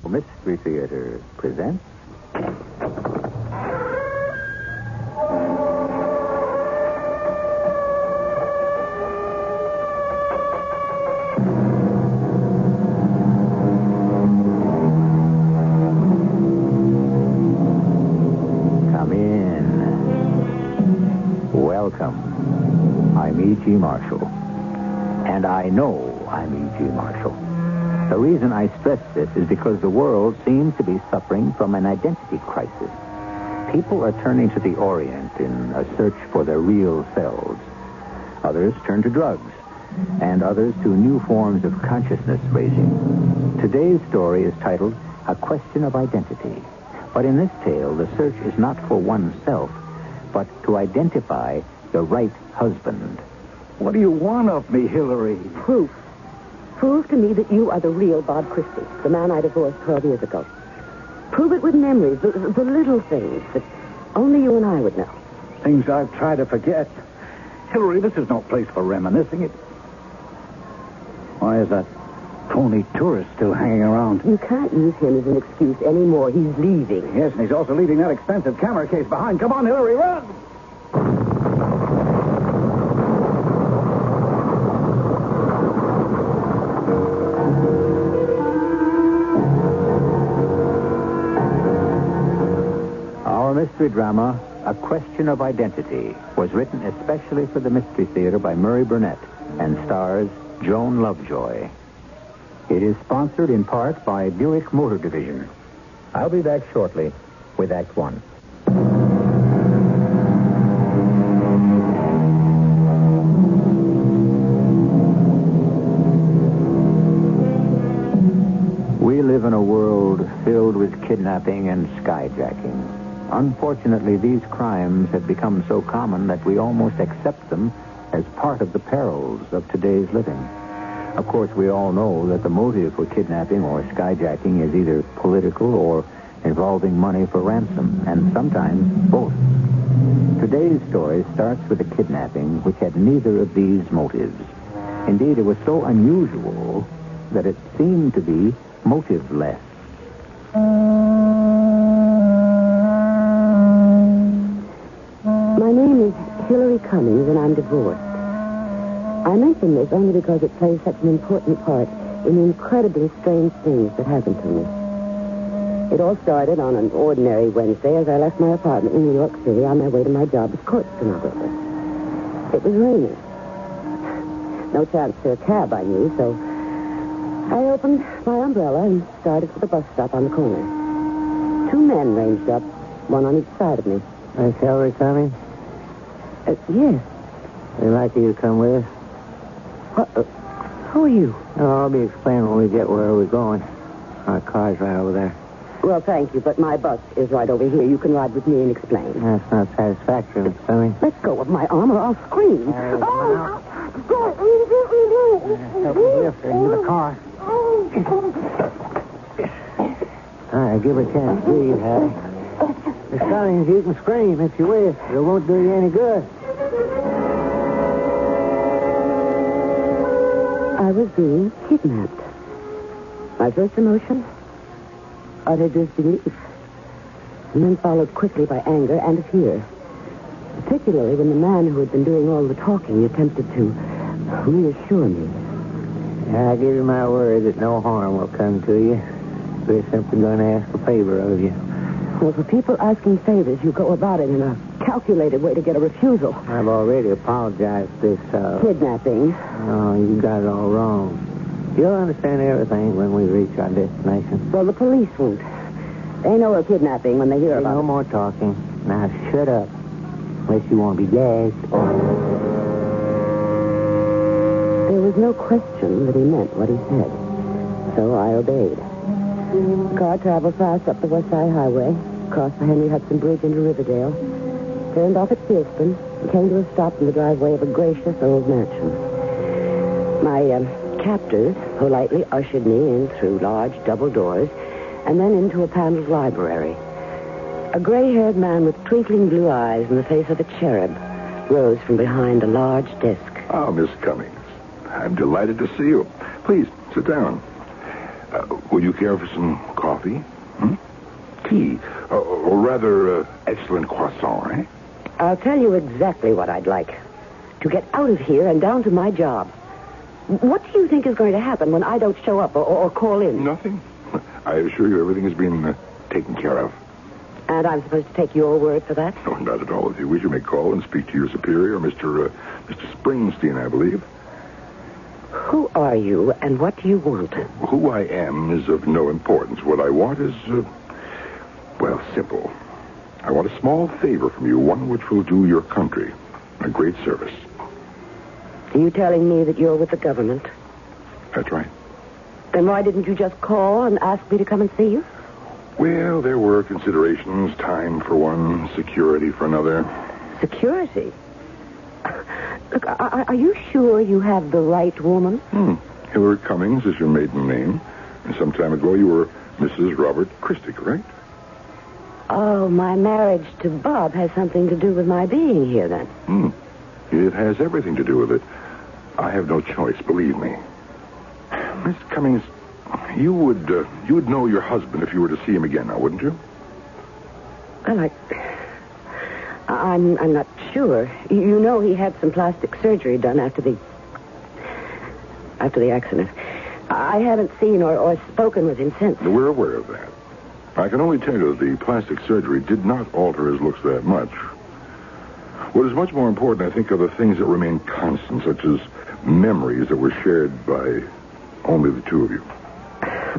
Mystery Theater presents... Come in. Welcome. I'm E.G. Marshall. And I know I'm E.G. Marshall. The reason I stress this is because the world seems to be suffering from an identity crisis. People are turning to the Orient in a search for their real selves. Others turn to drugs, and others to new forms of consciousness raising. Today's story is titled A Question of Identity. But in this tale, the search is not for oneself, but to identify the right husband. What do you want of me, Hillary? Proof. Prove to me that you are the real Bob Christie, the man I divorced 12 years ago. Prove it with memories, the little things that only you and I would know. Things I've tried to forget. Hillary, this is no place for reminiscing. Why is that phony tourist still hanging around? You can't use him as an excuse anymore. He's leaving. Yes, and he's also leaving that expensive camera case behind. Come on, Hillary, run! Our mystery drama, A Question of Identity, was written especially for the Mystery Theater by Murray Burnett and stars Joan Lovejoy. It is sponsored in part by Buick Motor Division. I'll be back shortly with Act One. We live in a world filled with kidnapping and skyjacking. Unfortunately, these crimes have become so common that we almost accept them as part of the perils of today's living. Of course, we all know that the motive for kidnapping or skyjacking is either political or involving money for ransom, and sometimes both. Today's story starts with a kidnapping which had neither of these motives. Indeed, it was so unusual that it seemed to be motiveless. My name is Hillary Cummings, and I'm divorced. I mention this only because it plays such an important part in the incredibly strange things that happened to me. It all started on an ordinary Wednesday as I left my apartment in New York City on my way to my job as court stenographer. It was raining. No chance to a cab, I knew, so I opened my umbrella and started for the bus stop on the corner. Two men ranged up, one on each side of me. Is Hillary coming? Yes. We'd like you to come with us. What? Who are you? Oh, I'll be explaining when we get where we're going. Our car's right over there. Well, thank you, but my bus is right over here. You can ride with me and explain. That's not satisfactory, Miss Cummings. Let go of my arm or I'll scream. Help me lift her into the car. All right, give her a chance to breathe, Harry. Miss Cummings, you can scream if you wish. It won't do you any good. I was being kidnapped. My first emotion, utter disbelief, and then followed quickly by anger and fear, particularly when the man who had been doing all the talking attempted to reassure me. I give you my word that no harm will come to you. We're simply going to ask a favor of you. Well, for people asking favors, you go about it in a calculated way to get a refusal. I've already apologized for this, Kidnapping. No, you got it all wrong. You'll understand everything when we reach our destination. Well, the police won't. They know we're kidnapping when they hear about No it. more talking. Now shut up. Unless you want to be gagged. There was no question that he meant what he said. So I obeyed. The car traveled fast up the West Side Highway, crossed the Henry Hudson Bridge into Riverdale, turned off at Fieldston, and came to a stop in the driveway of a gracious old mansion. My captors politely ushered me in through large double doors and then into a paneled library. A gray-haired man with twinkling blue eyes and the face of a cherub rose from behind a large desk. Oh, Miss Cummings, I'm delighted to see you. Please, sit down. Would you care for some coffee? coffee? Tea? Or rather, excellent croissant, eh? I'll tell you exactly what I'd like. To get out of here and down to my job. What do you think is going to happen when I don't show up or call in? Nothing. I assure you everything has been taken care of. And I'm supposed to take your word for that? No, not at all. If you wish, you may call and speak to your superior, Mr. Springsteen, I believe. Who are you and what do you want? Who I am is of no importance. What I want is, simple. I want a small favor from you, one which will do your country a great service. Are you telling me that you're with the government? That's right. Then why didn't you just call and ask me to come and see you? Well, there were considerations. Time for one, security for another. Security? Look, are you sure you have the right woman? Hillary Cummings is your maiden name. And some time ago you were Mrs. Robert Christie, correct? Oh, my marriage to Bob has something to do with my being here, then. It has everything to do with it. I have no choice, believe me. Miss Cummings, you would know your husband if you were to see him again now, wouldn't you? Well, I'm not sure. You know he had some plastic surgery done after the accident. I haven't seen or spoken with him since. We're aware of that. I can only tell you that the plastic surgery did not alter his looks that much. What is much more important, I think, are the things that remain constant, such as memories that were shared by only the two of you.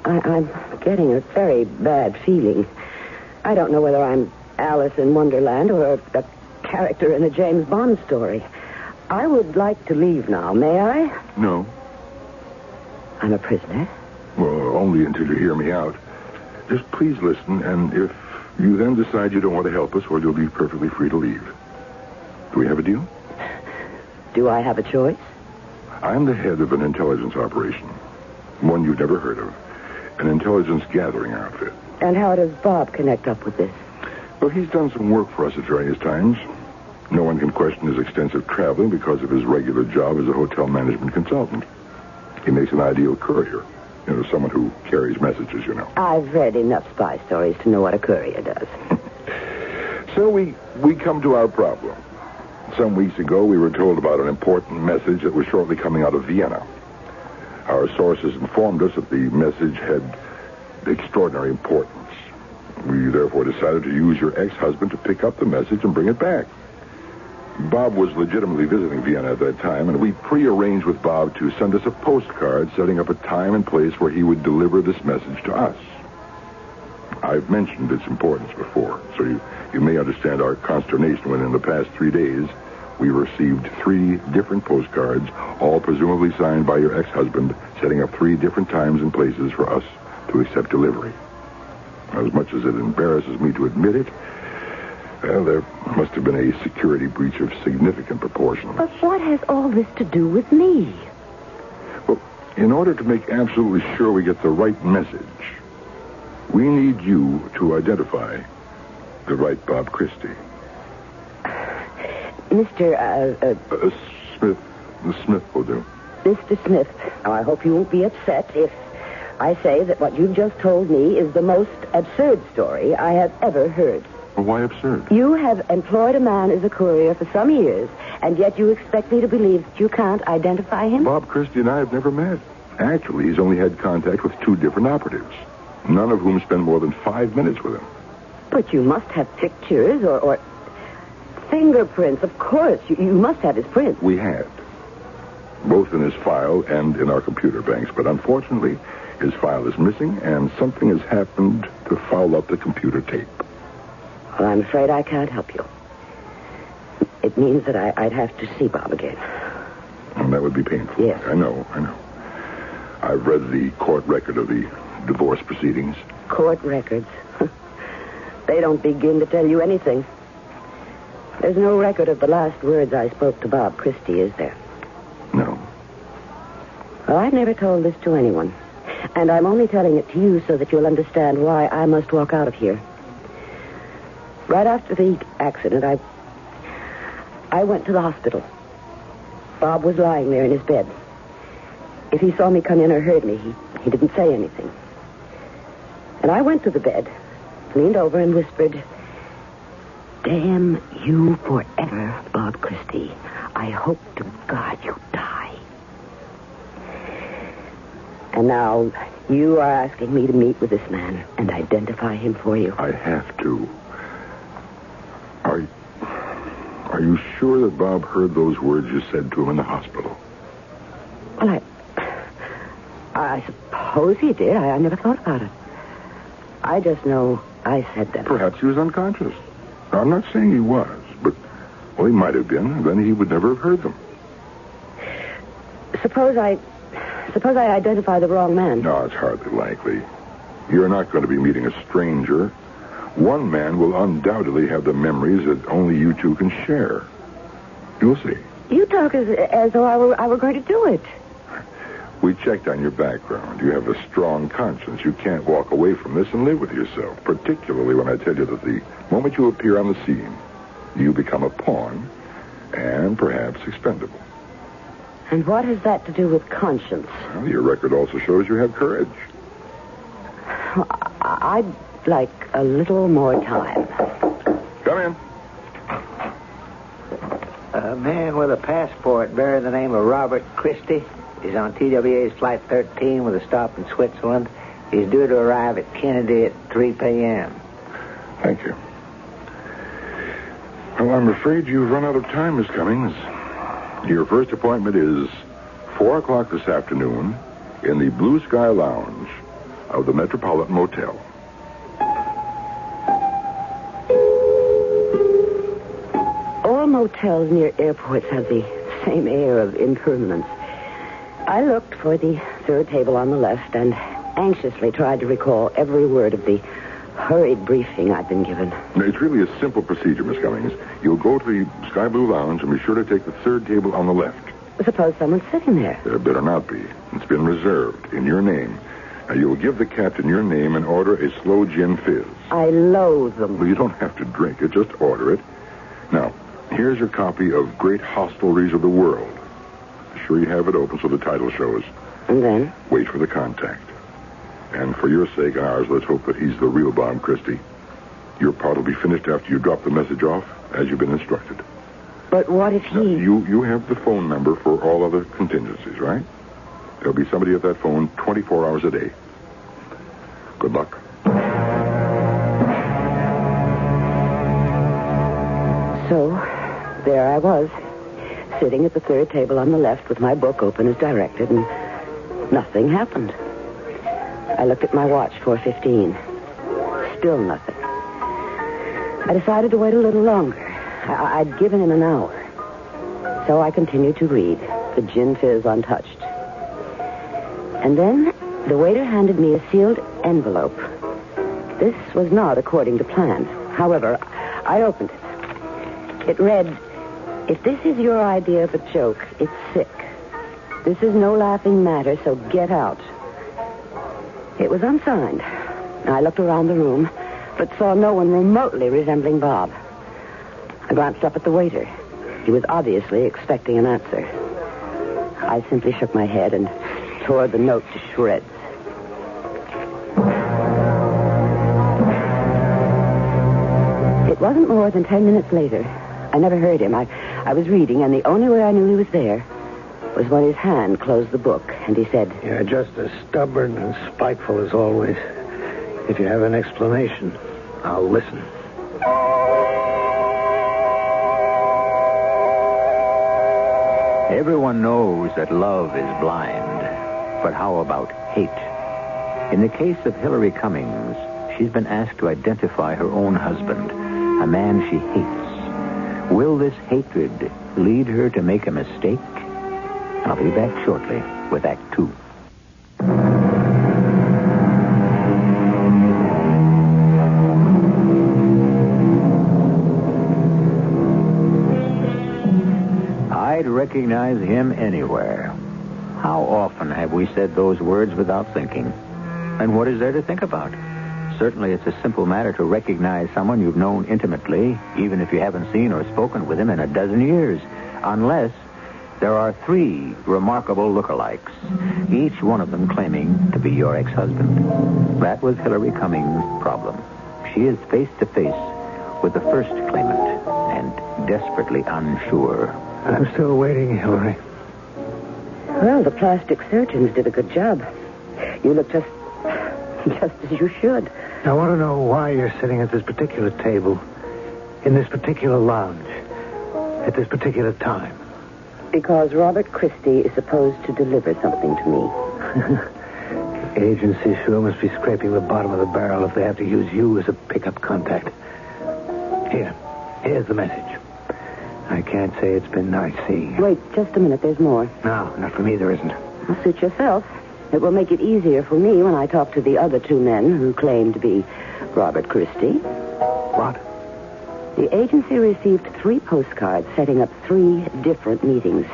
I'm getting a very bad feeling. I don't know whether I'm Alice in Wonderland or a character in a James Bond story. I would like to leave now. May I? No. I'm a prisoner? Well, only until you hear me out. Just please listen, and if you then decide you don't want to help us, well, you'll be perfectly free to leave. Do we have a deal? Do I have a choice? I'm the head of an intelligence operation. One you've never heard of. An intelligence gathering outfit. And how does Bob connect up with this? Well, he's done some work for us at various times. No one can question his extensive traveling because of his regular job as a hotel management consultant. He makes an ideal courier. Someone who carries messages, I've read enough spy stories to know what a courier does. So we come to our problem. Some weeks ago, we were told about an important message that was shortly coming out of Vienna. Our sources informed us that the message had extraordinary importance. We therefore decided to use your ex-husband to pick up the message and bring it back. Bob was legitimately visiting Vienna at that time, and we prearranged with Bob to send us a postcard setting up a time and place where he would deliver this message to us. I've mentioned its importance before, so you may understand our consternation when in the past 3 days we received 3 different postcards, all presumably signed by your ex-husband, setting up 3 different times and places for us to accept delivery. As much as it embarrasses me to admit it, well, there must have been a security breach of significant proportions. But what has all this to do with me? Well, in order to make absolutely sure we get the right message, we need you to identify the right Bob Christie. Mr. Smith. Smith will do. Mr. Smith, I hope you won't be upset if I say that what you've just told me is the most absurd story I have ever heard. Well, why absurd? You have employed a man as a courier for some years, and yet you expect me to believe that you can't identify him? Bob Christie and I have never met. Actually, he's only had contact with 2 different operatives, none of whom spend more than 5 minutes with him. But you must have pictures or fingerprints. Of course, you must have his prints. We had, both in his file and in our computer banks. But unfortunately, his file is missing, and something has happened to foul up the computer tape. Well, I'm afraid I can't help you. It means that I'd have to see Bob again. And that would be painful. Yes. I know. I've read the court record of the divorce proceedings. Court records? They don't begin to tell you anything. There's no record of the last words I spoke to Bob Christie, is there? No. Well, I've never told this to anyone. And I'm only telling it to you so that you'll understand why I must walk out of here. Right after the accident, I went to the hospital. Bob was lying there in his bed. If he saw me come in or heard me, he didn't say anything. And I went to the bed, leaned over and whispered, "Damn you forever, Bob Christie. I hope to God you die." And now you are asking me to meet with this man and identify him for you. I have to. Are you sure that Bob heard those words you said to him in the hospital? Well, I suppose he did. I never thought about it. I just know I said them. Perhaps he was unconscious. I'm not saying he was, but, well, he might have been. Then he would never have heard them. Suppose I identify the wrong man. No, it's hardly likely. You're not going to be meeting a stranger. One man will undoubtedly have the memories that only you two can share. You'll see. You talk as though I were going to do it. We checked on your background. You have a strong conscience. You can't walk away from this and live with yourself, particularly when I tell you that the moment you appear on the scene, you become a pawn and perhaps expendable. And what has that to do with conscience? Well, your record also shows you have courage. I'd like a little more time. Come in. A man with a passport bearing the name of Robert Christie is on TWA's Flight 13 with a stop in Switzerland. He's due to arrive at Kennedy at 3 p.m. Thank you. Well, I'm afraid you've run out of time, Miss Cummings. Your first appointment is 4 o'clock this afternoon in the Blue Sky Lounge of the Metropolitan Motel. All motels near airports have the same air of impermanence. I looked for the third table on the left and anxiously tried to recall every word of the hurried briefing I'd been given. It's really a simple procedure, Miss Cummings. You'll go to the Sky Blue Lounge and be sure to take the third table on the left. Suppose someone's sitting there. There better not be. It's been reserved in your name. Now, you'll give the captain your name and order a slow gin fizz. I loathe them. Well, you don't have to drink it. Just order it. Now, here's your copy of Great Hostelries of the World. Be sure you have it open so the title shows. And then? Wait for the contact. And for your sake and ours, let's hope that he's the real Bob Christie. Your part will be finished after you drop the message off, as you've been instructed. But what if he... Now, you have the phone number for all other contingencies, right? There'll be somebody at that phone 24 hours a day. Good luck. So, there I was, sitting at the third table on the left with my book open as directed, and nothing happened. I looked at my watch, 4:15. Still nothing. I decided to wait a little longer. I'd given him an hour. So I continued to read, the gin fizz untouched. And then the waiter handed me a sealed envelope. This was not according to plan. However, I opened it. It read, "If this is your idea of a joke, it's sick. This is no laughing matter, so get out." It was unsigned. I looked around the room, but saw no one remotely resembling Bob. I glanced up at the waiter. He was obviously expecting an answer. I simply shook my head and tore the note to shreds. It wasn't more than 10 minutes later. I never heard him. I was reading, and the only way I knew he was there was when his hand closed the book, and he said, You're just as stubborn and spiteful as always. If you have an explanation, I'll listen. Everyone knows that love is blind. But how about hate? In the case of Hillary Cummings, she's been asked to identify her own husband, a man she hates. Will this hatred lead her to make a mistake? I'll be back shortly with Act 2. I'd recognize him anywhere. How often have we said those words without thinking? And what is there to think about? Certainly it's a simple matter to recognize someone you've known intimately, even if you haven't seen or spoken with him in a dozen years. Unless there are 3 remarkable lookalikes, each one of them claiming to be your ex-husband. That was Hillary Cummings' problem. She is face to face with the first claimant and desperately unsure. I'm still waiting, Hillary. Well, the plastic surgeons did a good job. You look just as you should. I want to know why you're sitting at this particular table, in this particular lounge, at this particular time. Because Robert Christie is supposed to deliver something to me. Agency sure must be scraping the bottom of the barrel if they have to use you as a pickup contact. Here's the message. I can't say it's been nice seeing you. Wait, just a minute. There's more. No, not for me, there isn't. Well, suit yourself. It will make it easier for me when I talk to the other 2 men who claim to be Robert Christie. What? The agency received 3 postcards setting up 3 different meetings.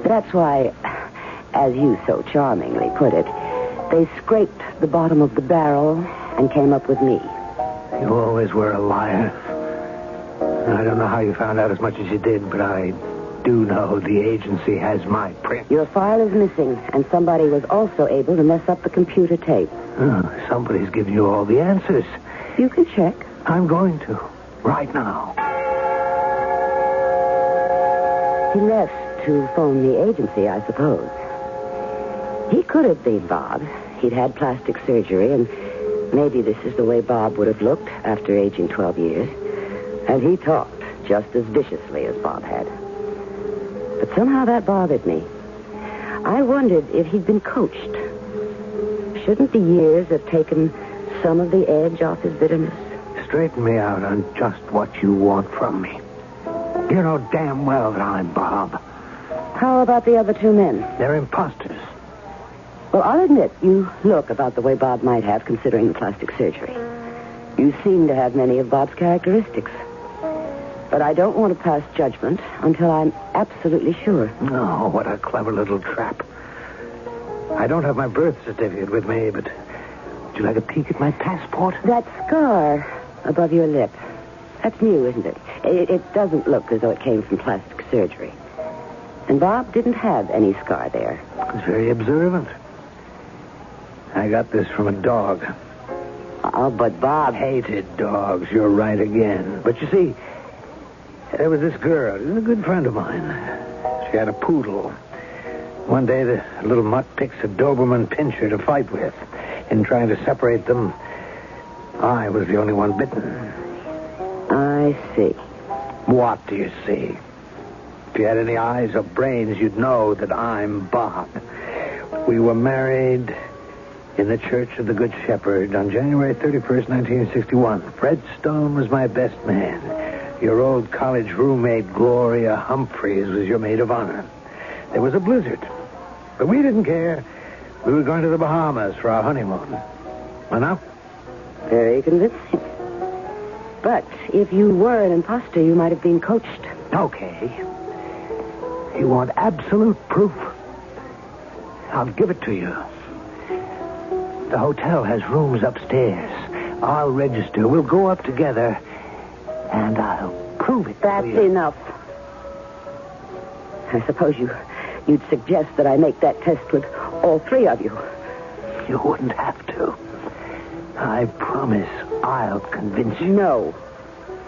That's why, as you so charmingly put it, they scraped the bottom of the barrel and came up with me. You always were a liar. I don't know how you found out as much as you did, but I do know the agency has my print. Your file is missing, and somebody was also able to mess up the computer tape. Oh, somebody's giving you all the answers. You can check. I'm going to. Right now. He left to phone the agency, I suppose. He could have been Bob. He'd had plastic surgery, and maybe this is the way Bob would have looked after aging 12 years. And he talked just as viciously as Bob had. But somehow that bothered me. I wondered if he'd been coached. Shouldn't the years have taken some of the edge off his bitterness? Straighten me out on just what you want from me. You know damn well that I'm Bob. How about the other 2 men? They're imposters. Well, I'll admit you look about the way Bob might have, considering the plastic surgery. You seem to have many of Bob's characteristics. But I don't want to pass judgment until I'm absolutely sure. Oh, what a clever little trap. I don't have my birth certificate with me, but would you like a peek at my passport? That scar above your lip, that's new, isn't it? It doesn't look as though it came from plastic surgery. And Bob didn't have any scar there. It's very observant. I got this from a dog. Oh, but Bob Hated dogs, you're right again. But you see, there was this girl. She was a good friend of mine. She had a poodle. One day, the little mutt picks a Doberman pinscher to fight with. In trying to separate them, I was the only one bitten. I see. What do you see? If you had any eyes or brains, you'd know that I'm Bob. We were married in the Church of the Good Shepherd on January 31st, 1961. Fred Stone was my best man. Your old college roommate, Gloria Humphreys, was your maid of honor. There was a blizzard, but we didn't care. We were going to the Bahamas for our honeymoon. Enough? Very convincing. But if you were an imposter, you might have been coached. Okay. You want absolute proof? I'll give it to you. The hotel has rooms upstairs. I'll register. We'll go up together, and I'll prove it That's to you. enough. I suppose you'd suggest that I make that test with all 3 of you. You wouldn't have to. I promise I'll convince you. No.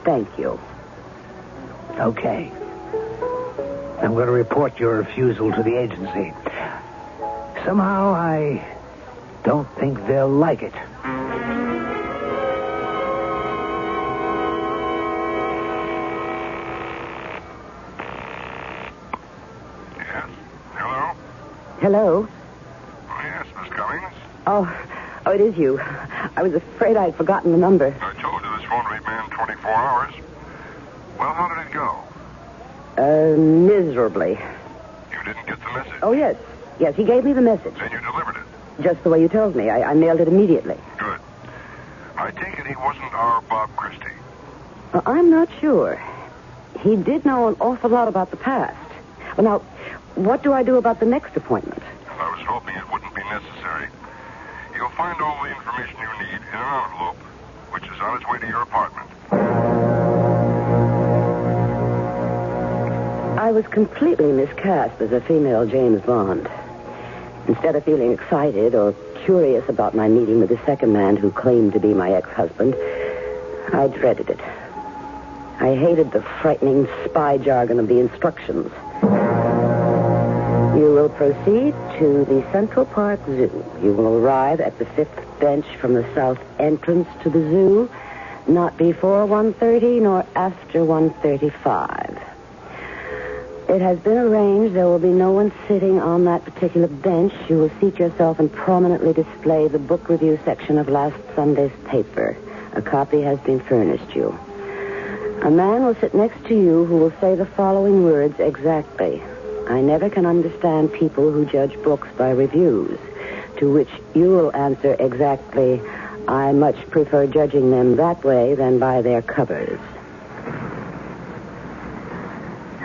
Thank you. Okay. I'm going to report your refusal to the agency. Somehow I don't think they'll like it. Yes? Hello? Hello? Oh, yes, Miss Cummings. Oh, it is you. I was afraid I'd forgotten the number. I told you this phone would be manned 24 hours. Well, how did it go? Miserably. You didn't get the message. Oh, yes. Yes, he gave me the message. Then you delivered it. Just the way you told me. I mailed it immediately. Good. I take it he wasn't our Bob Christie. I'm not sure. He did know an awful lot about the past. Well, now, what do I do about the next appointment? I was hoping it wouldn't be necessary. You'll find all the information you need in an envelope, which is on its way to your apartment. I was completely miscast as a female James Bond. Instead of feeling excited or curious about my meeting with the second man who claimed to be my ex-husband, I dreaded it. I hated the frightening spy jargon of the instructions. You will proceed to the Central Park Zoo. You will arrive at the 5th bench from the south entrance to the zoo, not before 1:30 nor after 1:35. It has been arranged there will be no one sitting on that particular bench. You will seat yourself and prominently display the book review section of last Sunday's paper. A copy has been furnished you. A man will sit next to you who will say the following words exactly. I never can understand people who judge books by reviews, to which you will answer exactly, I much prefer judging them that way than by their covers.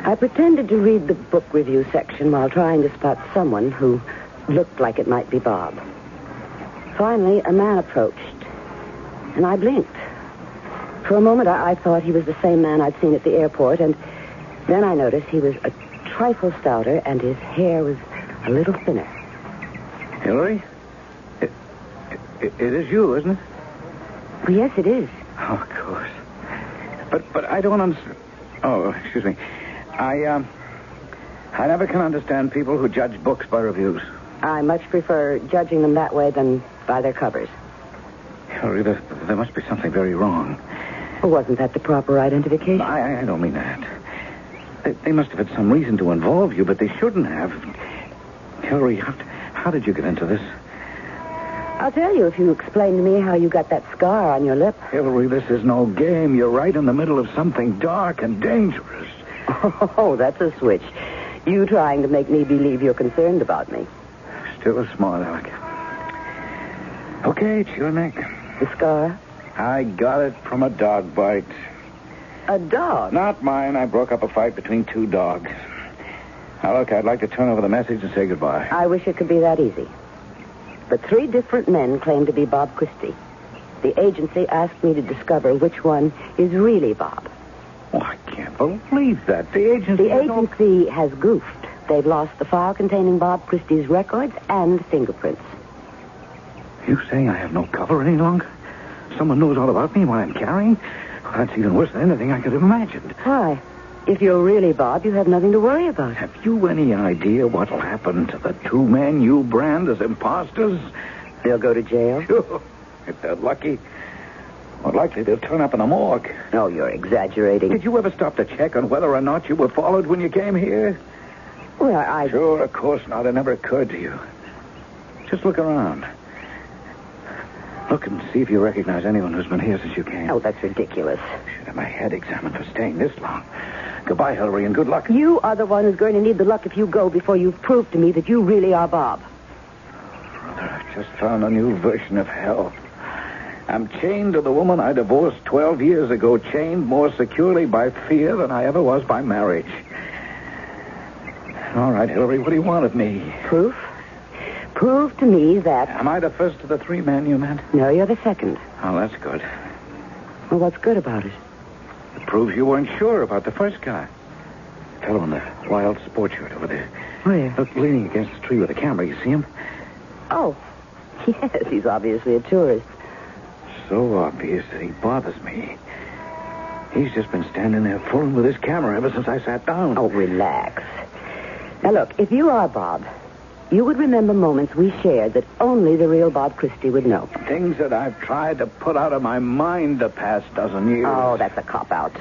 I pretended to read the book review section while trying to spot someone who looked like it might be Bob. Finally, a man approached, and I blinked. For a moment, I thought he was the same man I'd seen at the airport, and then I noticed he was a trifle stouter, and his hair was a little thinner. Hillary? It is you, isn't it? Well, yes, it is. Oh, of course. But I don't understand. Oh, excuse me. I never can understand people who judge books by reviews. I much prefer judging them that way than by their covers. Hillary, there must be something very wrong. Well, wasn't that the proper identification? I don't mean that. They must have had some reason to involve you, but they shouldn't have. Hillary, how did you get into this? I'll tell you if you explain to me how you got that scar on your lip. Hillary, this is no game. You're right in the middle of something dark and dangerous. Oh, that's a switch. You trying to make me believe you're concerned about me. Still a smart aleck. Okay, it's your neck. The scar? I got it from a dog bite. A dog? Not mine. I broke up a fight between two dogs. Now, look, I'd like to turn over the message and say goodbye. I wish it could be that easy. But 3 different men claim to be Bob Christie. The agency asked me to discover which one is really Bob. Oh, I can't believe that. The agency has goofed. They've lost the file containing Bob Christie's records and fingerprints. You saying I have no cover any longer? Someone knows all about me, what I'm carrying? Well, that's even worse than anything I could have imagined. Why? If you're really Bob, you have nothing to worry about. Have you any idea what'll happen to the 2 men you brand as imposters? They'll go to jail? Sure. If they're lucky. More likely they'll turn up in the morgue. Oh, you're exaggerating. Did you ever stop to check on whether or not you were followed when you came here? Well, I... Sure, of course not. It never occurred to you. Just look around. Look and see if you recognize anyone who's been here since you came. Oh, that's ridiculous. Should have my head examined for staying this long. Goodbye, Hillary, and good luck. You are the one who's going to need the luck if you go before you've proved to me that you really are Bob. Brother, I've just found a new version of hell. I'm chained to the woman I divorced 12 years ago, chained more securely by fear than I ever was by marriage. All right, Hillary, what do you want of me? Proof? Prove to me that... Am I the first of the 3 men you met? No, you're the second. Oh, that's good. Well, what's good about it? It proves you weren't sure about the first guy. The fellow in the wild sport shirt over there. Where? Look, leaning against the tree with a camera. You see him? Oh, yes, he's obviously a tourist. So obvious that he bothers me. He's just been standing there fooling with his camera ever since I sat down. Oh, relax. Now, look, if you are Bob, you would remember moments we shared that only the real Bob Christie would know. Things that I've tried to put out of my mind the past dozen years. Oh, that's a cop-out.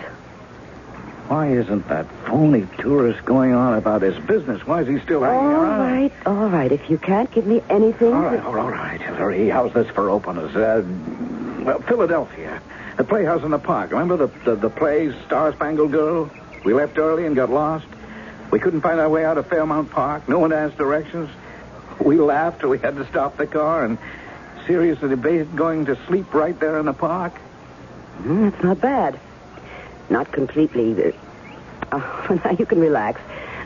Why isn't that phony tourist going on about his business? Why is he still hanging around? All right. If you can't give me anything... All right, Hillary. How's this for openers? Well, Philadelphia. The Playhouse in the Park. Remember the play Star Spangled Girl? We left early and got lost. We couldn't find our way out of Fairmount Park. No one asked directions. We laughed till we had to stop the car and seriously debated going to sleep right there in the park. That's not bad. Not completely. Now you can relax.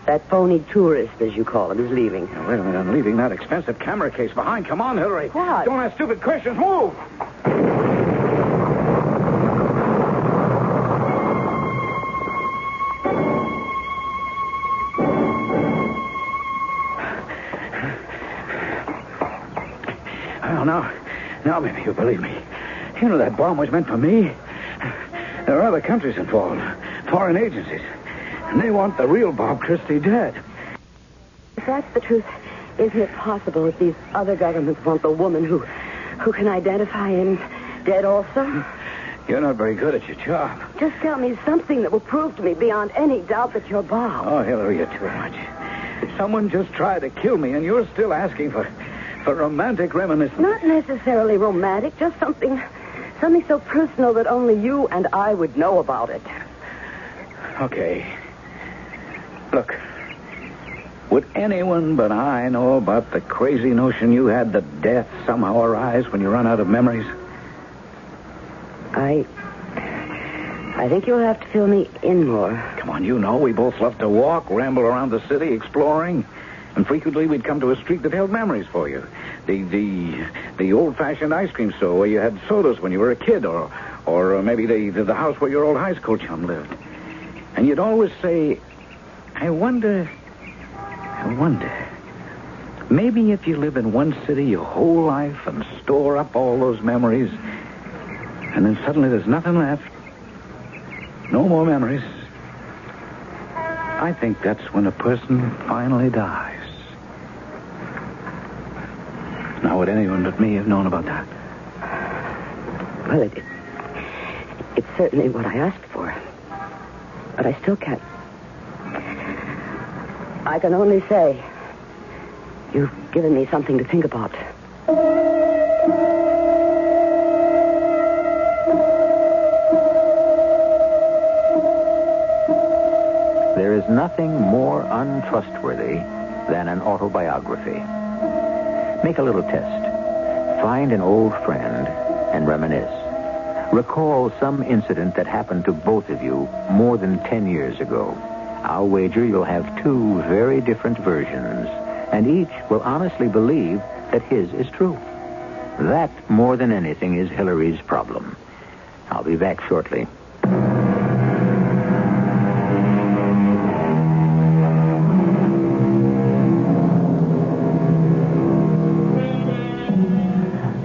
That phony tourist, as you call him, is leaving. Now, wait a minute. I'm leaving that expensive camera case behind. Come on, Hillary. What? Don't ask stupid questions. Move! Tell me if you believe me. You know that bomb was meant for me. There are other countries involved, foreign agencies. And they want the real Bob Christie dead. If that's the truth, isn't it possible that these other governments want the woman who can identify him dead also? You're not very good at your job. Just tell me something that will prove to me beyond any doubt that you're Bob. Oh, Hillary, you're too much. Someone just tried to kill me, and you're still asking for romantic reminiscence. Not necessarily romantic, just something so personal that only you and I would know about it. Okay. Look, would anyone but I know about the crazy notion you had that death somehow arrives when you run out of memories? I think you'll have to fill me in more. Come on, you know, we both love to walk, ramble around the city, exploring. And frequently we'd come to a street that held memories for you. The old-fashioned ice cream store where you had sodas when you were a kid, or maybe the house where your old high school chum lived. And you'd always say, I wonder. Maybe if you live in one city your whole life and store up all those memories, and then suddenly there's nothing left, no more memories, I think that's when a person finally dies. Now, would anyone but me have known about that? Well, it's certainly what I asked for. But I still can't. I can only say you've given me something to think about. There is nothing more untrustworthy than an autobiography. Make a little test. Find an old friend and reminisce. Recall some incident that happened to both of you more than 10 years ago. I'll wager you'll have two very different versions, and each will honestly believe that his is true. That, more than anything, is Hillary's problem. I'll be back shortly.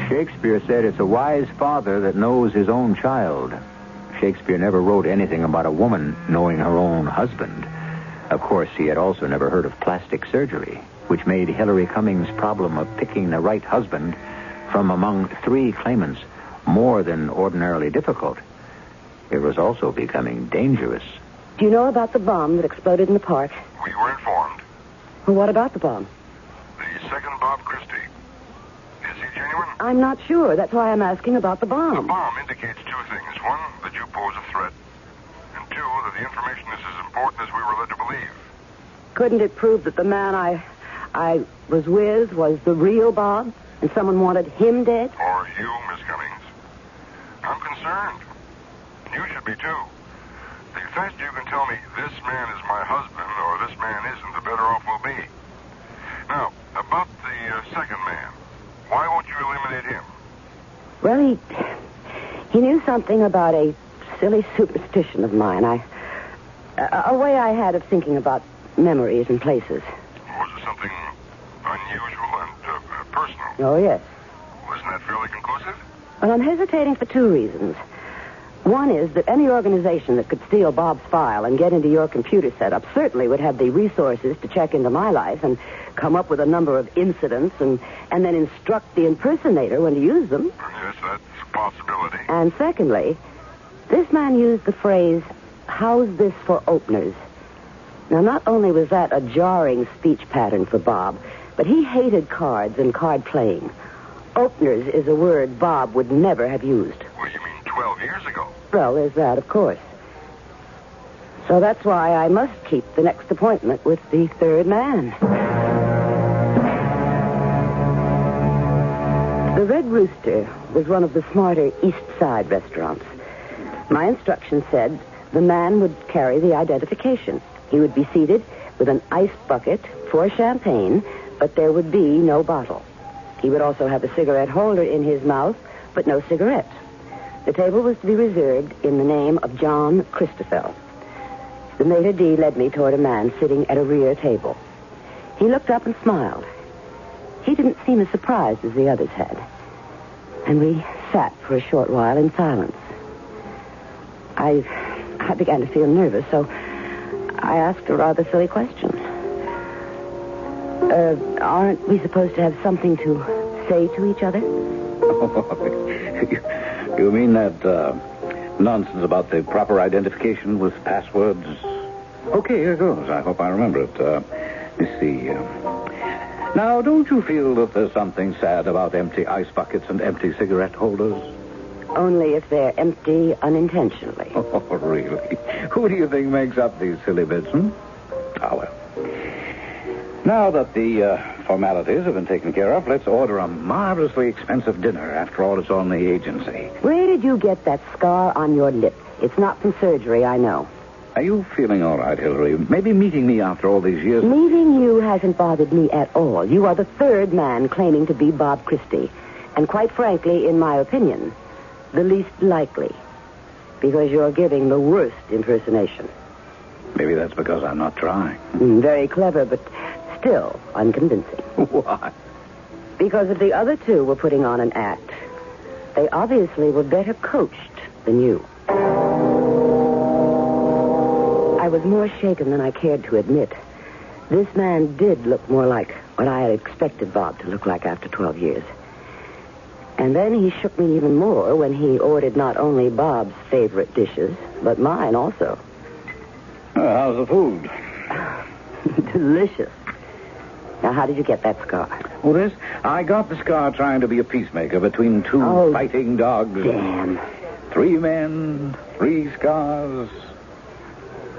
Shakespeare said it's a wise father that knows his own child. Shakespeare never wrote anything about a woman knowing her own husband. Of course, he had also never heard of plastic surgery, which made Hillary Cummings' problem of picking the right husband from among 3 claimants more than ordinarily difficult. It was also becoming dangerous. Do you know about the bomb that exploded in the park? We were informed. Well, what about the bomb? The second Bob Christie. Is he genuine? I'm not sure. That's why I'm asking about the The bomb. bomb indicates 2 things. One, that you pose a threat. And 2, that the information is as important as we were led to believe. Couldn't it prove that the man I was with was the real Bob, and someone wanted him dead? Or you, Miss Cummings. I'm concerned. You should be, too. The faster you can tell me this man is my husband or this man isn't, the better off we'll be. Now, about the second man. Why won't you eliminate him? Well, he knew something about a silly superstition of mine. A way I had of thinking about memories and places. Was it something unusual and personal? Oh, yes. Wasn't that fairly conclusive? Well, I'm hesitating for 2 reasons. One is that any organization that could steal Bob's file and get into your computer setup certainly would have the resources to check into my life and come up with a number of incidents and then instruct the impersonator when to use them. Yes, that's a possibility. And secondly, this man used the phrase, "How's this for openers?" Now, not only was that a jarring speech pattern for Bob, but he hated cards and card playing. Openers is a word Bob would never have used. Well, you mean 12 years ago? Well, there's that, of course. So that's why I must keep the next appointment with the third man. The Red Rooster was one of the smarter East Side restaurants. My instructions said the man would carry the identification. He would be seated with an ice bucket for champagne, but there would be no bottle. He would also have a cigarette holder in his mouth, but no cigarettes. The table was to be reserved in the name of John Christoffel. The maitre d' led me toward a man sitting at a rear table. He looked up and smiled. He didn't seem as surprised as the others had. and we sat for a short while in silence. I began to feel nervous, so I asked a rather silly question. Aren't we supposed to have something to say to each other? You mean that nonsense about the proper identification with passwords? Okay, here goes. I hope I remember it. Let me see. Now, don't you feel that there's something sad about empty ice buckets and empty cigarette holders? Only if they're empty unintentionally. Oh, really? Who do you think makes up these silly bits, Ah, well. Now that the formalities have been taken care of, let's order a marvelously expensive dinner. After all, it's on the agency. Where did you get that scar on your lip? It's not from surgery, I know. Are you feeling all right, Hillary? Maybe meeting me after all these years... Meeting you hasn't bothered me at all. You are the third man claiming to be Bob Christie. And quite frankly, in my opinion, the least likely. Because you're giving the worst impersonation. Maybe that's because I'm not trying. Very clever, but still unconvincing. Why? Because if the other two were putting on an act, they obviously were better coached than you. I was more shaken than I cared to admit. This man did look more like what I had expected Bob to look like after 12 years. And then he shook me even more when he ordered not only Bob's favorite dishes, but mine also. How's the food? Delicious. Now, how did you get that scar? Well, I got the scar trying to be a peacemaker between two fighting dogs. Damn. 3 men, 3 scars,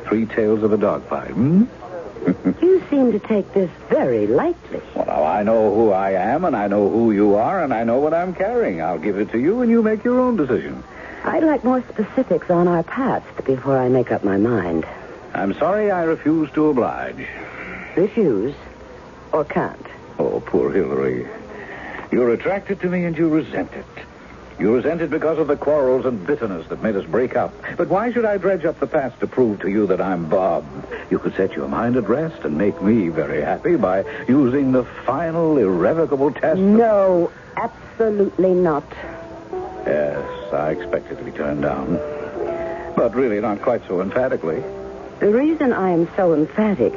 3 tales of a dogfight. You seem to take this very lightly. Well, I know who I am, and I know who you are, and I know what I'm carrying. I'll give it to you, and you make your own decision. I'd like more specifics on our past before I make up my mind. I'm sorry I refuse to oblige. Refuse? Or can't? Oh, poor Hillary. You're attracted to me, and you resent it. You resent it because of the quarrels and bitterness that made us break up. But why should I dredge up the past to prove to you that I'm Bob? You could set your mind at rest and make me very happy by using the final, irrevocable test. No, absolutely not. Yes, I expected to be turned down. But really not quite so emphatically. The reason I am so emphatic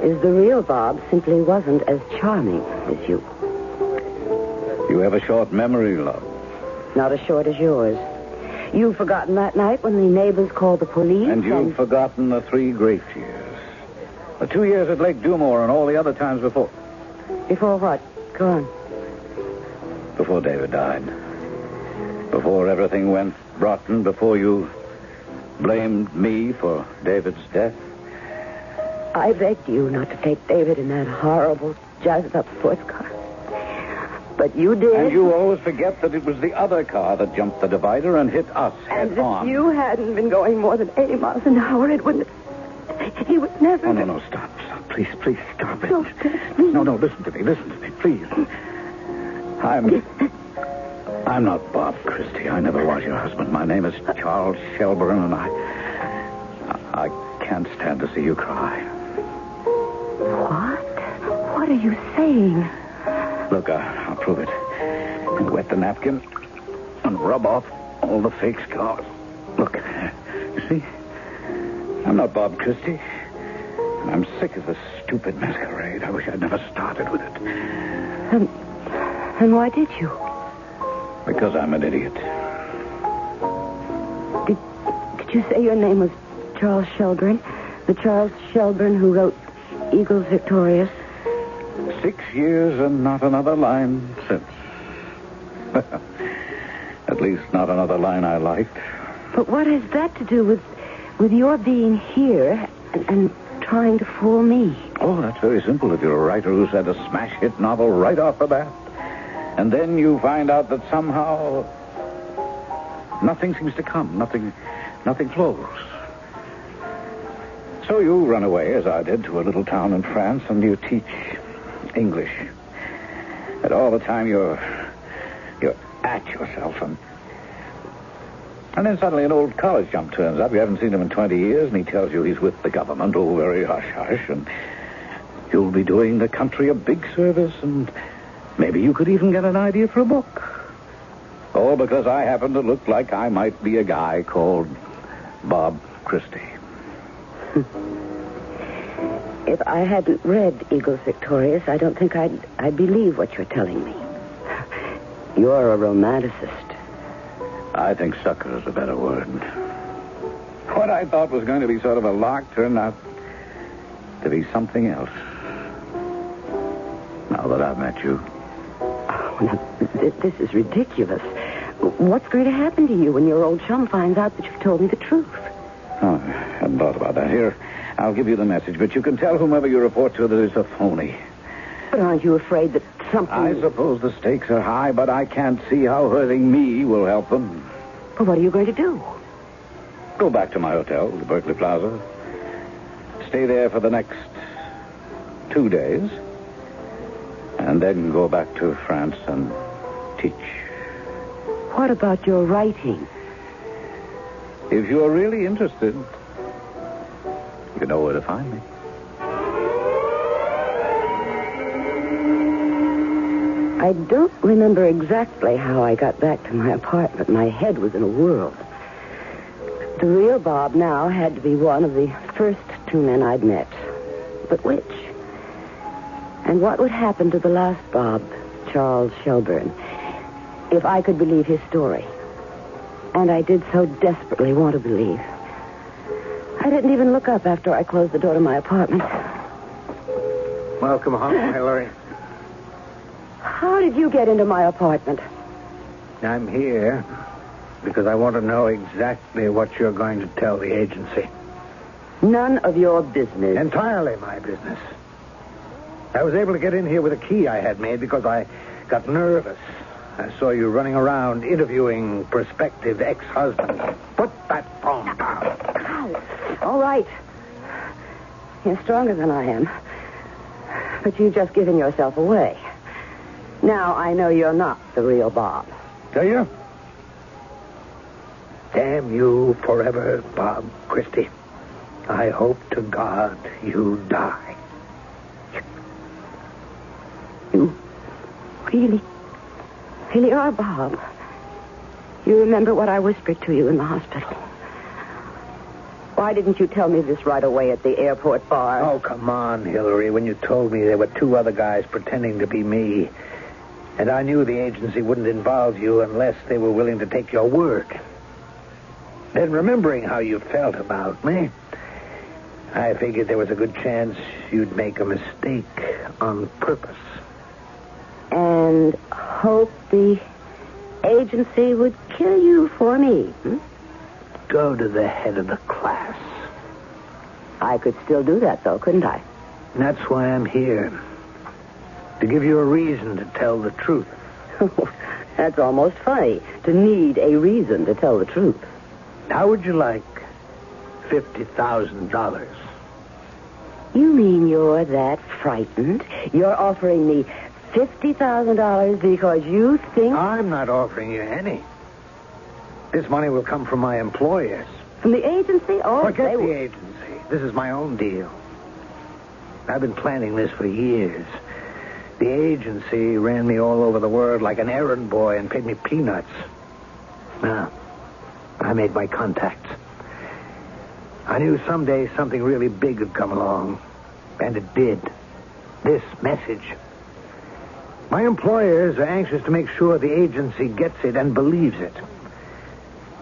is the real Bob simply wasn't as charming as you. You have a short memory, love. Not as short as yours. You've forgotten that night when the neighbors called the police. And you've forgotten the 3 great years. The 2 years at Lake Dumore and all the other times before. Before what? Go on. Before David died. Before everything went rotten. Before you blamed me for David's death. I begged you not to take David in that horrible, jazzed-up sports car. But you did. And you always forget that it was the other car that jumped the divider and hit us head on. And if you hadn't been going more than 80 miles an hour, it wouldn't have... He would never... Oh, no, stop. Please, stop it. No, listen to me, please. I'm not Bob Christie. I never was your husband. My name is Charles Shelburne, and I can't stand to see you cry. What? What are you saying? Look, I'll prove it. And wet the napkin and rub off all the fake scars. Look, you see? I'm not Bob Christie. And I'm sick of this stupid masquerade. I wish I'd never started with it. And why did you? Because I'm an idiot. Did you say your name was Charles Shelburne? The Charles Shelburne who wrote Eagles Victorious? 6 years and not another line since. At least not another line I liked. But what has that to do with your being here and trying to fool me? Oh, that's very simple if you're a writer who's had a smash hit novel right off the bat. And then you find out that somehow nothing seems to come. Nothing flows. So you run away, as I did, to a little town in France, and you teach English. And all the time you're at yourself. And then suddenly an old college chump turns up. You haven't seen him in 20 years, and he tells you he's with the government. Oh, very hush-hush. And you'll be doing the country a big service, and maybe you could even get an idea for a book. Oh, because I happen to look like I might be a guy called Bob Christie. If I hadn't read Eagles Victorious, I don't think I'd believe what you're telling me. You're a romanticist. I think sucker is a better word. What I thought was going to be sort of a lark turned out to be something else. Now that I've met you. Oh, now, this is ridiculous. What's going to happen to you when your old chum finds out that you've told me the truth? Oh, I hadn't thought about that. Here, I'll give you the message, but you can tell whomever you report to that it's a phony. But aren't you afraid that something... I suppose the stakes are high, but I can't see how hurting me will help them. But what are you going to do? Go back to my hotel, the Berkeley Plaza. Stay there for the next 2 days. And then go back to France and teach. What about your writing? If you're really interested, you know where to find me. I don't remember exactly how I got back to my apartment. My head was in a whirl. The real Bob now had to be one of the first 2 men I'd met. But which? And what would happen to the last Bob, Charles Shelburne, if I could believe his story? And I did so desperately want to believe. I didn't even look up after I closed the door to my apartment. Welcome home, Hillary. How did you get into my apartment? I'm here because I want to know exactly what you're going to tell the agency. None of your business. Entirely my business. I was able to get in here with a key I had made because I got nervous. I saw you running around interviewing prospective ex-husbands. Put that phone down. Ow. All right. You're stronger than I am. But you've just given yourself away. Now I know you're not the real Bob. Do you? Damn you forever, Bob Christie. I hope to God you die. You really are Bob. You remember what I whispered to you in the hospital. Why didn't you tell me this right away at the airport bar? Oh, come on, Hillary. When you told me there were 2 other guys pretending to be me, and I knew the agency wouldn't involve you unless they were willing to take your word. Then, remembering how you felt about me, I figured there was a good chance you'd make a mistake on purpose. And hope the agency would kill you for me. Go to the head of the class. I could still do that, though, couldn't I? And that's why I'm here. To give you a reason to tell the truth. That's almost funny, to need a reason to tell the truth. How would you like $50,000? You mean you're that frightened? You're offering me $50,000 because you think... I'm not offering you any. This money will come from my employers. From the agency? Oh, forget the agency. This is my own deal. I've been planning this for years. The agency ran me all over the world like an errand boy and paid me peanuts. Now, I made my contacts. I knew someday something really big would come along. And it did. This message. My employers are anxious to make sure the agency gets it and believes it.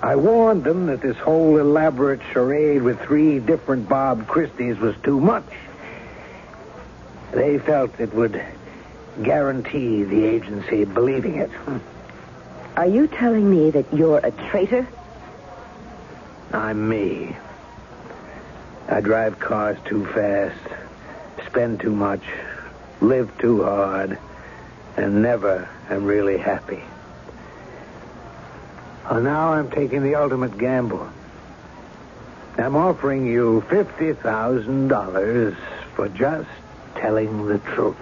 I warned them that this whole elaborate charade with 3 different Bob Christies was too much. They felt it would guarantee the agency believing it. Are you telling me that you're a traitor? I'm me. I drive cars too fast, spend too much, live too hard, and never am really happy. Well, now I'm taking the ultimate gamble. I'm offering you $50,000 for just telling the truth.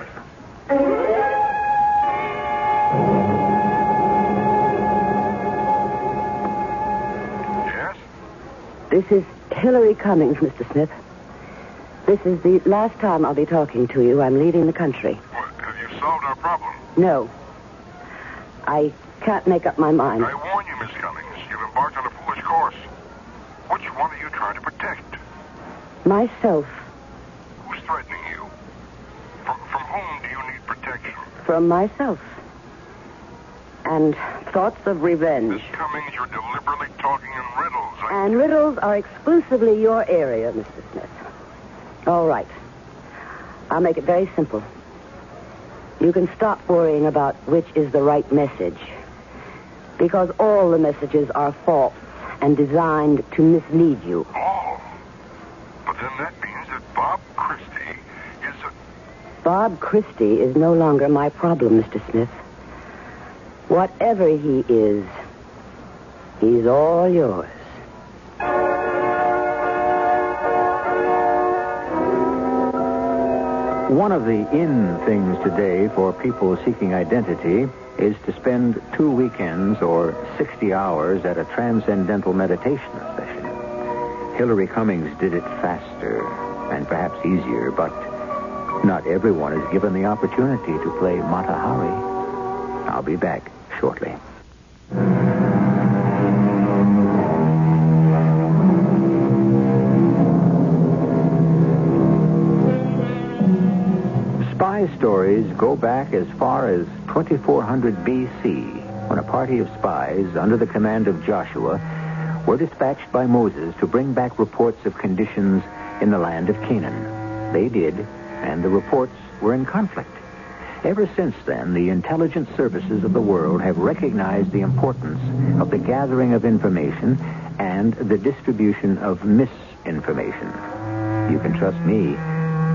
Yes? This is Hillary Cummings, Mr. Smith. This is the last time I'll be talking to you. I'm leaving the country. What, have you solved our problem? No. I can't make up my mind. I warn you, Miss Cummings. You've embarked on a foolish course. Which one are you trying to protect? Myself. Who's threatening you? From whom do you need protection? From myself. And thoughts of revenge. Miss Cummings, you're deliberately talking in riddles. And riddles are exclusively your area, Mr. Smith. All right. I'll make it very simple. You can stop worrying about which is the right message. Because all the messages are false and designed to mislead you. Oh. But then that means that Bob Christie is a... Bob Christie is no longer my problem, Mr. Smith. Whatever he is, he's all yours. One of the in things today for people seeking identity is to spend 2 weekends or 60 hours at a transcendental meditation session. Hillary Cummings did it faster and perhaps easier, but not everyone is given the opportunity to play Mata Hari. I'll be back shortly. Spy stories go back as far as 2400 BC, when a party of spies under the command of Joshua were dispatched by Moses to bring back reports of conditions in the land of Canaan. They did, and the reports were in conflict. Ever since then, the intelligence services of the world have recognized the importance of the gathering of information and the distribution of misinformation. You can trust me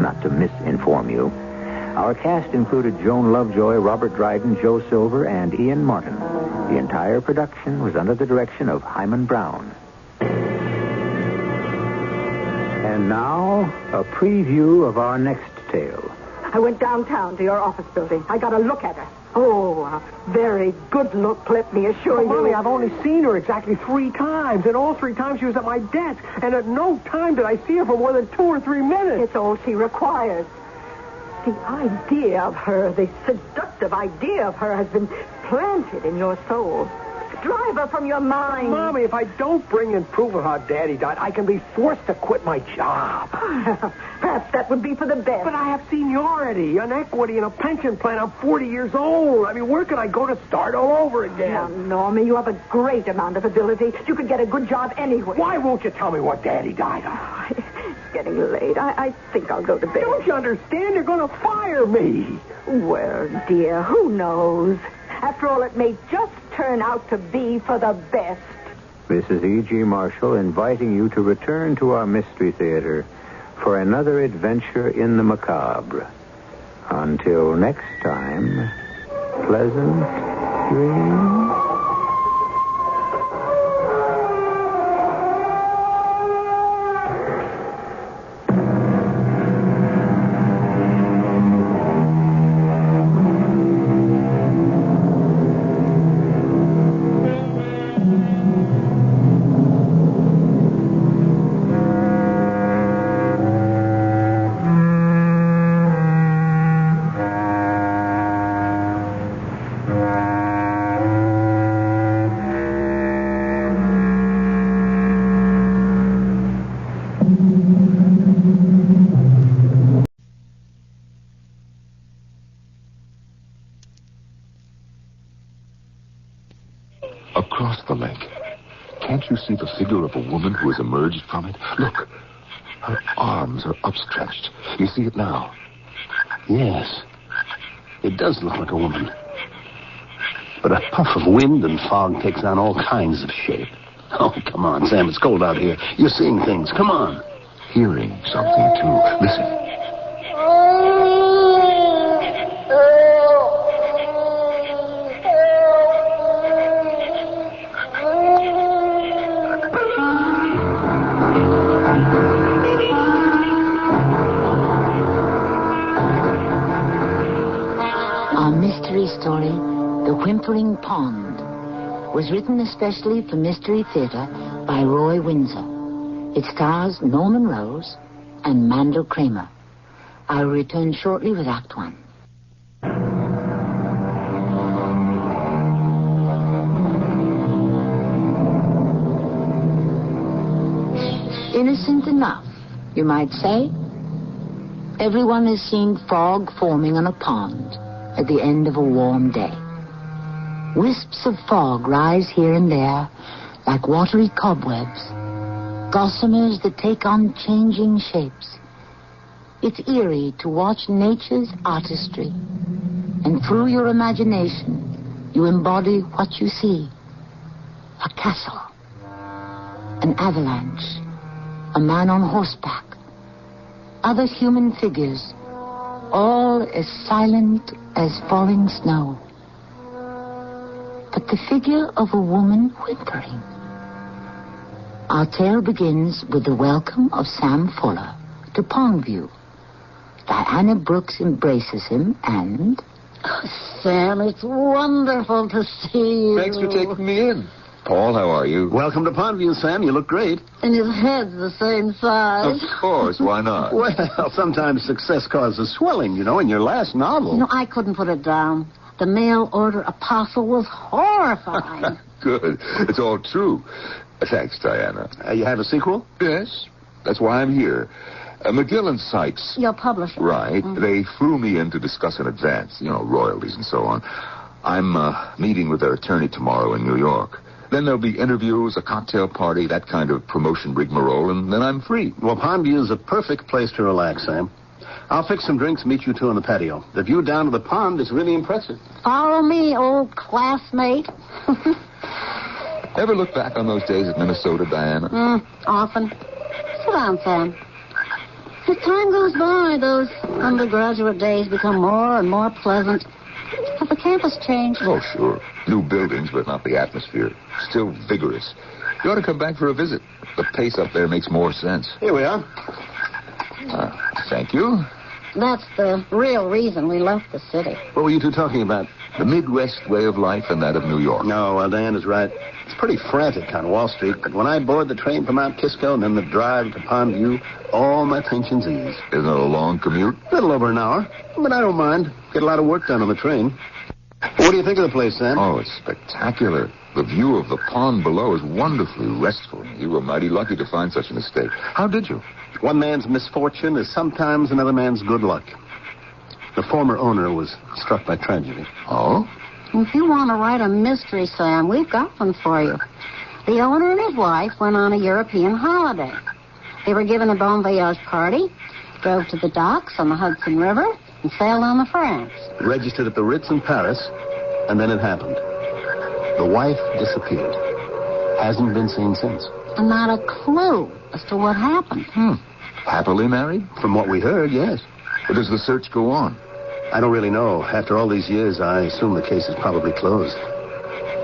not to misinform you. Our cast included Joan Lovejoy, Robert Dryden, Joe Silver, and Ian Martin. The entire production was under the direction of Hyman Brown. And now, a preview of our next tale. I went downtown to your office building. I got a look at her. Oh, a very good look, let me assure you. Mommy, I've only seen her exactly 3 times, and all 3 times she was at my desk, and at no time did I see her for more than 2 or 3 minutes. It's all she requires. The idea of her, the seductive idea of her has been planted in your soul. Drive her from your mind. Mommy, if I don't bring in proof of how Daddy died, I can be forced to quit my job. Perhaps that would be for the best. But I have seniority, an equity, and a pension plan. I'm 40 years old. I mean, where can I go to start all over again? Now, Normie, you have a great amount of ability. You could get a good job anywhere. Why won't you tell me what Daddy died of? It's getting late. I think I'll go to bed. Don't you understand? They're going to fire me. Well, dear, who knows? After all, it may just turn out to be for the best. This is E.G. Marshall inviting you to return to our Mystery Theater for another adventure in the macabre. Until next time, pleasant dreams. Across the lake. Can't you see the figure of a woman who has emerged from it? Look, her arms are upstretched. You see it now? Yes, it does look like a woman. But a puff of wind and fog takes on all kinds of shape. Oh, come on, Sam, it's cold out here. You're seeing things. Come on. Hearing something, too. Listen. Our mystery story, The Whimpering Pond, was written especially for Mystery Theater by Roy Windsor. It stars Norman Rose and Mandel Kramer. I'll return shortly with Act 1. Innocent enough, you might say. Everyone has seen fog forming on a pond at the end of a warm day. Wisps of fog rise here and there like watery cobwebs, gossamers that take on changing shapes. It's eerie to watch nature's artistry, and through your imagination, you embody what you see. A castle, an avalanche, a man on horseback, other human figures, all as silent as falling snow. But the figure of a woman whimpering. Our tale begins with the welcome of Sam Fuller to Pondview. Diana Brooks embraces him and... Oh, Sam, it's wonderful to see you. Thanks for taking me in. Paul, how are you? Welcome to Pondview, Sam. You look great. And his head's the same size. Of course, why not? Well, sometimes success causes swelling, you know, in your last novel. You know, I couldn't put it down. The mail order apostle was horrifying. Good. It's all true. Thanks, Diana. You have a sequel? Yes. That's why I'm here. McGill and Sykes. Your publisher. Right. They flew me in to discuss in advance, you know, royalties and so on. I'm meeting with their attorney tomorrow in New York. Then there'll be interviews, a cocktail party, that kind of promotion rigmarole, and then I'm free. Well, Pondview's a perfect place to relax, Sam. I'll fix some drinks, meet you two on the patio. The view down to the pond is really impressive. Follow me, old classmate. Ever look back on those days at Minnesota, Diana? Often. Sit down, Sam. As time goes by, those undergraduate days become more and more pleasant. Have the campus changed? Oh, sure. New buildings, but not the atmosphere. Still vigorous. You ought to come back for a visit. The pace up there makes more sense. Here we are. Thank you. That's the real reason we left the city. What were you two talking about? The Midwest way of life and that of New York. No, well, Diana's right. It's pretty frantic on Wall Street, but when I board the train from Mount Kisco and then the drive to Pondview, all my tensions ease. Isn't it a long commute? A little over an hour, but I don't mind. Get a lot of work done on the train. What do you think of the place, Sam? Oh, it's spectacular. The view of the pond below is wonderfully restful. You were mighty lucky to find such an estate. How did you? One man's misfortune is sometimes another man's good luck. The former owner was struck by tragedy. Oh? If you want to write a mystery, Sam, we've got one for you. The owner and his wife went on a European holiday. They were given a bon voyage party, drove to the docks on the Hudson River, and sailed on to France. Registered at the Ritz in Paris, and then it happened. The wife disappeared. Hasn't been seen since. And not a clue as to what happened. Happily married? From what we heard, yes. Or does the search go on? I don't really know. After all these years, I assume the case is probably closed.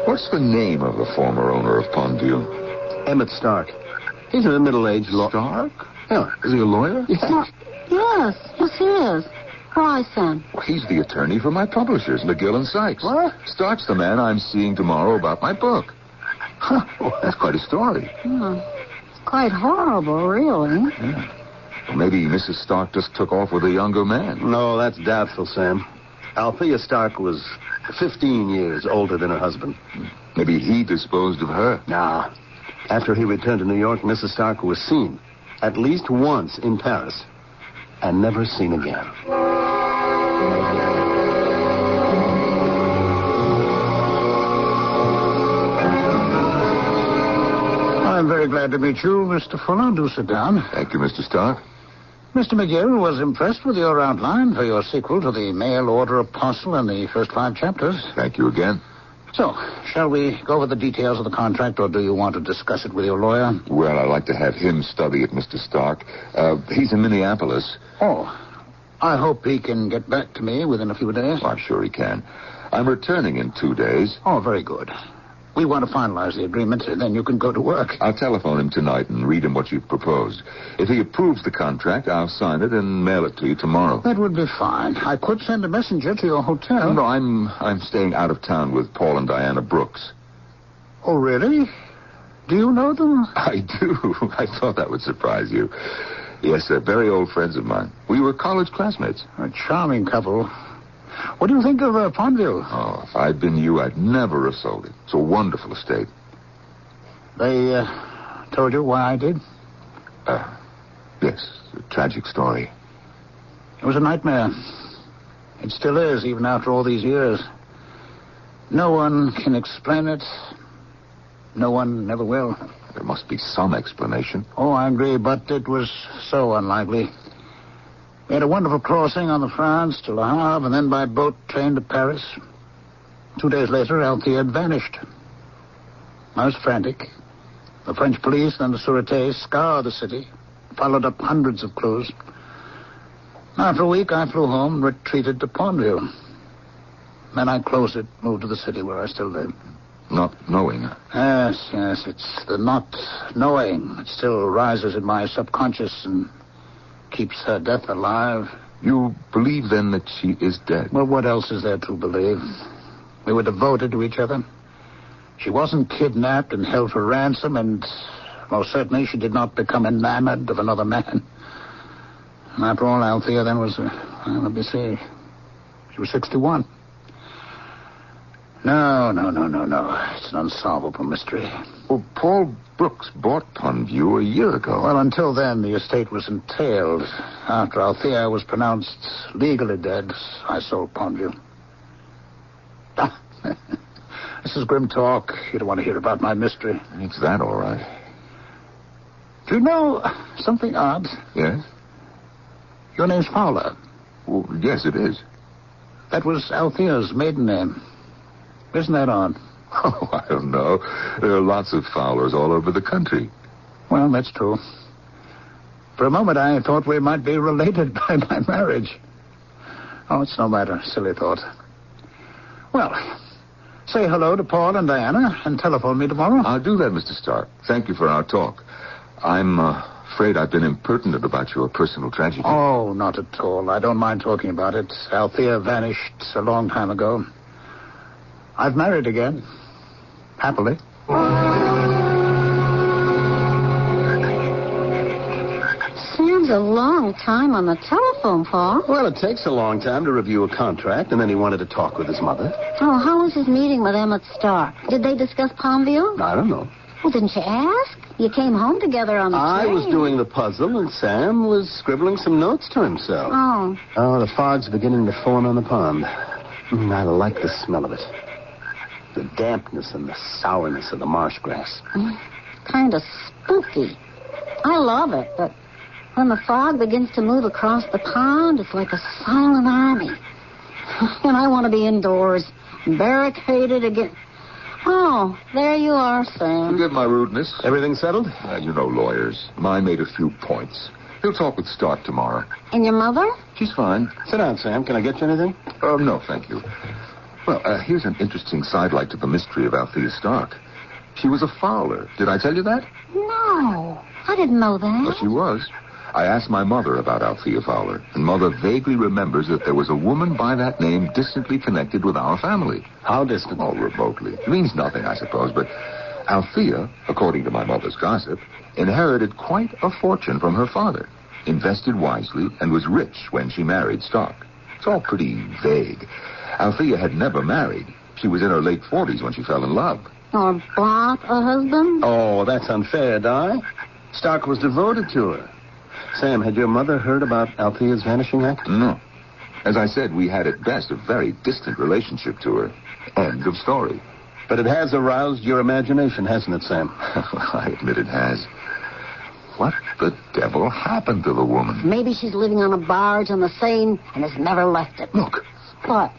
What's the name of the former owner of Pondview? Emmett Stark. He's a middle-aged Stark? Yeah. Is he a lawyer? Yes, he is. Why, Sam? Well, he's the attorney for my publishers, McGill and Sykes. What? Stark's the man I'm seeing tomorrow about my book. Huh. Well, that's quite a story. It's quite horrible, really. Yeah. Well, maybe Mrs. Stark just took off with a younger man. No, that's doubtful, Sam. Althea Stark was 15 years older than her husband. Maybe he disposed of her. Nah. After he returned to New York, Mrs. Stark was seen at least once in Paris and never seen again. I'm very glad to meet you, Mr. Fuller. Do sit down. Thank you, Mr. Stark. Mr. McGill was impressed with your outline for your sequel to the Mail Order Apostle in the first 5 chapters. Thank you again. So, shall we go over the details of the contract, or do you want to discuss it with your lawyer? Well, I'd like to have him study it, Mr. Stark. He's in Minneapolis. Oh, I hope he can get back to me within a few days. I'm sure he can. I'm returning in 2 days. Oh, very good. We want to finalize the agreement, and then you can go to work. I'll telephone him tonight and read him what you've proposed. If he approves the contract, I'll sign it and mail it to you tomorrow. That would be fine. I could send a messenger to your hotel. No, I'm staying out of town with Paul and Diana Brooks. Oh, really? Do you know them? I do. I thought that would surprise you. Yes, they're very old friends of mine. We were college classmates. A charming couple. What do you think of Pondview? Oh, if I'd been you, I'd never have sold it. It's a wonderful estate. They told you why I did? Yes, a tragic story. It was a nightmare. It still is, even after all these years. No one can explain it. No one never will. There must be some explanation. Oh, I agree, but it was so unlikely. We had a wonderful crossing on the France to Le Havre, and then by boat train to Paris. 2 days later, Althea had vanished. I was frantic. The French police and the Sûreté scoured the city, followed up hundreds of clues. After a week, I flew home and retreated to Pondview. Then I closed it, moved to the city where I still live. Not knowing. Yes, it's the not knowing that still rises in my subconscious and keeps her death alive. You believe, then, that she is dead? Well, what else is there to believe? We were devoted to each other. She wasn't kidnapped and held for ransom, and most certainly she did not become enamored of another man. And after all, Althea then was, let me see, she was 61. No. It's an unsolvable mystery. Well, Paul Brooks bought Pondview a year ago. Well, until then, the estate was entailed. After Althea was pronounced legally dead, I sold Pondview. This is grim talk. You don't want to hear about my mystery. It's that all right. Do you know something odd? Yes? Your name's Fowler. Well, yes, it is. That was Althea's maiden name. Isn't that odd? Oh, I don't know. There are lots of Fowlers all over the country. Well, that's true. For a moment, I thought we might be related by my marriage. Oh, it's no matter. Silly thought. Well, say hello to Paul and Diana and telephone me tomorrow. I'll do that, Mr. Stark. Thank you for our talk. I'm afraid I've been impertinent about your personal tragedy. Oh, not at all. I don't mind talking about it. Althea vanished a long time ago. I've married again. Happily. Sam's a long time on the telephone, Paul. Well, it takes a long time to review a contract, and then he wanted to talk with his mother. Oh, how was his meeting with Emmett Stark? Did they discuss Palmview? I don't know. Well, didn't you ask? You came home together on the train. I was doing the puzzle, and Sam was scribbling some notes to himself. Oh, the fog's beginning to form on the pond. I like the smell of it. The dampness and the sourness of the marsh grass. Kind of spooky. I love it, but when the fog begins to move across the pond, it's like a silent army. And I want to be indoors, barricaded against... Oh, there you are, Sam. Forgive my rudeness. Everything settled? You know lawyers. Mine made a few points. He'll talk with Stark tomorrow. And your mother? She's fine. Sit down, Sam. Can I get you anything? No, thank you. Well, here's an interesting sidelight to the mystery of Althea Stark. She was a Fowler. Did I tell you that? No, I didn't know that. Well, she was. I asked my mother about Althea Fowler, and Mother vaguely remembers that there was a woman by that name distantly connected with our family. How distant? Oh, remotely. It means nothing, I suppose, but Althea, according to my mother's gossip, inherited quite a fortune from her father, invested wisely, and was rich when she married Stark. It's all pretty vague. Althea had never married. She was in her late 40s when she fell in love. Or bought a husband? Oh, that's unfair, Di. Stark was devoted to her. Sam, had your mother heard about Althea's vanishing act? No. As I said, we had at best a very distant relationship to her. End of story. But it has aroused your imagination, hasn't it, Sam? I admit it has. What the devil happened to the woman? Maybe she's living on a barge on the Seine and has never left it. Look. What?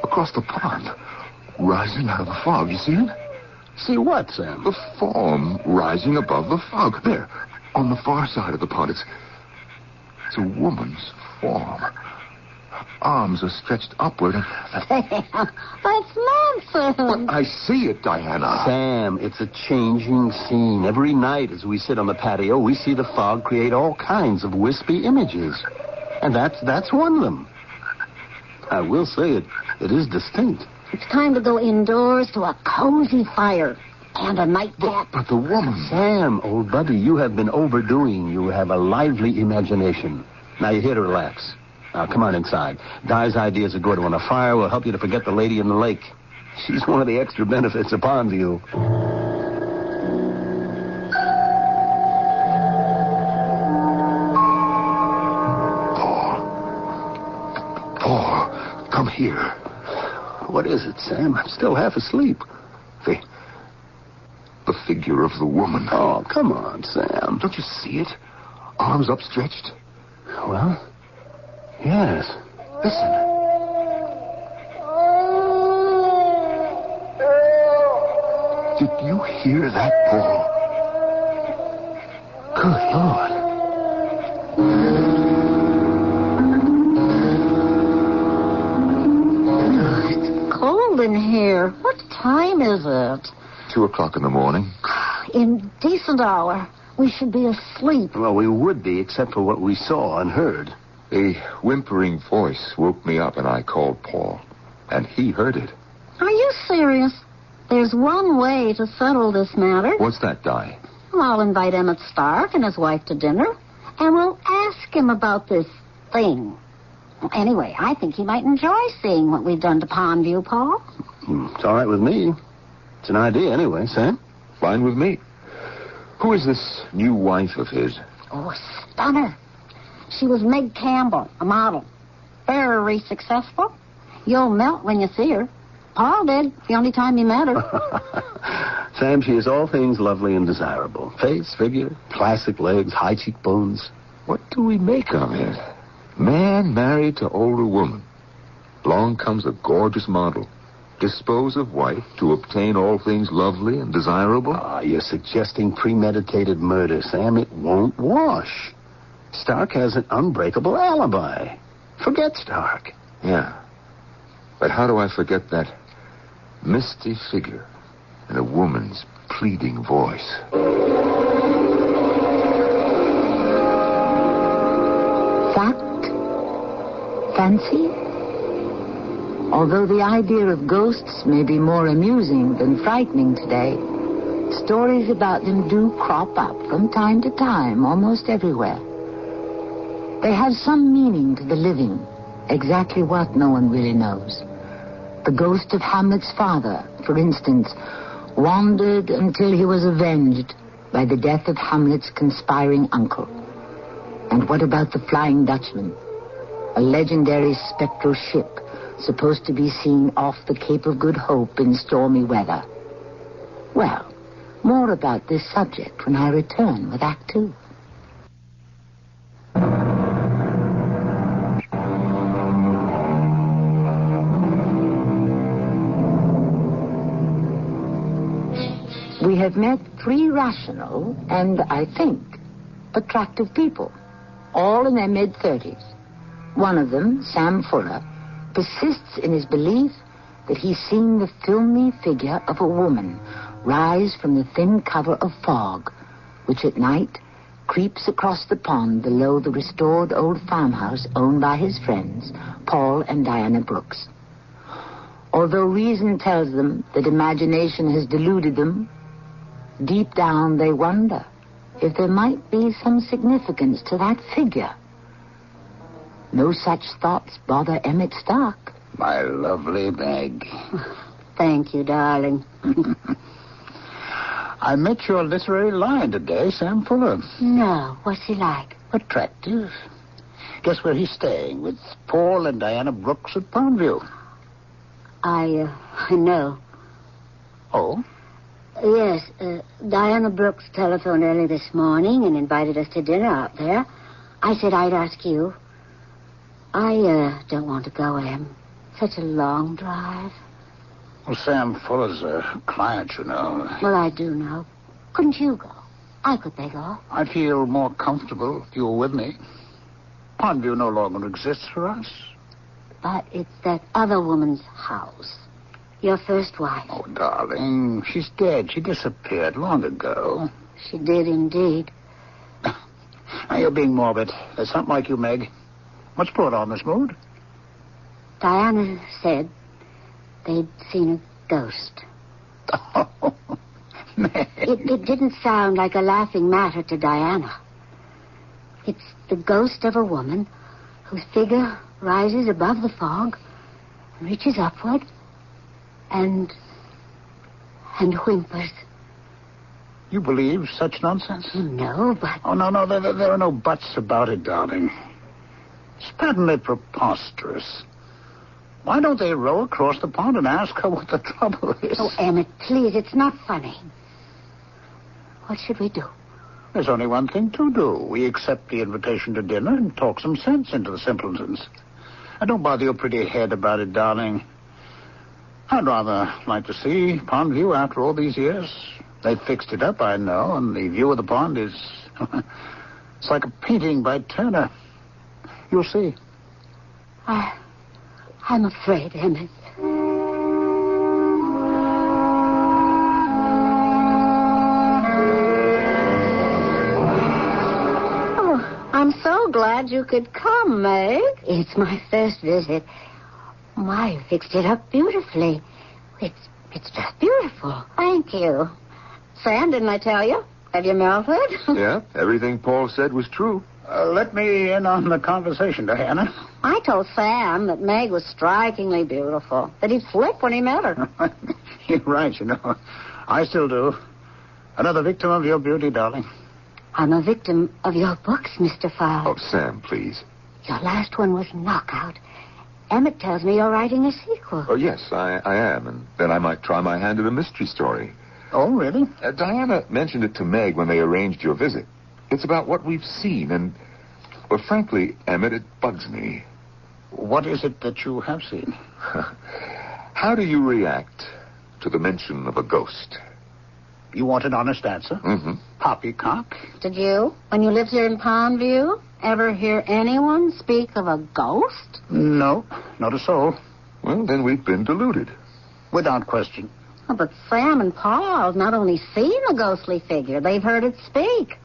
Across the pond. Rising out of the fog. You see it? See what, Sam? The form rising above the fog. There. On the far side of the pond. It's a woman's form. Her arms are stretched upward and... Sam, that's nonsense. But I see it, Diana. Sam, it's a changing scene. Every night as we sit on the patio, we see the fog create all kinds of wispy images. And that's one of them. I will say it is distinct. It's time to go indoors to a cozy fire and a nightcap. But the woman... Sam, old buddy, you have been overdoing. You have a lively imagination. Now, you're here to relax. Now, come on inside. Di's ideas are good. When a fire will help you to forget the lady in the lake. She's one of the extra benefits of Pondview. here. What is it, Sam? I'm still half asleep. The figure of the woman. Oh, come on, Sam. Don't you see it? Arms upstretched. Well, yes. Listen. Did you hear that, Paul? Good Lord. It's cold in here. What time is it? 2:00 in the morning. Indecent hour. We should be asleep. Well, we would be, except for what we saw and heard. A whimpering voice woke me up, and I called Paul. And he heard it. Are you serious? There's one way to settle this matter. What's that, Di? Well, I'll invite Emmett Stark and his wife to dinner, and we'll ask him about this thing. Well, anyway, I think he might enjoy seeing what we've done to Pondview, Paul. It's all right with me. It's an idea anyway, Sam. Fine with me. Who is this new wife of his? Oh, a stunner. She was Meg Campbell, a model. Very successful. You'll melt when you see her. Paul did, the only time he met her. Sam, she is all things lovely and desirable. Face, figure, classic legs, high cheekbones. What do we make of it? Man married to older woman. Along comes a gorgeous model. Dispose of wife to obtain all things lovely and desirable? You're suggesting premeditated murder, Sam. It won't wash. Stark has an unbreakable alibi. Forget Stark. Yeah. But how do I forget that misty figure and a woman's pleading voice? Fact? Fancy? Although the idea of ghosts may be more amusing than frightening today, stories about them do crop up from time to time almost everywhere. They have some meaning to the living. Exactly what, no one really knows. The ghost of Hamlet's father, for instance, wandered until he was avenged by the death of Hamlet's conspiring uncle. And what about the Flying Dutchman? A legendary spectral ship supposed to be seen off the Cape of Good Hope in stormy weather. Well, more about this subject when I return with Act 2. We have met 3 rational and, I think, attractive people, all in their mid-30s. One of them, Sam Fuller, persists in his belief that he's seen the filmy figure of a woman rise from the thin cover of fog, which at night creeps across the pond below the restored old farmhouse owned by his friends, Paul and Diana Brooks. Although reason tells them that imagination has deluded them, deep down they wonder if there might be some significance to that figure. No such thoughts bother Emmett Stark. My lovely Meg. Thank you, darling. I met your literary lion today, Sam Fuller. No, what's he like? Attractive. Guess where he's staying? With Paul and Diana Brooks at Pondview. I know. Oh? Yes, Diana Brooks telephoned early this morning and invited us to dinner out there. I said I'd ask you. I don't want to go, Em. Such a long drive. Well, Sam Fuller's a client, you know. Well, I do know. Couldn't you go? I could beg off. I'd feel more comfortable if you were with me. Pondview no longer exists for us. But it's that other woman's house. Your first wife. Oh, darling, she's dead. She disappeared long ago. She did indeed. Now, you're being morbid. There's something like you, Meg. What's brought on this mood? Diana said they'd seen a ghost. Oh, Meg. It didn't sound like a laughing matter to Diana. It's the ghost of a woman whose figure rises above the fog, reaches upward, and whimpers. You believe such nonsense? No, but... Oh, no, there are no buts about it, darling. It's patently preposterous. Why don't they row across the pond and ask her what the trouble is? Oh, Emmett, please, it's not funny. What should we do? There's only one thing to do. We accept the invitation to dinner and talk some sense into the simpletons. Don't bother your pretty head about it, darling. I'd rather like to see Pondview after all these years. They've fixed it up, I know, and the view of the pond is... it's like a painting by Turner. You'll see. I'm afraid, Emmett. Oh, I'm so glad you could come, Meg. It's my first visit. My, you fixed it up beautifully. It's just beautiful. Thank you. Sam, didn't I tell you? Have you melted? Yeah, everything Paul said was true. Let me in on the conversation, Diana. I told Sam that Meg was strikingly beautiful, that he'd flip when he met her. You're right, you know. I still do. Another victim of your beauty, darling. I'm a victim of your books, Mr. Fowler. Oh, Sam, please. Your last one was Knockout. Emmett tells me you're writing a sequel. Oh, yes, I am. And then I might try my hand at a mystery story. Oh, really? Diana mentioned it to Meg when they arranged your visit. It's about what we've seen, and, well, frankly, Emmett, it bugs me. What is it that you have seen? How do you react to the mention of a ghost? You want an honest answer? Mm-hmm. Poppycock? Did you, when you lived here in Pondview, ever hear anyone speak of a ghost? No, not a soul. Well, then we've been deluded. Without question. Oh, but Sam and Paul have not only seen the ghostly figure, they've heard it speak.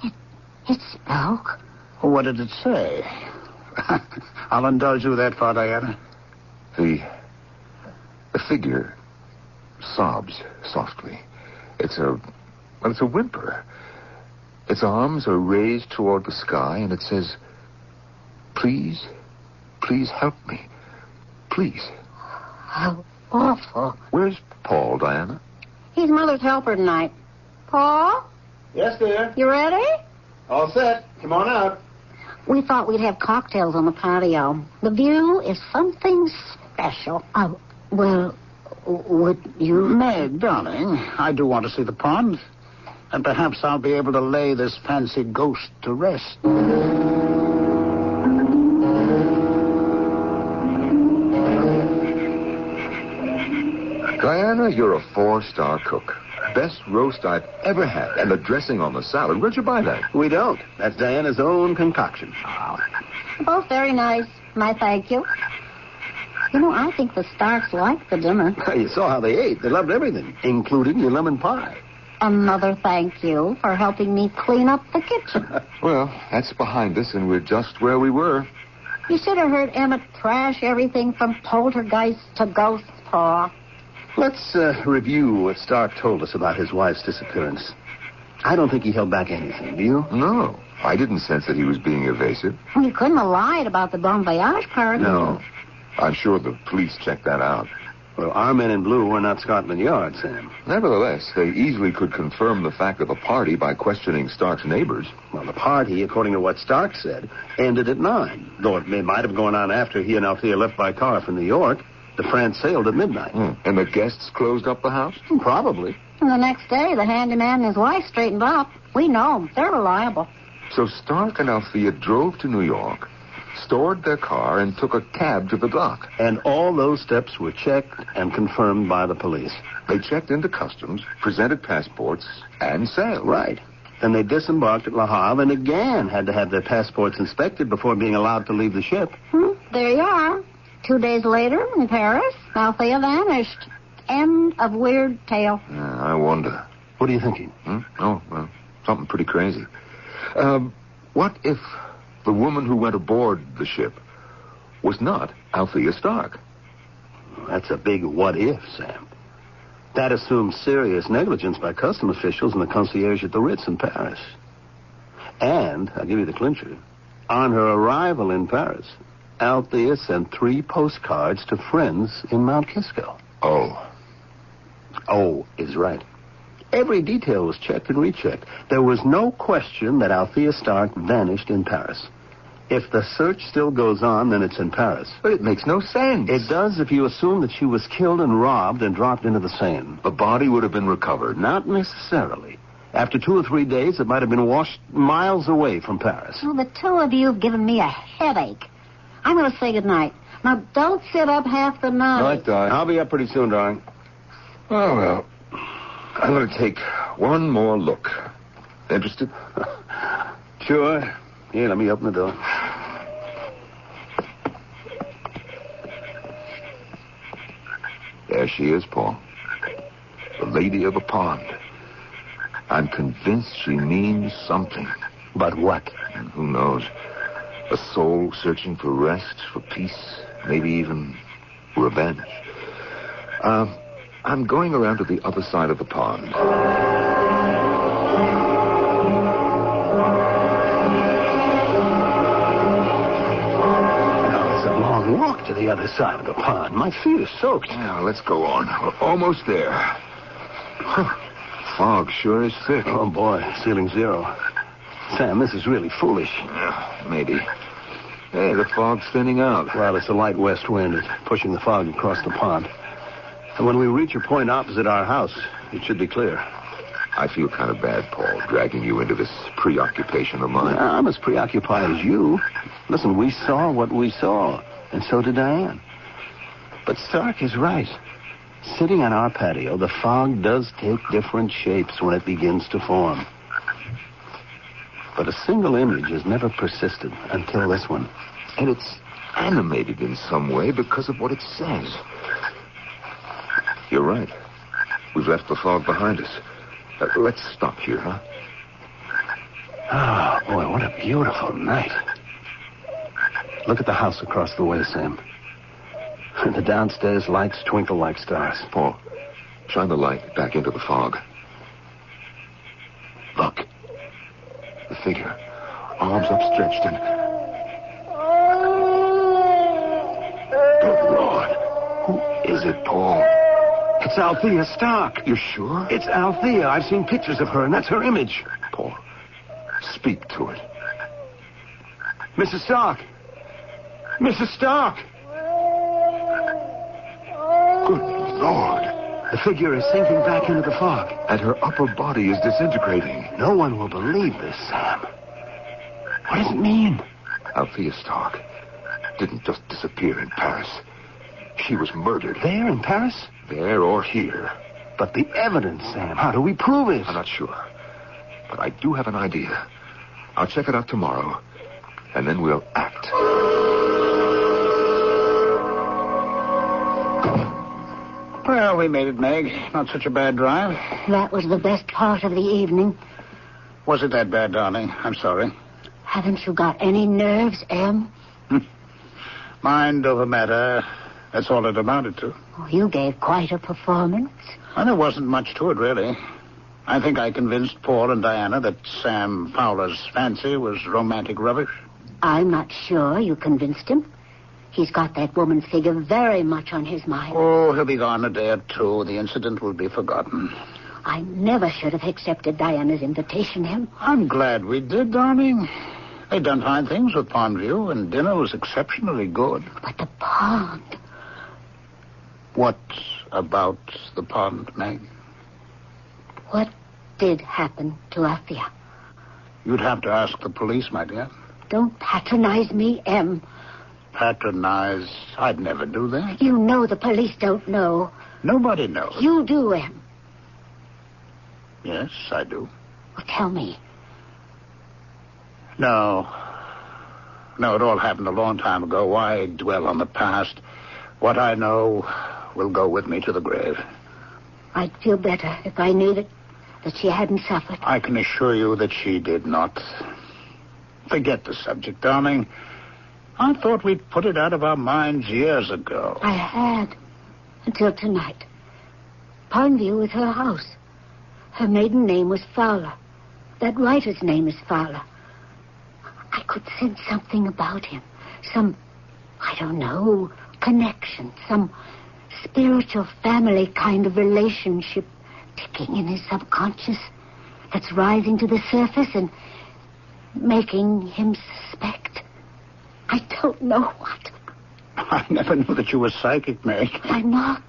It spoke. What did it say? I'll indulge you with that far, Diana. The figure sobs softly. It's a whimper. Its arms are raised toward the sky, and it says, please help me. Please. How awful. Where's Paul, Diana? He's Mother's helper tonight. Paul? Yes, dear. You ready? All set. Come on out. We thought we'd have cocktails on the patio. The view is something special. Oh, well, would you... Meg, darling, I do want to see the pond. And perhaps I'll be able to lay this fancy ghost to rest. Diana, you're a 4-star cook. Best roast I've ever had. And the dressing on the salad, where'd you buy that? We don't. That's Diana's own concoction. Both very nice. My thank you. You know, I think the Starks liked the dinner. You saw how they ate. They loved everything, including your lemon pie. Another thank you for helping me clean up the kitchen. Well, that's behind us, and we're just where we were. You should have heard Emmett trash everything from poltergeists to ghosts, Paul. Let's review what Stark told us about his wife's disappearance. I don't think he held back anything, do you? No. I didn't sense that he was being evasive. He couldn't have lied about the Bon Voyage party. No. I'm sure the police checked that out. Well, our men in blue were not Scotland Yard, Sam. Nevertheless, they easily could confirm the fact of the party by questioning Stark's neighbors. Well, the party, according to what Stark said, ended at 9. Though it might have gone on after he and Althea left by car from New York. The France sailed at midnight. And the guests closed up the house? Probably. And the next day, the handyman and his wife straightened up. We know them. They're reliable. So Stark and Althea drove to New York, stored their car, and took a cab to the dock. And all those steps were checked and confirmed by the police. They checked into customs, presented passports, and sailed. Right. Then they disembarked at Le Havre and again had to have their passports inspected before being allowed to leave the ship. There you are. 2 days later, in Paris, Althea vanished. End of weird tale. I wonder. What are you thinking? Oh, well, something pretty crazy. What if the woman who went aboard the ship was not Althea Stark? That's a big what if, Sam. That assumes serious negligence by custom officials and the concierge at the Ritz in Paris. And, I'll give you the clincher, on her arrival in Paris, Althea sent 3 postcards to friends in Mount Kisco. Oh is right. Every detail was checked and rechecked. There was no question that Althea Stark vanished in Paris. If the search still goes on, then it's in Paris. But it makes no sense. It does if you assume that she was killed and robbed and dropped into the Seine. The body would have been recovered. Not necessarily. After 2 or 3 days, it might have been washed miles away from Paris. Well, the two of you have given me a headache. I'm going to say goodnight. Now, don't sit up half the night. Good night, darling. I'll be up pretty soon, darling. Oh, well. I'm going to take one more look. Interested? Sure. Here, let me open the door. There she is, Paul. The lady of the pond. I'm convinced she means something. But what? And who knows? A soul searching for rest, for peace, maybe even revenge. I'm going around to the other side of the pond. Walk to the other side of the pond. My feet are soaked. Now, let's go on. We're almost there. Fog sure is thick. Oh, boy. Ceiling zero. Sam, this is really foolish. Yeah, maybe. Hey, the fog's thinning out. Well, it's a light west wind. It's pushing the fog across the pond. And when we reach a point opposite our house, it should be clear. I feel kind of bad, Paul, dragging you into this preoccupation of mine. I'm as preoccupied as you. Listen, we saw what we saw. And so did Diane. But Stark is right. Sitting on our patio, the fog does take different shapes when it begins to form. But a single image has never persisted until this one. And it's animated in some way because of what it says. You're right. We've left the fog behind us. Let's stop here, huh? Oh, boy, what a beautiful night. Look at the house across the way, Sam. The downstairs lights twinkle like stars. Paul, shine the light back into the fog. Look. The figure. Arms upstretched and... Good Lord. Who is it, Paul? It's Althea Stark. You sure? It's Althea. I've seen pictures of her, and that's her image. Paul, speak to it. Mrs. Stark. Mrs. Stark! Good Lord. The figure is sinking back into the fog. And her upper body is disintegrating. No one will believe this, Sam. What does it mean? Althea Stark didn't just disappear in Paris. She was murdered. There in Paris? There or here. But the evidence, Sam, how do we prove it? I'm not sure. But I do have an idea. I'll check it out tomorrow, and then we'll act. Well, we made it, Meg. Not such a bad drive. That was the best part of the evening. Was it that bad, darling? I'm sorry. Haven't you got any nerves, Em? Mind over matter. That's all it amounted to. Oh, you gave quite a performance. And there wasn't much to it, really. I think I convinced Paul and Diana that Sam Fowler's fancy was romantic rubbish. I'm not sure you convinced him. He's got that woman's figure very much on his mind. Oh, he'll be gone a day or two. The incident will be forgotten. I never should have accepted Diana's invitation, Em. I'm glad we did, darling. They'd done fine things with Pondview, and dinner was exceptionally good. But the pond... What about the pond, Meg? What did happen to Althea? You'd have to ask the police, my dear. Don't patronize me, Em. Patronize? I'd never do that. You know the police don't know. Nobody knows. You do, Em. Yes, I do. Well, tell me. No, it all happened a long time ago. Why dwell on the past? What I know will go with me to the grave. I'd feel better if I knew that she hadn't suffered. I can assure you that she did not. Forget the subject, darling. I thought we'd put it out of our minds years ago. I had. Until tonight. Pondview was her house. Her maiden name was Fowler. That writer's name is Fowler. I could sense something about him. Some, I don't know, connection. Some spiritual family kind of relationship ticking in his subconscious that's rising to the surface and making him suspect. I don't know what. I never knew that you were psychic, Meg. I'm not.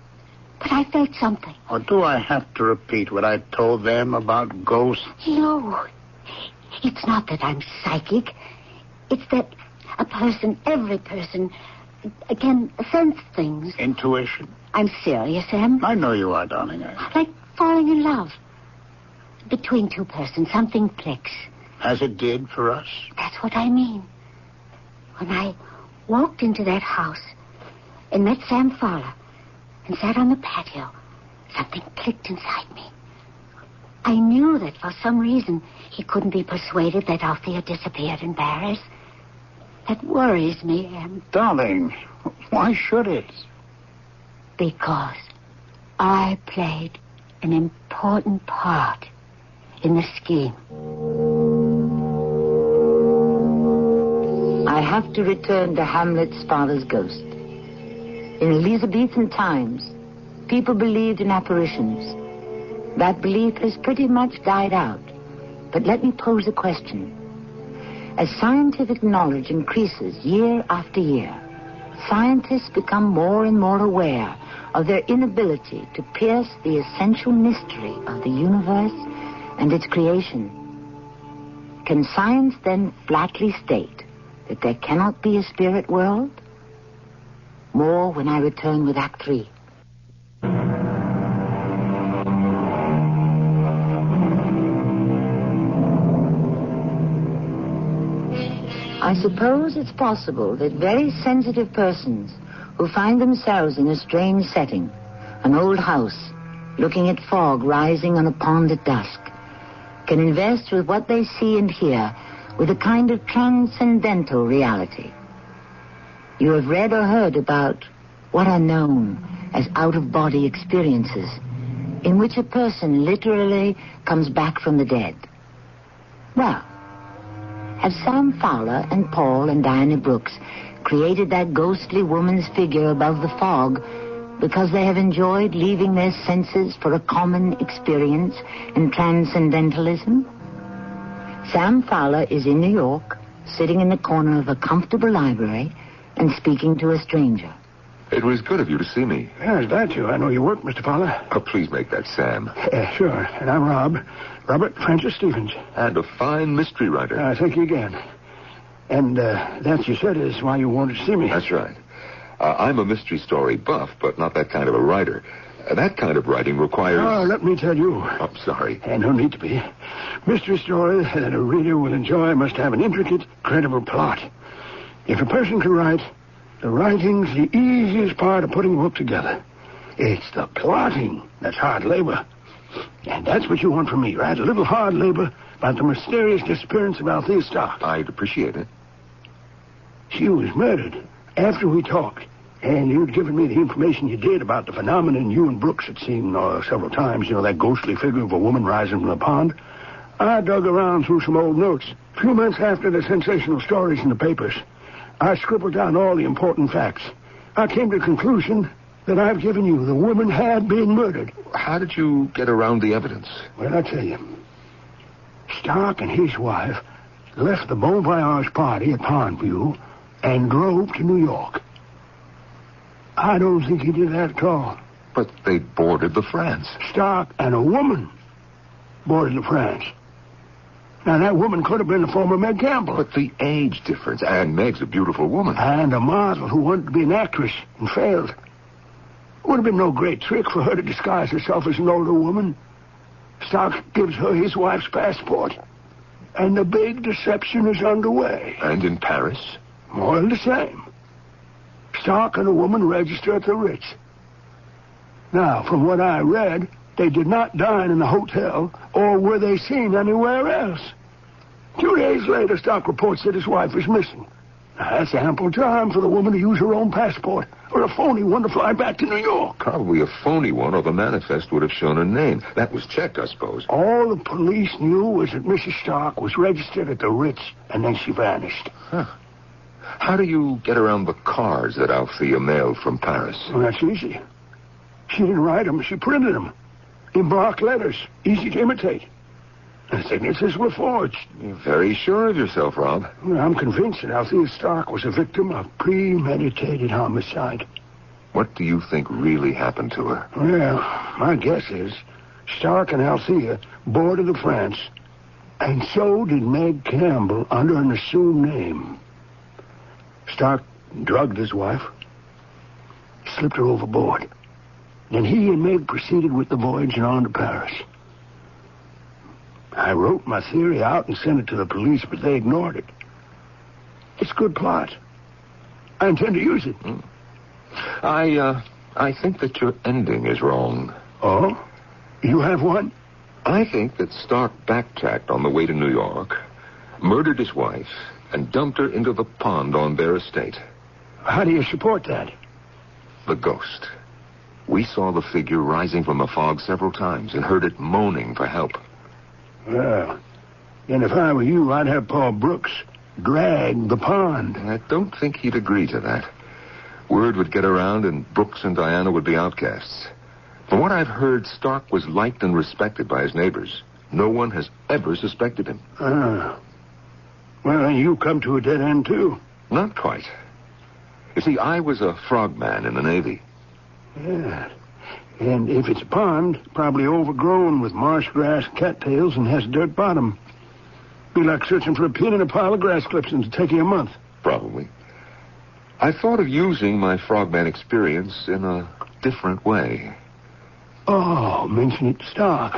But I felt something. Or do I have to repeat what I told them about ghosts? No. It's not that I'm psychic. It's that a person, every person, can sense things. Intuition? I'm serious, Em. I know you are, darling. Like falling in love. Between two persons, something clicks. As it did for us? That's what I mean. When I walked into that house and met Sam Fowler and sat on the patio, something clicked inside me. I knew that for some reason he couldn't be persuaded that Althea disappeared in Paris. That worries me, Em. Darling, why should it? Because I played an important part in the scheme. I have to return to Hamlet's father's ghost. In Elizabethan times, people believed in apparitions. That belief has pretty much died out. But let me pose a question. As scientific knowledge increases year after year, scientists become more and more aware of their inability to pierce the essential mystery of the universe and its creation. Can science then flatly state that there cannot be a spirit world? More when I return with Act 3. I suppose it's possible that very sensitive persons who find themselves in a strange setting, an old house, looking at fog rising on a pond at dusk, can invest with what they see and hear with a kind of transcendental reality. You have read or heard about what are known as out-of-body experiences, in which a person literally comes back from the dead. Well, have Sam Fowler and Paul and Diana Brooks created that ghostly woman's figure above the fog because they have enjoyed leaving their senses for a common experience in transcendentalism? Sam Fowler is in New York, sitting in the corner of a comfortable library and speaking to a stranger. It was good of you to see me. Yes, that's you. I know your work, Mr. Fowler. Oh, please make that Sam. Sure. And I'm Rob. Robert Francis Stevens. And a fine mystery writer. Thank you again. And that, you said, is why you wanted to see me. That's right. I'm a mystery story buff, but not that kind of a writer. That kind of writing requires... Oh, let me tell you. Oh, sorry. No need to be. Mystery stories that a reader will enjoy must have an intricate, credible plot. If a person can write, the writing's the easiest part of putting a book together. It's the plotting that's hard labor. And that's what you want from me, right? A little hard labor about the mysterious disappearance of Althea Stark. I'd appreciate it. She was murdered after we talked. And you'd given me the information you did about the phenomenon you and Brooks had seen several times. You know, that ghostly figure of a woman rising from the pond. I dug around through some old notes. A few months after the sensational stories in the papers, I scribbled down all the important facts. I came to the conclusion that I've given you. The woman had been murdered. How did you get around the evidence? Well, I'll tell you. Stark and his wife left the Bon Voyage party at Pondview and drove to New York. I don't think he did that at all. But they boarded the France. Stark and a woman boarded the France. Now, that woman could have been the former Meg Campbell. But the age difference, and Meg's a beautiful woman. And a model who wanted to be an actress and failed. It would have been no great trick for her to disguise herself as an older woman. Stark gives her his wife's passport. And the big deception is underway. And in Paris? More than the same. Stark and a woman register at the Ritz. Now, from what I read, they did not dine in the hotel, or were they seen anywhere else. 2 days later, Stark reports that his wife is missing. Now, that's ample time for the woman to use her own passport, or a phony one to fly back to New York. Probably a phony one, or the manifest would have shown her name. That was checked, I suppose. All the police knew was that Mrs. Stark was registered at the Ritz, and then she vanished. Huh. How do you get around the cards that Althea mailed from Paris? Well, that's easy. She didn't write them, she printed them. In block letters, easy to imitate. The signatures were forged. You're very sure of yourself, Rob. Well, I'm convinced that Althea Stark was a victim of premeditated homicide. What do you think really happened to her? Well, my guess is Stark and Althea boarded the France, and so did Meg Campbell under an assumed name. Stark drugged his wife, slipped her overboard. Then he and Meg proceeded with the voyage and on to Paris. I wrote my theory out and sent it to the police, but they ignored it. It's a good plot. I intend to use it. I think that your ending is wrong. Oh? You have one? I think that Stark backtracked on the way to New York, murdered his wife, and dumped her into the pond on their estate. How do you support that? The ghost. We saw the figure rising from the fog several times and heard it moaning for help. Well, then if I were you, I'd have Paul Brooks drag the pond. I don't think he'd agree to that. Word would get around and Brooks and Diana would be outcasts. From what I've heard, Stark was liked and respected by his neighbors. No one has ever suspected him. Ah. Well, then you come to a dead end, too. Not quite. You see, I was a frogman in the Navy. Yeah. And if it's a pond, probably overgrown with marsh grass, cattails, and has a dirt bottom. Be like searching for a pin in a pile of grass clips and it'd take you a month. Probably. I thought of using my frogman experience in a different way. Oh, mention it to Stark.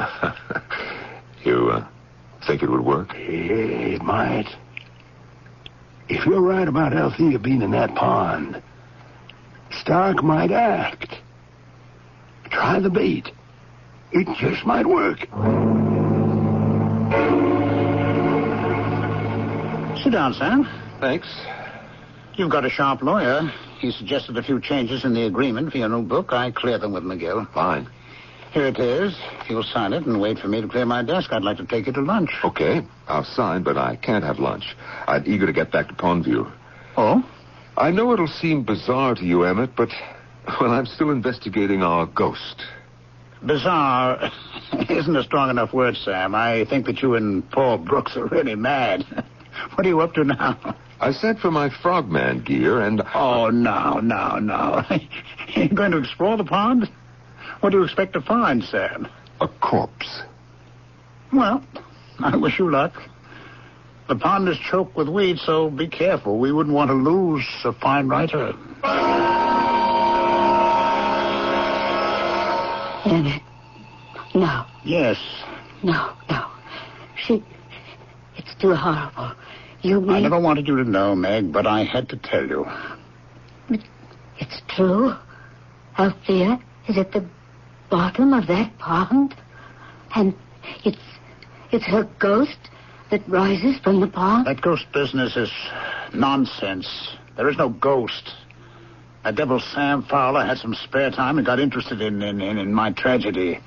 You think it would work? It might. If you're right about Althea being in that pond, Stark might act. Try the bait. It just might work. Sit down, Sam. Thanks. You've got a sharp lawyer. He suggested a few changes in the agreement for your new book. I cleared them with McGill. Fine. Here it is. If you'll sign it and wait for me to clear my desk, I'd like to take you to lunch. Okay. I'll sign, but I can't have lunch. I'm eager to get back to Pondview. Oh? I know it'll seem bizarre to you, Emmett, but, well, I'm still investigating our ghost. Bizarre isn't a strong enough word, Sam. I think that you and Paul Brooks are really mad. What are you up to now? I sent for my frogman gear and... Oh, no. You're going to explore the pond? What do you expect to find, Sam? A corpse. Well, I wish you luck. The pond is choked with weeds, so be careful. We wouldn't want to lose a fine writer. Emmett. No. Yes. No. It's too horrible. You mean... I never wanted you to know, Meg, but I had to tell you. It's true? Althea is at the bottom of that pond? And it's her ghost that rises from the pond? That ghost business is nonsense. There is no ghost. That devil Sam Fowler had some spare time and got interested in my tragedy.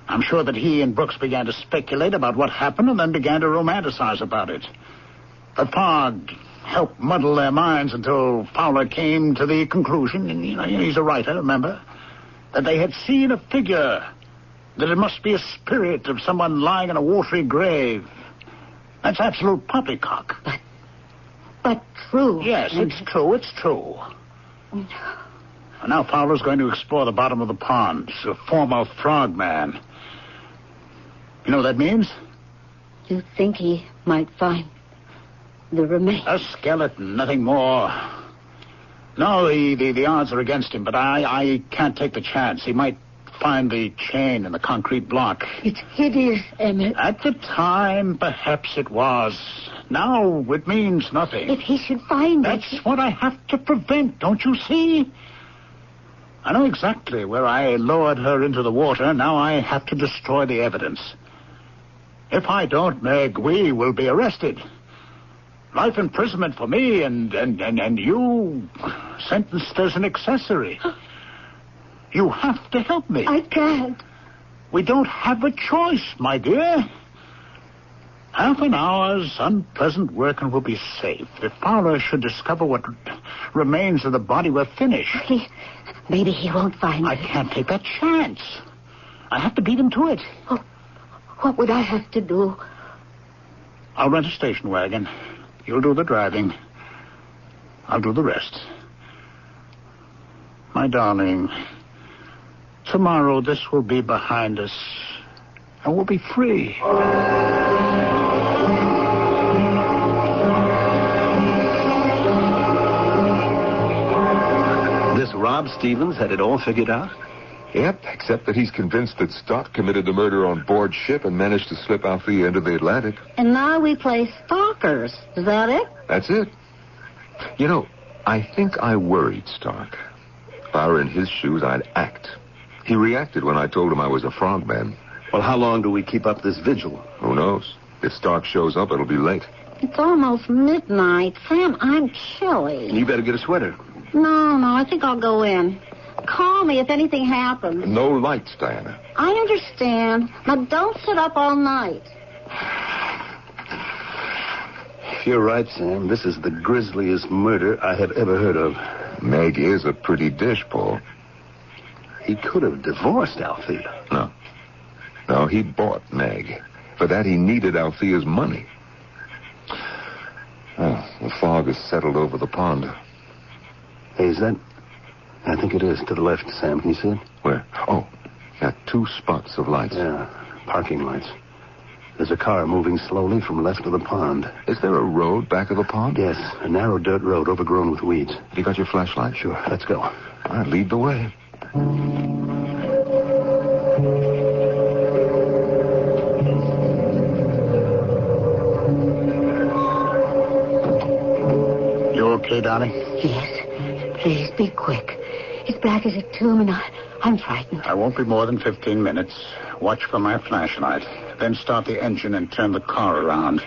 I'm sure that he and Brooks began to speculate about what happened and then began to romanticize about it. The fog helped muddle their minds until Fowler came to the conclusion, and he's a writer, remember, that they had seen a figure, that it must be a spirit of someone lying in a watery grave. That's absolute poppycock. But true. Yes, it's true. And now Fowler's going to explore the bottom of the pond, a former frogman. You know what that means? You think he might find the remains? A skeleton, nothing more. No, the odds are against him, but I can't take the chance. He might find the chain in the concrete block. It's hideous, Emmett. At the time, perhaps it was. Now, it means nothing. If he should find it... That's what I have to prevent, don't you see? I know exactly where I lowered her into the water. Now I have to destroy the evidence. If I don't, Meg, we will be arrested. Life imprisonment for me, and you sentenced as an accessory. You have to help me. I can't. We don't have a choice, my dear. Half an hour's unpleasant work and we'll be safe. If Fowler should discover what remains of the body, we're finished. Maybe he won't find I it. can't take that chance. I have to beat him to it. Oh, What would I have to do? I'll rent a station wagon. You'll do the driving. I'll do the rest. My darling, tomorrow this will be behind us, and we'll be free. This Rob Stevens had it all figured out? Yep, except that he's convinced that Stott committed the murder on board ship and managed to slip Althea into the Atlantic. And now we play stalkers. Is that it? That's it. You know, I think I worried Stark. If I were in his shoes, I'd act. He reacted when I told him I was a frogman. Well, how long do we keep up this vigil? Who knows? If Stark shows up, it'll be late. It's almost midnight. Sam, I'm chilly. You better get a sweater. No, I think I'll go in. Call me if anything happens. No lights, Diana. I understand. Now, don't sit up all night. You're right, Sam. This is the grisliest murder I have ever heard of. Meg is a pretty dish, Paul. He could have divorced Althea. No, he bought Meg. For that, he needed Althea's money. Oh, the fog has settled over the pond. Hey, is that... I think it is. To the left, Sam. Can you see it? Where? Oh, yeah, 2 spots of lights. Yeah, parking lights. There's a car moving slowly from left of the pond. Is there a road back of the pond? Yes, a narrow dirt road overgrown with weeds. Have you got your flashlight? Sure, let's go. All right, lead the way. You okay, darling? Yes. Please, be quick. It's black as a tomb, and I'm frightened. I won't be more than 15 minutes. Watch for my flashlight. Then start the engine and turn the car around.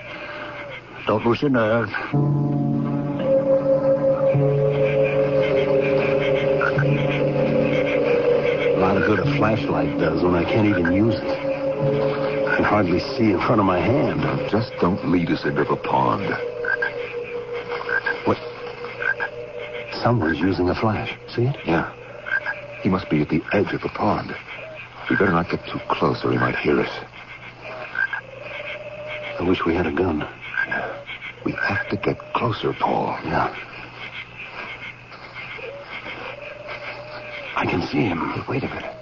Don't lose your nerve. A lot of good a flashlight does when I can't even use it. I can hardly see in front of my hand. Now, just don't lead us into the pond. What? Someone's using a flash. See it? Yeah. He must be at the edge of the pond. We better not get too close or he might hear us. I wish we had a gun. Yeah. We have to get closer, Paul. Yeah. I can see him. Hey, wait a minute.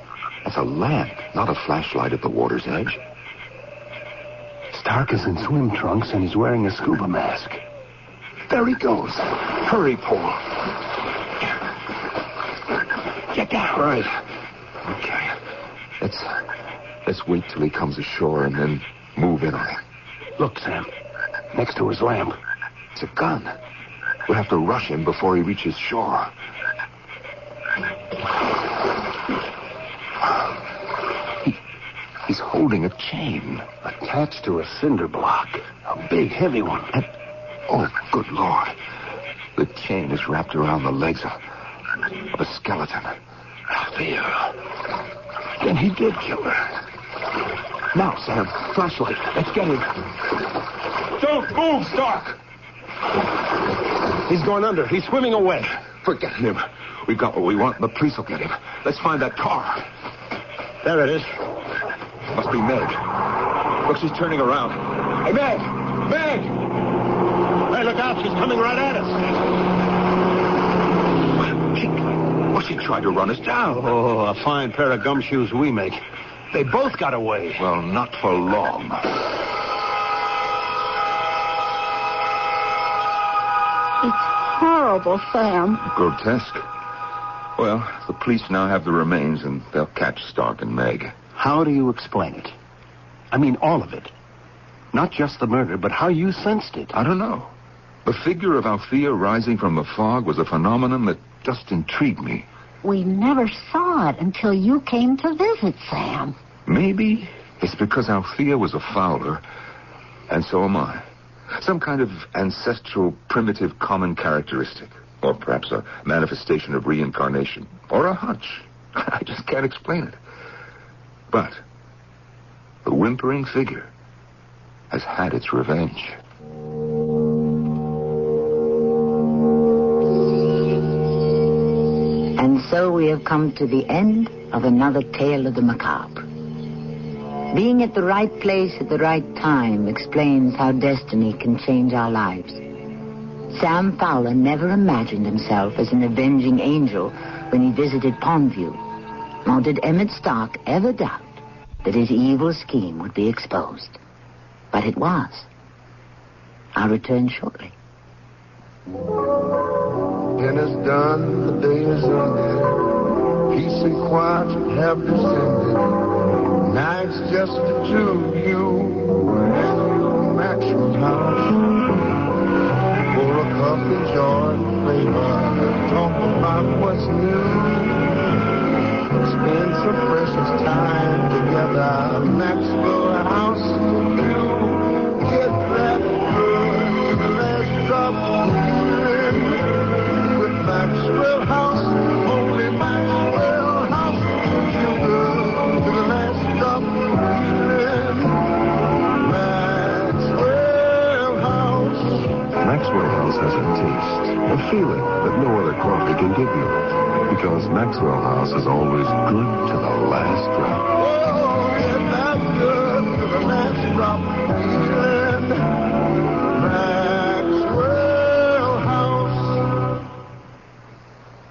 That's a lamp, not a flashlight at the water's edge. Stark is in swim trunks and he's wearing a scuba mask. There he goes. Hurry, Paul. Get down. Right. Okay. Let's wait till he comes ashore and then move in on him. Look, Sam. Next to his lamp. It's a gun. We'll have to rush him before he reaches shore. He's holding a chain. Attached to a cinder block. A big, heavy one. And, oh, good Lord. The chain is wrapped around the legs of a skeleton. Althea. Then he did kill her. Now, Sam, flashlight. Let's get him. Don't move, Stark. He's going under. He's swimming away. Forget him. We got what we want, and the police will get him. Let's find that car. There it is. Must be Meg. Look, she's turning around. Hey, Meg! Meg! Hey, look out. She's coming right at us. She tried to run us down. Oh, a fine pair of gumshoes we make. They both got away. Well, not for long. It's horrible, Sam. Grotesque. Well, the police now have the remains, and they'll catch Stark and Meg. How do you explain it? I mean, all of it. Not just the murder, but how you sensed it. I don't know. The figure of Althea rising from the fog was a phenomenon that just intrigued me. We never saw it until you came to visit, Sam. Maybe it's because Althea was a fowler, and so am I. Some kind of ancestral, primitive, common characteristic. Or perhaps a manifestation of reincarnation. Or a hunch. I just can't explain it. But the whimpering figure has had its revenge. And so we have come to the end of another tale of the macabre. Being at the right place at the right time explains how destiny can change our lives. Sam Fowler never imagined himself as an avenging angel when he visited Pondview, nor did Emmett Stark ever doubt that his evil scheme would be exposed. But it was. I'll return shortly. Dinner's done, the day is ended. Peace and quiet have descended. Now it's just the two of you and your Maxwell house. Pour a cup, enjoy the flavor, talk about what's new. Spend some precious time together, Maxwell House. You get that good to the last drop feeling with Maxwell House. Only Maxwell House. You good to the last drop feeling. Maxwell House. Maxwell House has a taste, a feeling that no other coffee can give you. Because Maxwell House is always good to the last drop. Oh, yeah, that's good to the last drop feeling. Maxwell House.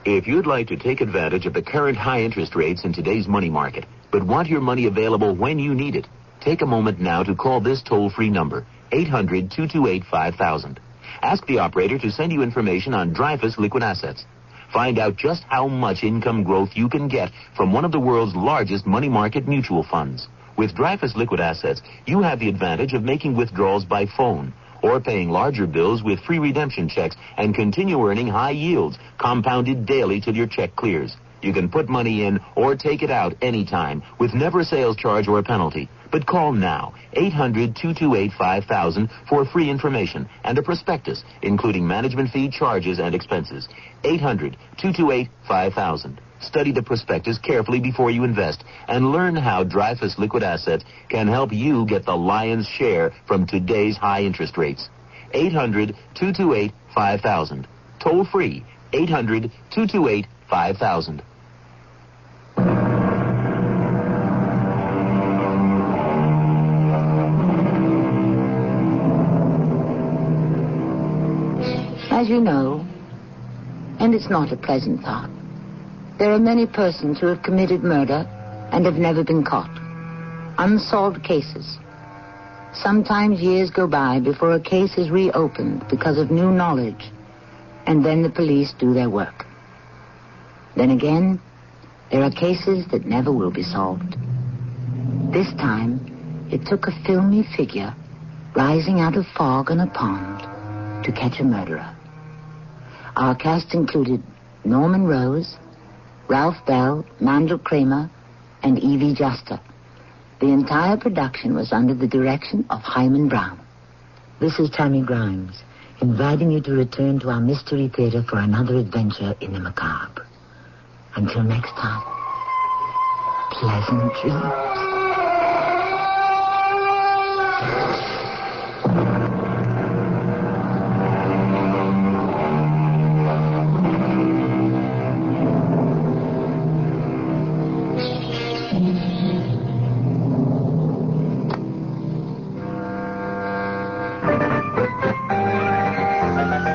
If you'd like to take advantage of the current high interest rates in today's money market, but want your money available when you need it, take a moment now to call this toll-free number, 800-228-5000. Ask the operator to send you information on Dreyfus Liquid Assets. Find out just how much income growth you can get from one of the world's largest money market mutual funds. With Dreyfus Liquid Assets, you have the advantage of making withdrawals by phone or paying larger bills with free redemption checks and continue earning high yields, compounded daily till your check clears. You can put money in or take it out anytime with never a sales charge or a penalty. But call now, 800-228-5000 for free information and a prospectus, including management fee, charges, and expenses. 800-228-5000. Study the prospectus carefully before you invest and learn how Dreyfus Liquid Assets can help you get the lion's share from today's high interest rates. 800-228-5000. Toll free, 800-228-5000. As you know, and it's not a pleasant thought, there are many persons who have committed murder and have never been caught. Unsolved cases. Sometimes years go by before a case is reopened because of new knowledge, and then the police do their work. Then again, there are cases that never will be solved. This time, it took a filmy figure rising out of fog on a pond to catch a murderer. Our cast included Norman Rose, Ralph Bell, Mandel Kramer, and Evie Juster. The entire production was under the direction of Hyman Brown. This is Tammy Grimes, inviting you to return to our Mystery Theater for another adventure in the macabre. Until next time, pleasant dreams.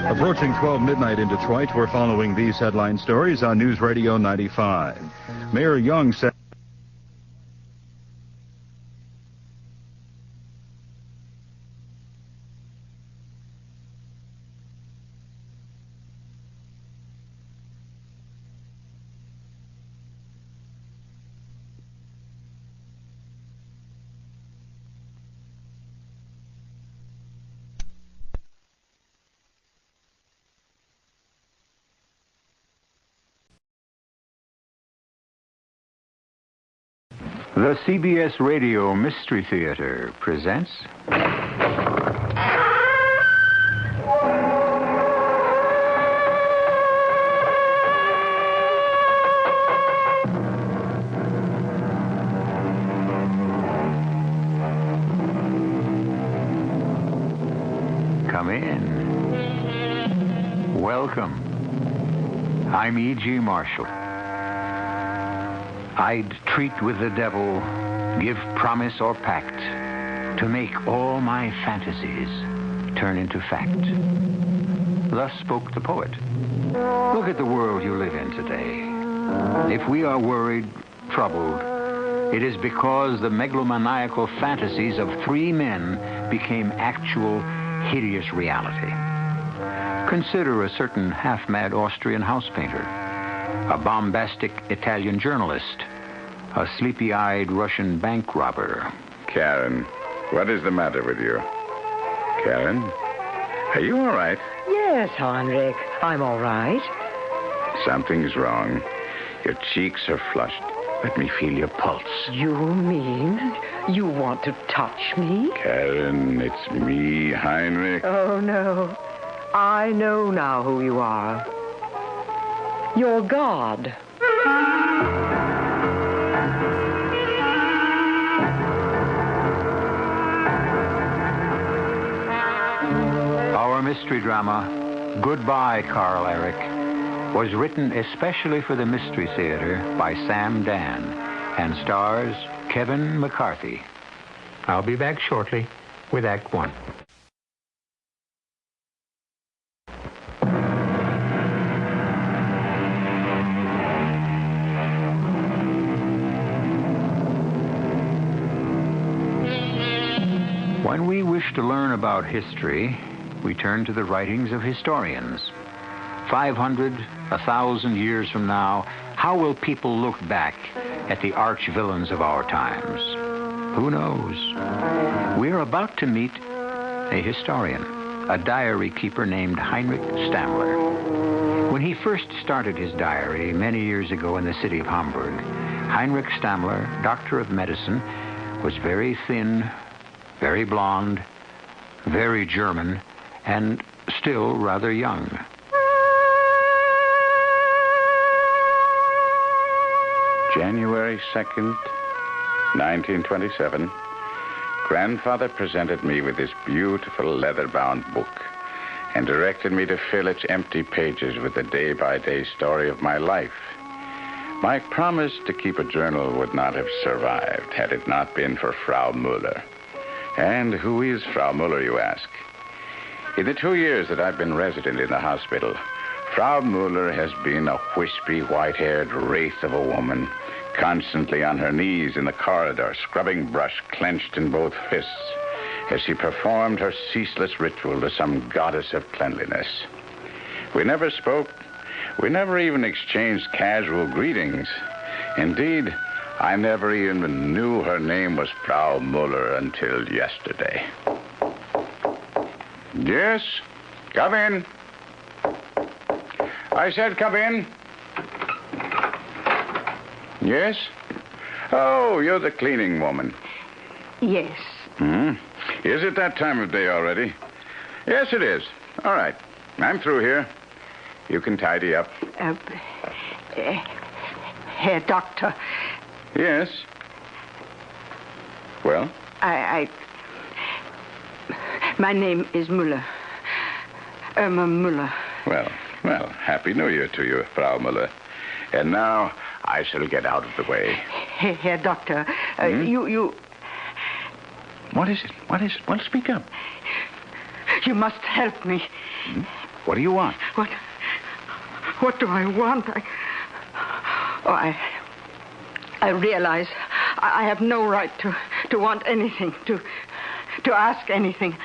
Approaching 12 midnight in Detroit, we're following these headline stories on News Radio 95. Mayor Young said... The CBS Radio Mystery Theater presents... Come in. Welcome. I'm E.G. Marshall. I'd treat with the devil give promise or pact to make all my fantasies turn into fact. Thus spoke the poet. Look at the world you live in today. If we are worried, troubled, it is because the megalomaniacal fantasies of 3 men became actual, hideous reality. Consider a certain half-mad Austrian house painter, a bombastic Italian journalist, a sleepy-eyed Russian bank robber. Karen, what is the matter with you? Karen, are you all right? Yes, Heinrich, I'm all right. Something's wrong. Your cheeks are flushed. Let me feel your pulse. You mean you want to touch me? Karen, it's me, Heinrich. Oh, no. I know now who you are. You're God. Our mystery drama, Goodbye, Carl Eric, was written especially for the Mystery Theater by Sam Dan and stars Kevin McCarthy. I'll be back shortly with Act One. When we wish to learn about history, we turn to the writings of historians. 500, 1,000 years from now, how will people look back at the arch-villains of our times? Who knows? We're about to meet a historian, a diary keeper named Heinrich Stammler. When he first started his diary many years ago in the city of Hamburg, Heinrich Stammler, doctor of medicine, was very thin, very blonde, very German, and still rather young. January 2nd, 1927, Grandfather presented me with this beautiful leather-bound book and directed me to fill its empty pages with the day-by-day story of my life. My promise to keep a journal would not have survived had it not been for Frau Müller. And who is Frau Müller, you ask? In the 2 years that I've been resident in the hospital, Frau Müller has been a wispy, white-haired wraith of a woman, constantly on her knees in the corridor, scrubbing brush clenched in both fists, as she performed her ceaseless ritual to some goddess of cleanliness. We never spoke. We never even exchanged casual greetings. Indeed, I never even knew her name was Frau Müller until yesterday. Yes? Come in. I said come in. Yes? Oh, you're the cleaning woman. Yes. Is it that time of day already? Yes, it is. All right. I'm through here. You can tidy up. Herr Doctor. Yes? Well? My name is Müller. Irma Müller. Well, Happy New Year to you, Frau Müller. And now I shall get out of the way. Herr Doctor, you... What is it? What is it? Well, speak up. You must help me. What do you want? What do I want? I realize I have no right to want anything, to ask anything.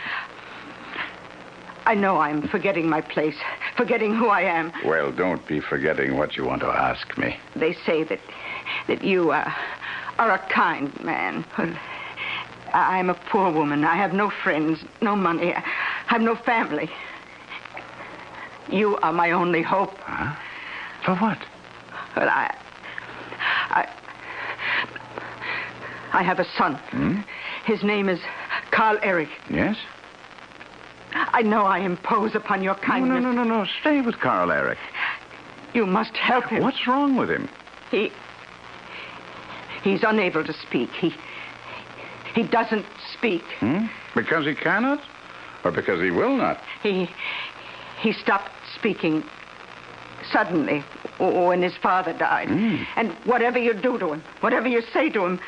I know I'm forgetting my place, forgetting who I am. Well, don't be forgetting what you want to ask me. They say that you are a kind man. Well, I'm a poor woman. I have no friends, no money. I have no family. You are my only hope. Huh? For what? Well, I have a son. His name is Carl Eric. Yes? I know I impose upon your kindness. No. Stay with Carl Eric. You must help him. What's wrong with him? He's unable to speak. He doesn't speak. Because he cannot? Or because he will not? He stopped speaking suddenly when his father died. And whatever you do to him, whatever you say to him,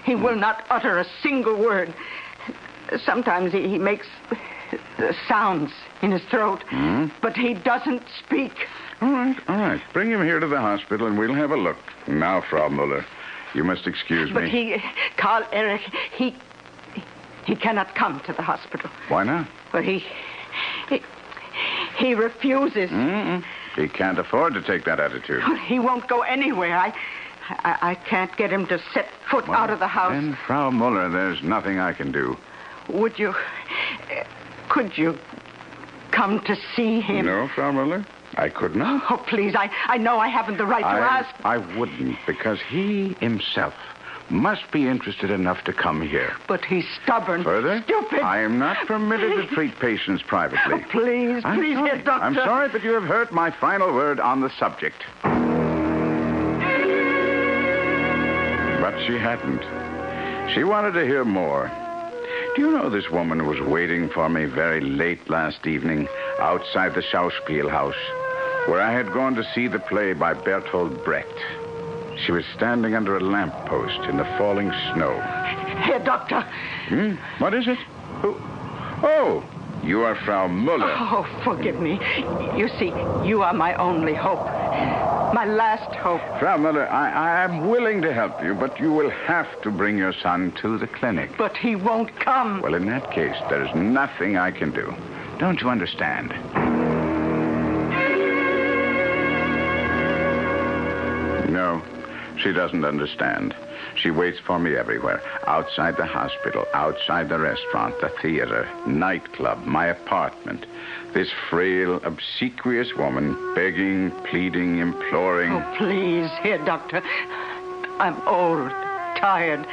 He will not utter a single word. Sometimes he makes sounds in his throat, but he doesn't speak. All right. Bring him here to the hospital and we'll have a look. Now, Frau Muller, you must excuse But me. Carl Eric, he cannot come to the hospital. Why not? But he refuses. He can't afford to take that attitude. He won't go anywhere. I can't get him to set foot out of the house. Then, Frau Muller, there's nothing I can do. Could you come to see him? No, Frau Muller, I could not. Oh, please, I know I haven't the right to ask. I wouldn't, because he himself must be interested enough to come here. But he's stubborn. Further? Stupid. I am not permitted to treat patients privately. Oh, please, dear doctor. I'm sorry, but you have heard my final word on the subject. But she hadn't. She wanted to hear more. Do you know this woman was waiting for me very late last evening outside the Schauspielhaus, where I had gone to see the play by Bertolt Brecht? She was standing under a lamppost in the falling snow. Herr Doctor. What is it? Who? Oh, you are Frau Muller. Oh, forgive me. You see, you are my only hope. My last hope. Frau Muller, I am willing to help you, but you will have to bring your son to the clinic. But he won't come. Well, in that case, there's nothing I can do. Don't you understand? No, she doesn't understand. She waits for me everywhere. Outside the hospital, outside the restaurant, the theater, nightclub, my apartment. This frail, obsequious woman begging, pleading, imploring. Oh, please, Herr Doctor. I'm old, tired.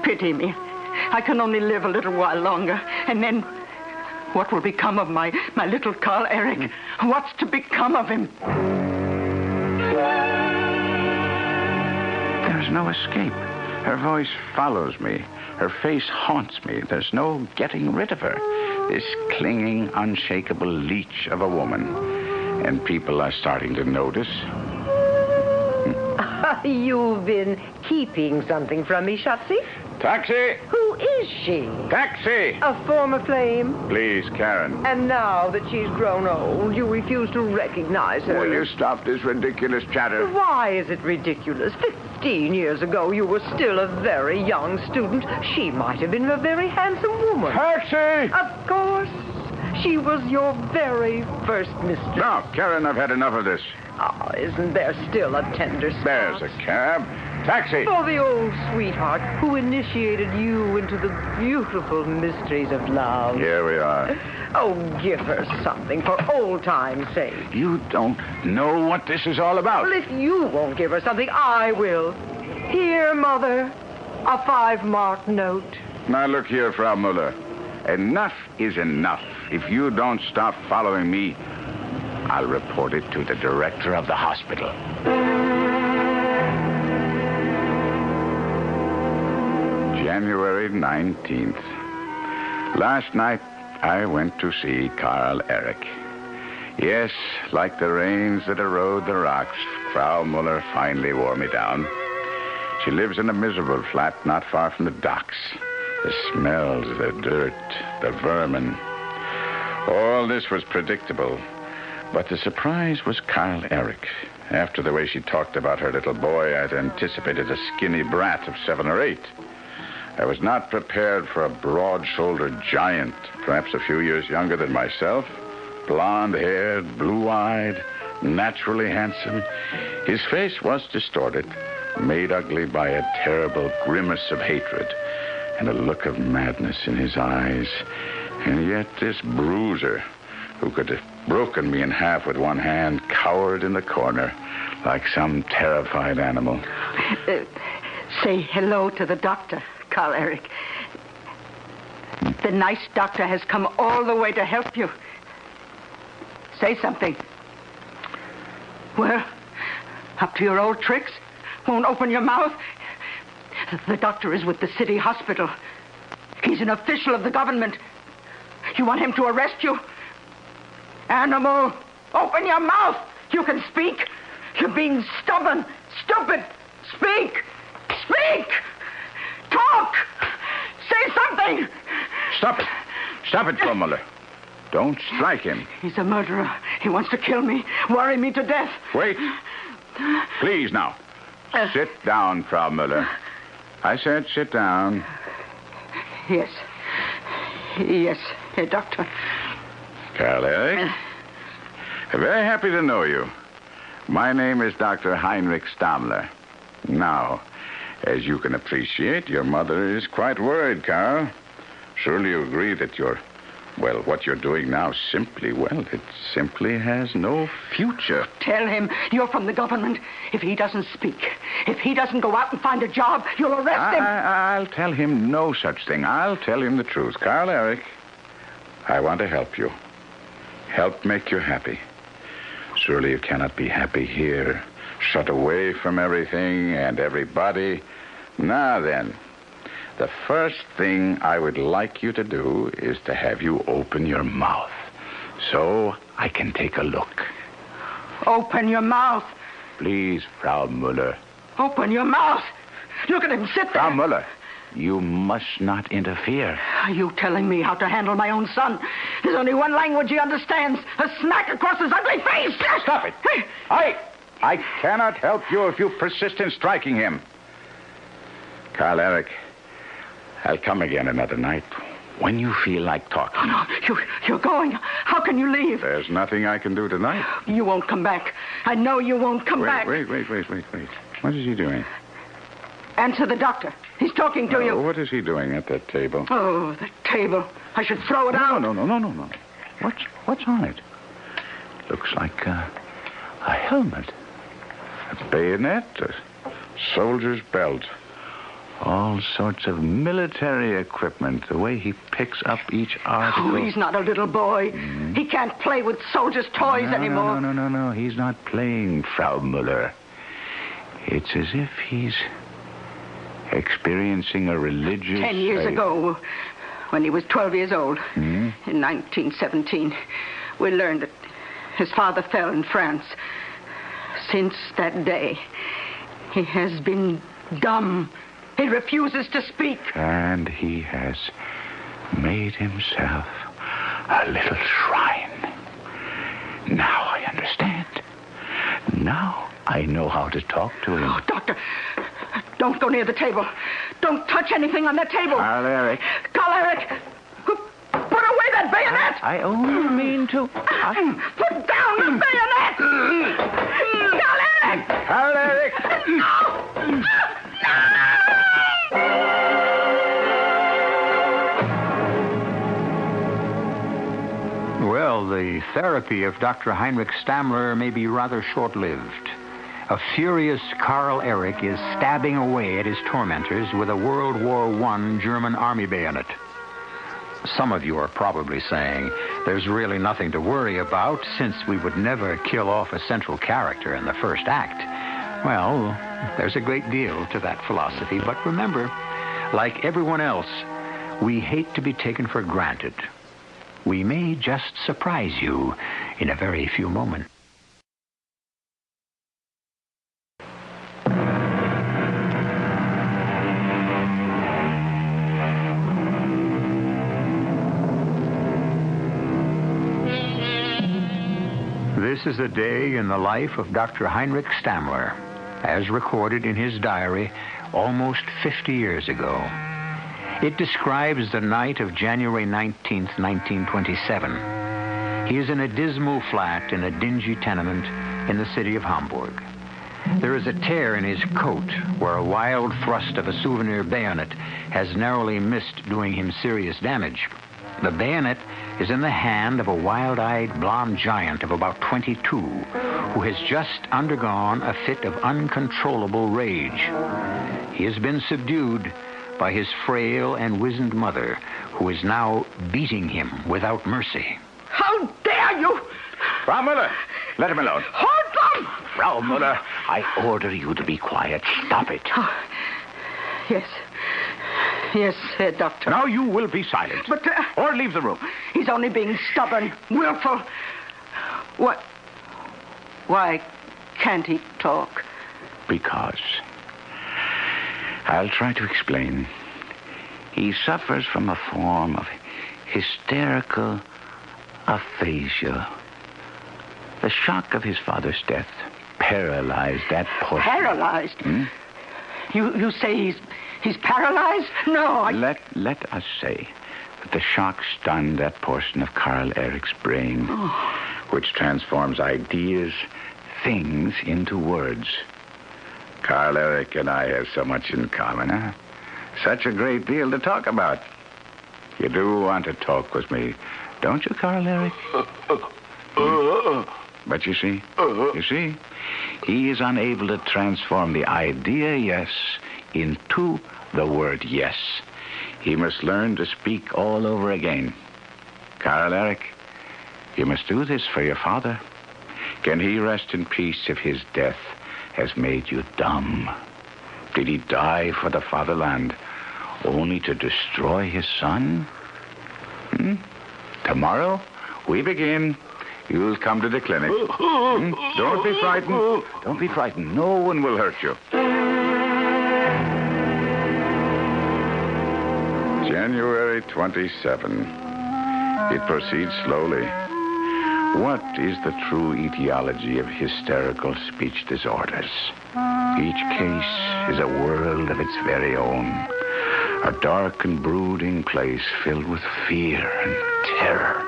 Pity me. I can only live a little while longer. And then what will become of my little Carl Eric? What's to become of him? There's no escape. Her voice follows me. Her face haunts me. There's no getting rid of her. This clinging, unshakable leech of a woman. And people are starting to notice. You've been keeping something from me, Schatzi? Taxi! Who is she? Taxi! A former flame? Please, Karen. And now that she's grown old, you refuse to recognize her. Will you stop this ridiculous chatter? Why is it ridiculous? 15 years ago, you were still a very young student. She might have been a very handsome woman. Taxi! Of course. She was your very first mistress. Now, Karen, I've had enough of this. Ah, isn't there still a tender spot? There's a cab. Taxi! For the old sweetheart who initiated you into the beautiful mysteries of love. Here we are. Oh, give her something for old time's sake. You don't know what this is all about. Well, if you won't give her something, I will. Here, Mother, a 5-mark note. Now, look here, Frau Muller. Enough is enough. If you don't stop following me, I'll report it to the director of the hospital. January 19th. Last night, I went to see Carl Eric. Yes, like the rains that erode the rocks, Frau Muller finally wore me down. She lives in a miserable flat not far from the docks. The smells, the dirt, the vermin. All this was predictable. But the surprise was Carl Eric. After the way she talked about her little boy, I'd anticipated a skinny brat of 7 or 8. I was not prepared for a broad-shouldered giant, perhaps a few years younger than myself, blonde-haired, blue-eyed, naturally handsome. His face was distorted, made ugly by a terrible grimace of hatred and a look of madness in his eyes. And yet this bruiser, who could have broken me in half with one hand, cowered in the corner like some terrified animal. Say hello to the doctor, Carl Eric. The nice doctor has come all the way to help you. Say something. Well, up to your old tricks? Won't open your mouth? The doctor is with the city hospital. He's an official of the government. You want him to arrest you? Animal, open your mouth. You can speak. You're being stubborn, stupid. Speak. Speak. Talk. Talk! Say something! Stop it. Stop it, Frau Muller. Don't strike him. He's a murderer. He wants to kill me, worry me to death. Wait. Please, now. Sit down, Frau Muller. I said sit down. Yes. Yes, Herr Doctor. Karl Erich. Very happy to know you. My name is Dr. Heinrich Stammler. Now, as you can appreciate, your mother is quite worried, Karl. Surely you agree that what you're doing now it simply has no future. Tell him you're from the government. If he doesn't speak, if he doesn't go out and find a job, you'll arrest him. I'll tell him no such thing. I'll tell him the truth. Karl Erich, I want to help you. Help make you happy. Surely you cannot be happy here, shut away from everything and everybody. Now then, the first thing I would like you to do is to have you open your mouth so I can take a look. Open your mouth. Please, Frau Muller. Open your mouth. Look at him sit there. Frau Muller, you must not interfere. Are you telling me how to handle my own son? There's only one language he understands. A smack across his ugly face. Stop it. I cannot help you if you persist in striking him. Karl Erich, I'll come again another night when you feel like talking. Oh, no, you're going. How can you leave? There's nothing I can do tonight. You won't come back. I know you won't come back. Wait. What is he doing? Answer the doctor. He's talking to you. What is he doing at that table? Oh, the table. I should throw it out. No. What's on it? Looks like a helmet, a bayonet, a soldier's belt. All sorts of military equipment. The way he picks up each article. Oh, he's not a little boy. Mm-hmm. He can't play with soldiers' toys anymore. No. He's not playing, Frau Muller. It's as if he's experiencing a religious... 10 years ago, when he was 12 years old, in 1917, we learned that his father fell in France. Since that day, he has been dumb. He refuses to speak. And he has made himself a little shrine. Now I understand. Now I know how to talk to him. Oh, Doctor, don't go near the table. Don't touch anything on that table. Karl Erich. Put away that bayonet. I only mean to... Put down the bayonet. Karl Erich. No. Well, the therapy of Dr. Heinrich Stammler may be rather short-lived. A furious Karl Erich is stabbing away at his tormentors with a World War I German army bayonet. Some of you are probably saying, there's really nothing to worry about since we would never kill off a central character in the first act. Well, there's a great deal to that philosophy, but remember, like everyone else, we hate to be taken for granted. We may just surprise you in a very few moments. This is a day in the life of Dr. Heinrich Stammler, as recorded in his diary almost 50 years ago. It describes the night of January 19th, 1927. He is in a dismal flat in a dingy tenement in the city of Hamburg. There is a tear in his coat where a wild thrust of a souvenir bayonet has narrowly missed doing him serious damage. The bayonet is in the hand of a wild-eyed blonde giant of about 22 who has just undergone a fit of uncontrollable rage. He has been subdued by his frail and wizened mother, who is now beating him without mercy. How dare you! Frau Muller, let him alone. Hold them! Frau Muller, I order you to be quiet. Stop it. Oh, yes. Yes, Herr Doctor. Now you will be silent. But... or leave the room. He's only being stubborn, willful. What? Why can't he talk? Because... I'll try to explain. He suffers from a form of hysterical aphasia. The shock of his father's death paralyzed that portion. Paralyzed? You say he's paralyzed? No, Let us say that the shock stunned that portion of Carl Eric's brain, which transforms ideas, things into words. Carl Eric and I have so much in common, huh? Such a great deal to talk about. You do want to talk with me, don't you, Carl Eric? But you see, he is unable to transform the idea yes into the word yes. He must learn to speak all over again. Carl Eric, you must do this for your father. Can he rest in peace if his death has made you dumb? Did he die for the fatherland only to destroy his son? Tomorrow, we begin. You'll come to the clinic. Don't be frightened. Don't be frightened. No one will hurt you. January 27. It proceeds slowly. What is the true etiology of hysterical speech disorders? Each case is a world of its very own. A dark and brooding place filled with fear and terror.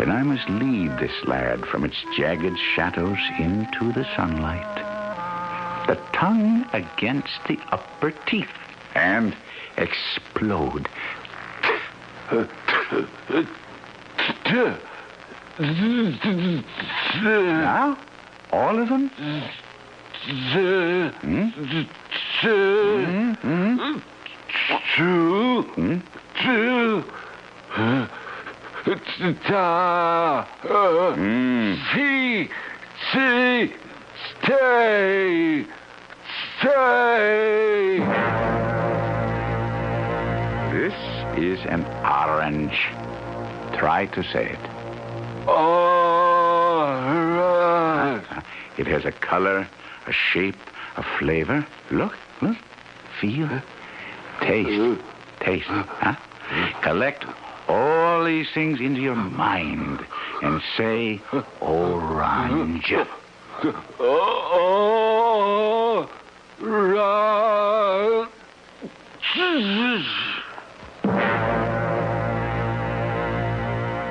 And I must lead this lad from its jagged shadows into the sunlight. The tongue against the upper teeth. And explode. Now? All of them? Stay. This is an orange. Try to say it. Orange. It has a color, a shape, a flavor. Look. Feel. Taste. Huh? Collect all these things into your mind and say orange.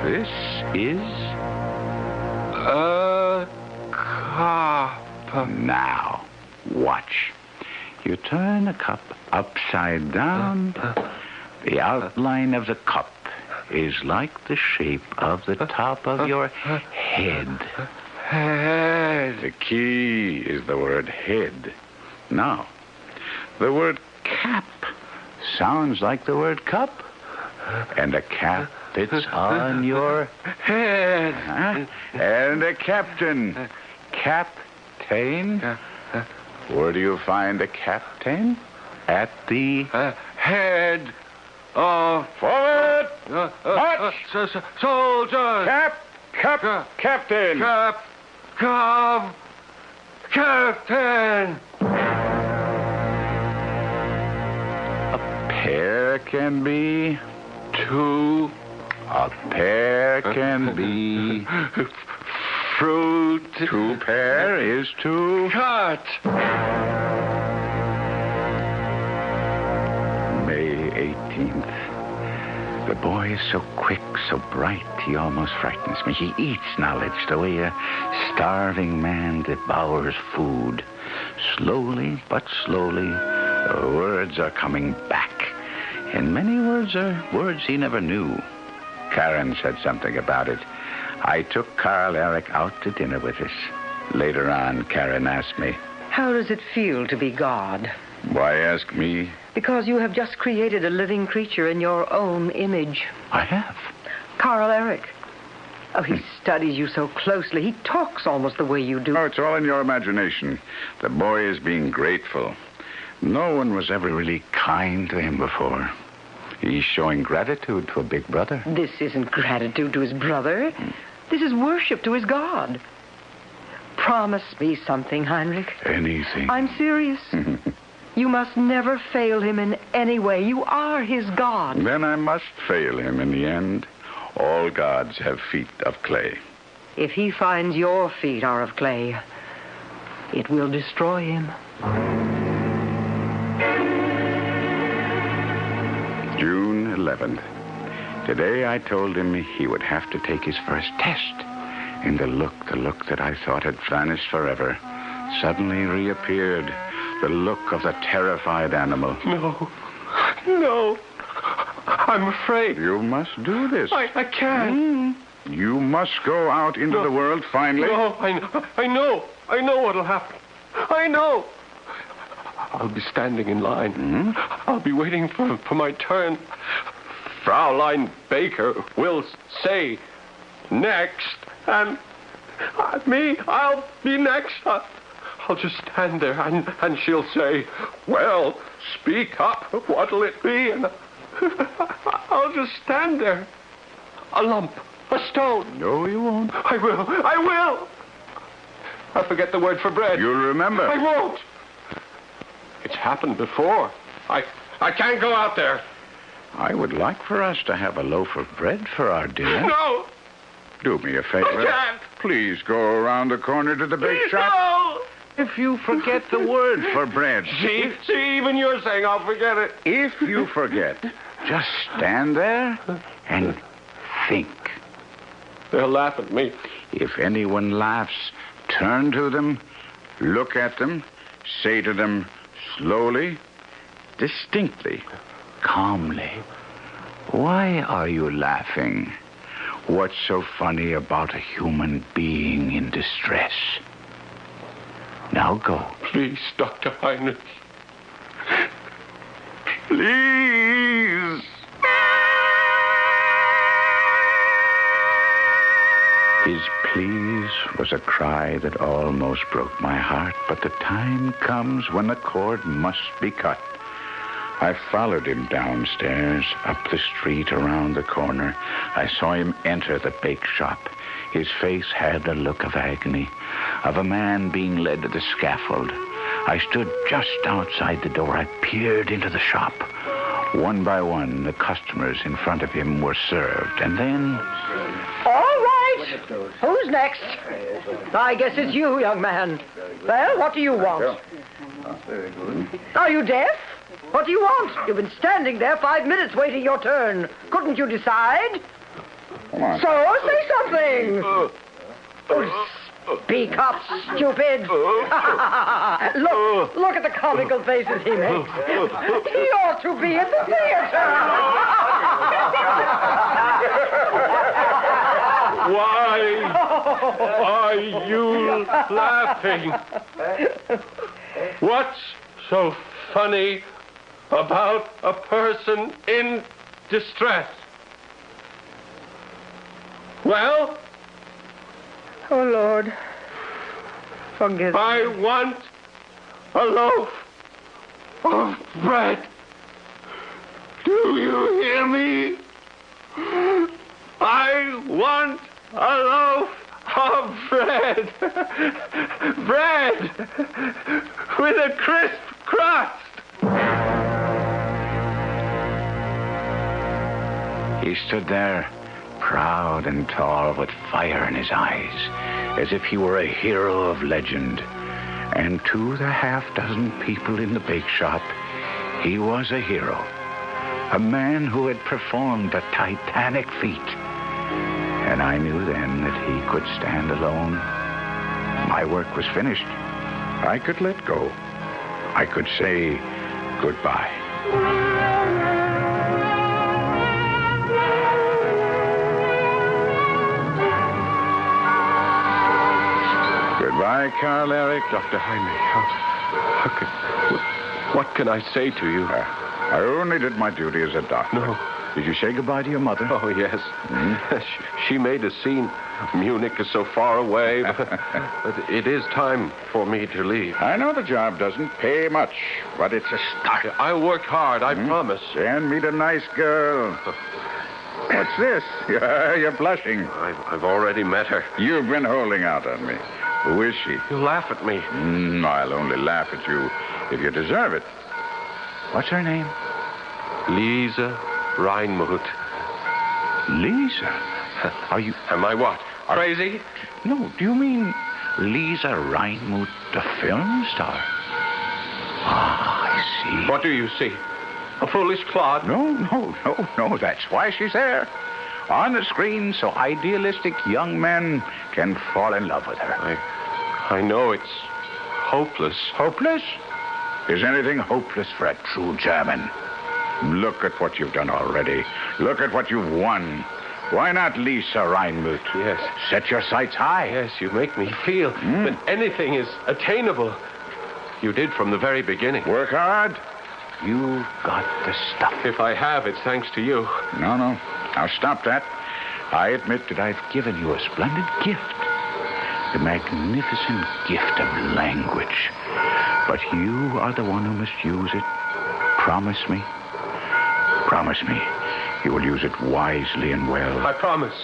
This is a cup. Now, watch. You turn a cup upside down. The outline of the cup is like the shape of the top of your head. Head. The key is the word head. Now, the word cap sounds like the word cup. And a cap fits on your head. And a captain. Captain. Where do you find a captain? At the head of forward. March. Soldiers. Captain. Captain. A pear can be two. A pear can be fruit. Two pear is to cut. May 18th. The boy is so quick, so bright, he almost frightens me. He eats knowledge the way a starving man devours food. Slowly, but slowly, the words are coming back. And many words are words he never knew. Karen said something about it. I took Carl Eric out to dinner with us. Later on, Karen asked me, how does it feel to be God? Why ask me? Because you have just created a living creature in your own image. I have. Carl Eric. Oh, he studies you so closely. He talks almost the way you do. Oh, it's all in your imagination. The boy is being grateful. No one was ever really kind to him before. He's showing gratitude to a big brother. This isn't gratitude to his brother. This is worship to his God. Promise me something, Heinrich. Anything. I'm serious. You must never fail him in any way. You are his God. Then I must fail him in the end. All gods have feet of clay. If he finds your feet are of clay, it will destroy him. June 11th. Today I told him he would have to take his first test. And the look that I thought had vanished forever suddenly reappeared. The look of the terrified animal. No. I'm afraid. You must do this. I can't. You must go out into the world finally. No, I know. I know what'll happen. I know. I'll be standing in line. I'll be waiting for my turn. Fraulein Baker will say next, and me, I'll be next. I'll just stand there, and she'll say, well, speak up. What'll it be? And I'll just stand there. A lump. A stone. No, you won't. I will. I'll forget the word for bread. You'll remember. I won't. It's happened before. I can't go out there. I would like for us to have a loaf of bread for our dinner. No. Do me a favor. I can't. Please go around the corner to the bake shop. No. If you forget the word for bread. See, even you're saying I'll forget it. If you forget, just stand there and think. They'll laugh at me. If anyone laughs, turn to them, look at them, say to them slowly, distinctly, calmly, why are you laughing? What's so funny about a human being in distress? Now go. Please, Dr. Heinrich. Please. His please was a cry that almost broke my heart, but the time comes when the cord must be cut. I followed him downstairs, up the street, around the corner. I saw him enter the bake shop. His face had the look of agony, of a man being led to the scaffold. I stood just outside the door. I peered into the shop. One by one, the customers in front of him were served, and then... All right. Who's next? I guess it's you, young man. Well, what do you want? Are you deaf? What do you want? You've been standing there 5 minutes waiting your turn. Couldn't you decide? Come on. So, say something. Oh, speak up, stupid. Look at the comical faces he makes. He ought to be at the theater. Why are you laughing? What's so funny about a person in distress? Well? Oh, Lord. Forgive me. I want a loaf of bread. Do you hear me? I want a loaf of bread. Bread with a crisp crust. He stood there, proud and tall, with fire in his eyes, as if he were a hero of legend. And to the half-dozen people in the bake shop, he was a hero. A man who had performed a titanic feat. And I knew then that he could stand alone. My work was finished. I could let go. I could say goodbye. Goodbye, Carl Eric. Dr. Heinrich, what can I say to you? I only did my duty as a doctor. No. Did you say goodbye to your mother? Oh, yes. Mm-hmm. She made a scene. Munich is so far away, but it is time for me to leave. I know the job doesn't pay much, but it's a start. I'll work hard, I promise. And meet a nice girl. What's this? You're blushing. I've already met her. You've been holding out on me. Who is she? You laugh at me. I'll only laugh at you if you deserve it. What's her name? Lisa Reinmuth. Lisa? Are you... Am I what? Crazy? No, do you mean Lisa Reinmuth, the film star? Ah, I see. What do you see? A foolish clod? No. That's why she's there. On the screen, so idealistic young men can fall in love with her. I know it's hopeless. Hopeless? Is anything hopeless for a true German? Look at what you've done already. Look at what you've won. Why not Lisa Reinmuth? Yes. Set your sights high. Yes, you make me feel that anything is attainable. You did from the very beginning. Work hard. You've got the stuff. If I have, it's thanks to you. No. Now stop that. I admit that I've given you a splendid gift. The magnificent gift of language. But you are the one who must use it. Promise me. Promise me. You will use it wisely and well. I promise.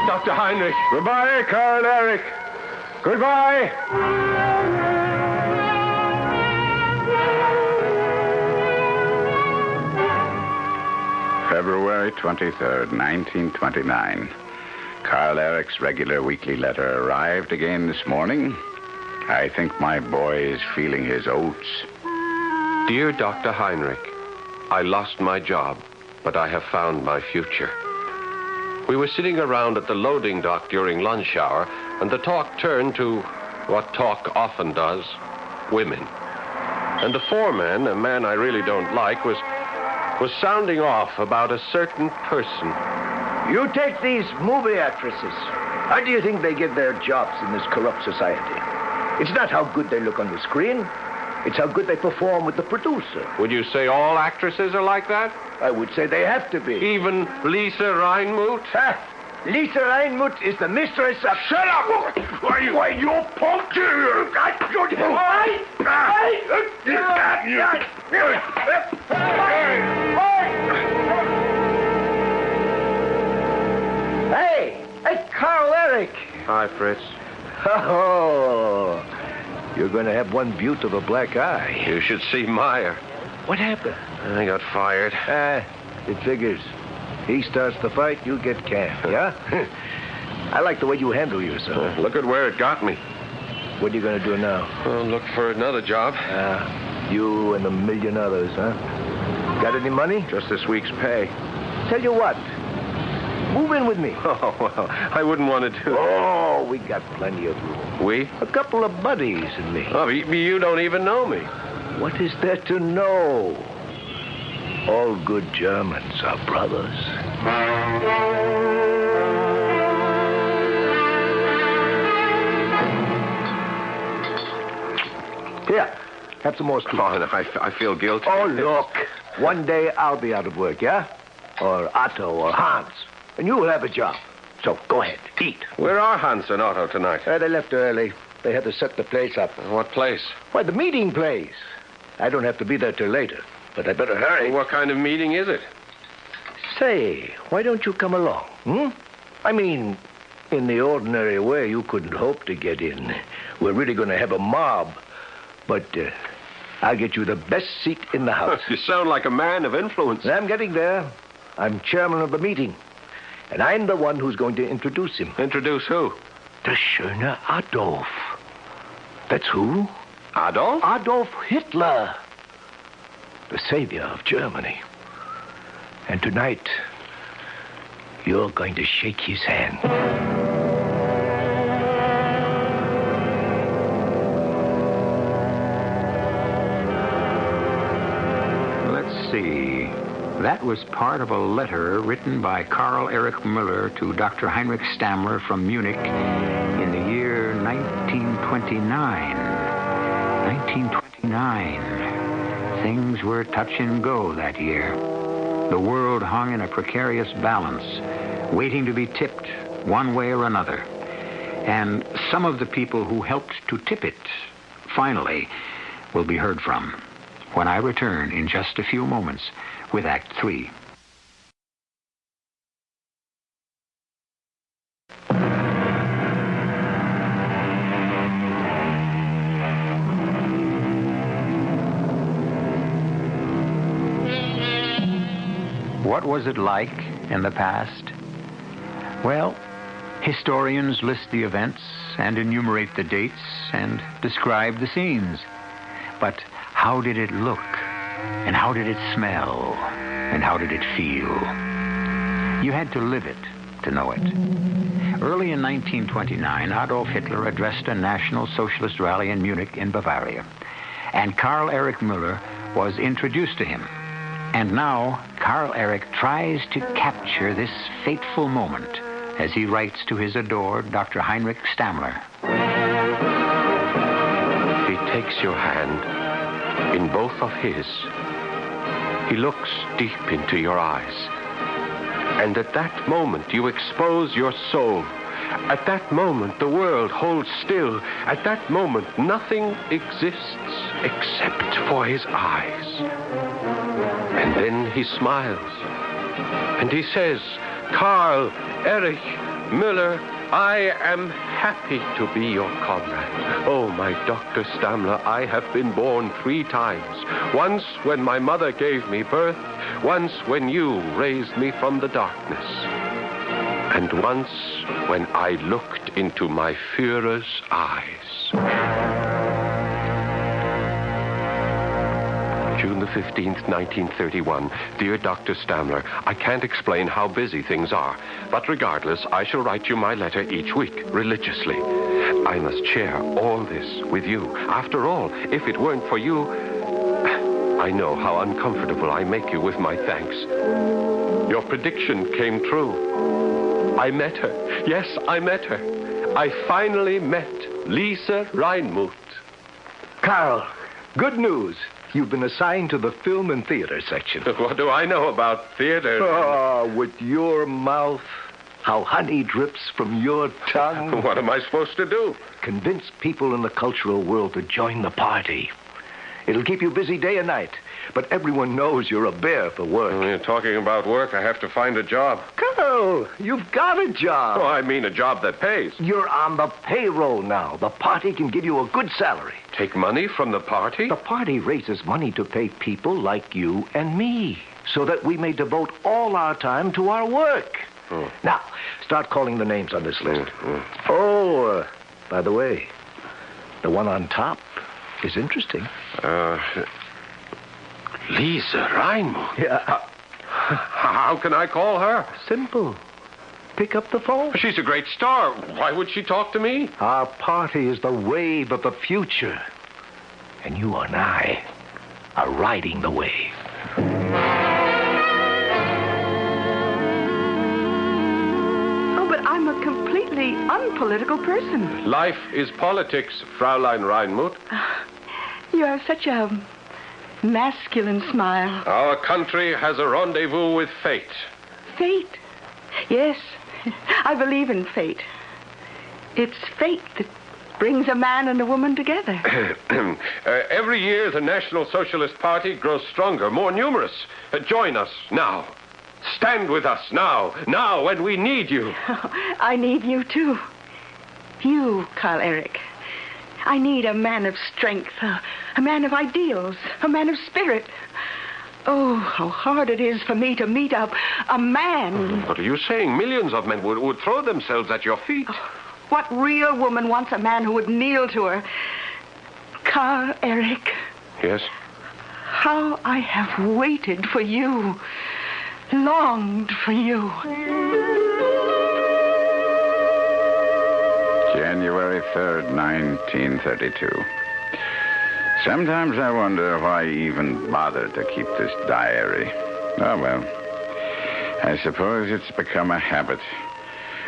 Dr. Heinrich. Goodbye, Karl Erich. Goodbye. February 23rd, 1929. Karl Erich's regular weekly letter arrived again this morning. I think my boy is feeling his oats. Dear Dr. Heinrich, I lost my job, but I have found my future. We were sitting around at the loading dock during lunch hour, and the talk turned to what talk often does, women. And the foreman, a man I really don't like, was sounding off about a certain person. You take these movie actresses. How do you think they get their jobs in this corrupt society? It's not how good they look on the screen. It's how good they perform with the producer. Would you say all actresses are like that? I would say they have to be. Even Lisa Reinmuth? Lisa Reinmuth is the mistress of... Shut up! Why, you punk! Hey, Karl Erich. Hi, Fritz. Oh, you're going to have one beaut of a black eye. You should see Meyer. What happened? I got fired. It figures. He starts the fight, you get canned, yeah? I like the way you handle yourself. Look at where it got me. What are you going to do now? Look for another job. You and a million others, huh? Got any money? Just this week's pay. Tell you what. Move in with me. Oh, well, I wouldn't want to do that. Oh, we got plenty of room. We? A couple of buddies and me. Oh, you don't even know me. What is there to know? All good Germans are brothers. Here, have some more sweets. Oh, I feel guilty. Oh, look. One day I'll be out of work, yeah? Or Otto or Hans. And you'll have a job. So go ahead, eat. Where are Hans and Otto tonight? They left early. They had to set the place up. What place? Why, the meeting place. I don't have to be there till later, but I better hurry. Well, what kind of meeting is it? Say, why don't you come along, I mean, in the ordinary way, you couldn't hope to get in. We're really going to have a mob. But I'll get you the best seat in the house. You sound like a man of influence. I'm getting there. I'm chairman of the meeting. And I'm the one who's going to introduce him. Introduce who? The Schöne Adolf. That's who? Adolf? Adolf Hitler. The savior of Germany. And tonight, you're going to shake his hand. Let's see. That was part of a letter written by Karl Erich Müller to Dr. Heinrich Stammler from Munich in the year 1929. 1929. Things were touch and go that year. The world hung in a precarious balance, waiting to be tipped one way or another. And some of the people who helped to tip it, finally, will be heard from when I return in just a few moments with Act 3. What was it like in the past? Well, historians list the events and enumerate the dates and describe the scenes. But how did it look? And how did it smell? And how did it feel? You had to live it to know it. Early in 1929, Adolf Hitler addressed a National Socialist rally in Munich in Bavaria. And Karl Erich Müller was introduced to him. And now, Karl Erich tries to capture this fateful moment as he writes to his adored Dr. Heinrich Stammler. He takes your hand in both of his. He looks deep into your eyes. And at that moment, you expose your soul. At that moment, the world holds still. At that moment, nothing exists except for his eyes. And then he smiles. And he says, Karl Erich Müller, I am happy to be your comrade. Oh, my Dr. Stammler, I have been born 3 times. Once when my mother gave me birth, once when you raised me from the darkness, and once when I looked into my Führer's eyes. June the 15th, 1931. Dear Dr. Stammler, I can't explain how busy things are, but regardless, I shall write you my letter each week, religiously. I must share all this with you. After all, if it weren't for you, I know how uncomfortable I make you with my thanks. Your prediction came true. I met her. Yes, I met her. I finally met Lisa Reinmuth. Carl, good news. You've been assigned to the film and theater section. What do I know about theater? Oh, with your mouth, how honey drips from your tongue. What am I supposed to do? Convince people in the cultural world to join the party. It'll keep you busy day and night, but everyone knows you're a bear for work. When you're talking about work, I have to find a job. Carl, you've got a job. Oh, I mean a job that pays. You're on the payroll now. The party can give you a good salary. Take money from the party? The party raises money to pay people like you and me, so that we may devote all our time to our work. Now, start calling the names on this list. Oh, by the way, the one on top is interesting. Lisa Reinmuth? Yeah. How can I call her? Simple. Pick up the phone. She's a great star. Why would she talk to me? Our party is the wave of the future. And you and I are riding the wave. Oh, but I'm a completely unpolitical person. Life is politics, Fraulein Reinmuth. You have such a masculine smile. Our country has a rendezvous with fate. Fate? Yes, I believe in fate. It's fate that brings a man and a woman together. Every year, the National Socialist Party grows stronger, more numerous. Join us now. Stand with us now. Now, when we need you. I need you, too. You, Karl Erich. I need a man of strength, a man of ideals, a man of spirit. Oh, how hard it is for me to meet a man. What are you saying? Millions of men would throw themselves at your feet. Oh, what real woman wants a man who would kneel to her? Karl Erich. Yes? How I have waited for you, longed for you. January 3rd, 1932. Sometimes I wonder why I even bothered to keep this diary. Oh, well. I suppose it's become a habit.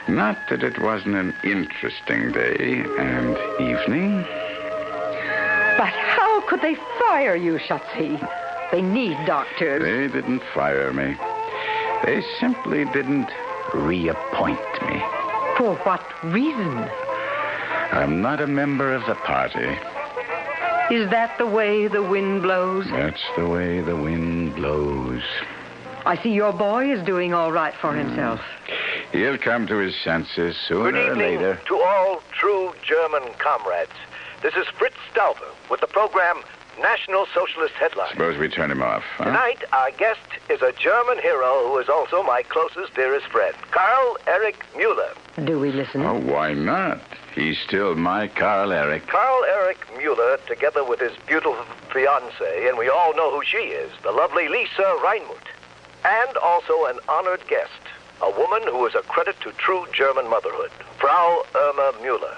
Not that it wasn't an interesting day and evening. But how could they fire you, Schatzi? They need doctors. They didn't fire me. They simply didn't reappoint me. For what reason? I'm not a member of the party. Is that the way the wind blows? That's the way the wind blows. I see your boy is doing all right for himself. He'll come to his senses sooner or later. To all true German comrades. This is Fritz Stauber with the program National Socialist headlines. Suppose we turn him off, huh? Tonight, our guest is a German hero who is also my closest, dearest friend, Karl Erich Mueller. Do we listen? Oh, why not? He's still my Karl Erich. Karl Erich Mueller, together with his beautiful fiancée, and we all know who she is, the lovely Lisa Reinmuth, and also an honored guest, a woman who is a credit to true German motherhood, Frau Irma Mueller.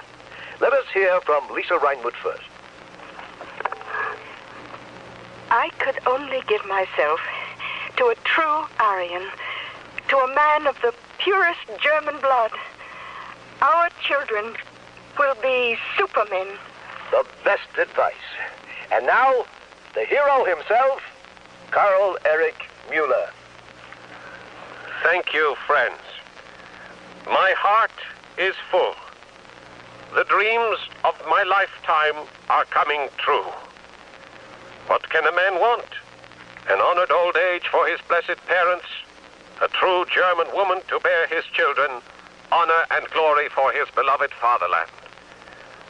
Let us hear from Lisa Reinmuth first. I could only give myself to a true Aryan, to a man of the purest German blood. Our children will be supermen. The best advice. And now, the hero himself, Karl Erich Mueller. Thank you, friends. My heart is full. The dreams of my lifetime are coming true. What can a man want? An honored old age for his blessed parents, a true German woman to bear his children, honor and glory for his beloved fatherland.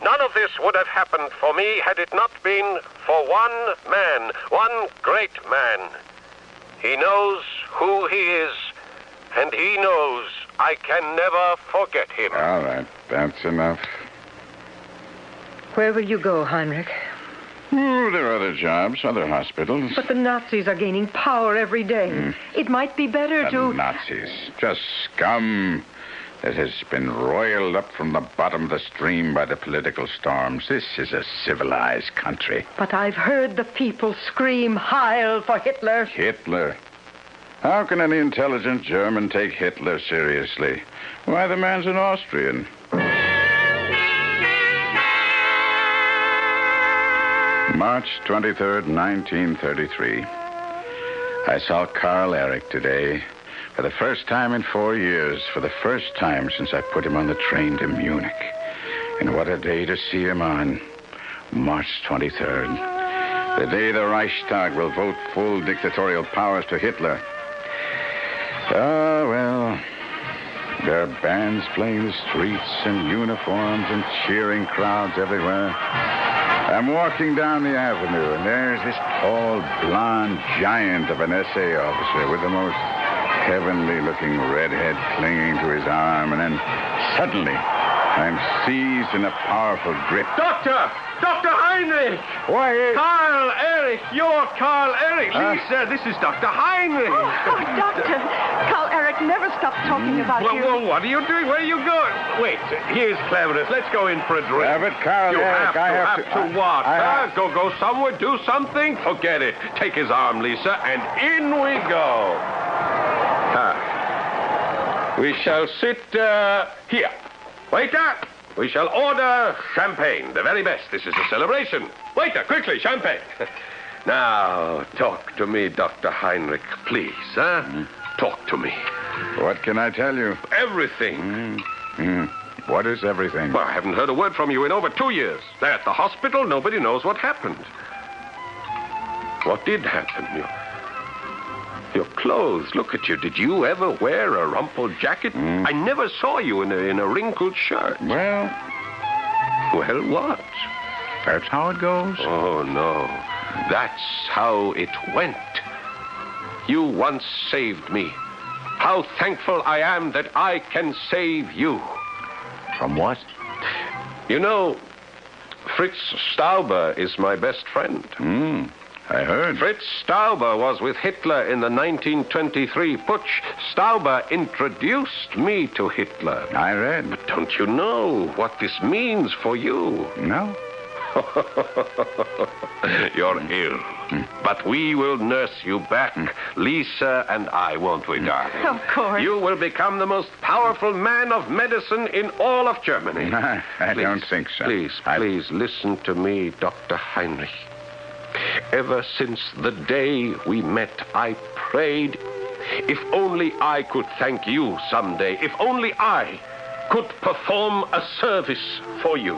None of this would have happened for me had it not been for one man, one great man. He knows who he is, and he knows I can never forget him. All right, that's enough. Where will you go, Heinrich? Oh, there are other jobs, other hospitals. But the Nazis are gaining power every day. It might be better The to... Nazis. Just scum that has been roiled up from the bottom of the stream by the political storms. This is a civilized country. But I've heard the people scream Heil for Hitler. Hitler. How can any intelligent German take Hitler seriously? Why, the man's an Austrian. March 23rd, 1933. I saw Karl Erich today for the first time in 4 years, for the first time since I put him on the train to Munich. And what a day to see him on. March 23rd. The day the Reichstag will vote full dictatorial powers to Hitler. Oh, well, there are bands playing the streets and uniforms and cheering crowds everywhere. I'm walking down the avenue, and there's this tall, blonde giant of an SA officer with the most heavenly-looking redhead clinging to his arm, and then suddenly I'm seized in a powerful grip. Doctor! Dr. Heinrich! Why, Karl Erich! You're Karl Erich! Lisa, this is Dr. Heinrich! Oh, Doctor, Karl Erich never stopped talking about you. Well, what are you doing? Where are you going? Wait, here's cleverness. Let's go in for a drink. Yeah, but Karl Erich, I have to what? Go somewhere, do something? Forget it. Take his arm, Lisa, and in we go. We shall sit here. Waiter! We shall order champagne, the very best. This is a celebration. Waiter, quickly, champagne. Now, talk to me, Dr. Heinrich, please, huh? Talk to me. What can I tell you? Everything. What is everything? Well, I haven't heard a word from you in over 2 years. They're at the hospital. Nobody knows what happened. What did happen? Your clothes. Look at you. Did you ever wear a rumpled jacket? I never saw you in a wrinkled shirt. Well, what? That's how it goes. Oh, no. That's how it went. You once saved me. How thankful I am that I can save you. From what? You know, Fritz Stauber is my best friend. I heard. Fritz Stauber was with Hitler in the 1923 putsch. Stauber introduced me to Hitler. I read. But don't you know what this means for you? No. You're ill. But we will nurse you back. Lisa and I, won't we, darling? Of course. You will become the most powerful man of medicine in all of Germany. I don't think so. Please listen to me, Dr. Heinrich. Ever since the day we met, I prayed, if only I could thank you someday, if only I could perform a service for you.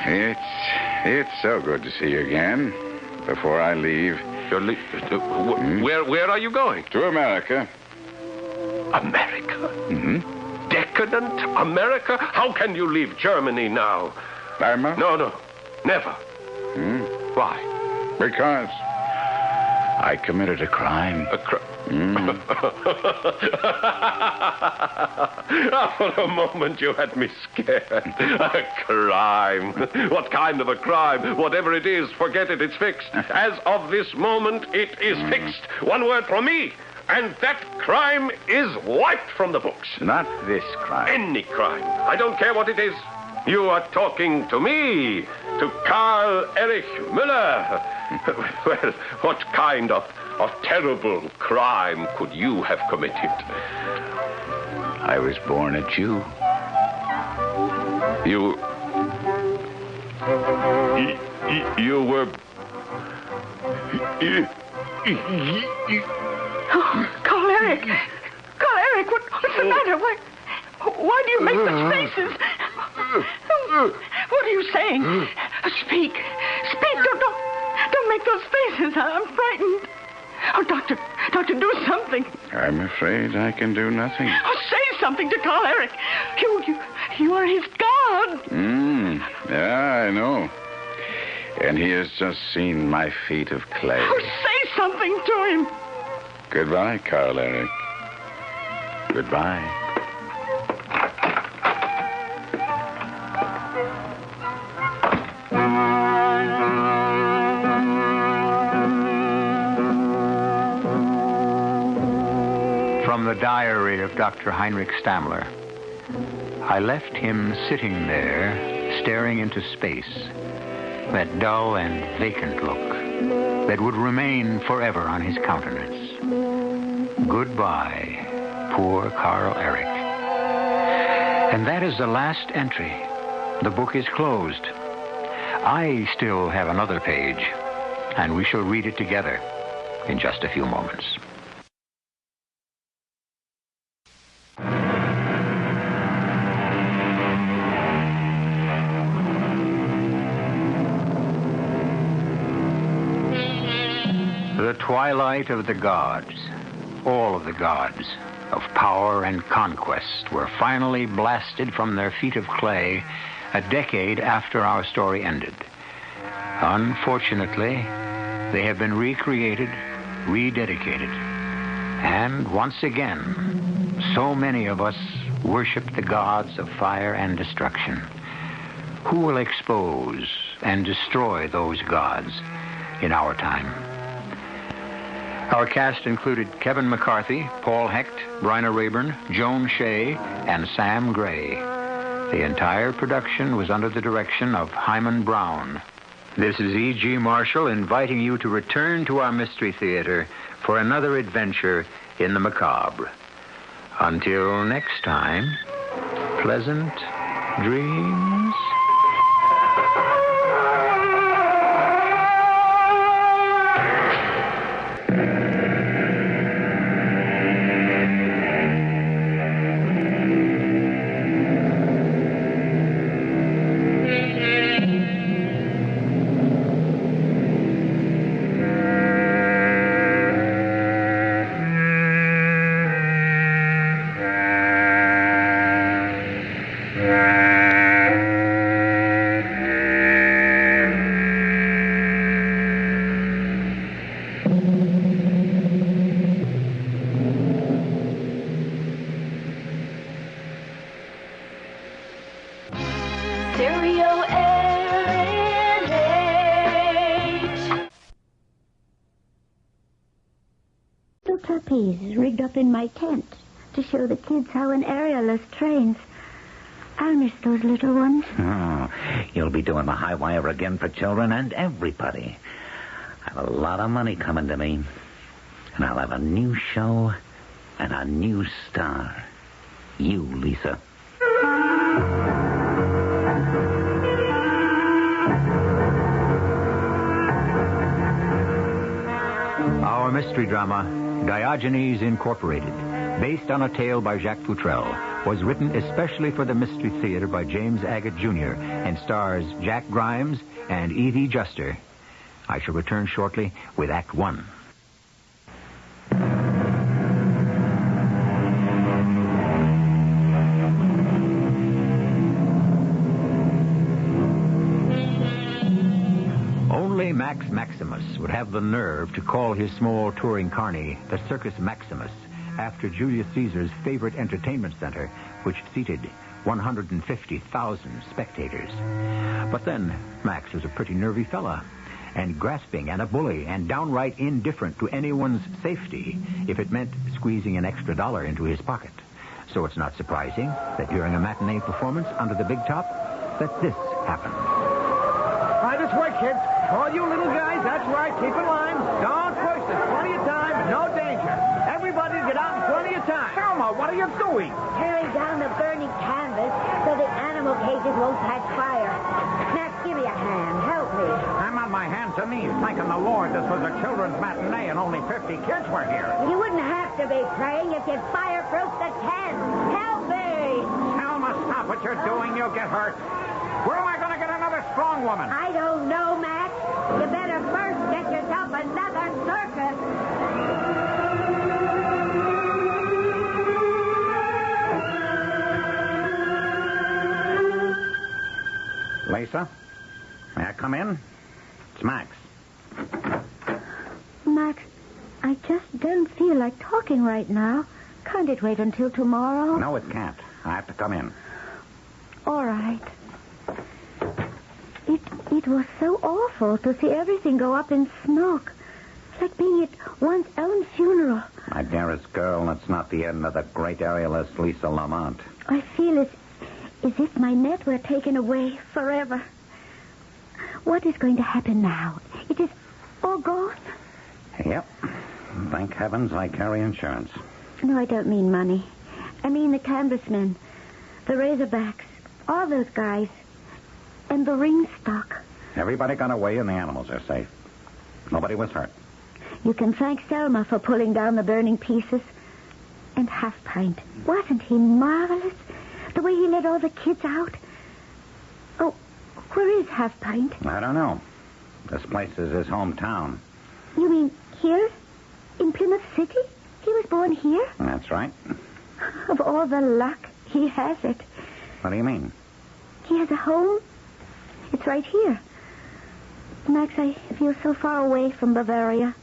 It's so good to see you again. Before I leave. Where are you going? To America. America? Decadent America? How can you leave Germany now? Burma? No, never. Why? Because I committed a crime. A crime? For a moment you had me scared. A crime. What kind of a crime? Whatever it is, forget it. It's fixed. As of this moment, it is fixed. One word from me, and that crime is wiped from the books. Not this crime. Any crime. I don't care what it is. You are talking to me, to Karl Erich Müller. Well, what kind of terrible crime could you have committed? I was born a Jew. You were... Oh, Karl Erich! Karl Erich, what's the matter? Why do you make such faces? What are you saying? Speak! Speak! Don't make those faces. I'm frightened. Oh, doctor, do something. I'm afraid I can do nothing. Oh, say something to Karl Erich. You are his god. Yeah, I know. And he has just seen my feet of clay. Oh, say something to him. Goodbye, Karl Erich. Goodbye. From the diary of Dr. Heinrich Stammler. I left him sitting there, staring into space, that dull and vacant look that would remain forever on his countenance. Goodbye, poor Karl Erich. And that is the last entry. The book is closed. I still have another page, and we shall read it together in just a few moments. The twilight of the gods, all of the gods of power and conquest, were finally blasted from their feet of clay a decade after our story ended. Unfortunately, they have been recreated, rededicated, and once again, so many of us worship the gods of fire and destruction. Who will expose and destroy those gods in our time? Our cast included Kevin McCarthy, Paul Hecht, Bryna Rayburn, Joan Shea, and Sam Gray. The entire production was under the direction of Hyman Brown. This is E.G. Marshall inviting you to return to our Mystery Theater for another adventure in the macabre. Until next time, pleasant dreams. Trapeze rigged up in my tent to show the kids how an aerialist trains. I'll miss those little ones. Oh, you'll be doing the high wire again for children and everybody. I have a lot of money coming to me. And I'll have a new show and a new star. You, Lisa. Our mystery drama, Diogenes Incorporated, based on a tale by Jacques Futrell, was written especially for the Mystery Theater by James Agate Jr. and stars Jack Grimes and Evie Juster. I shall return shortly with Act One. Only Max Maximus would have the nerve to call his small touring carny the Circus Maximus after Julius Caesar's favorite entertainment center, which seated 150,000 spectators. But then, Max was a pretty nervy fella, and grasping and a bully and downright indifferent to anyone's safety if it meant squeezing an extra $1 into his pocket. So it's not surprising that during a matinee performance under the big top, that this happened. Right this way, kids. All you little guys, that's right. Keep in line. Don't push. There's plenty of time and no danger. Everybody get out in plenty of time. Selma, what are you doing? Tearing down the burning canvas so the animal cages won't catch fire. Max, give me a hand. Help me. I'm on my hands and knees, thanking the Lord this was a children's matinee and only 50 kids were here. You wouldn't have to be praying if you'd fireproof the tent. Help me! Selma, stop what you're doing. You'll get hurt. Where am I going to get another strong woman? I don't know, Max. You better first get yourself another circus. Lisa, may I come in? It's Max. Max, I just don't feel like talking right now. Can't it wait until tomorrow? No, it can't. I have to come in. All right. It was so awful to see everything go up in smoke. It's like being at one's own funeral. My dearest girl, that's not the end of the great aerialist Lisa Lamont. I feel as if my net were taken away forever. What is going to happen now? It is all gone? Yep. Thank heavens I carry insurance. No, I don't mean money. I mean the canvasmen, the Razorbacks, all those guys, and the ring stock. Everybody got away and the animals are safe. Nobody was hurt. You can thank Selma for pulling down the burning pieces. And Half Pint. Wasn't he marvelous? The way he let all the kids out. Oh, where is Half Pint? I don't know. This place is his hometown. You mean here? In Plymouth City? He was born here? That's right. Of all the luck, he has it. What do you mean? He has a home. It's right here. Max, I feel so far away from Bavaria.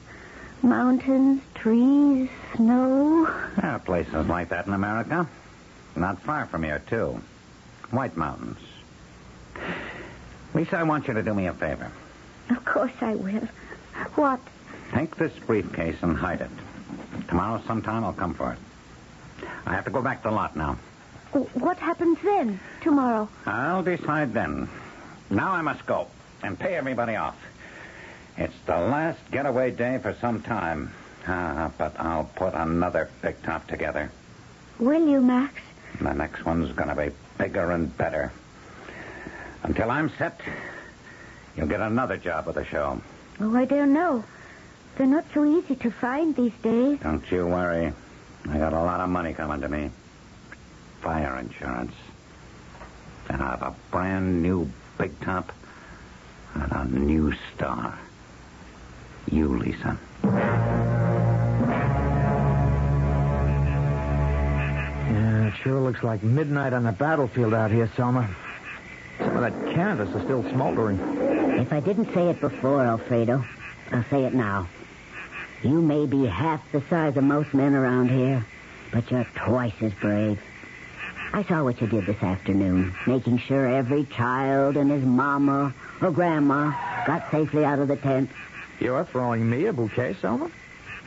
Mountains, trees, snow. There are places like that in America. Not far from here, too. White Mountains. Lisa, I want you to do me a favor. Of course I will. What? Take this briefcase and hide it. Tomorrow sometime I'll come for it. I have to go back to the lot now. What happens then, tomorrow? I'll decide then. Now I must go and pay everybody off. It's the last getaway day for some time. But I'll put another big top together. Will you, Max? The next one's going to be bigger and better. Until I'm set, you'll get another job with the show. Oh, I don't know. They're not so easy to find these days. Don't you worry. I got a lot of money coming to me. Fire insurance. And I have a brand new big top and a new star. You, Lisa. Yeah, it sure looks like midnight on the battlefield out here, Selma. Some of that canvas is still smoldering. If I didn't say it before, Alfredo, I'll say it now. You may be half the size of most men around here, but you're twice as brave. I saw what you did this afternoon, making sure every child and his mama or grandma got safely out of the tent. You're throwing me a bouquet, Selma?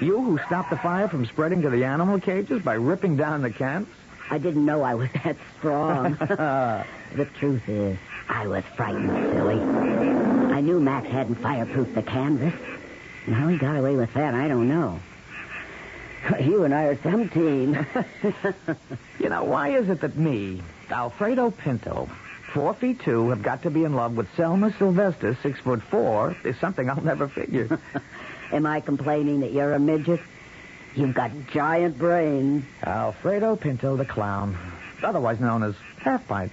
You who stopped the fire from spreading to the animal cages by ripping down the canvas? I didn't know I was that strong. The truth is, I was frightened, silly. I knew Max hadn't fireproofed the canvas. And how he got away with that, I don't know. You and I are some team. You know, why is it that me, Alfredo Pinto, 4'2", have got to be in love with Selma Sylvester, 6'4", is something I'll never figure. Am I complaining that you're a midget? You've got giant brains. Alfredo Pinto the clown, otherwise known as Half Pint.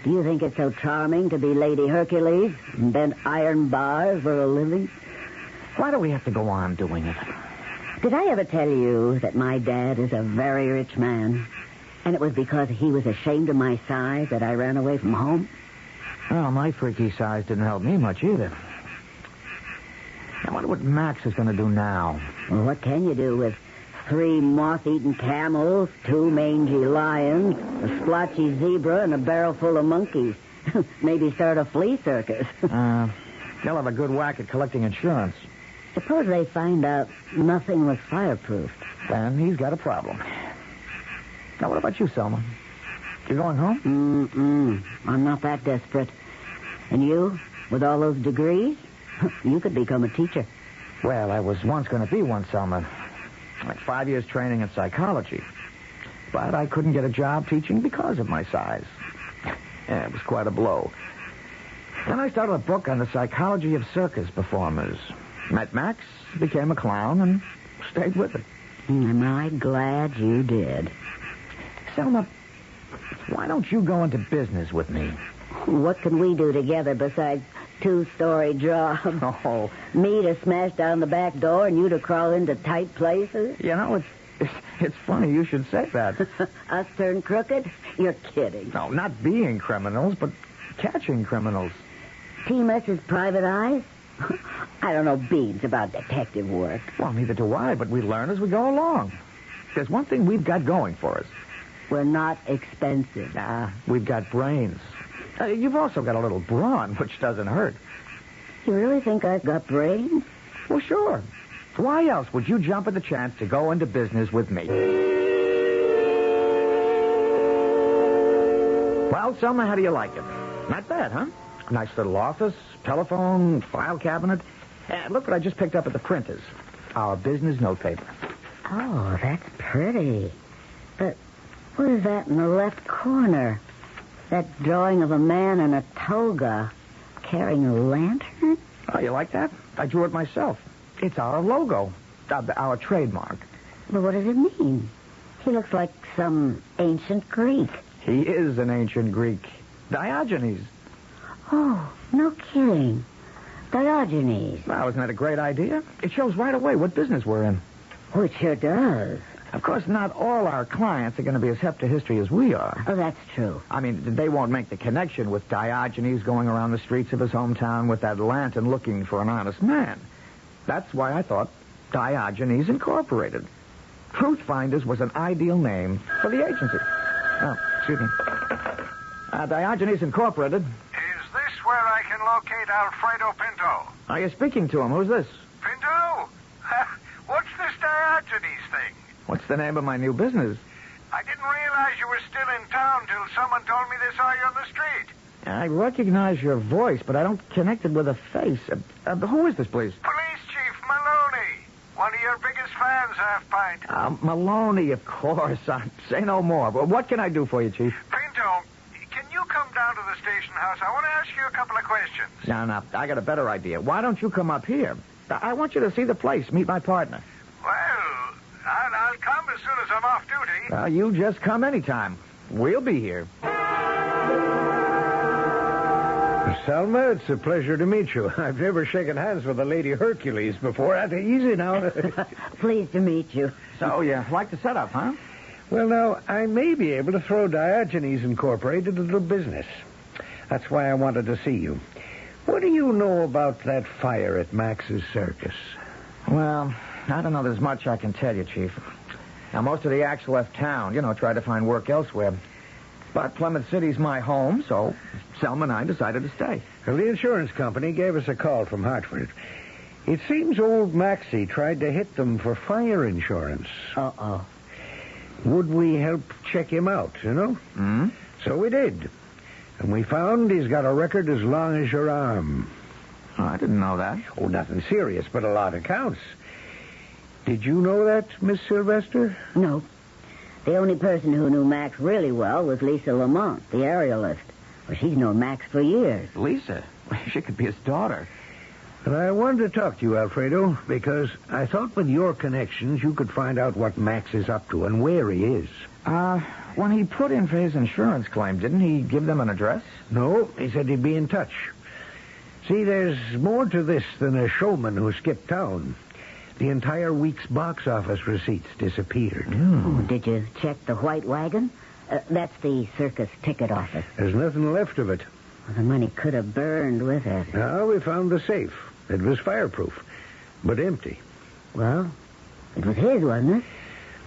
Do you think it's so charming to be Lady Hercules and bend iron bars for a living? Why do we have to go on doing it? Did I ever tell you that my dad is a very rich man? And it was because he was ashamed of my size that I ran away from home? Well, my freaky size didn't help me much either. what Max is going to do now. Well, what can you do with 3 moth-eaten camels, 2 mangy lions, a splotchy zebra, and a barrel full of monkeys? Maybe start a flea circus. They'll have a good whack at collecting insurance. Suppose they find out nothing was fireproof. Then he's got a problem. Now, what about you, Selma? You going home? I'm not that desperate. And you, with all those degrees, you could become a teacher. Well, I was once going to be one, Selma. Like 5 years training in psychology. But I couldn't get a job teaching because of my size. Yeah, it was quite a blow. Then I started a book on the psychology of circus performers. Met Max, became a clown, and stayed with it. Am I glad you did? Selma, why don't you go into business with me? What can we do together besides 2-story jobs? Oh. Me to smash down the back door and you to crawl into tight places? You know, it's funny you should say that. Us turn crooked? You're kidding. No, not being criminals, but catching criminals. Team us as private eyes? I don't know beans about detective work. Well, neither do I, but we learn as we go along. There's one thing we've got going for us. We're not expensive. We've got brains. You've also got a little brawn, which doesn't hurt. You really think I've got brains? Well, sure. Why else would you jump at the chance to go into business with me? Well, Selma, how do you like it? Not bad, huh? Nice little office, telephone, file cabinet. And look what I just picked up at the printers. Our business notepaper. Oh, that's pretty. But what is that in the left corner? That drawing of a man in a toga carrying a lantern? Oh, you like that? I drew it myself. It's our logo, our trademark. But what does it mean? He looks like some ancient Greek. He is an ancient Greek. Diogenes. Oh, no kidding. Diogenes. Wow, isn't that a great idea? It shows right away what business we're in. Oh, it sure does. Of course, not all our clients are going to be as hep to history as we are. Oh, that's true. I mean, they won't make the connection with Diogenes going around the streets of his hometown with that lantern looking for an honest man. That's why I thought Diogenes Incorporated. Truth Finders was an ideal name for the agency. Oh, excuse me. Diogenes Incorporated. Is this where I can locate Alfredo Pinto? Are you speaking to him? Who's this? Pinto? What's this Diogenes thing? What's the name of my new business? I didn't realize you were still in town till someone told me they saw you on the street. I recognize your voice, but I don't connect it with a face. Who is this, please? Police Chief Maloney. One of your biggest fans, Half-Pint. Maloney, of course. Say no more. What can I do for you, Chief? Pinto, can you come down to the station house? I want to ask you a couple of questions. No. I got a better idea. Why don't you come up here? I want you to see the place, meet my partner. Well, I'll come as soon as I'm off duty. You just come anytime. We'll be here. Selma, it's a pleasure to meet you. I've never shaken hands with a Lady Hercules before. Easy now. Pleased to meet you. So, you like the setup, huh? Well, now, I may be able to throw Diogenes Incorporated a little business. That's why I wanted to see you. What do you know about that fire at Max's circus? Well, I don't know there's much I can tell you, Chief. Now, most of the acts left town, tried to find work elsewhere. But Plymouth City's my home, so Selma and I decided to stay. Well, the insurance company gave us a call from Hartford. It seems old Maxie tried to hit them for fire insurance. Uh-oh. Would we help check him out, So we did. And we found he's got a record as long as your arm. Oh, I didn't know that. Oh, nothing serious, but a lot of counts. Did you know that, Miss Sylvester? No. The only person who knew Max really well was Lisa Lamont, the aerialist. Well, she's known Max for years. Lisa? She could be his daughter. But I wanted to talk to you, Alfredo, because I thought with your connections you could find out what Max is up to and where he is. When he put in for his insurance claim, didn't he give them an address? No, he said he'd be in touch. See, there's more to this than a showman who skipped town. The entire week's box office receipts disappeared. Oh, did you check the White Wagon? That's the circus ticket office. There's nothing left of it. Well, the money could have burned with it. No, we found the safe. It was fireproof. but empty. Well, it was his, wasn't it?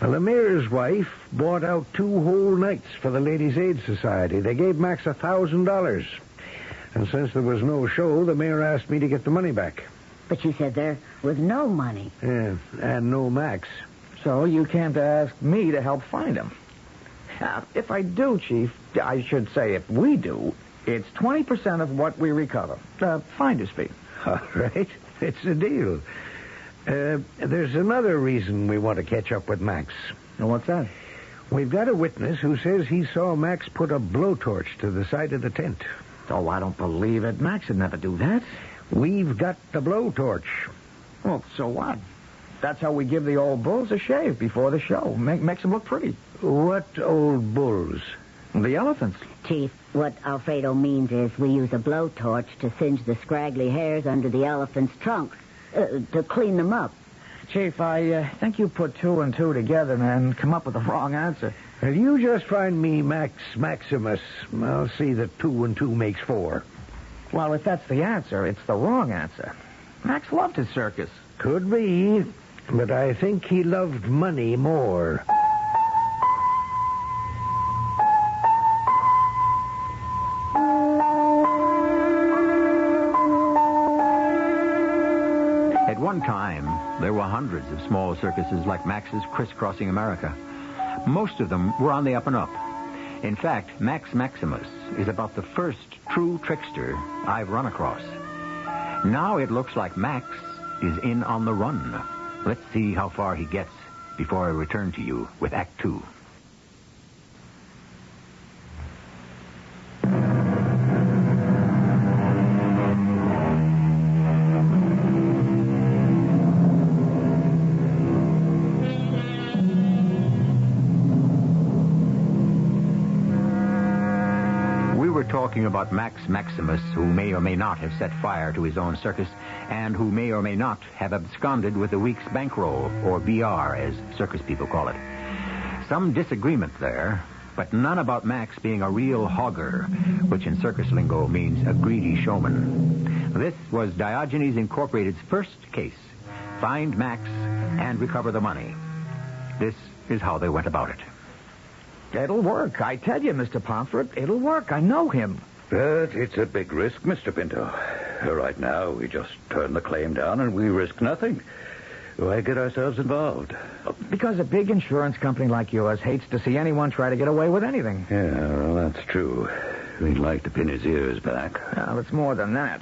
Well, the mayor's wife bought out 2 whole nights for the Ladies' Aid Society. They gave Max $1,000. And since there was no show, the mayor asked me to get the money back. But she said there was no money. Yeah, and no Max. So you came to ask me to help find him. If I do, Chief, I should say if we do, it's 20% of what we recover. Finder's fee. All right. It's a deal. There's another reason we want to catch up with Max. And what's that? We've got a witness who says he saw Max put a blowtorch to the side of the tent. Oh, I don't believe it. Max would never do that. We've got the blowtorch. Well, so what? That's how we give the old bulls a shave before the show. Makes them look pretty. What old bulls? The elephants. Chief, what Alfredo means is we use a blowtorch to singe the scraggly hairs under the elephant's trunks, to clean them up. Chief, I think you put 2 and 2 together and come up with the wrong answer. If you just find me Max Maximus, I'll see that 2 and 2 makes 4. Well, if that's the answer, it's the wrong answer. Max loved his circus. Could be, but I think he loved money more. At one time, there were hundreds of small circuses like Max's crisscrossing America. Most of them were on the up and up. In fact, Max Maximus is about the first true trickster I've run across. Now it looks like Max is in on the run. Let's see how far he gets before I return to you with Act 2. Talking about Max Maximus, who may or may not have set fire to his own circus, and who may or may not have absconded with a week's bankroll, or BR, as circus people call it. Some disagreement there, but none about Max being a real hogger, which in circus lingo means a greedy showman. This was Diogenes Incorporated's first case. Find Max and recover the money. This is how they went about it. It'll work. I tell you, Mr. Pomfret, it'll work. I know him. But it's a big risk, Mr. Pinto. Right now, we just turn the claim down and we risk nothing. Why get ourselves involved? Because a big insurance company like yours hates to see anyone try to get away with anything. Yeah, well, that's true. We'd like to pin his ears back. Well, it's more than that.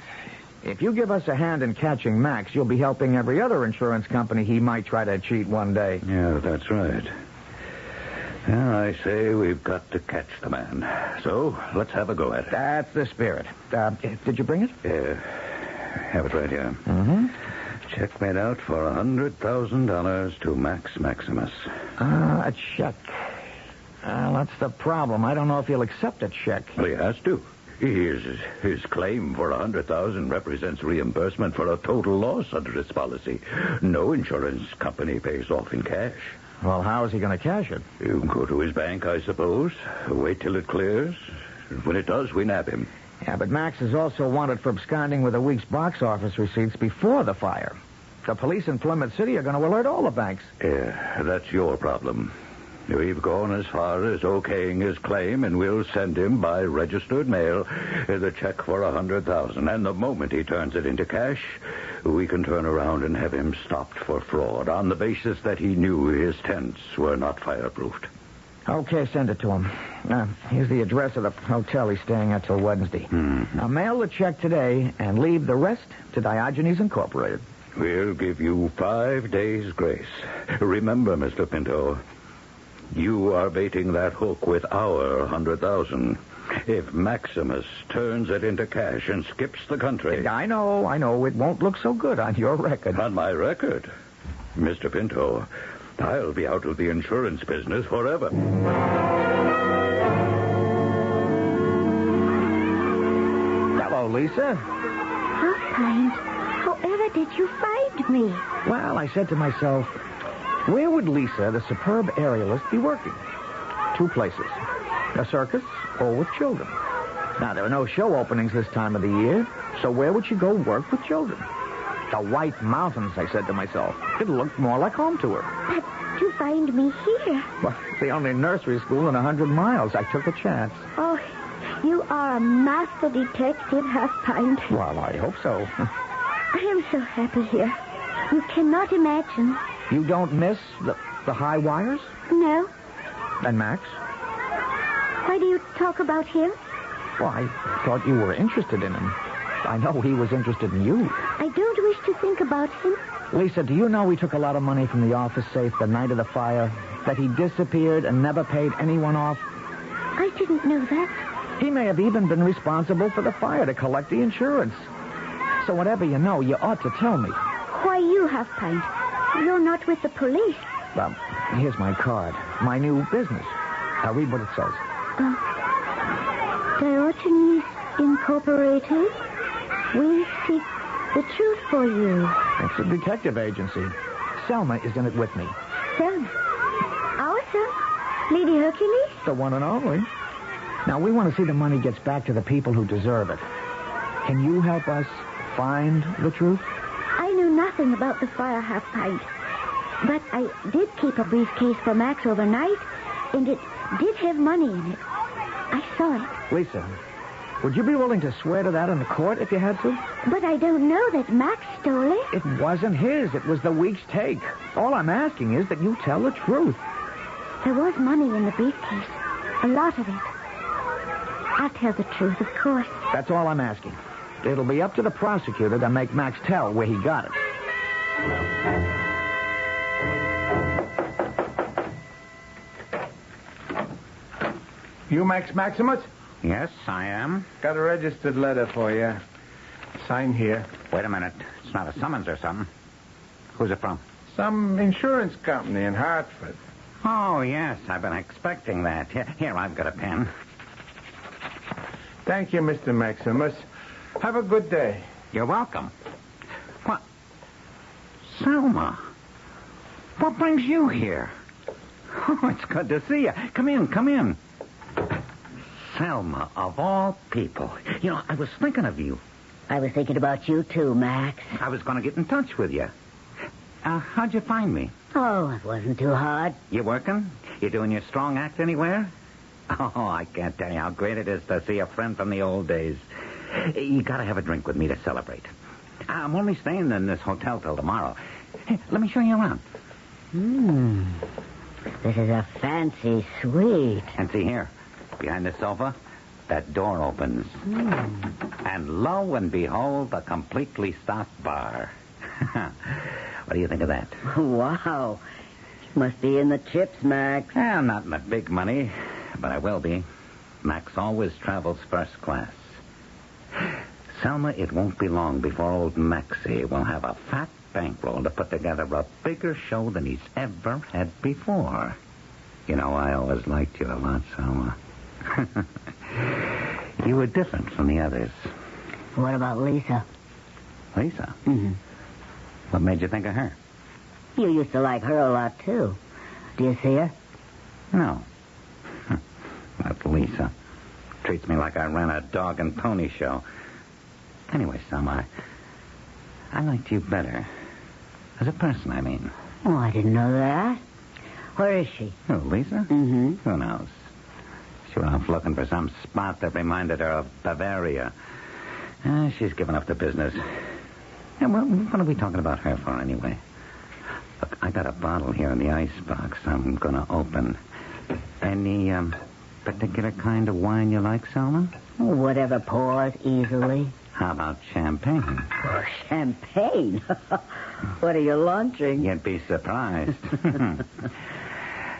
If you give us a hand in catching Max, you'll be helping every other insurance company he might try to cheat one day. Yeah, that's right. Well, I say we've got to catch the man. So, let's have a go at it. That's the spirit. Did you bring it? Yeah. Have it right here. Mm-hmm. Check made out for $100,000 to Max Maximus. A check. That's the problem. I don't know if he'll accept a check. Well, he has to. His claim for $100,000 represents reimbursement for a total loss under his policy. No insurance company pays off in cash. Well, how is he going to cash it? You can go to his bank, I suppose. Wait till it clears. When it does, we nab him. Yeah, but Max is also wanted for absconding with a week's box office receipts before the fire. The police in Plymouth City are going to alert all the banks. Yeah, that's your problem. We've gone as far as okaying his claim, and we'll send him by registered mail the check for $100,000. And the moment he turns it into cash, we can turn around and have him stopped for fraud on the basis that he knew his tents were not fireproofed. Okay, send it to him. Here's the address of the hotel he's staying at till Wednesday. Now, mail the check today and leave the rest to Diogenes Incorporated. We'll give you 5 days' grace. Remember, Mr. Pinto, you are baiting that hook with our $100,000. If Maximus turns it into cash and skips the country... I know. It won't look so good on your record. On my record? Mr. Pinto, I'll be out of the insurance business forever. Hello, Lisa. Half-Pint, however did you find me? Well, I said to myself, where would Lisa, the superb aerialist, be working? 2 places. A circus or with children. Now, there are no show openings this time of the year, so where would she go work with children? The White Mountains, I said to myself. It looked more like home to her. But to find me here. Well, it's the only nursery school in 100 miles. I took a chance. Oh, you are a master detective, Half-Pint. Well, I hope so. I am so happy here. You cannot imagine. You don't miss the high wires? No. And Max? Why do you talk about him? Well, I thought you were interested in him. I know he was interested in you. I don't wish to think about him. Lisa, do you know we took a lot of money from the office safe the night of the fire? That he disappeared and never paid anyone off? I didn't know that. He may have even been responsible for the fire to collect the insurance. So whatever you know, you ought to tell me. Why you, Half-Pint? You're not with the police. Well, here's my card. My new business. Now read what it says. Diogenes Incorporated. We seek the truth for you. It's a detective agency. Selma is in it with me. Selma? Our Selma? Lady Hercules? The one and only. Now, we want to see the money gets back to the people who deserve it. Can you help us find the truth? I knew nothing about the fire, Half-Pint. But I did keep a briefcase for Max overnight, and it did have money in it. I saw it. Lisa, would you be willing to swear to that in the court if you had to? But I don't know that Max stole it. It wasn't his. It was the week's take. All I'm asking is that you tell the truth. There was money in the briefcase. A lot of it. I'll tell the truth, of course. That's all I'm asking. It'll be up to the prosecutor to make Max tell where he got it. You Max Maximus? Yes, I am. Got a registered letter for you. Sign here. Wait a minute. It's not a summons or something. Who's it from? Some insurance company in Hartford. Oh, yes. I've been expecting that. Here, I've got a pen. Thank you, Mr. Maximus. Have a good day. You're welcome. What? Selma. What brings you here? Oh, it's good to see you. Come in. Selma, of all people. You know, I was thinking of you. I was thinking about you, too, Max. I was going to get in touch with you. How'd you find me? Oh, it wasn't too hard. You working? You doing your strong act anywhere? Oh, I can't tell you how great it is to see a friend from the old days. You got to have a drink with me to celebrate. I'm only staying in this hotel till tomorrow. Hey, let me show you around. This is a fancy suite. And see here, behind the sofa, that door opens. And lo and behold, a completely stocked bar. What do you think of that? Wow. Must be in the chips, Max. Well, not in the big money, but I will be. Max always travels first class. Selma, it won't be long before old Maxie will have a fat bankroll to put together a bigger show than he's ever had before. You know, I always liked you a lot, Selma. You were different from the others. What about Lisa? Lisa? Mm-hmm. What made you think of her? You used to like her a lot, too. Do you see her? No. Not Lisa. Treats me like I ran a dog and pony show. Anyway, Selma, I liked you better. As a person, I mean. Oh, I didn't know that. Where is she? Who, Lisa? Mm-hmm. Who knows? She went off looking for some spot that reminded her of Bavaria. She's given up the business. Yeah, well, what are we talking about her for, anyway? Look, I got a bottle here in the icebox I'm going to open. Any particular kind of wine you like, Selma? Whatever pours easily. How about champagne? Oh, champagne? What are you launching? You'd be surprised.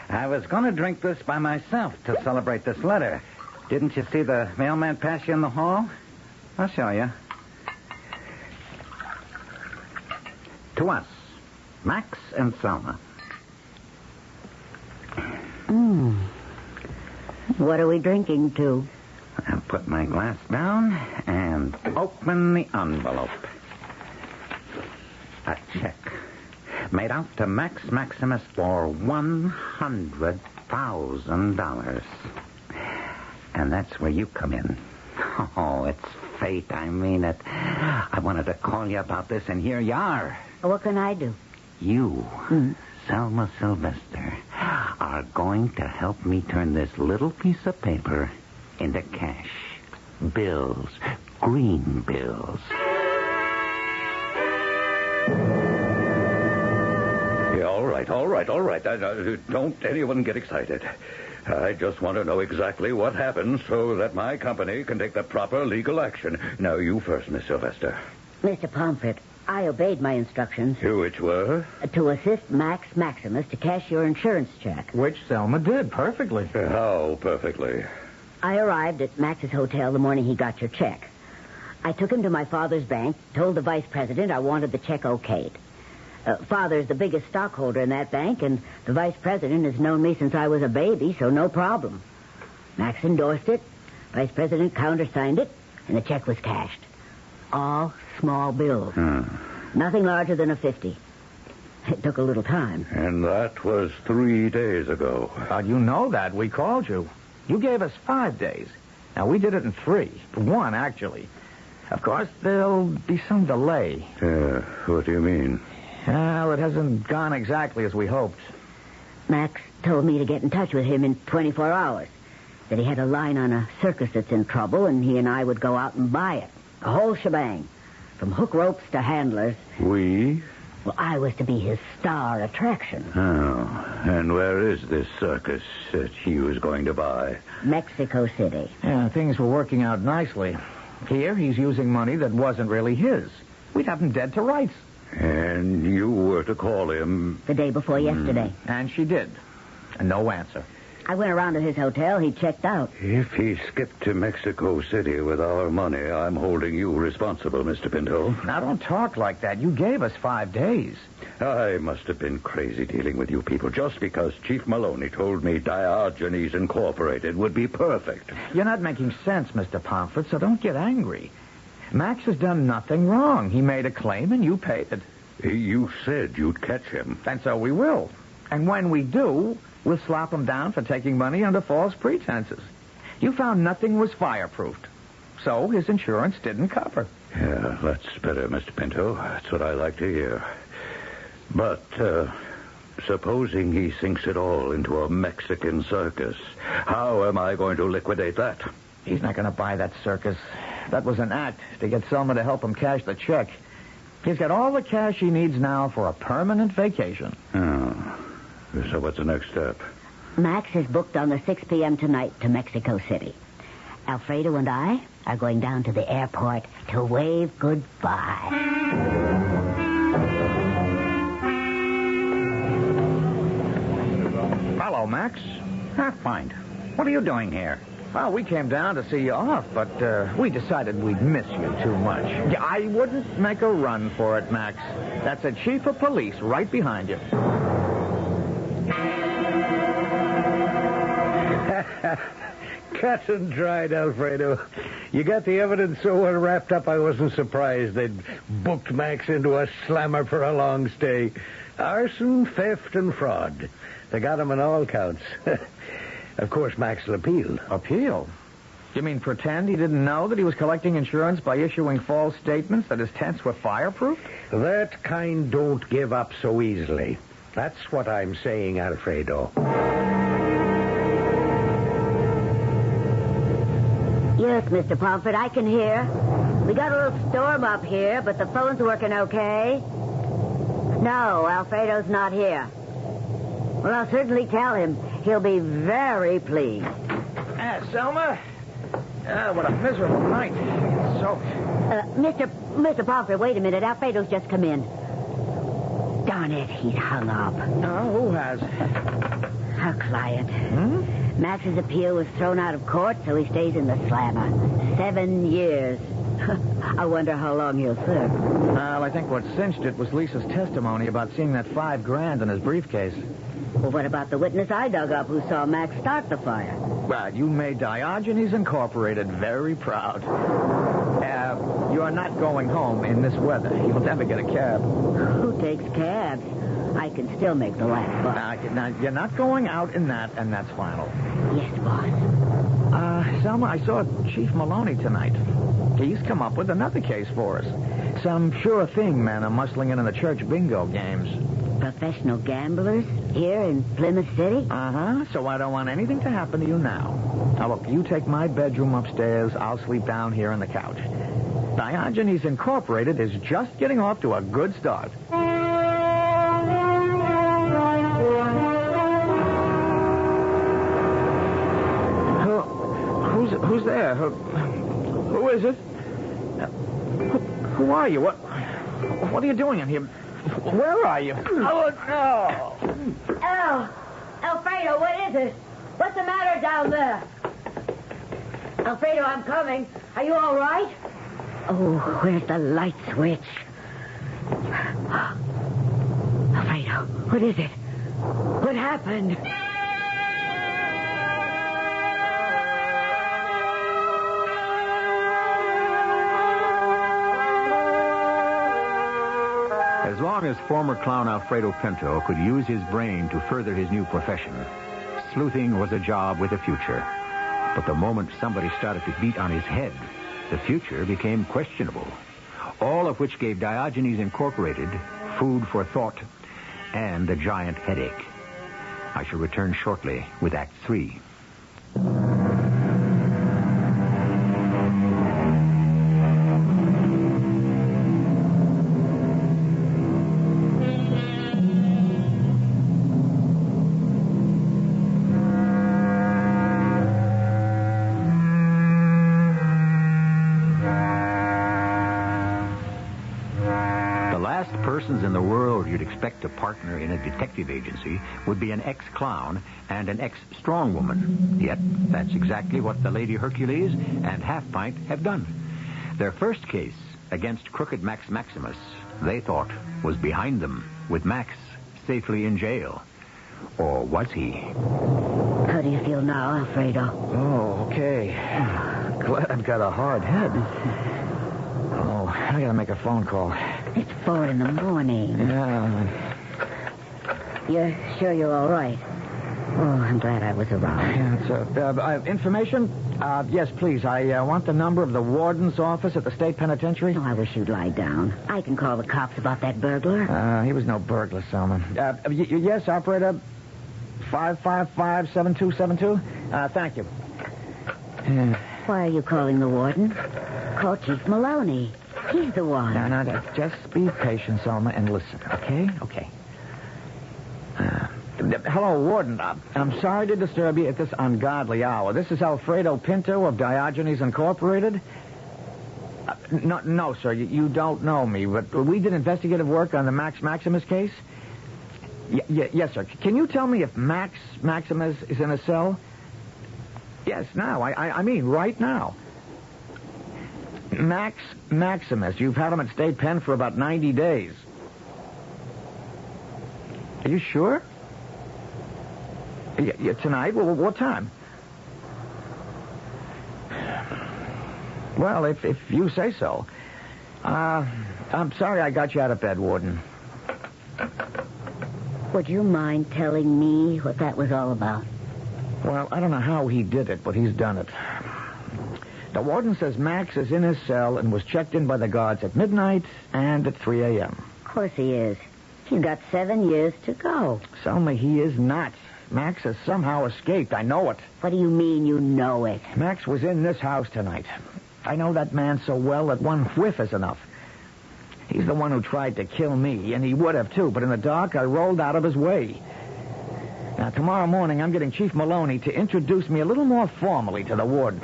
I was going to drink this by myself to celebrate this letter. Didn't you see the mailman pass you in the hall? I'll show you. To us, Max and Selma. What are we drinking to? I'll put my glass down and open the envelope. A check made out to Max Maximus for $100,000. And that's where you come in. Oh, it's fate. I mean it. I wanted to call you about this, and here you are. What can I do? You, Selma Sylvester, are going to help me turn this little piece of paper into cash. Bills. Green bills. Yeah, all right. Don't anyone get excited. I just want to know exactly what happened so that my company can take the proper legal action. Now, you first, Miss Sylvester. Mr. Pomfret, I obeyed my instructions. Which were? To assist Max Maximus to cash your insurance check. Which Selma did perfectly. How perfectly? I arrived at Max's hotel the morning he got your check. I took him to my father's bank, told the vice president I wanted the check okayed. Father's the biggest stockholder in that bank, and the vice president has known me since I was a baby, so no problem. Max endorsed it, vice president countersigned it, and the check was cashed. All small bills. Nothing larger than a 50. It took a little time. And that was 3 days ago. How'd you know that? We called you. You gave us 5 days. Now, we did it in 3. 1, actually. Of course, there'll be some delay. What do you mean? Well, it hasn't gone exactly as we hoped. Max told me to get in touch with him in 24 hours. That he had a line on a circus that's in trouble, and he and I would go out and buy it. A whole shebang. From hook ropes to handlers. We? Well, I was to be his star attraction. Oh, and where is this circus that he was going to buy? Mexico City. Yeah, things were working out nicely. Here, he's using money that wasn't really his. We'd have him dead to rights. And you were to call him? The day before yesterday. And she did. And no answer. I went around to his hotel. He checked out. If he skipped to Mexico City with our money, I'm holding you responsible, Mr. Pinto. Now, don't talk like that. You gave us 5 days. I must have been crazy dealing with you people just because Chief Maloney told me Diogenes Incorporated would be perfect. You're not making sense, Mr. Pomfret, so don't get angry. Max has done nothing wrong. He made a claim and you paid it. You said you'd catch him. And so we will. And when we do, we'll slap him down for taking money under false pretenses. You found nothing was fireproofed. So his insurance didn't cover. Yeah, that's better, Mr. Pinto. That's what I like to hear. But, supposing he sinks it all into a Mexican circus, how am I going to liquidate that? He's not going to buy that circus. That was an act to get Selma to help him cash the check. He's got all the cash he needs now for a permanent vacation. Oh. So what's the next step? Max is booked on the 6 p.m. tonight to Mexico City. Alfredo and I are going down to the airport to wave goodbye. Hello, Max. Fine. What are you doing here? Well, we came down to see you off, but we decided we'd miss you too much. I wouldn't make a run for it, Max. That's a chief of police right behind you. Cut and dried, Alfredo. You got the evidence so well wrapped up, I wasn't surprised they'd booked Max into a slammer for a long stay. Arson, theft, and fraud. They got him on all counts. Of course, Max will appeal. Appeal? You mean pretend he didn't know that he was collecting insurance by issuing false statements that his tents were fireproof? That kind don't give up so easily. That's what I'm saying, Alfredo. Yes, Mr. Pomfret, I can hear. We got a little storm up here, but the phone's working okay. No, Alfredo's not here. Well, I'll certainly tell him. He'll be very pleased. Selma? What a miserable night. Soaked. Mr. Pomfret, wait a minute. Alfredo's just come in. Darn it, he's hung up. Oh, who has? Our client. Max's appeal was thrown out of court, so he stays in the slammer. 7 years. I wonder how long he'll serve. Well, I think what cinched it was Lisa's testimony about seeing that $5,000 in his briefcase. Well, what about the witness I dug up who saw Max start the fire? Well, you made Diogenes Incorporated very proud. You're not going home in this weather. You'll never get a cab. Who takes cabs? I can still make the last bus. Now, you're not going out in that, and that's final. Yes, boss. Selma, I saw Chief Maloney tonight. He's come up with another case for us. Some sure thing men are muscling in the church bingo games. Professional gamblers here in Plymouth City? Uh-huh. So I don't want anything to happen to you now. Now, look, you take my bedroom upstairs. I'll sleep down here on the couch. Diogenes Incorporated is just getting off to a good start. Who's there? Who is it? Who are you? What are you doing in here? Where are you? Oh, no. Alfredo, what is it? What's the matter down there? Alfredo, I'm coming. Are you all right? Oh, where's the light switch? Alfredo, what is it? What happened? As long as former clown Alfredo Pinto could use his brain to further his new profession, sleuthing was a job with a future. But the moment somebody started to beat on his head, the future became questionable. All of which gave Diogenes Incorporated food for thought and a giant headache. I shall return shortly with Act 3. Persons in the world you'd expect to partner in a detective agency would be an ex-clown and an ex-strong woman. Yet, that's exactly what the Lady Hercules and Half Pint have done. Their first case against crooked Max Maximus, they thought, was behind them, with Max safely in jail. Or was he? How do you feel now, Alfredo? Oh, okay. Glad I've got a hard head. Oh, I gotta make a phone call. It's 4 in the morning. Yeah. You're sure you're all right? Oh, I'm glad I was around. Yeah, it's, information? Yes, please. I want the number of the warden's office at the state penitentiary. Oh, I wish you'd lie down. I can call the cops about that burglar. He was no burglar, Selma. Yes, operator. 555-7272. Thank you. Why are you calling the warden? Call Chief Maloney. He's the one. No. Just be patient, Selma, and listen, okay? Okay. Hello, Warden. I'm sorry to disturb you at this ungodly hour. This is Alfredo Pinto of Diogenes Incorporated. No, sir, you don't know me, but we did investigative work on the Max Maximus case. Yes, sir. Can you tell me if Max Maximus is in a cell? Yes, now. I mean right now. Max Maximus. You've had him at state pen for about 90 days. Are you sure? Yeah, tonight? Well, what time? Well, if you say so. I'm sorry I got you out of bed, Warden. Would you mind telling me what that was all about? Well, I don't know how he did it, but he's done it. The warden says Max is in his cell and was checked in by the guards at midnight and at 3 a.m. Of course he is. He's got 7 years to go. Selma, he is not. Max has somehow escaped. I know it. What do you mean you know it? Max was in this house tonight. I know that man so well that one whiff is enough. He's the one who tried to kill me, and he would have, too, but in the dark, I rolled out of his way. Now, tomorrow morning, I'm getting Chief Maloney to introduce me a little more formally to the warden.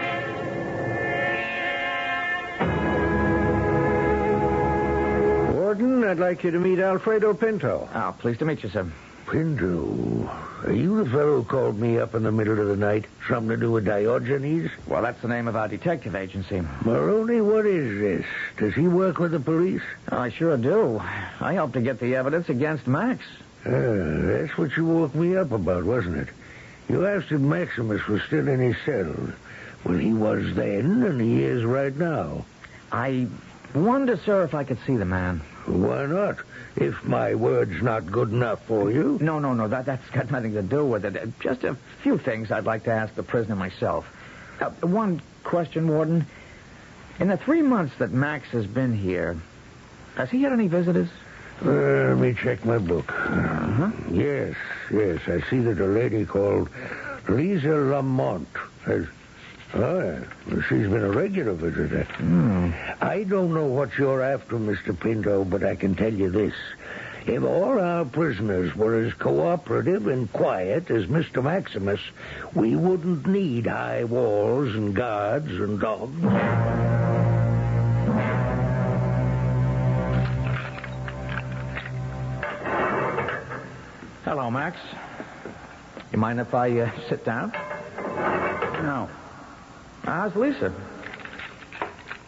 Warden, I'd like you to meet Alfredo Pinto. Oh, pleased to meet you, sir. Pinto, are you the fellow who called me up in the middle of the night? Something to do with Diogenes? Well, that's the name of our detective agency. Maroney, what is this? Does he work with the police? Oh, I sure do. I hope to get the evidence against Max. That's what you woke me up about, wasn't it? You asked if Maximus was still in his cell. Well, he was then, and he is right now. I wonder, sir, if I could see the man. Why not? If my word's not good enough for you. No. That's got nothing to do with it. Just a few things I'd like to ask the prisoner myself. One question, Warden. In the 3 months that Max has been here, has he had any visitors? Let me check my book. Yes. I see that a lady called Lisa Lamont has... she's been a regular visitor. I don't know what you're after, Mr. Pinto, but I can tell you this. If all our prisoners were as cooperative and quiet as Mr. Maximus, we wouldn't need high walls and guards and dogs. Hello, Max. You mind if I sit down? No. How's Lisa?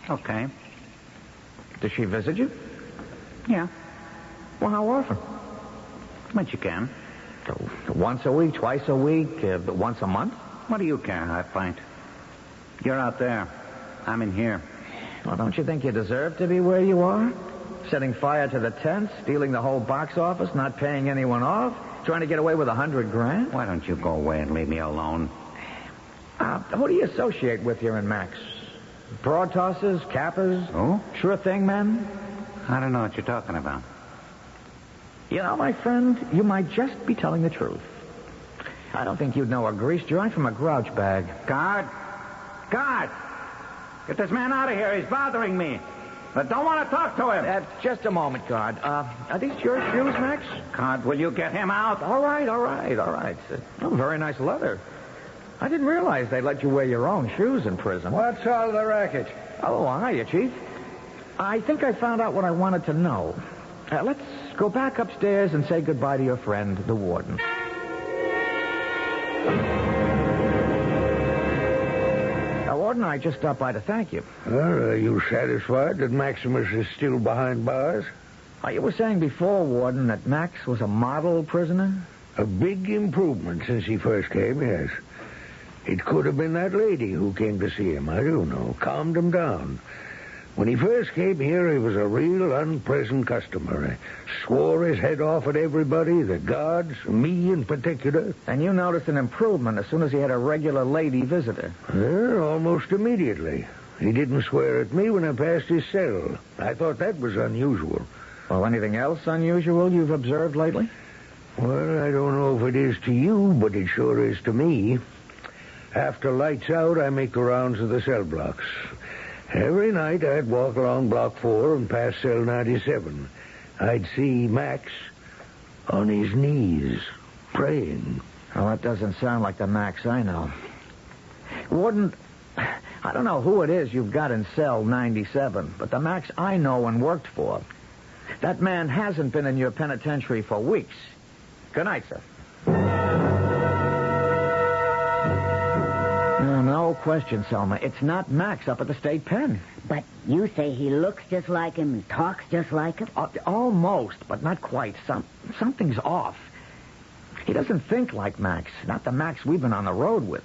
Okay. Does she visit you? Yeah. Well, how often? When you can. Once a week, twice a week, once a month? What do you care, I find? You're out there. I'm in here. Well, don't you think you deserve to be where you are? Setting fire to the tents, stealing the whole box office, not paying anyone off, trying to get away with $100,000? Why don't you go away and leave me alone? Who do you associate with here in Max? Broad tossers, cappers? Oh? Sure thing, men? I don't know what you're talking about. You know, my friend, you might just be telling the truth. I don't think you'd know a grease joint from a grouch bag. Guard! Get this man out of here. He's bothering me. I don't want to talk to him. Just a moment, guard. Are these your shoes, Max? Guard, will you get him out? All right. Very nice leather. I didn't realize they let you wear your own shoes in prison. What's all the racket? Oh, hiya, Chief. I think I found out what I wanted to know. Let's go back upstairs and say goodbye to your friend, the warden. Warden, I just stopped by to thank you. Well, are you satisfied that Maximus is still behind bars? You were saying before, Warden, that Max was a model prisoner? A big improvement since he first came, yes. It could have been that lady who came to see him. I don't know. Calmed him down. When he first came here, he was a real unpleasant customer. He swore his head off at everybody, the guards, me in particular. And you noticed an improvement as soon as he had a regular lady visitor? Almost immediately. He didn't swear at me when I passed his cell. I thought that was unusual. Well, anything else unusual you've observed lately? Well, I don't know if it is to you, but it sure is to me. After lights out, I make the rounds of the cell blocks. Every night I'd walk along Block 4 and pass cell 97. I'd see Max on his knees, praying. Well, that doesn't sound like the Max I know. Warden, I don't know who it is you've got in cell 97, but the Max I know and worked for, that man hasn't been in your penitentiary for weeks. Good night, sir. No question, Selma. It's not Max up at the state pen. But you say he looks just like him and talks just like him? Almost, but not quite. Something's off. He doesn't think like Max. Not the Max we've been on the road with.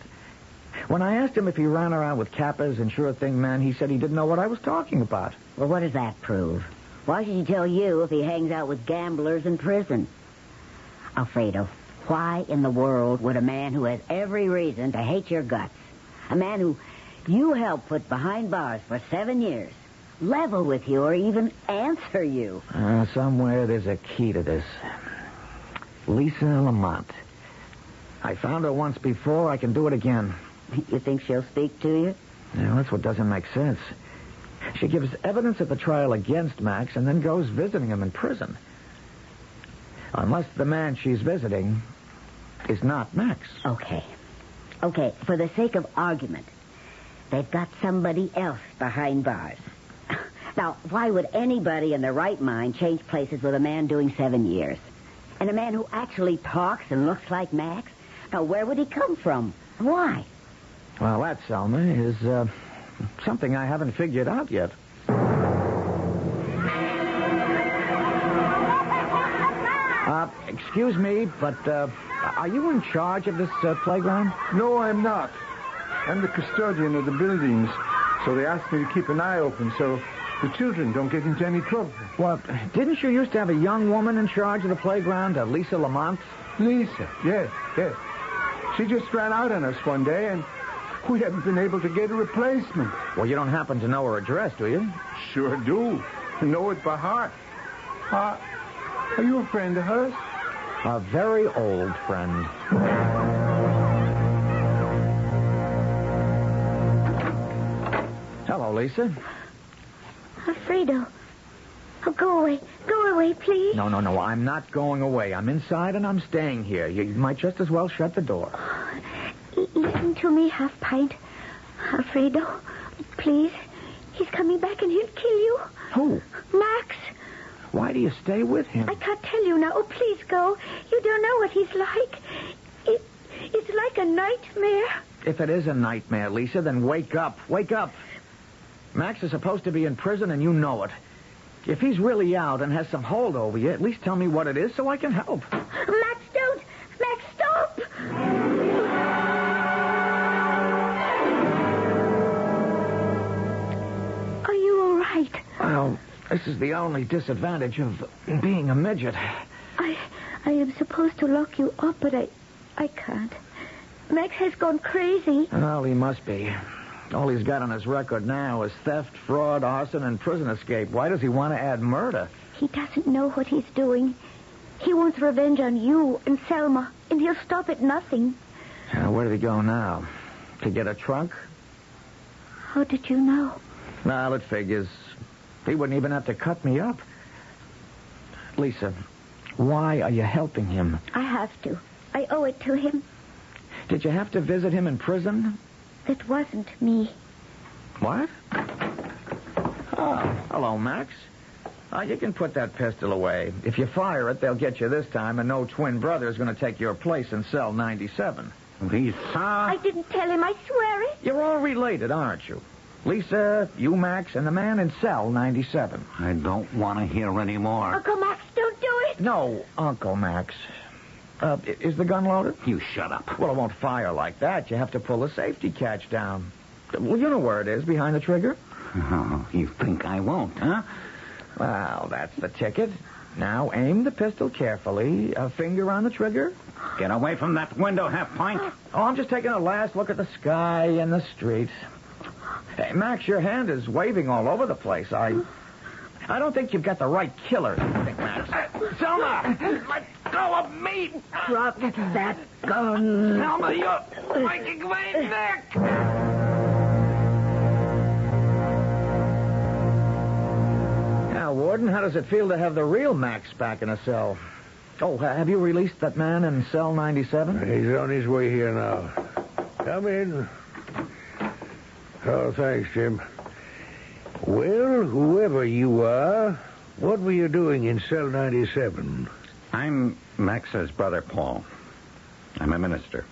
When I asked him if he ran around with Kappas and sure thing men, he said he didn't know what I was talking about. Well, what does that prove? Why should he tell you if he hangs out with gamblers in prison? Alfredo, why in the world would a man who has every reason to hate your guts, a man who you helped put behind bars for 7 years, level with you or even answer you? Somewhere there's a key to this. Lisa Lamont. I found her once before. I can do it again. You think she'll speak to you? Yeah, that's what doesn't make sense. She gives evidence at the trial against Max and then goes visiting him in prison. Unless the man she's visiting is not Max. Okay, for the sake of argument, they've got somebody else behind bars. Now, why would anybody in their right mind change places with a man doing 7 years? And a man who actually talks and looks like Max? Now, where would he come from? Why? Well, that, Selma, is something I haven't figured out yet. Excuse me, but are you in charge of this playground? No, I'm not. I'm the custodian of the buildings, so they asked me to keep an eye open, so the children don't get into any trouble. Well, didn't you used to have a young woman in charge of the playground, Lisa Lamont? Lisa, yes. She just ran out on us one day, and we haven't been able to get a replacement. Well, you don't happen to know her address, do you? Sure do. Know it by heart. Are you a friend of hers? A very old friend. Hello, Lisa. Alfredo. Oh, go away. Go away, please. No. I'm not going away. I'm inside and I'm staying here. You might just as well shut the door. Listen to me, Half Pint. Alfredo, please. He's coming back and he'll kill you. Who? Max. Why do you stay with him? I can't tell you now. Oh, please go. You don't know what he's like. It's like a nightmare. If it is a nightmare, Lisa, then wake up. Wake up. Max is supposed to be in prison, and you know it. If he's really out and has some hold over you, at least tell me what it is so I can help. Max, don't! Max, stop! Are you all right? Well, this is the only disadvantage of being a midget. I am supposed to lock you up, but I can't. Max has gone crazy. Well, he must be. All he's got on his record now is theft, fraud, arson, and prison escape. Why does he want to add murder? He doesn't know what he's doing. He wants revenge on you and Selma, and he'll stop at nothing. Where did he go now? To get a trunk? How did you know? Well, it figures. He wouldn't even have to cut me up. Lisa, why are you helping him? I have to. I owe it to him. Did you have to visit him in prison? It wasn't me. What? Oh, hello, Max. You can put that pistol away. If you fire it, they'll get you this time, and no twin brother is going to take your place in cell 97. Lisa? I didn't tell him, I swear it. You're all related, aren't you? Lisa, you, Max, and the man in cell 97. I don't want to hear any more. Uncle Max, don't do it. No, Uncle Max. Is the gun loaded? You shut up. Well, it won't fire like that. You have to pull the safety catch down. Well, you know where it is, behind the trigger. Oh, you think I won't, huh? Well, that's the ticket. Now, aim the pistol carefully. A finger on the trigger. Get away from that window, Half Pint. Oh, I'm just taking a last look at the sky and the street. Hey, Max, your hand is waving all over the place. I don't think you've got the right killer. Max. Selma! Let go of me! Drop that gun. Selma, you're breaking my neck! Now, Warden, how does it feel to have the real Max back in a cell? Oh, have you released that man in cell 97? He's on his way here now. Come in. Oh, thanks, Jim. Well, whoever you are, what were you doing in cell 97? I'm Max's brother, Paul. I'm a minister.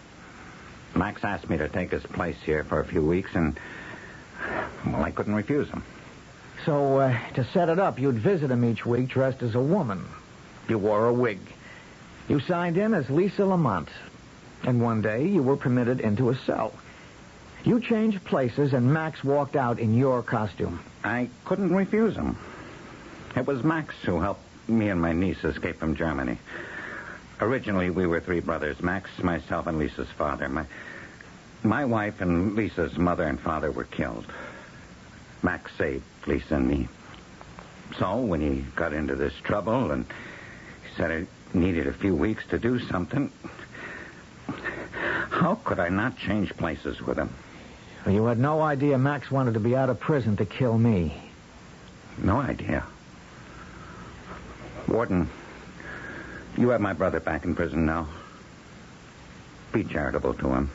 Max asked me to take his place here for a few weeks, and, well, I couldn't refuse him. So, to set it up, you'd visit him each week dressed as a woman. You wore a wig. You signed in as Lisa Lamont. And one day, you were permitted into a cell. You changed places, and Max walked out in your costume. I couldn't refuse him. It was Max who helped me and my niece escape from Germany. Originally, we were three brothers, Max, myself, and Lisa's father. My wife and Lisa's mother and father were killed. Max saved Lisa and me. So, when he got into this trouble and he said I needed a few weeks to do something, how could I not change places with him? Well, you had no idea Max wanted to be out of prison to kill me. No idea. Warden, you have my brother back in prison now. Be charitable to him.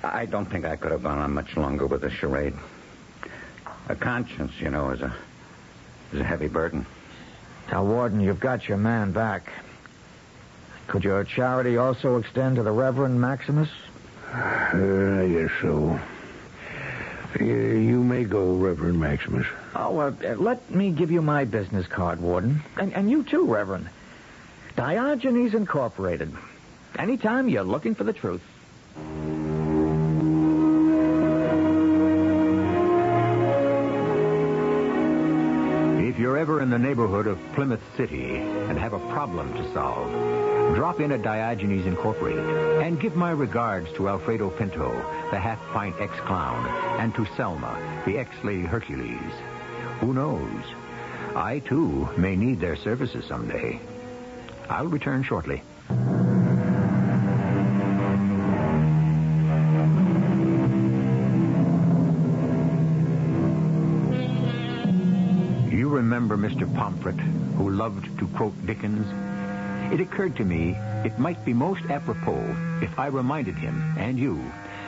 I don't think I could have gone on much longer with this charade. A conscience, you know, is a heavy burden. Now, Warden, you've got your man back. Could your charity also extend to the Reverend Maximus? I guess so. You may go, Reverend Maximus. Oh, let me give you my business card, Warden. And you too, Reverend. Diogenes Incorporated. Anytime you're looking for the truth. you're ever in the neighborhood of Plymouth City and have a problem to solve, drop in at Diogenes Incorporated and give my regards to Alfredo Pinto, the half-pint ex-clown, and to Selma, the ex-Lady Hercules. Who knows? I, too, may need their services someday. I'll return shortly. You remember Mr. Pomfret, who loved to quote Dickens? It occurred to me it might be most apropos if I reminded him, and you,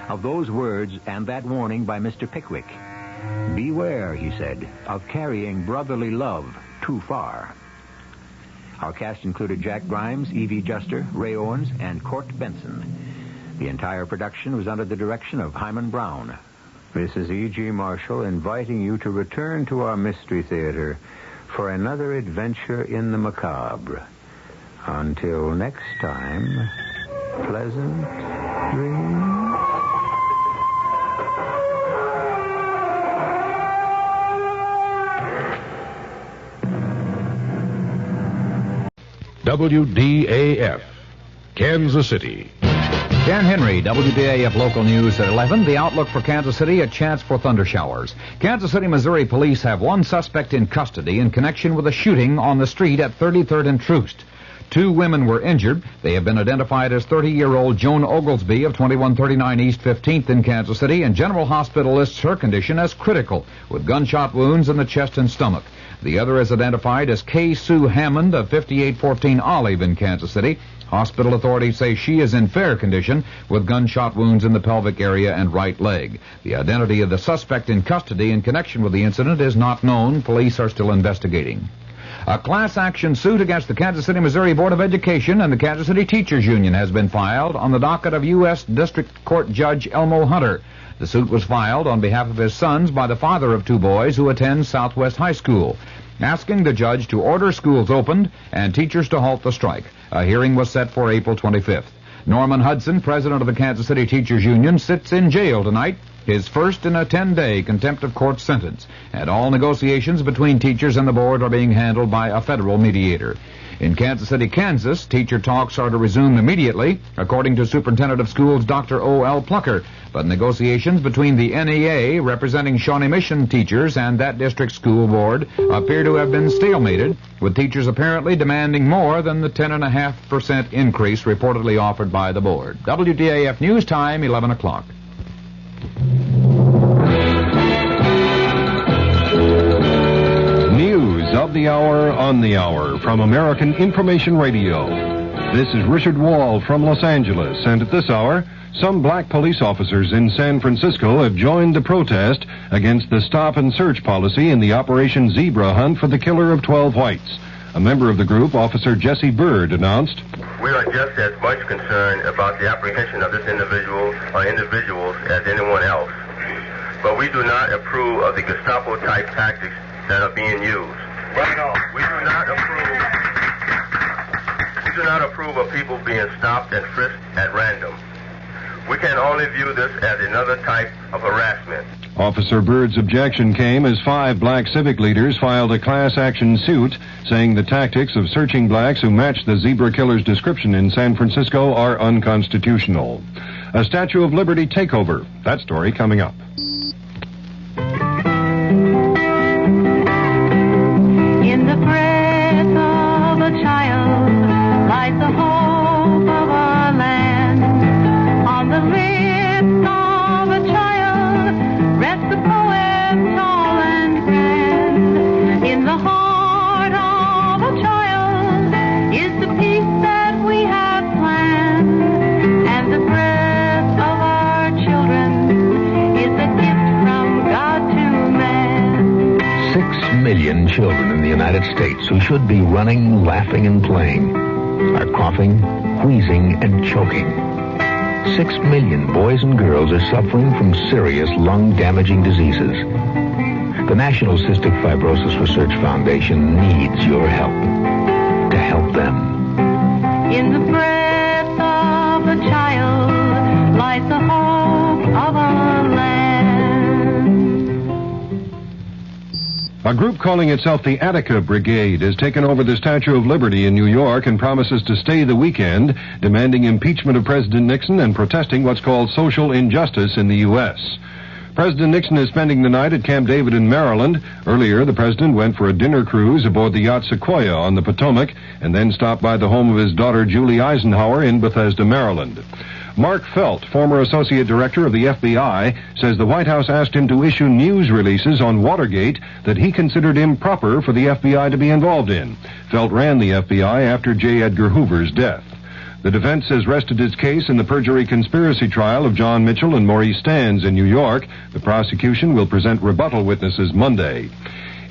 of those words and that warning by Mr. Pickwick. Beware, he said, of carrying brotherly love too far. Our cast included Jack Grimes, Evie Juster, Ray Owens, and Court Benson. The entire production was under the direction of Hyman Brown. This is E.G. Marshall inviting you to return to our Mystery Theater for another adventure in the macabre. Until next time, pleasant dreams. WDAF, Kansas City. Dan Henry, WDAF Local News at 11. The outlook for Kansas City, a chance for thunder showers. Kansas City, Missouri police have one suspect in custody in connection with a shooting on the street at 33rd and Troost. 2 women were injured. They have been identified as 30-year-old Joan Oglesby of 2139 East 15th in Kansas City, and General Hospital lists her condition as critical, with gunshot wounds in the chest and stomach. The other is identified as Kay Sue Hammond of 5814 Olive in Kansas City. Hospital authorities say she is in fair condition with gunshot wounds in the pelvic area and right leg. The identity of the suspect in custody in connection with the incident is not known. Police are still investigating. A class action suit against the Kansas City, Missouri Board of Education and the Kansas City Teachers Union has been filed on the docket of U.S. District Court Judge Elmo Hunter. The suit was filed on behalf of his sons by the father of 2 boys who attend Southwest High School, asking the judge to order schools opened and teachers to halt the strike. A hearing was set for April 25th. Norman Hudson, president of the Kansas City Teachers Union, sits in jail tonight, his first in a 10-day contempt of court sentence, and all negotiations between teachers and the board are being handled by a federal mediator. In Kansas City, Kansas, teacher talks are to resume immediately, according to Superintendent of Schools Dr. O.L. Plucker. But negotiations between the NEA, representing Shawnee Mission teachers, and that district school board appear to have been stalemated, with teachers apparently demanding more than the 10.5% increase reportedly offered by the board. WDAF News Time, 11 o'clock. News of the hour on the hour from American Information Radio. This is Richard Wall from Los Angeles, and at this hour, some black police officers in San Francisco have joined the protest against the stop and search policy in the Operation Zebra hunt for the killer of 12 whites. A member of the group, Officer Jesse Bird, announced, "We are just as much concerned about the apprehension of this individual or individuals as anyone else. But we do not approve of the Gestapo-type tactics that are being used. We do not approve of people being stopped and frisked at random. We can only view this as another type of harassment." Officer Bird's objection came as 5 black civic leaders filed a class action suit saying the tactics of searching blacks who match the zebra killer's description in San Francisco are unconstitutional. A Statue of Liberty takeover. That story coming up. In the breath of a child lies the hope of our land. On the lips of a child rests the poem tall and grand. In the heart of a child is the peace that we have planned. And the breath of our children is a gift from God to man. 6 million children in the United States who should be running, laughing, and playing are coughing, wheezing, and choking. 6 million boys and girls are suffering from serious lung-damaging diseases. The National Cystic Fibrosis Research Foundation needs your help to help them. In the breath of a child lies the hope of our land. A group calling itself the Attica Brigade has taken over the Statue of Liberty in New York and promises to stay the weekend, demanding impeachment of President Nixon and protesting what's called social injustice in the U.S. President Nixon is spending the night at Camp David in Maryland. Earlier, the president went for a dinner cruise aboard the yacht Sequoia on the Potomac and then stopped by the home of his daughter Julie Eisenhower in Bethesda, Maryland. Mark Felt, former associate director of the FBI, says the White House asked him to issue news releases on Watergate that he considered improper for the FBI to be involved in. Felt ran the FBI after J. Edgar Hoover's death. The defense has rested its case in the perjury conspiracy trial of John Mitchell and Maurice Stans in New York. The prosecution will present rebuttal witnesses Monday.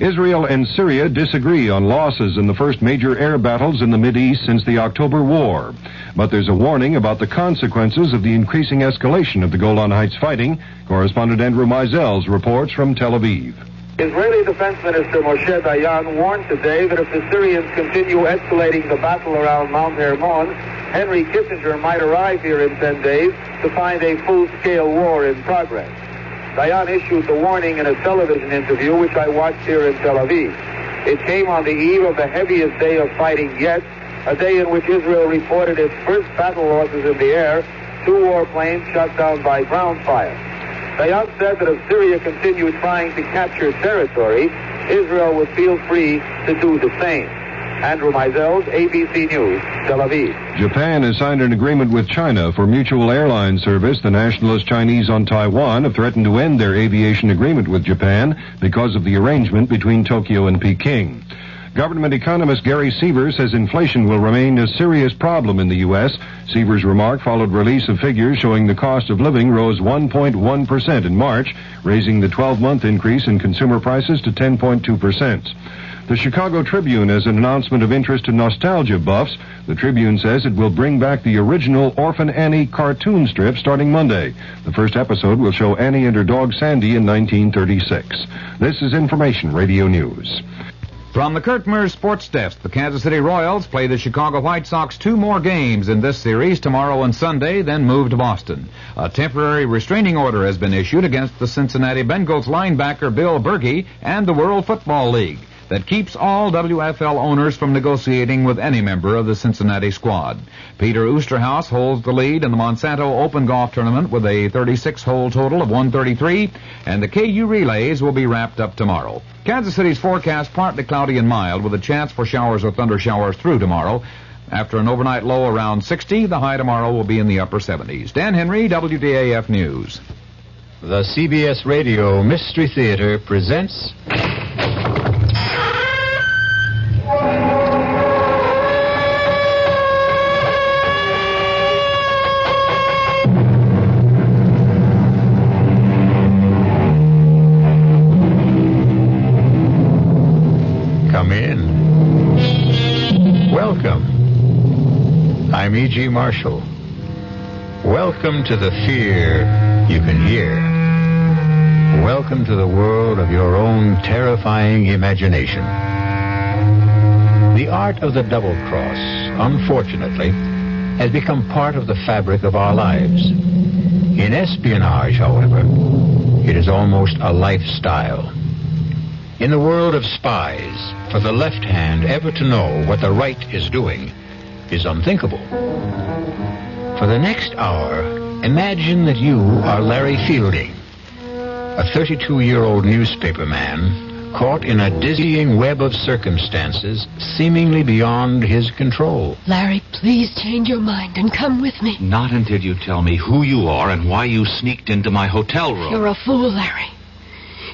Israel and Syria disagree on losses in the first major air battles in the Mideast since the October War. But there's a warning about the consequences of the increasing escalation of the Golan Heights fighting. Correspondent Andrew Mizell's reports from Tel Aviv. Israeli Defense Minister Moshe Dayan warned today that if the Syrians continue escalating the battle around Mount Hermon, Henry Kissinger might arrive here in 10 days to find a full-scale war in progress. Dayan issued the warning in a television interview, which I watched here in Tel Aviv. It came on the eve of the heaviest day of fighting yet, a day in which Israel reported its first battle losses in the air, 2 warplanes shot down by ground fire. Dayan said that if Syria continued trying to capture territory, Israel would feel free to do the same. Andrew Mizell's ABC News, Tel Aviv. Japan has signed an agreement with China for mutual airline service. The nationalist Chinese on Taiwan have threatened to end their aviation agreement with Japan because of the arrangement between Tokyo and Peking. Government economist Gary Sievers says inflation will remain a serious problem in the U.S. Sievers' remark followed release of figures showing the cost of living rose 1.1% in March, raising the 12-month increase in consumer prices to 10.2%. The Chicago Tribune has an announcement of interest to nostalgia buffs. The Tribune says it will bring back the original Orphan Annie cartoon strip starting Monday. The first episode will show Annie and her dog Sandy in 1936. This is Information Radio News. From the Kurt Mears Sports Desk, the Kansas City Royals play the Chicago White Sox 2 more games in this series, tomorrow and Sunday, then move to Boston. A temporary restraining order has been issued against the Cincinnati Bengals linebacker Bill Berkey and the World Football League that keeps all WFL owners from negotiating with any member of the Cincinnati squad. Peter Oosterhouse holds the lead in the Monsanto Open Golf Tournament with a 36-hole total of 133, and the KU Relays will be wrapped up tomorrow. Kansas City's forecast partly cloudy and mild with a chance for showers or thunder showers through tomorrow. After an overnight low around 60, the high tomorrow will be in the upper 70s. Dan Henry, WDAF News. The CBS Radio Mystery Theater presents... Come in. Welcome. I'm E.G. Marshall. Welcome to the fear you can hear. Welcome to the world of your own terrifying imagination. The art of the double cross, unfortunately, has become part of the fabric of our lives. In espionage, however, it is almost a lifestyle. In the world of spies, for the left hand ever to know what the right is doing is unthinkable. For the next hour, imagine that you are Larry Fielding, a 32-year-old newspaper man caught in a dizzying web of circumstances seemingly beyond his control. Larry, please change your mind and come with me. Not until you tell me who you are and why you sneaked into my hotel room. You're a fool, Larry.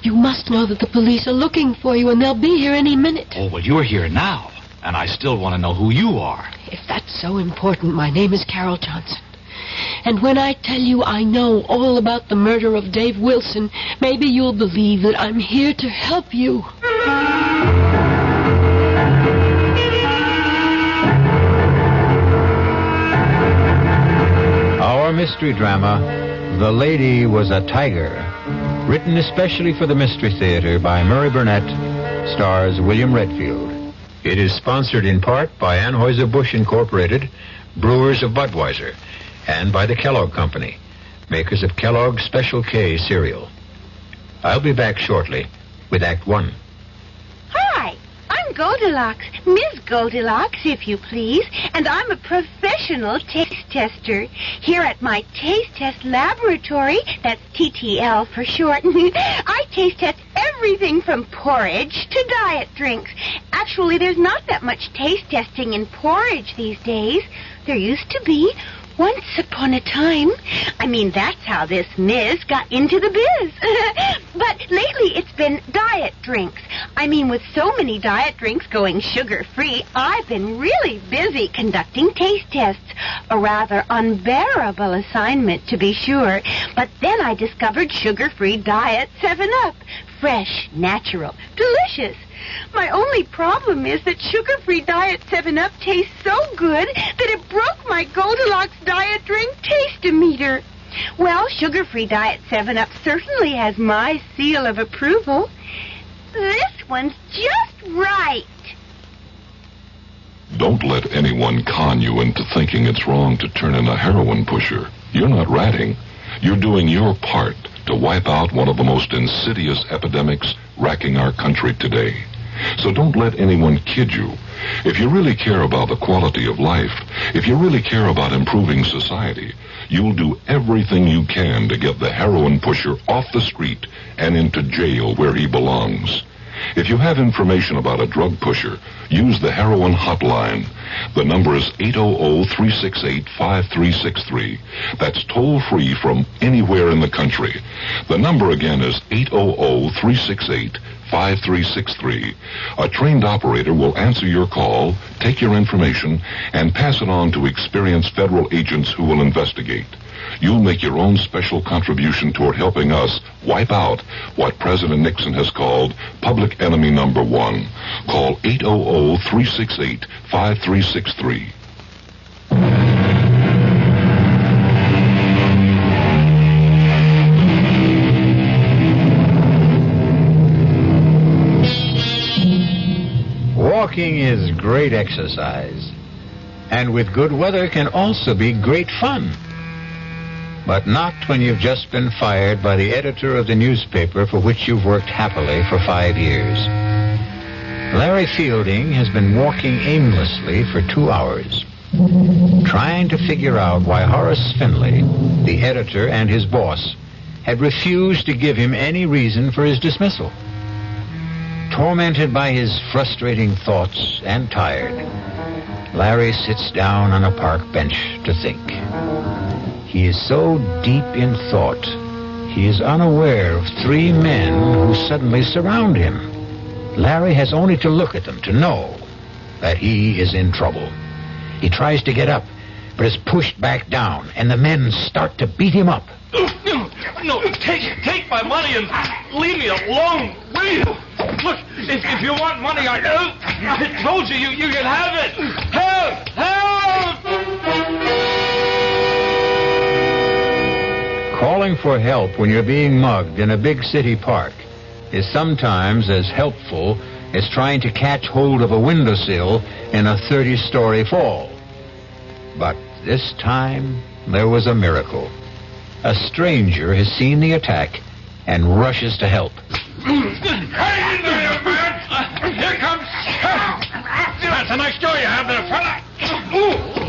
You must know that the police are looking for you, and they'll be here any minute. Oh, well, you're here now, and I still want to know who you are. If that's so important, my name is Carol Johnson. And when I tell you I know all about the murder of Dave Wilson, maybe you'll believe that I'm here to help you. Our mystery drama, The Lady Was a Tiger, written especially for the Mystery Theater by Murray Burnett, stars William Redfield. It is sponsored in part by Anheuser-Busch Incorporated, brewers of Budweiser, and by the Kellogg Company, makers of Kellogg's Special K cereal. I'll be back shortly with Act 1. I'm Goldilocks, Miss Goldilocks, if you please, and I'm a professional taste tester. Here at my taste test laboratory, that's TTL for short, I taste test everything from porridge to diet drinks. Actually, there's not that much taste testing in porridge these days. There used to be. Once upon a time. I mean, that's how this Miss got into the biz. But lately it's been diet drinks. I mean, with so many diet drinks going sugar-free, I've been really busy conducting taste tests. A rather unbearable assignment, to be sure. But then I discovered sugar-free diet 7-Up. Fresh, natural, delicious. My only problem is that sugar-free diet 7-Up tastes so good that it broke my Goldilocks diet drink taste-o-meter. Well, sugar-free diet 7-Up certainly has my seal of approval. This one's just right. Don't let anyone con you into thinking it's wrong to turn in a heroin pusher. You're not ratting. You're doing your part to wipe out one of the most insidious epidemics racking our country today. So don't let anyone kid you. If you really care about the quality of life, if you really care about improving society, you'll do everything you can to get the heroin pusher off the street and into jail where he belongs. If you have information about a drug pusher, use the heroin hotline. The number is 800-368-5363. That's toll-free from anywhere in the country. The number again is 800-368-5363. A trained operator will answer your call, take your information, and pass it on to experienced federal agents who will investigate. You'll make your own special contribution toward helping us wipe out what President Nixon has called public enemy number one. Call 800-368-5363. Walking is great exercise, and with good weather can also be great fun. But not when you've just been fired by the editor of the newspaper for which you've worked happily for 5 years. Larry Fielding has been walking aimlessly for 2 hours, trying to figure out why Horace Finley, the editor and his boss, had refused to give him any reason for his dismissal. Tormented by his frustrating thoughts and tired, Larry sits down on a park bench to think. He is so deep in thought, he is unaware of 3 men who suddenly surround him. Larry has only to look at them to know that he is in trouble. He tries to get up, but is pushed back down, and the men start to beat him up. No, take my money and leave me alone, will you? Look, if you want money, I told you can have it. Help! Calling for help when you're being mugged in a big city park is sometimes as helpful as trying to catch hold of a windowsill in a 30-story fall. But this time, there was a miracle. A stranger has seen the attack and rushes to help. Hang in there, young man! Here comes... That's a nice jaw you have there, fella.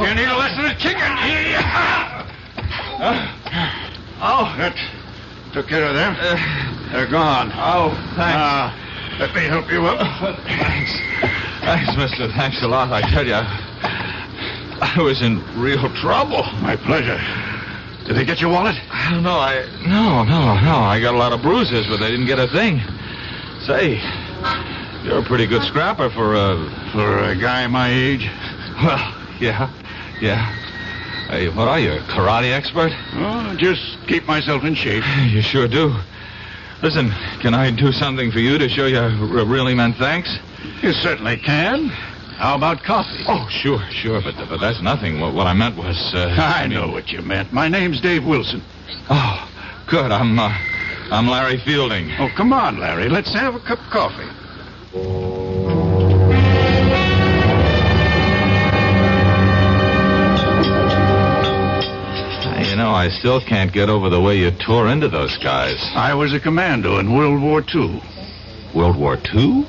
You need a lesson in kicking. Oh, that took care of them. They're gone. Oh, thanks. Let me help you up. Thanks, mister. Thanks a lot. I tell you, I was in real trouble. My pleasure. Did they get your wallet? No. I got a lot of bruises, but they didn't get a thing. Say, you're a pretty good scrapper for a guy my age. Well, yeah. Hey, what are you, a karate expert? Oh, just keep myself in shape. You sure do. Listen, can I do something for you to show you I really meant thanks? You certainly can. How about coffee? Oh, sure, but that's nothing. What I meant was... I know what you meant. My name's Dave Wilson. Oh, good. I'm Larry Fielding. Oh, come on, Larry. Let's have a cup of coffee. You know, I still can't get over the way you tore into those guys. I was a commando in World War II. World War II?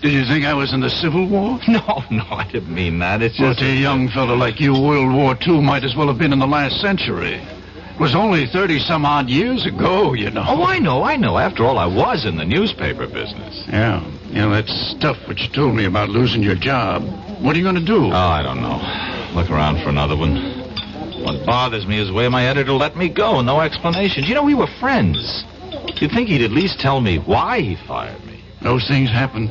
Did you think I was in the Civil War? No, I didn't mean that. It's Well, just... to a young fellow like you, World War II might as well have been in the last century. It was only 30-some-odd years ago, you know. Oh, I know. After all, I was in the newspaper business. Yeah, that stuff which you told me about losing your job. What are you going to do? Oh, I don't know. Look around for another one. What bothers me is the way my editor let me go. No explanations. You know, we were friends. You'd think he'd at least tell me why he fired me. Those things happen.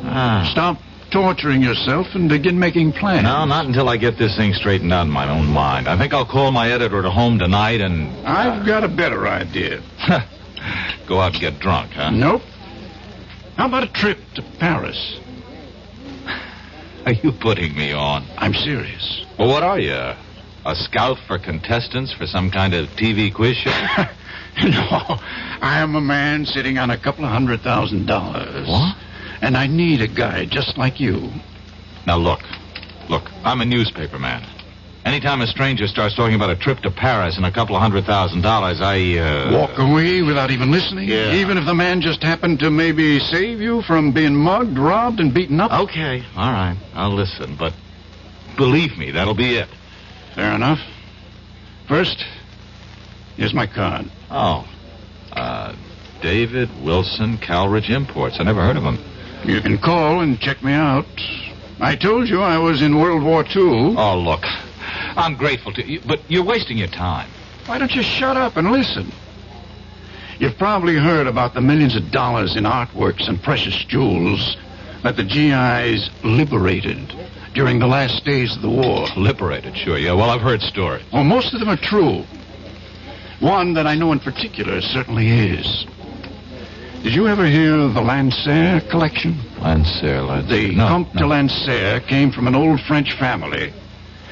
Stop torturing yourself and begin making plans. No, not until I get this thing straightened out in my own mind. I think I'll call my editor at home tonight and... I've got a better idea. Go out and get drunk, huh? Nope. How about a trip to Paris? Are you putting me on? I'm serious. Well, what are you? A scout for contestants for some kind of TV quiz show? No, I am a man sitting on a couple of $100,000. What? And I need a guy just like you. Now, look, I'm a newspaper man. Anytime a stranger starts talking about a trip to Paris and a couple of $100,000, I, Walk away without even listening? Yeah. Even if the man just happened to maybe save you from being mugged, robbed, and beaten up? Okay, all right, I'll listen, but believe me, that'll be it. Fair enough. First, here's my card. Oh, David Wilson, Calridge Imports. I never heard of him. You can call and check me out. I told you I was in World War II. Oh, look, I'm grateful to you, but you're wasting your time. Why don't you shut up and listen? You've probably heard about the millions of dollars in artworks and precious jewels that the GIs liberated during the last days of the war. Liberated, sure, yeah. Well, I've heard stories. Well, most of them are true. One that I know in particular certainly is. Did you ever hear of the Lancer collection? Lancer. The Comte de Lancer came from an old French family.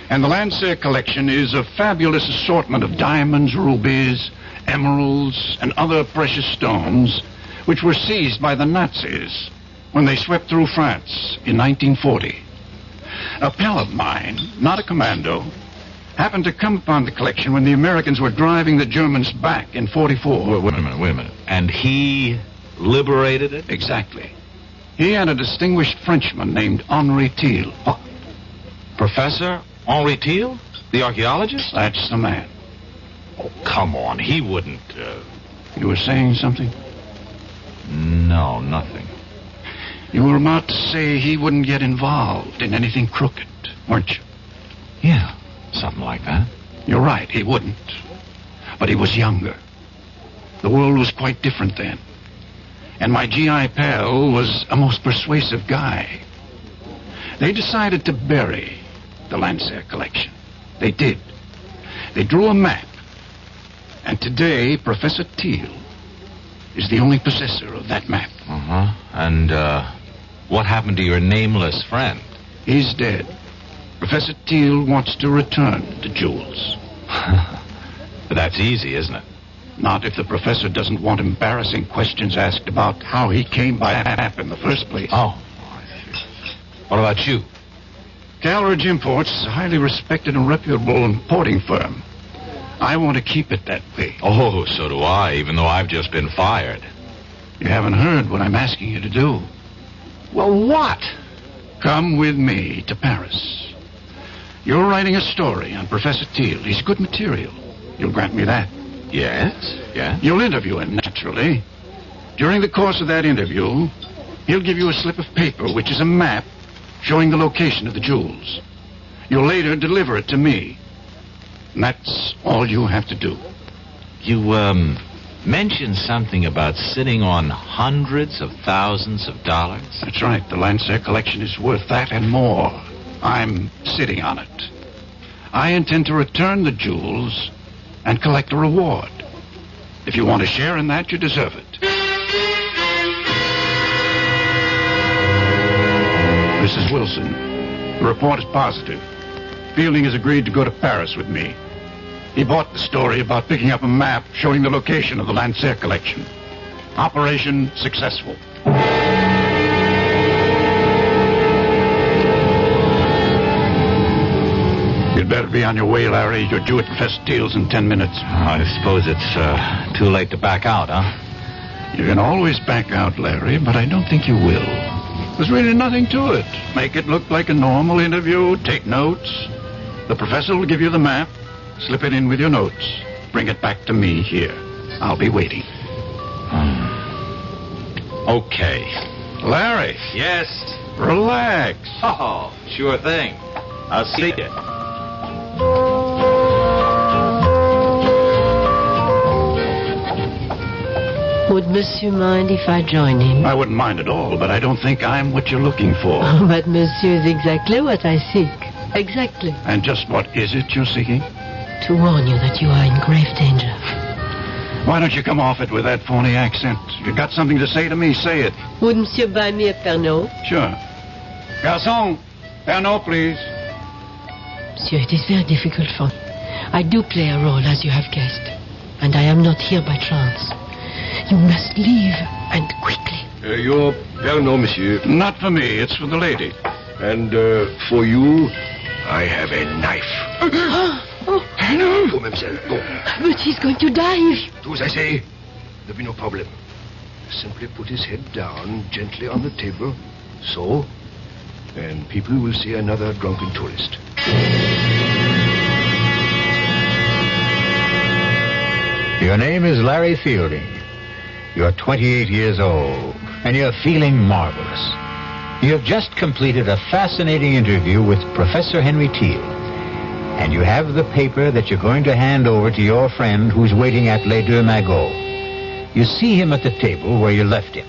And the Lancer collection is a fabulous assortment of diamonds, rubies, emeralds, and other precious stones which were seized by the Nazis when they swept through France in 1940. A pal of mine, not a commando, happened to come upon the collection when the Americans were driving the Germans back in 44. Wait a minute. And he liberated it? Exactly. He had a distinguished Frenchman named Henri Thiel. Oh. Professor Henri Thiel? The archaeologist? That's the man. Oh, come on. He wouldn't, You were saying something? No, nothing. You were about to say he wouldn't get involved in anything crooked, weren't you? Yeah, something like that. You're right, he wouldn't. But he was younger. The world was quite different then. And my GI pal was a most persuasive guy. They decided to bury the Lancer collection. They did. They drew a map. And today, Professor Thiel is the only possessor of that map. Uh-huh. And, what happened to your nameless friend? He's dead. Professor Thiel wants to return the jewels. But that's easy, isn't it? Not if the professor doesn't want embarrassing questions asked about how he came by that map in the first place. Oh. What about you? Calridge Imports is a highly respected and reputable importing firm. I want to keep it that way. Oh, so do I, even though I've just been fired. You haven't heard what I'm asking you to do. Well, what? Come with me to Paris. You're writing a story on Professor Thiel. He's good material. You'll grant me that. Yes. You'll interview him, naturally. During the course of that interview, he'll give you a slip of paper, which is a map showing the location of the jewels. You'll later deliver it to me. And that's all you have to do. You, mentioned something about sitting on hundreds of thousands of dollars? That's right. The Lancer collection is worth that and more. I'm sitting on it. I intend to return the jewels and collect a reward. If you want to share in that, you deserve it. Mrs. Wilson, the report is positive. Fielding has agreed to go to Paris with me. He bought the story about picking up a map showing the location of the Lancer collection. Operation successful. You'd better be on your way, Larry. You're due at Professor Thiel's in 10 minutes. I suppose it's too late to back out, huh? You can always back out, Larry, but I don't think you will. There's really nothing to it. Make it look like a normal interview. Take notes. The professor will give you the map. Slip it in with your notes. Bring it back to me here. I'll be waiting. Okay. Larry. Yes? Relax. Oh, sure thing. I'll see you. Would Monsieur mind if I join him? I wouldn't mind at all, but I don't think I'm what you're looking for. But Monsieur is exactly what I seek. Exactly. And just what is it you're seeking? To warn you that you are in grave danger. Why don't you come off it with that phony accent? If you've got something to say to me, say it. Would Monsieur buy me a Pernod? Sure. Garçon, Pernod, please. Monsieur, it is very difficult for me. I do play a role, as you have guessed. And I am not here by chance. You must leave, and quickly. Your Pernod, monsieur. Not for me, it's for the lady. And for you, I have a knife. Oh, Go, mademoiselle, go. But he's going to die. Do as I say. There'll be no problem. Simply put his head down gently on the table. So. And people will see another drunken tourist. Your name is Larry Fielding. You're 28 years old, and you're feeling marvelous. You have just completed a fascinating interview with Professor Henry Teal, and you have the paper that you're going to hand over to your friend who's waiting at Les Deux Magots. You see him at the table where you left him.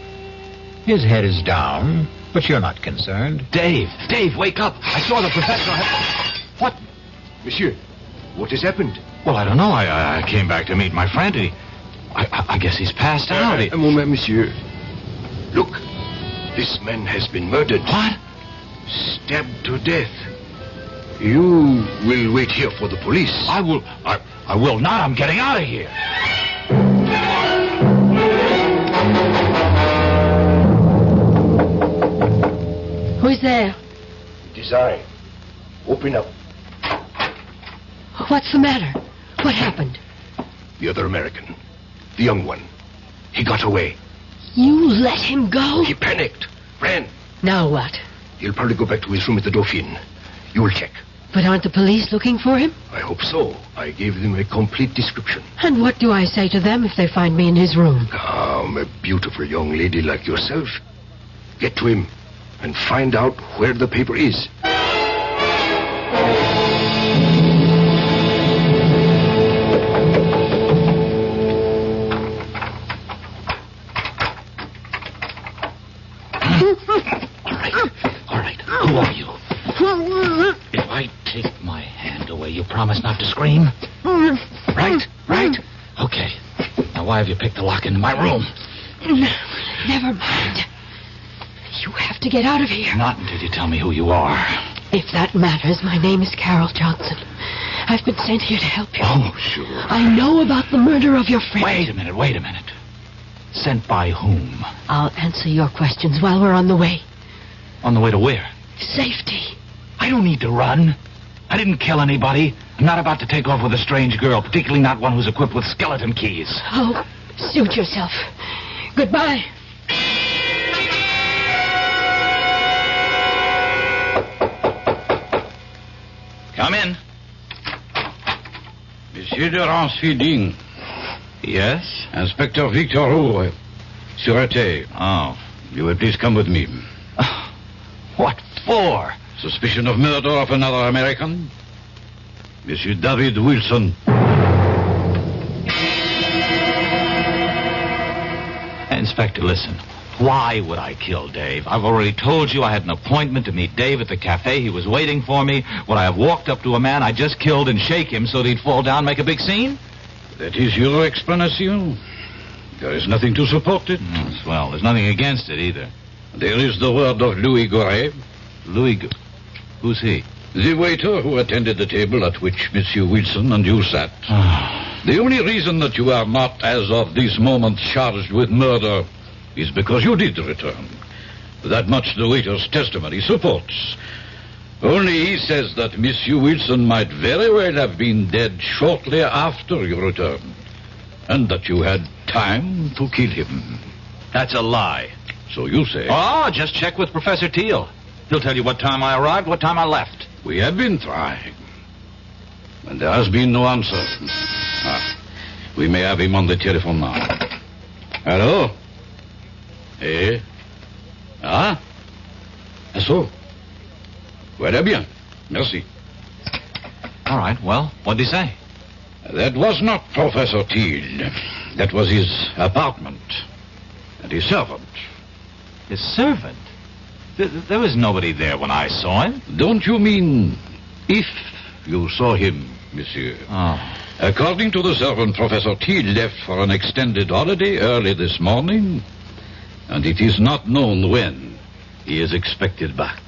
His head is down, but you're not concerned. Dave, wake up. I saw the professor. What? Monsieur, what has happened? Well, I don't know. I came back to meet my friend. I guess he's passed out. A moment, monsieur. Look, this man has been murdered. What? Stabbed to death. You will wait here for the police. I will not. I'm getting out of here. Who's there? It is I. Open up. What's the matter? What happened? The other American. The young one. He got away. You let him go? He panicked. Ran. Now what? He'll probably go back to his room at the Dauphine. You will check. But aren't the police looking for him? I hope so. I gave them a complete description. And what do I say to them if they find me in his room? Calm, a beautiful young lady like yourself. Get to him and find out where the paper is. All right. Who are you? If I take my hand away, you promise not to scream? Right? Okay. Now, why have you picked the lock into my room? Never mind. You have to get out of here. Not until you tell me who you are. If that matters, my name is Carol Johnson. I've been sent here to help you. Oh, sure. I know about the murder of your friend. Wait a minute. Sent by whom? I'll answer your questions while we're on the way. On the way to where? Safety. I don't need to run. I didn't kill anybody. I'm not about to take off with a strange girl, particularly not one who's equipped with skeleton keys. Oh, suit yourself. Goodbye. Come in. Monsieur de Ransfielding. Yes? Inspector Victor Roux, Sûreté. Oh. You will please come with me. What for? Suspicion of murder of another American? Monsieur David Wilson. Inspector, listen. Why would I kill Dave? I've already told you I had an appointment to meet Dave at the cafe. He was waiting for me. Would I have walked up to a man I just killed and shake him so that he'd fall down and make a big scene? That is your explanation. There is nothing to support it. Well, there's nothing against it either. There is the word of Louis Goret. Who's he? The waiter who attended the table at which Monsieur Wilson and you sat. The only reason that you are not, as of this moment, charged with murder is because you did return. That much the waiter's testimony supports. Only he says that Monsieur Wilson might very well have been dead shortly after your return, and that you had time to kill him. That's a lie. So you say. Oh, just check with Professor Teal. He'll tell you what time I arrived, what time I left. We have been trying. And there has been no answer. We may have him on the telephone now. Hello? Eh? Ah? So? Very bien. Merci. All right, well, what'd he say? That was not Professor Teal. That was his apartment. And his servant. His servant? There was nobody there when I saw him. Don't you mean if you saw him, monsieur? Oh. According to the servant, Professor Teal left for an extended holiday early this morning, and it is not known when he is expected back.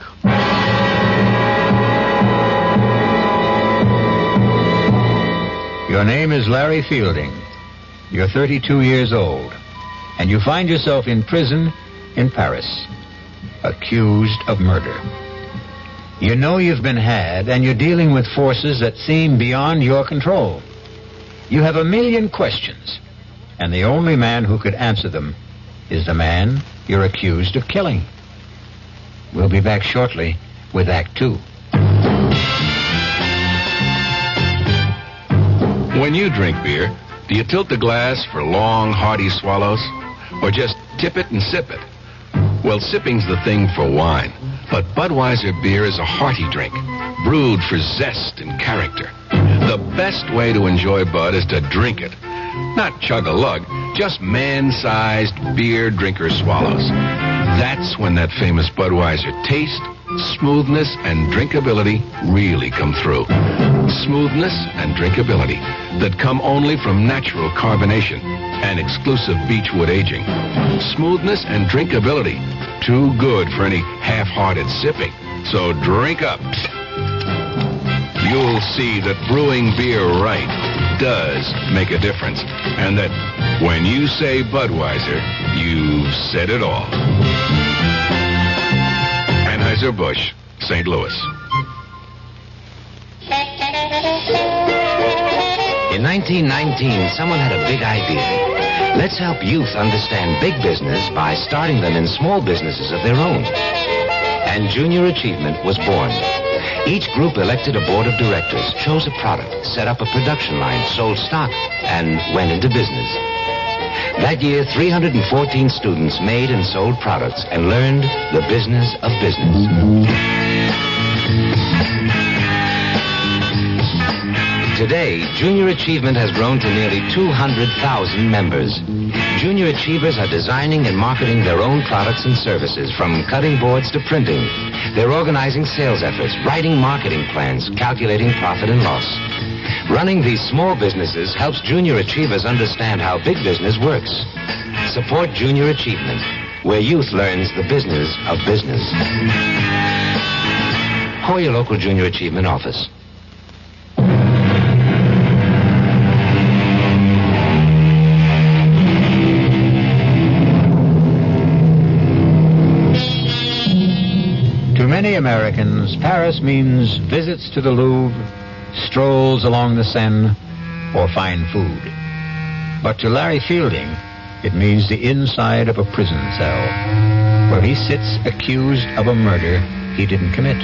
Your name is Larry Fielding. You're 32 years old, and you find yourself in prison in Paris, accused of murder. You know you've been had, and you're dealing with forces that seem beyond your control. You have a million questions, and the only man who could answer them is the man you're accused of killing. We'll be back shortly with Act 2. When you drink beer, do you tilt the glass for long, hearty swallows? Or just tip it and sip it? Well, sipping's the thing for wine. But Budweiser beer is a hearty drink, brewed for zest and character. The best way to enjoy Bud is to drink it. Not chug-a-lug, just man-sized beer drinker swallows. That's when that famous Budweiser taste, smoothness, and drinkability really come through. Smoothness and drinkability that come only from natural carbonation and exclusive beechwood aging. Smoothness and drinkability, too good for any half-hearted sipping. So drink up. You'll see that brewing beer right does make a difference, and that when you say Budweiser, you've said it all. Anheuser-Busch, St. Louis. In 1919, someone had a big idea. Let's help youth understand big business by starting them in small businesses of their own. And Junior Achievement was born. Each group elected a board of directors, chose a product, set up a production line, sold stock, and went into business. That year, 314 students made and sold products and learned the business of business. Today, Junior Achievement has grown to nearly 200,000 members. Junior Achievers are designing and marketing their own products and services, from cutting boards to printing. They're organizing sales efforts, writing marketing plans, calculating profit and loss. Running these small businesses helps Junior Achievers understand how big business works. Support Junior Achievement, where youth learns the business of business. Call your local Junior Achievement office. To many Americans, Paris means visits to the Louvre, strolls along the Seine, or fine food. But to Larry Fielding, it means the inside of a prison cell, where he sits accused of a murder he didn't commit.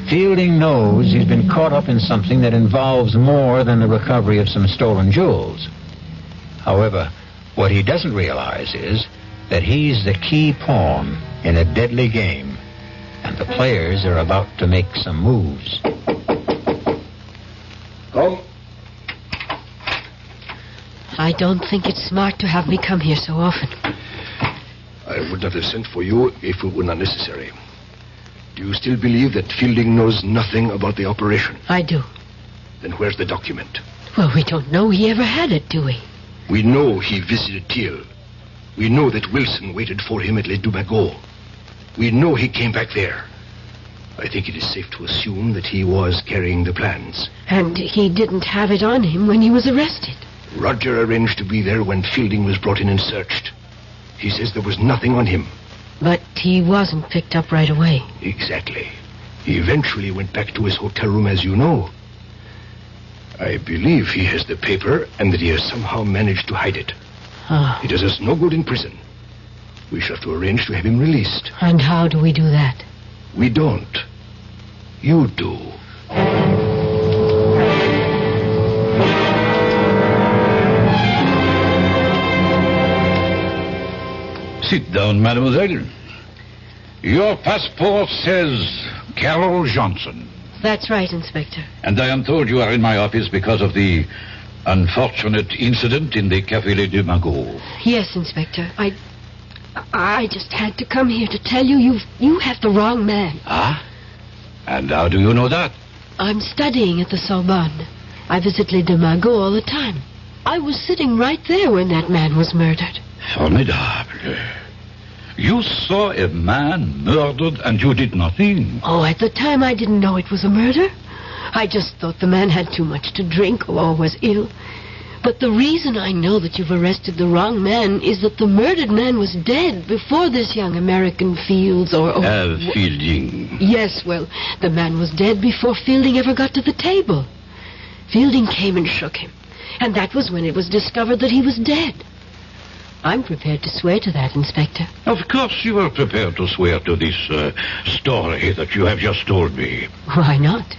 Fielding knows he's been caught up in something that involves more than the recovery of some stolen jewels. However, what he doesn't realize is that he's the key pawn in a deadly game, and the players are about to make some moves. Come. I don't think it's smart to have me come here so often. I would not have sent for you if it were not necessary. Do you still believe that Fielding knows nothing about the operation? I do. Then where's the document? Well, we don't know he ever had it, do we? We know he visited Thiel. We know that Wilson waited for him at Les Dumagots. We know he came back there. I think it is safe to assume that he was carrying the plans. And he didn't have it on him when he was arrested. Roger arranged to be there when Fielding was brought in and searched. He says there was nothing on him. But he wasn't picked up right away. Exactly. He eventually went back to his hotel room, as you know. I believe he has the paper and that he has somehow managed to hide it. Oh. It does us no good in prison. We shall have to arrange to have him released. And how do we do that? We don't. You do. Sit down, mademoiselle. Your passport says Carol Johnson. That's right, Inspector. And I am told you are in my office because of the unfortunate incident in the Café Les Deux Magots. Yes, Inspector. I just had to come here to tell you you have the wrong man. Ah? And how do you know that? I'm studying at the Sorbonne. I visit Les Deux Magots all the time. I was sitting right there when that man was murdered. Formidable. You saw a man murdered and you did nothing. Oh, at the time I didn't know it was a murder. I just thought the man had too much to drink or was ill. But the reason I know that you've arrested the wrong man is that the murdered man was dead before this young American Fields or... Fielding. Yes, well, the man was dead before Fielding ever got to the table. Fielding came and shook him. And that was when it was discovered that he was dead. I'm prepared to swear to that, Inspector. Of course you are prepared to swear to this story that you have just told me. Why not?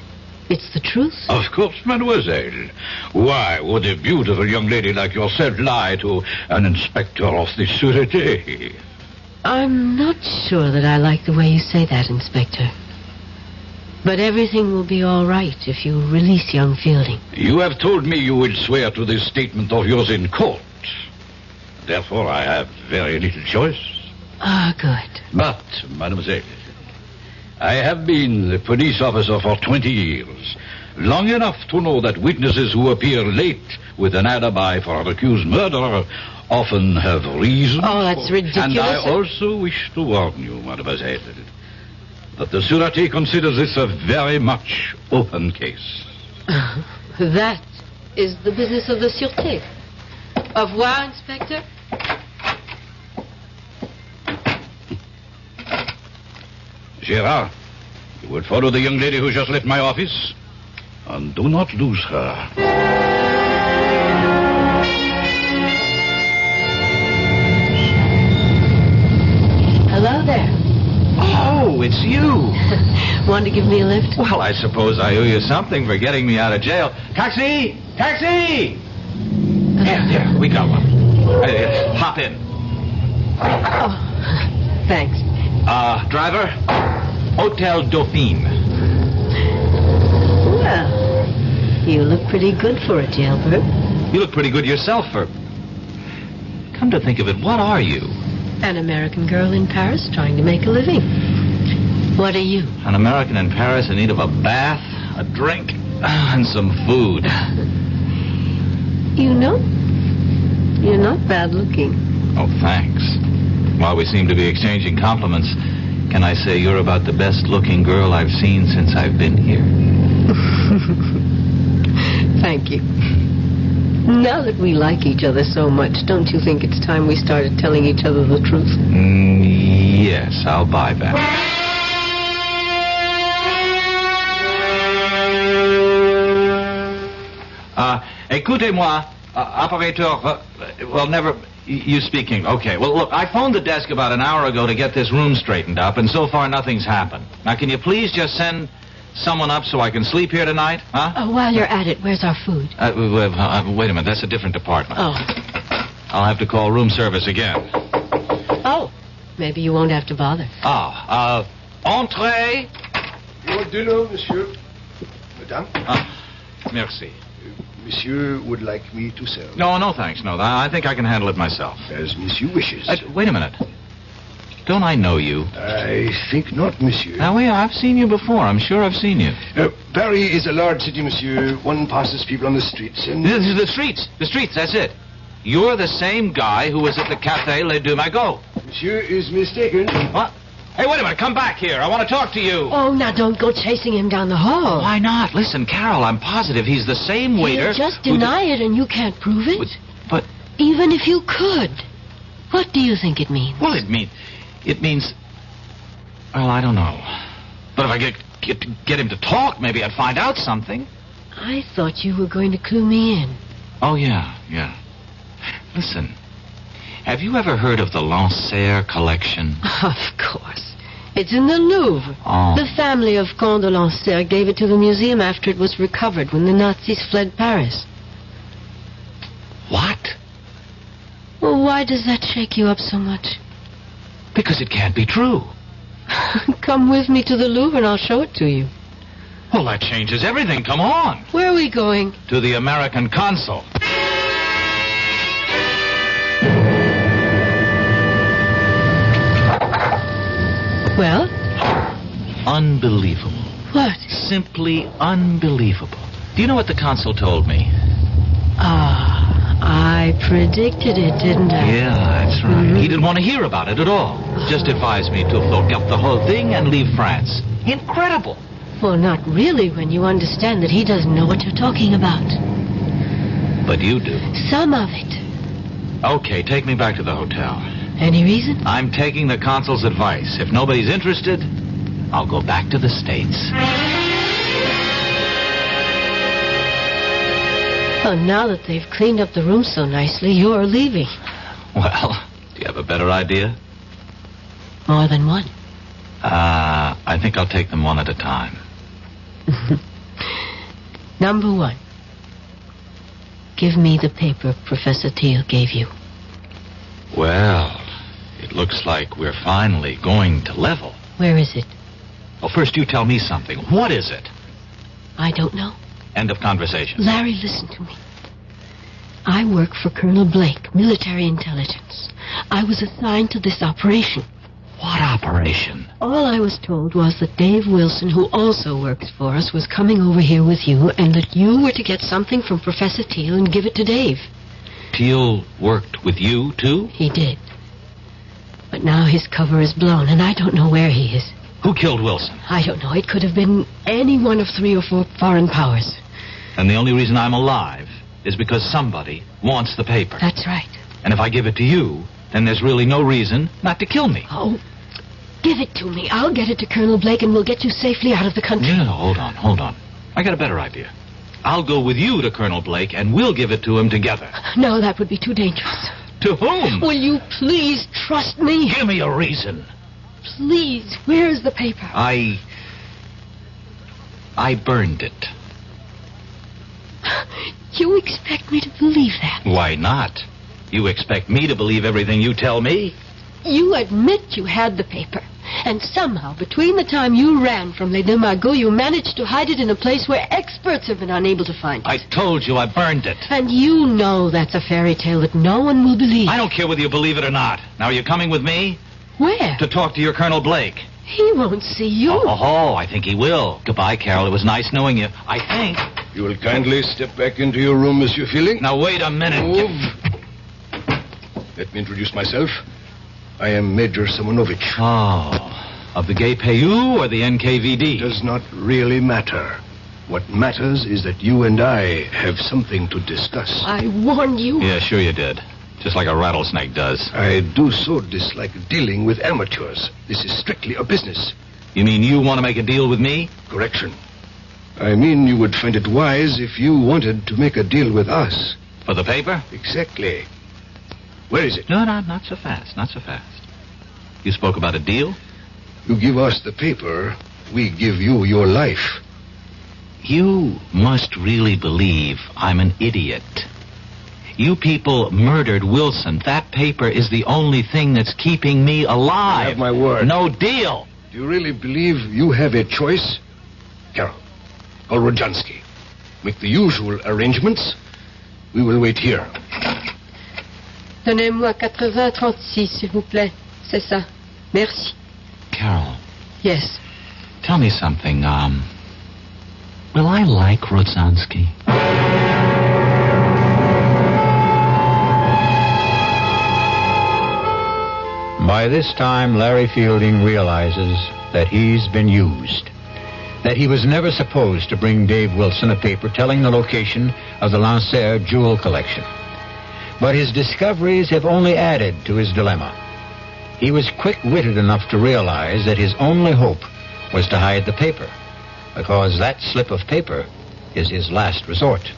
It's the truth. Of course, mademoiselle. Why would a beautiful young lady like yourself lie to an inspector of the Sûreté? I'm not sure that I like the way you say that, Inspector. But everything will be all right if you release young Fielding. You have told me you will swear to this statement of yours in court. Therefore, I have very little choice. Ah, good. But, mademoiselle, I have been the police officer for 20 years. Long enough to know that witnesses who appear late with an alibi for an accused murderer often have reason. Oh, that's ridiculous. And I also wish to warn you, mademoiselle, that the Sûreté considers this a very much open case. That is the business of the Sûreté. Au revoir, Inspector. Gérard, you will follow the young lady who just left my office, and do not lose her. Hello there. Oh, it's you. Want to give me a lift? Well, I suppose I owe you something for getting me out of jail. Taxi! Taxi! Yeah, we got one. Hop in. Oh, thanks. Driver? Hotel Dauphine. Well, you look pretty good for a jailbird. You look pretty good yourself for... Come to think of it, what are you? An American girl in Paris trying to make a living. What are you? An American in Paris in need of a bath, a drink, and some food. You know, you're not bad looking. Oh, thanks. While we seem to be exchanging compliments, can I say you're about the best-looking girl I've seen since I've been here? Thank you. Now that we like each other so much, don't you think it's time we started telling each other the truth? Yes, I'll buy that. Écoutez-moi, operateur, well, never... You speaking? Okay. Well, look, I phoned the desk about an hour ago to get this room straightened up, and so far nothing's happened. Now, can you please just send someone up so I can sleep here tonight? Huh? Oh, while you're at it, where's our food? Wait a minute. That's a different department. Oh. I'll have to call room service again. Oh. Maybe you won't have to bother. Entree. Your dinner, monsieur. Madame. Merci. Monsieur would like me to serve. No, thanks. No, I think I can handle it myself. As monsieur wishes. Wait a minute. Don't I know you? I think not, monsieur. Now, wait, I've seen you before. I'm sure I've seen you. Paris is a large city, monsieur. One passes people on the streets and... The streets. The streets, that's it. You're the same guy who was at the Café Les Deux Magots. Monsieur is mistaken. What? Hey, wait a minute. Come back here. I want to talk to you. Oh, now don't go chasing him down the hall. Why not? Listen, Carol, I'm positive he's the same waiter... You just deny it and you can't prove it. But... Even if you could, what do you think it means? Well, it means... Well, I don't know. But if I get him to talk, maybe I'd find out something. I thought you were going to clue me in. Oh, yeah. Listen, Have you ever heard of the Lancer collection? Of course. It's in the Louvre. Oh. The family of Comte de Lancer gave it to the museum after it was recovered when the Nazis fled Paris. What? Well, why does that shake you up so much? Because it can't be true. Come with me to the Louvre and I'll show it to you. Well, that changes everything. Come on. Where are we going? To the American consul. Well? Unbelievable. What? Simply unbelievable. Do you know what the consul told me? I predicted it, didn't I? Yeah, that's right. Mm-hmm. He didn't want to hear about it at all. Just advised me to forget the whole thing and leave France. Incredible. Well, not really when you understand that he doesn't know what you're talking about. But you do. Some of it. Okay, take me back to the hotel. Any reason? I'm taking the consul's advice. If nobody's interested, I'll go back to the States. Well, now that they've cleaned up the room so nicely, you're leaving. Well, do you have a better idea? More than one. I think I'll take them one at a time. Number one. Give me the paper Professor Thiel gave you. Well, it looks like we're finally going to level. Where is it? Well, first you tell me something. What is it? I don't know. End of conversation. Larry, listen to me. I work for Colonel Blake, military intelligence. I was assigned to this operation. What operation? All I was told was that Dave Wilson, who also works for us, was coming over here with you, and that you were to get something from Professor Thiel and give it to Dave. Thiel worked with you, too? He did. But now his cover is blown, and I don't know where he is. Who killed Wilson? I don't know. It could have been any one of 3 or 4 foreign powers. And the only reason I'm alive is because somebody wants the paper. That's right. And if I give it to you, then there's really no reason not to kill me. Oh, give it to me. I'll get it to Colonel Blake, and we'll get you safely out of the country. Yeah, hold on. I got a better idea. I'll go with you to Colonel Blake, and we'll give it to him together. No, that would be too dangerous. To whom? Will you please trust me? Give me a reason. Please, where's the paper? I burned it. You expect me to believe that? Why not? You expect me to believe everything you tell me? You admit you had the paper. And somehow, between the time you ran from Les Deux Magots, you managed to hide it in a place where experts have been unable to find it. I told you I burned it. And you know that's a fairy tale that no one will believe. I don't care whether you believe it or not. Now, are you coming with me? Where? To talk to your Colonel Blake. He won't see you. Oh, I think he will. Goodbye, Carol. It was nice knowing you. I think. You will kindly step back into your room, Monsieur Feeling. Now, wait a minute. Move. Let me introduce myself. I am Major Simonovich. Oh, of the GPU or the NKVD? Does not really matter. What matters is that you and I have something to discuss. I warned you. Yeah, sure you did. Just like a rattlesnake does. I do so dislike dealing with amateurs. This is strictly a business. You mean you want to make a deal with me? Correction. I mean you would find it wise if you wanted to make a deal with us. For the paper? Exactly. Where is it? No, not so fast. Not so fast. You spoke about a deal? You give us the paper, we give you your life. You must really believe I'm an idiot. You people murdered Wilson. That paper is the only thing that's keeping me alive. I have my word. No deal. Do you really believe you have a choice? Carol, call Rodjansky. Make the usual arrangements. We will wait here. Donnez-moi 80-36, s'il vous plaît. C'est ça. Merci. Carol. Yes. Tell me something, will I like Rodzansky? By this time, Larry Fielding realizes that he's been used. That he was never supposed to bring Dave Wilson a paper telling the location of the Lancer jewel collection. But his discoveries have only added to his dilemma. He was quick-witted enough to realize that his only hope was to hide the paper, because that slip of paper is his last resort.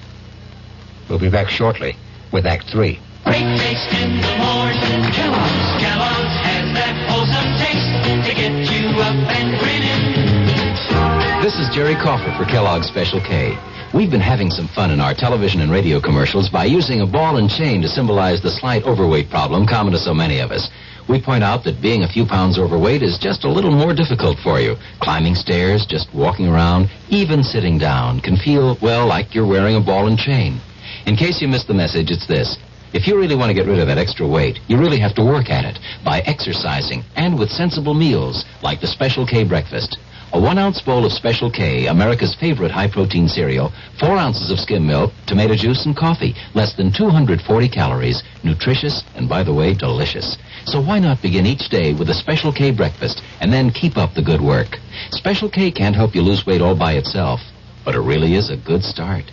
We'll be back shortly with Act 3. Great taste in the morning. Kellogg's has that wholesome taste to get you up and grinning. This is Jerry Coffer for Kellogg's Special K. We've been having some fun in our television and radio commercials by using a ball and chain to symbolize the slight overweight problem common to so many of us. We point out that being a few pounds overweight is just a little more difficult for you. Climbing stairs, just walking around, even sitting down can feel, well, like you're wearing a ball and chain. In case you missed the message, it's this. If you really want to get rid of that extra weight, you really have to work at it by exercising and with sensible meals like the Special K breakfast. A 1-ounce bowl of Special K, America's favorite high-protein cereal, 4 ounces of skim milk, tomato juice, and coffee. Less than 240 calories. Nutritious and, by the way, delicious. So why not begin each day with a Special K breakfast and then keep up the good work? Special K can't help you lose weight all by itself, but it really is a good start.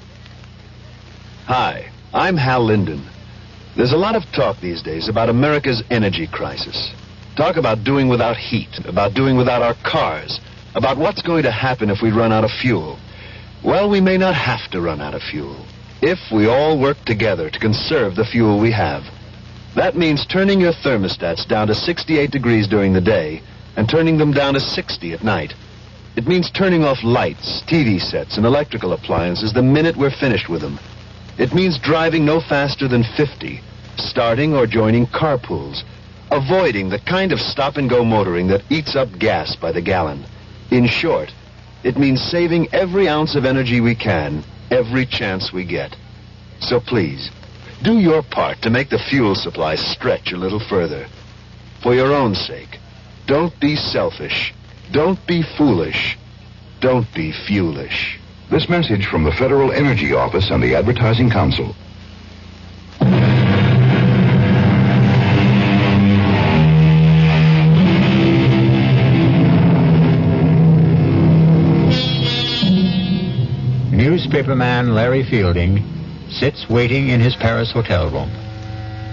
Hi, I'm Hal Linden. There's a lot of talk these days about America's energy crisis. Talk about doing without heat, about doing without our cars, about what's going to happen if we run out of fuel. Well, we may not have to run out of fuel if we all work together to conserve the fuel we have. That means turning your thermostats down to 68 degrees during the day and turning them down to 60 at night. It means turning off lights, TV sets, and electrical appliances the minute we're finished with them. It means driving no faster than 50, starting or joining carpools, avoiding the kind of stop-and-go motoring that eats up gas by the gallon. In short, it means saving every ounce of energy we can, every chance we get. So please, do your part to make the fuel supply stretch a little further. For your own sake, don't be selfish. Don't be foolish. Don't be fuelish. This message from the Federal Energy Office and the Advertising Council. Newspaperman Larry Fielding sits waiting in his Paris hotel room,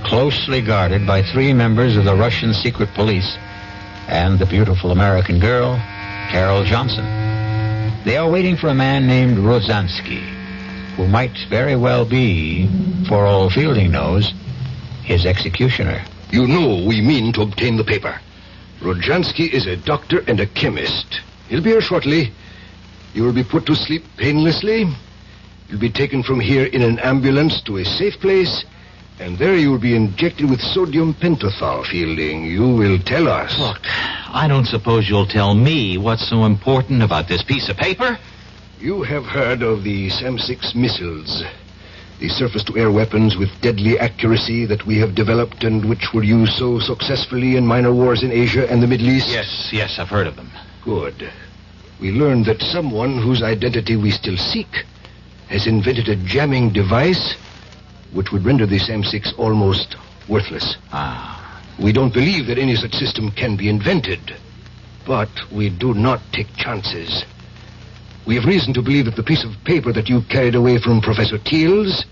closely guarded by 3 members of the Russian secret police and the beautiful American girl, Carol Johnson. They are waiting for a man named Rodzansky, who might very well be, for all Fielding knows, his executioner. You know we mean to obtain the paper. Rodzansky is a doctor and a chemist. He'll be here shortly. You will be put to sleep painlessly. You'll be taken from here in an ambulance to a safe place, and there you will be injected with sodium pentothal, Fielding. You will tell us. Look, I don't suppose you'll tell me what's so important about this piece of paper? You have heard of the SAM-6 missiles, the surface-to-air weapons with deadly accuracy that we have developed and which were used so successfully in minor wars in Asia and the Middle East? Yes, I've heard of them. Good. We learned that someone whose identity we still seek has invented a jamming device which would render the SAM-6 almost worthless. We don't believe that any such system can be invented, but we do not take chances. We have reason to believe that the piece of paper that you carried away from Professor Teals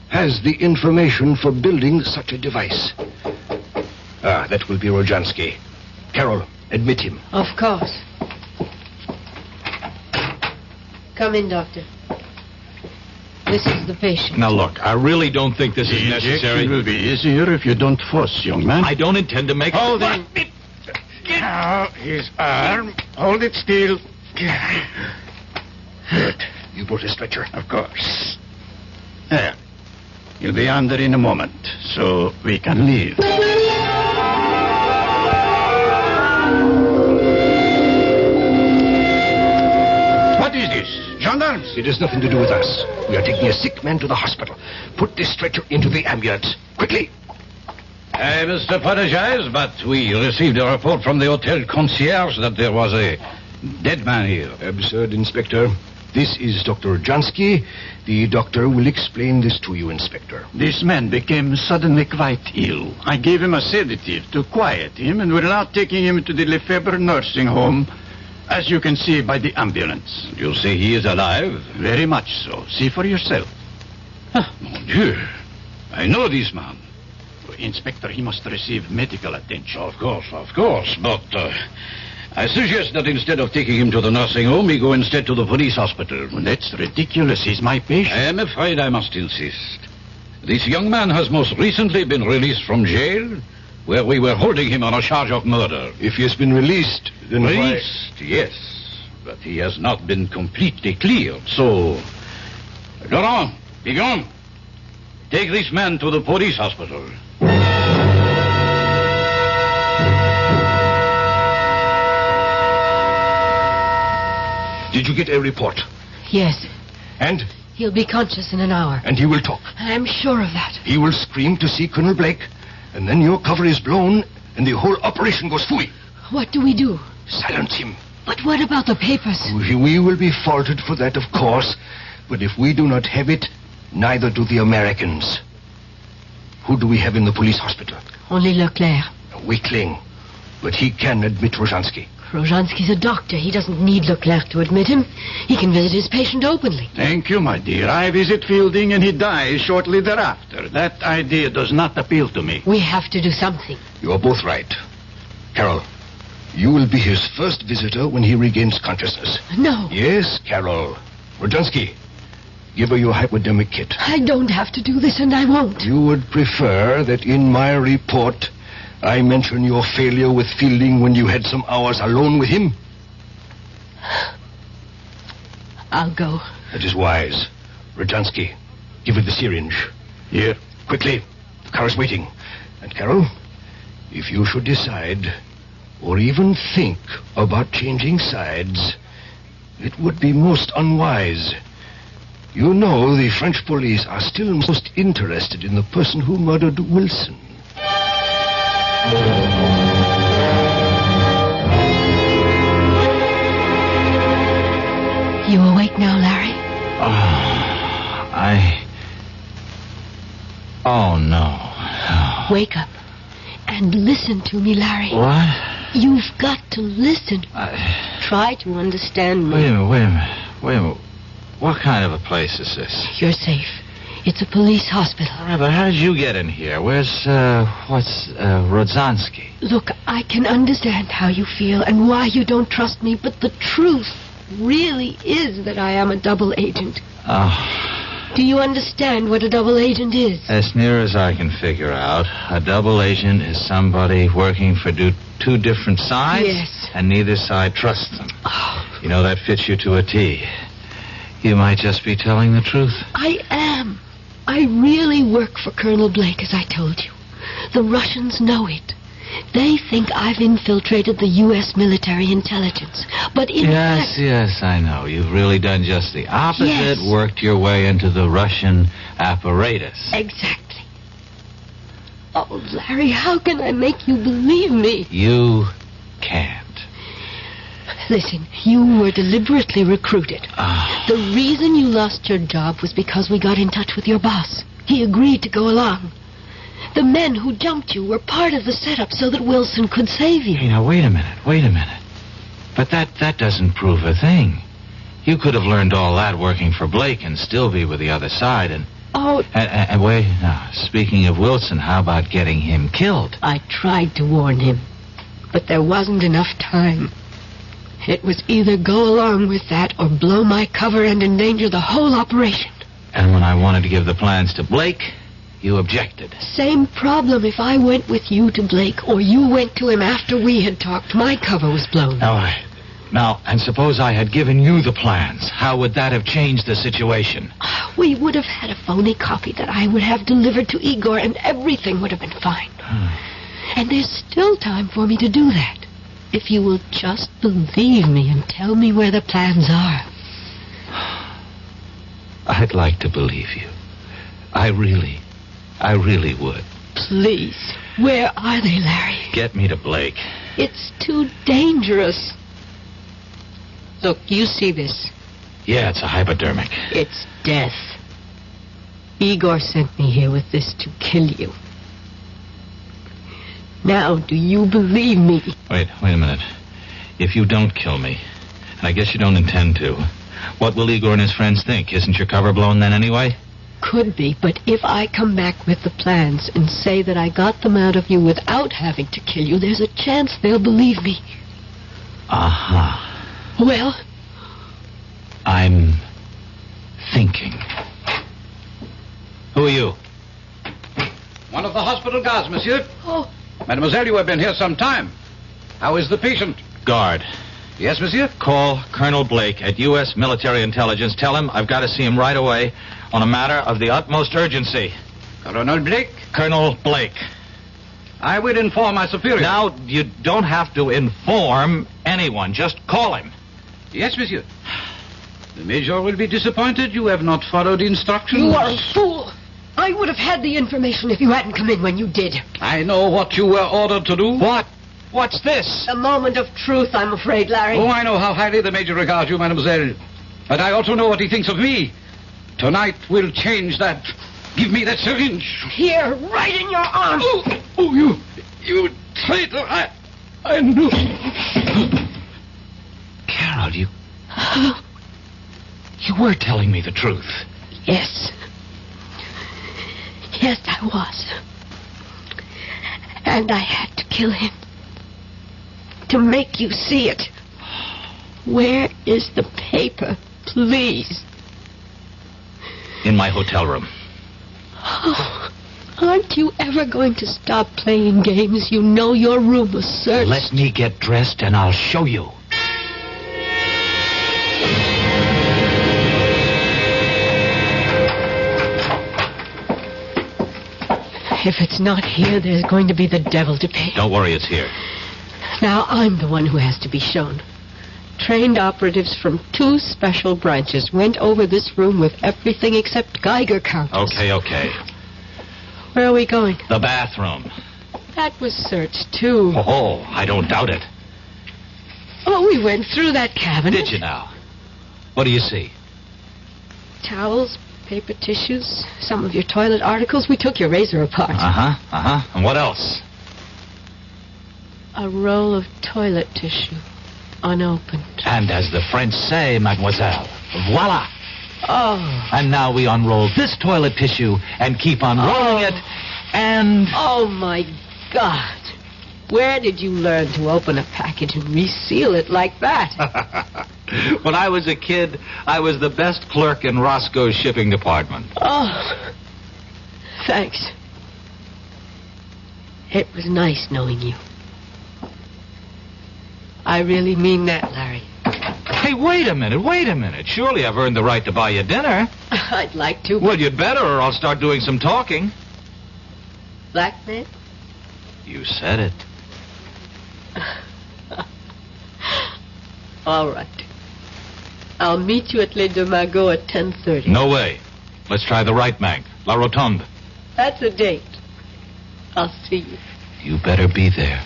has the information for building such a device. That will be Rodzansky. Carol, admit him. Of course. Come in, Doctor. This is the patient. Now, look, I really don't think this is necessary. It will be easier if you don't force, young man. I don't intend to make... Hold it. Now, his arm. Hold it still. Good. You brought a stretcher? Of course. There. He'll be under in a moment, so we can leave. What is this? Gendarmes? It has nothing to do with us. We are taking a sick man to the hospital. Put this stretcher into the ambulance. Quickly. I must apologize, but we received a report from the hotel concierge that there was a dead man here. Absurd, Inspector. This is Dr. Jansky. The doctor will explain this to you, Inspector. This man became suddenly quite ill. I gave him a sedative to quiet him, and we're now taking him to the Lefebvre nursing home, as you can see by the ambulance. You say he is alive? Very much so. See for yourself. Mon Dieu. I know this man. Inspector, he must receive medical attention. Of course. But I suggest that instead of taking him to the nursing home, he go instead to the police hospital. Well, that's ridiculous. He's my patient. I am afraid I must insist. This young man has most recently been released from jail, where we were holding him on a charge of murder. If he has been released, then Released, yes. But he has not been completely cleared, so... Laurent, Bigon, take this man to the police hospital. Did you get a report? Yes. And? He'll be conscious in an hour. And he will talk. I'm sure of that. He will scream to see Colonel Blake, and then your cover is blown, and the whole operation goes fooey. What do we do? Silence him. But what about the papers? We will be faulted for that, of course. But if we do not have it, neither do the Americans. Who do we have in the police hospital? Only Leclerc. A weakling. But he can admit Rozhansky. Rozhansky's a doctor. He doesn't need Leclerc to admit him. He can visit his patient openly. Thank you, my dear. I visit Fielding and he dies shortly thereafter. That idea does not appeal to me. We have to do something. You are both right. Carol, you will be his first visitor when he regains consciousness. No. Yes, Carol. Rozhansky, give her your hypodermic kit. I don't have to do this, and I won't. You would prefer that in my report I mention your failure with Fielding when you had some hours alone with him? I'll go. That is wise. Rozhansky, give her the syringe. Here. Quickly. The car is waiting. And Carol, if you should decide, or even think about changing sides, it would be most unwise. You know the French police are still most interested in the person who murdered Wilson. You awake now, Larry? Oh, no. Wake up and listen to me, Larry. What? You've got to listen. Try to understand me. Wait a minute. What kind of a place is this? You're safe. It's a police hospital. All right, but how did you get in here? Where's Rozhansky? Look, I can understand how you feel and why you don't trust me, but the truth really is that I am a double agent. Oh. Do you understand what a double agent is? As near as I can figure out, a double agent is somebody working for two different sides. Yes. And neither side trusts them. Oh. You know, that fits you to a T. You might just be telling the truth. I am. I really work for Colonel Blake, as I told you. The Russians know it. They think I've infiltrated the U.S. military intelligence. But in fact... Yes, I know. You've really done just the opposite. Yes. Worked your way into the Russian apparatus. Exactly. Oh, Larry, how can I make you believe me? You can't. Listen, you were deliberately recruited. The reason you lost your job was because we got in touch with your boss. He agreed to go along. The men who jumped you were part of the setup so that Wilson could save you. Hey, now, wait a minute. But that doesn't prove a thing. You could have learned all that working for Blake and still be with the other side and... Oh... And wait, now, speaking of Wilson, how about getting him killed? I tried to warn him, but there wasn't enough time. It was either go along with that or blow my cover and endanger the whole operation. And when I wanted to give the plans to Blake, you objected. Same problem if I went with you to Blake or you went to him after we had talked. My cover was blown. All right. Now, and suppose I had given you the plans. How would that have changed the situation? We would have had a phony copy that I would have delivered to Igor and everything would have been fine. And there's still time for me to do that. If you will just believe me and tell me where the plans are. I'd like to believe you. I really would. Please. Where are they, Larry? Get me to Blake. It's too dangerous. Look, you see this. Yeah, it's a hypodermic. It's death. Igor sent me here with this to kill you. Now, do you believe me? Wait a minute. If you don't kill me, and I guess you don't intend to, what will Igor and his friends think? Isn't your cover blown then anyway? Could be, but if I come back with the plans and say that I got them out of you without having to kill you, there's a chance they'll believe me. Well? I'm thinking. Who are you? One of the hospital guards, monsieur. Oh. Mademoiselle, you have been here some time. How is the patient? Guard. Yes, monsieur? Call Colonel Blake at U.S. Military Intelligence. Tell him I've got to see him right away on a matter of the utmost urgency. Colonel Blake? Colonel Blake. I will inform my superior. Now, you don't have to inform anyone. Just call him. Yes, monsieur. The Major will be disappointed you have not followed instructions. You are a fool. I would have had the information if you hadn't come in when you did. I know what you were ordered to do. What? What's this? A moment of truth, I'm afraid, Larry. Oh, I know how highly the Major regards you, mademoiselle. But I also know what he thinks of me. Tonight will change that. Give me that syringe. Here, right in your arm. Oh, you traitor. I knew. Carol, you were telling me the truth. Yes. Yes, I was. And I had to kill him. To make you see it. Where is the paper, please? In my hotel room. Oh, aren't you ever going to stop playing games? You know your room was searched. Let me get dressed and I'll show you. If it's not here, there's going to be the devil to pay. Don't worry, it's here. Now I'm the one who has to be shown. Trained operatives from 2 special branches went over this room with everything except Geiger counters. Okay. Where are we going? The bathroom. That was searched, too. Oh, I don't doubt it. Oh, we went through that cabinet. Did you now? What do you see? Towels, paper tissues, some of your toilet articles. We took your razor apart. And what else? A roll of toilet tissue, unopened. And as the French say, mademoiselle, voila. Oh. And now we unroll this toilet tissue and keep on rolling it, and... Oh, my God. Where did you learn to open a package and reseal it like that? When I was a kid, I was the best clerk in Roscoe's shipping department. Oh, thanks. It was nice knowing you. I really mean that, Larry. Hey, wait a minute. Surely I've earned the right to buy you dinner. I'd like to. Well, you'd better, or I'll start doing some talking. Blackmail? You said it. All right. I'll meet you at Les Deux Magots at 10:30. No way. Let's try the right bank, La Rotonde. That's a date. I'll see you. You better be there.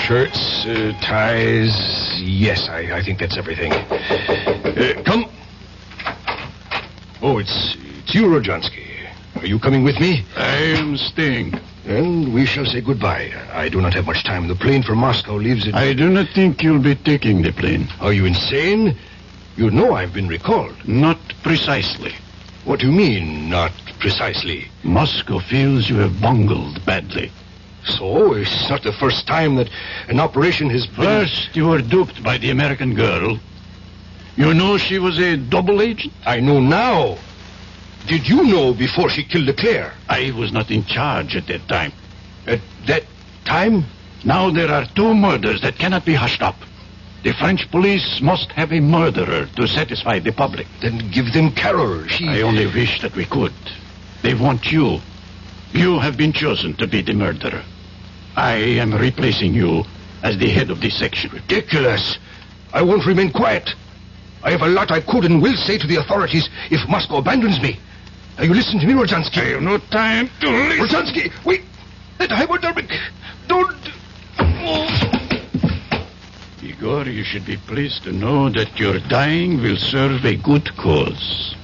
Shirts, ties. Yes, I think that's everything. Come. Oh, it's you, Rojansky. Are you coming with me? I am staying. Then we shall say goodbye. I do not have much time. The plane for Moscow leaves at... I do not think you'll be taking the plane. Are you insane? You know I've been recalled. Not precisely. What do you mean, not precisely? Moscow feels you have bungled badly. So? It's not the first time that an operation has been... First, you were duped by the American girl. You know she was a double agent? I know now. Did you know before she killed Leclerc? I was not in charge at that time. At that time? Now there are 2 murders that cannot be hushed up. The French police must have a murderer to satisfy the public. Then give them Carol. I only wish that we could. They want you. You have been chosen to be the murderer. I am replacing you as the head of this section. Ridiculous. I won't remain quiet. I have a lot I could and will say to the authorities if Moscow abandons me. Now you listen to me, Rojansky. I have no time to listen. Rojansky, wait. That hypodermic. Don't... Igor, you should be pleased to know that your dying will serve a good cause.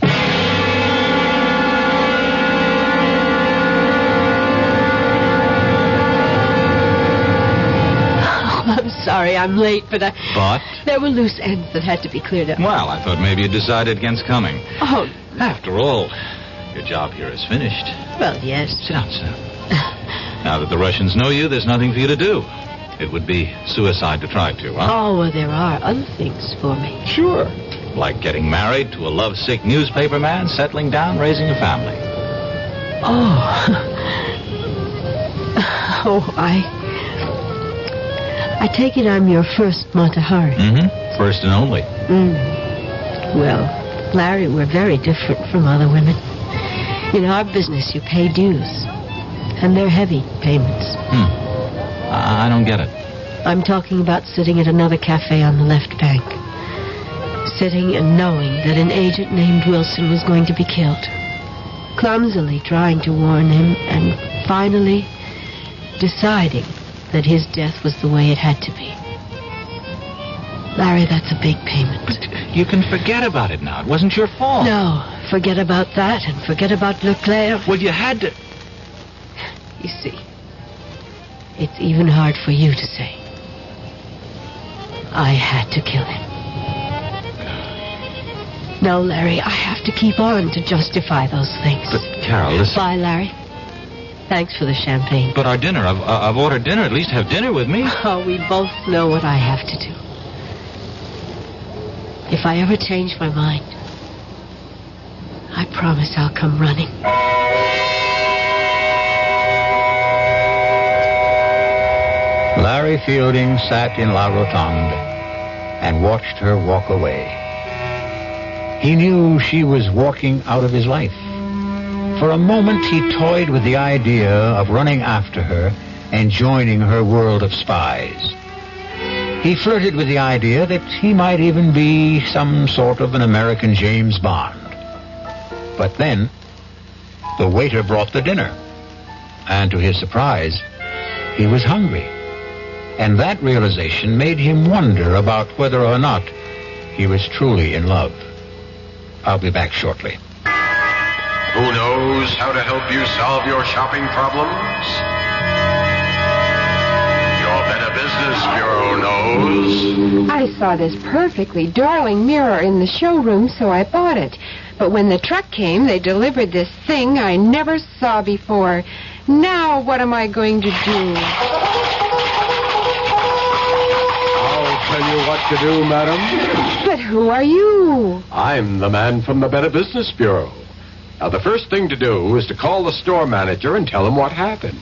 I'm sorry I'm late, but But? there were loose ends that had to be cleared up. Well, I thought maybe you decided against coming. Oh. After all, your job here is finished. Well, yes. Sit down. Now that the Russians know you, there's nothing for you to do. It would be suicide to try to, huh? Oh, well, there are other things for me. Sure. like getting married to a lovesick newspaper man, settling down, raising a family. I take it I'm your first Matahari. Mm-hmm. First and only. Well, Larry, we're very different from other women. In our business, you pay dues. And they're heavy payments. I don't get it. I'm talking about sitting at another cafe on the left bank. Sitting and knowing that an agent named Wilson was going to be killed. Clumsily trying to warn him, and finally deciding that his death was the way it had to be. Larry, that's a big payment. But you can forget about it now. It wasn't your fault. No, forget about that and forget about Leclerc. Well, you had to... You see, it's even hard for you to say. I had to kill him. No, Larry, I have to keep on to justify those things. But, Carol, listen... Bye, Larry. Thanks for the champagne. But our dinner, I've ordered dinner. At least have dinner with me. Oh, we both know what I have to do. If I ever change my mind, I promise I'll come running. Larry Fielding sat in La Rotonde and watched her walk away. He knew she was walking out of his life. For a moment, he toyed with the idea of running after her and joining her world of spies. He flirted with the idea that he might even be some sort of an American James Bond. But then, the waiter brought the dinner. And to his surprise, he was hungry. And that realization made him wonder about whether or not he was truly in love. I'll be back shortly. Who knows how to help you solve your shopping problems? Your Better Business Bureau knows. I saw this perfectly darling mirror in the showroom, so I bought it. But when the truck came, they delivered this thing I never saw before. Now what am I going to do? I'll tell you what to do, madam. But who are you? I'm the man from the Better Business Bureau. Now, the first thing to do is to call the store manager and tell him what happened.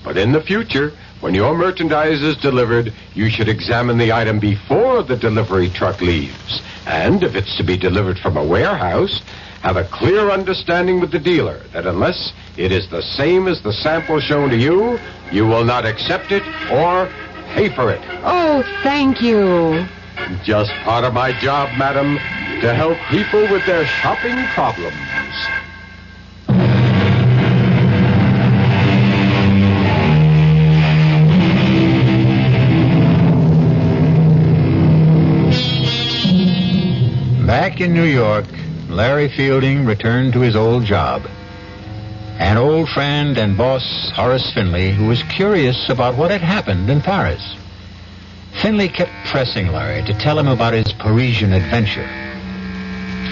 But in the future, when your merchandise is delivered, you should examine the item before the delivery truck leaves. And if it's to be delivered from a warehouse, have a clear understanding with the dealer that unless it is the same as the sample shown to you, you will not accept it or pay for it. Oh, thank you. Just part of my job, madam, to help people with their shopping problems. Back in New York, Larry Fielding returned to his old job. An old friend and boss, Horace Finley, who was curious about what had happened in Paris. Finley kept pressing Larry to tell him about his Parisian adventure.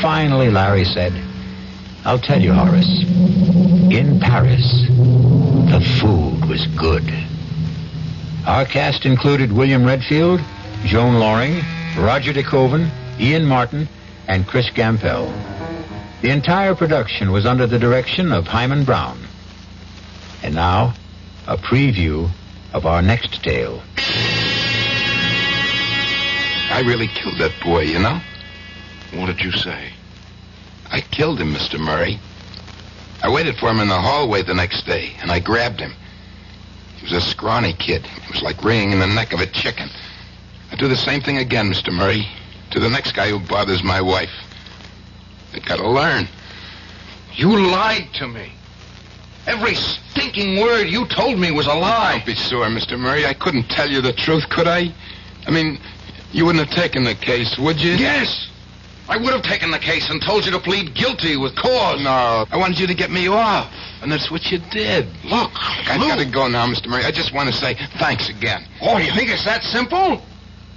Finally, Larry said, "I'll tell you, Horace. In Paris, the food was good." Our cast included William Redfield, Joan Loring, Roger DeCoven, Ian Martin, and Chris Gampel. The entire production was under the direction of Hyman Brown. And now, a preview of our next tale. I really killed that boy, you know? What did you say? I killed him, Mr. Murray. I waited for him in the hallway the next day, and I grabbed him. He was a scrawny kid. It was like wringing in the neck of a chicken. I'd do the same thing again, Mr. Murray, to the next guy who bothers my wife. They gotta learn. You lied to me. Every stinking word you told me was a lie. Don't be sore, Mr. Murray. I couldn't tell you the truth, could I? I mean, you wouldn't have taken the case, would you? Yes! I would have taken the case and told you to plead guilty with cause. No, I wanted you to get me off, and that's what you did. Look, I've got to go now, Mr. Murray. I just want to say thanks again. Oh, you think it's that simple?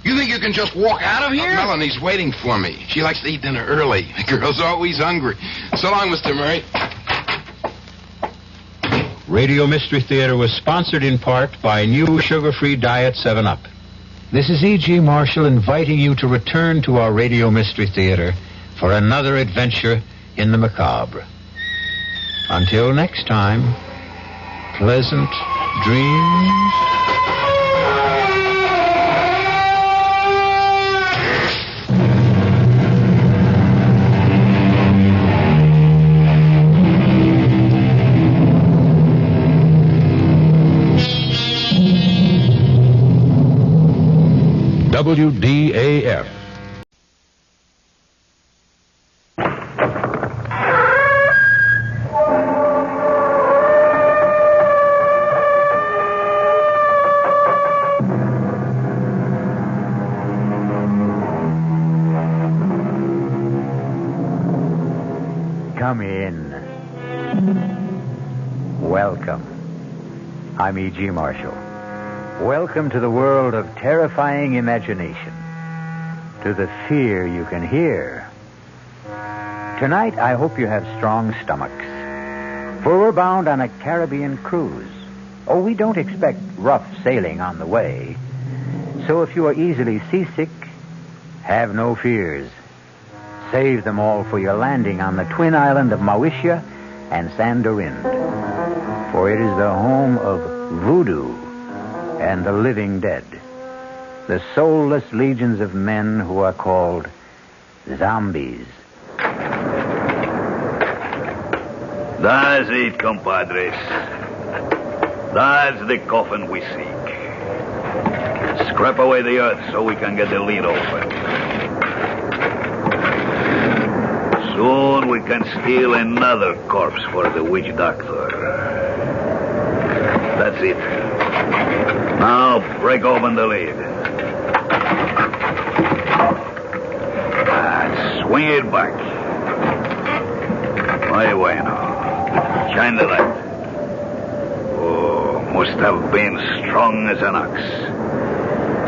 You think you can just walk out of here? Melanie's waiting for me. She likes to eat dinner early. The girl's always hungry. So long, Mr. Murray. Radio Mystery Theater was sponsored in part by new sugar-free Diet 7-Up. This is E.G. Marshall inviting you to return to our Radio Mystery Theater for another adventure in the macabre. Until next time, pleasant dreams. WDAF. Come in. Welcome. I'm E.G. Marshall. Welcome to the world of terrifying imagination, to the fear you can hear. Tonight, I hope you have strong stomachs, for we're bound on a Caribbean cruise. Oh, we don't expect rough sailing on the way. So if you are easily seasick, have no fears. Save them all for your landing on the twin island of Mauritia and Sandorin, for it is the home of voodoo and the living dead, the soulless legions of men who are called zombies. That's it, compadres. That's the coffin we seek. Scrap away the earth so we can get the lid open. Soon we can steal another corpse for the witch doctor. That's it. Now break open the lid. Swing it back. Muy bueno. Shine the light. Oh, must have been strong as an ox.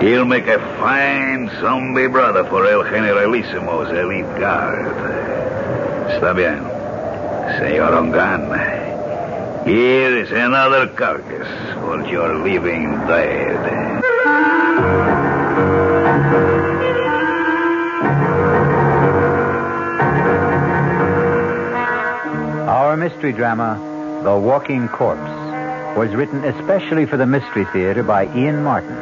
He'll make a fine zombie brother for El Generalissimo's elite guard. Está bien, Señor Ongan. Here is another carcass for your living dead. Our mystery drama, The Walking Corpse, was written especially for the Mystery Theater by Ian Martin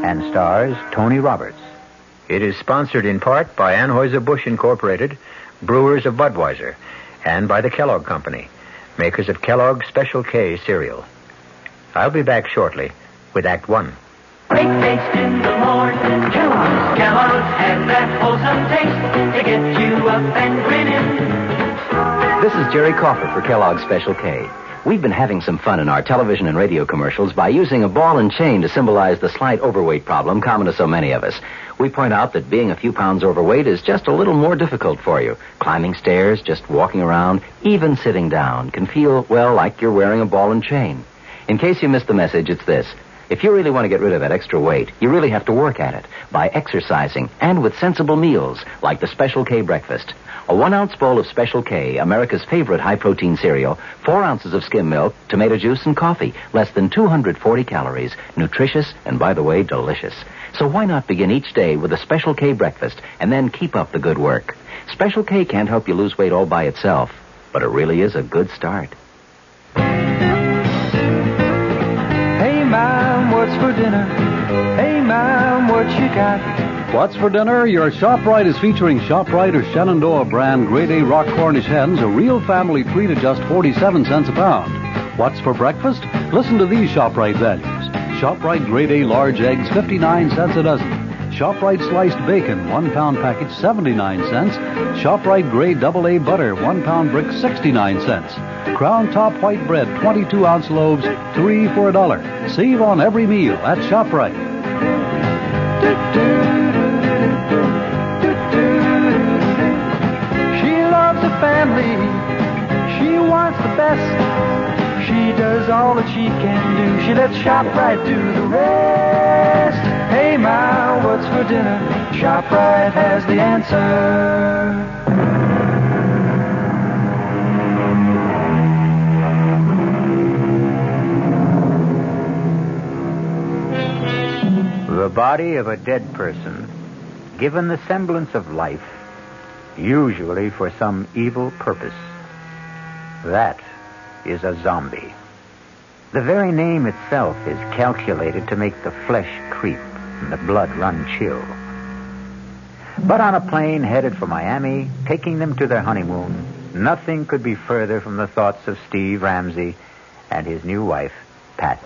and stars Tony Roberts. It is sponsored in part by Anheuser-Busch Incorporated, brewers of Budweiser, and by the Kellogg Company, makers of Kellogg's Special K cereal. I'll be back shortly with Act One. Breakfast in the morning, Kellogg's have that wholesome taste to get you up and grinning. This is Jerry Coffer for Kellogg's Special K. We've been having some fun in our television and radio commercials by using a ball and chain to symbolize the slight overweight problem common to so many of us. We point out that being a few pounds overweight is just a little more difficult for you. Climbing stairs, just walking around, even sitting down can feel, well, like you're wearing a ball and chain. In case you missed the message, it's this. If you really want to get rid of that extra weight, you really have to work at it by exercising and with sensible meals like the Special K breakfast. A 1-ounce bowl of Special K, America's favorite high-protein cereal, 4 ounces of skim milk, tomato juice, and coffee. Less than 240 calories. Nutritious and, by the way, delicious. So why not begin each day with a Special K breakfast and then keep up the good work? Special K can't help you lose weight all by itself, but it really is a good start. Hey, Mom, what's for dinner? Hey, Mom, what you got? What's for dinner? Your ShopRite is featuring ShopRite or Shenandoah brand Grade A Rock Cornish hens, a real family treat at just 47 cents a pound. What's for breakfast? Listen to these ShopRite values. ShopRite Grade A large eggs, 59 cents a dozen. ShopRite sliced bacon, 1 pound package, 79 cents. ShopRite Grade AA butter, 1 pound brick, 69 cents. Crown Top white bread, 22-ounce loaves, 3 for $1. Save on every meal at ShopRite. She loves the family. She wants the best. She does all that she can do. She lets ShopRite do the rest. Hey, Ma, what's for dinner? ShopRite has the answer. The body of a dead person, given the semblance of life, usually for some evil purpose. That is a zombie. The very name itself is calculated to make the flesh creep and the blood run chill. But on a plane headed for Miami, taking them to their honeymoon, nothing could be further from the thoughts of Steve Ramsey and his new wife, Pat.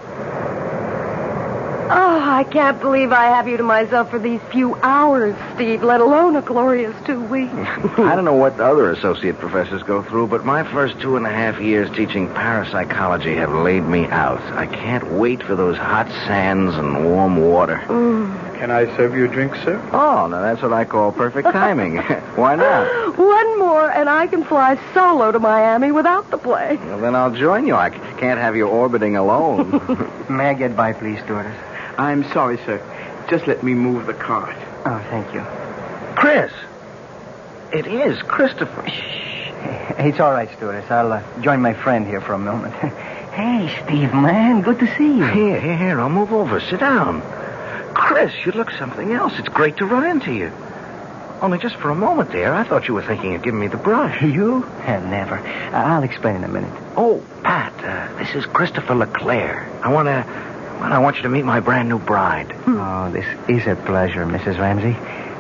Oh, I can't believe I have you to myself for these few hours, Steve, let alone a glorious 2 weeks. I don't know what the other associate professors go through, but my first 2.5 years teaching parapsychology have laid me out. I can't wait for those hot sands and warm water. Can I serve you a drink, sir? Oh, now that's what I call perfect timing. Why not? One more, and I can fly solo to Miami without the plane. Well, then I'll join you. I can't have you orbiting alone. May I get by, please, stewardess? I'm sorry, sir. Just let me move the cart. Oh, thank you. Chris! It is Christopher. It's all right, stewardess. I'll join my friend here for a moment. Hey, Steve, man. Good to see you. Here. I'll move over. Sit down. Chris, you look something else. It's great to run into you. Only just for a moment there, I thought you were thinking of giving me the brush. You? Never. I'll explain in a minute. Oh, Pat, this is Christopher LeClaire. I want you to meet my brand new bride. Oh, this is a pleasure, Mrs. Ramsey.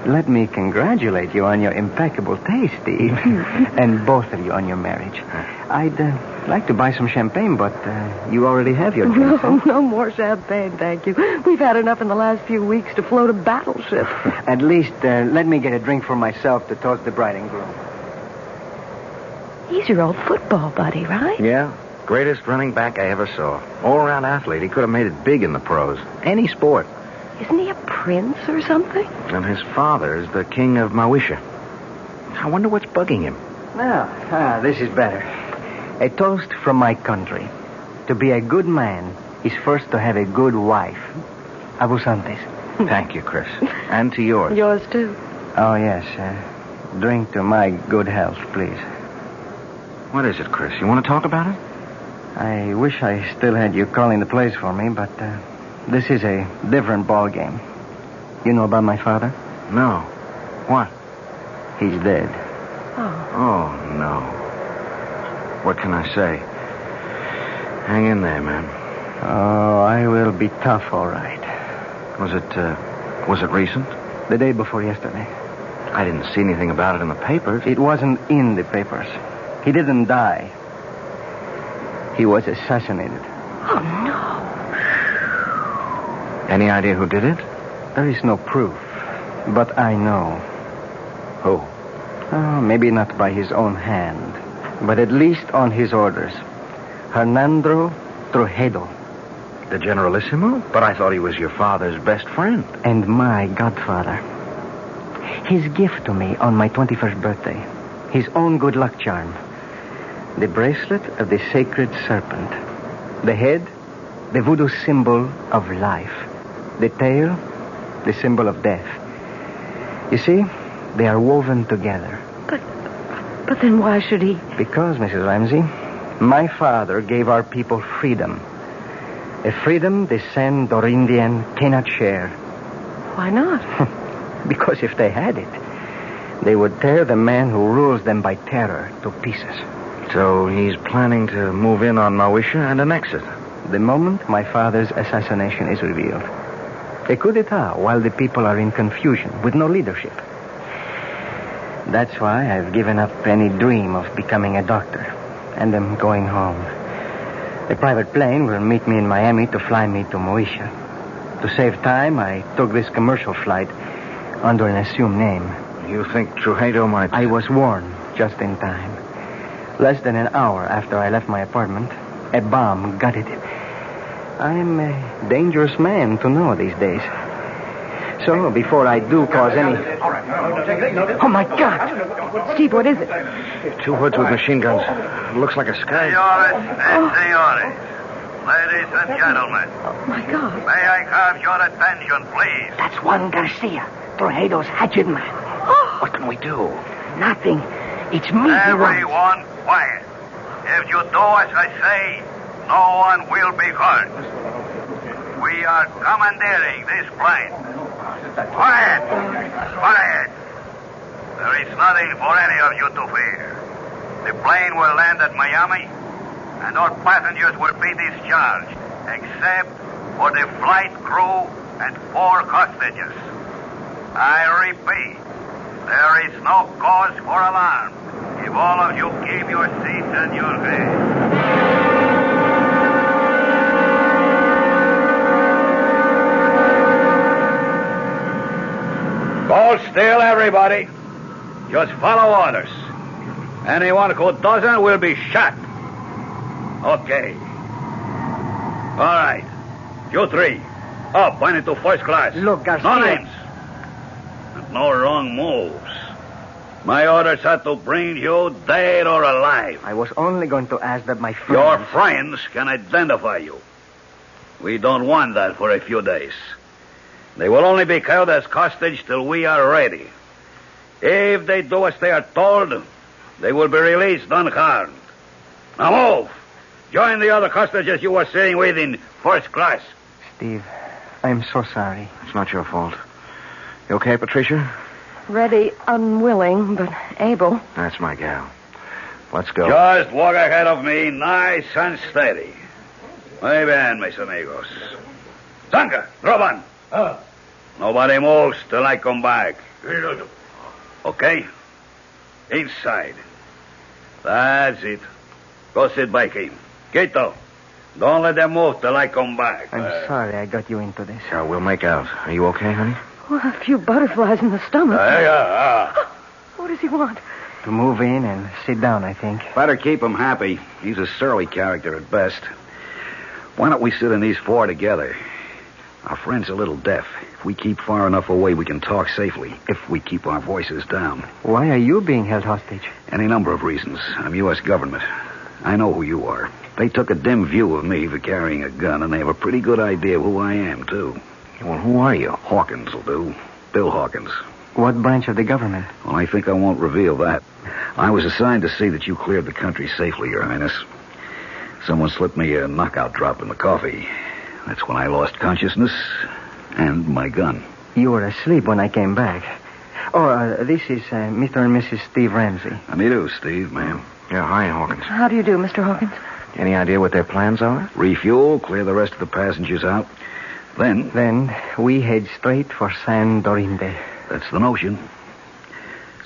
Let me congratulate you on your impeccable taste, Steve. And both of you on your marriage. I'd like to buy some champagne, but you already have your drink. No more champagne, thank you. We've had enough in the last few weeks to float a battleship. At least let me get a drink for myself to toast the bride and groom. He's your old football buddy, right? Yeah. Greatest running back I ever saw. All-around athlete. He could have made it big in the pros. Any sport. Isn't he a prince or something? And his father is the king of Mawisha. I wonder what's bugging him. Now, this is better. A toast from my country. To be a good man is first to have a good wife. Abusantes. Thank you, Chris. And to yours. Yours, too. Oh, yes. Drink to my good health, please. What is it, Chris? You want to talk about it? I wish I still had you calling the plays for me, but this is a different ball game. You know about my father? No. What? He's dead. Oh, no. What can I say? Hang in there, man. Oh, I will be tough, all right. Was it recent? The day before yesterday. I didn't see anything about it in the papers. It wasn't in the papers. He didn't die. He was assassinated. Oh, no. Any idea who did it? There is no proof, but I know. Who? Oh, maybe not by his own hand, but at least on his orders. Hernando Trujillo. The Generalissimo? But I thought he was your father's best friend. And my godfather. His gift to me on my 21st birthday. His own good luck charm. The bracelet of the sacred serpent. The head, the voodoo symbol of life. The tail, the symbol of death. You see, they are woven together. But then why should he? Because, Mrs. Ramsey, my father gave our people freedom. A freedom the San-Dorindian cannot share. Why not? Because if they had it, they would tear the man who rules them by terror to pieces. So he's planning to move in on Mawisha and annex it. The moment my father's assassination is revealed. A coup d'etat while the people are in confusion with no leadership. That's why I've given up any dream of becoming a doctor and am going home. A private plane will meet me in Miami to fly me to Mawisha. To save time, I took this commercial flight under an assumed name. You think Trujillo might... I was warned just in time. Less than an hour after I left my apartment, a bomb gutted it. I'm a dangerous man to know these days. So, before I do cause any... Oh, my God! Steve, what is it? Two hoods with machine guns. Looks like a sky. Signore. Ladies and gentlemen. Oh, my God. May I have your attention, please? That's Juan Garcia, Trujillo's hatchet man. Oh. What can we do? Nothing. It's me. Everyone quiet. If you do as I say, no one will be hurt. We are commandeering this plane. Quiet! Quiet! There is nothing for any of you to fear. The plane will land at Miami, and all passengers will be discharged, except for the flight crew and 4 hostages. I repeat, there is no cause for alarm if all of you keep your seats and your heads. Hold still, everybody. Just follow orders. Anyone who doesn't will be shot. Okay. All right. You 3. Up, point it to first class. Look, Garcia. No names. And no wrong moves. My orders are to bring you dead or alive. I was only going to ask that my friends... Your friends can identify you. We don't want that for a few days. They will only be held as hostage till we are ready. If they do as they are told, they will be released unharmed. Now move! Join the other hostages you were staying with in first class. Steve, I'm so sorry. It's not your fault. You okay, Patricia? Ready, unwilling, but able. That's my gal. Let's go. Just walk ahead of me, nice and steady. Muy bien, mis amigos. Zanka, Roban. Nobody moves till I come back. Okay? Inside. That's it. Go sit by him. Quito, don't let them move till I come back. I'm sorry I got you into this. Yeah, we'll make out. Are you okay, honey? Well, a few butterflies in the stomach. What does he want? To move in and sit down, I think. Better keep him happy. He's a surly character at best. Why don't we sit in these 4 together? Our friend's a little deaf. If we keep far enough away, we can talk safely. If we keep our voices down. Why are you being held hostage? Any number of reasons. I'm U.S. government. I know who you are. They took a dim view of me for carrying a gun, and they have a pretty good idea of who I am, too. Well, who are you? Hawkins will do. Bill Hawkins. What branch of the government? Well, I think I won't reveal that. I was assigned to see that you cleared the country safely, Your Highness. Someone slipped me a knockout drop in the coffee. That's when I lost consciousness and my gun. You were asleep when I came back. This is Mr. and Mrs. Steve Ramsey. How do you do, Steve, ma'am? Yeah, hi, Hawkins. How do you do, Mr. Hawkins? Any idea what their plans are? Refuel, clear the rest of the passengers out. Then we head straight for San Dorinde. That's the notion.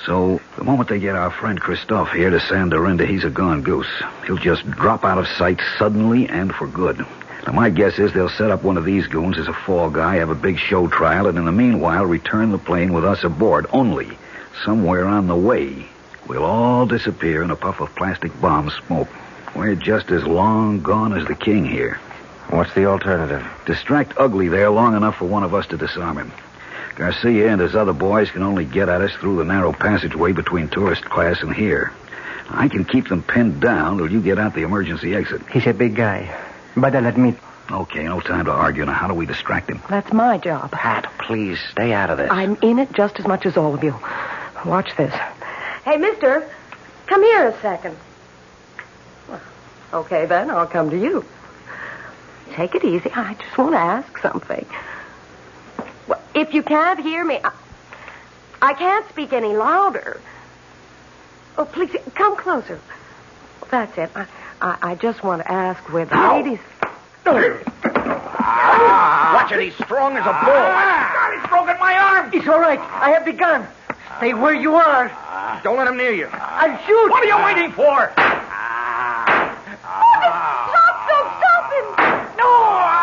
So, the moment they get our friend Christophe here to San Dorinde, he's a gone goose. He'll just drop out of sight suddenly and for good. Now, my guess is they'll set up one of these goons as a fall guy, have a big show trial, and in the meanwhile return the plane with us aboard. Only, somewhere on the way, we'll all disappear in a puff of plastic bomb smoke. We're just as long gone as the king here. What's the alternative? Distract Ugly there long enough for one of us to disarm him. Garcia and his other boys can only get at us through the narrow passageway between tourist class and here. I can keep them pinned down till you get out the emergency exit. He's a big guy, but I'll admit... Okay, no time to argue. Now, how do we distract him? That's my job. Pat, please, stay out of this. I'm in it just as much as all of you. Watch this. Hey, mister, come here a second. Well, okay, then, I'll come to you. Take it easy. I just want to ask something. Well, if you can't hear me, I can't speak any louder. Oh, please, come closer. That's it. I just want to ask where the ladies... Watch it, he's strong as a bull. God, he's broken my arm. It's all right. I have the gun. Stay where you are. Don't let him near you. I'll shoot. What are you waiting for? Stop him!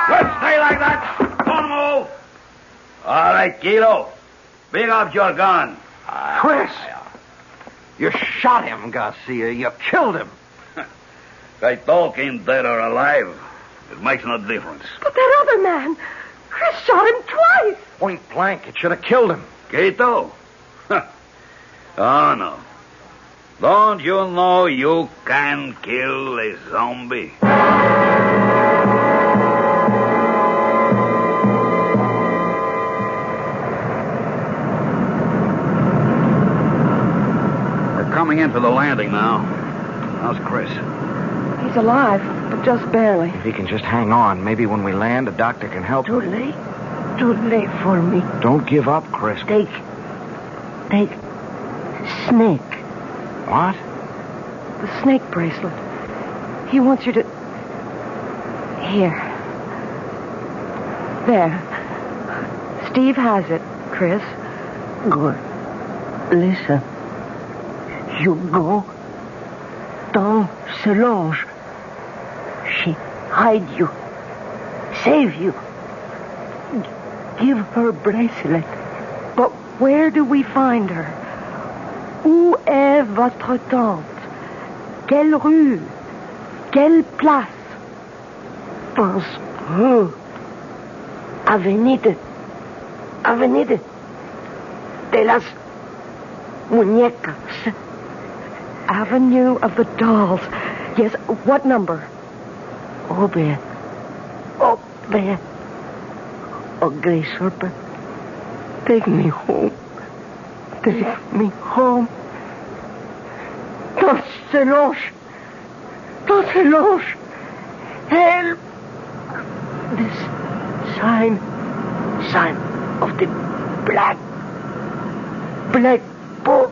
Good, stay like that. Don't move. All right, Kilo. Bring up your gun. Chris, you shot him, Garcia. You killed him. I told him dead or alive. It makes no difference. But that other man, Chris shot him twice. Point blank. It should have killed him. Quito? Oh, no. Don't you know you can kill a zombie? We're coming in for the landing now. How's Chris? He's alive, but just barely. If he can just hang on, maybe when we land, a doctor can help Too him. late. too late for me. Don't give up, Chris. Take snake. What? The snake bracelet. He wants you to... Here. There. Steve has it, Chris. Good. Listen. You go dans ce lounge. She hide you. Save you. Give her bracelet. But where do we find her? Où est votre tante? Quelle rue? Quelle place? Boscombe. Avenida de las muñecas. Avenue of the Dolls. Yes, what number? Oh, there. Oh, Grace Serpent. Take me home. Take me home. Dans ce lounge. Help. This sign of the black bull.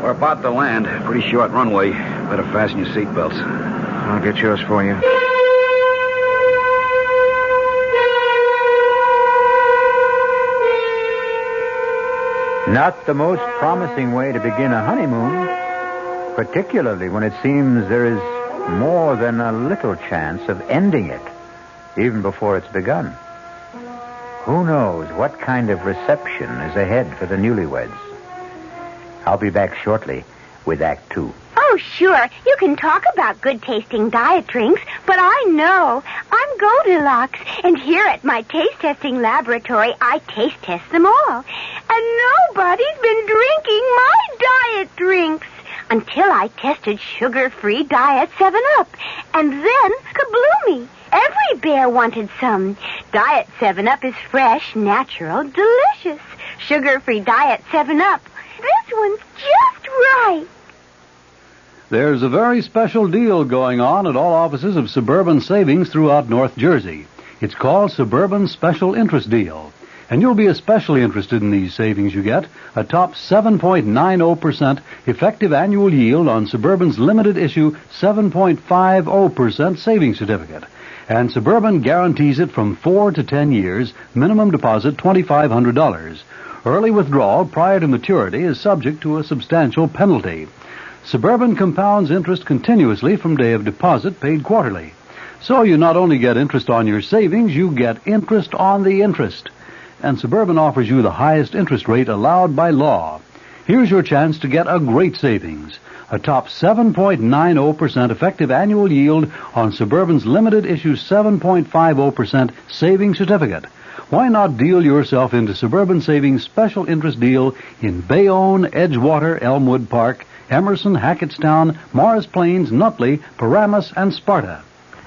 We're about to land. Pretty short runway. Better fasten your seatbelts. I'll get yours for you. Not the most promising way to begin a honeymoon, particularly when it seems there is more than a little chance of ending it, even before it's begun. Who knows what kind of reception is ahead for the newlyweds? I'll be back shortly with Act 2. Oh, sure. You can talk about good-tasting diet drinks, but I know. I'm Goldilocks, and here at my taste-testing laboratory, I taste-test them all. And nobody's been drinking my diet drinks until I tested sugar-free Diet 7-Up. And then, kabloomy, every bear wanted some. Diet 7-Up is fresh, natural, delicious. Sugar-free Diet 7-Up. This one's just right. There's a very special deal going on at all offices of Suburban Savings throughout North Jersey. It's called Suburban Special Interest Deal. And you'll be especially interested in these savings you get. A top 7.90% effective annual yield on Suburban's limited issue 7.50% savings certificate. And Suburban guarantees it from 4 to 10 years, minimum deposit $2,500. Early withdrawal prior to maturity is subject to a substantial penalty. Suburban compounds interest continuously from day of deposit, paid quarterly. So you not only get interest on your savings, you get interest on the interest. And Suburban offers you the highest interest rate allowed by law. Here's your chance to get a great savings. A top 7.90% effective annual yield on Suburban's limited issue 7.50% savings certificate. Why not deal yourself into Suburban Savings Special Interest Deal in Bayonne, Edgewater, Elmwood Park, Emerson, Hackettstown, Morris Plains, Nutley, Paramus, and Sparta.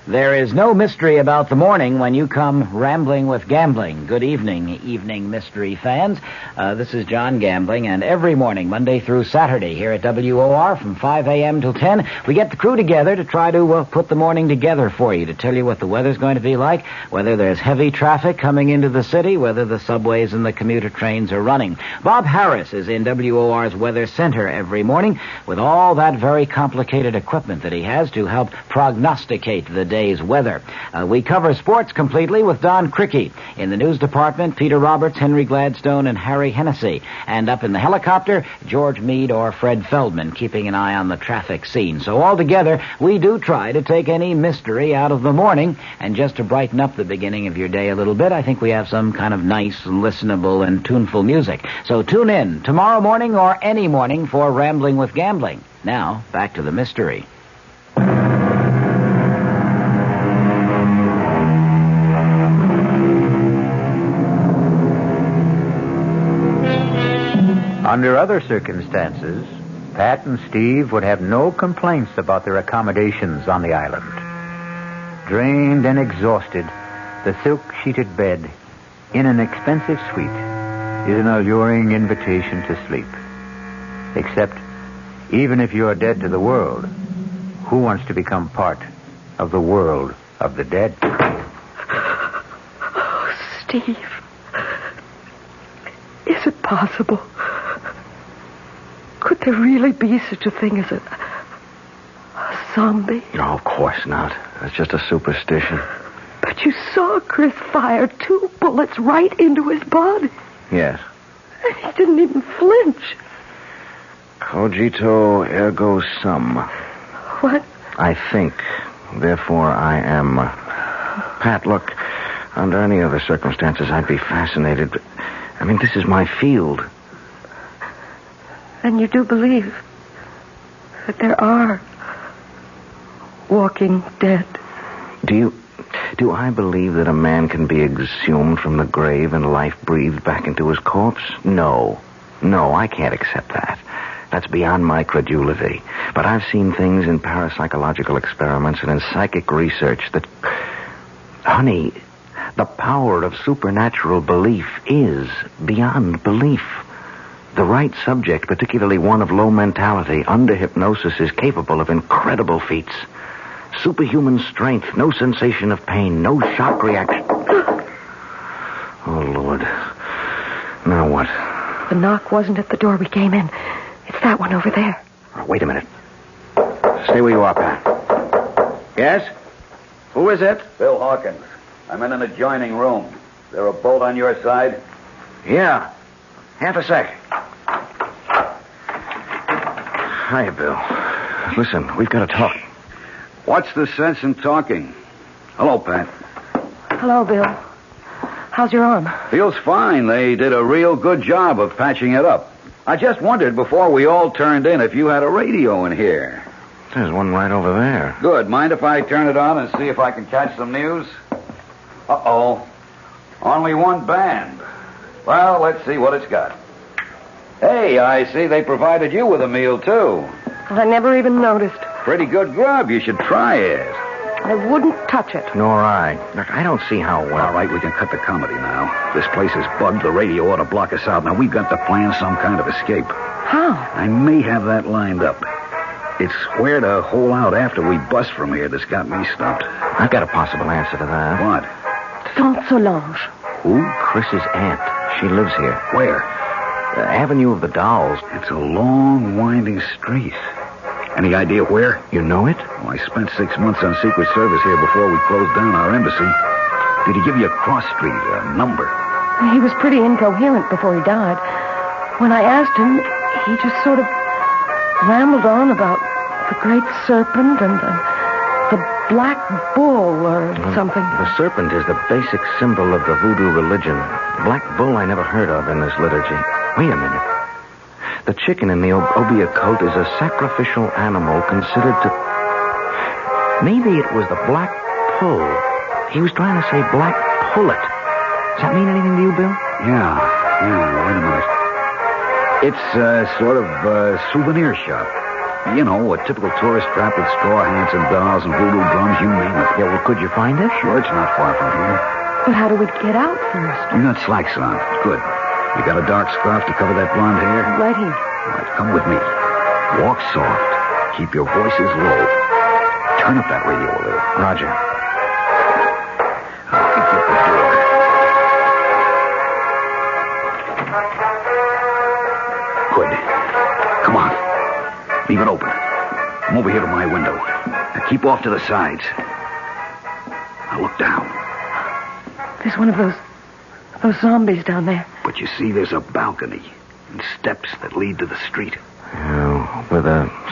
There is no mystery about the morning when you come rambling with gambling. Good evening mystery fans. This is John Gambling, and every morning, Monday through Saturday, here at WOR from 5 a.m. till 10, we get the crew together to try to put the morning together for you, to tell you what the weather's going to be like, whether there's heavy traffic coming into the city, whether the subways and the commuter trains are running. Bob Harris is in WOR's Weather Center every morning with all that very complicated equipment that he has to help prognosticate the day's weather. We cover sports completely with Don Cricky. In the news department, Peter Roberts, Henry Gladstone, and Harry Hennessy. And up in the helicopter, George Meade or Fred Feldman, keeping an eye on the traffic scene. So altogether, we do try to take any mystery out of the morning. And just to brighten up the beginning of your day a little bit, I think we have some kind of nice, listenable, and tuneful music. So tune in tomorrow morning or any morning for Rambling with Gambling. Now, back to the mystery. Under other circumstances, Pat and Steve would have no complaints about their accommodations on the island. Drained and exhausted, the silk-sheeted bed in an expensive suite is an alluring invitation to sleep. Except, even if you're dead to the world, who wants to become part of the world of the dead? Steve, is it possible? Could there really be such a thing as a zombie? No, of course not. That's just a superstition. But you saw Chris fire 2 bullets right into his body. Yes. And he didn't even flinch. Cogito ergo sum. What? I think, therefore I am. Pat, look, under any other circumstances I'd be fascinated, but, this is my field. And you do believe that there are walking dead? Do I believe that a man can be exhumed from the grave and life breathed back into his corpse? No, I can't accept that. That's beyond my credulity. But I've seen things in parapsychological experiments and in psychic research that... Honey, the power of supernatural belief is beyond belief. The right subject, particularly one of low mentality, under hypnosis, is capable of incredible feats. Superhuman strength, no sensation of pain, no shock reaction. Oh, Lord. Now what? The knock wasn't at the door we came in. It's that one over there. Oh, wait a minute. Stay where you are, Pat. Yes? Who is it? Bill Hawkins. I'm in an adjoining room. Is there a bolt on your side? Yeah. Half a sec. Hi, Bill. Listen, we've got to talk. What's the sense in talking? Hello, Pat. Hello, Bill. How's your arm? Feels fine. They did a real good job of patching it up. I just wondered before we all turned in if you had a radio in here. There's one right over there. Good. Mind if I turn it on and see if I can catch some news? Uh-oh. Only one band. Well, let's see what it's got. Hey, I see they provided you with a meal, too. I never even noticed. Pretty good grub. You should try it. I wouldn't touch it. Nor I. Look, I don't see how well... All right, we can cut the comedy now. This place is bugged. The radio ought to block us out. Now, we've got to plan some kind of escape. How? I may have that lined up. It's where to hole out after we bust from here that's got me stumped. I've got a possible answer to that. What? Saint Solange. Who? Chris's aunt. She lives here. Where? Avenue of the Dolls. It's a long, winding street. Any idea where? You know it? Well, I spent 6 months on Secret Service here before we closed down our embassy. Did he give you a cross street, a number? He was pretty incoherent before he died. When I asked him, he just sort of rambled on about the great serpent and the black bull or something. The serpent is the basic symbol of the voodoo religion. Black bull I never heard of in this liturgy. Wait a minute. The chicken in the Obia coat is a sacrificial animal considered to... Maybe it was the black pull. He was trying to say black pullet. Does that mean anything to you, Bill? Yeah, wait a minute. It's sort of a souvenir shop. You know, a typical tourist trap with straw hats and dolls and voodoo drums, you name it. Yeah, well, could you find it? Sure, it's not far from here. But how do we get out first? You got slacks on. Good. You got a dark scarf to cover that blonde hair? Right here. All right, come with me. Walk soft. Keep your voices low. Turn up that radio a little. Roger. I'll pick you up the door. Good. Come on. Leave it open. I'm over here to my window. Now keep off to the sides. Now look down. There's one of those zombies down there. But you see, there's a balcony and steps that lead to the street. With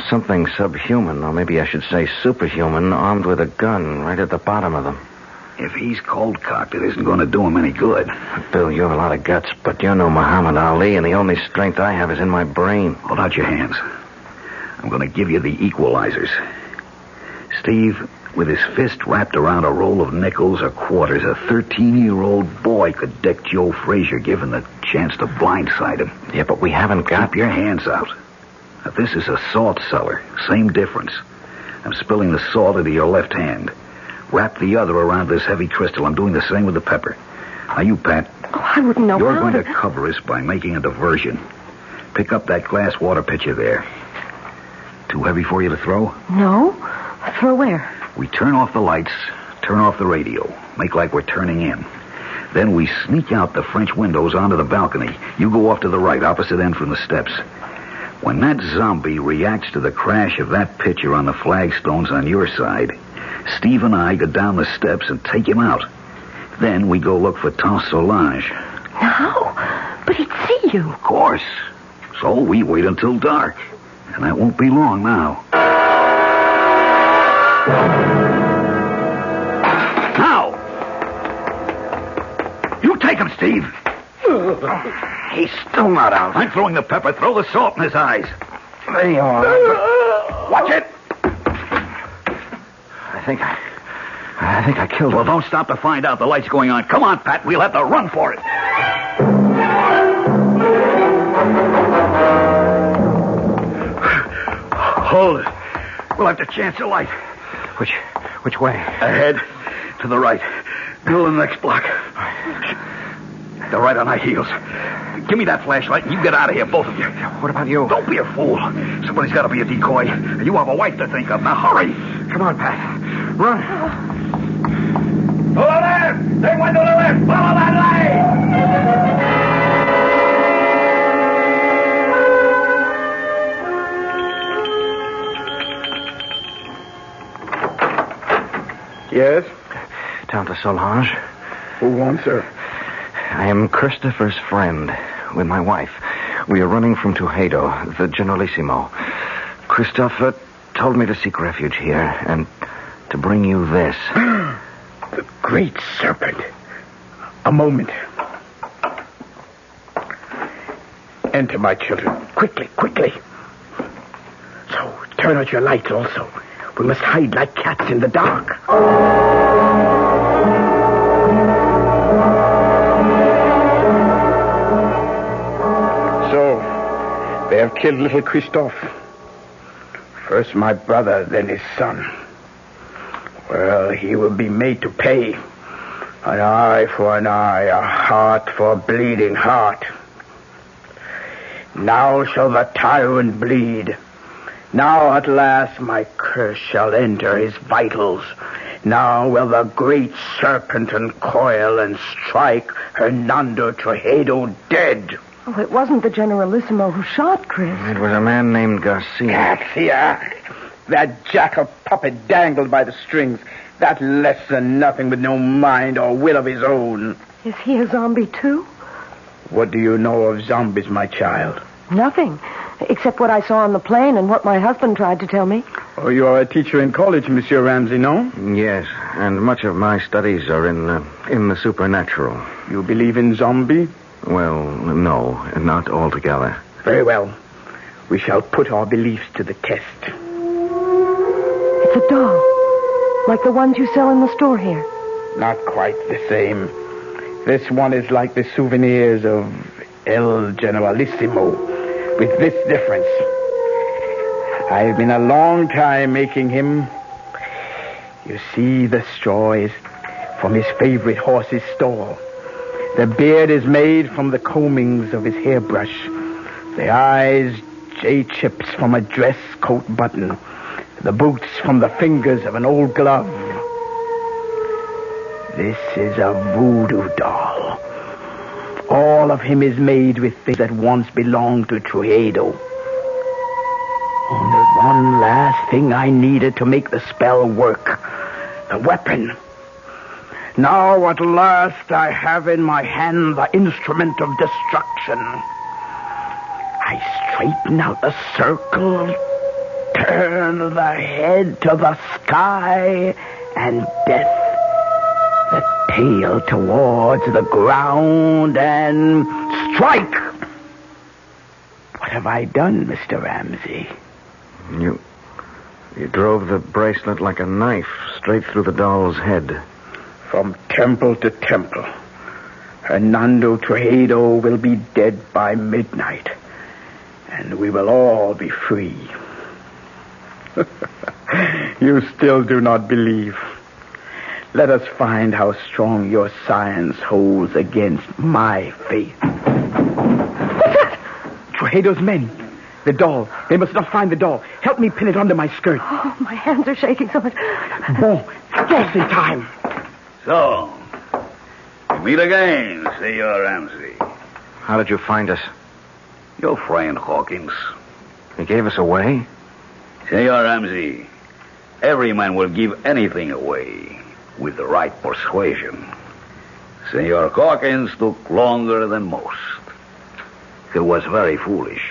something subhuman, or maybe I should say superhuman, armed with a gun right at the bottom of them. If he's cold-cocked, it isn't going to do him any good. Bill, you have a lot of guts, but you're no Muhammad Ali, and the only strength I have is in my brain. Hold out your hands. I'm going to give you the equalizers. Steve, with his fist wrapped around a roll of nickels or quarters, a 13-year-old boy could deck Joe Frazier, given the chance to blindside him. Yeah, but we haven't got... Keep your hands out. Now, this is a salt cellar. Same difference. I'm spilling the salt into your left hand. Wrap the other around this heavy crystal. I'm doing the same with the pepper. Now, you, Pat. Oh, I wouldn't know You're how going to cover us by making a diversion. Pick up that glass water pitcher there. Too heavy for you to throw? No. Throw where? We turn off the lights, turn off the radio, make like we're turning in. Then we sneak out the French windows onto the balcony. You go off to the right, opposite end from the steps. When that zombie reacts to the crash of that picture on the flagstones on your side, Steve and I go down the steps and take him out. Then we go look for Tante Solange. Now? But he'd see you. Of course. So we wait until dark. And that won't be long now. Now! You take him, Steve. He's still not out. I'm throwing the pepper. Throw the salt in his eyes. There you are. Watch it. I think I killed him. Well, don't stop to find out. The light's going on. Come on, Pat. We'll have to run for it. Hold it. We'll have to chance a light. Which way? Ahead. To the right. Go in the next block. They're right on our heels. Give me that flashlight and you get out of here, both of you. What about you? Don't be a fool. Somebody's got to be a decoy. You have a wife to think of. Now hurry. Come on, Pat. Run. To the left! Take one to the left! Follow that light! Yes? Tante Solange. Who wants her? I am Christopher's friend with my wife. We are running from Tujedo, the Generalissimo. Christopher told me to seek refuge here and to bring you this. The Great Serpent. A moment. Enter, my children. Quickly, quickly. So, turn out your lights also. We must hide like cats in the dark. So, they have killed little Christophe. First my brother, then his son. Well, he will be made to pay. An eye for an eye, a heart for a bleeding heart. Now shall the tyrant bleed. Now at last my curse shall enter his vitals. Now will the great serpent uncoil and strike Hernando Tujedo dead. Oh, it wasn't the Generalissimo who shot Chris. It was a man named Garcia. Garcia! That jackal puppet dangled by the strings. That less than nothing with no mind or will of his own. Is he a zombie, too? What do you know of zombies, my child? Nothing, except what I saw on the plane and what my husband tried to tell me. Oh, you are a teacher in college, Monsieur Ramsey, no? Yes, and much of my studies are in the supernatural. You believe in zombie? Well, no, not altogether. Very well. We shall put our beliefs to the test. It's a doll, like the ones you sell in the store here. Not quite the same. This one is like the souvenirs of El Generalissimo, with this difference. I've been a long time making him. You see, the straw is from his favorite horse's stall. The beard is made from the combings of his hairbrush. The eyes, jade chips from a dress coat button. The boots from the fingers of an old glove. This is a voodoo doll. All of him is made with things that once belonged to Tujedo. Only one last thing I needed to make the spell work. The weapon. Now at last I have in my hand the instrument of destruction. I straighten out the circle, turn the head to the sky, and death. The tail towards the ground, and strike! What have I done, Mr. Ramsey? You drove the bracelet like a knife straight through the doll's head. From temple to temple. Hernando Tujedo will be dead by midnight. And we will all be free. You still do not believe. Let us find how strong your science holds against my faith. What's that? Tujedo's men. The doll. They must not find the doll. Help me pin it under my skirt. Oh, my hands are shaking so much. Bon, just in time. So, Meet again, Senor Ramsey. How did you find us? Your friend Hawkins. He gave us away? Senor Ramsey, every man will give anything away with the right persuasion. Senor Hawkins took longer than most. He was very foolish.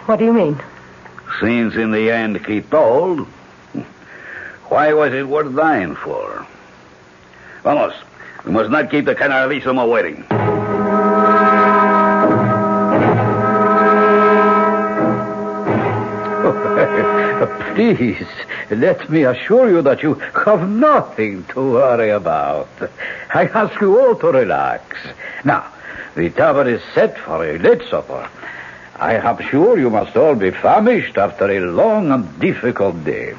What do you mean? Since in the end he told, why was it worth dying for? Vamos, we must not keep the Generalissimo waiting. Please, let me assure you that you have nothing to worry about. I ask you all to relax. Now, the table is set for a late supper. I am sure you must all be famished after a long and difficult day.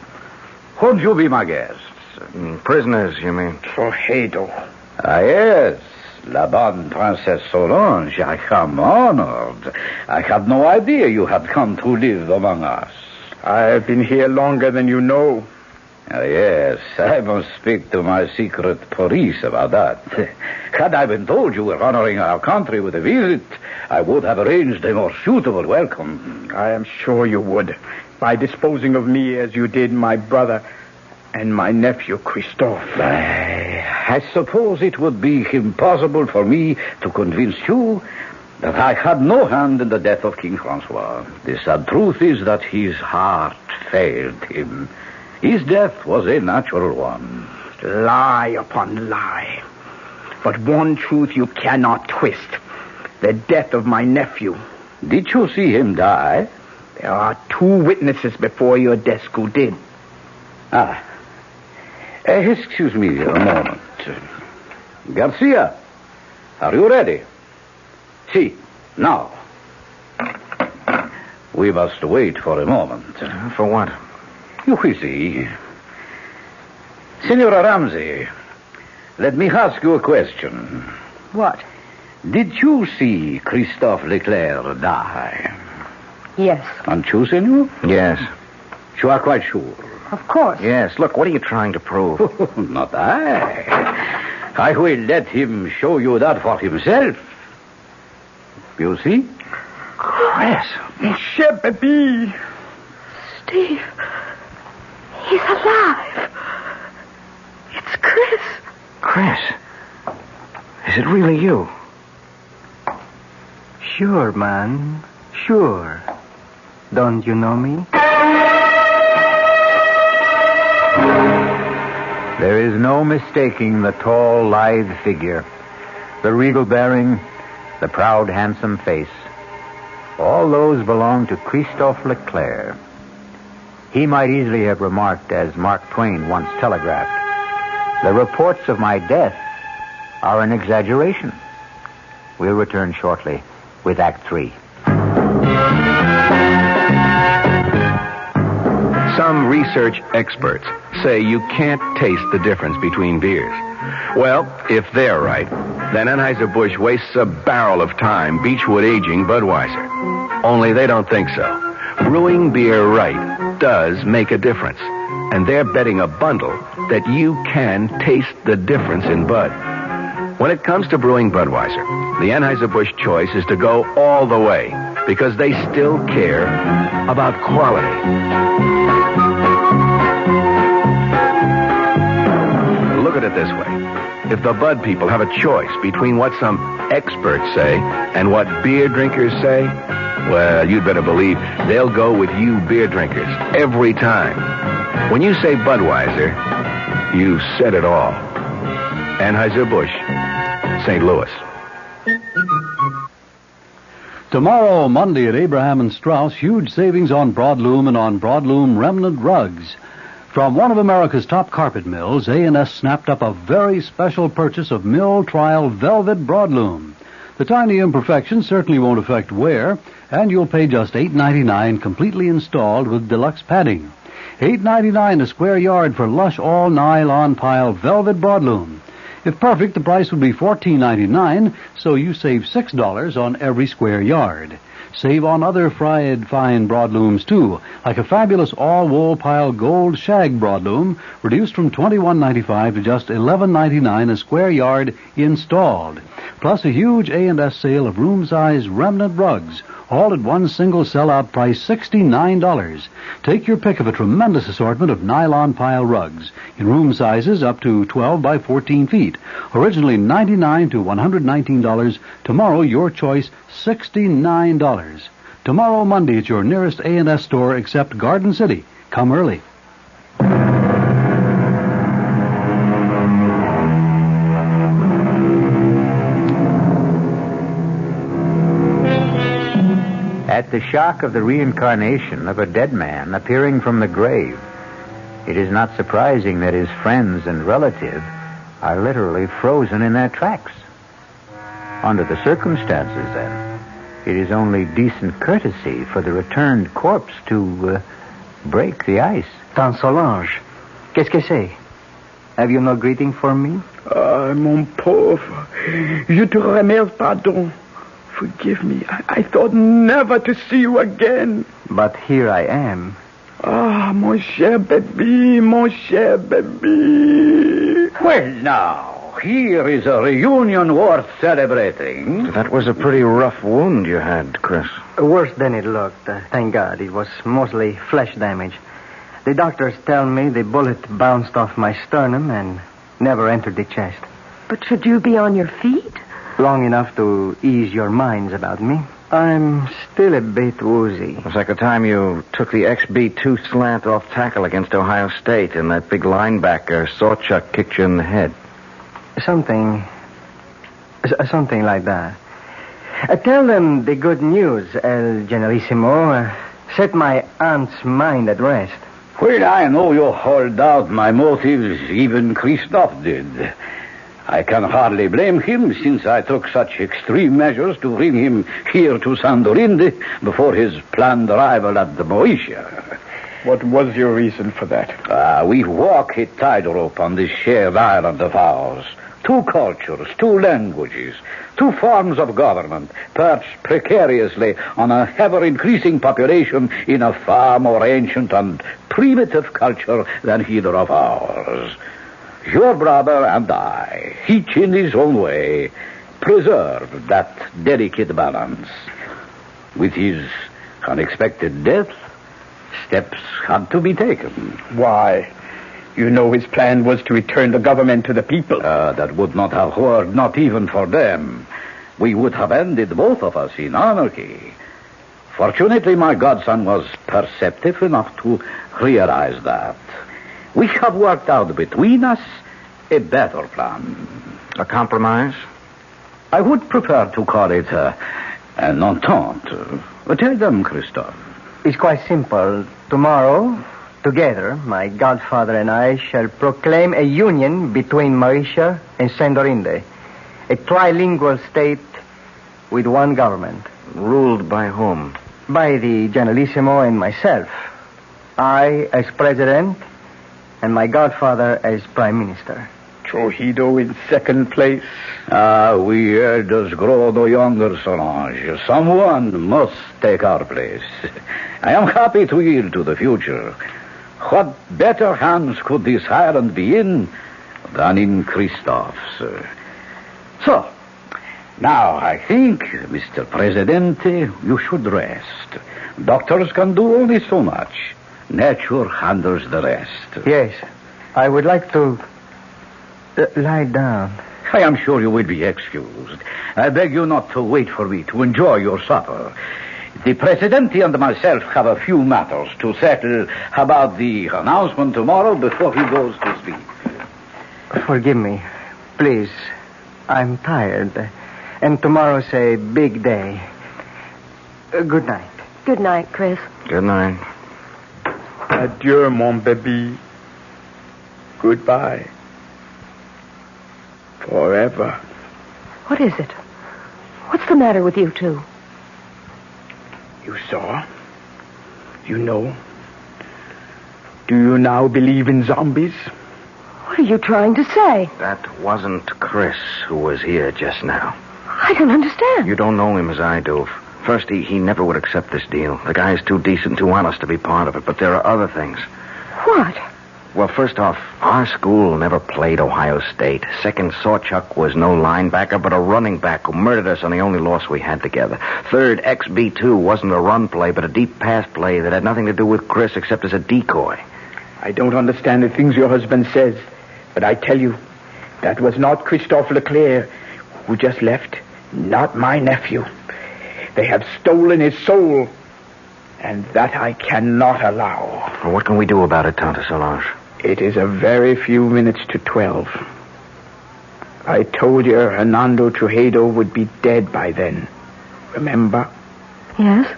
Won't you be my guests? Prisoners, you mean? Prohedo. Ah, yes. La bonne Princess Solange, I am honored. I had no idea you had come to live among us. I've been here longer than you know. Yes, I must speak to my secret police about that. Had I been told you were honoring our country with a visit, I would have arranged a more suitable welcome. I am sure you would, by disposing of me as you did my brother and my nephew, Christophe. I suppose it would be impossible for me to convince you that I had no hand in the death of King Francois. The sad truth is that his heart failed him. His death was a natural one. Lie upon lie. But one truth you cannot twist. The death of my nephew. Did you see him die? There are 2 witnesses before your desk who did. Excuse me a moment. Garcia, are you ready? See, now. We must wait for a moment. For what? You will see. Senora Ramsey, let me ask you a question. What? Did you see Christophe Leclerc die? Yes. And you, senor? Yes. You are quite sure? Of course. Yes. Look, what are you trying to prove? Not I. I will let him show you that for himself. You see? Chris. Monsieur Baby. Steve. He's alive. It's Chris. Chris. Is it really you? Sure, man. Sure. Don't you know me? There is no mistaking the tall, lithe figure, the regal bearing, the proud, handsome face. All those belong to Christophe Leclerc. He might easily have remarked, as Mark Twain once telegraphed, "The reports of my death are an exaggeration." We'll return shortly with Act 3. Some research experts say you can't taste the difference between beers. Well, if they're right, then Anheuser-Busch wastes a barrel of time Beechwood aging Budweiser. Only they don't think so. Brewing beer right does make a difference. And they're betting a bundle that you can taste the difference in Bud. When it comes to brewing Budweiser, the Anheuser-Busch choice is to go all the way because they still care about quality. Look at it this way. If the Bud people have a choice between what some experts say and what beer drinkers say, well, you'd better believe they'll go with you beer drinkers every time. When you say Budweiser, you said it all. Anheuser-Busch, St. Louis. Tomorrow, Monday at Abraham and Strauss, huge savings on broadloom and on broadloom remnant rugs. From one of America's top carpet mills, A&S snapped up a very special purchase of mill trial velvet broadloom. The tiny imperfections certainly won't affect wear, and you'll pay just $8.99 completely installed with deluxe padding. $8.99 a square yard for lush all-nylon pile velvet broadloom. If perfect, the price would be $14.99, so you save $6 on every square yard. Save on other fried fine broadlooms, too, like a fabulous all-wool pile gold shag broadloom, reduced from $21.95 to just $11.99 a square yard installed. Plus a huge A&S sale of room-size remnant rugs, all at one single sell-out price, $69. Take your pick of a tremendous assortment of nylon pile rugs in room sizes up to 12 by 14 feet. Originally $99 to $119. Tomorrow, your choice, $69. Tomorrow, Monday, at your nearest A&S store except Garden City. Come early. At the shock of the reincarnation of a dead man appearing from the grave, it is not surprising that his friends and relatives are literally frozen in their tracks. Under the circumstances, then, it is only decent courtesy for the returned corpse to break the ice. Tante Solange, qu'est-ce que c'est? Have you no greeting for me? Ah, mon pauvre, je te remercie, pardon. Forgive me. I thought never to see you again. But here I am. Ah, mon cher baby, mon cher baby. Well, now, here is a reunion worth celebrating. That was a pretty rough wound you had, Chris. Worse than it looked. Thank God. It was mostly flesh damage. The doctors tell me the bullet bounced off my sternum and never entered the chest. But should you be on your feet? Long enough to ease your minds about me. I'm still a bit woozy. It was like the time you took the XB2 slant off tackle against Ohio State and that big linebacker, Sawchuck, kicked you in the head. Something like that. Tell them the good news, El Generalissimo. Set my aunt's mind at rest. Well, I know you hold out my motives, even Christoph did. I can hardly blame him, since I took such extreme measures to bring him here to Sandorinde before his planned arrival at the Moesia. What was your reason for that? We walk a tightrope on this shared island of ours. Two cultures, two languages, two forms of government, perched precariously on a ever-increasing population in a far more ancient and primitive culture than either of ours. Your brother and I, each in his own way, preserved that delicate balance. With his unexpected death, steps had to be taken. Why? You know his plan was to return the government to the people. That would not have worked, not even for them. We would have ended, both of us, in anarchy. Fortunately, my godson was perceptive enough to realize that. We have worked out between us a better plan. A compromise? I would prefer to call it an entente. Tell them, Christophe. It's quite simple. Tomorrow, together, my godfather and I shall proclaim a union between Mauritius and Sandorinde. A trilingual state with one government. Ruled by whom? By the Generalissimo and myself. I as president, and my godfather as prime minister. Trujillo in second place. We elders grow no younger, Solange. Someone must take our place. I am happy to yield to the future. What better hands could this island be in than in Christophe's? So, now I think, Mr. Presidente, you should rest. Doctors can do only so much. Nature handles the rest. Yes, I would like to lie down. I am sure you will be excused. I beg you not to wait for me to enjoy your supper. The Presidente and myself have a few matters to settle about the announcement tomorrow before he goes to sleep. Forgive me, please. I'm tired, and tomorrow's a big day. Good night. Good night, Chris. Good night. Adieu, mon baby. Goodbye. Forever. What is it? What's the matter with you two? You saw? You know? Do you now believe in zombies? What are you trying to say? That wasn't Chris who was here just now. I don't understand. You don't know him as I do. First, he never would accept this deal. The guy's too decent, too honest to be part of it. But there are other things. What? Well, first off, our school never played Ohio State. Second, Sawchuck was no linebacker, but a running back who murdered us on the only loss we had together. Third, XB2 wasn't a run play, but a deep pass play that had nothing to do with Chris except as a decoy. I don't understand the things your husband says, but I tell you, that was not Christophe Leclerc who just left. Not my nephew. They have stolen his soul, and that I cannot allow. Well, what can we do about it, Tante Solange? It is a very few minutes to 12. I told you Hernando Trujillo would be dead by then. Remember? Yes?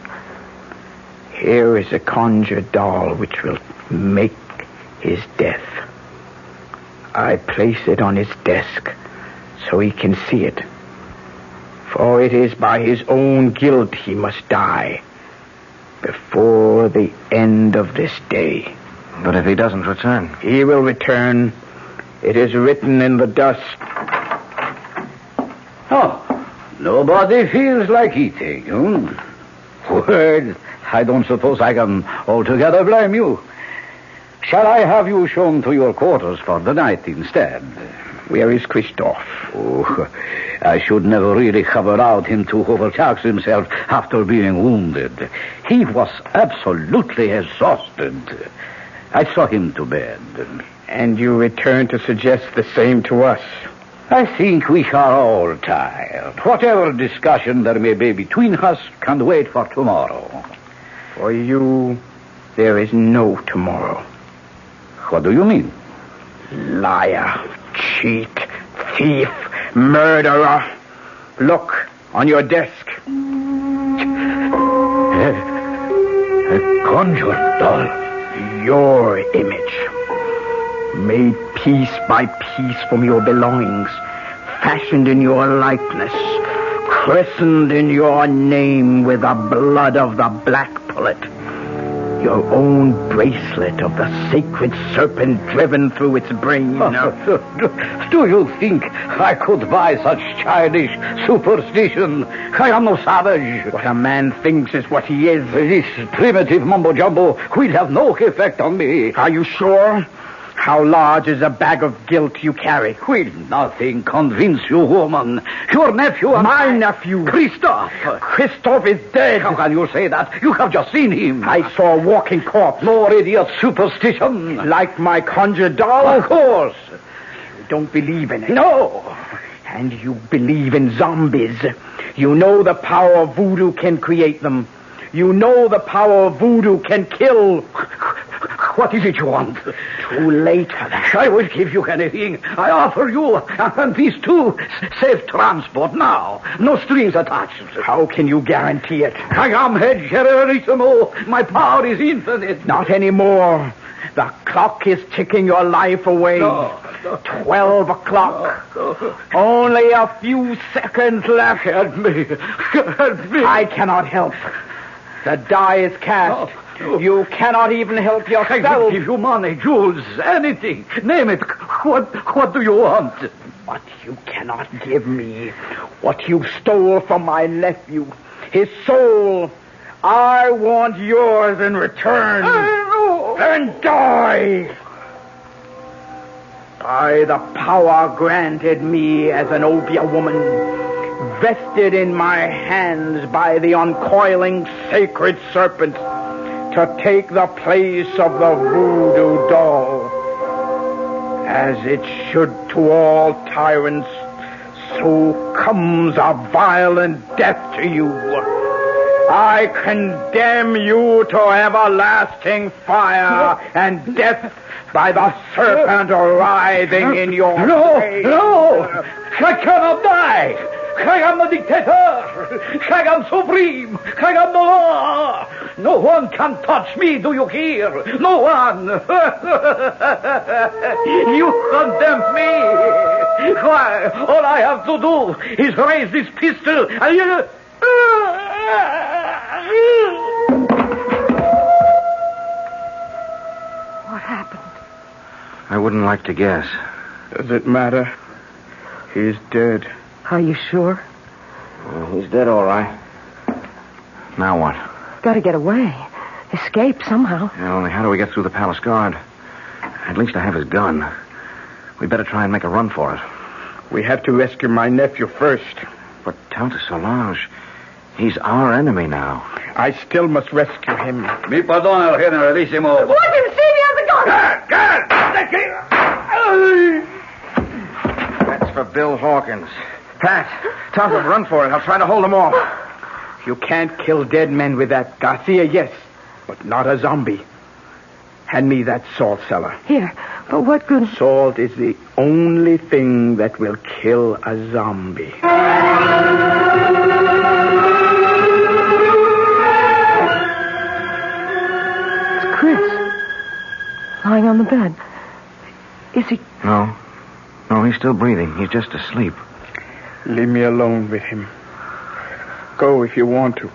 Here is a conjured doll which will make his death. I place it on his desk so he can see it. For it is by his own guilt he must die before the end of this day. But if he doesn't return? He will return. It is written in the dust. Oh, nobody feels like eating, Well, I don't suppose I can altogether blame you. Shall I have you shown to your quarters for the night instead? Where is Christophe? Oh, I should never really have allowed him to overtax himself after being wounded. He was absolutely exhausted. I saw him to bed. And you return to suggest the same to us? I think we are all tired. Whatever discussion there may be between us can wait for tomorrow. For you, there is no tomorrow. What do you mean? Liar, cheat, thief, murderer. Look, on your desk. A conjured doll. Your image. Made piece by piece from your belongings. Fashioned in your likeness. Christened in your name with the blood of the black pullet. Your own bracelet of the sacred serpent driven through its brain. Do you think I could buy such childish superstition? I am no savage. What a man thinks is what he is. This primitive mumbo-jumbo will have no effect on me. Are you sure? How large is a bag of guilt you carry? Will nothing convince you, woman? Your nephew and my nephew. Christophe. Christophe is dead. How can you say that? You have just seen him. I saw a walking corpse. More idiot superstition. Like my conjured doll? Of course. You don't believe in it. No. And you believe in zombies. You know the power of voodoo can create them. You know the power of voodoo can kill. What is it you want? Too late for that. I will give you anything. I offer you and these two safe transport now. No strings attached. How can you guarantee it? I am head generalissimo. My power is infinite. Not anymore. The clock is ticking your life away. No. 12 o'clock. Only a few seconds left. Help me. Help me. I cannot help. The die is cast. No. You cannot even help yourself. I will give you money, jewels, anything. Name it. What do you want? What you cannot give me. What you stole from my nephew. His soul. I want yours in return. Then die. By the power granted me as an Obia woman, vested in my hands by the uncoiling sacred serpent, to take the place of the voodoo doll. As it should to all tyrants, so comes a violent death to you. I condemn you to everlasting fire and death by the serpent writhing in your face. No! I cannot die! I am the dictator! I am supreme! I am the law! No one can touch me, do you hear? No one! You condemn me! Why, all I have to do is raise this pistol and What happened? I wouldn't like to guess. Does it matter? He's dead. Are you sure? He's dead, all right. Now what? Got to get away. Escape somehow. Yeah, only how do we get through the palace guard? At least I have his gun. We'd better try and make a run for it. We have to rescue my nephew first. But Tante Solange, he's our enemy now. I still must rescue him. Mi pardon, el generalissimo. Watch him, Stevie, on the gun! That's for Bill Hawkins. Pat, Tante, run for it. I'll try to hold him off. You can't kill dead men with that. Garcia, yes, but not a zombie. Hand me that salt cellar. Here, but what good? Salt is the only thing that will kill a zombie. It's Chris. Lying on the bed. Is he... No, he's still breathing. He's just asleep. Leave me alone with him. Go if you want to,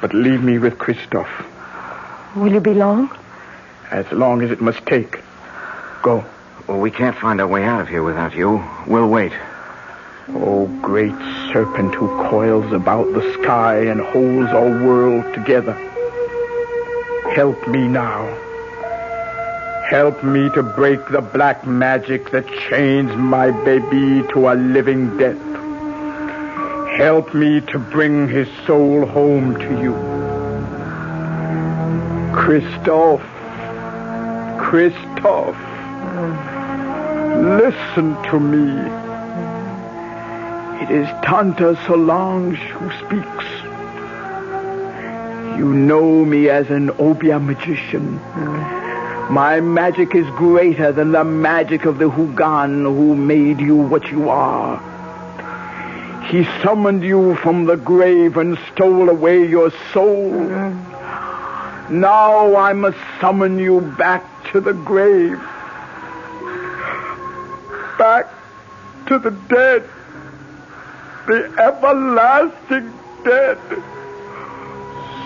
but leave me with Christophe. Will you be long? As long as it must take. Go. Well, we can't find our way out of here without you. We'll wait. Oh, great serpent who coils about the sky and holds our world together. Help me now. Help me to break the black magic that chains my baby to a living death. Help me to bring his soul home to you. Christophe. Listen to me. It is Tante Solange who speaks. You know me as an Obia magician. My magic is greater than the magic of the Hugan who made you what you are. He summoned you from the grave and stole away your soul. Now I must summon you back to the grave. Back to the dead. The everlasting dead.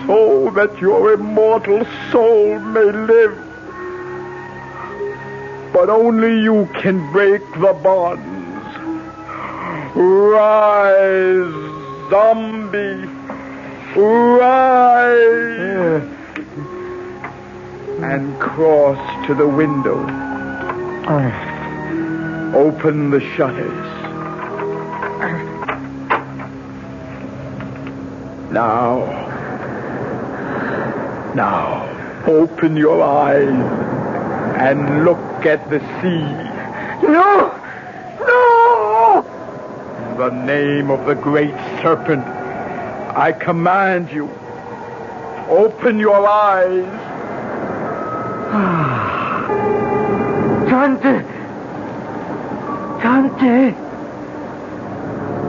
So that your immortal soul may live. But only you can break the bonds. Rise, zombie. Rise. And cross to the window. Open the shutters. Now, open your eyes and look at the sea. No! In the name of the great serpent, I command you, open your eyes. Tante,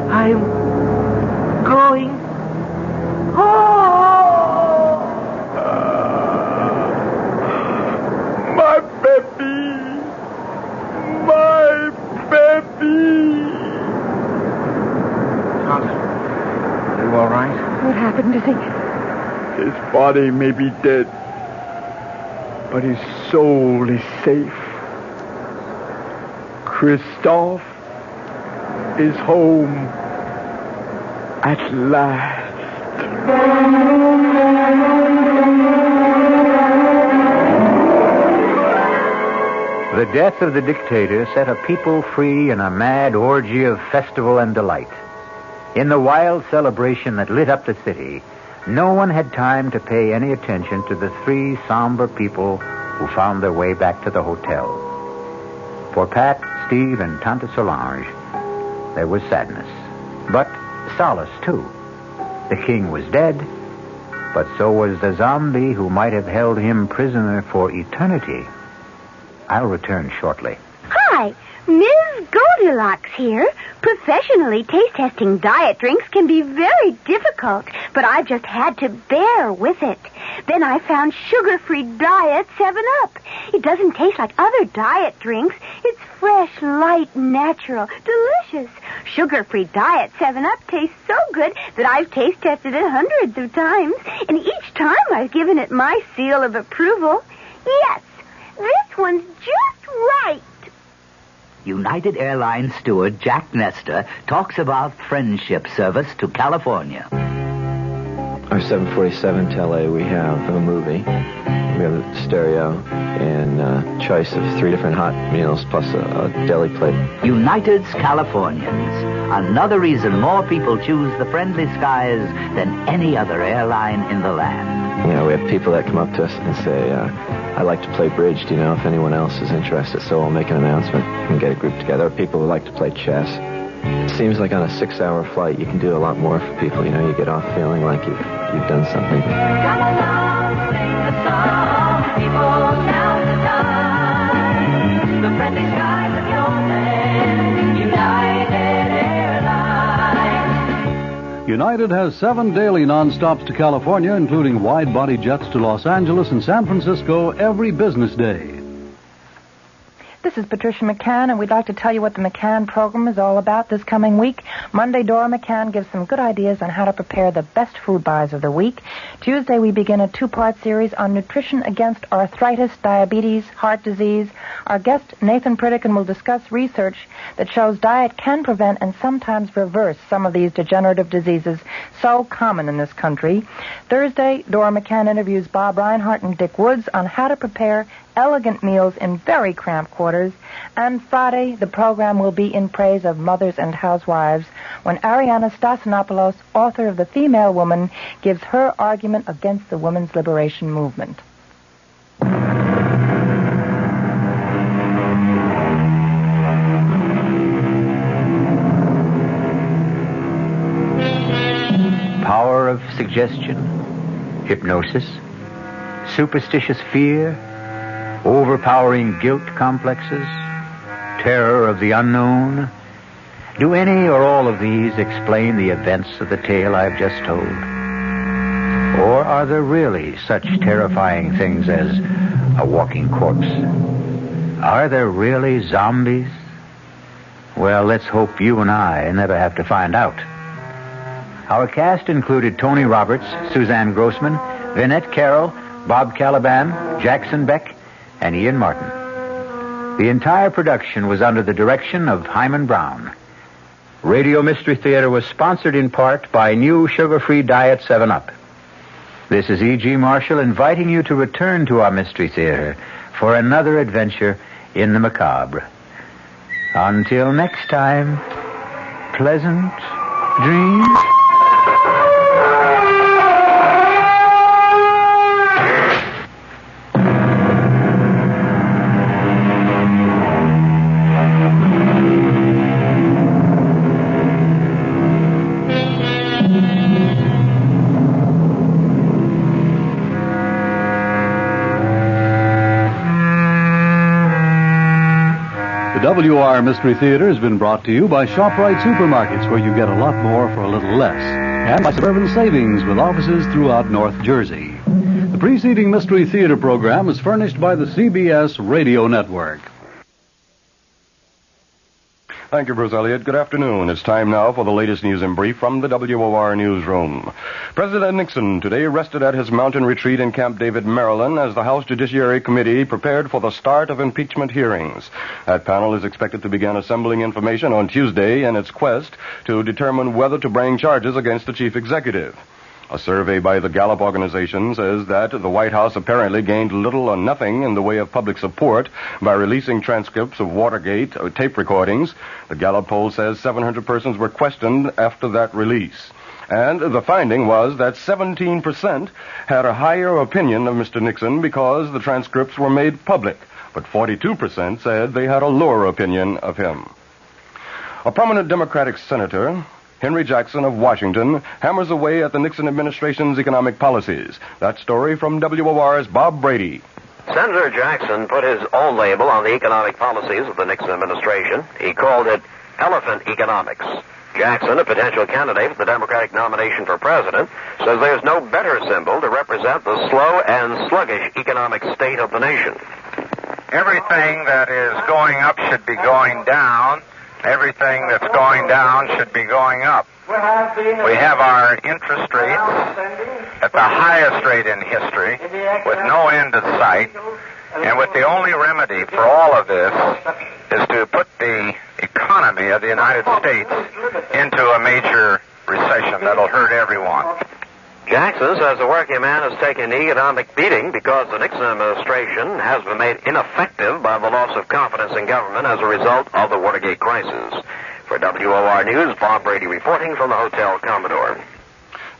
I'm going home. My baby. Tante, are you all right? What happened? Is he... His body may be dead, but his soul is safe. Christophe is home at last. The death of the dictator set a people free in a mad orgy of festival and delight. In the wild celebration that lit up the city, no one had time to pay any attention to the three somber people who found their way back to the hotel. For Pat, Steve, and Tante Solange, there was sadness, but solace, too. The king was dead, but so was the zombie who might have held him prisoner for eternity. I'll return shortly. Hi, Ms. Goldilocks here. Professionally taste-testing diet drinks can be very difficult, but I just had to bear with it. Then I found sugar-free diet 7-Up. It doesn't taste like other diet drinks. It's fresh, light, natural, delicious. Sugar-free diet 7-Up tastes so good that I've taste-tested it hundreds of times, and each time I've given it my seal of approval. Yes, this one's just right. United Airlines steward Jack Nestor talks about friendship service to California. our 747 tele, we have a movie, we have a stereo, and choice of 3 different hot meals plus a deli plate. United's Californians. Another reason more people choose the friendly skies than any other airline in the land. You know, we have people that come up to us and say, I like to play bridge. Do you know if anyone else is interested? So we'll make an announcement and get a group together. People who like to play chess. It seems like on a 6-hour flight, you can do a lot more for people. You know, you get off feeling like you've done something. Come along, sing the song, people, now's the time. The friendly skies of your land, United Airlines. United has 7 daily non-stops to California, including wide-body jets to Los Angeles and San Francisco every business day. This is Patricia McCann, and we'd like to tell you what the McCann program is all about this coming week. Monday, Dora McCann gives some good ideas on how to prepare the best food buys of the week. Tuesday, we begin a 2-part series on nutrition against arthritis, diabetes, heart disease. Our guest, Nathan Pritikin, will discuss research that shows diet can prevent and sometimes reverse some of these degenerative diseases so common in this country. Thursday, Dora McCann interviews Bob Reinhart and Dick Woods on how to prepare elegant meals in very cramped quarters. And Friday, the program will be in praise of mothers and housewives when Ariana Stasinopoulos, author of The Female Woman, gives her argument against the women's liberation movement. Power of suggestion, hypnosis, superstitious fear, overpowering guilt complexes, terror of the unknown. Do any or all of these explain the events of the tale I've just told? Or are there really such terrifying things as a walking corpse? Are there really zombies? Well, let's hope you and I never have to find out. Our cast included Tony Roberts, Suzanne Grossman, Vinette Carroll, Bob Caliban, Jackson Beck, and Ian Martin. The entire production was under the direction of Hyman Brown. Radio Mystery Theater was sponsored in part by new sugar-free Diet 7-Up. This is E.G. Marshall inviting you to return to our Mystery Theater for another adventure in the macabre. Until next time, pleasant dreams. WR Mystery Theater has been brought to you by ShopRite Supermarkets, where you get a lot more for a little less, and by Suburban Savings with offices throughout North Jersey. The preceding Mystery Theater program is furnished by the CBS Radio Network. Thank you, Bruce Elliott. Good afternoon. It's time now for the latest news in brief from the WOR newsroom. President Nixon today rested at his mountain retreat in Camp David, Maryland, as the House Judiciary Committee prepared for the start of impeachment hearings. That panel is expected to begin assembling information on Tuesday in its quest to determine whether to bring charges against the chief executive. A survey by the Gallup organization says that the White House apparently gained little or nothing in the way of public support by releasing transcripts of Watergate tape recordings. The Gallup poll says 700 persons were questioned after that release. And the finding was that 17% had a higher opinion of Mr. Nixon because the transcripts were made public, but 42% said they had a lower opinion of him. A prominent Democratic senator, Henry Jackson of Washington, hammers away at the Nixon administration's economic policies. That story from WOR's Bob Brady. Senator Jackson put his own label on the economic policies of the Nixon administration. He called it elephant economics. Jackson, a potential candidate for the Democratic nomination for president, says there's no better symbol to represent the slow and sluggish economic state of the nation. Everything that is going up should be going down. Everything that's going down should be going up. We have our interest rates at the highest rate in history, with no end in sight, and with the only remedy for all of this is to put the economy of the United States into a major recession that'll hurt everyone. Jackson says the working man has taken an economic beating because the Nixon administration has been made ineffective by the loss of confidence in government as a result of the Watergate crisis. For WOR News, Bob Brady reporting from the Hotel Commodore.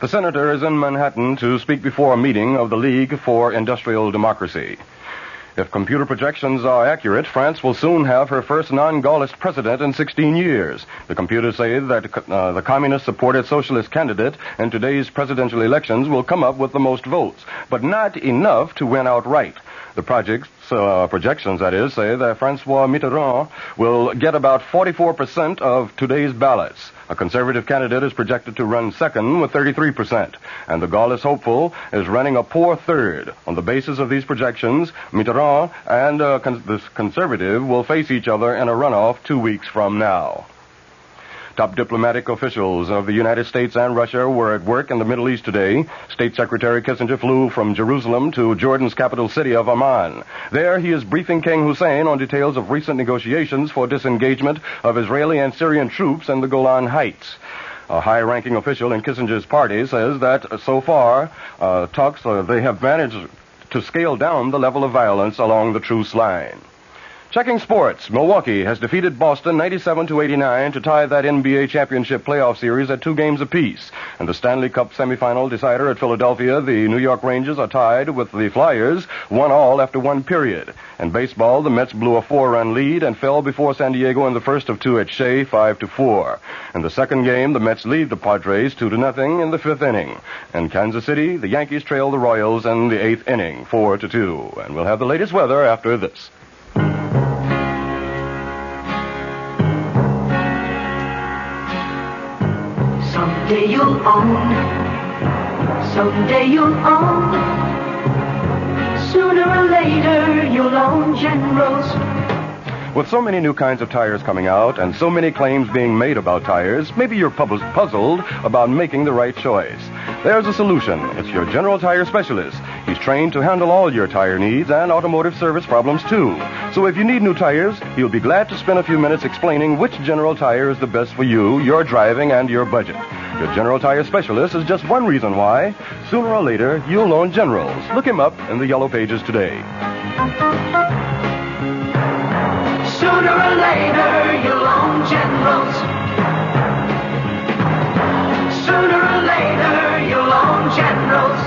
The senator is in Manhattan to speak before a meeting of the League for Industrial Democracy. If computer projections are accurate, France will soon have her first non-Gaullist president in 16 years. The computers say that the communist-supported socialist candidate in today's presidential elections will come up with the most votes, but not enough to win outright. The projections, that is, say that François Mitterrand will get about 44% of today's ballots. A conservative candidate is projected to run second with 33%, and the Gaullist hopeful is running a poor third. On the basis of these projections, Mitterrand and the conservative will face each other in a runoff 2 weeks from now. Top diplomatic officials of the United States and Russia were at work in the Middle East today. State Secretary Kissinger flew from Jerusalem to Jordan's capital city of Amman. There he is briefing King Hussein on details of recent negotiations for disengagement of Israeli and Syrian troops in the Golan Heights. A high-ranking official in Kissinger's party says that so far, they have managed to scale down the level of violence along the truce line. Checking sports, Milwaukee has defeated Boston 97-89 to tie that NBA championship playoff series at 2 games apiece. And the Stanley Cup semifinal decider at Philadelphia, the New York Rangers are tied with the Flyers, 1-1 after 1 period. In baseball, the Mets blew a 4-run lead and fell before San Diego in the first of 2 at Shea, 5-4. In the second game, the Mets lead the Padres 2-0 in the 5th inning. In Kansas City, the Yankees trail the Royals in the 8th inning, 4-2. And we'll have the latest weather after this. Someday you'll own, someday you'll own, sooner or later you'll own Generals. With so many new kinds of tires coming out and so many claims being made about tires, maybe you're puzzled about making the right choice. There's a solution. It's your General Tire Specialist. He's trained to handle all your tire needs and automotive service problems, too. So if you need new tires, he'll be glad to spend a few minutes explaining which General Tire is the best for you, your driving, and your budget. Your General Tire Specialist is just one reason why, sooner or later, you'll own Generals. Look him up in the Yellow Pages today. Sooner or later you'll own Generals. Sooner or later you'll own Generals.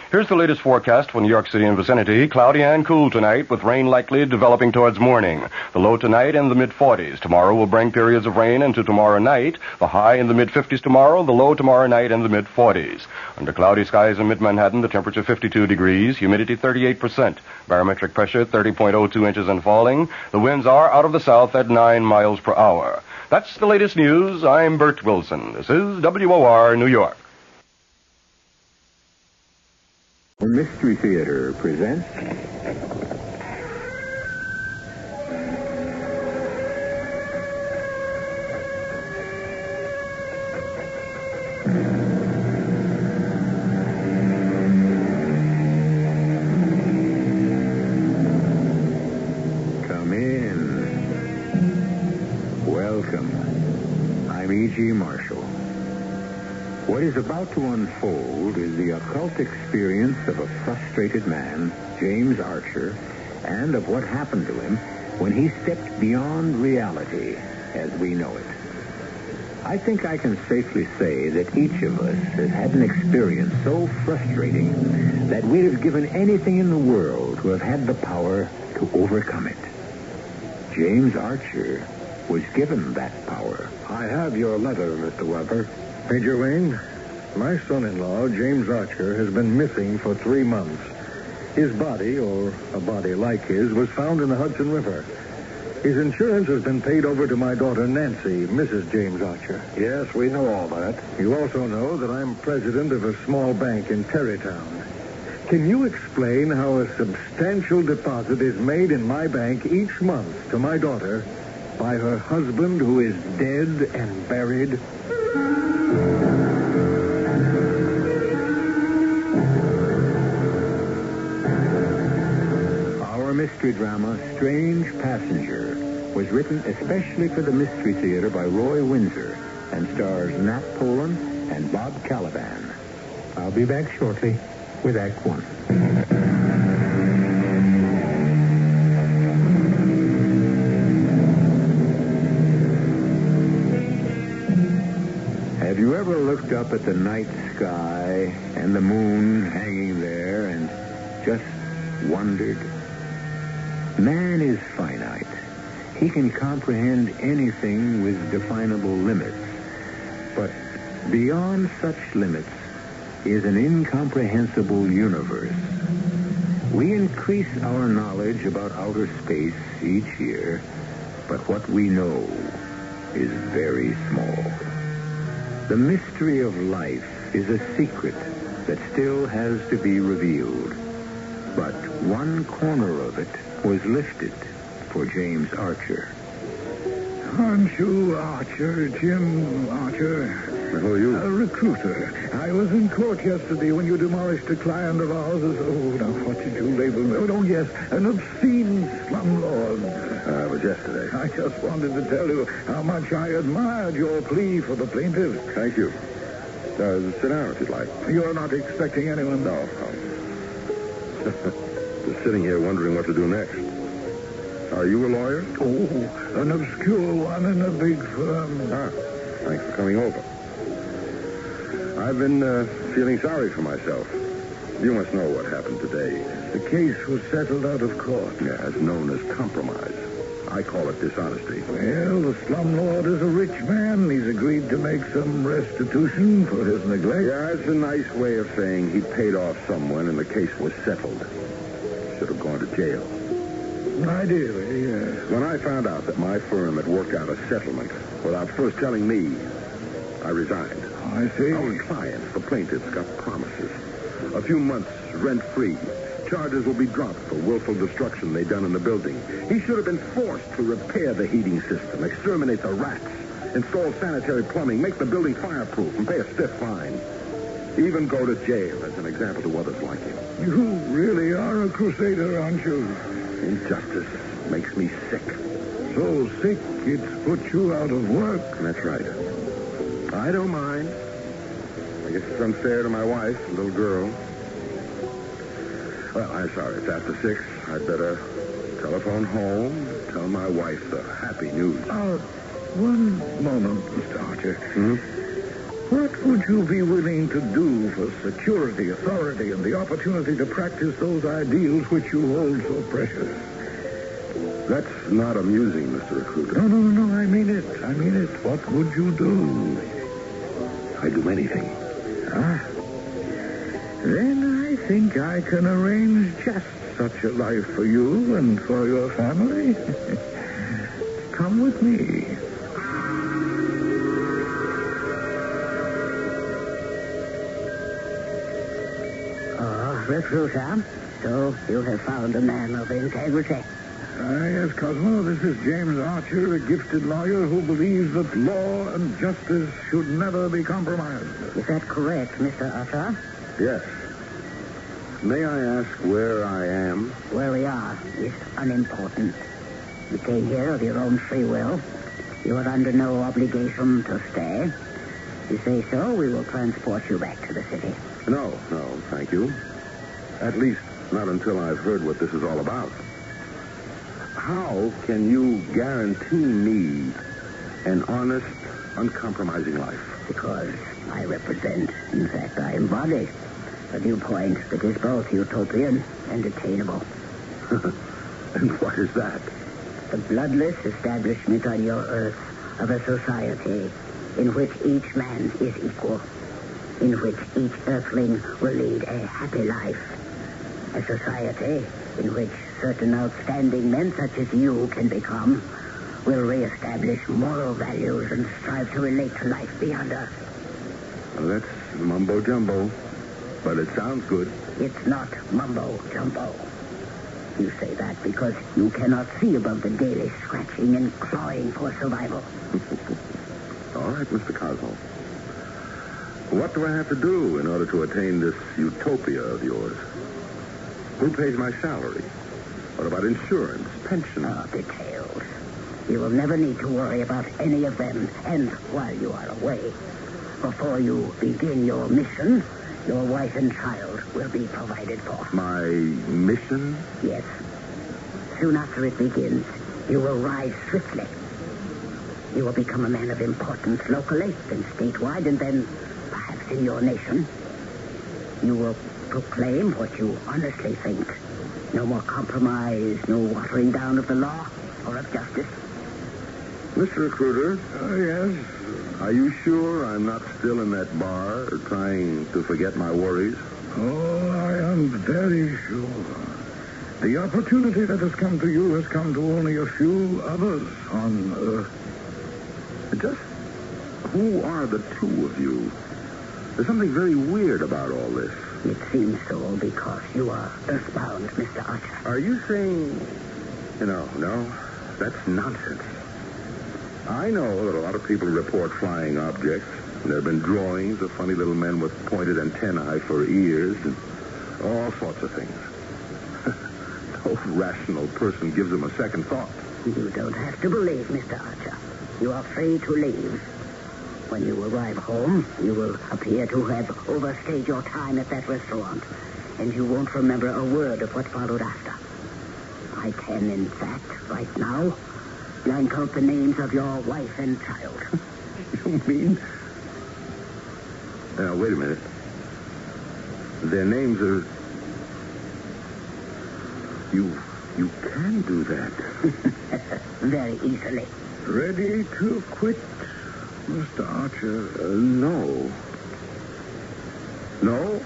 Here's the latest forecast for New York City and vicinity. Cloudy and cool tonight, with rain likely developing towards morning. The low tonight in the mid-40s. Tomorrow will bring periods of rain into tomorrow night. The high in the mid-50s tomorrow. The low tomorrow night in the mid-40s. Under cloudy skies in mid-Manhattan, the temperature 52 degrees. Humidity 38%. Barometric pressure 30.02 inches and falling. The winds are out of the south at 9 miles per hour. That's the latest news. I'm Bert Wilson. This is WOR New York. Mystery Theater presents Come in. Welcome. I'm E.G. Marshall. What is about to unfold is the occult experience of a frustrated man, James Archer, and of what happened to him when he stepped beyond reality as we know it. I think I can safely say that each of us has had an experience so frustrating that we'd have given anything in the world to have had the power to overcome it. James Archer was given that power. I have your letter, Mr. Weber. Major Wayne, my son-in-law, James Archer, has been missing for 3 months. His body, or a body like his, was found in the Hudson River. His insurance has been paid over to my daughter, Nancy, Mrs. James Archer. Yes, we know all that. You also know that I'm president of a small bank in Terrytown. Can you explain how a substantial deposit is made in my bank each month to my daughter by her husband, who is dead and buried? Our mystery drama, Strange Passenger, was written especially for the Mystery Theater by Roy Windsor and stars Nat Polen and Bob Caliban. I'll be back shortly with Act One. Have you ever looked up at the night sky and the moon hanging there and just wondered? Man is finite. He can comprehend anything with definable limits. But beyond such limits is an incomprehensible universe. We increase our knowledge about outer space each year, but what we know is very small. The mystery of life is a secret that still has to be revealed. But one corner of it was lifted for James Archer. Aren't you Archer, Jim Archer? Who are you? A recruiter. I was in court yesterday when you demolished a client of ours as, what did you label me? Oh, yes, an obscene slumlord. It was yesterday. I just wanted to tell you how much I admired your plea for the plaintiff. Thank you. Sit down if you'd like. You're not expecting anyone? No. Just sitting here wondering what to do next. Are you a lawyer? Oh, an obscure one in a big firm. Thanks for coming over. I've been feeling sorry for myself. You must know what happened today. The case was settled out of court. Yeah, it's known as compromise. I call it dishonesty. Well, the slumlord is a rich man. He's agreed to make some restitution for his neglect. Yeah, it's a nice way of saying he paid off someone and the case was settled. Should have gone to jail. Ideally, yes. When I found out that my firm had worked out a settlement without first telling me, I resigned. I see. Our clients, the plaintiffs, got promises. A few months rent-free. Charges will be dropped for willful destruction they'd done in the building. He should have been forced to repair the heating system, exterminate the rats, install sanitary plumbing, make the building fireproof, and pay a stiff fine. Even go to jail as an example to others like him. You really are a crusader, aren't you? Injustice makes me sick. So sick it's put you out of work. That's right. I don't mind. I guess it's unfair to my wife, a little girl. Well, I'm sorry. It's after 6. I'd better telephone home, tell my wife the happy news. One moment, Mr. Archer. What would you be willing to do for security, authority, and the opportunity to practice those ideals which you hold so precious? That's not amusing, Mr. Recruiter. No, I mean it. What would you do? I'd do anything. Then I think I can arrange just such a life for you and for your family. Come with me. Recruiter, so you have found a man of integrity. Yes, Cosmo, this is James Archer, a gifted lawyer who believes that law and justice should never be compromised. Is that correct, Mr. Archer? Yes. May I ask where I am? Where we are is unimportant. You came here of your own free will. You are under no obligation to stay. You say so, we will transport you back to the city. No, thank you. At least not until I've heard what this is all about. How can you guarantee me an honest, uncompromising life? Because I represent, in fact, I embody a viewpoint that is both utopian and attainable. And what is that? The bloodless establishment on your earth of a society in which each man is equal, in which each earthling will lead a happy life. A society in which certain outstanding men such as you can become will reestablish moral values and strive to relate to life beyond us. Well, that's mumbo-jumbo, but it sounds good. It's not mumbo-jumbo. You say that because you cannot see above the daily scratching and clawing for survival. All right, Mr. Cosmo. What do I have to do in order to attain this utopia of yours? Who pays my salary? What about insurance, pension? Details. You will never need to worry about any of them, and while you are away, before you begin your mission, your wife and child will be provided for. My mission? Yes. Soon after it begins, you will rise swiftly. You will become a man of importance locally, then statewide, and then perhaps in your nation. You will proclaim what you honestly think. No more compromise, no watering down of the law or of justice. Mr. Recruiter? Yes? Are you sure I'm not still in that bar trying to forget my worries? Oh, I am very sure. The opportunity that has come to you has come to only a few others on Earth. Just who are the two of you? There's something very weird about all this. It seems so because you are earthbound, Mr. Archer. Are you saying... No, that's nonsense. I know that a lot of people report flying objects. There have been drawings of funny little men with pointed antennae for ears and all sorts of things. No rational person gives them a second thought. You don't have to believe, Mr. Archer. You are free to leave. When you arrive home, you will appear to have overstayed your time at that restaurant, and you won't remember a word of what followed after. I can, in fact, right now, blank out the names of your wife and child. You mean? Now, wait a minute. Their names are... You can do that. Very easily. Ready to quit, Mr. Archer? No. No?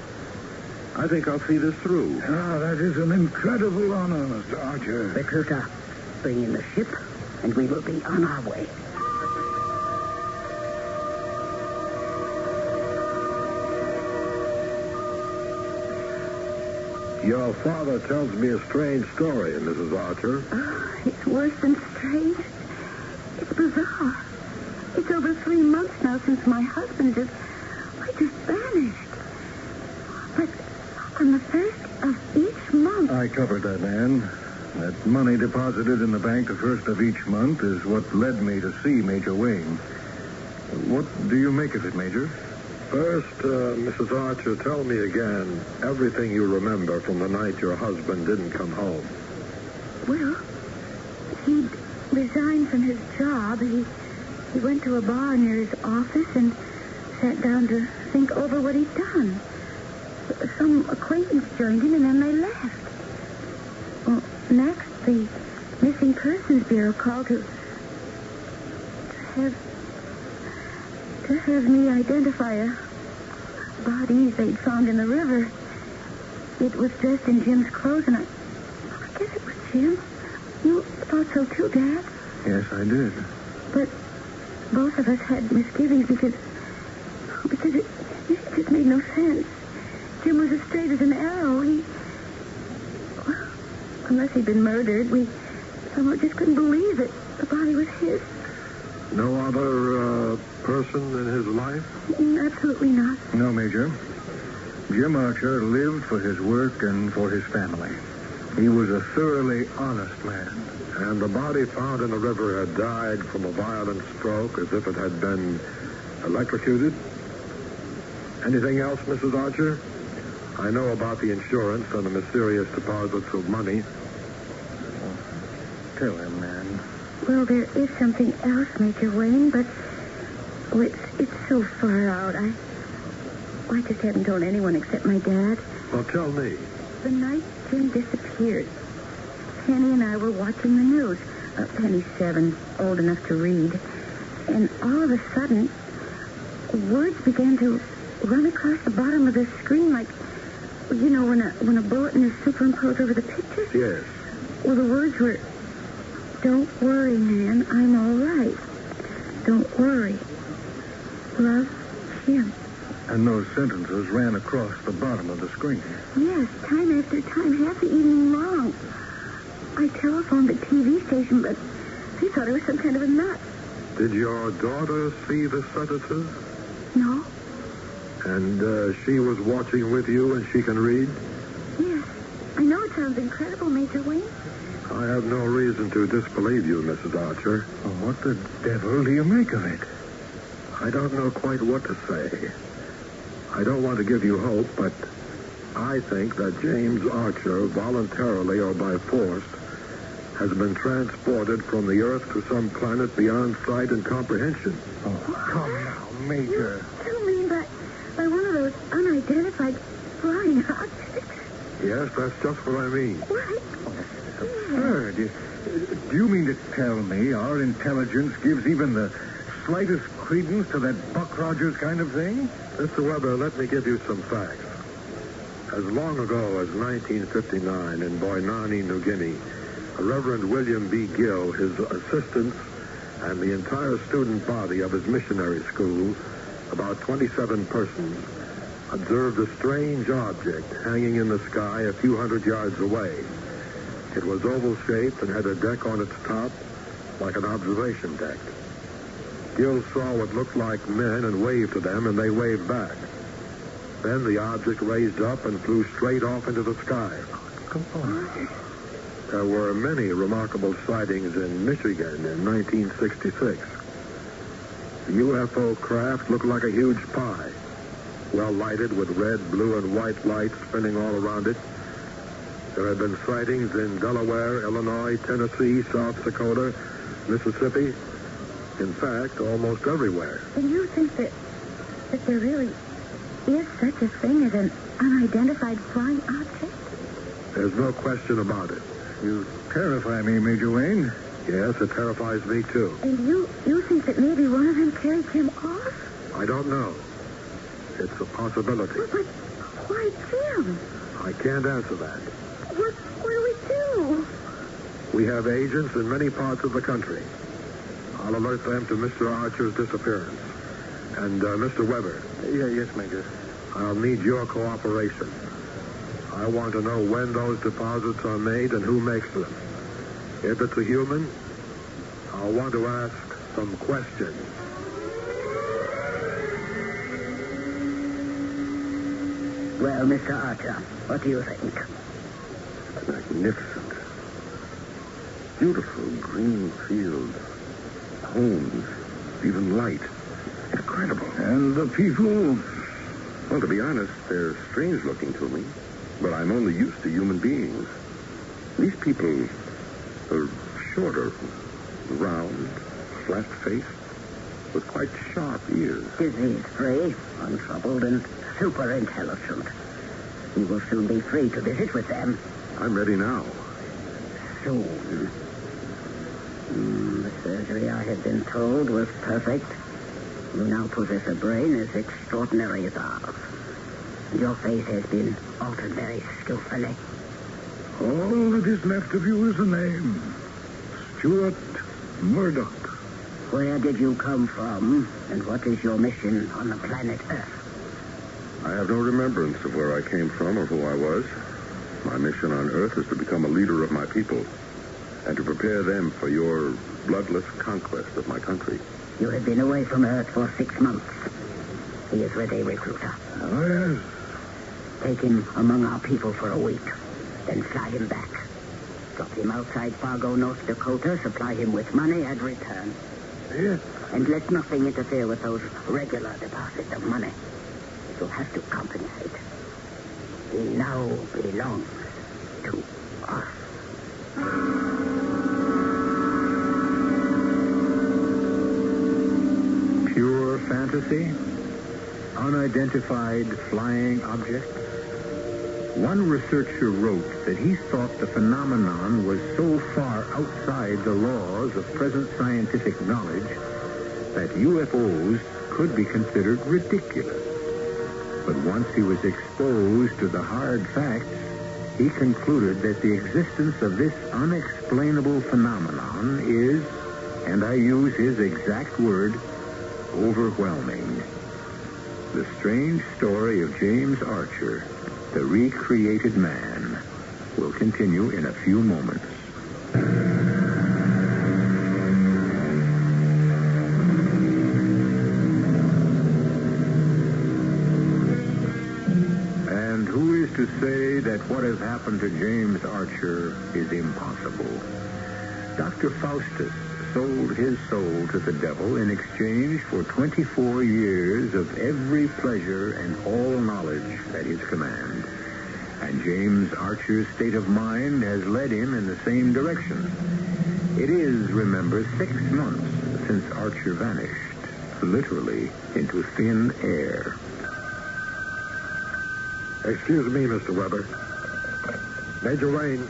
I think I'll see this through. Ah, that is an incredible honor, Mr. Archer. Recruiter, bring in the ship, and we will be on our way. Your father tells me a strange story, Mrs. Archer. Oh, it's worse than strange. It's bizarre. It's over 3 months now since my husband just vanished. But on the first of each month... I covered that, Anne. That money deposited in the bank the first of each month is what led me to see Major Wayne. What do you make of it, Major? First, Mrs. Archer, tell me again everything you remember from the night your husband didn't come home. Well, he'd resigned from his job. He went to a bar near his office and sat down to think over what he'd done. Some acquaintance joined him, and then they left. Well, next, the Missing Persons Bureau called to have me identify a body they'd found in the river. It was dressed in Jim's clothes, and I guess it was Jim. You thought so too, Dad? Yes, I did. But both of us had misgivings because it just made no sense. Jim was as straight as an arrow. Unless he'd been murdered, we somehow just couldn't believe it. The body was his. No other person in his life? Absolutely not. No, Major. Jim Archer lived for his work and for his family. He was a thoroughly honest man. And the body found in the river had died from a violent stroke, as if it had been electrocuted? Anything else, Mrs. Archer? I know about the insurance and the mysterious deposits of money. Tell him, man. Well, there is something else, Major Wayne, but it's so far out. I just haven't told anyone except my dad. Well, tell me. The night Jim disappeared, Penny and I were watching the news. Penny's 7, old enough to read. And all of a sudden, words began to run across the bottom of the screen like, when a bulletin is superimposed over the picture. Yes. Well, the words were, "Don't worry, man, I'm all right. Don't worry. Love, Jim." And those sentences ran across the bottom of the screen. Yes, time after time, half the evening long. I telephoned the TV station, but they thought I was some kind of a nut. Did your daughter see the sentences? No. And she was watching with you and she can read? Yes. I know it sounds incredible, Major Wayne. I have no reason to disbelieve you, Mrs. Archer. Well, what the devil do you make of it? I don't know quite what to say. I don't want to give you hope, but I think that James Archer, voluntarily or by force, has been transported from the Earth to some planet beyond sight and comprehension. Oh, come now, Major. You mean by one of those unidentified flying objects? Yes, that's just what I mean. What? Absurd. Do you mean to tell me our intelligence gives even the slightest credence to that Buck Rogers kind of thing? Mr. Weber, let me give you some facts. As long ago as 1959 in Boinani, New Guinea, Reverend William B. Gill, his assistants, and the entire student body of his missionary school, about 27 persons, observed a strange object hanging in the sky a few hundred yards away. It was oval-shaped and had a deck on its top, like an observation deck. Gill saw what looked like men and waved to them, and they waved back. Then the object raised up and flew straight off into the sky. Come on. There were many remarkable sightings in Michigan in 1966. The UFO craft looked like a huge pie, well lighted with red, blue, and white lights spinning all around it. There have been sightings in Delaware, Illinois, Tennessee, South Dakota, Mississippi. In fact, almost everywhere. And you think that there really is such a thing as an unidentified flying object? There's no question about it. You terrify me, Major Wayne. Yes, it terrifies me, too. And you think that maybe one of them carried him off? I don't know. It's a possibility. But why Jim? I can't answer that. What do we do? We have agents in many parts of the country. I'll alert them to Mr. Archer's disappearance. And, Mr. Weber. Yes, Major. I'll need your cooperation. I want to know when those deposits are made and who makes them. If it's a human, I'll want to ask some questions. Well, Mr. Archer, what do you think? Magnificent. Beautiful green fields, homes, even light. Incredible. And the people? Well, to be honest, they're strange looking to me. But I'm only used to human beings. These people are shorter, round, flat-faced, with quite sharp ears. Disease-free, untroubled, and super intelligent. You will soon be free to visit with them. I'm ready now. Soon. The surgery, I had been told, was perfect. You now possess a brain as extraordinary as ours. Your face has been altered very skillfully. All that is left of you is a name. Stuart Murdoch. Where did you come from, and what is your mission on the planet Earth? I have no remembrance of where I came from or who I was. My mission on Earth is to become a leader of my people and to prepare them for your bloodless conquest of my country. You have been away from Earth for 6 months. He is with a recruiter. Oh, yes. Take him among our people for a week, then fly him back. Drop him outside Fargo, North Dakota, supply him with money, and return. Yes. And let nothing interfere with those regular deposits of money. You'll have to compensate. He now belongs to us. Pure fantasy? Unidentified flying objects? One researcher wrote that he thought the phenomenon was so far outside the laws of present scientific knowledge that UFOs could be considered ridiculous. But once he was exposed to the hard facts, he concluded that the existence of this unexplainable phenomenon is, and I use his exact word, overwhelming. The strange story of James Archer, the recreated man, will continue in a few moments. And who is to say that what has happened to James Archer is impossible? Dr. Faustus sold his soul to the devil in exchange for 24 years of every pleasure and all knowledge at his command. And James Archer's state of mind has led him in the same direction. It is, remember, 6 months since Archer vanished, literally into thin air. Excuse me, Mr. Weber. Major Wayne.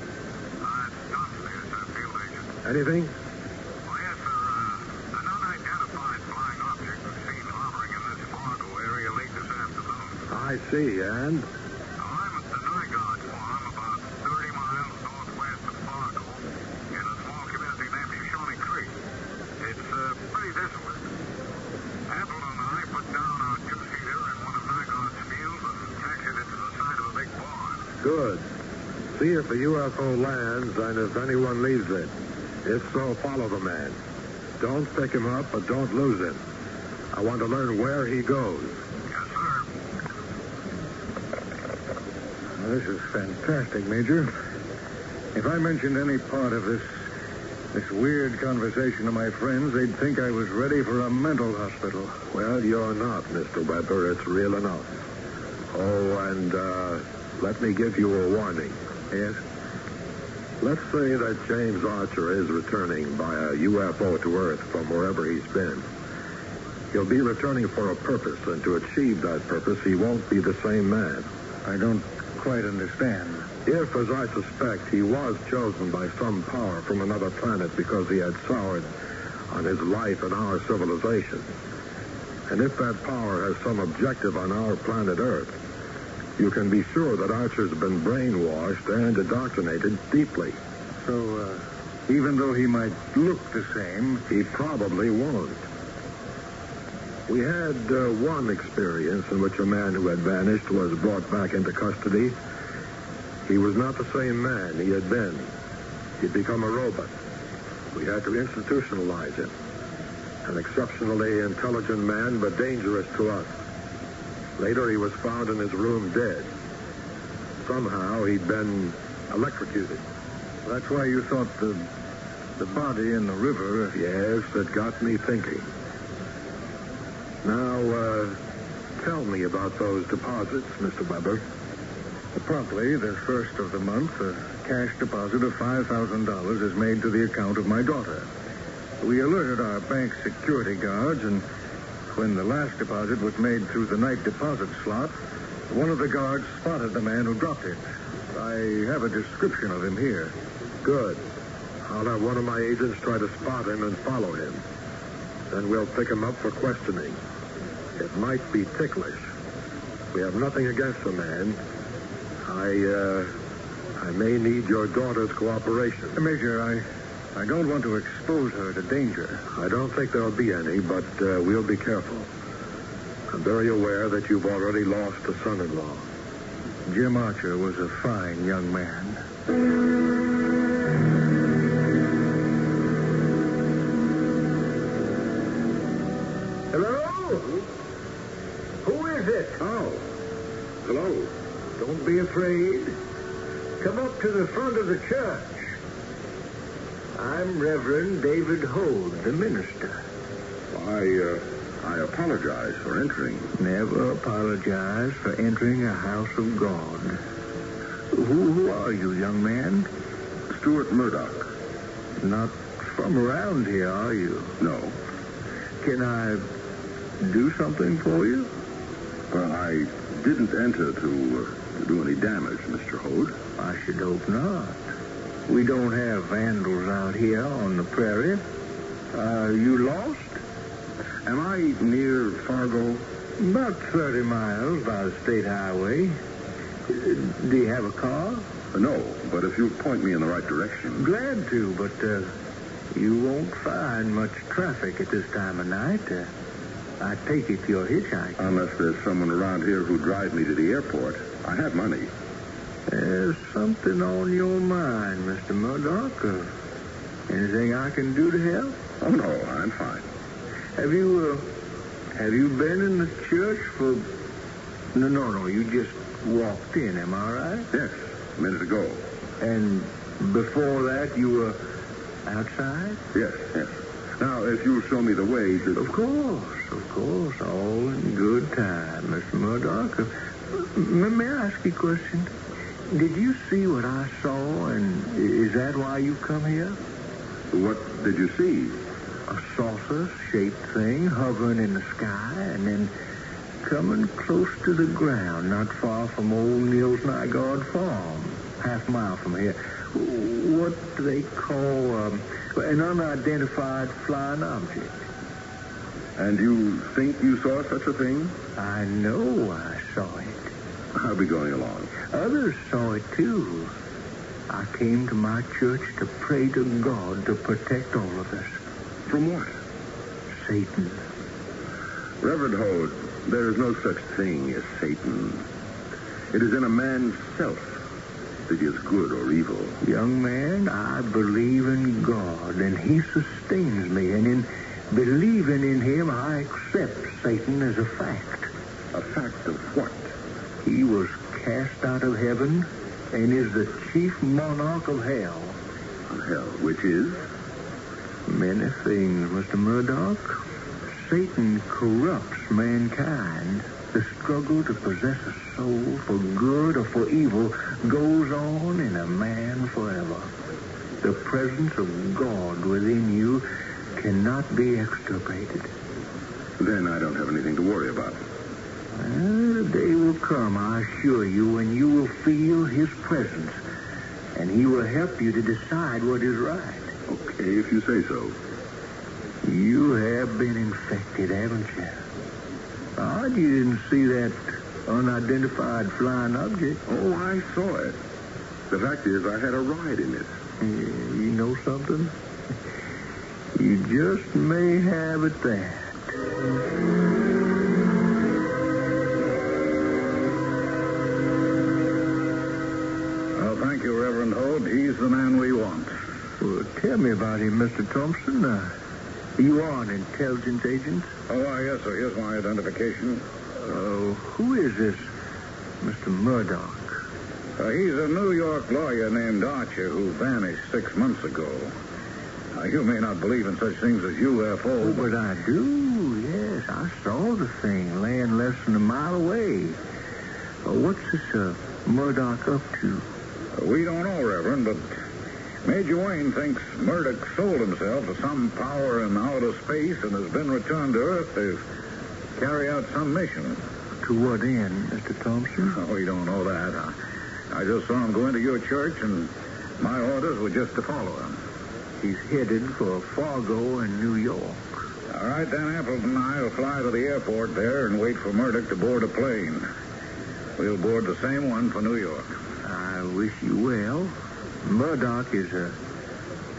Anything? I see, and? I'm at the Nygaard Farm, about 30 miles northwest of Boscombe, in a small community named Shawnee Creek. It's pretty desolate. Apple and I put down our two-seater in one of Nygaard's fields and taxied it to the side of a big barn. Good. See if the UFO lands and if anyone leaves it. If so, follow the man. Don't pick him up, but don't lose him. I want to learn where he goes. This is fantastic, Major. If I mentioned any part of this weird conversation to my friends, they'd think I was ready for a mental hospital. Well, you're not, Mr. Weber. It's real enough. Oh, and let me give you a warning. Yes? Let's say that James Archer is returning by a UFO to Earth from wherever he's been. He'll be returning for a purpose, and to achieve that purpose, he won't be the same man. I don't quite understand. If, as I suspect, he was chosen by some power from another planet because he had soured on his life and our civilization, and if that power has some objective on our planet Earth, you can be sure that Archer's been brainwashed and indoctrinated deeply. So, even though he might look the same, he probably won't. We had one experience in which a man who had vanished was brought back into custody. He was not the same man he had been. He'd become a robot. We had to institutionalize him. An exceptionally intelligent man, but dangerous to us. Later, he was found in his room dead. Somehow, he'd been electrocuted. That's why you thought the body in the river... Yes, it got me thinking. Now, tell me about those deposits, Mr. Weber. Promptly, the first of the month, a cash deposit of $5,000 is made to the account of my daughter. We alerted our bank security guards, and when the last deposit was made through the night deposit slot, one of the guards spotted the man who dropped it. I have a description of him here. Good. I'll have one of my agents try to spot him and follow him. Then we'll pick him up for questioning. It might be ticklish. We have nothing against the man. I may need your daughter's cooperation. Major, I don't want to expose her to danger. I don't think there'll be any, but we'll be careful. I'm very aware that you've already lost a son-in-law. Jim Archer was a fine young man. Hello? Who is it? Oh, hello. Don't be afraid. Come up to the front of the church. I'm Reverend David Holt, the minister. I apologize for entering. Never apologize for entering a house of God. Who are you, young man? Stuart Murdoch. Not from around here, are you? No. Can I do something for you? Well, I didn't enter to do any damage, Mr. Holt. I should hope not. We don't have vandals out here on the prairie. Are you lost? Am I near Fargo? About 30 miles by the state highway. Do you have a car? No, but if you point me in the right direction. Glad to, but you won't find much traffic at this time of night. I take it you're hitchhiking. Unless there's someone around here who'd drive me to the airport. I have money. There's something on your mind, Mr. Murdoch. Anything I can do to help? Oh, no, I'm fine. Have you been in the church for... No, you just walked in, am I right? Yes, a minute ago. And before that, you were outside? Yes. Now, if you'll show me the way to... Of course. All in good time, Mr. Murdoch. May I ask you a question? Did you see what I saw, and is that why you come here? What did you see? A saucer-shaped thing hovering in the sky, and then coming close to the ground, not far from old Neil's Nygaard farm, half a mile from here. What do they call an unidentified flying object. And you think you saw such a thing? I know I saw it. I'll be going along. Others saw it, too. I came to my church to pray to God to protect all of us. From what? Satan. Reverend Hode, there is no such thing as Satan. It is in a man's self that he is good or evil. Young man, I believe in God, and he sustains me, and in believing in him, I accept Satan as a fact. A fact of what? He was cast out of heaven and is the chief monarch of hell. Of hell, which is? Many things, Mr. Murdoch. Satan corrupts mankind. The struggle to possess a soul for good or for evil goes on in a man forever. The presence of God within you cannot be extirpated. Then I don't have anything to worry about. The day will come, I assure you, when you will feel his presence, and he will help you to decide what is right. Okay, if you say so. You have been infected, haven't you? Odd you didn't see that unidentified flying object. Oh, I saw it. The fact is, I had a ride in it. You know something? You just may have it that. Well, thank you, Reverend Hode. He's the man we want. Well, tell me about him, Mr. Thompson. You are an intelligence agent? Oh, yes, sir. Here's my identification. Who is this Mr. Murdoch? He's a New York lawyer named Archer who vanished 6 months ago. You may not believe in such things as UFO. Oh, but I do, yes. I saw the thing laying less than a mile away. What's this Murdoch up to? We don't know, Reverend, but Major Wayne thinks Murdoch sold himself to some power in outer space and has been returned to Earth to carry out some mission. To what end, Mr. Thompson? Oh, we don't know that. I just saw him go into your church, and my orders were just to follow him. He's headed for Fargo and New York. All right, then Appleton and I will fly to the airport there and wait for Murdoch to board a plane. We'll board the same one for New York. I wish you well. Murdoch is a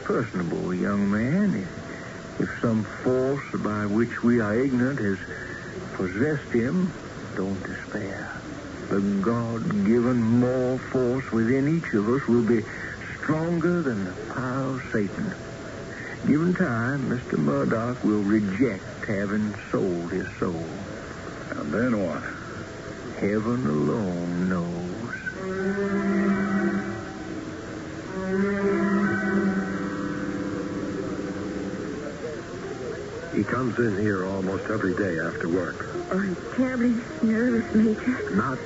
personable young man. If some force by which we are ignorant has possessed him, don't despair. The God-given moral force within each of us will be stronger than the power of Satan. Given time, Mr. Murdoch will reject having sold his soul. And then what? Heaven alone knows. He comes in here almost every day after work. I'm terribly nervous, Major. Not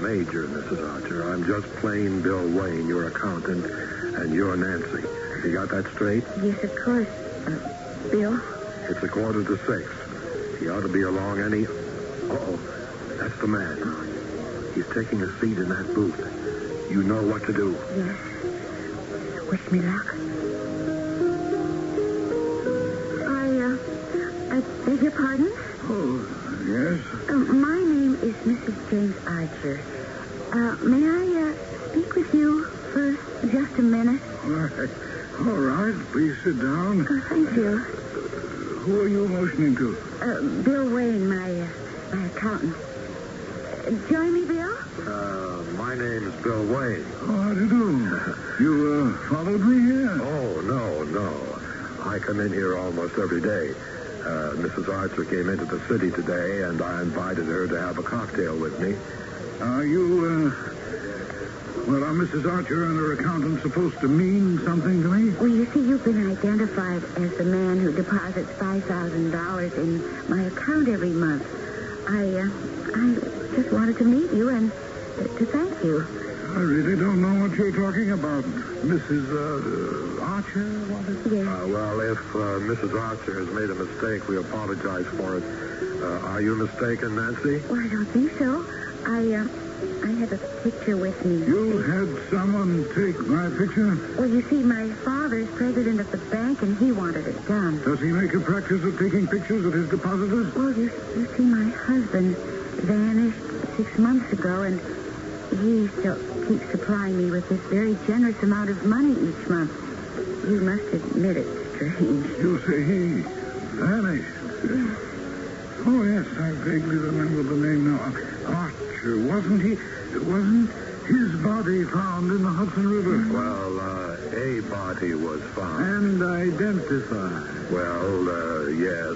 Major, Mrs. Archer. I'm just plain Bill Wayne, your accountant, and you're Nancy. You got that straight? Yes, of course. Bill? It's 5:45. He ought to be along any... Uh-oh. That's the man. He's taking a seat in that booth. You know what to do. Yes. Wish me luck. I beg your pardon? Oh, yes? My name is Mrs. James Archer. May I speak with you for just a minute? All right. Please sit down. Thank you. Who are you motioning to? Bill Wayne, my accountant. Join me, Bill? My name is Bill Wayne. Oh, how do you do? You followed me here? Oh, no. I come in here almost every day. Mrs. Archer came into the city today, and I invited her to have a cocktail with me. Well, are Mrs. Archer and her accountant supposed to mean something to me? Well, you see, you've been identified as the man who deposits $5,000 in my account every month. I just wanted to meet you and to thank you. I really don't know what you're talking about. Mrs. Archer, what is it? Yes. Well, if Mrs. Archer has made a mistake, we apologize for it. Are you mistaken, Nancy? Well, I don't think so. I have a picture with me. You had someone take my picture? Well, you see, my father's president of the bank, and he wanted it done. Does he make a practice of taking pictures of his depositors? Well, you see, my husband vanished 6 months ago, and he still keeps supplying me with this very generous amount of money each month. You must admit it's strange. You say he vanished? Yes. Oh, yes, I vaguely remember the name now. Archer, wasn't his body found in the Hudson River? Well, a body was found. And identified? Well, yes.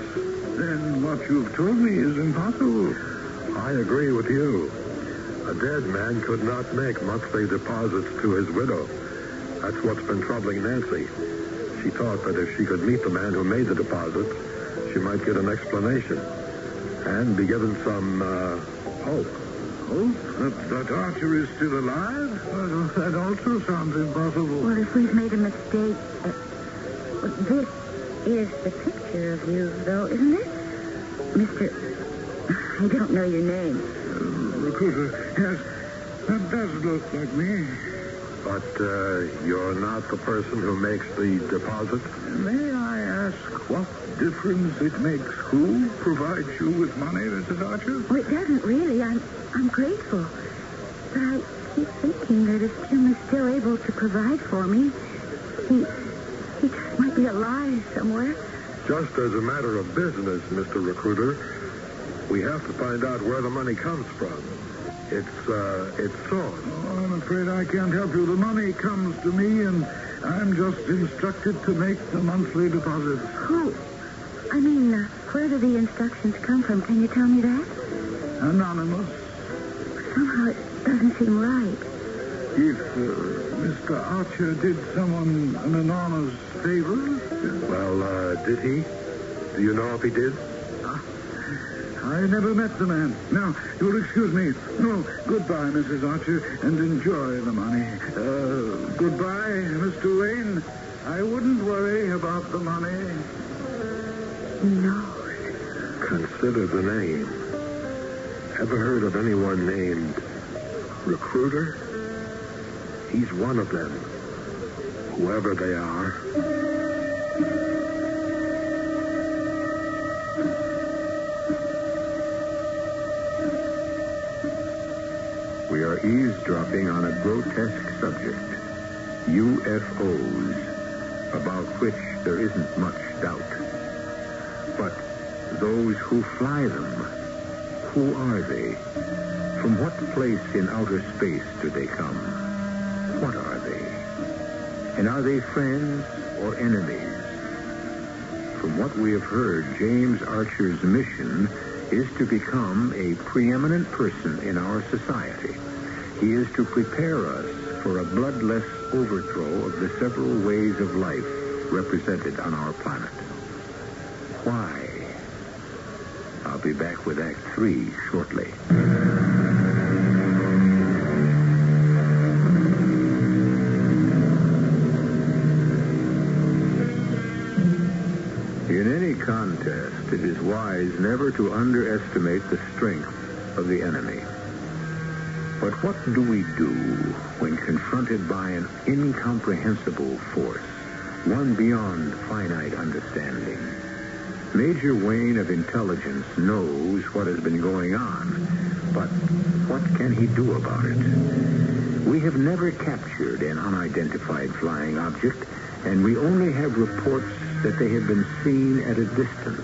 Then what you've told me is impossible. I agree with you. A dead man could not make monthly deposits to his widow. That's what's been troubling Nancy. She thought that if she could meet the man who made the deposits, she might get an explanation and be given some hope. Hope? That Archer is still alive? Well, that also sounds impossible. Well, if we've made a mistake, this is the picture of you, though, isn't it? Mr. I don't know your name. Recruiter. Yes, that does look like me. But you're not the person who makes the deposit? May I ask what difference it makes who provides you with money, Mrs. Archer? Well, it doesn't really. I'm grateful. But I keep thinking that if Jim is still able to provide for me, he just might be alive somewhere. Just as a matter of business, Mr. Recruiter, we have to find out where the money comes from. It's source. Oh, I'm afraid I can't help you. The money comes to me, and I'm just instructed to make the monthly deposits. Who? I mean, where do the instructions come from? Can you tell me that? Anonymous. Somehow it doesn't seem right. If Mr. Archer did someone an enormous favor? Well, did he? Do you know if he did? I never met the man. Now, you'll excuse me. No, goodbye, Mrs. Archer, and enjoy the money. Goodbye, Mr. Wayne. I wouldn't worry about the money. No. Consider the name. Ever heard of anyone named Recruiter? He's one of them. Whoever they are. We are eavesdropping on a grotesque subject, UFOs, about which there isn't much doubt. But those who fly them, who are they? From what place in outer space do they come? What are they? And are they friends or enemies? From what we have heard, James Archer's mission is to become a preeminent person in our society. He is to prepare us for a bloodless overthrow of the several ways of life represented on our planet. Why? I'll be back with Act 3 shortly. In any contest, it is wise never to underestimate the strength of the enemy. But what do we do when confronted by an incomprehensible force, one beyond finite understanding? Major Wayne of Intelligence knows what has been going on, but what can he do about it? We have never captured an unidentified flying object, and we only have reports that they have been seen at a distance.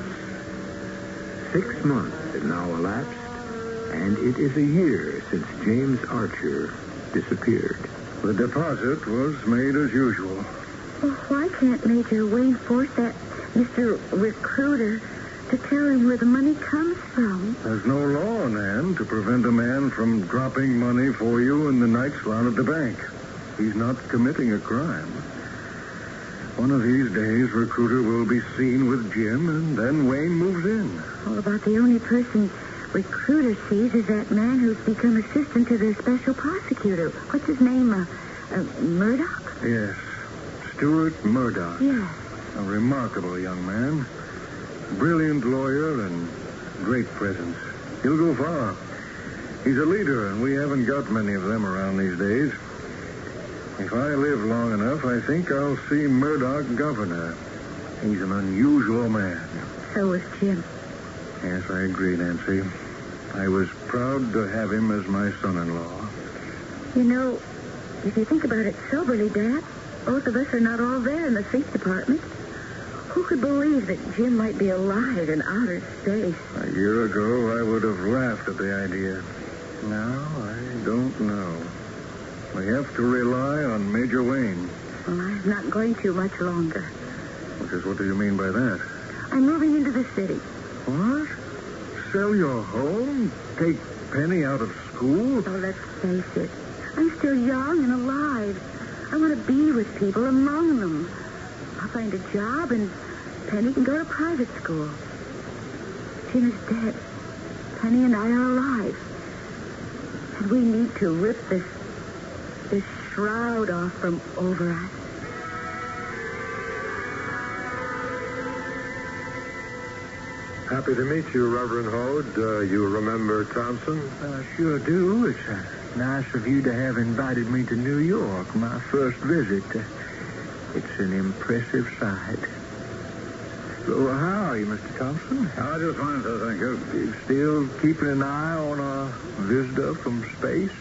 6 months have now elapsed, and it is a year since James Archer disappeared. The deposit was made as usual. Well, why can't Major Wayne force that Mr. Recruiter to tell him where the money comes from. There's no law, Nan, to prevent a man from dropping money for you in the night slot at the bank. He's not committing a crime. One of these days, Recruiter will be seen with Jim, and then Wayne moves in. Oh, about the only person Recruiter sees is that man who's become assistant to their special prosecutor. What's his name? Murdoch? Yes, Stuart Murdoch. Yes. A remarkable young man. Brilliant lawyer and great presence. He'll go far. He's a leader, and we haven't got many of them around these days. If I live long enough, I think I'll see Murdoch governor. He's an unusual man. So is Jim. Yes, I agree, Nancy. I was proud to have him as my son-in-law. You know, if you think about it soberly, Dad, both of us are not all there in the State Department. Who could believe that Jim might be alive in outer space? A year ago, I would have laughed at the idea. Now, I don't know. We have to rely on Major Wayne. Well, I'm not going to much longer. What do you mean by that? I'm moving into the city. What? Sell your home? Take Penny out of school? Oh, let's face it. I'm still young and alive. I want to be with people, among them. I'll find a job, and Penny can go to private school. Jim is dead. Penny and I are alive. And we need to rip this shroud off from over us. Happy to meet you, Reverend Hode. You remember Thompson? Sure do. It's nice of you to have invited me to New York, my first visit. It's an impressive sight. So, how are you, Mr. Thompson? I just wanted to thank you. You still keeping an eye on a visitor from space?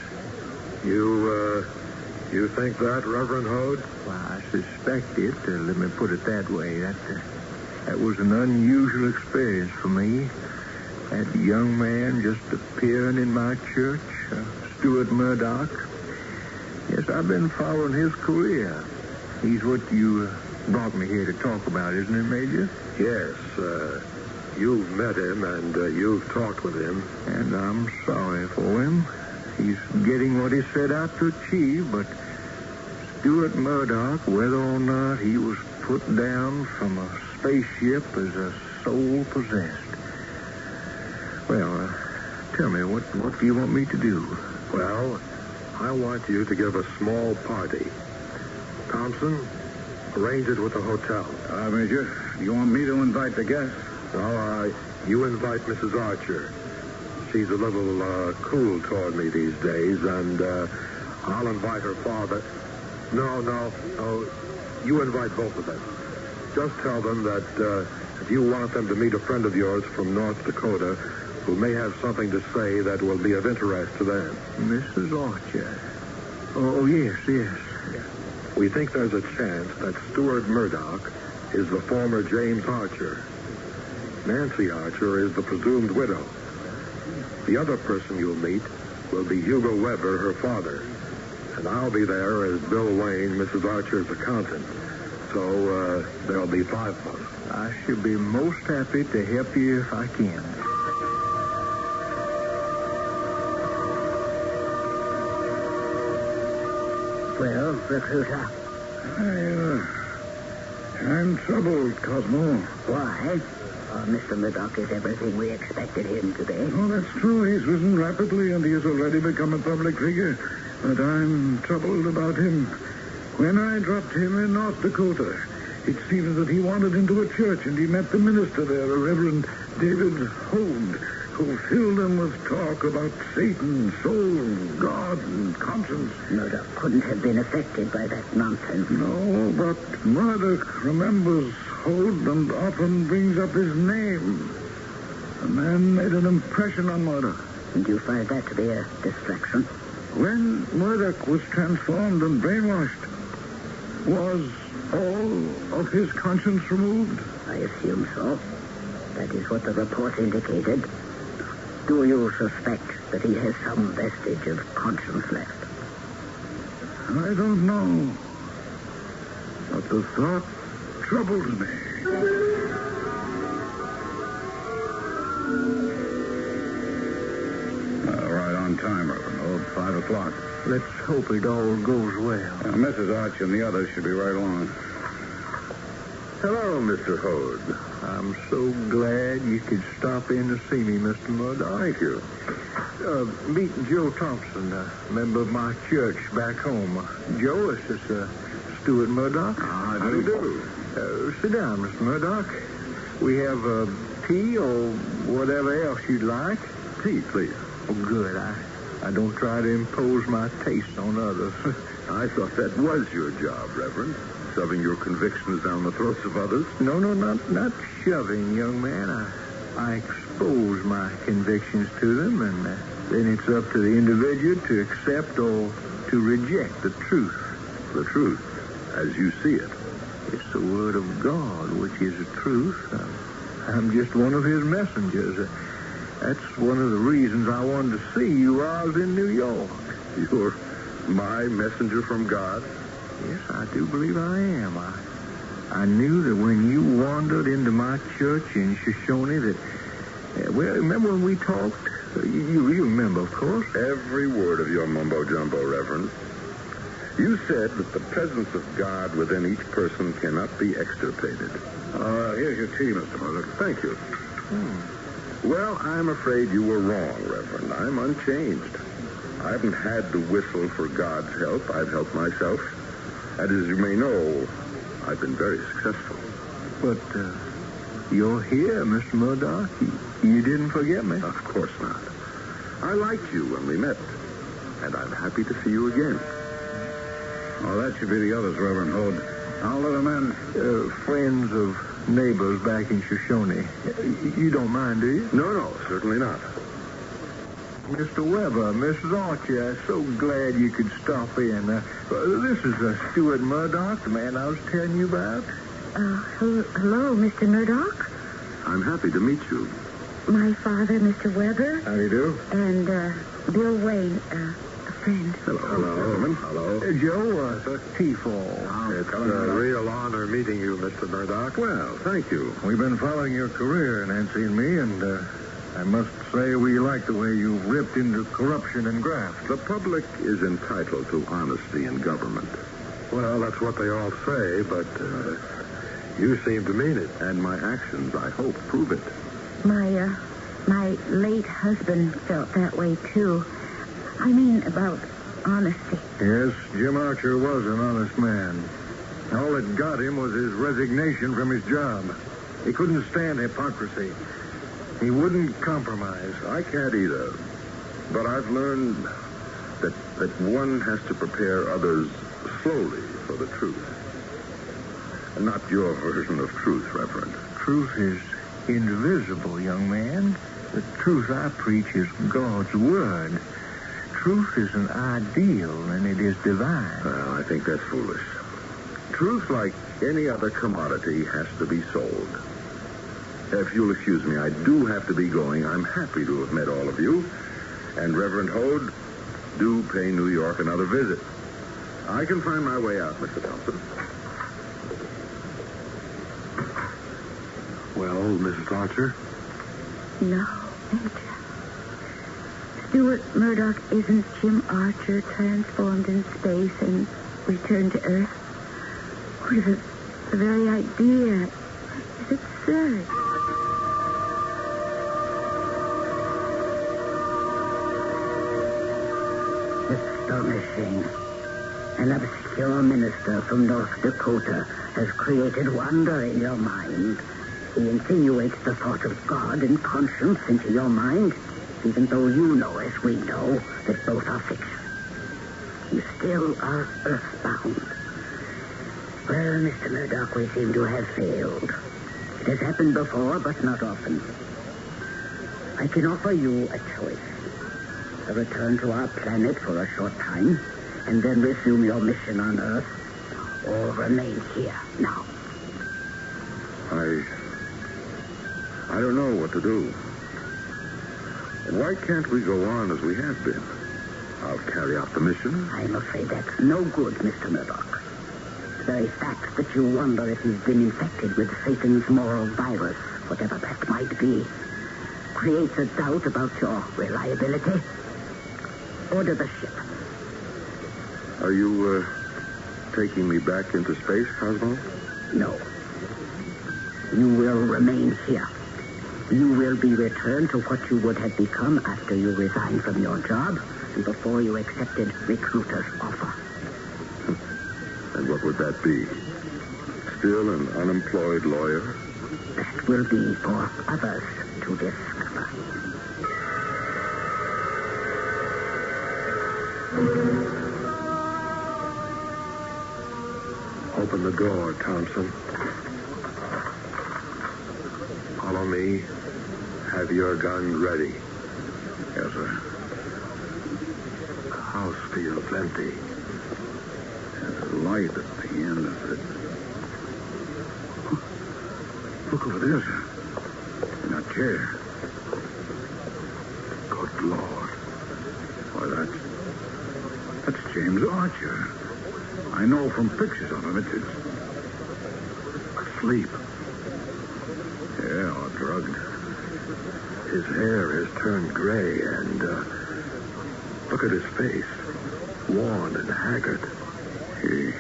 You think that, Reverend Hode? Well, I suspect it. Let me put it that way. That was an unusual experience for me. That young man just appearing in my church, Stuart Murdoch. Yes, I've been following his career. He's what you brought me here to talk about, isn't it, Major? Yes. You've met him and you've talked with him. And I'm sorry for him. He's getting what he set out to achieve, but Stuart Murdoch, whether or not he was put down from a spaceship as a soul possessed. Well, tell me, what do you want me to do? Well, I want you to give a small party. Thompson, arrange it with the hotel. Major, you want me to invite the guests? No, you invite Mrs. Archer. She's a little cool toward me these days, and I'll invite her father. No, you invite both of them. Just tell them that if you want them to meet a friend of yours from North Dakota who may have something to say that will be of interest to them. Mrs. Archer. Oh, yes. We think there's a chance that Stuart Murdoch is the former James Archer. Nancy Archer is the presumed widow. The other person you'll meet will be Hugo Weber, her father. And I'll be there as Bill Wayne, Mrs. Archer's accountant. So there'll be 5 of us. I should be most happy to help you if I can. Well, Recruiter. I'm troubled, Cosmo. Why? Mr. Murdoch is everything we expected him to be. Oh, that's true. He's risen rapidly, and he has already become a public figure. But I'm troubled about him. When I dropped him in North Dakota, it seems that he wandered into a church, and he met the minister there, a Reverend David Hode, who filled him with talk about Satan, soul, God, and conscience. Murdoch couldn't have been affected by that nonsense. No, but Murdoch remembers Hode and often brings up his name. The man made an impression on Murdoch. And you find that to be a distraction? When Murdoch was transformed and brainwashed, was all of his conscience removed? I assume so. That is what the report indicated. Do you suspect that he has some vestige of conscience left? I don't know. But the thought troubles me. time, Reverend. Oh, 5 o'clock. Let's hope it all goes well. Mrs. Arch and the others should be right along. Hello, Mr. Hode. I'm so glad you could stop in to see me, Mr. Murdoch. Thank you. Meet Joe Thompson, a member of my church back home. Joe, this is Stuart Murdoch. How do you do? Sit down, Mr. Murdoch. We have tea or whatever else you'd like. Tea, please. Oh, good. I don't try to impose my taste on others. I thought that was your job, Reverend. Shoving your convictions down the throats of others. No, not shoving, young man. I expose my convictions to them, and then it's up to the individual to accept or to reject the truth. The truth, as you see it. It's the word of God, which is the truth. I'm just one of his messengers. That's one of the reasons I wanted to see you while I was in New York. You're my messenger from God? Yes, I do believe I am. I knew that when you wandered into my church in Shoshone that... well, remember when we talked? You remember, of course. Every word of your mumbo-jumbo, Reverend. You said that the presence of God within each person cannot be extirpated. Here's your tea, Mr. Murdoch. Thank you. Well, I'm afraid you were wrong, Reverend. I'm unchanged. I haven't had to whistle for God's help. I've helped myself. And as you may know, I've been very successful. But you're here, Mr. Murdoch. You didn't forget me? Of course not. I liked you when we met, and I'm happy to see you again. Oh, that should be the others, Reverend Hode. I'll let them in. Friends of neighbors back in Shoshone. You don't mind, do you? No, certainly not. Mr. Weber, Mrs. Archer, I'm so glad you could stop in. This is Stuart Murdoch, the man I was telling you about. Hello, Mr. Murdoch. I'm happy to meet you. My father, Mr. Weber. How do you do? And Bill Wayne, a friend. Hello. Joe, tea for. It's a real honor meeting you, Mr. Murdoch. Well, thank you. We've been following your career, Nancy and me, and I must say we like the way you've ripped into corruption and graft. The public is entitled to honesty in government. Well, that's what they all say, but you seem to mean it. And my actions, I hope, prove it. My late husband felt that way, too. I mean, about honesty. Yes, Jim Archer was an honest man. All that got him was his resignation from his job. He couldn't stand hypocrisy. He wouldn't compromise. I can't either. But I've learned that one has to prepare others slowly for the truth. And not your version of truth, Reverend. Truth is invisible, young man. The truth I preach is God's word. Truth is an ideal, and it is divine. Well, I think that's foolish. Truth, like any other commodity, has to be sold. If you'll excuse me, I do have to be going. I'm happy to have met all of you. And Reverend Hode, do pay New York another visit. I can find my way out, Mr. Thompson. Well, Mrs. Archer? No, Major. Stuart Murdoch isn't Jim Archer transformed in space and returned to Earth. What is the very idea is absurd. Astonishing. An obscure minister from North Dakota has created wonder in your mind. He insinuates the thought of God and conscience into your mind, even though you know, as we know, that both are fiction. You still are earthbound. Well, Mr. Murdoch, we seem to have failed. It has happened before, but not often. I can offer you a choice. A return to our planet for a short time, and then resume your mission on Earth, or remain here now. I don't know what to do. Why can't we go on as we have been? I'll carry out the mission. I'm afraid that's no good, Mr. Murdoch. The very fact that you wonder if he's been infected with Satan's moral virus, whatever that might be, creates a doubt about your reliability. Order the ship. Are you, taking me back into space, Cosmo? No. You will remain here. You will be returned to what you would have become after you resigned from your job and before you accepted recruiter's offer. And what would that be? Still an unemployed lawyer? That will be for others to discover. Open the door, Thompson. Follow me. Have your gun ready. Yes, sir. The house feels empty. There's a light at the end of it. Look over there, sir. In that chair. Good Lord. Why, that's James Archer. I know from pictures of him. It's asleep. Yeah, or drugged. His hair has turned gray, and look at his face. Worn and haggard. He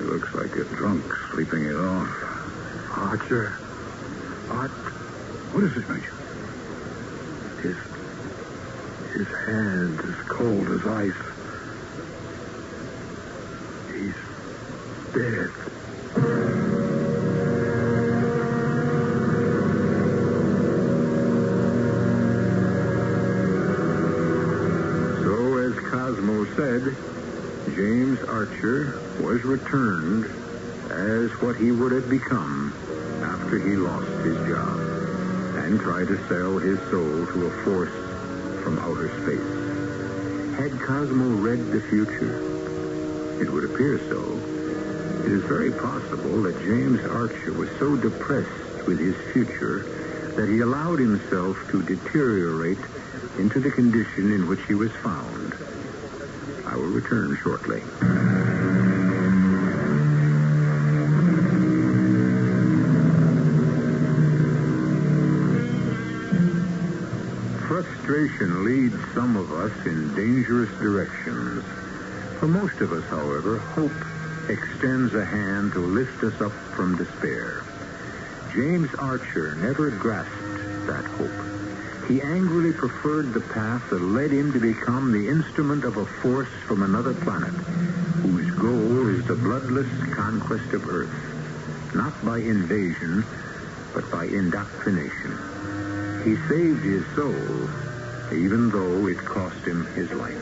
looks like a drunk sleeping it off. Archer? What is this, Major? His hand is cold as ice. He's dead. So, as Cosmo said, James Archer was returned as what he would have become after he lost his job and tried to sell his soul to a force from outer space. Had Cosmo read the future? It would appear so. It is very possible that James Archer was so depressed with his future that he allowed himself to deteriorate into the condition in which he was found. I will return shortly. Frustration leads some of us in dangerous directions. For most of us, however, hope extends a hand to lift us up from despair. James Archer never grasped that hope. He angrily preferred the path that led him to become the instrument of a force from another planet, whose goal is the bloodless conquest of Earth, not by invasion, but by indoctrination. He saved his soul, even though it cost him his life.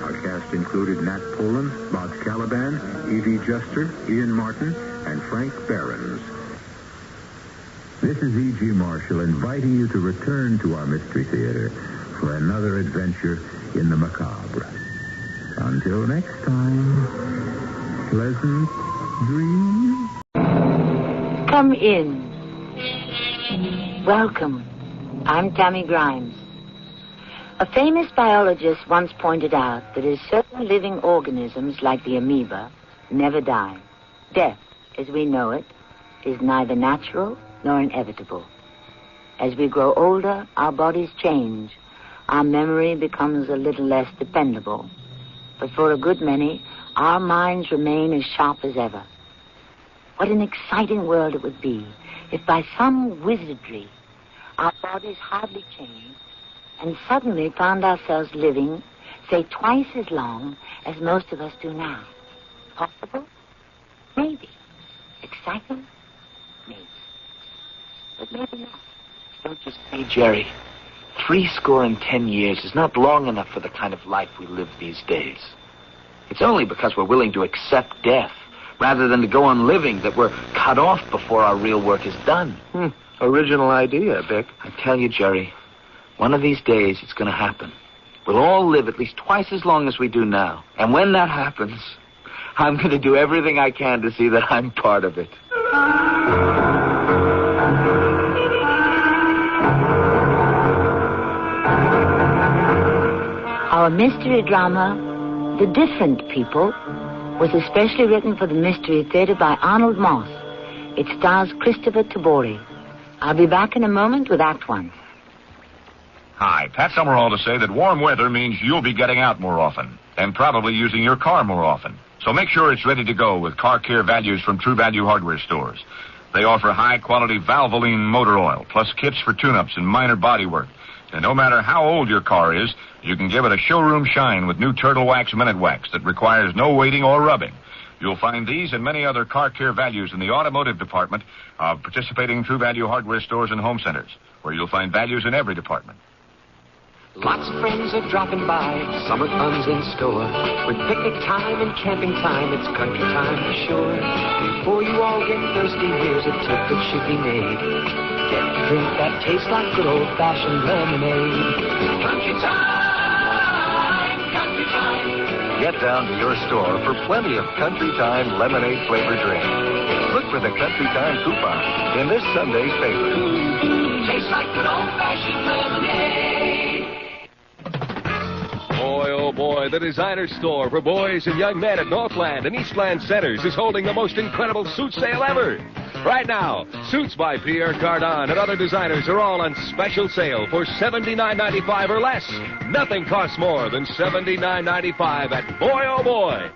Our cast included Nat Polan, Bob Caliban, Evie Juster, Ian Martin, and Frank Behrens. This is E.G. Marshall inviting you to return to our Mystery Theater for another adventure in the macabre. Until next time, pleasant dreams. Come in. Welcome. I'm Tammy Grimes. A famous biologist once pointed out that as certain living organisms, like the amoeba, never die, death, as we know it, is neither natural nor inevitable. As we grow older, our bodies change. Our memory becomes a little less dependable. But for a good many, our minds remain as sharp as ever. What an exciting world it would be if by some wizardry our bodies hardly changed and suddenly found ourselves living, say, twice as long as most of us do now. Possible? Maybe. Exciting? Maybe. But maybe not. Don't you see, Jerry? 70 years is not long enough for the kind of life we live these days. It's only because we're willing to accept death rather than to go on living that we're cut off before our real work is done. Original idea, Vic. I tell you, Jerry, one of these days it's going to happen. We'll all live at least twice as long as we do now. And when that happens, I'm going to do everything I can to see that I'm part of it. Our mystery drama, The Different People, was especially written for the Mystery Theater by Arnold Moss. It stars Christopher Tabori. I'll be back in a moment with Act One. Hi, Pat Summerall to say that warm weather means you'll be getting out more often and probably using your car more often. So make sure it's ready to go with car care values from True Value hardware stores. They offer high-quality Valvoline motor oil, plus kits for tune-ups and minor body work. And no matter how old your car is, you can give it a showroom shine with new Turtle Wax Minute Wax that requires no waiting or rubbing. You'll find these and many other car care values in the automotive department of participating True Value hardware stores and home centers, where you'll find values in every department. Lots of friends are dropping by, summer fun's in store. With picnic time and camping time, it's country time for sure. Before you all get thirsty, here's a tip that should be made. Get a drink that tastes like good old-fashioned lemonade. Country time, country time. Get down to your store for plenty of Country Time lemonade flavored drink. Look for the Country Time coupon in this Sunday's paper. Tastes like good old-fashioned lemonade. Boy, oh boy, the designer store for boys and young men at Northland and Eastland Centers is holding the most incredible suit sale ever. Right now, suits by Pierre Cardin and other designers are all on special sale for $79.95 or less. Nothing costs more than $79.95 at Boy, oh boy.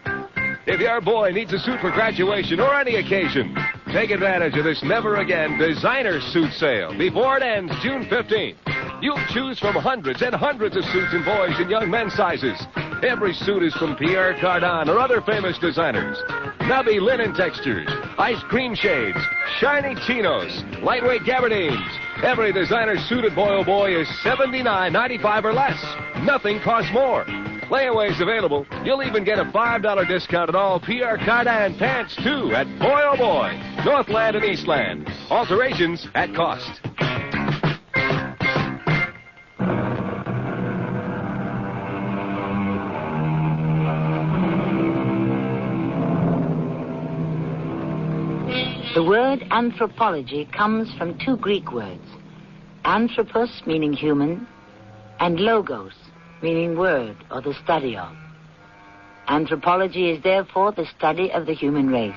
If your boy needs a suit for graduation or any occasion, take advantage of this never-again designer suit sale before it ends June 15th. You'll choose from hundreds and hundreds of suits in boys and young men's sizes. Every suit is from Pierre Cardin or other famous designers. Nubby linen textures, ice cream shades, shiny chinos, lightweight gabardines. Every designer suit at Boy Oh Boy is $79.95 or less. Nothing costs more. Layaways available. You'll even get a $5 discount on all Pierre Cardin pants, too, at Boy Oh Boy, Northland and Eastland. Alterations at cost. The word anthropology comes from two Greek words, anthropos, meaning human, and logos, meaning word or the study of. Anthropology is therefore the study of the human race,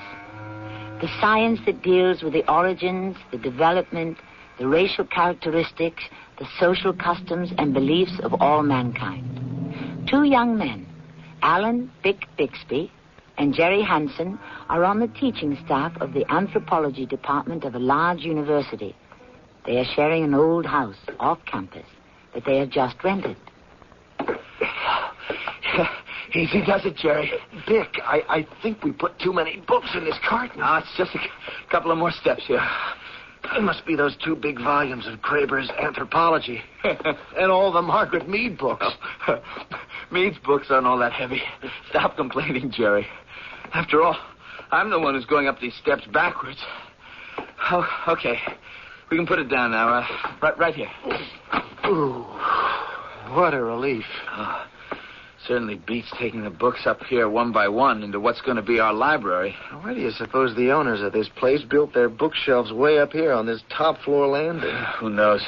the science that deals with the origins, the development, the racial characteristics, the social customs and beliefs of all mankind. Two young men, Alan Bixby and Jerry Hansen, are on the teaching staff of the anthropology department of a large university. They are sharing an old house off campus that they have just rented. Easy does it, Jerry. Dick, I think we put too many books in this carton. No, it's just a couple of more steps here. It must be those two big volumes of Graeber's Anthropology. And all the Margaret Mead books. Mead's books aren't all that heavy. Stop complaining, Jerry. After all, I'm the one who's going up these steps backwards. Oh, okay. We can put it down now. Right here. Ooh, what a relief. Certainly beats taking the books up here one by one into what's going to be our library. Why do you suppose the owners of this place built their bookshelves way up here on this top floor landing? Who knows?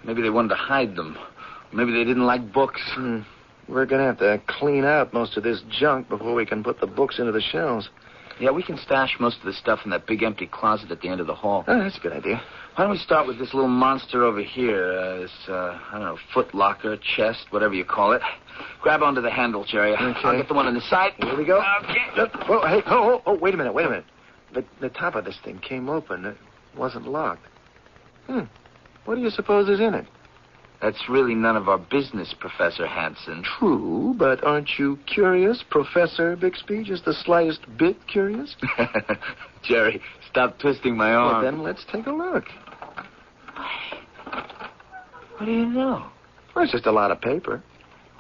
Maybe they wanted to hide them. Maybe they didn't like books. We're going to have to clean out most of this junk before we can put the books into the shelves. Yeah, we can stash most of the stuff in that big empty closet at the end of the hall. Oh, that's a good idea. Why don't we start with this little monster over here? This, I don't know, foot locker, chest, whatever you call it. Grab onto the handle, Jerry. Okay. I'll get the one on the side. Here we go. Okay. Whoa, hey, oh, wait a minute. The top of this thing came open. It wasn't locked. What do you suppose is in it? That's really none of our business, Professor Hansen. True, but aren't you curious, Professor Bixby? Just the slightest bit curious? Jerry, stop twisting my arm. Well, then let's take a look. What do you know? Well, it's just a lot of paper.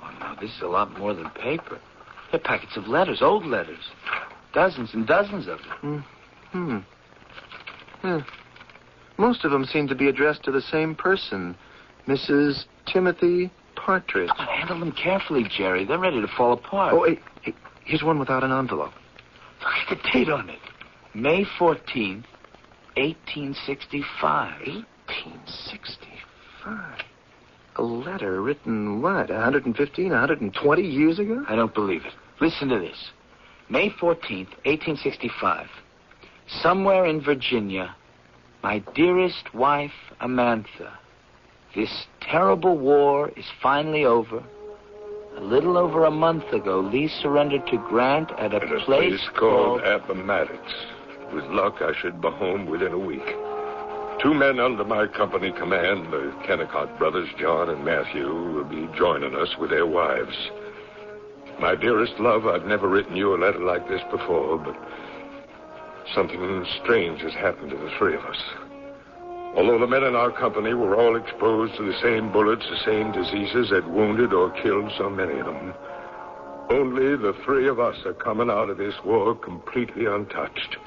Oh, no, this is a lot more than paper. They're packets of letters, old letters. Dozens and dozens of them. Most of them seem to be addressed to the same person, Mrs. Timothy Partridge. Oh, handle them carefully, Jerry. They're ready to fall apart. Oh, hey, here's one without an envelope. Look at the date on it. May 14th, 1865. 1865? A letter written, what, 115, 120 years ago? I don't believe it. Listen to this. May 14th, 1865. Somewhere in Virginia, my dearest wife, Amantha. This terrible war is finally over. A little over a month ago, Lee surrendered to Grant at a place called Appomattox. With luck, I should be home within a week. 2 men under my company command, the Kennicott brothers, John and Matthew, will be joining us with their wives. My dearest love, I've never written you a letter like this before, but something strange has happened to the 3 of us. Although the men in our company were all exposed to the same bullets, the same diseases that wounded or killed so many of them, only the 3 of us are coming out of this war completely untouched.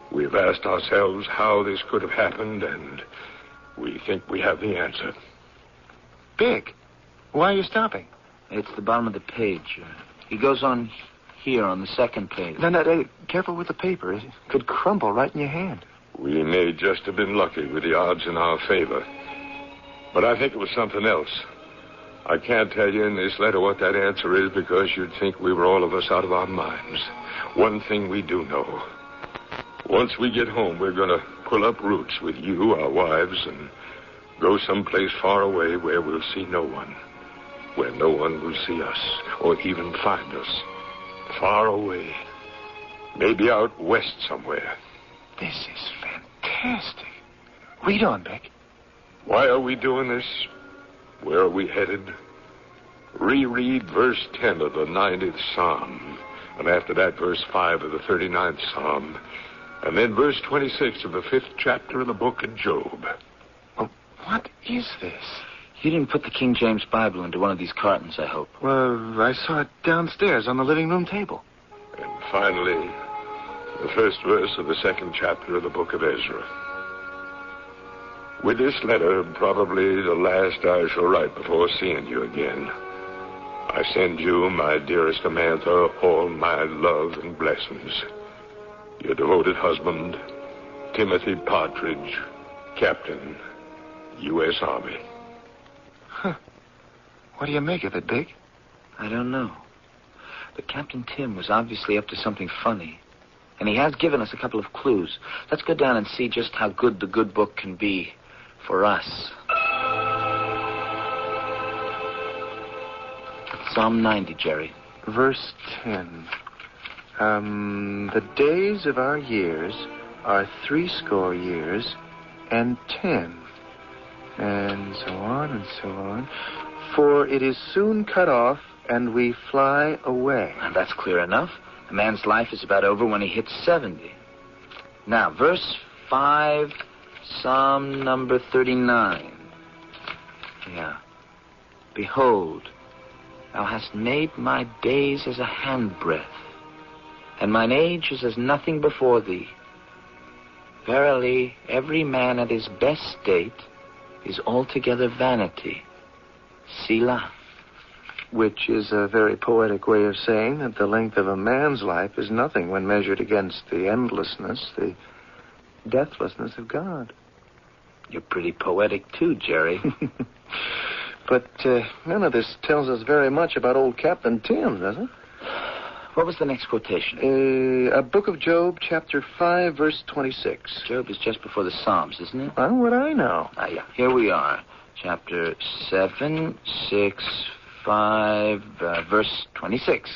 We've asked ourselves how this could have happened, and we think we have the answer. Big, why are you stopping? It's the bottom of the page. He goes on here on the second page. No, careful with the paper. It could crumble right in your hand. We may just have been lucky with the odds in our favor. But I think it was something else. I can't tell you in this letter what that answer is because you'd think we were all of us out of our minds. One thing we do know. Once we get home, we're going to pull up roots with you, our wives, and go someplace far away where we'll see no one. Where no one will see us or even find us. Far away. Maybe out west somewhere. This is fantastic. Read on, Beck. Why are we doing this? Where are we headed? Reread verse 10 of the 90th Psalm. And after that, verse 5 of the 39th Psalm. And then verse 26 of the 5th chapter of the book of Job. Oh, what is this? You didn't put the King James Bible into one of these cartons, I hope. Well, I saw it downstairs on the living room table. And finally, the first verse of the 2nd chapter of the book of Ezra. With this letter, probably the last I shall write before seeing you again, I send you, my dearest Samantha, all my love and blessings. Your devoted husband, Timothy Partridge, Captain, U.S. Army. Huh. What do you make of it, Big? I don't know. But Captain Tim was obviously up to something funny. And he has given us a couple of clues. Let's go down and see just how good the good book can be for us. Psalm 90, Jerry. Verse 10. The days of our years are 60 years and 10. And so on and so on. For it is soon cut off, and we fly away. And that's clear enough. A man's life is about over when he hits 70. Now, verse 5, Psalm number 39. Yeah. Behold, thou hast made my days as a handbreadth, and mine age is as nothing before thee. Verily, every man at his best state is altogether vanity. Selah. Which is a very poetic way of saying that the length of a man's life is nothing when measured against the endlessness, the deathlessness of God. You're pretty poetic, too, Jerry. But none of this tells us very much about old Captain Tim, does it? What was the next quotation? A book of Job, chapter 5, verse 26. Job is just before the Psalms, isn't it? How would I know? Yeah. Here we are. Chapter 7, 6, 5, verse 26.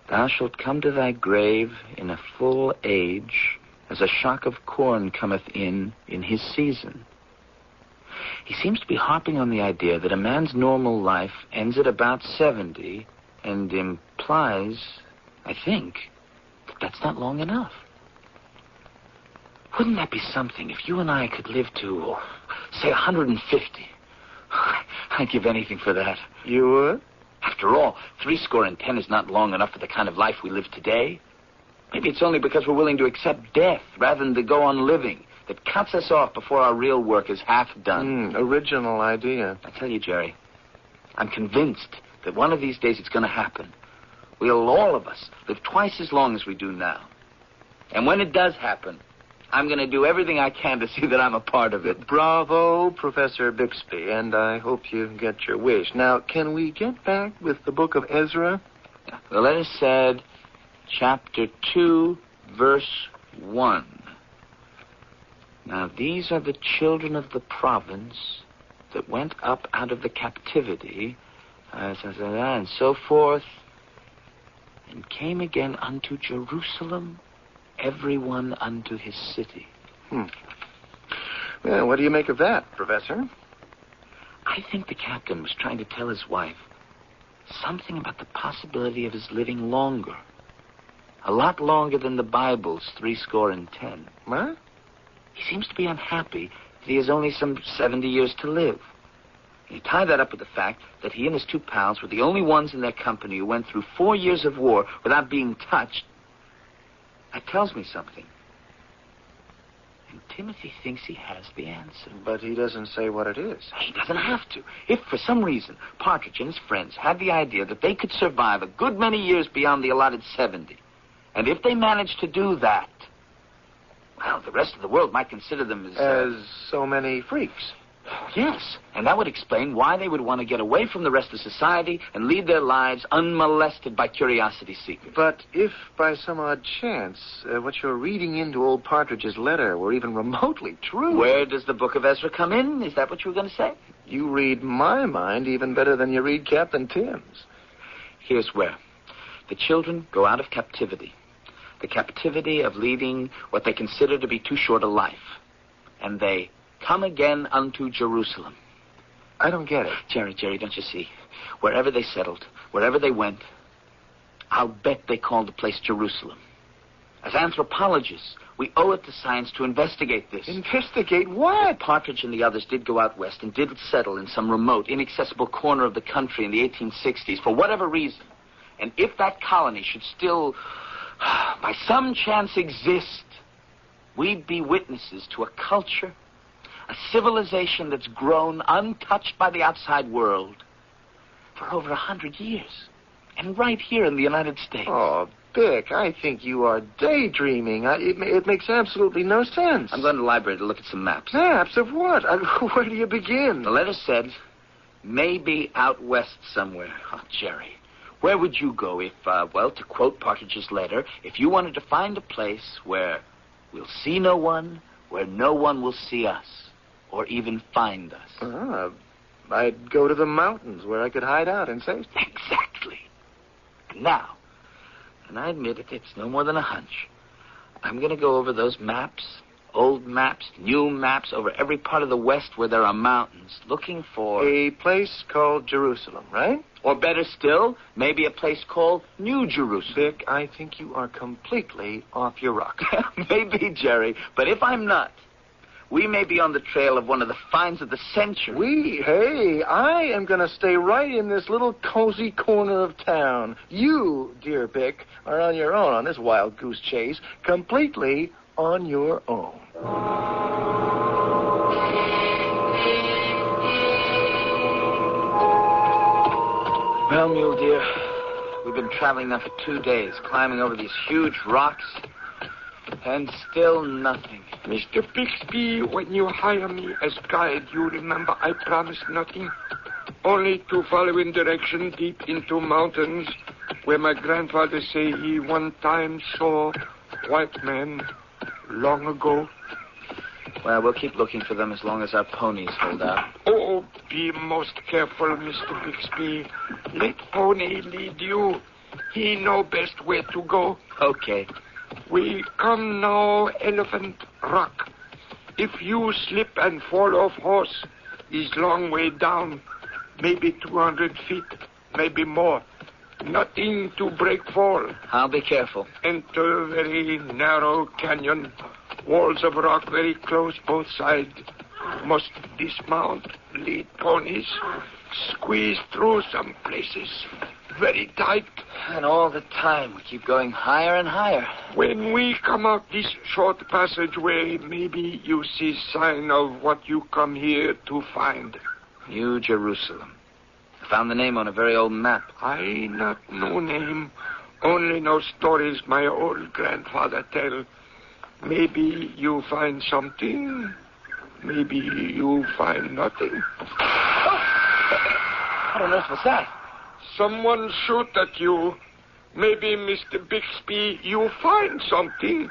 Thou shalt come to thy grave in a full age, as a shock of corn cometh in his season. He seems to be harping on the idea that a man's normal life ends at about 70, and implies, I think, that that's not long enough. Wouldn't that be something if you and I could live to, say, 150? I'd give anything for that. You would? After all, 70 is not long enough for the kind of life we live today. Maybe it's only because we're willing to accept death rather than to go on living that cuts us off before our real work is half done. Original idea. I tell you, Jerry, I'm convinced that one of these days it's going to happen. We'll, all of us, live twice as long as we do now. And when it does happen, I'm going to do everything I can to see that I'm a part of it. Bravo, Professor Bixby, and I hope you get your wish. Now, can we get back with the book of Ezra? The letter said, chapter 2, verse 1. Now, these are the children of the province that went up out of the captivity, and so forth, and came again unto Jerusalem, everyone unto his city. Well, what do you make of that, Professor? I think the captain was trying to tell his wife something about the possibility of his living longer. A lot longer than the Bible's 70. What? He seems to be unhappy that he has only some 70 years to live. And you tie that up with the fact that he and his 2 pals were the only ones in their company who went through 4 years of war without being touched. That tells me something. And Timothy thinks he has the answer. But he doesn't say what it is. He doesn't have to. If, for some reason, Partridge and his friends had the idea that they could survive a good many years beyond the allotted 70, and if they managed to do that, well, the rest of the world might consider them as so many freaks. Yes, and that would explain why they would want to get away from the rest of society and lead their lives unmolested by curiosity seekers. But if, by some odd chance, what you're reading into old Partridge's letter were even remotely true... Where does the Book of Ezra come in? Is that what you were going to say? You read my mind even better than you read Captain Tim's. Here's where. The children go out of captivity. The captivity of leading what they consider to be too short a life. And they come again unto Jerusalem. I don't get it. Jerry, don't you see? Wherever they settled, wherever they went, I'll bet they called the place Jerusalem. As anthropologists, we owe it to science to investigate this. Investigate what? Partridge and the others did go out west and did settle in some remote, inaccessible corner of the country in the 1860s for whatever reason. And if that colony should still, by some chance, exist, we'd be witnesses to a culture, a civilization that's grown untouched by the outside world for over 100 years. And right here in the United States. Oh, Dick, I think you are daydreaming. It makes absolutely no sense. I'm going to the library to look at some maps. Maps of what? Where do you begin? The letter said, maybe out west somewhere. Oh, Jerry, where would you go if, to quote Partridge's letter, if you wanted to find a place where we'll see no one, where no one will see us, or even find us? I'd go to the mountains where I could hide out in safety. Exactly. Now, and I admit it's no more than a hunch, I'm going to go over those maps, old maps, new maps, over every part of the West where there are mountains, looking for... A place called Jerusalem, right? Or better still, maybe a place called New Jerusalem. Dick, I think you are completely off your rocker. Maybe, Jerry, but if I'm not, we may be on the trail of one of the finds of the century. Hey, I am going to stay right in this little cozy corner of town. You, dear Bick, are on your own on this wild goose chase, completely on your own. Well, mule dear, we've been traveling now for 2 days, climbing over these huge rocks, and still nothing. Mr. Bixby, when you hire me as guide, you remember I promised nothing. Only to follow in direction deep into mountains where my grandfather say he one time saw white men long ago. Well, we'll keep looking for them as long as our ponies hold out. Oh, be most careful, Mr. Bixby. Let pony lead you. He know best where to go. Okay. We come now, Elephant Rock. If you slip and fall off horse, is long way down. Maybe 200 feet, maybe more. Nothing to break fall. I'll be careful. Enter very narrow canyon. Walls of rock very close both sides. Must dismount, lead ponies. Squeeze through some places. Very tight. And all the time, we keep going higher and higher. When we come out this short passageway, maybe you see sign of what you come here to find. New Jerusalem. I found the name on a very old map. I not know name. Only know stories my old grandfather tell. Maybe you find something. Maybe you find nothing. Oh! What on earth was that? Someone shoot at you. Maybe, Mr. Bixby, you find something.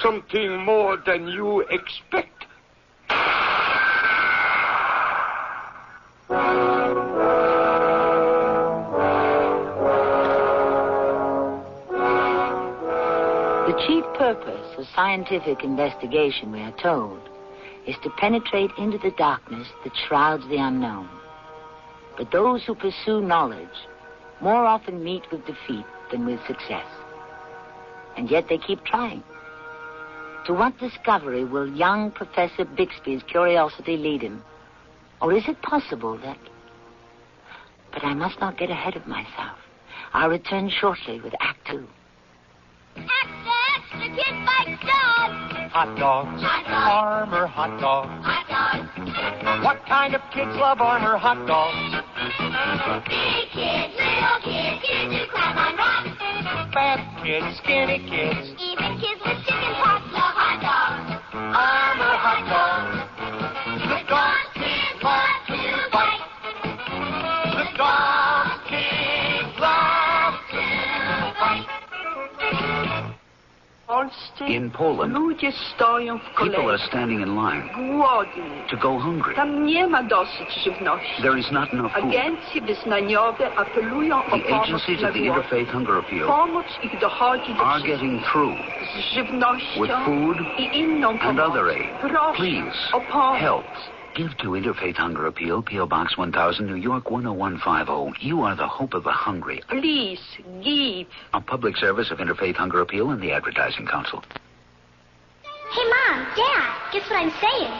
Something more than you expect. The chief purpose of scientific investigation, we are told, is to penetrate into the darkness that shrouds the unknown. But those who pursue knowledge more often meet with defeat than with success. And yet they keep trying. To what discovery will young Professor Bixby's curiosity lead him? Or is it possible that... But I must not get ahead of myself. I'll return shortly with Act 2. Access, the kid likes dogs. Hot dogs. Hot dogs. Armor hot dogs. Hot dogs. What kind of kids love Armor hot dogs? Big kids, little kids, kids who climb on rocks. Fat kids, skinny kids. Even kids with chicken pox love hot dogs. Armor hot dogs. The dog kids want to fight. The dog kids love to fight. In Poland, people are standing in line to go hungry. There is not enough food. The agencies of the Interfaith Hunger Appeal are getting through with food and other aid. Please, help. Give to Interfaith Hunger Appeal, P.O. Box 1000, New York 10150. You are the hope of the hungry. Please, give. A public service of Interfaith Hunger Appeal and the Advertising Council. Hey, Mom, Dad, guess what I'm saying?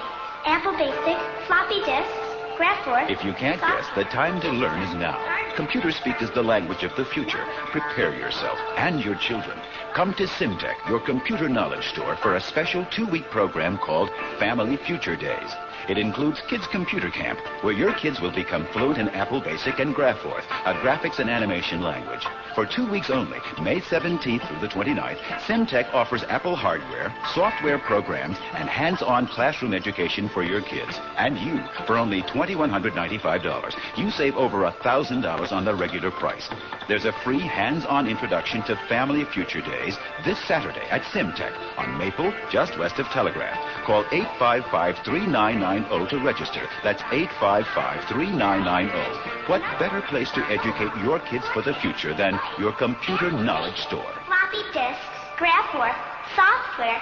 Apple Basic, floppy disks, graph work. If you can't guess, the time to learn is now. Computer speak is the language of the future. Prepare yourself and your children. Come to Simtech, your computer knowledge store, for a special 2-week program called Family Future Days. It includes Kids Computer Camp, where your kids will become fluent in Apple Basic and Graphforth, a graphics and animation language. For 2 weeks only, May 17th through the 29th, Simtech offers Apple hardware, software programs, and hands-on classroom education for your kids. And you, for only $2,195. You save over $1,000 on the regular price. There's a free hands-on introduction to Family Future Days this Saturday at Simtech on Maple, just west of Telegraph. Call 855-3990 to register. That's 855-3990. What better place to educate your kids for the future than your computer knowledge store? Floppy disks, graph work, software.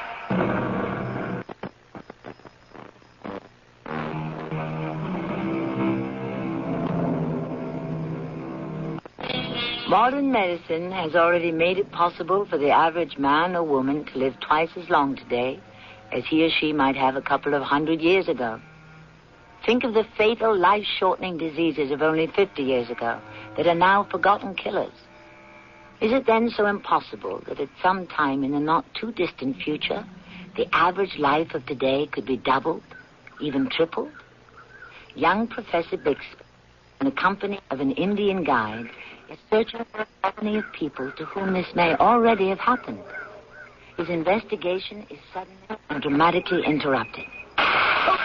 Modern medicine has already made it possible for the average man or woman to live twice as long today as he or she might have a couple of 100 years ago. Think of the fatal, life-shortening diseases of only 50 years ago that are now forgotten killers. Is it then so impossible that at some time in the not-too-distant future, the average life of today could be doubled, even tripled? Young Professor Bixby, in the company of an Indian guide, is searching for a colony of people to whom this may already have happened. His investigation is suddenly and dramatically interrupted. What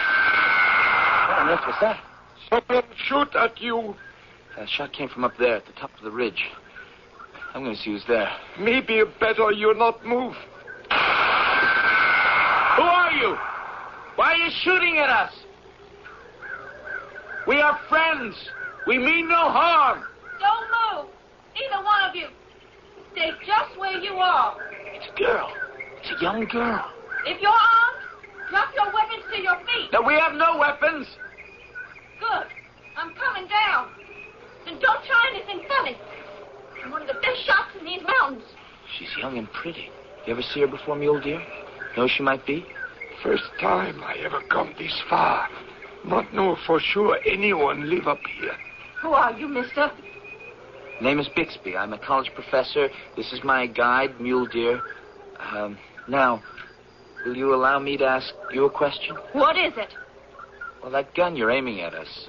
on earth was that? Someone shoot at you. That shot came from up there at the top of the ridge. I'm going to see who's there. Maybe better you not move. Who are you? Why are you shooting at us? We are friends. We mean no harm. Don't move. Either one of you. Stay just where you are. It's a girl. It's a young girl. If you're armed, drop your weapons to your feet. No, we have no weapons. Good. I'm coming down. And don't try anything funny. I'm one of the best shots in these mountains. She's young and pretty. You ever see her before, mule deer? Know who she might be? First time I ever come this far. Not know for sure anyone live up here. Who are you, mister? Name is Bixby. I'm a college professor. This is my guide, Mule Deer. Now, will you allow me to ask you a question? What is it? Well, that gun you're aiming at us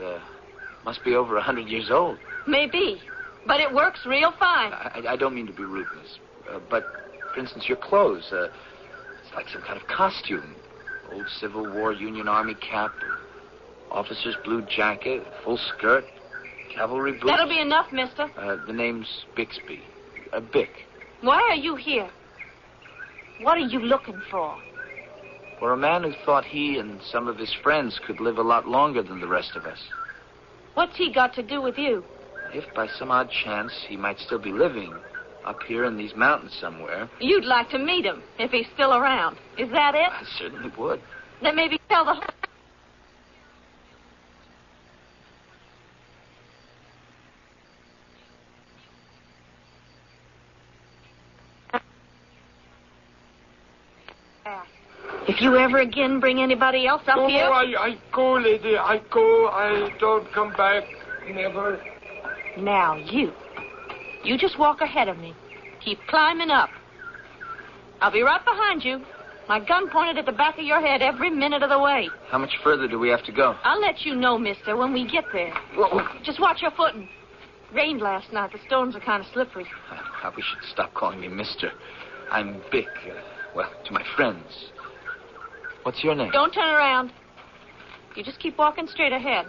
must be over 100 years old. Maybe, but it works real fine. I don't mean to be rude, miss. But, for instance, your clothes, it's like some kind of costume. Old Civil War Union Army cap, officer's blue jacket, full skirt, cavalry boots. That'll be enough, mister. The name's Bixby. Bick. Why are you here? What are you looking for? For a man who thought he and some of his friends could live a lot longer than the rest of us. What's he got to do with you? If by some odd chance he might still be living up here in these mountains somewhere. You'd like to meet him if he's still around. Is that it? I certainly would. Then maybe tell the whole... If you ever again bring anybody else up here... Oh, I go, lady. I go. I don't come back. Never. Now, you just walk ahead of me. Keep climbing up. I'll be right behind you. My gun pointed at the back of your head every minute of the way. How much further do we have to go? I'll let you know, mister, when we get there. Whoa. Just watch your footing. Rained last night. The stones are kind of slippery. I probably should stop calling me mister. I'm Bick. Well, to my friends. What's your name? Don't turn around. You just keep walking straight ahead.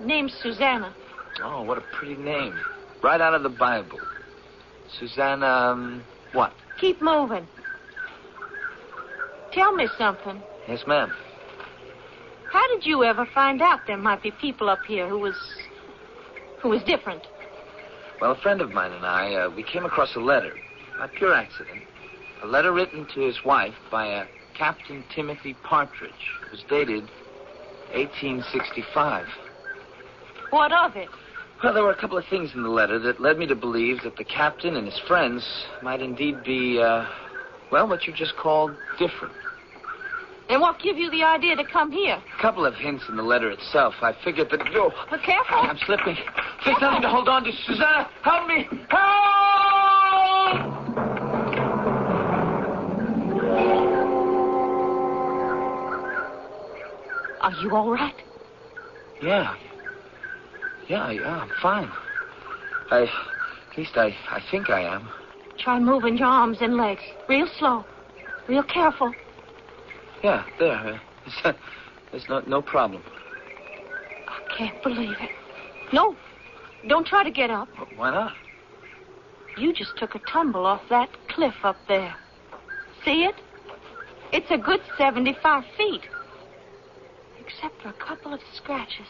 Name's Susanna. Oh, what a pretty name. Right out of the Bible. Susanna, what? Keep moving. Tell me something. Yes, ma'am. How did you ever find out there might be people up here who was different? Well, a friend of mine and I, we came across a letter, by pure accident. A letter written to his wife by a Captain Timothy Partridge. It was dated 1865. What of it? Well, there were a couple of things in the letter that led me to believe that the captain and his friends might indeed be, what you just called different. And what gave you the idea to come here? A couple of hints in the letter itself. I figured that... Oh, be careful. I'm slipping. There's nothing to hold on to. Susanna, help me! Help! Are you all right? Yeah, I'm fine. At least I think I am. Try moving your arms and legs. Real slow. Real careful. Yeah, there. There's no problem. I can't believe it. No, don't try to get up. Why not? You just took a tumble off that cliff up there. See it? It's a good 75 feet. Except for a couple of scratches.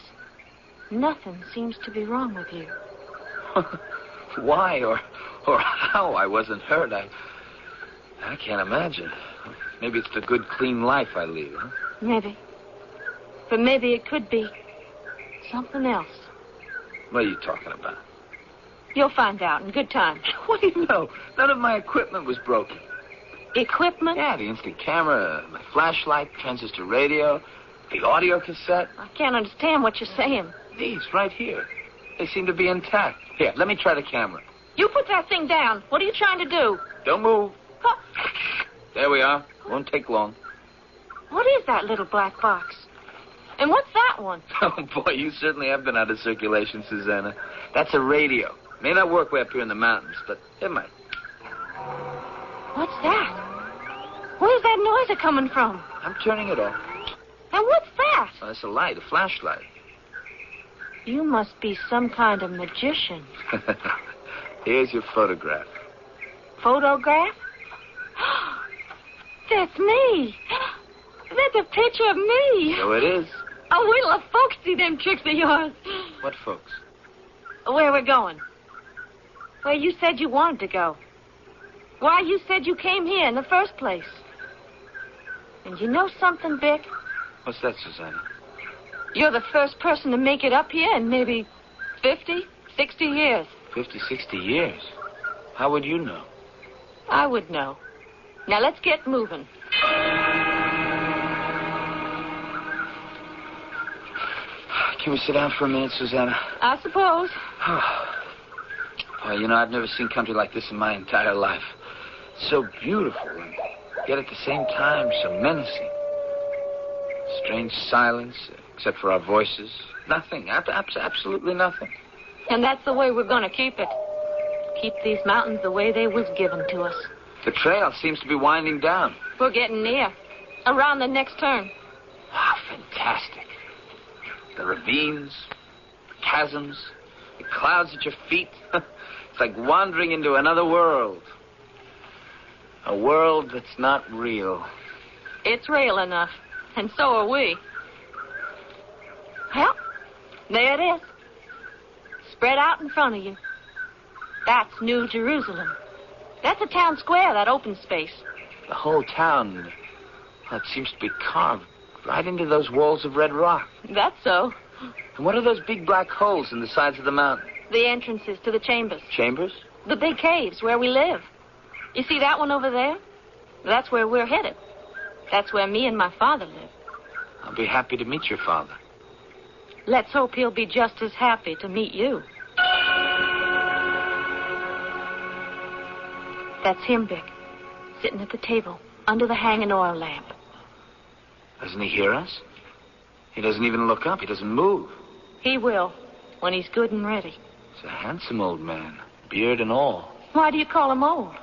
Nothing seems to be wrong with you. Why or how I wasn't hurt, I can't imagine. Maybe it's the good, clean life I lead, huh? Maybe. But maybe it could be something else. What are you talking about? You'll find out in good time. What do you know? None of my equipment was broken. Equipment? Yeah, the instant camera, my flashlight, transistor radio, the audio cassette. I can't understand what you're saying. These, right here. They seem to be intact. Here, let me try the camera. You put that thing down. What are you trying to do? Don't move. Huh? There we are. Won't take long. What is that little black box? And what's that one? Oh, boy, you certainly have been out of circulation, Susanna. That's a radio. May not work way up here in the mountains, but it might. What's that? Where's that noise coming from? I'm turning it off. And what's that? Oh, it's a light, a flashlight. You must be some kind of magician. Here's your photograph. Photograph? That's me. That's a picture of me. So it is. Oh, wait till the folks see them tricks of yours. What folks? Where we're going. Where you said you wanted to go. Why you said you came here in the first place. And you know something, Vic? What's that, Susanna? You're the first person to make it up here in maybe 50, 60 years. 50, 60 years? How would you know? I would know. Now, let's get moving. Can we sit down for a minute, Susanna? I suppose. Well, I've never seen country like this in my entire life. So beautiful, and yet at the same time, so menacing. Strange silence, except for our voices. Nothing. Absolutely nothing. And that's the way we're going to keep it. Keep these mountains the way they was given to us. The trail seems to be winding down. We're getting near. Around the next turn. Wow, fantastic. The ravines, the chasms, the clouds at your feet. It's like wandering into another world. A world that's not real. It's real enough, and so are we. Well, there it is. Spread out in front of you. That's New Jerusalem. That's the town square, that open space. The whole town, that seems to be carved right into those walls of red rock. That's so. And what are those big black holes in the sides of the mountain? The entrances to the chambers. Chambers? The big caves where we live. You see that one over there? That's where we're headed. That's where me and my father live. I'll be happy to meet your father. Let's hope he'll be just as happy to meet you. That's him, Vic. Sitting at the table, under the hanging oil lamp. Doesn't he hear us? He doesn't even look up. He doesn't move. He will, when he's good and ready. He's a handsome old man, beard and all. Why do you call him old?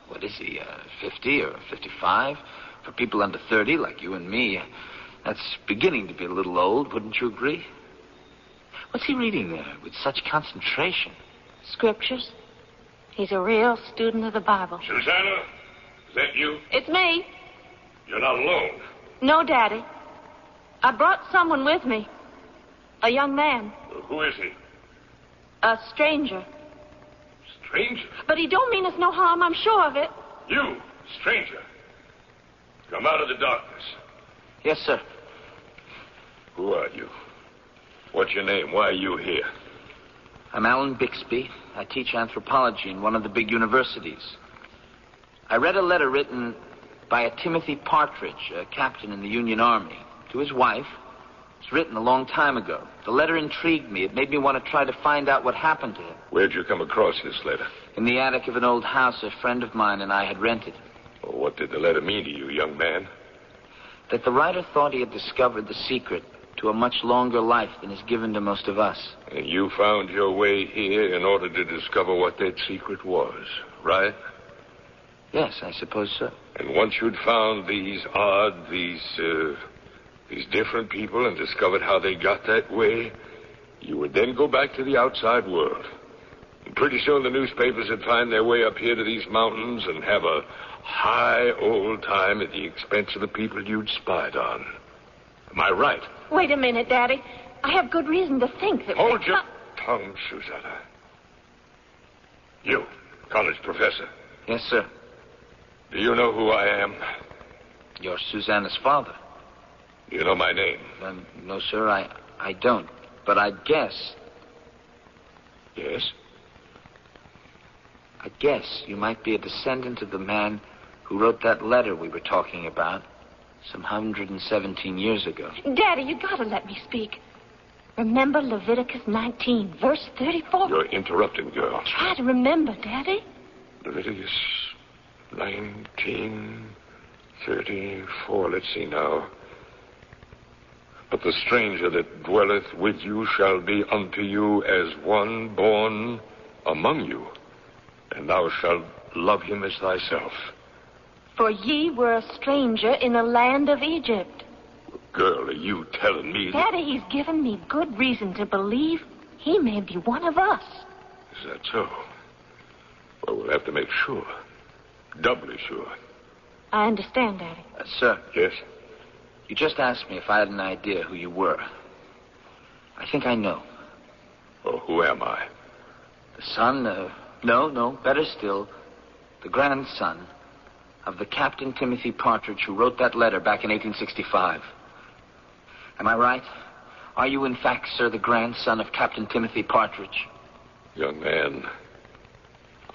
What is he, 50 or 55? For people under 30, like you and me, that's beginning to be a little old, wouldn't you agree? What's he reading there with such concentration? Scriptures. He's a real student of the Bible. Susanna, is that you? It's me. You're not alone. No, Daddy. I brought someone with me. A young man. Who is he? A stranger. Stranger? But he don't mean us no harm, I'm sure of it. You, stranger. Come out of the darkness. Yes, sir. Who are you? What's your name? Why are you here? I'm Alan Bixby. I teach anthropology in one of the big universities. I read a letter written by a Timothy Partridge, a captain in the Union Army, to his wife. It's written a long time ago. The letter intrigued me. It made me want to try to find out what happened to him. Where'd you come across this letter? In the attic of an old house a friend of mine and I had rented. Well, what did the letter mean to you, young man? That the writer thought he had discovered the secret to a much longer life than is given to most of us. And you found your way here in order to discover what that secret was, right? Yes, I suppose so. And once you'd found these different people and discovered how they got that way, you would then go back to the outside world. And pretty soon the newspapers would find their way up here to these mountains and have a high old time at the expense of the people you'd spied on. Am I right? Wait a minute, Daddy. I have good reason to think that... Hold your tongue, Susanna. You, college professor. Yes, sir. Do you know who I am? You're Susanna's father. Do you know my name? No, sir, I don't. But I guess... Yes? I guess you might be a descendant of the man who wrote that letter we were talking about some 117 years ago. Daddy, you gotta let me speak. Remember Leviticus 19, verse 34? You're interrupting, girl. Try to remember, Daddy. Leviticus 19, 34. Let's see now. But the stranger that dwelleth with you shall be unto you as one born among you, and thou shalt love him as thyself. For ye were a stranger in the land of Egypt. Girl, are you telling me... Daddy, he's given me good reason to believe he may be one of us. Is that so? Well, we'll have to make sure. Doubly sure. I understand, Daddy. Sir. Yes? You just asked me if I had an idea who you were. I think I know. Oh, who am I? The son of... No, better still. The grandson of the Captain Timothy Partridge who wrote that letter back in 1865. Am I right? Are you, in fact, sir, the grandson of Captain Timothy Partridge? Young man,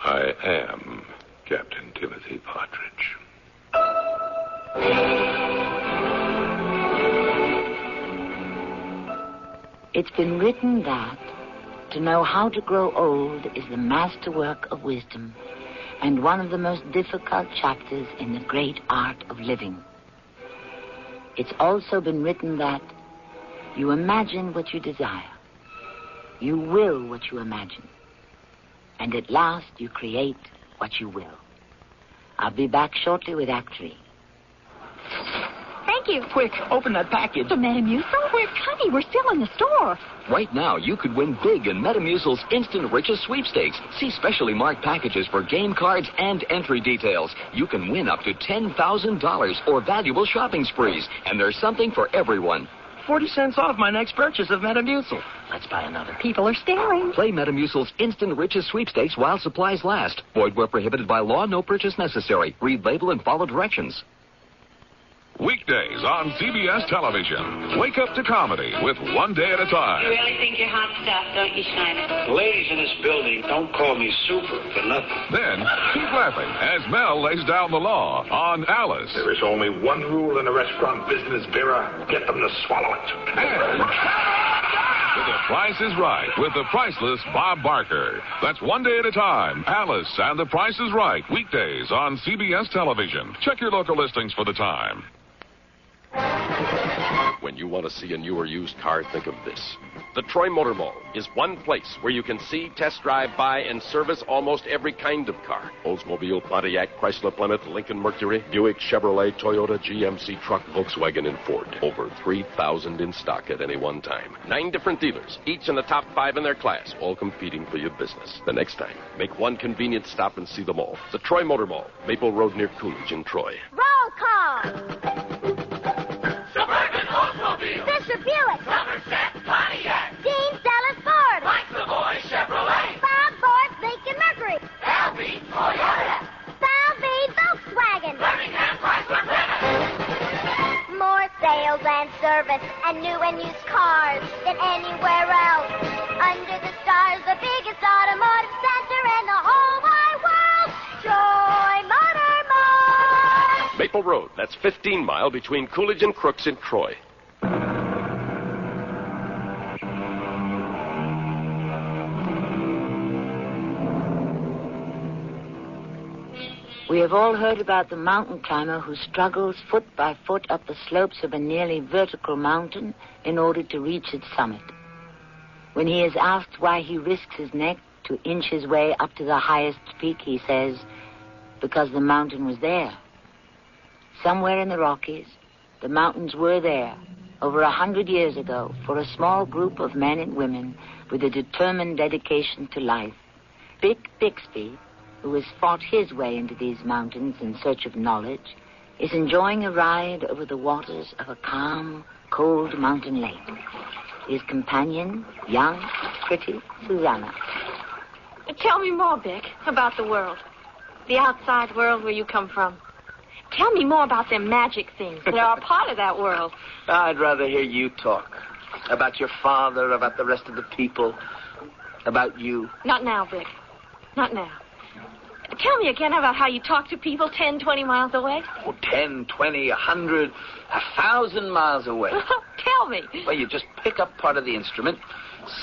I am Captain Timothy Partridge. It's been written that to know how to grow old is the masterwork of wisdom and one of the most difficult chapters in the great art of living. It's also been written that you imagine what you desire. You will what you imagine. And at last you create what you will. I'll be back shortly with Act 3. Thank you. Quick, open that package. The Metamucil? Quick, honey, we're still in the store. Right now, you could win big in Metamucil's Instant Riches Sweepstakes. See specially marked packages for game cards and entry details. You can win up to $10,000 or valuable shopping sprees. And there's something for everyone. 40 cents off my next purchase of Metamucil. Let's buy another. People are staring. Play Metamucil's Instant Riches Sweepstakes while supplies last. Void where prohibited by law. No purchase necessary. Read label and follow directions. Weekdays on CBS television. Wake up to comedy with One Day at a Time. You really think you're hot stuff, don't you, Shiner? The ladies in this building don't call me super for nothing. Then, keep laughing as Mel lays down the law on Alice. There is only one rule in the restaurant business, Vera. Get them to swallow it. And The Price is Right with the priceless Bob Barker. That's One Day at a Time. Alice and The Price is Right. Weekdays on CBS television. Check your local listings for the time. When you want to see a new or used car, think of this. The Troy Motor Mall is one place where you can see, test drive, buy, and service almost every kind of car. Oldsmobile, Pontiac, Chrysler, Plymouth, Lincoln, Mercury, Buick, Chevrolet, Toyota, GMC, truck, Volkswagen, and Ford. Over 3,000 in stock at any one time. 9 different dealers, each in the top 5 in their class, all competing for your business. The next time, make one convenient stop and see them all. The Troy Motor Mall, Maple Road near Coolidge in Troy. Roll call! Fisher Buick. Somerset Pontiac. Dean Dallas Ford. Mike Savoy Chevrolet. Bob Ford Lincoln Mercury. Albee Toyota. Salve Volkswagen. Birmingham Chrysler Plymouth. More sales and service and new and used cars than anywhere else. Under the stars, the biggest automotive center in the whole wide world. Troy Motor Mall. Maple Road, that's 15 mile between Coolidge and Crooks in Troy. We have all heard about the mountain climber who struggles foot by foot up the slopes of a nearly vertical mountain in order to reach its summit. When he is asked why he risks his neck to inch his way up to the highest peak, he says, because the mountain was there. Somewhere in the Rockies, the mountains were there over 100 years ago for a small group of men and women with a determined dedication to life. Vic Bixby, who has fought his way into these mountains in search of knowledge, is enjoying a ride over the waters of a calm, cold mountain lake. His companion, young, pretty Susanna. Tell me more, Vic, about the world. The outside world where you come from. Tell me more about them magic things that are a part of that world. I'd rather hear you talk. About your father, about the rest of the people, about you. Not now, Vic. Not now. Tell me again about how you talk to people 10, 20 miles away. Oh, 10, 20, 100, 1,000 miles away. Tell me. Well, you just pick up part of the instrument,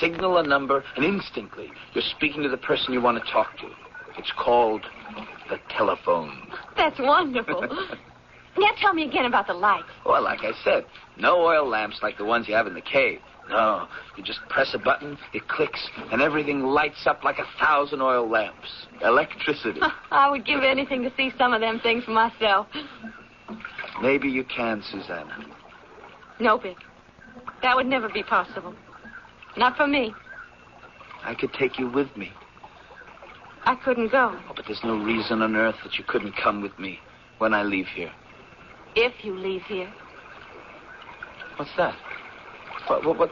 signal a number, and instantly you're speaking to the person you want to talk to. It's called the telephone. That's wonderful. Now tell me again about the lights. Well, like I said, no oil lamps like the ones you have in the cave. No, you just press a button, it clicks, and everything lights up like 1,000 oil lamps. Electricity. I would give anything to see some of them things for myself. Maybe you can, Susanna. No, Vic. That would never be possible. Not for me. I could take you with me. I couldn't go. Oh, but there's no reason on earth that you couldn't come with me when I leave here. If you leave here. What's that?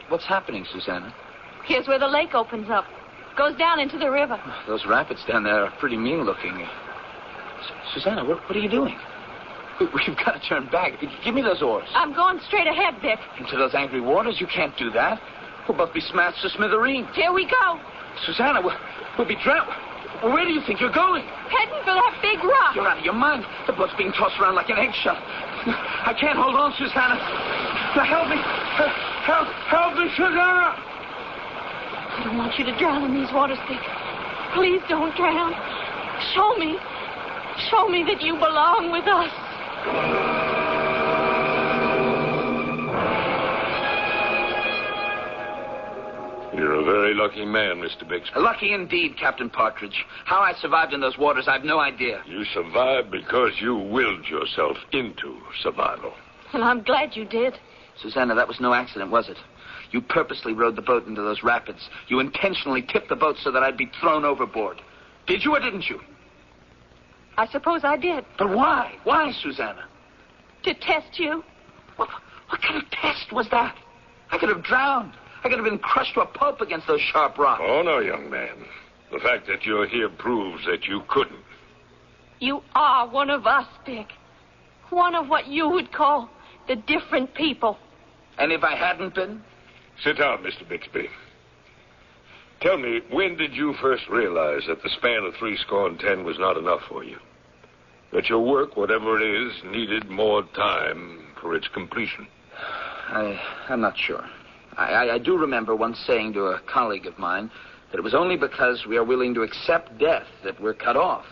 What's happening, Susanna? Here's where the lake opens up. Goes down into the river. Those rapids down there are pretty mean looking. Susanna, what are you doing? We've got to turn back. Give me those oars. I'm going straight ahead, Vic. Into those angry waters? You can't do that. We'll both be smashed to smithereens. Here we go. Susanna, we'll be drowned. Where do you think you're going? Heading for that big rock. You're out of your mind. The boat's being tossed around like an eggshell. I can't hold on, Susanna. Now help me. Help me, Susanna. I don't want you to drown in these waters, Vic. Please don't drown. Show me that you belong with us. You're a very lucky man, Mr. Bixby. Lucky indeed, Captain Partridge. How I survived in those waters, I've no idea. You survived because you willed yourself into survival. And I'm glad you did. Susanna, that was no accident, was it? You purposely rowed the boat into those rapids. You intentionally tipped the boat so that I'd be thrown overboard. Did you or didn't you? I suppose I did. But why? Why, Susanna? To test you. What kind of test was that? I could have drowned. I could have been crushed to a pulp against those sharp rocks. Oh, no, young man. The fact that you're here proves that you couldn't. You are one of us, Dick. One of what you would call the different people. And if I hadn't been? Sit down, Mr. Bixby. Tell me, when did you first realize that the span of 70 was not enough for you? That your work, whatever it is, needed more time for its completion? I'm not sure. I do remember once saying to a colleague of mine that it was only because we are willing to accept death that we're cut off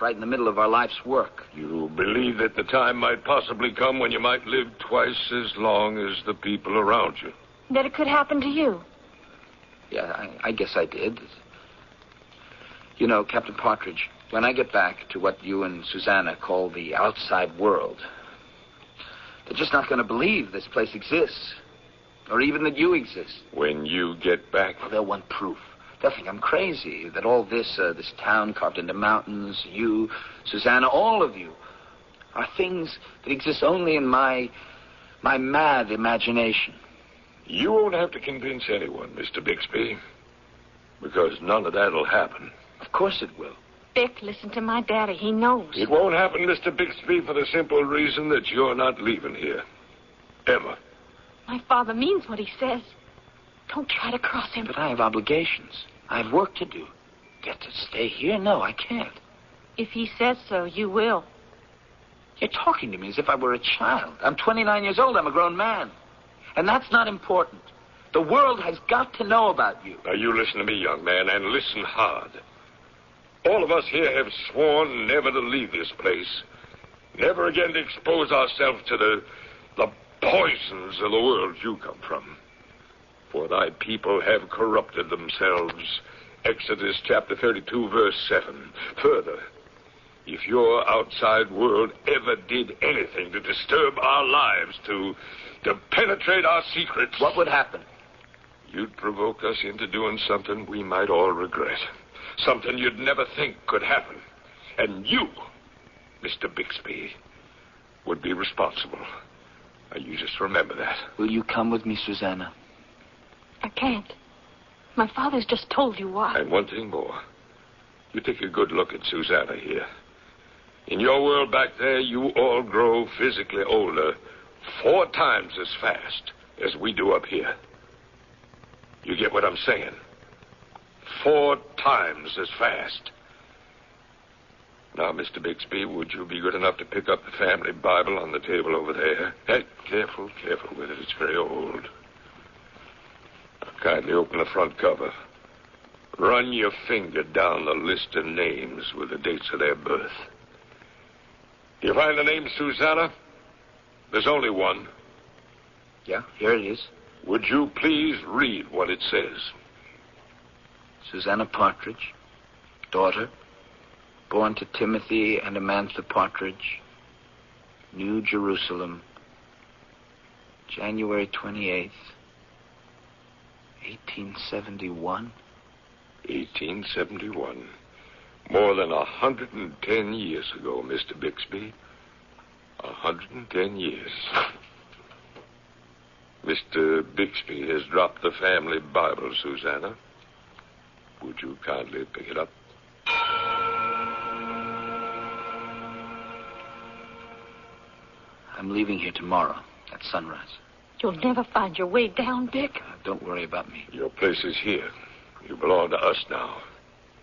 right in the middle of our life's work. You believe that the time might possibly come when you might live twice as long as the people around you? That it could happen to you? Yeah, I guess I did. You know, Captain Partridge, when I get back to what you and Susanna call the outside world, they're just not going to believe this place exists. Or even that you exist. When you get back? Well, they'll want proof. They'll think I'm crazy. That all this town carved into mountains, you, Susanna, all of you, are things that exist only in my mad imagination. You won't have to convince anyone, Mr. Bixby. Because none of that'll happen. Of course it will. Dick, listen to my daddy. He knows. It won't happen, Mr. Bixby, for the simple reason that you're not leaving here. Ever. My father means what he says. Don't try to cross him. But I have obligations. I have work to do. Get to stay here? No, I can't. If he says so, you will. You're talking to me as if I were a child. I'm 29 years old. I'm a grown man. And that's not important. The world has got to know about you. Now, you listen to me, young man, and listen hard. All of us here have sworn never to leave this place. Never again to expose ourselves to the poisons of the world you come from. For thy people have corrupted themselves. Exodus chapter 32, verse 7. Further, if your outside world ever did anything to disturb our lives, to penetrate our secrets... What would happen? You'd provoke us into doing something we might all regret. Something you'd never think could happen. And you, Mr. Bixby, would be responsible. Now, you just remember that. Will you come with me, Susanna? I can't. My father's just told you why. And one thing more. You take a good look at Susanna here. In your world back there, you all grow physically older 4 times as fast as we do up here. You get what I'm saying? 4 times as fast. Now, Mr. Bixby, would you be good enough to pick up the family Bible on the table over there? Hey, careful with it. It's very old. Now, kindly open the front cover. Run your finger down the list of names with the dates of their birth. You find the name Susanna? There's only one. Yeah, here it is. Would you please read what it says? Susanna Partridge, daughter, born to Timothy and Amantha Partridge, New Jerusalem, January 28th, 1871. 1871. More than 110 years ago, Mr. Bixby. 110 years. Mr. Bixby has dropped the family Bible, Susanna. Would you kindly pick it up? I'm leaving here tomorrow at sunrise. You'll never find your way down, Dick. Don't worry about me. Your place is here. You belong to us now.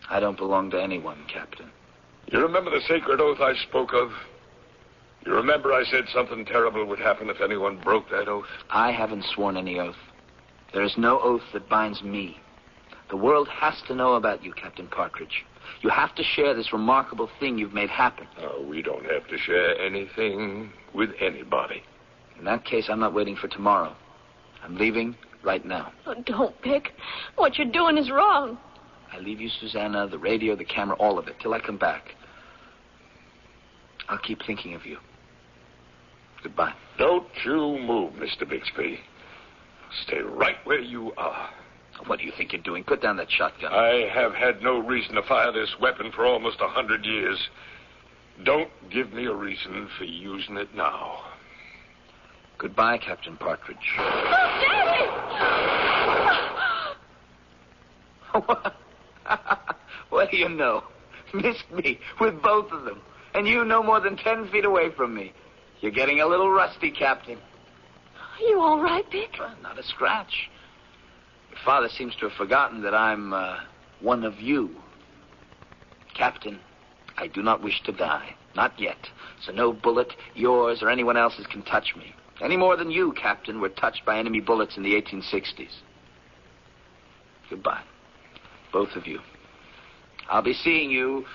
I don't belong to anyone, Captain. You remember the sacred oath I spoke of? You remember I said something terrible would happen if anyone broke that oath? I haven't sworn any oath. There is no oath that binds me. The world has to know about you, Captain Partridge. You have to share this remarkable thing you've made happen. Oh, we don't have to share anything with anybody. In that case, I'm not waiting for tomorrow. I'm leaving right now. Oh, don't, Dick. What you're doing is wrong. I leave you, Susanna, the radio, the camera, all of it, till I come back. I'll keep thinking of you. Goodbye. Don't you move, Mr. Bixby. Stay right where you are. What do you think you're doing? Put down that shotgun. I have had no reason to fire this weapon for almost 100 years. Don't give me a reason for using it now. Goodbye, Captain Partridge. What do you know? Missed me with both of them. And you no more than 10 feet away from me. You're getting a little rusty, Captain. Are you all right, Dick? Not a scratch. Your father seems to have forgotten that I'm one of you. Captain, I do not wish to die. Not yet. So no bullet, yours or anyone else's, can touch me. Any more than you, Captain, were touched by enemy bullets in the 1860s. Goodbye. Both of you. I'll be seeing you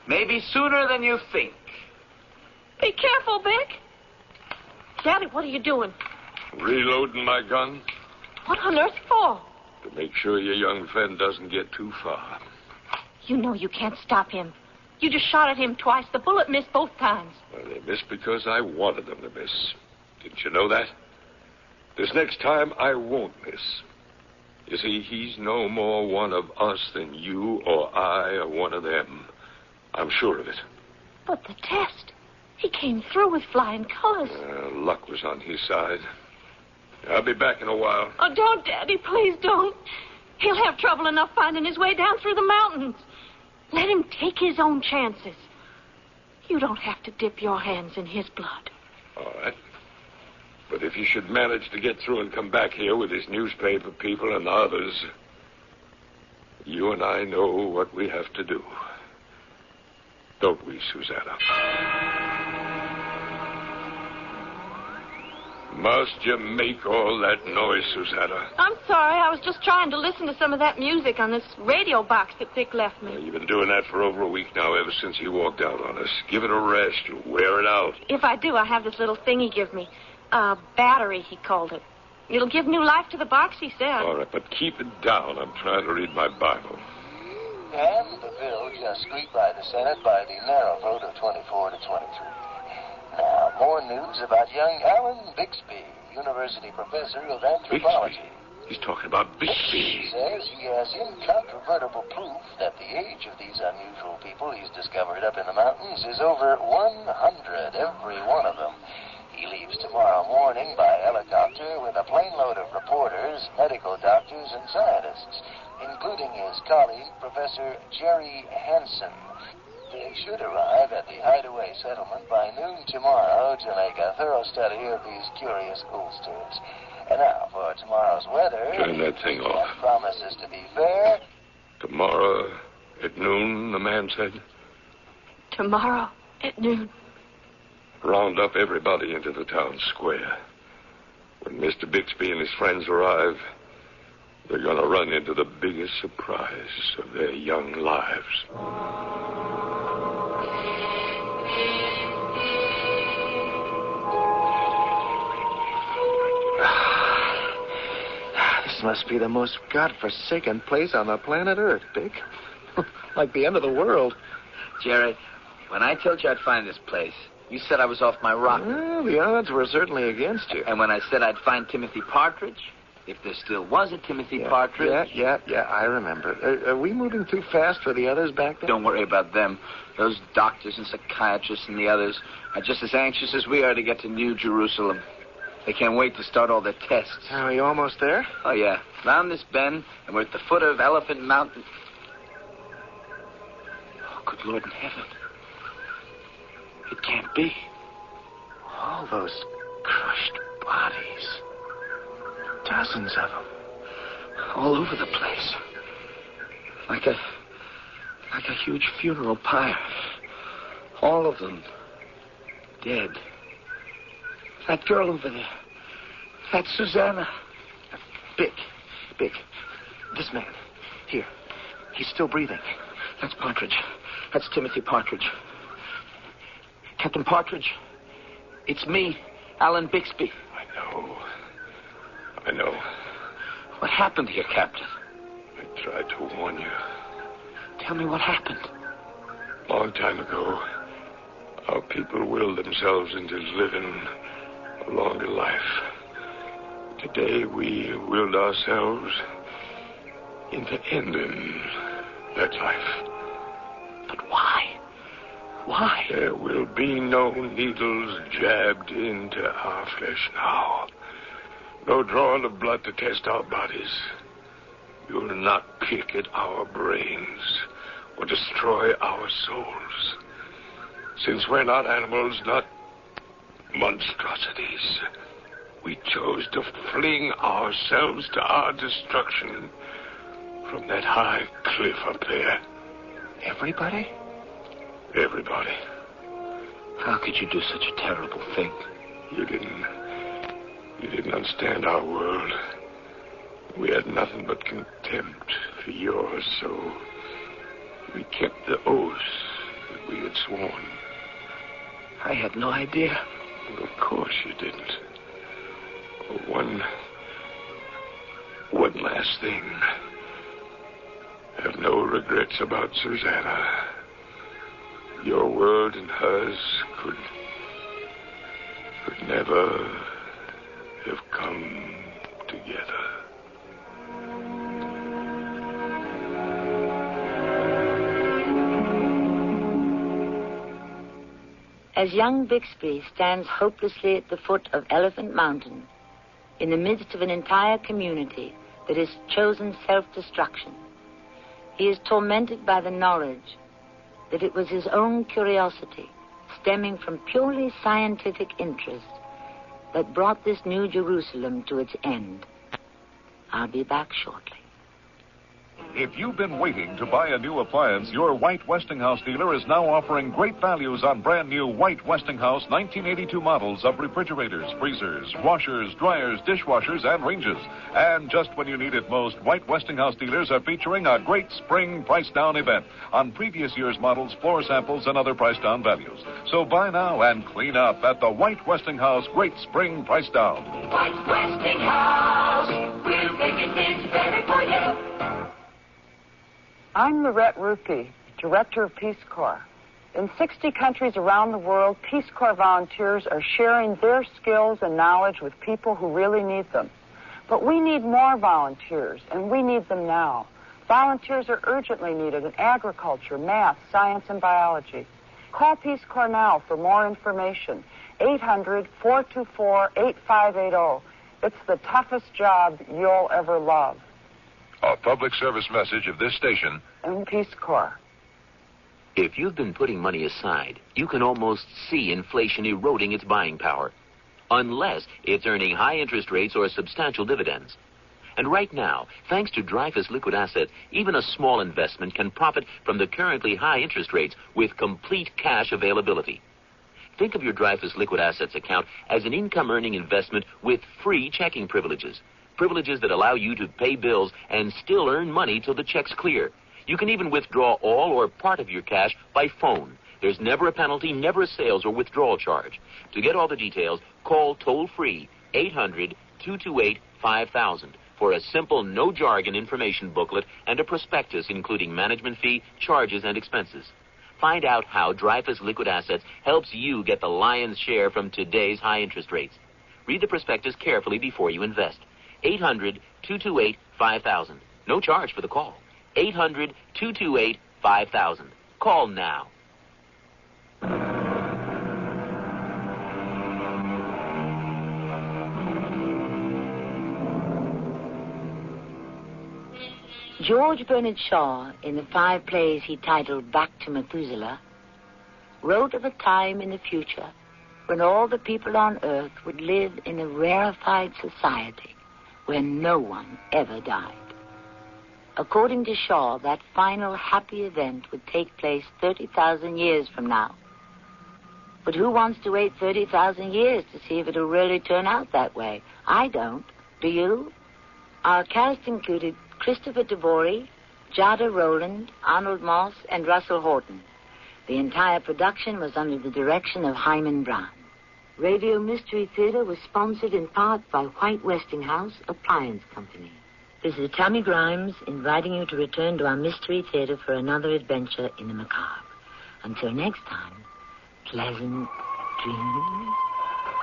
maybe sooner than you think. Be careful, Vic. Daddy, what are you doing? Reloading my gun. What on earth for? To make sure your young friend doesn't get too far. You know you can't stop him. You just shot at him twice. The bullet missed both times. Well, they missed because I wanted them to miss. Didn't you know that? This next time, I won't miss. You see, he's no more one of us than you or I or one of them. I'm sure of it. But the test. He came through with flying colors. Luck was on his side. I'll be back in a while. Oh, don't, Daddy. Please don't. He'll have trouble enough finding his way down through the mountains. Let him take his own chances. You don't have to dip your hands in his blood. All right. But if you should manage to get through and come back here with his newspaper people and the others, you and I know what we have to do. Don't we, Susanna? Must you make all that noise, Susanna? I'm sorry. I was just trying to listen to some of that music on this radio box that Vic left me. You've been doing that for over a week now, ever since he walked out on us. Give it a rest. You'll wear it out. If I do, I have this little thing he gave me. Battery, he called it. It'll give new life to the box, he said. All right, but keep it down. I'm trying to read my Bible. And the bill just squeaked by the Senate by the narrow vote of 24 to 23. Now, more news about young Alan Bixby, university professor of anthropology. Bixby? He's talking about Bixby. He says he has incontrovertible proof that the age of these unusual people he's discovered up in the mountains is over 100, every one of them. He leaves tomorrow morning by helicopter with a plane load of reporters, medical doctors, and scientists, including his colleague, Professor Jerry Hansen. They should arrive at the hideaway settlement by noon tomorrow to make a thorough study of these curious oldsters. And now for tomorrow's weather. Turn that thing off. Promises to be fair. Tomorrow at noon, the man said. Tomorrow at noon. Round up everybody into the town square. When Mr. Bixby and his friends arrive, they're going to run into the biggest surprise of their young lives. This must be the most godforsaken place on the planet Earth, Dick. Like the end of the world. Jerry, when I told you I'd find this place, you said I was off my rocker. Well, the odds were certainly against you. And when I said I'd find Timothy Partridge, if there still was a Timothy Partridge... Yeah, I remember. Are we moving too fast for the others back there? Don't worry about them. Those doctors and psychiatrists and the others are just as anxious as we are to get to New Jerusalem. They can't wait to start all their tests. Are we almost there? Oh, yeah. Round this bend, and we're at the foot of Elephant Mountain. Oh, good Lord in heaven. It can't be. All those crushed bodies. Dozens of them. All over the place. Like a huge funeral pyre. All of them dead. That girl over there. That's Susanna. Bick. This man. Here. He's still breathing. That's Partridge. That's Timothy Partridge. Captain Partridge. It's me, Alan Bixby. I know. What happened here, Captain? I tried to warn you. Tell me what happened. Long time ago, our people willed themselves into living a longer life. Today we willed ourselves into ending that life. But why? Why? There will be no needles jabbed into our flesh now. No drawing of blood to test our bodies. You'll not pick at our brains or destroy our souls. Since we're not animals, not monstrosities, we chose to fling ourselves to our destruction from that high cliff up there. Everybody? Everybody. How could you do such a terrible thing? You didn't understand our world. We had nothing but contempt for yours, so we kept the oath that we had sworn. I had no idea. Well, of course you didn't. Oh, one last thing. Have no regrets about Susanna. Your world and hers could never have come together. As young Bixby stands hopelessly at the foot of Elephant Mountain, in the midst of an entire community that has chosen self-destruction, he is tormented by the knowledge that it was his own curiosity, stemming from purely scientific interest, that brought this New Jerusalem to its end. I'll be back shortly. If you've been waiting to buy a new appliance, your White Westinghouse dealer is now offering great values on brand new White Westinghouse 1982 models of refrigerators, freezers, washers, dryers, dishwashers, and ranges. And just when you need it most, White Westinghouse dealers are featuring a great spring price down event on previous year's models, floor samples, and other price down values. So buy now and clean up at the White Westinghouse Great Spring Price Down. White Westinghouse, we're making things better for you. I'm Lorette Rupi, Director of Peace Corps. In 60 countries around the world, Peace Corps volunteers are sharing their skills and knowledge with people who really need them. But we need more volunteers, and we need them now. Volunteers are urgently needed in agriculture, math, science, and biology. Call Peace Corps now for more information. 800-424-8580. It's the toughest job you'll ever love. A public service message of this station and Peace Corps. If you've been putting money aside, you can almost see inflation eroding its buying power, unless it's earning high interest rates or substantial dividends. And right now, thanks to Dreyfus Liquid Assets, even a small investment can profit from the currently high interest rates with complete cash availability. Think of your Dreyfus Liquid Assets account as an income-earning investment with free checking privileges. Privileges that allow you to pay bills and still earn money till the check's clear. You can even withdraw all or part of your cash by phone. There's never a penalty, never a sales or withdrawal charge. To get all the details, call toll-free 800-228-5000 for a simple, no-jargon information booklet and a prospectus including management fee, charges, and expenses. Find out how Dreyfus Liquid Assets helps you get the lion's share from today's high interest rates. Read the prospectus carefully before you invest. 800-228-5000. No charge for the call. 800-228-5000. Call now. George Bernard Shaw, in the 5 plays he titled Back to Methuselah, wrote of a time in the future when all the people on earth would live in a rarefied society where no one ever died. According to Shaw, that final happy event would take place 30,000 years from now. But who wants to wait 30,000 years to see if it'll really turn out that way? I don't. Do you? Our cast included Christopher DeVory, Jada Rowland, Arnold Moss, and Russell Horton. The entire production was under the direction of Hyman Brown. Radio Mystery Theater was sponsored in part by White Westinghouse Appliance Company. This is Tammy Grimes inviting you to return to our Mystery Theater for another adventure in the macabre. Until next time, pleasant dreams.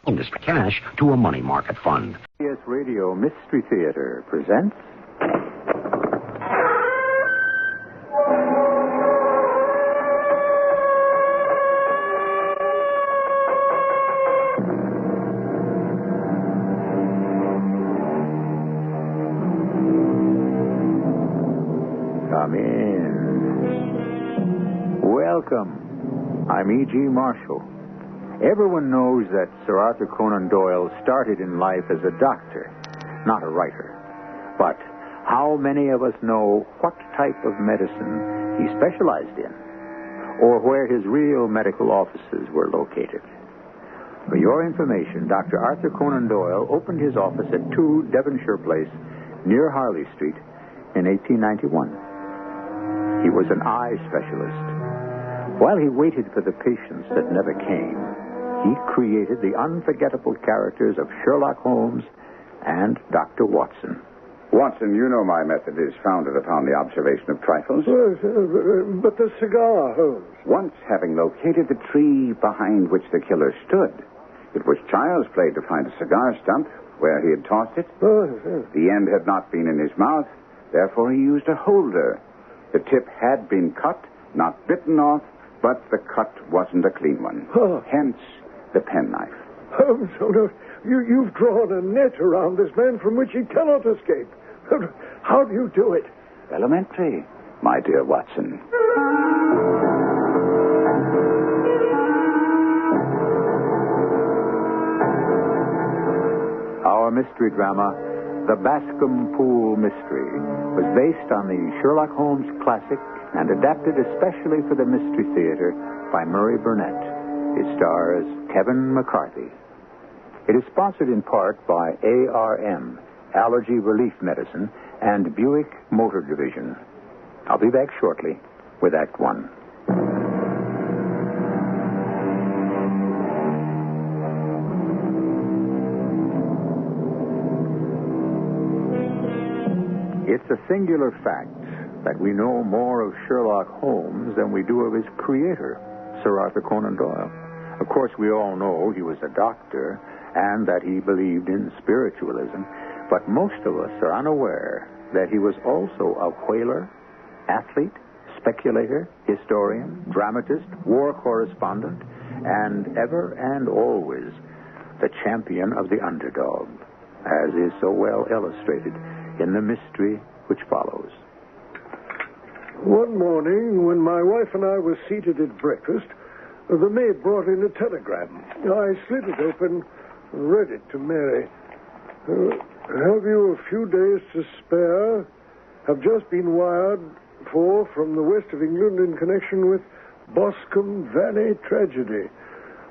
Mr. Cash to a money market fund. CBS Radio Mystery Theater presents... Come in. Welcome. I'm E.G. Marshall. Everyone knows that Sir Arthur Conan Doyle started in life as a doctor, not a writer. But how many of us know what type of medicine he specialized in, or where his real medical offices were located? For your information, Dr. Arthur Conan Doyle opened his office at 2 Devonshire Place, near Harley Street, in 1891. He was an eye specialist. While he waited for the patients that never came, he created the unforgettable characters of Sherlock Holmes and Dr. Watson. Watson, you know my method is founded upon the observation of trifles. But the cigar, Holmes. Once having located the tree behind which the killer stood, it was child's play to find a cigar stump where he had tossed it. The end had not been in his mouth, therefore he used a holder. The tip had been cut, not bitten off, but the cut wasn't a clean one. Hence the penknife. Holmes, you've drawn a net around this man from which he cannot escape. How do you do it? Elementary, my dear Watson. Our mystery drama, The Boscombe Pool Mystery, was based on the Sherlock Holmes classic and adapted especially for the Mystery Theater by Murray Burnett. It stars Kevin McCarthy. It is sponsored in part by ARM, Allergy Relief Medicine, and Buick Motor Division. I'll be back shortly with Act One. It's a singular fact that we know more of Sherlock Holmes than we do of his creator, Sir Arthur Conan Doyle. Of course, we all know he was a doctor and that he believed in spiritualism, but most of us are unaware that he was also a whaler, athlete, speculator, historian, dramatist, war correspondent, and ever and always the champion of the underdog, as is so well illustrated in the mystery which follows. One morning, when my wife and I were seated at breakfast, the maid brought in a telegram. I slid it open and read it to Mary. Have you a few days to spare? Have just been wired for from the west of England in connection with Boscombe Valley tragedy.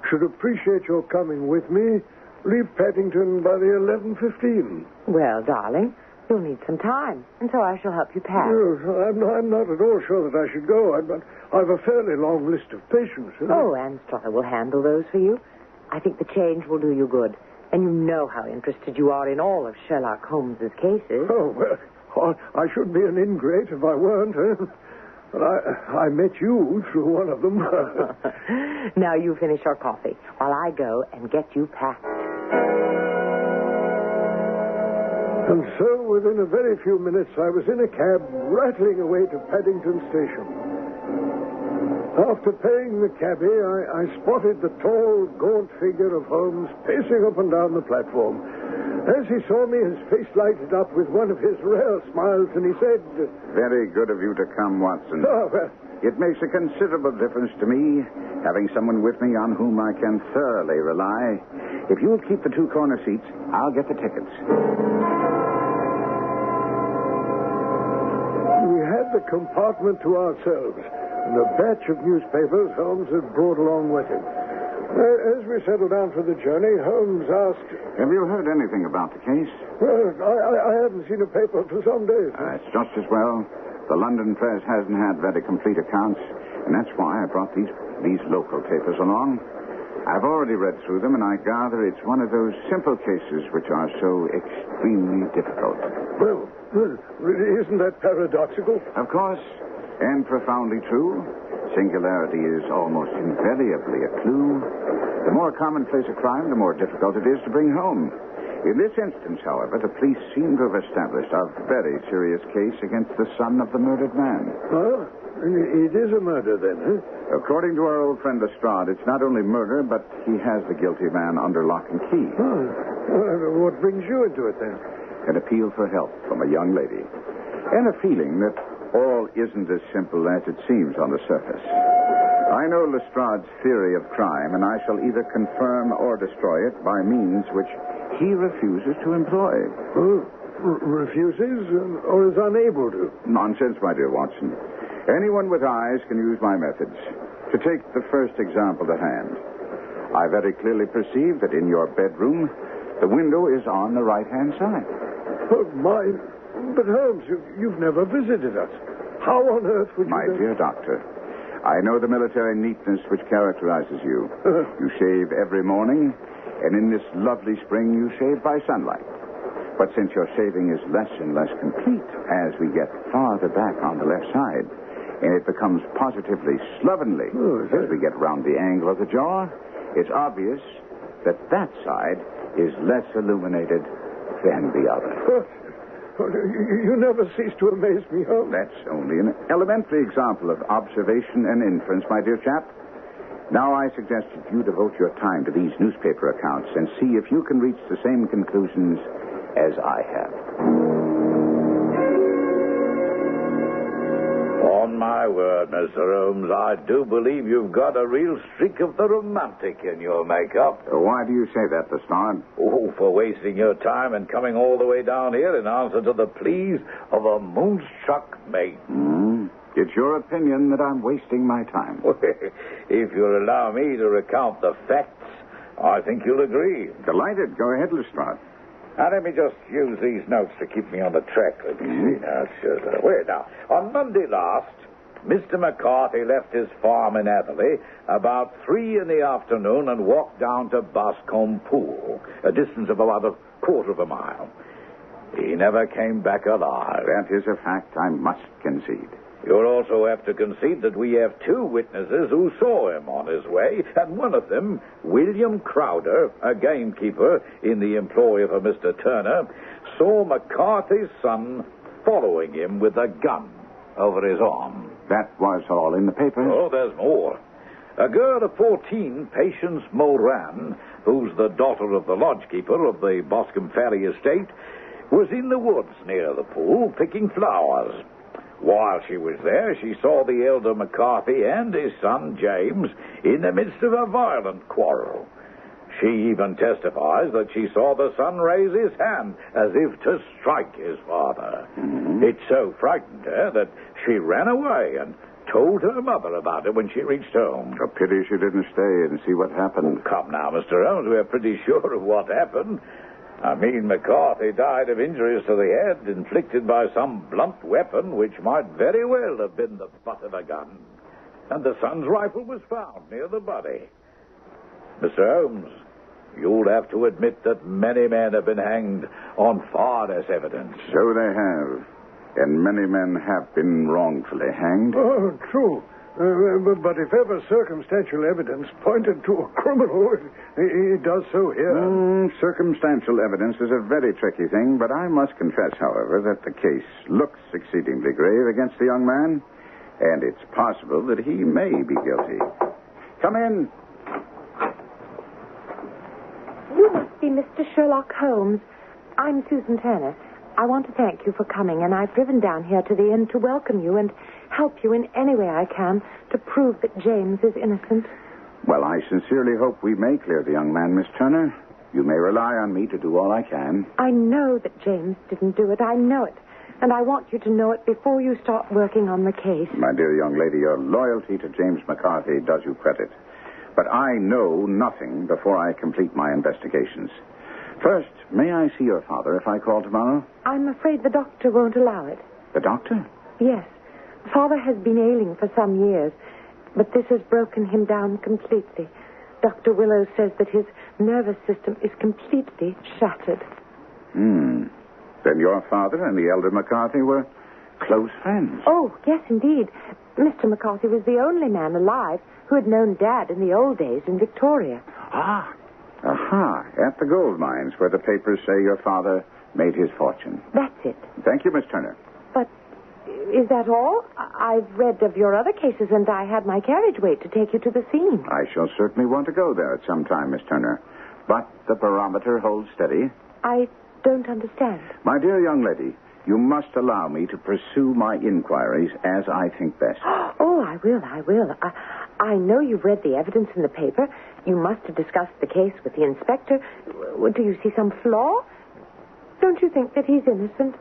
Should appreciate your coming with me. Leave Paddington by the 11:15. Well, darling, you'll need some time, and so I shall help you pack. I'm not at all sure that I should go. I've a fairly long list of patients. Oh, Anne Strutter will handle those for you. I think the change will do you good. And you know how interested you are in all of Sherlock Holmes's cases. Oh, well, I should be an ingrate if I weren't. But I met you through one of them. Now you finish your coffee while I go and get you packed. And so, within a very few minutes, I was in a cab rattling away to Paddington Station. After paying the cabbie, I spotted the tall, gaunt figure of Holmes pacing up and down the platform. As he saw me, his face lighted up with one of his rare smiles, and he said... Very good of you to come, Watson. Oh, well... It makes a considerable difference to me, having someone with me on whom I can thoroughly rely. If you'll keep the 2 corner seats, I'll get the tickets. We had the compartment to ourselves, and a batch of newspapers Holmes had brought along with him. As we settled down for the journey, Holmes asked... Have you heard anything about the case? Well, I haven't seen a paper for some days. It's just as well. The London press hasn't had very complete accounts, and that's why I brought these local papers along. I've already read through them, and I gather it's one of those simple cases which are so extremely difficult. Well, isn't that paradoxical? Of course, and profoundly true. Singularity is almost invariably a clue. The more commonplace a crime, the more difficult it is to bring home. In this instance, however, the police seem to have established a very serious case against the son of the murdered man. Oh, it is a murder then, huh? According to our old friend Lestrade, it's not only murder, but he has the guilty man under lock and key. Oh, well, what brings you into it then? An appeal for help from a young lady. And a feeling that all isn't as simple as it seems on the surface. I know Lestrade's theory of crime, and I shall either confirm or destroy it by means which he refuses to employ. Oh, refuses or is unable to? Nonsense, my dear Watson. Anyone with eyes can use my methods. To take the first example to hand, I very clearly perceive that in your bedroom, the window is on the right-hand side. Oh, my... But, Holmes, you've never visited us. How on earth would you... My dear doctor, I know the military neatness which characterizes you. You shave every morning, and in this lovely spring you shave by sunlight. But since your shaving is less and less complete as we get farther back on the left side, and it becomes positively slovenly as we get round the angle of the jaw, it's obvious that that side is less illuminated than the other. You never cease to amaze me, Holmes. That's only an elementary example of observation and inference, my dear chap. Now I suggest that you devote your time to these newspaper accounts and see if you can reach the same conclusions as I have. On my word, Mr. Holmes, I do believe you've got a real streak of the romantic in your makeup. Why do you say that, Lestrade? Oh, for wasting your time and coming all the way down here in answer to the pleas of a moonstruck mate. It's your opinion that I'm wasting my time. If you'll allow me to recount the facts, I think you'll agree. Delighted. Go ahead, Lestrade. Now, let me just use these notes to keep me on the track. Let me see now. Wait now. On Monday last, Mr. McCarthy left his farm in Atherley about 3 p.m. and walked down to Boscombe Pool, a distance of about a quarter of a mile. He never came back alive. That is a fact I must concede. You'll also have to concede that we have 2 witnesses who saw him on his way, and one of them, William Crowder, a gamekeeper in the employ of a Mr. Turner, saw McCarthy's son following him with a gun over his arm. That was all in the papers? Oh, there's more. A girl of 14, Patience Moran, who's the daughter of the lodgekeeper of the Boscombe Ferry estate, was in the woods near the pool picking flowers. While she was there, she saw the elder McCarthy and his son, James, in the midst of a violent quarrel. She even testifies that she saw the son raise his hand as if to strike his father. It so frightened her that she ran away and told her mother about it when she reached home. A pity she didn't stay and see what happened. Oh, come now, Mr. Holmes, we're pretty sure of what happened. I mean, McCarthy died of injuries to the head inflicted by some blunt weapon which might very well have been the butt of a gun. And the son's rifle was found near the body. Mr. Holmes, you'll have to admit that many men have been hanged on far less evidence. So they have. And many men have been wrongfully hanged. Oh, true. But if ever circumstantial evidence pointed to a criminal, it does so here. Circumstantial evidence is a very tricky thing, but I must confess, however, that the case looks exceedingly grave against the young man, and it's possible that he may be guilty. Come in. You must be Mr. Sherlock Holmes. I'm Susan Turner. I want to thank you for coming, and I've driven down here to the inn to welcome you and help you in any way I can to prove that James is innocent. Well, I sincerely hope we may clear the young man, Miss Turner. You may rely on me to do all I can. I know that James didn't do it. I know it. And I want you to know it before you start working on the case. My dear young lady, your loyalty to James McCarthy does you credit. But I know nothing before I complete my investigations. First, may I see your father if I call tomorrow? I'm afraid the doctor won't allow it. The doctor? Yes. Father has been ailing for some years, but this has broken him down completely. Dr. Willows says that his nervous system is completely shattered. Then your father and the elder McCarthy were close friends. Oh, yes, indeed. Mr. McCarthy was the only man alive who had known Dad in the old days in Victoria. Ah. Aha. At the gold mines where the papers say your father made his fortune. That's it. Thank you, Miss Turner. But is that all? I've read of your other cases, and I had my carriage wait to take you to the scene. I shall certainly want to go there at some time, Miss Turner. But the barometer holds steady. I don't understand. My dear young lady, you must allow me to pursue my inquiries as I think best. Oh, I will. I know you've read the evidence in the paper. You must have discussed the case with the inspector. Do you see some flaw? Don't you think that he's innocent?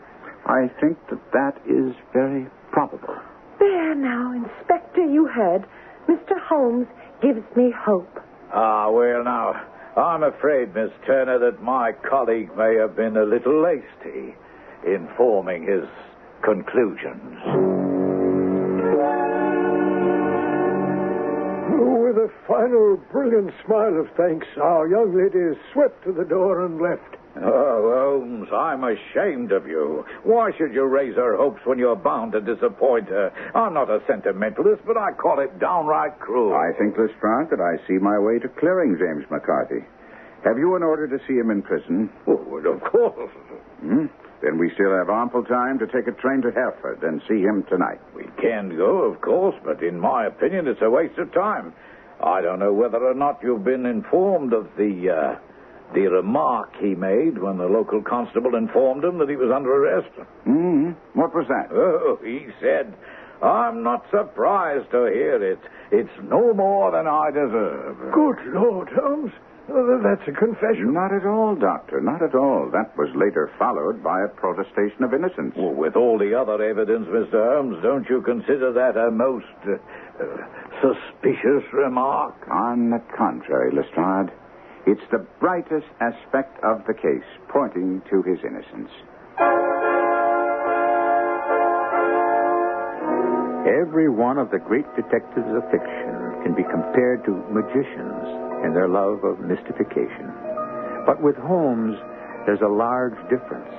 I think that is very probable. There now, Inspector, you heard. Mr. Holmes gives me hope. Well, now, I'm afraid, Miss Turner, that my colleague may have been a little hasty in forming his conclusions. With a final brilliant smile of thanks, our young lady swept to the door and left. Oh, Holmes, I'm ashamed of you. Why should you raise her hopes when you're bound to disappoint her? I'm not a sentimentalist, but I call it downright cruel. I think, Lestrade, that I see my way to clearing James McCarthy. Have you an order to see him in prison? Oh, well, of course. Then we still have ample time to take a train to Hereford and see him tonight. We can go, of course, but in my opinion, it's a waste of time. I don't know whether or not you've been informed of the remark he made when the local constable informed him that he was under arrest. What was that? Oh, he said, "I'm not surprised to hear it. It's no more than I deserve." Good Lord, Holmes. That's a confession. Not at all, Doctor. Not at all. That was later followed by a protestation of innocence. Well, with all the other evidence, Mr. Holmes, don't you consider that a most suspicious remark? On the contrary, Lestrade. It's the brightest aspect of the case, pointing to his innocence. Every one of the great detectives of fiction can be compared to magicians in their love of mystification. But with Holmes, there's a large difference.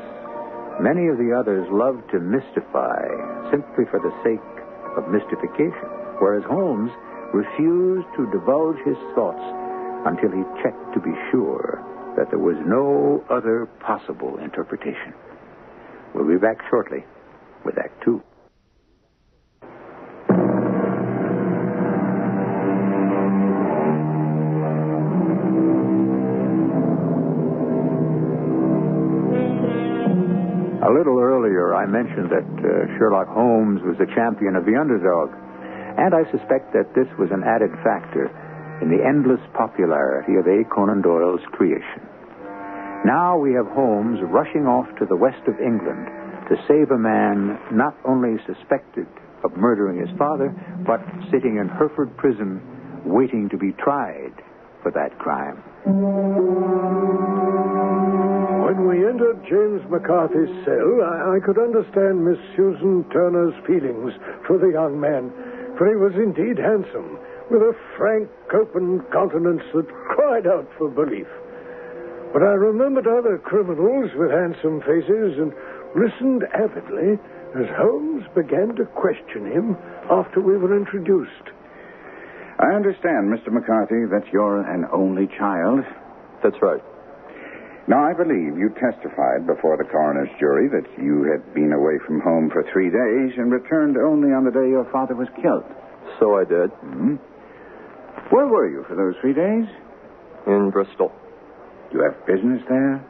Many of the others love to mystify simply for the sake of mystification, whereas Holmes refused to divulge his thoughts until he checked to be sure that there was no other possible interpretation. We'll be back shortly with Act Two. A little earlier, I mentioned that Sherlock Holmes was a champion of the underdog, and I suspect that this was an added factor in the endless popularity of A. Conan Doyle's creation. Now we have Holmes rushing off to the west of England to save a man not only suspected of murdering his father, but sitting in Hereford prison waiting to be tried for that crime. When we entered James McCarthy's cell, I could understand Miss Susan Turner's feelings for the young man, for he was indeed handsome, with a frank, open countenance that cried out for belief. But I remembered other criminals with handsome faces and listened avidly as Holmes began to question him after we were introduced. I understand, Mr. McCarthy, that you're an only child. That's right. Now, I believe you testified before the coroner's jury that you had been away from home for 3 days and returned only on the day your father was killed. So I did. Where were you for those 3 days? In Bristol. You have business there?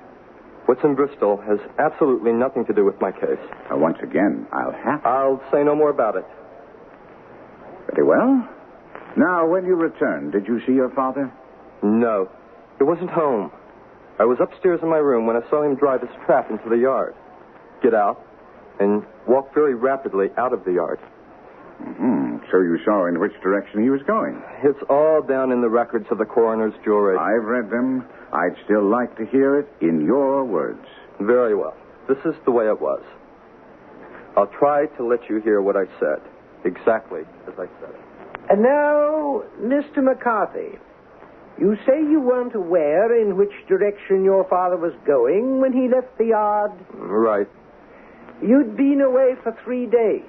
What's in Bristol has absolutely nothing to do with my case. Once again, I'll say no more about it. Very well. Now, when you returned, did you see your father? No. He wasn't home. I was upstairs in my room when I saw him drive his trap into the yard, get out, and walk very rapidly out of the yard. So you saw in which direction he was going? It's all down in the records of the coroner's jury. I've read them. I'd still like to hear it in your words. Very well. This is the way it was. I'll try to let you hear what I said, exactly as I said it. And now, Mr. McCarthy, you say you weren't aware in which direction your father was going when he left the yard? Right. You'd been away for 3 days.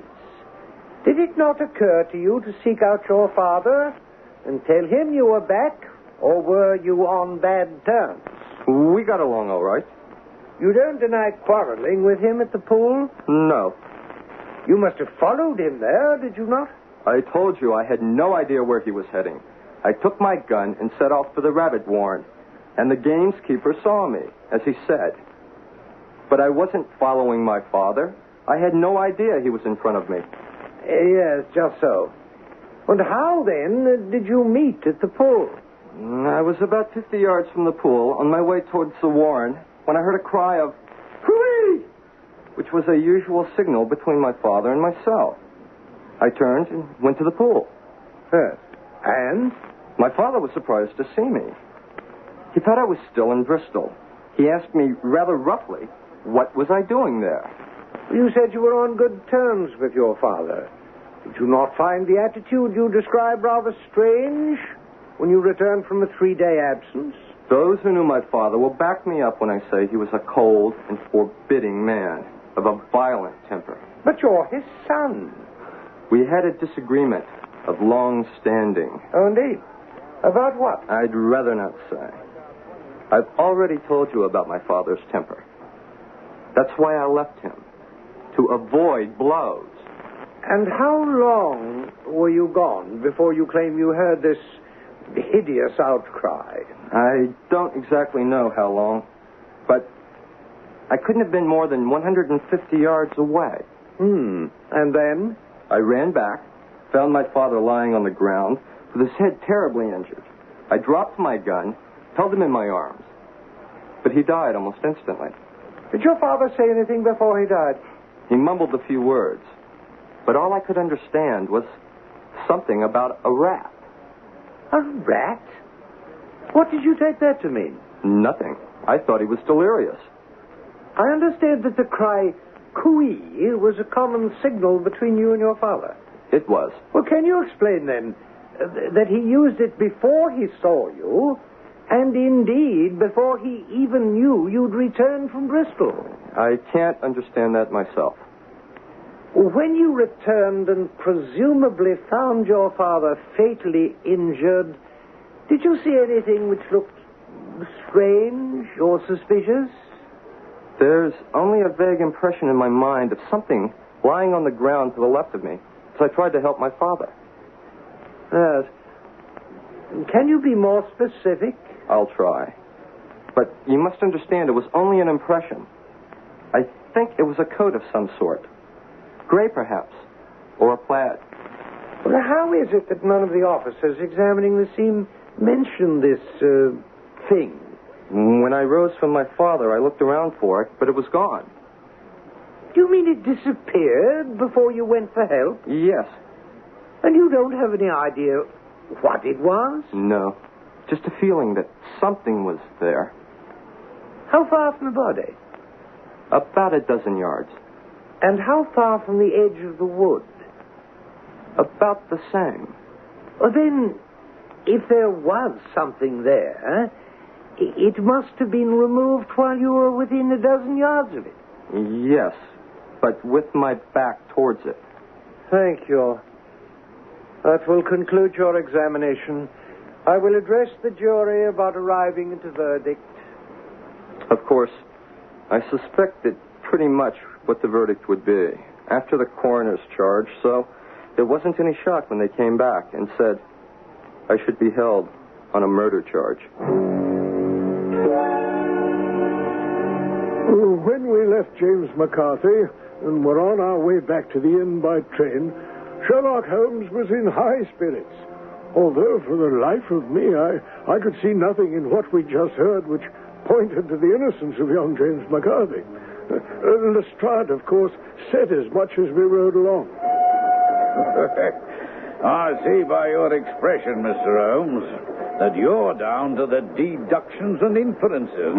Did it not occur to you to seek out your father and tell him you were back Or were you on bad terms? We got along all right. You don't deny quarreling with him at the pool? No. You must have followed him there, did you not? I told you I had no idea where he was heading. I took my gun and set off for the rabbit warren, and the gamekeeper saw me, as he said. But I wasn't following my father. I had no idea he was in front of me. Yes, just so. And how, then, did you meet at the pool? I was about 50 yards from the pool, on my way towards the warren, when I heard a cry of, "Hooray!" which was a usual signal between my father and myself. I turned and went to the pool. And? My father was surprised to see me. He thought I was still in Bristol. He asked me rather roughly, what was I doing there? You said you were on good terms with your father. Did you not find the attitude you describe rather strange when you returned from a 3-day absence? Those who knew my father will back me up when I say he was a cold and forbidding man of a violent temper. But you're his son. We had a disagreement of long standing. Oh, indeed. About what? I'd rather not say. I've already told you about my father's temper. That's why I left him, to avoid blows. And how long were you gone before you claim you heard this hideous outcry? I don't exactly know how long, but I couldn't have been more than 150 yards away. And then? I ran back, found my father lying on the ground with his head terribly injured. I dropped my gun, held him in my arms, but he died almost instantly. Did your father say anything before he died? He mumbled a few words, but all I could understand was something about a rat. A rat? What did you take that to mean? Nothing. I thought he was delirious. I understand that the cry, "Cooey," was a common signal between you and your father. It was. Well, can you explain, then, that he used it before he saw you, and indeed before he even knew you'd returned from Bristol? I can't understand that myself. When you returned and presumably found your father fatally injured, did you see anything which looked strange or suspicious? There's only a vague impression in my mind of something lying on the ground to the left of me as I tried to help my father. Yes. Can you be more specific? I'll try. But you must understand it was only an impression. I think it was a coat of some sort. Gray, perhaps. Or a plaid. Well, how is it that none of the officers examining the scene mentioned this, thing? When I rose from my father, I looked around for it, but it was gone. Do you mean it disappeared before you went for help? Yes. And you don't have any idea what it was? No. Just a feeling that something was there. How far from the body? About a dozen yards. And how far from the edge of the wood? About the same. Well, then, if there was something there, it must have been removed while you were within a dozen yards of it. Yes, but with my back towards it. Thank you. That will conclude your examination. I will address the jury about arriving at a verdict. Of course, I suspected pretty much what the verdict would be after the coroner's charge, so there wasn't any shock when they came back and said I should be held on a murder charge. When we left James McCarthy and were on our way back to the inn by train, Sherlock Holmes was in high spirits. Although, for the life of me, I could see nothing in what we just heard which pointed to the innocence of young James McCarthy. Lestrade, of course, said as much as we rode along. I see by your expression, Mr. Holmes, that you're down to the deductions and inferences.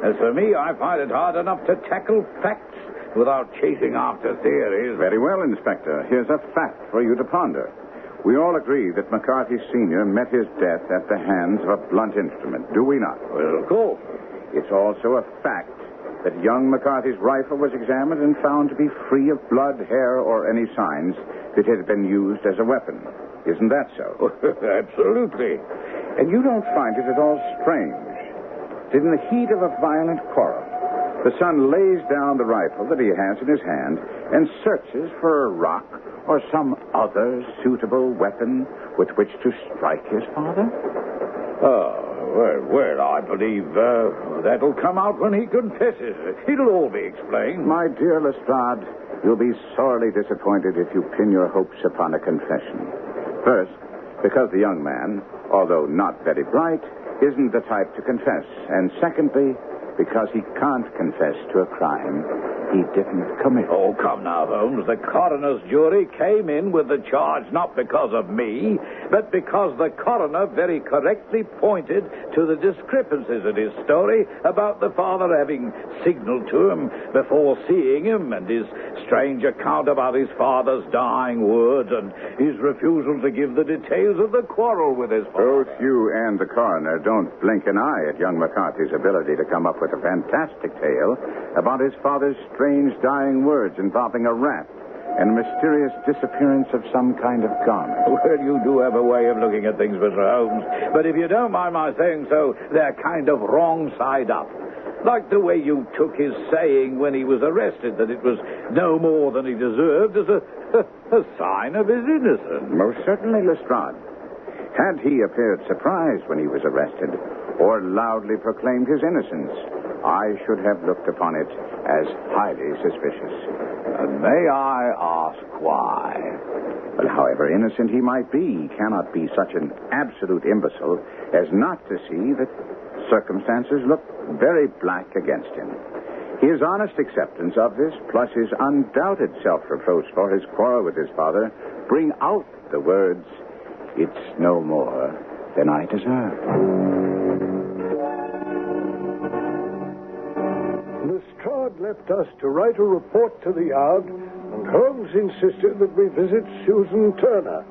As for me, I find it hard enough to tackle facts without chasing after theories. Very well, Inspector. Here's a fact for you to ponder. We all agree that McCarthy Sr. met his death at the hands of a blunt instrument, do we not? Well, of course. It's also a fact that young McCarthy's rifle was examined and found to be free of blood, hair, or any signs that it had been used as a weapon. Isn't that so? Absolutely. And you don't find it at all strange that in the heat of a violent quarrel, the son lays down the rifle that he has in his hand and searches for a rock or some other suitable weapon with which to strike his father? Well, I believe that'll come out when he confesses. It'll all be explained. My dear Lestrade, you'll be sorely disappointed if you pin your hopes upon a confession. First, because the young man, although not very bright, isn't the type to confess. And secondly, because he can't confess to a crime he didn't commit. Oh, come now, Holmes. The coroner's jury came in with the charge not because of me, but because the coroner very correctly pointed to the discrepancies in his story about the father having signaled to him before seeing him, and his strange account about his father's dying words, and his refusal to give the details of the quarrel with his father. Both you and the coroner don't blink an eye at young McCarthy's ability to come up with a fantastic tale about his father's strange dying words involving a rat and mysterious disappearance of some kind of garment. Well, you do have a way of looking at things, Mr. Holmes. But if you don't mind my saying so, they're kind of wrong side up. Like the way you took his saying when he was arrested that it was no more than he deserved as a sign of his innocence. Most certainly, Lestrade. Had he appeared surprised when he was arrested or loudly proclaimed his innocence, I should have looked upon it as highly suspicious. May I ask why? Well, however innocent he might be, he cannot be such an absolute imbecile as not to see that circumstances look very black against him. His honest acceptance of this, plus his undoubted self-reproach for his quarrel with his father, bring out the words, "It's no more than I deserve." Lestrade left us to write a report to the Yard, and Holmes insisted that we visit Susan Turner.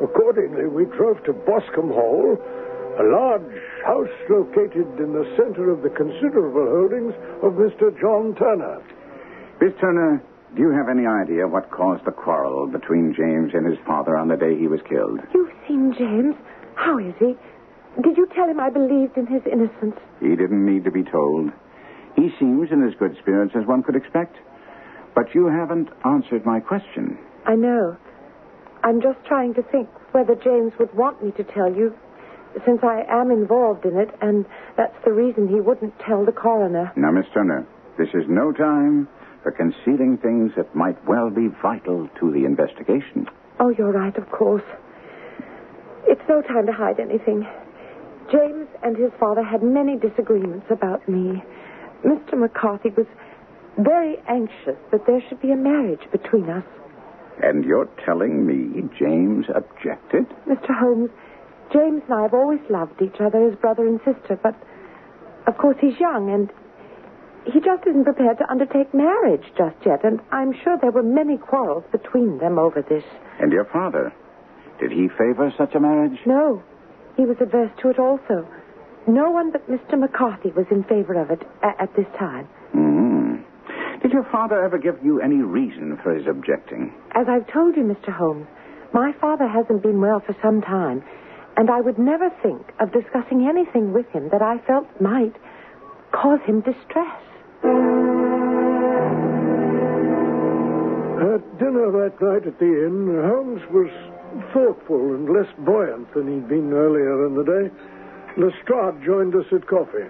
Accordingly, we drove to Boscombe Hall, a large house located in the center of the considerable holdings of Mr. John Turner. Miss Turner, do you have any idea what caused the quarrel between James and his father on the day he was killed? You've seen James. How is he? Did you tell him I believed in his innocence? He didn't need to be told. He seems in as good spirits as one could expect. But you haven't answered my question. I know. I'm just trying to think whether James would want me to tell you, since I am involved in it, and that's the reason he wouldn't tell the coroner. Now, Miss Turner, this is no time for concealing things that might well be vital to the investigation. Oh, you're right, of course. It's no time to hide anything. James and his father had many disagreements about me. Mr. McCarthy was very anxious that there should be a marriage between us. And you're telling me James objected? Mr. Holmes, James and I have always loved each other as brother and sister, but of course he's young and he just isn't prepared to undertake marriage just yet, and I'm sure there were many quarrels between them over this. And your father? Did he favor such a marriage? No. He was adverse to it also. No one but Mr. McCarthy was in favor of it at this time. Did your father ever give you any reason for his objecting? As I've told you, Mr. Holmes, my father hasn't been well for some time, and I would never think of discussing anything with him that I felt might cause him distress. At dinner that night at the inn, Holmes was thoughtful and less buoyant than he'd been earlier in the day. Lestrade joined us at coffee.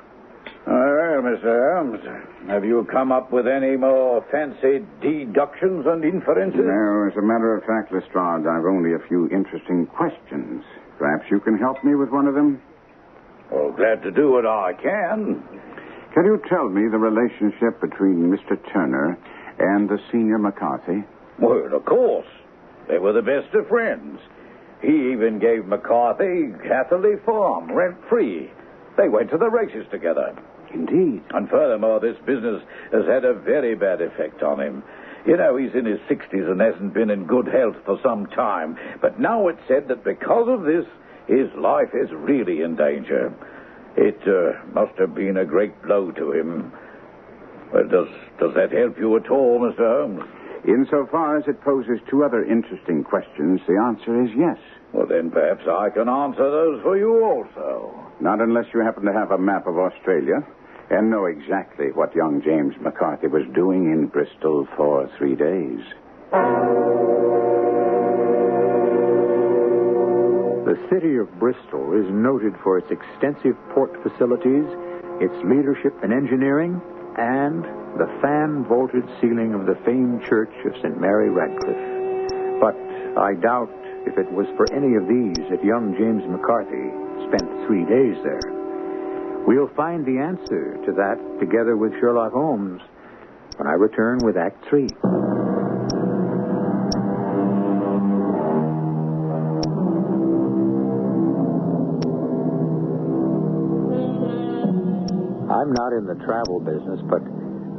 Well, Mr. Holmes, have you come up with any more fancy deductions and inferences? No, as a matter of fact, Lestrade, I've only a few interesting questions. Perhaps you can help me with one of them? Well, glad to do what I can. Can you tell me the relationship between Mr. Turner and the senior McCarthy? Well, of course. They were the best of friends. He even gave McCarthy Catherley Farm, rent-free. They went to the races together. Indeed. And furthermore, this business has had a very bad effect on him. You know, he's in his 60s and hasn't been in good health for some time. But now it's said that because of this, his life is really in danger. It must have been a great blow to him. Well, does that help you at all, Mr. Holmes? Insofar as it poses two other interesting questions, the answer is yes. Well, then perhaps I can answer those for you also. Not unless you happen to have a map of Australia and know exactly what young James McCarthy was doing in Bristol for 3 days. The city of Bristol is noted for its extensive port facilities, its leadership in engineering, and the fan-vaulted ceiling of the famed church of St. Mary Radcliffe. But I doubt if it was for any of these that young James McCarthy spent 3 days there. We'll find the answer to that together with Sherlock Holmes when I return with Act 3. I'm not in the travel business, but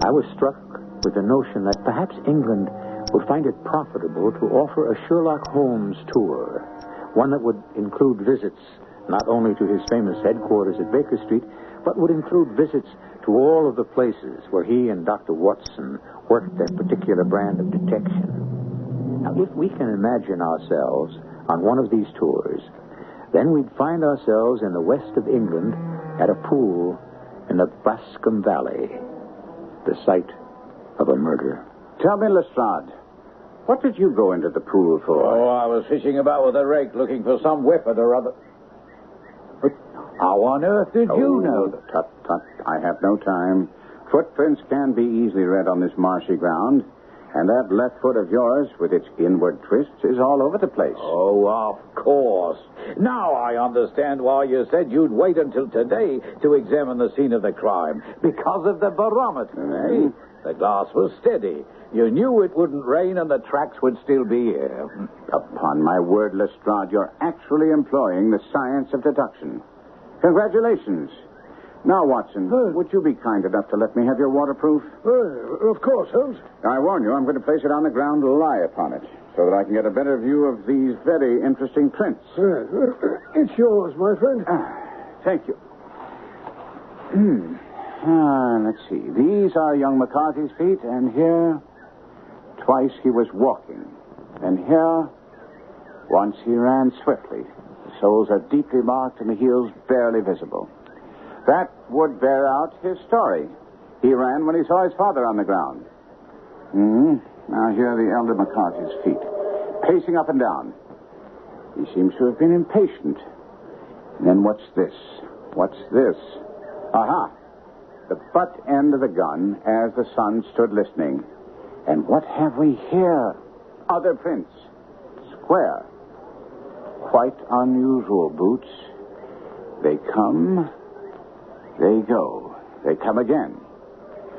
I was struck with the notion that perhaps England would find it profitable to offer a Sherlock Holmes tour, one that would include visits not only to his famous headquarters at Baker Street, but would include visits to all of the places where he and Dr. Watson worked their particular brand of detection. Now, if we can imagine ourselves on one of these tours, then we'd find ourselves in the west of England at a pool in the Boscombe Valley, the site of a murder. Tell me, Lestrade, what did you go into the pool for? Oh, I was fishing about with a rake looking for some weapon or other. But how on earth did you know? Tut, tut, I have no time. Footprints can be easily read on this marshy ground, and that left foot of yours, with its inward twists, is all over the place. Oh, of course. Now I understand why you said you'd wait until today to examine the scene of the crime. Because of the barometer. The glass was steady. You knew it wouldn't rain and the tracks would still be here. Upon my word, Lestrade, you're actually employing the science of deduction. Congratulations. Now, Watson, would you be kind enough to let me have your waterproof? Of course, Holmes. I warn you, I'm going to place it on the ground to lie upon it, so that I can get a better view of these very interesting prints. It's yours, my friend. Thank you. Let's see. These are young McCarthy's feet, and here, twice he was walking. And here, once he ran swiftly. The soles are deeply marked and the heels barely visible. That would bear out his story. He ran when he saw his father on the ground. Now here are the elder McCarthy's feet, pacing up and down. He seems to have been impatient. And then what's this? What's this? Aha! The butt end of the gun as the son stood listening. And what have we here? Other prints. Square. Quite unusual boots. They come... They go. They come again.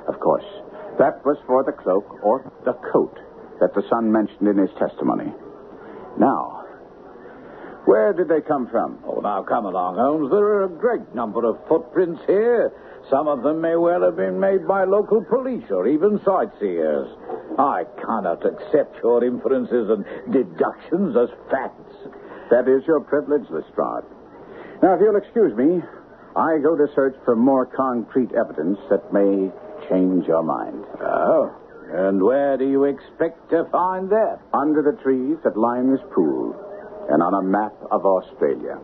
Of course, that was for the cloak or the coat that the son mentioned in his testimony. Now, where did they come from? Oh, now come along, Holmes. There are a great number of footprints here. Some of them may well have been made by local police or even sightseers. I cannot accept your inferences and deductions as facts. That is your privilege, Lestrade. Now, if you'll excuse me, I go to search for more concrete evidence that may change your mind. Oh, and where do you expect to find that? Under the trees that line this pool and on a map of Australia.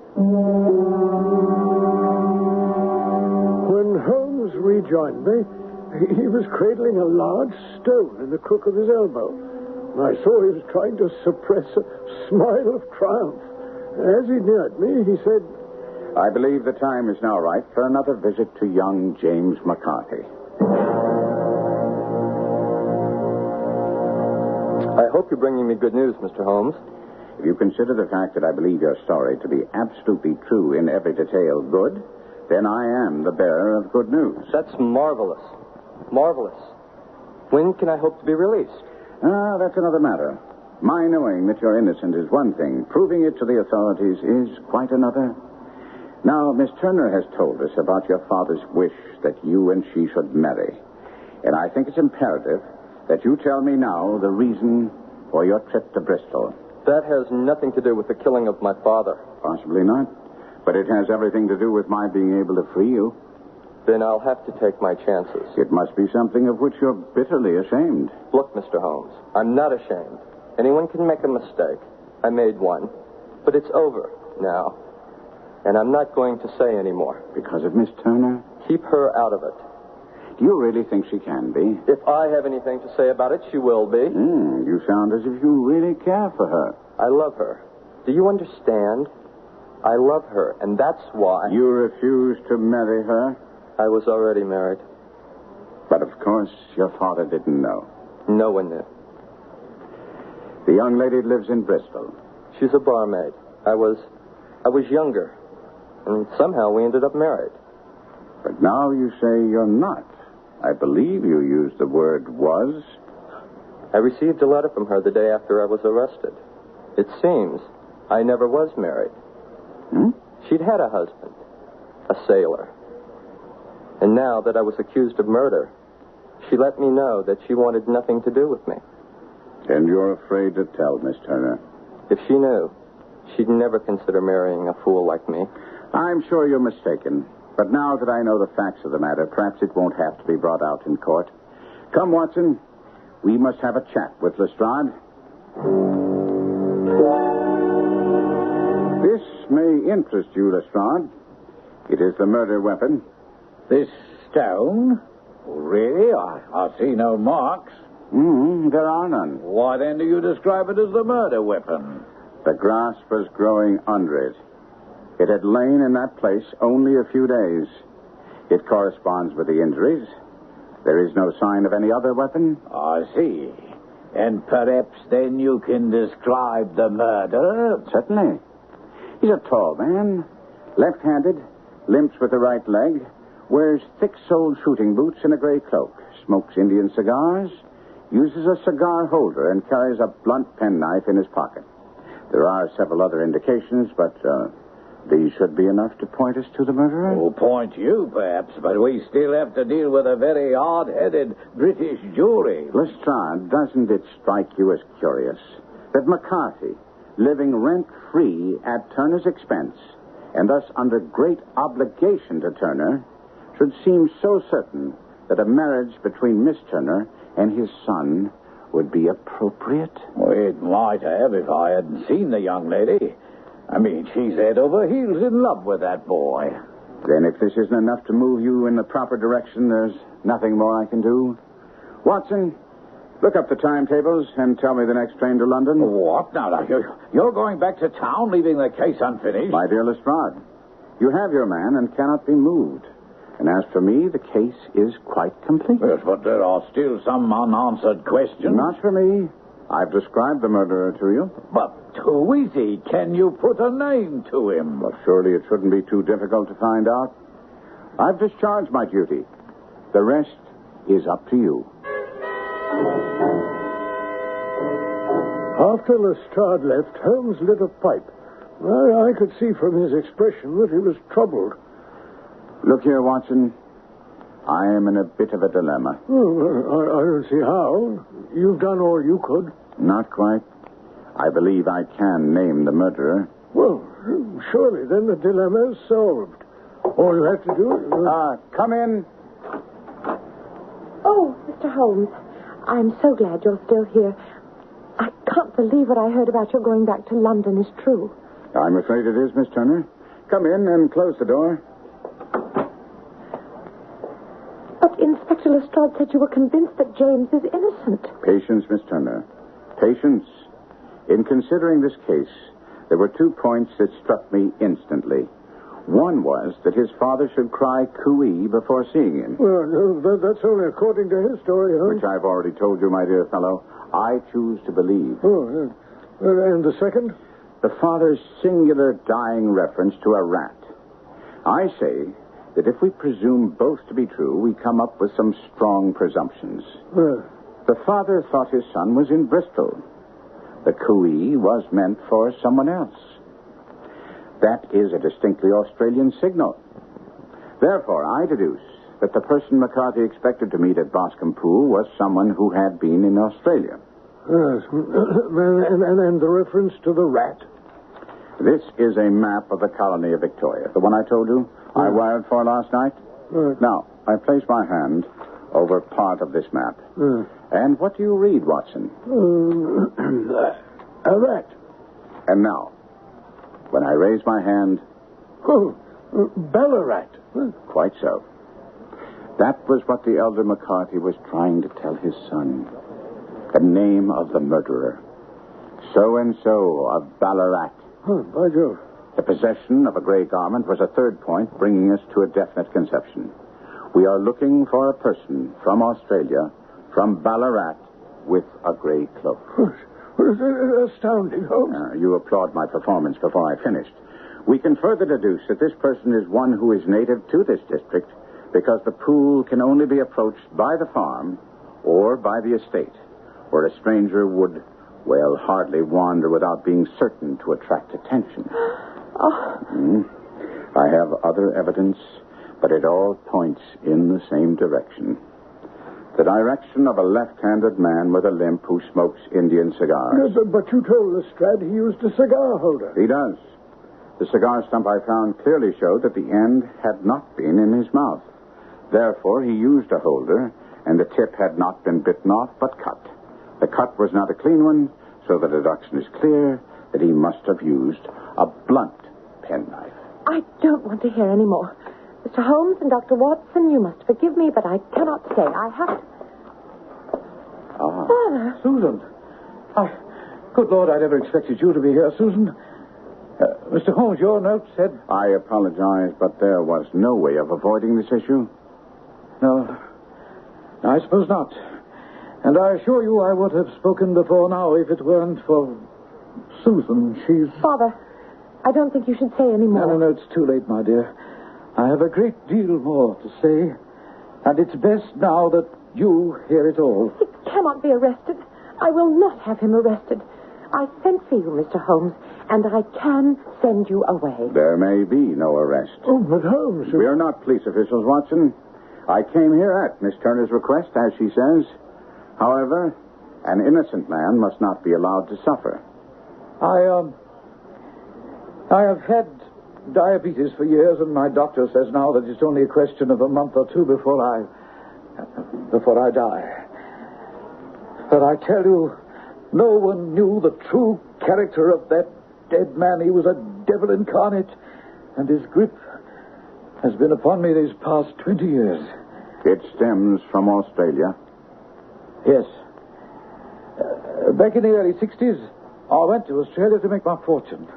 When Holmes rejoined me, he was cradling a large stone in the crook of his elbow. I saw he was trying to suppress a smile of triumph. As he neared me, he said, I believe the time is now right for another visit to young James McCarthy. I hope you're bringing me good news, Mr. Holmes. If you consider the fact that I believe your story to be absolutely true in every detail good, then I am the bearer of good news. That's marvelous. Marvelous. When can I hope to be released? That's another matter. My knowing that you're innocent is one thing. Proving it to the authorities is quite another. Now, Miss Turner has told us about your father's wish that you and she should marry. And I think it's imperative that you tell me now the reason for your trip to Bristol. That has nothing to do with the killing of my father. Possibly not. But it has everything to do with my being able to free you. Then I'll have to take my chances. It must be something of which you're bitterly ashamed. Look, Mr. Holmes, I'm not ashamed. Anyone can make a mistake. I made one. But it's over now. And I'm not going to say any more. Because of Miss Turner? Keep her out of it. Do you really think she can be? If I have anything to say about it, she will be. You sound as if you really care for her. I love her. Do you understand? I love her, and that's why... You refused to marry her? I was already married. But of course, your father didn't know. No one knew. The young lady lives in Bristol. She's a barmaid. I was younger, and somehow we ended up married. But now you say you're not. I believe you used the word was. I received a letter from her the day after I was arrested. It seems I never was married. She'd had a husband, a sailor. And now that I was accused of murder, she let me know that she wanted nothing to do with me. And you're afraid to tell, Miss Turner? If she knew, she'd never consider marrying a fool like me. I'm sure you're mistaken. But now that I know the facts of the matter, perhaps it won't have to be brought out in court. Come, Watson. We must have a chat with Lestrade. This may interest you, Lestrade. It is the murder weapon. This stone? Really? I see no marks. There are none. Why then do you describe it as the murder weapon? The grass was growing under it. It had lain in that place only a few days. It corresponds with the injuries. There is no sign of any other weapon. I see. And perhaps then you can describe the murderer? Certainly. He's a tall man, left-handed, limps with the right leg, wears thick-soled shooting boots and a gray cloak, smokes Indian cigars, uses a cigar holder, and carries a blunt penknife in his pocket. There are several other indications, but these should be enough to point us to the murderer. Oh, point you, perhaps, but we still have to deal with a very hard-headed British jury. Lestrade, doesn't it strike you as curious that McCarthy, living rent-free at Turner's expense, and thus under great obligation to Turner, should seem so certain that a marriage between Miss Turner and his son would be appropriate? Well, it might have if I hadn't seen the young lady. I mean, she's head over heels in love with that boy. Then if this isn't enough to move you in the proper direction, there's nothing more I can do. Watson, look up the timetables and tell me the next train to London. What? Now, you're going back to town, leaving the case unfinished? My dear Lestrade, you have your man and cannot be moved. And as for me, the case is quite complete. Yes, but there are still some unanswered questions. Not for me. I've described the murderer to you. But who is he? Can you put a name to him? Well, surely it shouldn't be too difficult to find out. I've discharged my duty. The rest is up to you. After Lestrade left, Holmes lit a pipe. I could see from his expression that he was troubled. Look here, Watson. I am in a bit of a dilemma. I don't see how. You've done all you could. Not quite. I believe I can name the murderer. Well, surely then the dilemma is solved. All you have to do is... come in. Oh, Mr. Holmes, I'm so glad you're still here. I can't believe what I heard about your going back to London is true. I'm afraid it is, Miss Turner. Come in and close the door. But Inspector Lestrade said you were convinced that James is innocent. Patience, Miss Turner. Patience. In considering this case, there were 2 points that struck me instantly. One was that his father should cry cooey before seeing him. Well, that's only according to his story, huh? Which I've already told you, my dear fellow. I choose to believe. Oh, and the second? The father's singular dying reference to a rat. I say that if we presume both to be true, we come up with some strong presumptions. The father thought his son was in Bristol. The cooey was meant for someone else. That is a distinctly Australian signal. Therefore, I deduce that the person McCarthy expected to meet at Boscombe Pool was someone who had been in Australia. Yes. And the reference to the rat? This is a map of the colony of Victoria. The one I told you I wired for last night. Now, I place my hand over part of this map. And what do you read, Watson? A rat. And now, when I raise my hand... Oh, Ballarat. Quite so. That was what the elder McCarthy was trying to tell his son. The name of the murderer. So-and-so of Ballarat. Oh, by Jove. The possession of a gray garment was a third point, bringing us to a definite conception. We are looking for a person from Australia, from Ballarat, with a gray cloak. Astounding, Holmes. You applaud my performance before I finished. We can further deduce that this person is one who is native to this district because the pool can only be approached by the farm or by the estate, where a stranger would, well, hardly wander without being certain to attract attention. I have other evidence, but it all points in the same direction. The direction of a left-handed man with a limp who smokes Indian cigars. But you told Lestrade he used a cigar holder. He does. The cigar stump I found clearly showed that the end had not been in his mouth. Therefore, he used a holder, and the tip had not been bitten off but cut. The cut was not a clean one, so the deduction is clear that he must have used a blunt penknife. I don't want to hear any more. Mr. Holmes and Dr. Watson, you must forgive me, but I cannot stay. I have to... Father. Susan. Good Lord, I never expected you to be here, Susan. Mr. Holmes, your note said... I apologize, but there was no way of avoiding this issue. No, I suppose not. And I assure you I would have spoken before now if it weren't for Susan. She's... Father, I don't think you should say any more. No, it's too late, my dear. I have a great deal more to say, and it's best now that you hear it all. He cannot be arrested. I will not have him arrested. I sent for you, Mr. Holmes, and I can send you away. There may be no arrest. Oh, but Holmes... We are not police officials, Watson. I came here at Miss Turner's request, as she says. However, an innocent man must not be allowed to suffer. I have had diabetes for years, and my doctor says now that it's only a question of a month or two before I die. But I tell you, no one knew the true character of that dead man. He was a devil incarnate, and his grip has been upon me these past 20 years. It stems from Australia? Yes. Back in the early 60s, I went to Australia to make my fortune.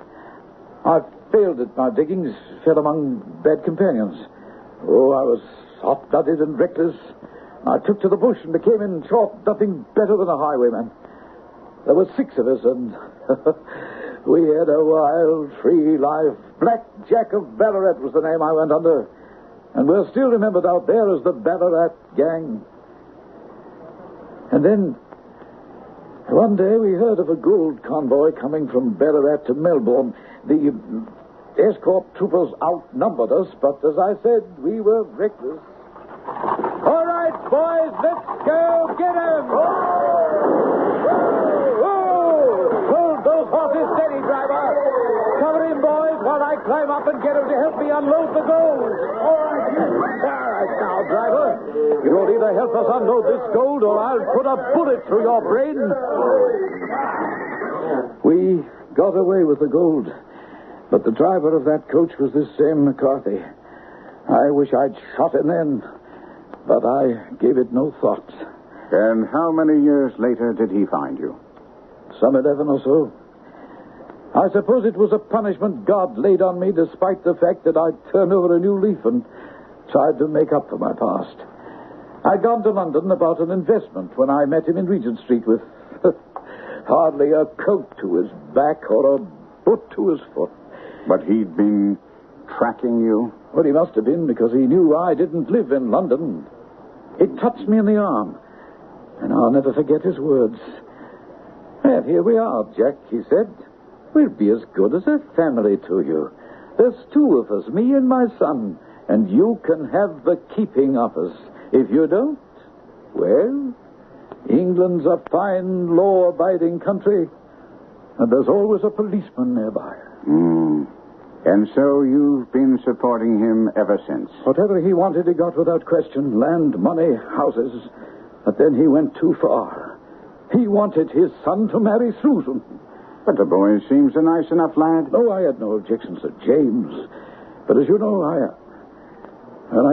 I failed at my diggings, fell among bad companions. Oh, I was hot-blooded and reckless. I took to the bush and became, in short, nothing better than a highwayman. There were 6 of us, and we had a wild, free life. Black Jack of Ballarat was the name I went under. And we're still remembered out there as the Ballarat Gang. And then, one day we heard of a gold convoy coming from Ballarat to Melbourne. The escort troopers outnumbered us, but as I said, we were reckless. All right, boys, let's go get him! Hold those horses steady, driver. Cover him, boys, while I climb up and get him to help me unload the gold. All right, now, driver. You'll either help us unload this gold or I'll put a bullet through your brain. We got away with the gold, but the driver of that coach was this same McCarthy. I wish I'd shot him then, but I gave it no thought. And how many years later did he find you? Some 11 or so. I suppose it was a punishment God laid on me, despite the fact that I'd turned over a new leaf and tried to make up for my past. I'd gone to London about an investment when I met him in Regent Street with hardly a coat to his back or a boot to his foot. But he'd been tracking you? Well, he must have been, because he knew I didn't live in London. He touched me in the arm, and I'll never forget his words. Well, here we are, Jack, he said. We'll be as good as a family to you. There's 2 of us, me and my son, and you can have the keeping of us. If you don't, well, England's a fine, law-abiding country, and there's always a policeman nearby. And so you've been supporting him ever since? Whatever he wanted, he got without question. Land, money, houses. But then he went too far. He wanted his son to marry Susan. But the boy seems a nice enough lad. No, I had no objections to James. But as you know, I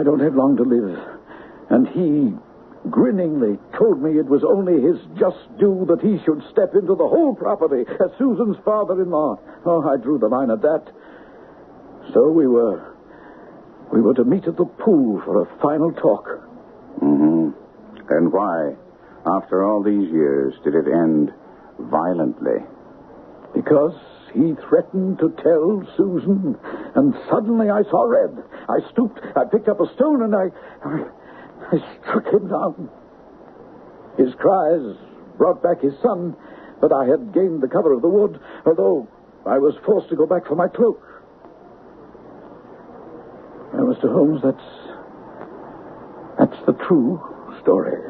don't have long to live. And he grinningly told me it was only his just due that he should step into the whole property as Susan's father-in-law. Oh, I drew the line at that. So we were to meet at the pool for a final talk. Mm-hmm. And why, after all these years, did it end violently? Because he threatened to tell Susan, and suddenly I saw red. I stooped, I picked up a stone, and I struck him down. His cries brought back his son, but I had gained the cover of the wood, although I was forced to go back for my cloak. Now, Mr. Holmes, that's the true story.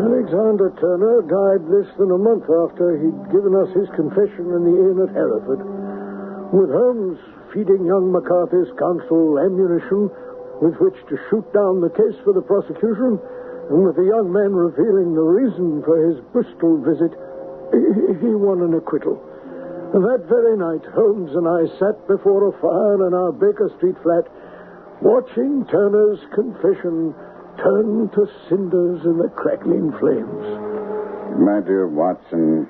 Alexander Turner died less than a month after he'd given us his confession in the inn at Hereford, with Holmes feeding young McCarthy's counsel ammunition with which to shoot down the case for the prosecution, and with the young man revealing the reason for his Bristol visit. He won an acquittal. And that very night, Holmes and I sat before a fire in our Baker Street flat, watching Turner's confession turn to cinders in the crackling flames. My dear Watson,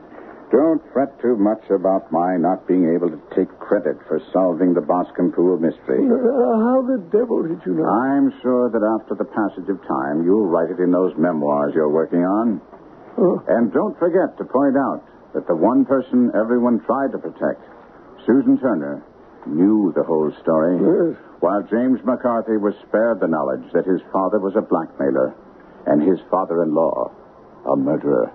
don't fret too much about my not being able to take credit for solving the Boscombe pool mystery. How the devil did you know? I'm sure that after the passage of time, you'll write it in those memoirs you're working on. Oh. And don't forget to point out that the one person everyone tried to protect, Susan Turner, knew the whole story. Yes. While James McCarthy was spared the knowledge that his father was a blackmailer and his father-in-law a murderer.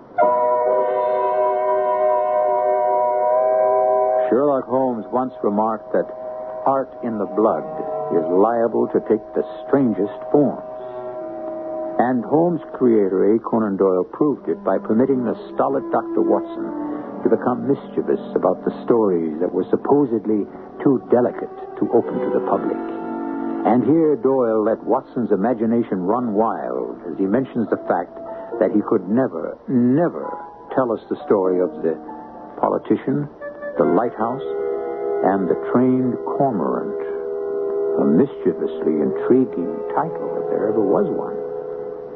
Sherlock Holmes once remarked that art in the blood is liable to take the strangest forms. And Holmes' creator, A. Conan Doyle, proved it by permitting the stolid Dr. Watson to become mischievous about the stories that were supposedly too delicate to open to the public. And here Doyle let Watson's imagination run wild as he mentions the fact that he could never tell us the story of the politician, the lighthouse, and the trained cormorant. A mischievously intriguing title, if there ever was one.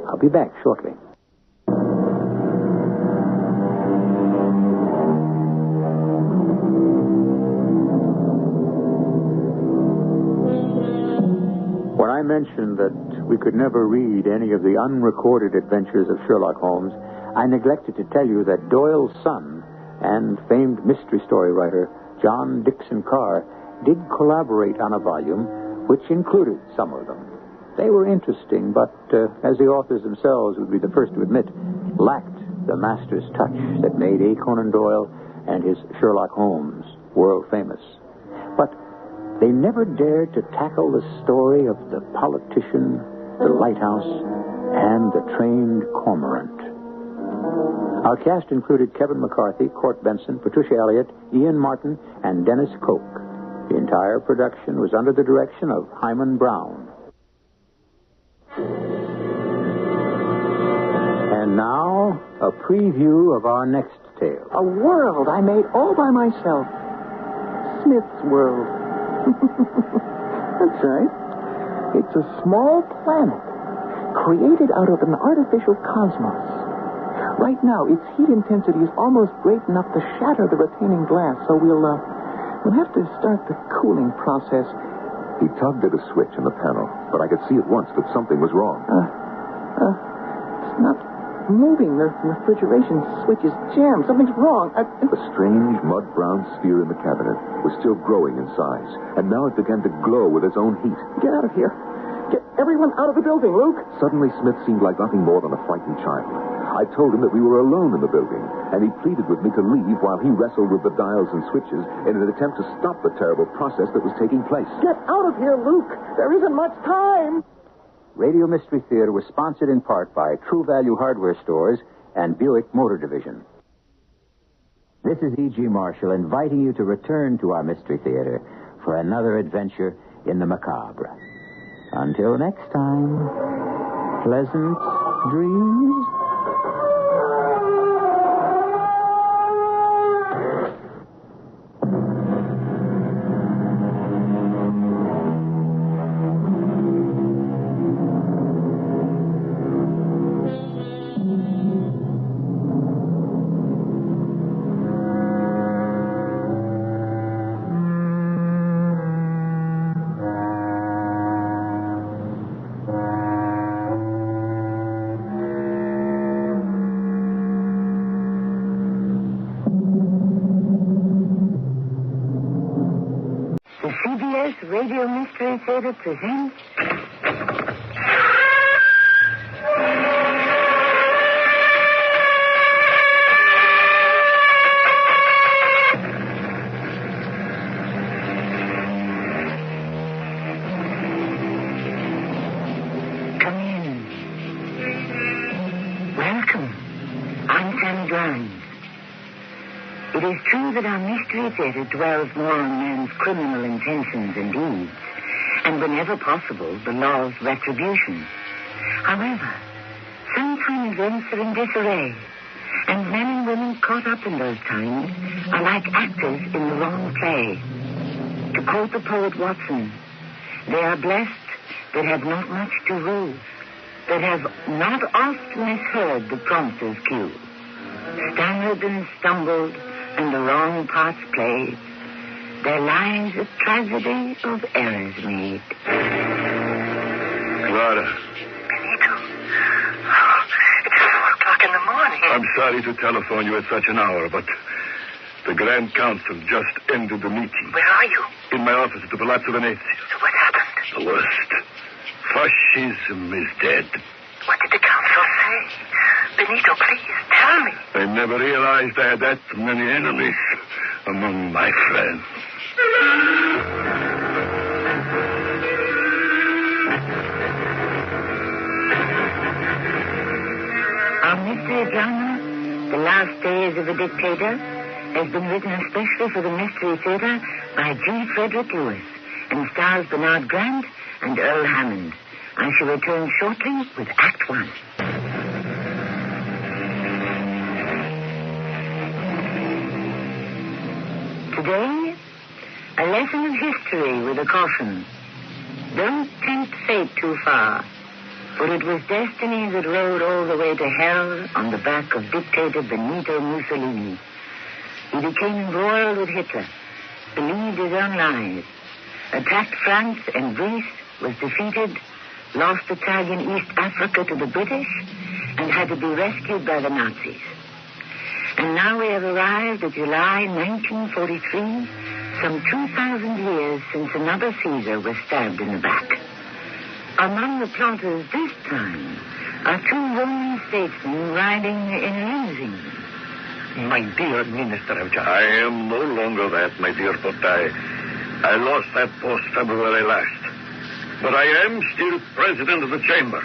I'll be back shortly. When I mentioned that we could never read any of the unrecorded adventures of Sherlock Holmes, I neglected to tell you that Doyle's son and famed mystery story writer John Dickson Carr did collaborate on a volume which included some of them. They were interesting, but as the authors themselves would be the first to admit, lacked the master's touch that made A. Conan Doyle and his Sherlock Holmes world famous. But they never dared to tackle the story of the politician, the lighthouse, and the trained cormorant. Our cast included Kevin McCarthy, Court Benson, Patricia Elliott, Ian Martin, and Dennis Koch. The entire production was under the direction of Hyman Brown. And now, a preview of our next tale. A world I made all by myself. Smith's World. That's right. It's a small planet created out of an artificial cosmos. Right now, its heat intensity is almost great enough to shatter the retaining glass, so we'll have to start the cooling process. He tugged at a switch in the panel, but I could see at once that something was wrong. It's not moving. The refrigeration switch is jammed. Something's wrong. The strange mud-brown sphere in the cabinet was still growing in size, and now it began to glow with its own heat. Get out of here. Get everyone out of the building, Luke. Suddenly, Smith seemed like nothing more than a frightened child. I told him that we were alone in the building, and he pleaded with me to leave while he wrestled with the dials and switches in an attempt to stop the terrible process that was taking place. Get out of here, Luke. There isn't much time. Radio Mystery Theater was sponsored in part by True Value Hardware Stores and Buick Motor Division. This is E.G. Marshall inviting you to return to our Mystery Theater for another adventure in the macabre. Until next time, pleasant dreams. The CBS Radio Mystery Theater presents... Come in. Welcome. I'm Sammy Grimes. It is true that our Mystery Theater dwells more on man's criminal intentions and deeds, and whenever possible, the law's retribution. However, sometimes events are in disarray, and men and women caught up in those times are like actors in the wrong play. To quote the poet Watson, they are blessed that have not much to rue, that have not oft misheard the prompter's cue, stammered and stumbled, and the wrong parts played, their lives a tragedy of errors made. Clara. Benito. Oh, it's 4:00 in the morning. I'm sorry to telephone you at such an hour, but the Grand Council just ended the meeting. Where are you? In my office at the Palazzo Venezia. So what happened? The worst. Fascism is dead. What did the council say? Benito, please, tell me. I never realized I had that many enemies among my friends. Our mystery drama, The Last Days of a Dictator, has been written especially for the Mystery Theater by G. Frederick Lewis and stars Bernard Grant and Earl Hammond. I shall return shortly with Act One. Today, a lesson of history with a caution. Don't tempt fate too far, for it was destiny that rode all the way to hell on the back of dictator Benito Mussolini. He became embroiled with Hitler, believed his own lies, attacked France and Greece, was defeated, lost the tag in East Africa to the British, and had to be rescued by the Nazis. And now we have arrived at July 1943, some 2,000 years since another Caesar was stabbed in the back. Among the plotters this time are two Roman statesmen riding in limousines. My dear Minister of Justice. I am no longer that, my dear Potay. I lost that post February last. But I am still president of the chamber.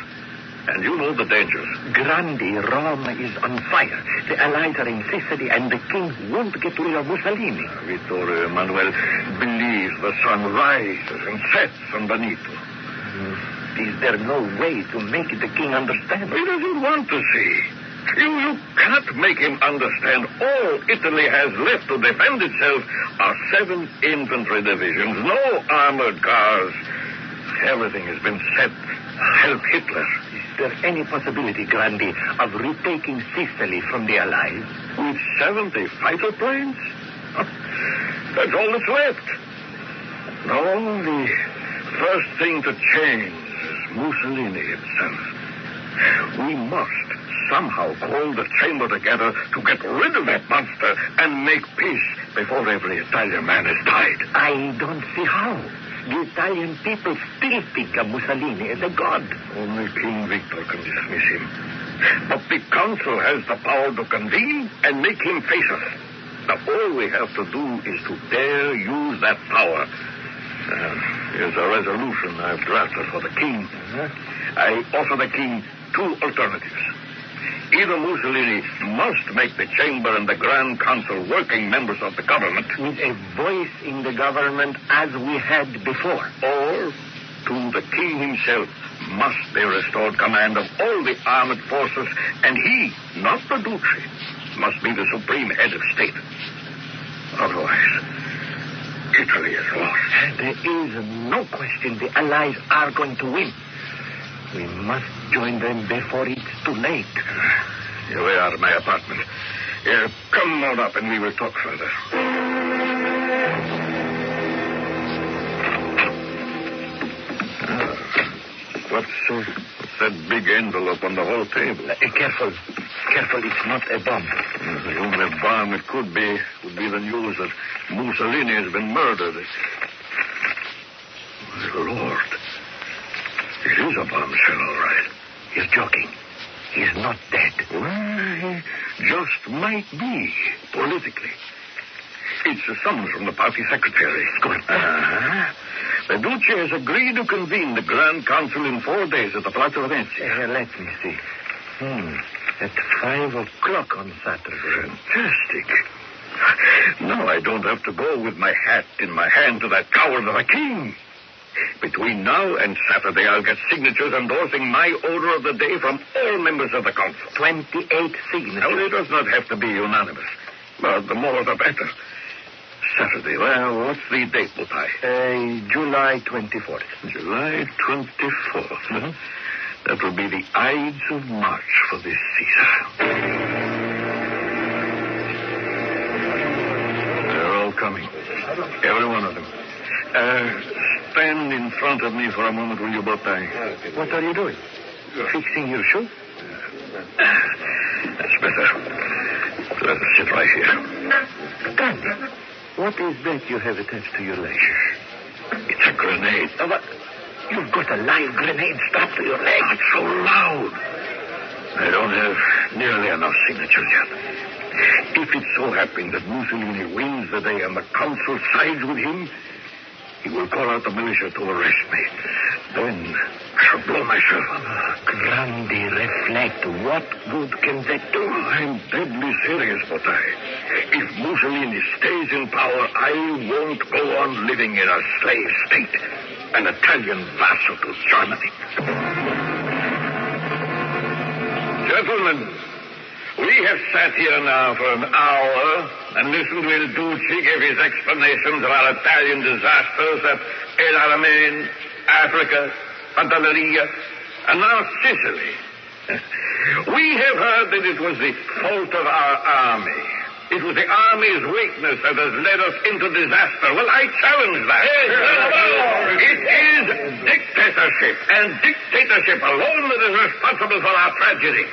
And you know the dangers. Grandi, Rome is on fire. The Allies are in Sicily, and the king won't get rid of Mussolini. Vittorio Emanuele believes the sun rises and sets on Benito. Is there no way to make the king understand? He doesn't want to see. You can't make him understand. All Italy has left to defend itself are 7 infantry divisions, no armored cars. Everything has been set to help Hitler. Is there any possibility, Grandi, of retaking Sicily from the Allies? With 70 fighter planes? That's all that's left. No, the first thing to change is Mussolini himself. We must somehow call the chamber together to get rid of that monster and make peace before every Italian man has died. I don't see how. The Italian people still think of Mussolini as a god. Only King Victor can dismiss him. But the council has the power to convene and make him face us. Now, all we have to do is to dare use that power. Here's a resolution I've drafted for the king. I offer the king two alternatives. Either Mussolini must make the chamber and the Grand Council working members of the government. With a voice in the government as we had before. Or to the king himself must be restored command of all the armed forces, and he, not the Duce, must be the supreme head of state. Otherwise, Italy is lost. There is no question the Allies are going to win. We must join them before it's too late. Here we are at my apartment. Here, come on up and we will talk further. What's that big envelope on the hall table? Careful. Careful, it's not a bomb. The only bomb it could be would be the news that Mussolini has been murdered. My Lord. It is a bombshell, all right. You're joking. He's not dead. Well, he just might be, politically. It's a summons from the party secretary. Good. The Duce has agreed to convene the Grand Council in 4 days at the Palazzo Venezia. Let me see. At 5 o'clock on Saturday. Fantastic. Now I don't have to go with my hat in my hand to that coward of a king. Between now and Saturday, I'll get signatures endorsing my order of the day from all members of the council. 28 signatures. Now, it does not have to be unanimous. But the more the better. Saturday, well, what's the date, Butai? July 24th. July 24th. Mm-hmm. That will be the Ides of March for this Caesar. They're all coming. Every one of them. Stand in front of me for a moment, will you, Butai? What are you doing? Fixing your shoe? That's better. Let us sit right here. Gandhi, what is that you have attached to your leg? It's a grenade. What? You've got a live grenade strapped to your leg? Not so loud. I don't have nearly enough signatures yet. If it so happens that Mussolini wins the day and the council sides with him, he will call out the militia to arrest me. Then I shall blow myself up. Grandi, reflect. What good can that do? I'm deadly serious, Butai. If Mussolini stays in power, I won't go on living in a slave state, an Italian vassal to Germany. Gentlemen, we have sat here now for an hour and listened to Il Duce give his explanations of our Italian disasters at El Alamein, Africa, Pantelleria, and now Sicily. We have heard that it was the fault of our army. It was the army's weakness that has led us into disaster. Well, I challenge that. It is dictatorship, and dictatorship alone that is responsible for our tragedy.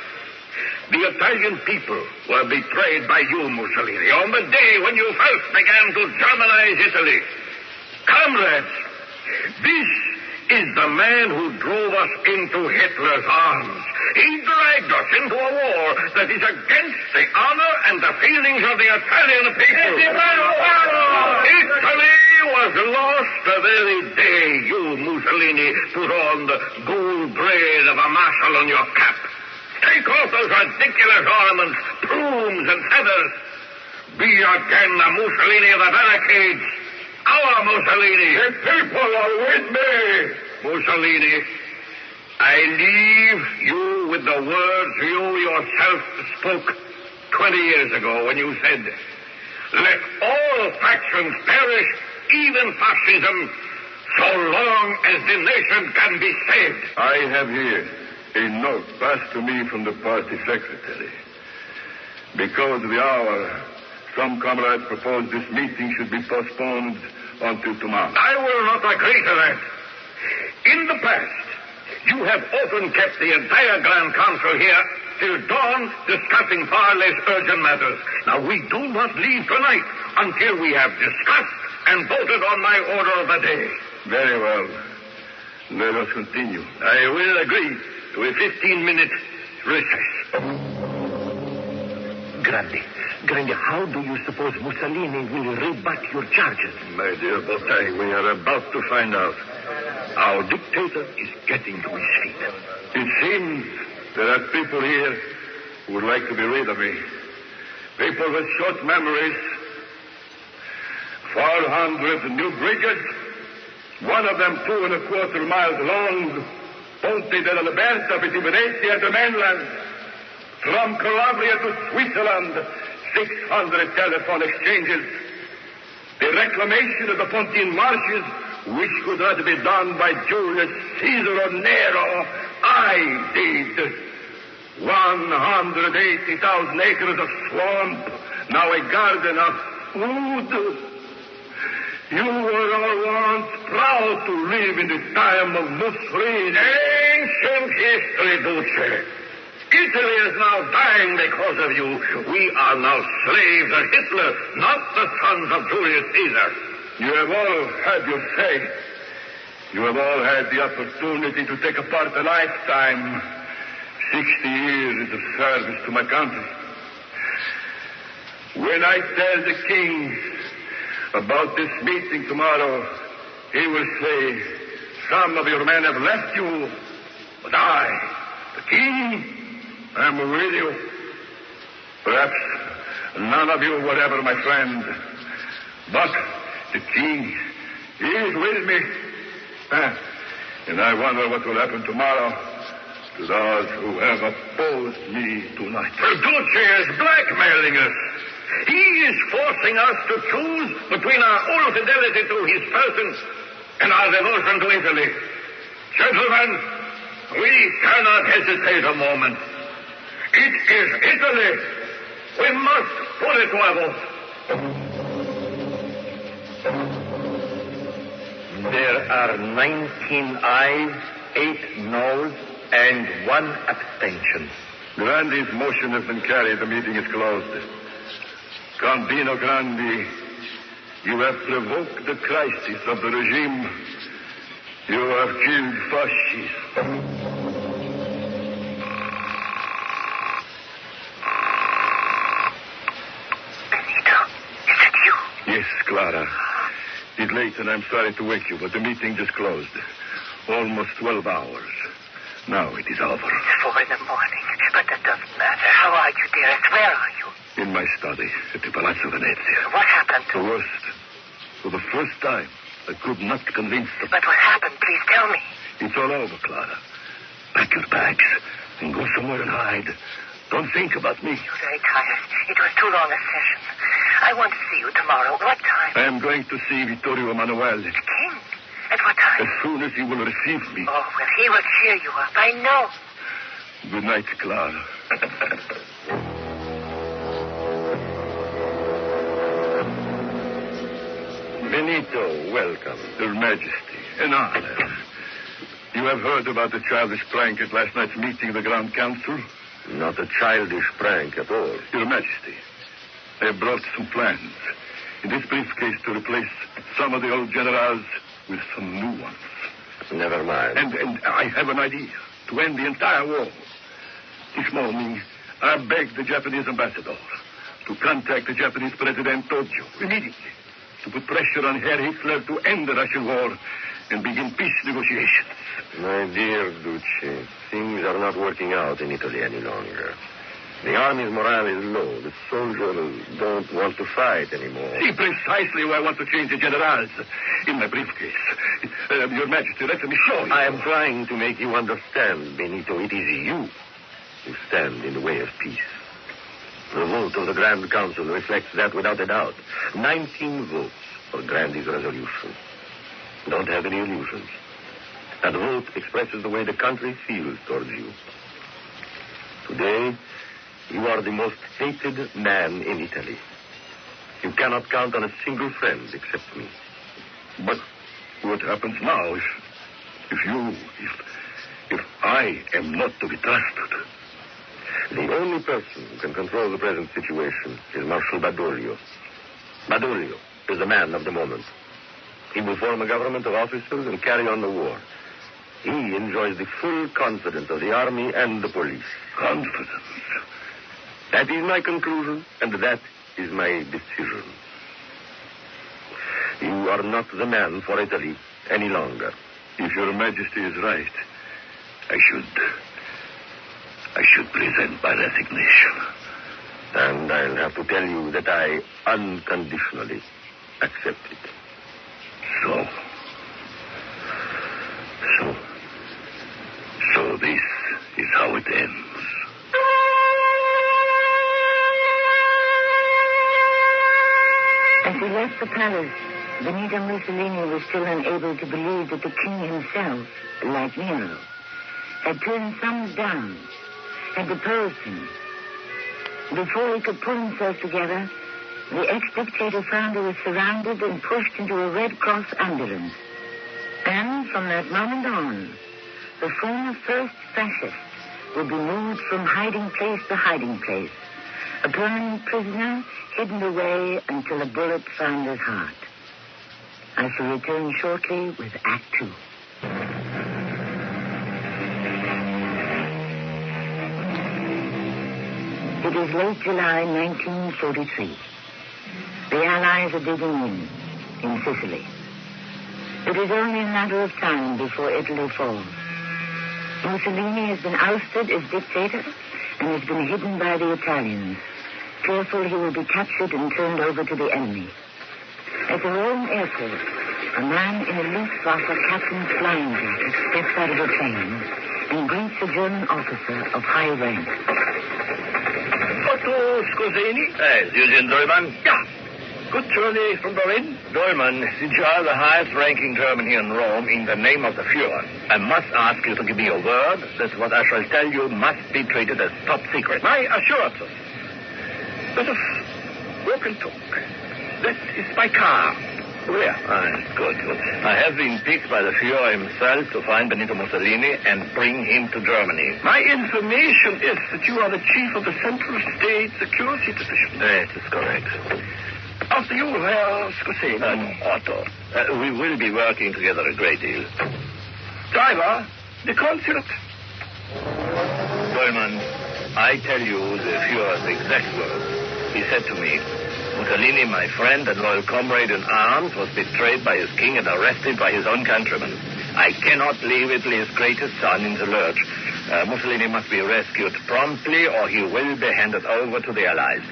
The Italian people were betrayed by you, Mussolini, on the day when you first began to Germanize Italy. Comrades, this is the man who drove us into Hitler's arms. He dragged us into a war that is against the honor and the feelings of the Italian people. Italy was lost the very day you, Mussolini, put on the gold braid of a marshal on your cap. Take off those ridiculous ornaments, plumes and feathers. Be again the Mussolini of the barricades. Our Mussolini. The people are with me. Mussolini, I leave you with the words you yourself spoke 20 years ago when you said, let all factions perish, even fascism, so long as the nation can be saved. I have here a note passed to me from the party secretary. Because of the hour, some comrades propose this meeting should be postponed until tomorrow. I will not agree to that. In the past, you have often kept the entire Grand Council here till dawn discussing far less urgent matters. Now, we do not leave tonight until we have discussed and voted on my order of the day. Very well. Let us continue. I will agree to a 15-minute recess. Grandi, how do you suppose Mussolini will rebut your charges? My dear Botai, we are about to find out. Our dictator is getting to his feet. It seems there are people here who would like to be rid of me. People with short memories. 400 new bridges, one of them 2.25 miles long, Ponte della Liberta between Venezia and the mainland. From Calabria to Switzerland, 600 telephone exchanges. The reclamation of the Pontine marshes, which could not be done by Julius Caesar or Nero, I did. 180,000 acres of swamp, now a garden of food. You were all once proud to live in the time of Mussolini. Ancient history, Duce. Italy is now dying because of you. We are now slaves of Hitler, not the sons of Julius Caesar. You have all had your say. You have all had the opportunity to take apart a lifetime. 60 years of service to my country. When I tell the king about this meeting tomorrow, he will say, some of your men have left you, but I, the king, am with you. Perhaps none of you were ever my friend, but the king, he is with me. And I wonder what will happen tomorrow to those who have opposed me tonight. Duce is blackmailing us. He is forcing us to choose between our own fidelity to his person and our devotion to Italy. Gentlemen, we cannot hesitate a moment. It is Italy. We must put it to a vote. There are 19 ayes, 8 noes, and 1 abstention. Grandi's motion has been carried. The meeting is closed. Candino Grandi, you have provoked the crisis of the regime. You have killed fascists. Benito, is it you? Yes, Clara. It's late and I'm sorry to wake you, but the meeting just closed. Almost 12 hours. Now it is over. It's 4 in the morning, but that doesn't matter. How are you, dearest? Where are you? In my study at the Palazzo Venezia. What happened? The worst. For the first time, I could not convince them. But what happened? Please tell me. It's all over, Clara. Pack your bags and go somewhere and hide. Don't think about me. You're very tired. It was too long a session. I want to see you tomorrow. What time? I am going to see Vittorio Emanuele. The king? At what time? As soon as he will receive me. Oh, well, he will cheer you up. I know. Good night, Clara. Benito, welcome. Your Majesty, an honor. You have heard about the childish prank at last night's meeting of the Grand Council? Not a childish prank at all. Your Majesty, I have brought some plans in this briefcase to replace some of the old generals with some new ones. Never mind. And I have an idea to end the entire war. This morning, I begged the Japanese ambassador to contact the Japanese President Tojo immediately to put pressure on Herr Hitler to end the Russian war and begin peace negotiations. My dear Duce, things are not working out in Italy any longer. The army's morale is low. The soldiers don't want to fight anymore. See precisely where I want to change the generals. In my briefcase. Your Majesty, let me show you. I am trying to make you understand, Benito. It is you who stand in the way of peace. The vote of the Grand Council reflects that without a doubt. 19 votes for Grandi's resolution. Don't have any illusions. That vote expresses the way the country feels towards you. Today, you are the most hated man in Italy. You cannot count on a single friend except me. But what happens now if I am not to be trusted? The only person who can control the present situation is Marshal Badoglio. Badoglio is the man of the moment. He will form a government of officers and carry on the war. He enjoys the full confidence of the army and the police. Confidence? That is my conclusion, and that is my decision. You are not the man for Italy any longer. If Your Majesty is right, I should present my resignation. And I'll have to tell you that I unconditionally accept it. So this is how it ends. As he left the palace, Benito Mussolini was still unable to believe that the king himself, like Nero, had turned thumbs down, had deposed him. Before he could pull himself together, the ex-dictator found he was surrounded and pushed into a Red Cross ambulance. And from that moment on, the former first fascist would be moved from hiding place to hiding place, a permanent prisoner hidden away until a bullet found his heart. I shall return shortly with Act Two. It is late July 1943. The Allies are digging in Sicily. It is only a matter of time before Italy falls. Mussolini has been ousted as dictator and has been hidden by the Italians, fearful he will be captured and turned over to the enemy. At the Rome airport, a man in a Luftwaffe captain's flying jacket steps out of a plane and greets a German officer of high rank. Otto Scosini? Yes, Eugene Dolman. Yeah. Good journey from Berlin. Dolman, since you are the highest-ranking German here in Rome, in the name of the Führer, I must ask you to give me your word that what I shall tell you must be treated as top secret. My assurances. Let us walk and talk. That is my car. Where? Good. I have been picked by the Führer himself to find Benito Mussolini and bring him to Germany. My information is that you are the chief of the Central State Security Division. That is correct. After you, Herr Scosini. Otto. We will be working together a great deal. Driver, the consulate. Dolman, I tell you the Führer's exact words. He said to me, Mussolini, my friend and loyal comrade in arms, was betrayed by his king and arrested by his own countrymen. I cannot leave Italy's greatest son in the lurch. Mussolini must be rescued promptly or he will be handed over to the Allies.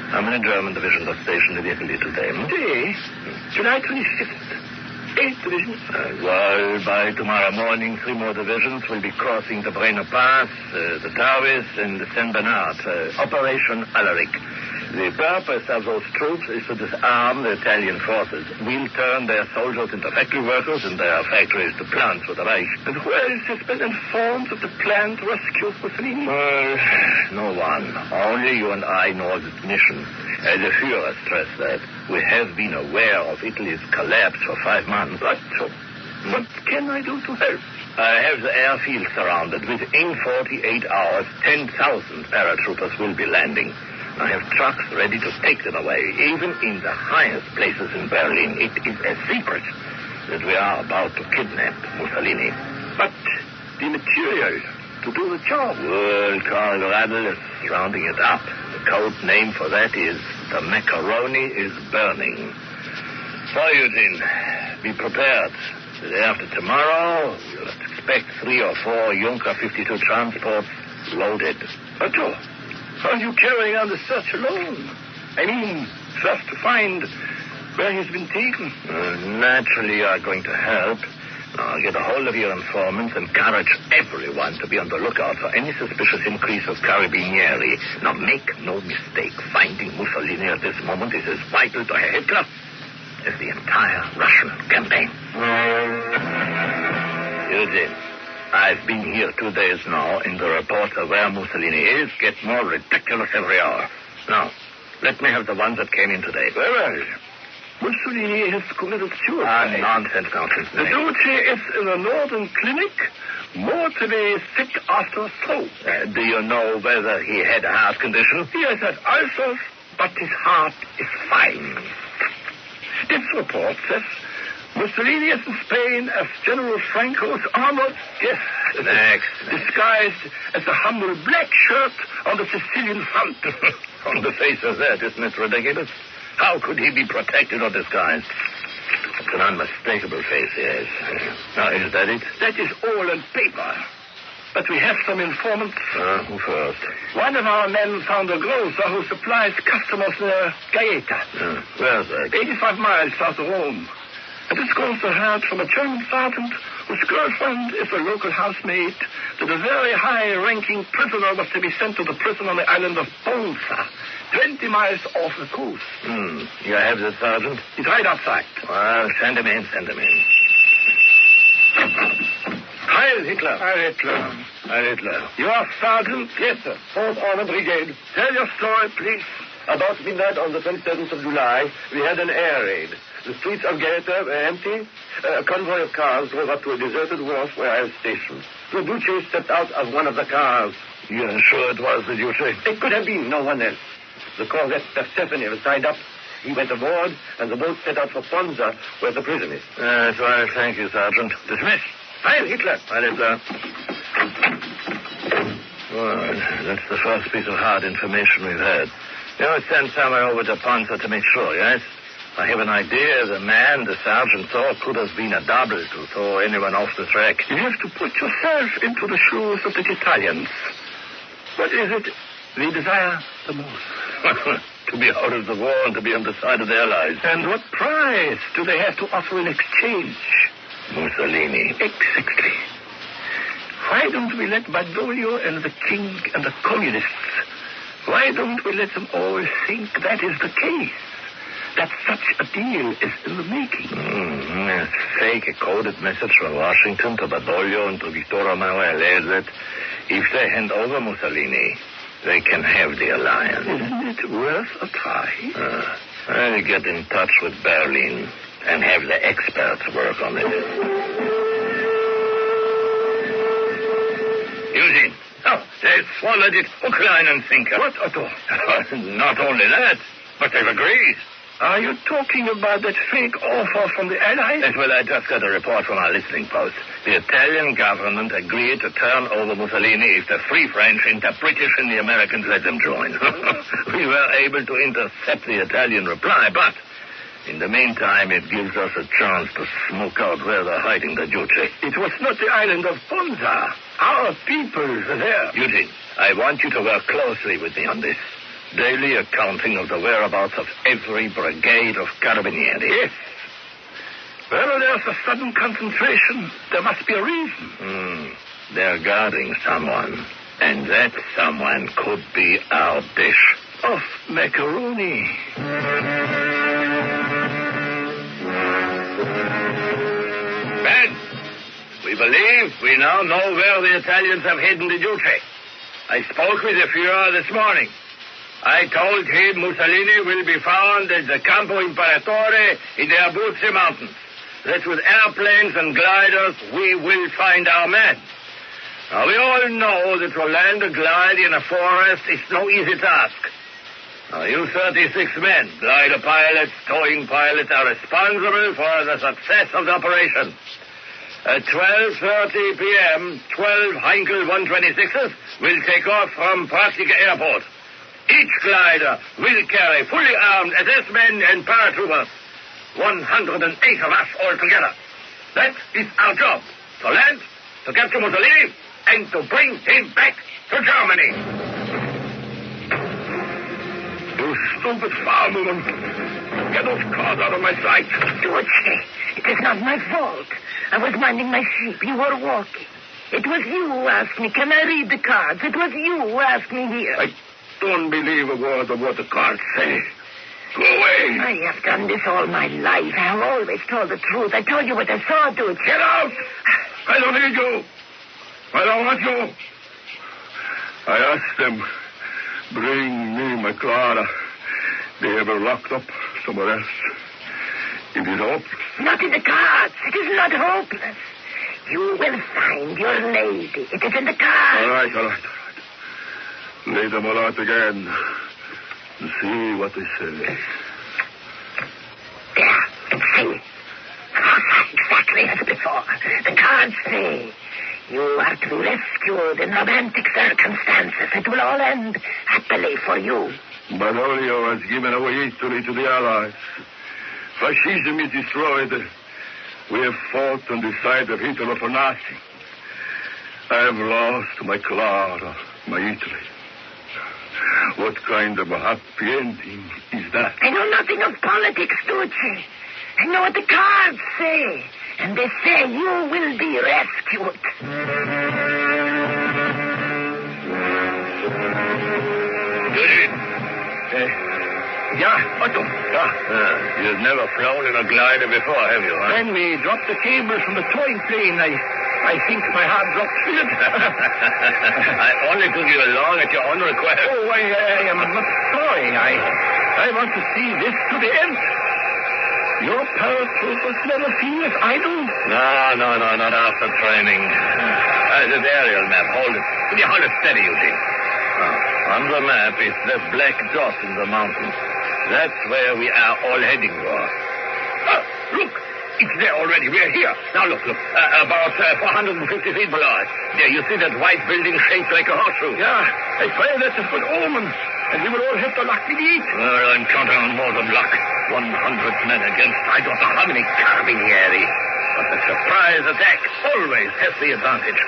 How many German divisions are stationed in Italy today? Today? July 25th. 8 divisions. Well, by tomorrow morning, 3 more divisions will be crossing the Brenner Pass, the Tavis, and the St. Bernard. Operation Alaric. The purpose of those troops is to disarm the Italian forces. We'll turn their soldiers into factory workers and their factories to plants for the Reich. And who else has been informed of the plan to rescue Mussolini? Well, no one. Only you and I know of its mission. The Führer stressed that. We have been aware of Italy's collapse for 5 months. But what can I do to help? I have the airfield surrounded. Within 48 hours, 10,000 paratroopers will be landing. I have trucks ready to take them away, even in the highest places in Berlin. It is a secret that we are about to kidnap Mussolini. But the material to do the job? Well, Karl Radl is rounding it up. The code name for that is the macaroni is burning. So, Eugene, be prepared. The day after tomorrow, you'll expect 3 or 4 Junker 52 transports loaded. Otto, are you carrying on the search alone? I mean, just to find where he's been taken. Naturally, you are going to help. I'll get a hold of your informants and encourage everyone to be on the lookout for any suspicious increase of carabinieri. Now, make no mistake. Finding Mussolini at this moment is as vital to Hitler as the entire Russian campaign. Eugene, I've been here 2 days now, and the reports of where Mussolini is get more ridiculous every hour. Now, let me have the ones that came in today. Well, Mussolini has committed suicide. Nonsense. The Duce is in a northern clinic, mortally sick after a stroke. Do you know whether he had a heart condition? He has had ulcers, but his heart is fine. This report says Mussolini is in Spain as General Franco's armored guest. Next. Disguised as a humble black shirt on the Sicilian front. On the face of that, isn't it ridiculous? How could he be protected or disguised? It's an unmistakable face, yes. Now, is that it? That is all on paper. But we have some informants. Who first? One of our men found a grocer who supplies customers near Gaeta. Where's that? 85 miles south of Rome. And this grocer heard from a German sergeant whose girlfriend is a local housemaid that a very high-ranking prisoner was to be sent to the prison on the island of Ponza, 20 miles off the coast. You have the sergeant? He's right outside. Well, send him in. Heil Hitler. Heil Hitler. You are sergeant? Yes, sir. 4th Armored Brigade. Tell your story, please. About midnight on the 27th of July, we had an air raid. The streets of Gaeta were empty. A convoy of cars drove up to a deserted wharf where I was stationed. The Duce stepped out of one of the cars. You're sure it was the Duce? It could have been no one else. The corvette Persephone was tied up. He went aboard, and the boat set out for Ponza, where the prison is. That's right. Thank you, Sergeant. Dismiss. Heil Hitler. Heil Hitler. Well, that's the first piece of hard information we've had. You'll send someone over to Ponza to make sure, yes? I have an idea the man the sergeant saw could have been a double to throw anyone off the track. You have to put yourself into the shoes of the Italians. What is it they desire the most? To be out of the war and to be on the side of the Allies. And what price do they have to offer in exchange? Mussolini. Exactly. Why don't we let Badoglio and the king and the communists, why don't we let them all think that is the case? That such a deal is in the making. A fake, a coded message from Washington to Badoglio and to Vittorio Emanuele that if they hand over Mussolini, they can have the alliance. Isn't it worth a try? I'll get in touch with Berlin and have the experts work on it. Eugene. Oh, they've swallowed it, hook, line, and sinker. What, Otto? Not only that, but they've agreed. Are you talking about that fake offer from the Allies? Yes, well, I just got a report from our listening post. The Italian government agreed to turn over Mussolini if the Free French, inter-British, and the Americans let them join. We were able to intercept the Italian reply, but in the meantime, it gives us a chance to smoke out where they're hiding the Duce. It was not the island of Ponza. Our people are there. Eugene, I want you to work closely with me on this. Daily accounting of the whereabouts of every brigade of Carabinieri. Yes. Well, there's a sudden concentration. There must be a reason. They're guarding someone. And that someone could be our dish of macaroni. Ben, we believe we now know where the Italians have hidden the Duce. I spoke with the Führer this morning. I told him Mussolini will be found at the Campo Imperatore in the Abruzzi Mountains. That with airplanes and gliders, we will find our men. Now, we all know that to land a glide in a forest is no easy task. Now, you 36 men, glider pilots, towing pilots, are responsible for the success of the operation. At 12:30 p.m., 12 Heinkel 126s will take off from Pratica Airport. Each glider will carry fully armed SS men and paratroopers. 108 of us altogether. That is our job. To land, to capture Mussolini, and to bring him back to Germany. You stupid farmwoman. Get those cars out of my sight. Duce, it is not my fault. I was minding my sheep. You were walking. It was you who asked me, can I read the cards? It was you who asked me here. I don't believe a word of what the cards say. Go away. I have done this all my life. I have always told the truth. I told you what I saw, Duce. Get out! I don't need you. I don't want you. I asked them, bring me my Clara. They have her locked up somewhere else. It is hopeless. Not in the cards. It is not hopeless. You will find your lady. It is in the cards. All right. Lay them all out again and see what they say. There. See. Exactly as before. The cards say you are to be rescued in romantic circumstances. It will all end happily for you. Badoglio has given away Italy to the Allies. Fascism is destroyed. We have fought on the side of Hitler for nothing. I have lost my Clara, my Italy. What kind of a happy ending is that? I know nothing of politics, Duce. I know what the cards say. And they say you will be rescued. Otto. You've never flown in a glider before, have you? Huh? When we dropped the cable from the towing plane, I think my heart dropped fluid. I only took you along at your own request. Oh, I am not sorry. I want to see this to the end. Your paratroopers never feel as I do. No, not after training. This aerial map. Hold it. Will you hold it steady, Eugene? On the map is the black dot in the mountains. That's where we are all heading for. Look! It's there already. We're here. Now, look. About 450 feet below us. There, you see that white building shaped like a horseshoe? Yeah. I pray that's a good omen. And we will all have to luck to eat. I'm counting on more than luck. 100 men against I don't know how many carabinieri. But the surprise attack always has the advantage.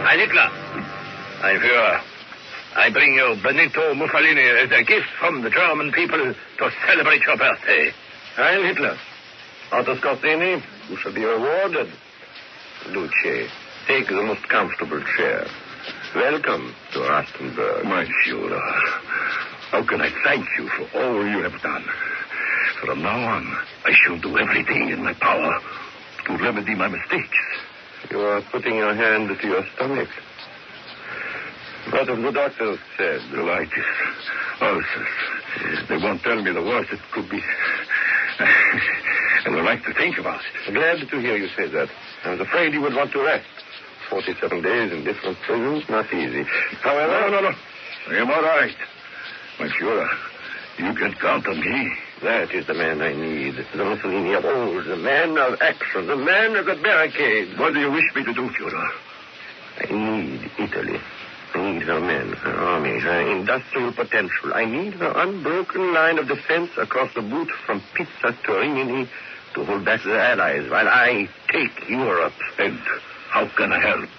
Hi, Hitler. Hi, Führer. I bring you Benito Mussolini as a gift from the German people to celebrate your birthday. Heil Hitler. Otto Scorsini, you shall be rewarded. Luce, take the most comfortable chair. Welcome to Rastenburg. My Führer, how can I thank you for all you have done? From now on, I shall do everything in my power to remedy my mistakes. You are putting your hand to your stomach. What have the doctors said? Colitis, ulcers. They won't tell me the worst it could be. I don't like to think about it. Glad to hear you say that. I was afraid you would want to rest. 47 days in different prisons, not easy. However... No. I am all right. My Führer, you can count on me. That is the man I need. The Mussolini of old, the man of action, the man of the barricades. What do you wish me to do, Führer? I need Italy. I need her men, her army, her industrial potential. I need her unbroken line of defense across the boot from Pisa to Rimini to hold back the Allies while I take Europe. And how can I help?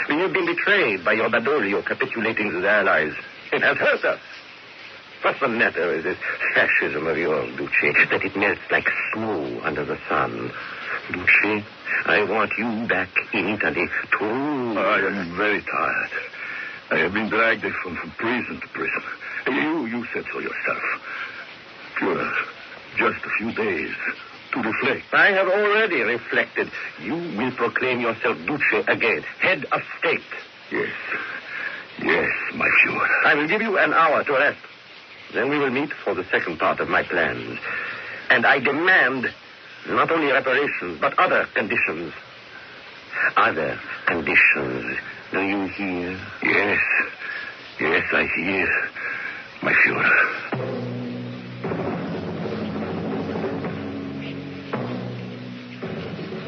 You've been betrayed by your Badoglio capitulating to the Allies. It has hurt us. What's the matter with this fascism of yours, Duce, that it melts like snow under the sun? Duce, I want you back in Italy, too. I am very tired. I have been dragged from prison to prison. You said so yourself. Führer, just a few days to reflect. I have already reflected. You will proclaim yourself Duce again, head of state. Yes, my Führer. I will give you an hour to rest. Then we will meet for the second part of my plans. And I demand not only reparations, but other conditions. Other conditions. Do you hear? Yes, I hear, my Führer.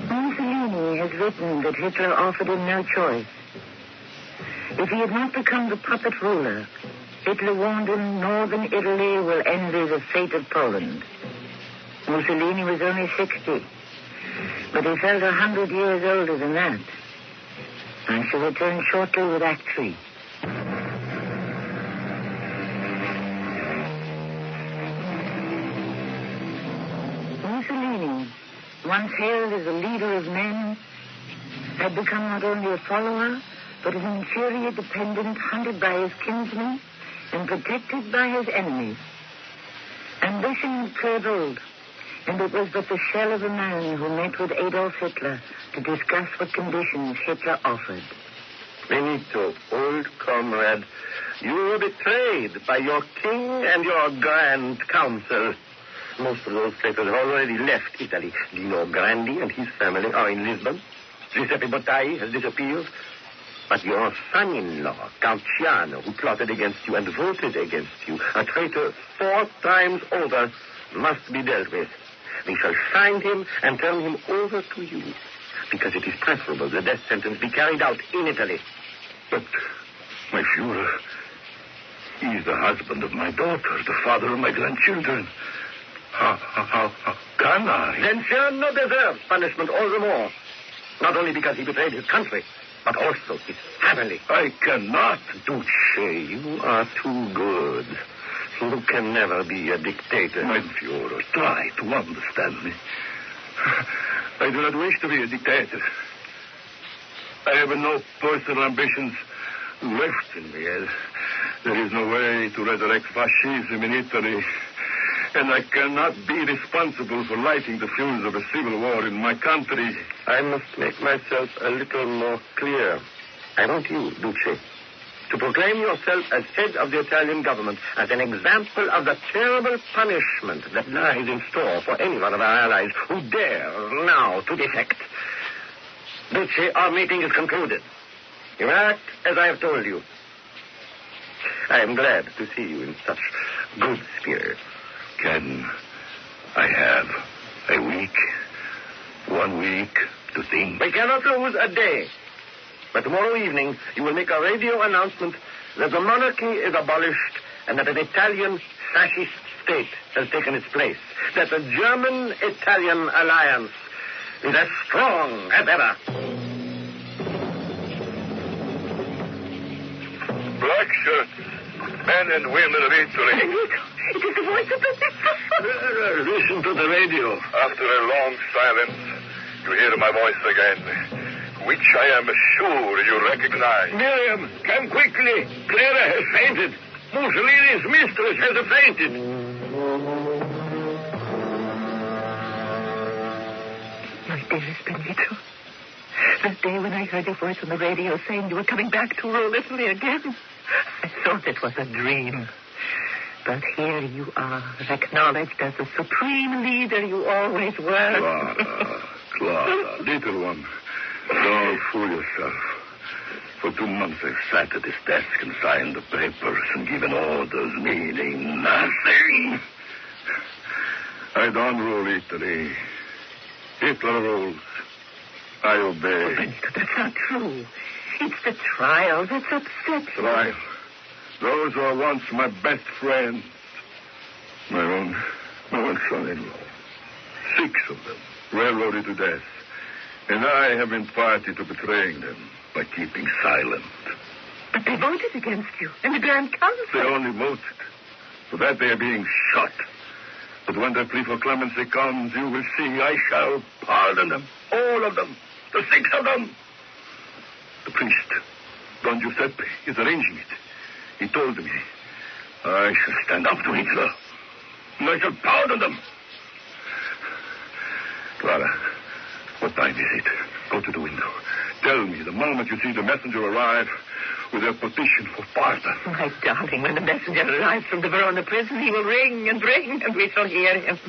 Mussolini has written that Hitler offered him no choice. If he had not become the puppet ruler, Hitler warned him northern Italy will envy the fate of Poland. Mussolini was only 60, but he felt 100 years older than that. I shall return shortly with Act 3. Mussolini, once hailed as a leader of men, had become not only a follower, but an inferior dependent hunted by his kinsmen and protected by his enemies. Ambition had curdled, and it was but the shell of a man who met with Adolf Hitler to discuss what conditions Hitler offered. Benito, old comrade, you were betrayed by your king and your grand council. Most of those traitors have already left Italy. Dino Grandi and his family are in Lisbon. Giuseppe Bottai has disappeared. But your son-in-law, Count Ciano, who plotted against you and voted against you, a traitor 4 times over, must be dealt with. We shall find him and turn him over to you, because it is preferable the death sentence be carried out in Italy. But, my Führer, He's the husband of my daughter, the father of my grandchildren. How can I? Then Cyrano deserves punishment all the more. Not only because he betrayed his country, but also his family. I cannot. Duce, you are too good. You can never be a dictator. My Fiora, try to understand me. I do not wish to be a dictator. I have no personal ambitions left in me. There is no way to resurrect fascism in Italy. And I cannot be responsible for lighting the fuse of a civil war in my country. I must make myself a little more clear. I want you, Duce, to proclaim yourself as head of the Italian government, as an example of the terrible punishment that lies in store for any one of our allies who dare now to defect. Duce, our meeting is concluded. You act as I have told you. I am glad to see you in such good spirits. Can I have a week? 1 week to think? We cannot lose a day. But tomorrow evening, you will make a radio announcement that the monarchy is abolished and that an Italian fascist state has taken its place. That the German-Italian alliance is as strong as ever. Black shirts, men and women of Italy. It is the voice of the... Listen to the radio. After a long silence, you hear my voice again, which I am sure you recognize. Miriam, come quickly. Clara has fainted. Mussolini's mistress has fainted. My dearest Benito, that day when I heard your voice on the radio saying you were coming back to rule Italy again, I thought it was a dream. But here you are, acknowledged as the supreme leader you always were. Clara, little one, don't fool yourself. For 2 months I've sat at this desk and signed the papers and given orders meaning nothing. I don't rule Italy. Hitler rules. I obey. Benito, that's not true. It's the trial that's upset you. Trial? Those were once my best friends. My own son-in-law. 6 of them railroaded to death. And I have been party to betraying them by keeping silent. But they voted against you in the Grand Council. They only voted. For that they are being shot. But when the plea for clemency comes, you will see I shall pardon them. All of them. The 6 of them. The priest, Don Giuseppe, is arranging it. He told me I shall stand up to Hitler. And I shall pardon them. Clara, what time is it? Go to the window. Tell me the moment you see the messenger arrive with a petition for pardon. My darling, when the messenger arrives from the Verona prison, he will ring, and we shall hear him.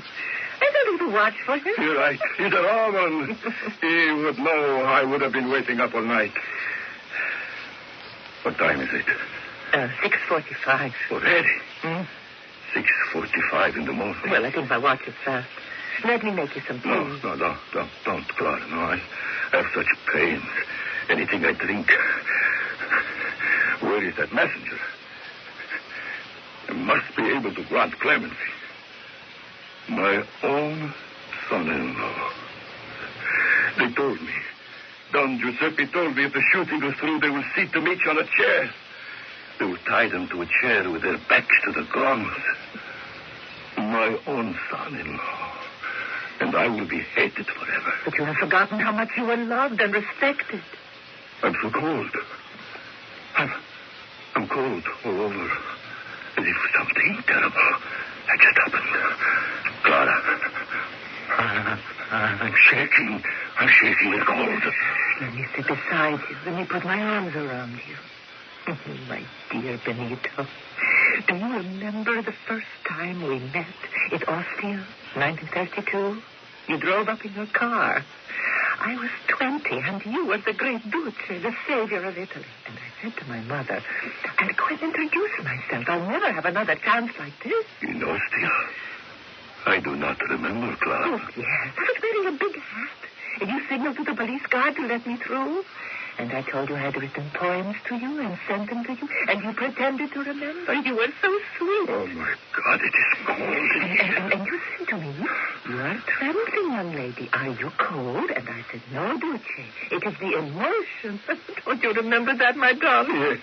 I don't need to watch for him. You're right. He's a Roman. He would know I would have been waiting up all night. What time is it? 6:45. Already? 6:45 in the morning. Well, I think my watch is fast. Let me make you some tea. No, don't, Clara. No, I have such pain. Anything I drink. Where is that messenger? I must be able to grant clemency. My own son-in-law. They told me. Don Giuseppe told me if the shooting goes through, they will seat them each on a chair. They will tie them to a chair with their backs to the ground. My own son-in-law. And I will be hated forever. But you have forgotten how much you were loved and respected. I'm so cold. I'm cold all over. As if something terrible had just happened. Clara, I'm shaking. I'm shaking with cold. Let me sit beside you. Let me put my arms around you. My dear Benito, do you remember the first time we met in Austria, 1932? You drove up in your car. I was 20, and you were the great Duce, the savior of Italy. And I said to my mother, I'll go and introduce myself. I'll never have another chance like this. In Austria? I do not remember, Clara. Oh, yes. I was wearing a big hat. And you signaled to the police guard to let me through. And I told you I had written poems to you and sent them to you, and you pretended to remember. You were so sweet. Oh, my God, it is cold. And you said to me, you are trembling, young lady. Are you cold? And I said, no, Duce. It is the emotion. Don't you remember that, my darling? Yes.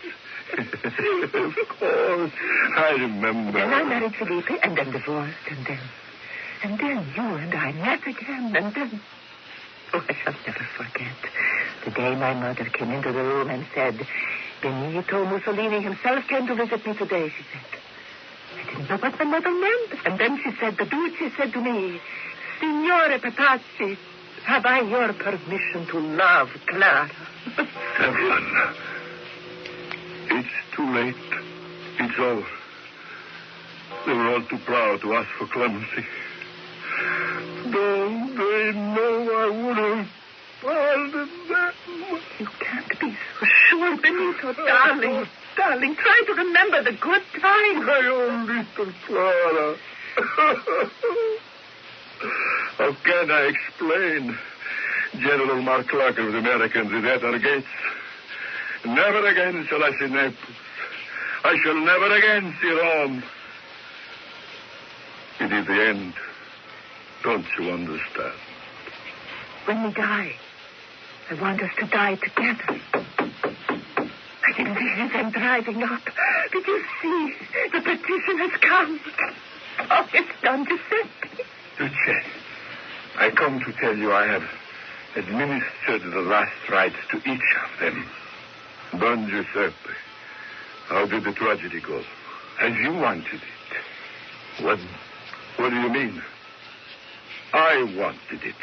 Of course. I remember. Then I married Felipe, and then divorced, and then you and I met again, and then... Oh, I shall never forget the day my mother came into the room and said, Benito Mussolini himself came to visit me today, she said. I didn't know what my mother meant. And then she said, the Duce said to me, Signore Petacci, have I your permission to love Clara? Evelyn, it's too late. It's over. They were all too proud to ask for clemency. Don't they know I would have pardoned them? You can't be so sure, Benito, darling. Darling, try to remember the good times. My own little Clara. How can I explain? General Mark Clark of the Americans is at our gates. Never again shall I see Naples. I shall never again see Rome. It is the end. Don't you understand? When we die, I want us to die together. I can hear them driving up. Did you see? The petition has come. Oh, it's done, Giuseppe. Duce, I come to tell you I have administered the last rites to each of them. Don Giuseppe, how did the tragedy go? As you wanted it. What do you mean? I wanted it.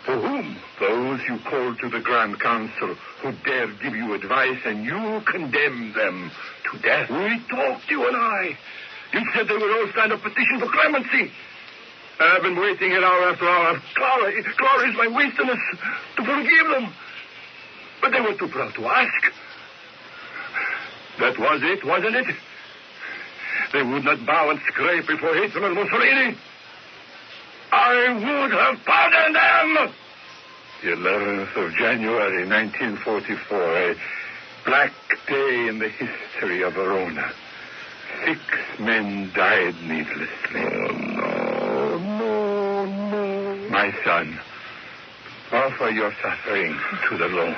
For whom? Those you called to the Grand Council who dared give you advice and you condemned them to death. We talked, you and I. You said they would all sign a petition for clemency. I've been waiting here hour after hour. Clara is my witness to forgive them. But they were too proud to ask. That was it, wasn't it? They would not bow and scrape before Hitler and Mussolini. I would have pardoned them! The 11th of January, 1944, a black day in the history of Verona. 6 men died needlessly. Oh, no. My son, offer your suffering to the Lord.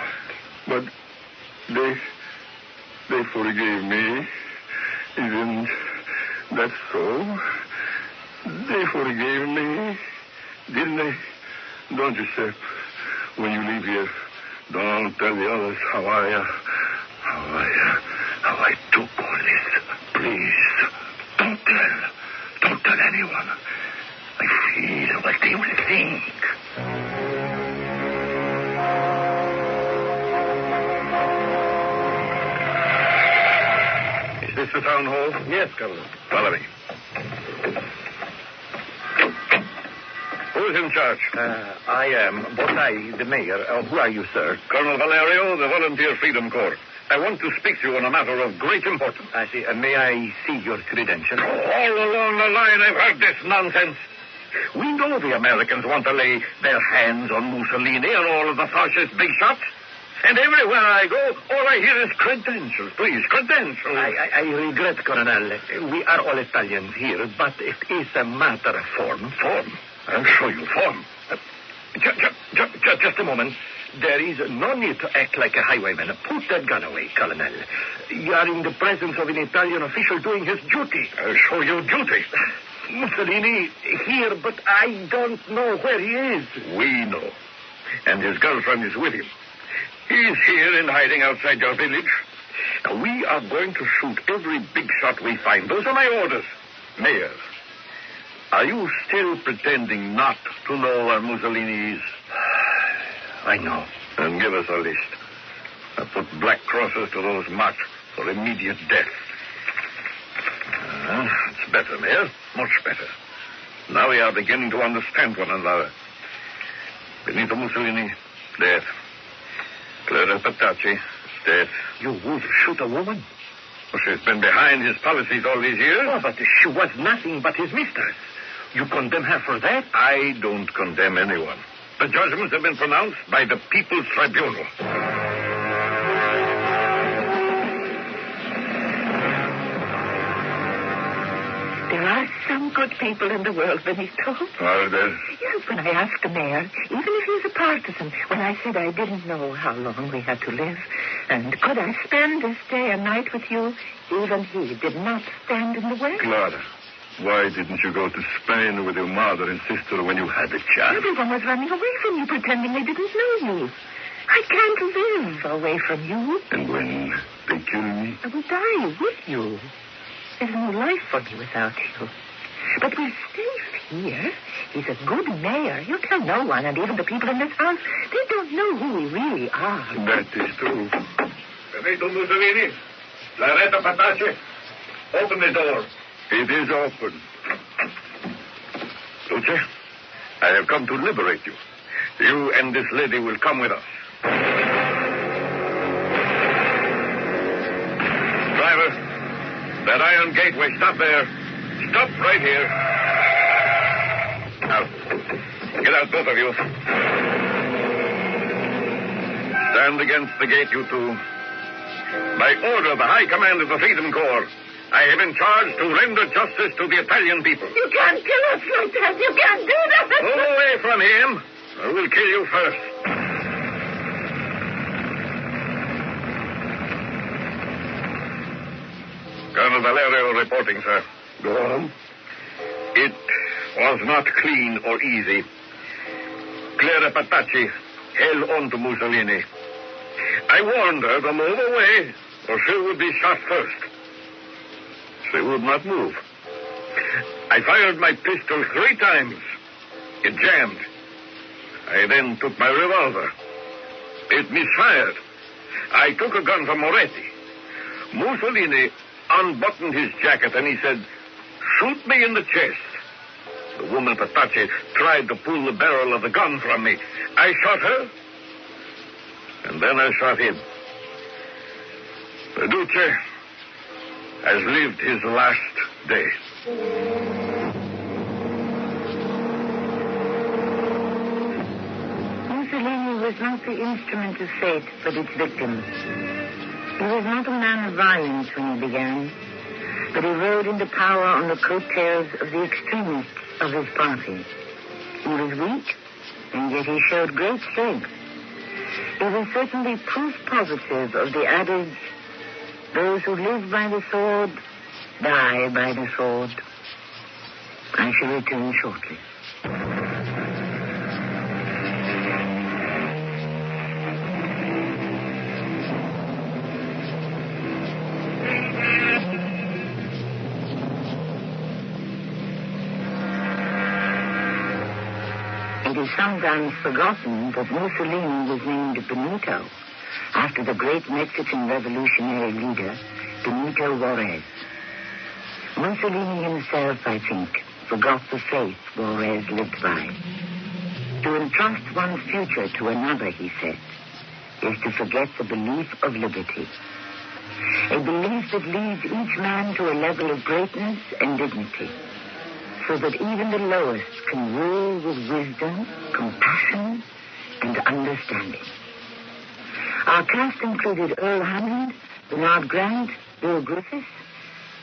But they forgave me. Isn't that so? They forgave me, didn't they? Don't you, Sep? When you leave here, don't tell the others how I took all this. Please, don't tell anyone. I feel what they will think. Is this the town hall? Yes, Governor. Follow me. Who's in charge? I am. Bottai, the mayor. Who are you, sir? Colonel Valerio, the Volunteer Freedom Corps. I want to speak to you on a matter of great importance. I see. May I see your credentials? All along the line, I've heard this nonsense. We know the Americans want to lay their hands on Mussolini and all of the fascist big shots. And everywhere I go, all I hear is credentials. Please, credentials. I regret, Colonel. We are all Italians here, but it is a matter of form. Form? I'll show you form. Just a moment. There is no need to act like a highwayman. Put that gun away, Colonel. You are in the presence of an Italian official doing his duty. I'll show you duty. Mussolini here, but I don't know where he is. We know. And his girlfriend is with him. He's here in hiding outside your village. Now, we are going to shoot every big shot we find. Those are my orders. Mayor, are you still pretending not to know where Mussolini is? I know. Then give us a list. I'll put black crosses to those marked for immediate death. It's better, Mayor. Much better. Now we are beginning to understand one another. Benito Mussolini, death. Clara Petacci, death. You would shoot a woman? Well, she's been behind his policies all these years. Oh, but she was nothing but his mistress. You condemn her for that? I don't condemn anyone. The judgments have been pronounced by the People's Tribunal. good people in the world, Benito. Are there? Yes, when I asked the mayor, even if he's a partisan, when I said I didn't know how long we had to live, and could I spend this day and night with you, even he did not stand in the way. Clara, why didn't you go to Spain with your mother and sister when you had the chance? Everyone was running away from you, pretending they didn't know you. I can't live away from you. And when they kill me? I will die with you. There's no life for me without you. But we're safe here. He's a good mayor. You tell no one, and even the people in this house, they don't know who we really are. That is true. Benito Mussolini, Laretta Patace, open the door. It is open. Luce, I have come to liberate you. You and this lady will come with us. Driver, that iron gateway, stop there. Stop right here. Now, get out, both of you. Stand against the gate, you two. By order of the High Command of the Freedom Corps, I have been charged to render justice to the Italian people. You can't kill us like that. You can't do that. Go away from him, or we'll kill you first. Colonel Valerio reporting, sir. Go on. It was not clean or easy. Clara Patacci held on to Mussolini. I warned her to move away, or she would be shot first. She would not move. I fired my pistol 3 times. It jammed. I then took my revolver. It misfired. I took a gun from Moretti. Mussolini unbuttoned his jacket and he said, "Shoot me in the chest." The woman Patacci tried to pull the barrel of the gun from me. I shot her, and then I shot him. Duce has lived his last day. Mussolini was not the instrument of fate, but its victim. He was not a man of violence when he began, but he rode into power on the coattails of the extremists of his party. He was weak, and yet he showed great strength. He was certainly proof positive of the adage, "Those who live by the sword die by the sword." I shall return shortly. It is sometimes forgotten that Mussolini was named Benito after the great Mexican revolutionary leader, Benito Juarez. Mussolini himself, I think, forgot the faith Juarez lived by. To entrust one's future to another, he said, is to forget the belief of liberty. A belief that leads each man to a level of greatness and dignity, so that even the lowest can rule with wisdom, compassion, and understanding. Our cast included Earl Hammond, Bernard Grant, Bill Griffiths,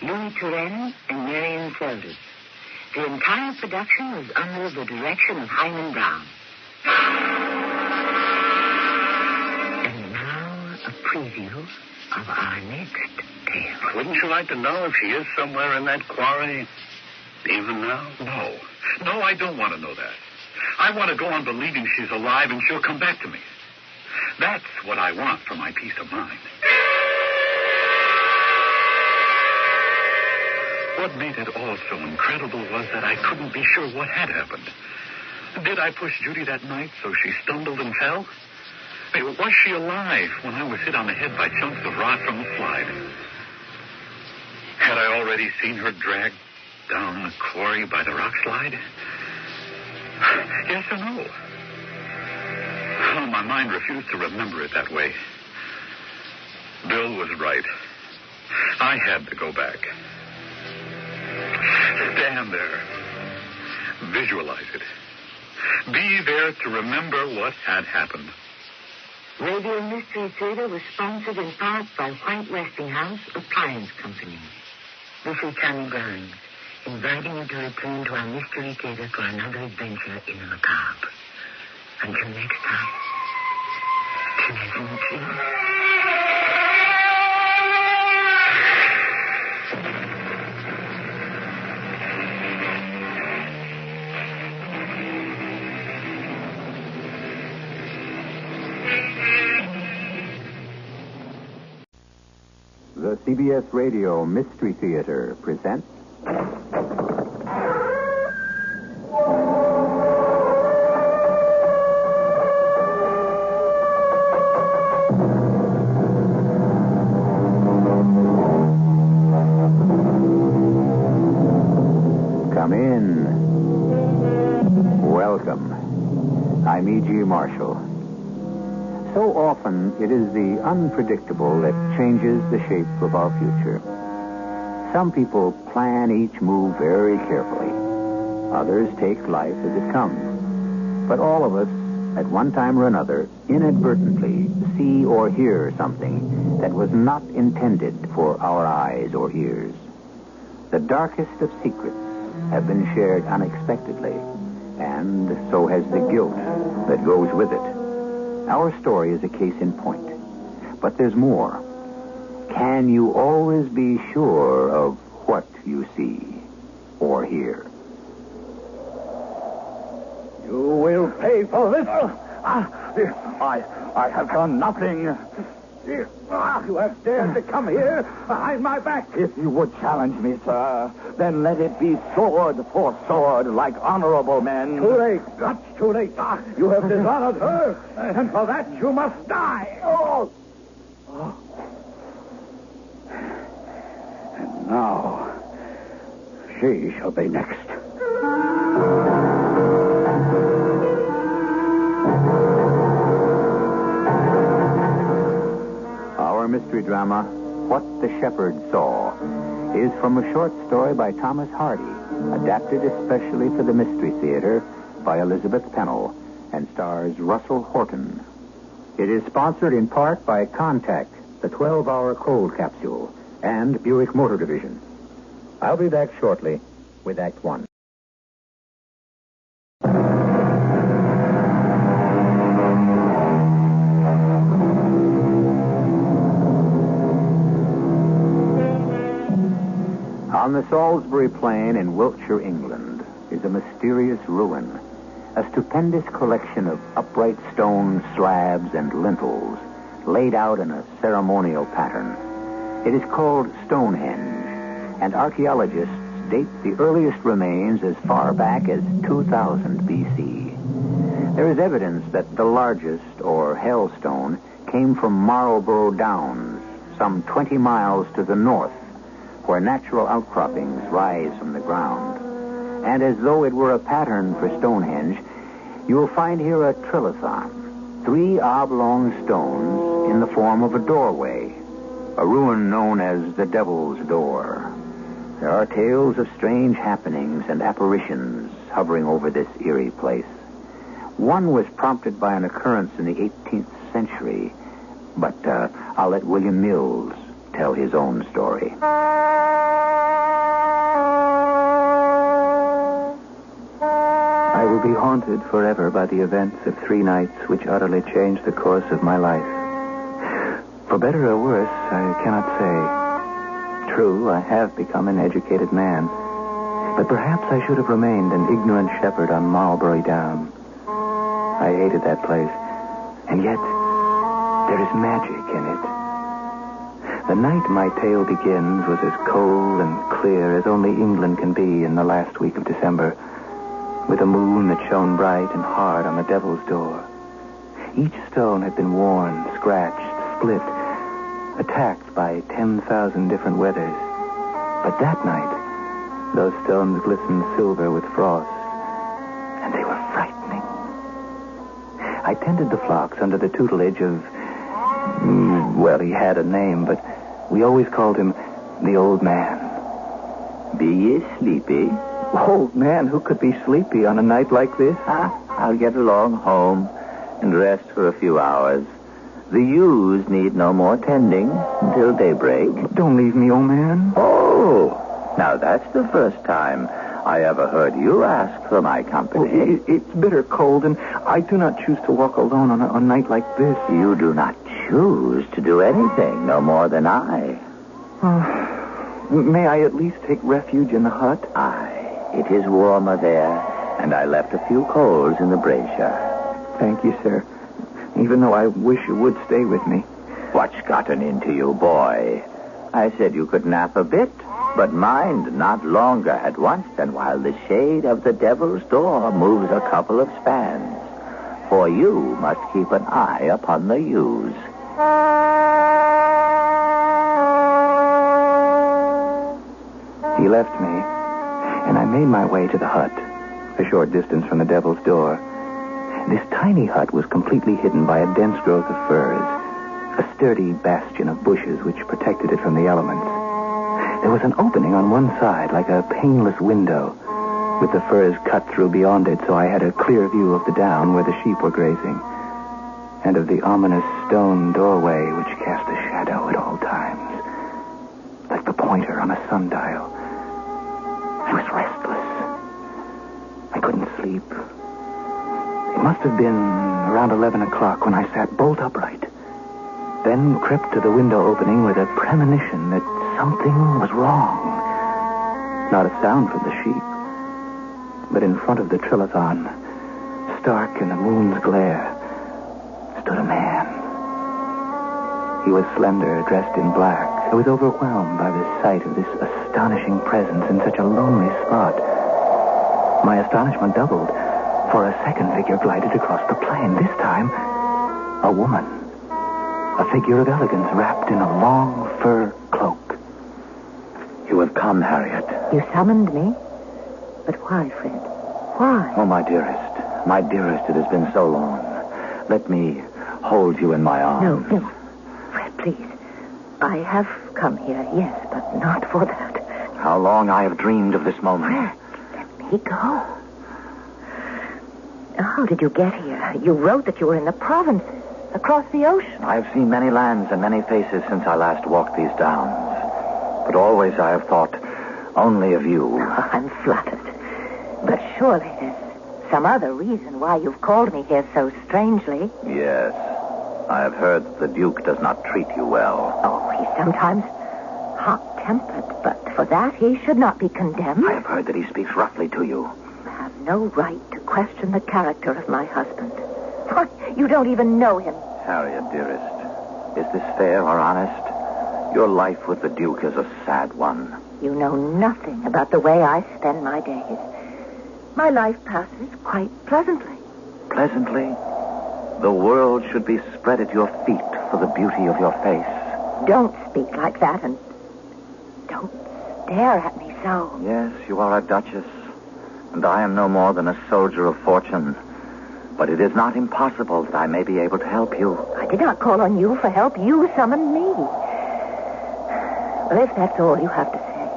Louis Turenne, and Marion Seldes. The entire production was under the direction of Hyman Brown. And now a preview of our next tale. Wouldn't you like to know if she is somewhere in that quarry, even now? No, I don't want to know that. I want to go on believing she's alive and she'll come back to me. That's what I want for my peace of mind. What made it all so incredible was that I couldn't be sure what had happened. Did I push Judy that night so she stumbled and fell? Was she alive when I was hit on the head by chunks of rock from the slide? Had I already seen her dragged down the quarry by the rock slide? Yes or no? Oh, my mind refused to remember it that way. Bill was right. I had to go back. Stand there. Visualize it. Be there to remember what had happened. Radio Mystery Theater was sponsored in part by White Westinghouse Appliance Company. This is Connie Grimes. inviting you to return to our mystery theater for another adventure in the macabre. Until next time, pleasant dreams. The CBS Radio Mystery Theater presents... Come in. Welcome. I'm E.G. Marshall. So often, it is the unpredictable that changes the shape of our future. Some people plan each move very carefully. Others take life as it comes. But all of us, at one time or another, inadvertently see or hear something that was not intended for our eyes or ears. The darkest of secrets have been shared unexpectedly, and so has the guilt that goes with it. Our story is a case in point. But there's more. Can you always be sure of what you see or hear? You will pay for this. I have done nothing. You have dared to come here behind my back. If you would challenge me, sir, then let it be sword for sword, like honorable men. Too late. Much too late. You have dishonored her, and for that you must die. And now, she shall be next. Mystery drama, What the Shepherd Saw, is from a short story by Thomas Hardy, adapted especially for the Mystery Theater by Elizabeth Pennell, and stars Russell Horton. It is sponsored in part by Contact, the 12-hour cold capsule, and Buick Motor Division. I'll be back shortly with Act One. On the Salisbury Plain in Wiltshire, England, is a mysterious ruin, a stupendous collection of upright stone slabs and lintels laid out in a ceremonial pattern. It is called Stonehenge, and archaeologists date the earliest remains as far back as 2000 B.C. There is evidence that the largest, or Hailstone, came from Marlborough Downs, some 20 miles to the north, where natural outcroppings rise from the ground. And as though it were a pattern for Stonehenge, you will find here a trilithon, 3 oblong stones in the form of a doorway, a ruin known as the Devil's Door. There are tales of strange happenings and apparitions hovering over this eerie place. One was prompted by an occurrence in the 18th century, but I'll let William Mills tell his own story. I will be haunted forever by the events of 3 nights which utterly changed the course of my life. For better or worse, I cannot say. True, I have become an educated man, but perhaps I should have remained an ignorant shepherd on Marlborough Down. I hated that place, and yet there is magic in it. The night my tale begins was as cold and clear as only England can be in the last week of December, with a moon that shone bright and hard on the Devil's Door. Each stone had been worn, scratched, split, attacked by 10,000 different weathers. But that night, those stones glistened silver with frost, and they were frightening. I tended the flocks under the tutelage of... well, he had a name, but we always called him the Old Man. Be ye sleepy? Old man, who could be sleepy on a night like this? I'll get along home and rest for a few hours. The ewes need no more tending until daybreak. Don't leave me, old man. Oh, Now, that's the first time I ever heard you ask for my company. It's bitter cold, and I do not choose to walk alone on a night like this. You do not choose to do anything, no more than I. May I at least take refuge in the hut? Aye, it is warmer there, and I left a few coals in the brazier. Thank you, sir. Even though I wish you would stay with me. What's gotten into you, boy? I said you could nap a bit, but mind, not longer at once than while the shade of the devil's door moves a couple of spans. For you must keep an eye upon the ewes. He left me, and I made my way to the hut, a short distance from the devil's door. This tiny hut was completely hidden by a dense growth of firs, a sturdy bastion of bushes which protected it from the elements. There was an opening on one side, like a paneless window, with the firs cut through beyond it, so I had a clear view of the down where the sheep were grazing, and of the ominous stone doorway which cast a shadow at all times, like the pointer on a sundial. I was restless. I couldn't sleep. It must have been around 11 o'clock when I sat bolt upright, then crept to the window opening with a premonition that something was wrong. Not a sound from the sheep, but in front of the trilithon, stark in the moon's glare, stood a man. He was slender, dressed in black. I was overwhelmed by the sight of this astonishing presence in such a lonely spot. My astonishment doubled, for a second figure glided across the plain. This time, a woman. A figure of elegance wrapped in a long fur cloak. You have come, Harriet. You summoned me? But why, Fred? Why? Oh, my dearest, it has been so long. Let me hold you in my arms. No. Fred, please. I have come here, yes, but not for that. How long I have dreamed of this moment. Fred, let me go. How did you get here? You wrote that you were in the provinces, across the ocean. I have seen many lands and many faces since I last walked these downs. But always I have thought only of you. Oh, I'm flattered. But surely there's some other reason why you've called me here so strangely. Yes. I have heard that the Duke does not treat you well. Oh, he's sometimes hot-tempered, but for that he should not be condemned. I have heard that he speaks roughly to you. I have no right to question the character of my husband. Why, you don't even know him. Harriet, dearest, is this fair or honest? Your life with the Duke is a sad one. You know nothing about the way I spend my days. My life passes quite pleasantly. Pleasantly? The world should be spread at your feet for the beauty of your face. Don't speak like that, and don't stare at me so. Yes, you are a duchess, and I am no more than a soldier of fortune. But it is not impossible that I may be able to help you. I did not call on you for help. You summoned me. Well, if that's all you have to say,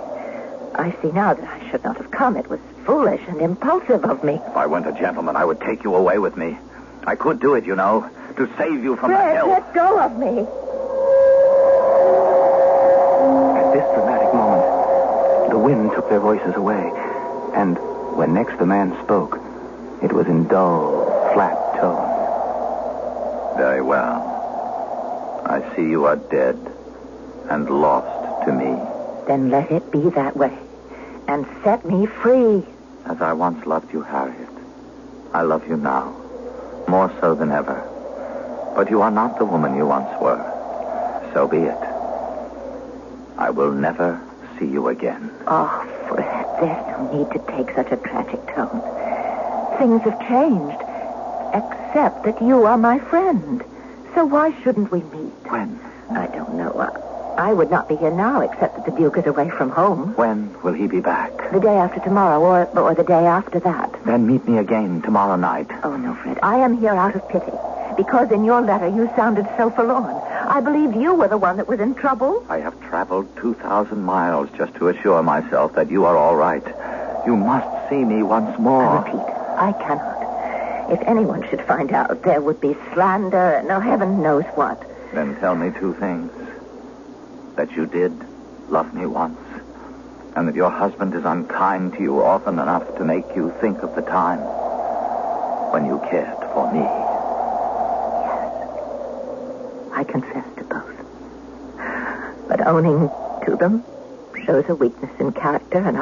I see now that I should not have come. It was foolish and impulsive of me. If I weren't a gentleman, I would take you away with me. I could do it, you know, to save you from the hell. Let go of me. At this dramatic moment, the wind took their voices away, and when next the man spoke, it was in dull, flat tones. Very well. I see you are dead and lost to me. Then let it be that way, and set me free. As I once loved you, Harriet, I love you now, more so than ever. But you are not the woman you once were. So be it. I will never see you again. Oh, Fred, there's no need to take such a tragic tone. Things have changed, except that you are my friend. So why shouldn't we meet? When? I don't know. I would not be here now, except that the Duke is away from home. When will he be back? The day after tomorrow, or the day after that. Then meet me again tomorrow night. Oh, no, Fred. I am here out of pity. Because in your letter you sounded so forlorn. I believed you were the one that was in trouble. I have traveled 2,000 miles just to assure myself that you are all right. You must see me once more. I repeat, I cannot. If anyone should find out, there would be slander and heaven knows what. Then tell me two things. That you did love me once, and that your husband is unkind to you often enough to make you think of the time when you cared for me. I confess to both. But owning to them shows a weakness in character, and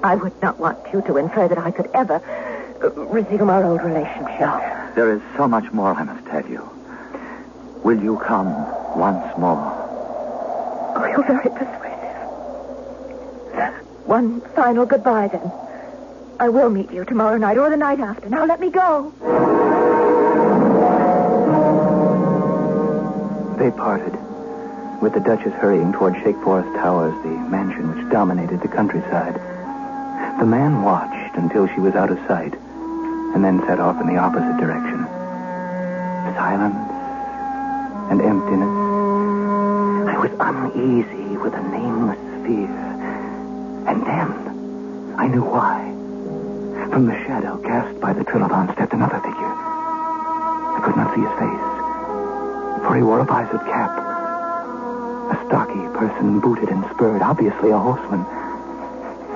I would not want you to infer that I could ever resume our old relationship. There is so much more I must tell you. Will you come once more? Oh, you're very persuasive. One final goodbye, then. I will meet you tomorrow night or the night after. Now let me go. They parted, with the Duchess hurrying toward Shake Forest Towers, the mansion which dominated the countryside. The man watched until she was out of sight, and then set off in the opposite direction. Silence and emptiness. I was uneasy with a nameless fear. And then, I knew why. From the shadow cast by the Trilobon stepped another figure. I could not see his face, for he wore a visored cap. A stocky person, booted and spurred, obviously a horseman.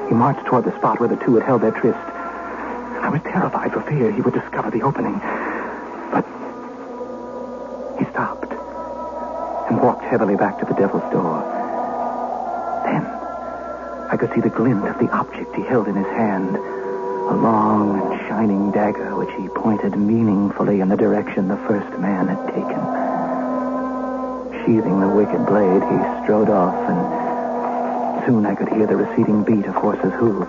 He marched toward the spot where the two had held their tryst. I was terrified for fear he would discover the opening. But he stopped and walked heavily back to the Devil's Door. Then I could see the glint of the object he held in his hand, a long and shining dagger which he pointed meaningfully in the direction the first man had taken. Sheathing the wicked blade, he strode off, and soon I could hear the receding beat of horses' hooves.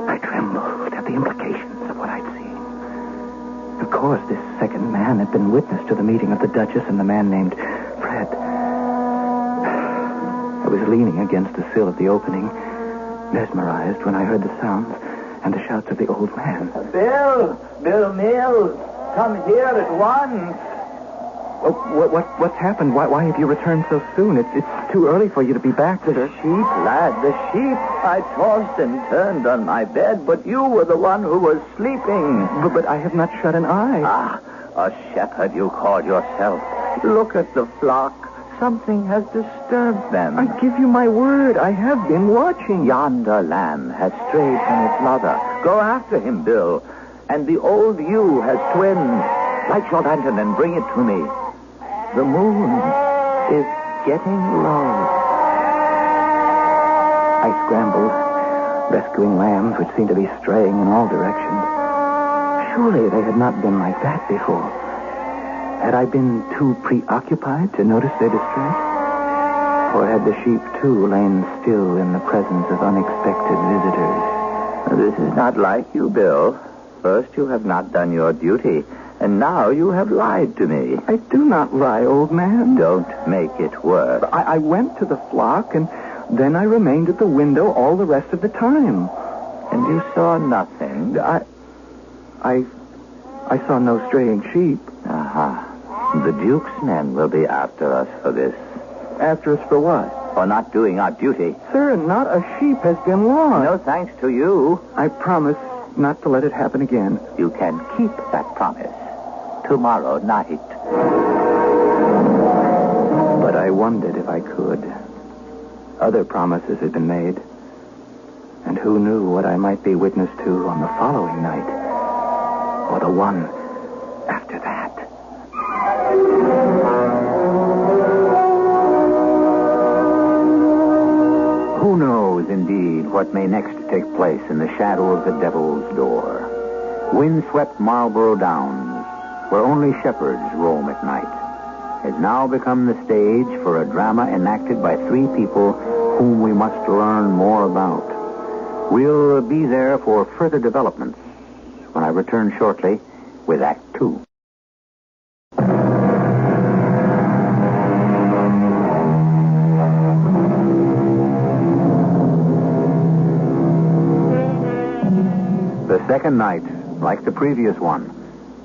I trembled at the implications of what I'd seen. Of course, this second man had been witness to the meeting of the Duchess and the man named Fred. I was leaning against the sill of the opening, mesmerized when I heard the sounds and the shouts of the old man. Bill Mills, come here at once. Oh, what's happened? Why have you returned so soon? It's too early for you to be back. The sheep, lad, the sheep. I tossed and turned on my bed, but you were the one who was sleeping. But I have not shut an eye. Ah, a shepherd you call yourself. Look at the flock. Something has disturbed them. I give you my word. I have been watching. Yonder lamb has strayed from its mother. Go after him, Bill. And the old ewe has twins. Light your lantern and bring it to me. The moon is getting low. I scrambled, rescuing lambs which seemed to be straying in all directions. Surely they had not been like that before. Had I been too preoccupied to notice their distress? Or had the sheep, too, lain still in the presence of unexpected visitors? This is not like you, Bill. First, you have not done your duty, and now you have lied to me. I do not lie, old man. Don't make it worse. I went to the flock, and then I remained at the window all the rest of the time. And you saw nothing? I saw no straying sheep. Aha. The Duke's men will be after us for this. After us for what? For not doing our duty. Sir, not a sheep has been lost. No thanks to you. I promise not to let it happen again. You can keep that promise. Tomorrow night. But I wondered if I could. Other promises had been made. And who knew what I might be witness to on the following night? Or the one after that. Who knows, indeed, what may next take place in the shadow of the Devil's Door. Windswept Marlborough Downs, where only shepherds roam at night, has now become the stage for a drama enacted by three people whom we must learn more about. We'll be there for further developments when I return shortly with Act 2. The second night, like the previous one,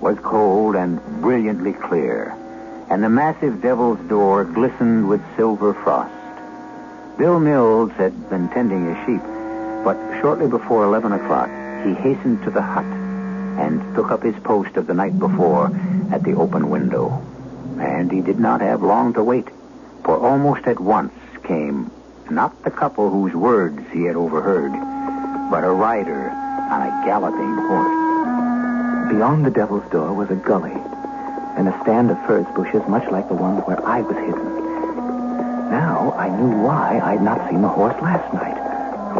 was cold and brilliantly clear, and the massive Devil's Door glistened with silver frost. Bill Mills had been tending his sheep, but shortly before 11 o'clock, he hastened to the hut and took up his post of the night before at the open window. And he did not have long to wait, for almost at once came Not the couple whose words he had overheard, but a rider on a galloping horse. Beyond the Devil's Door was a gully and a stand of furze bushes much like the one where I was hidden. Now I knew why I'd not seen the horse last night.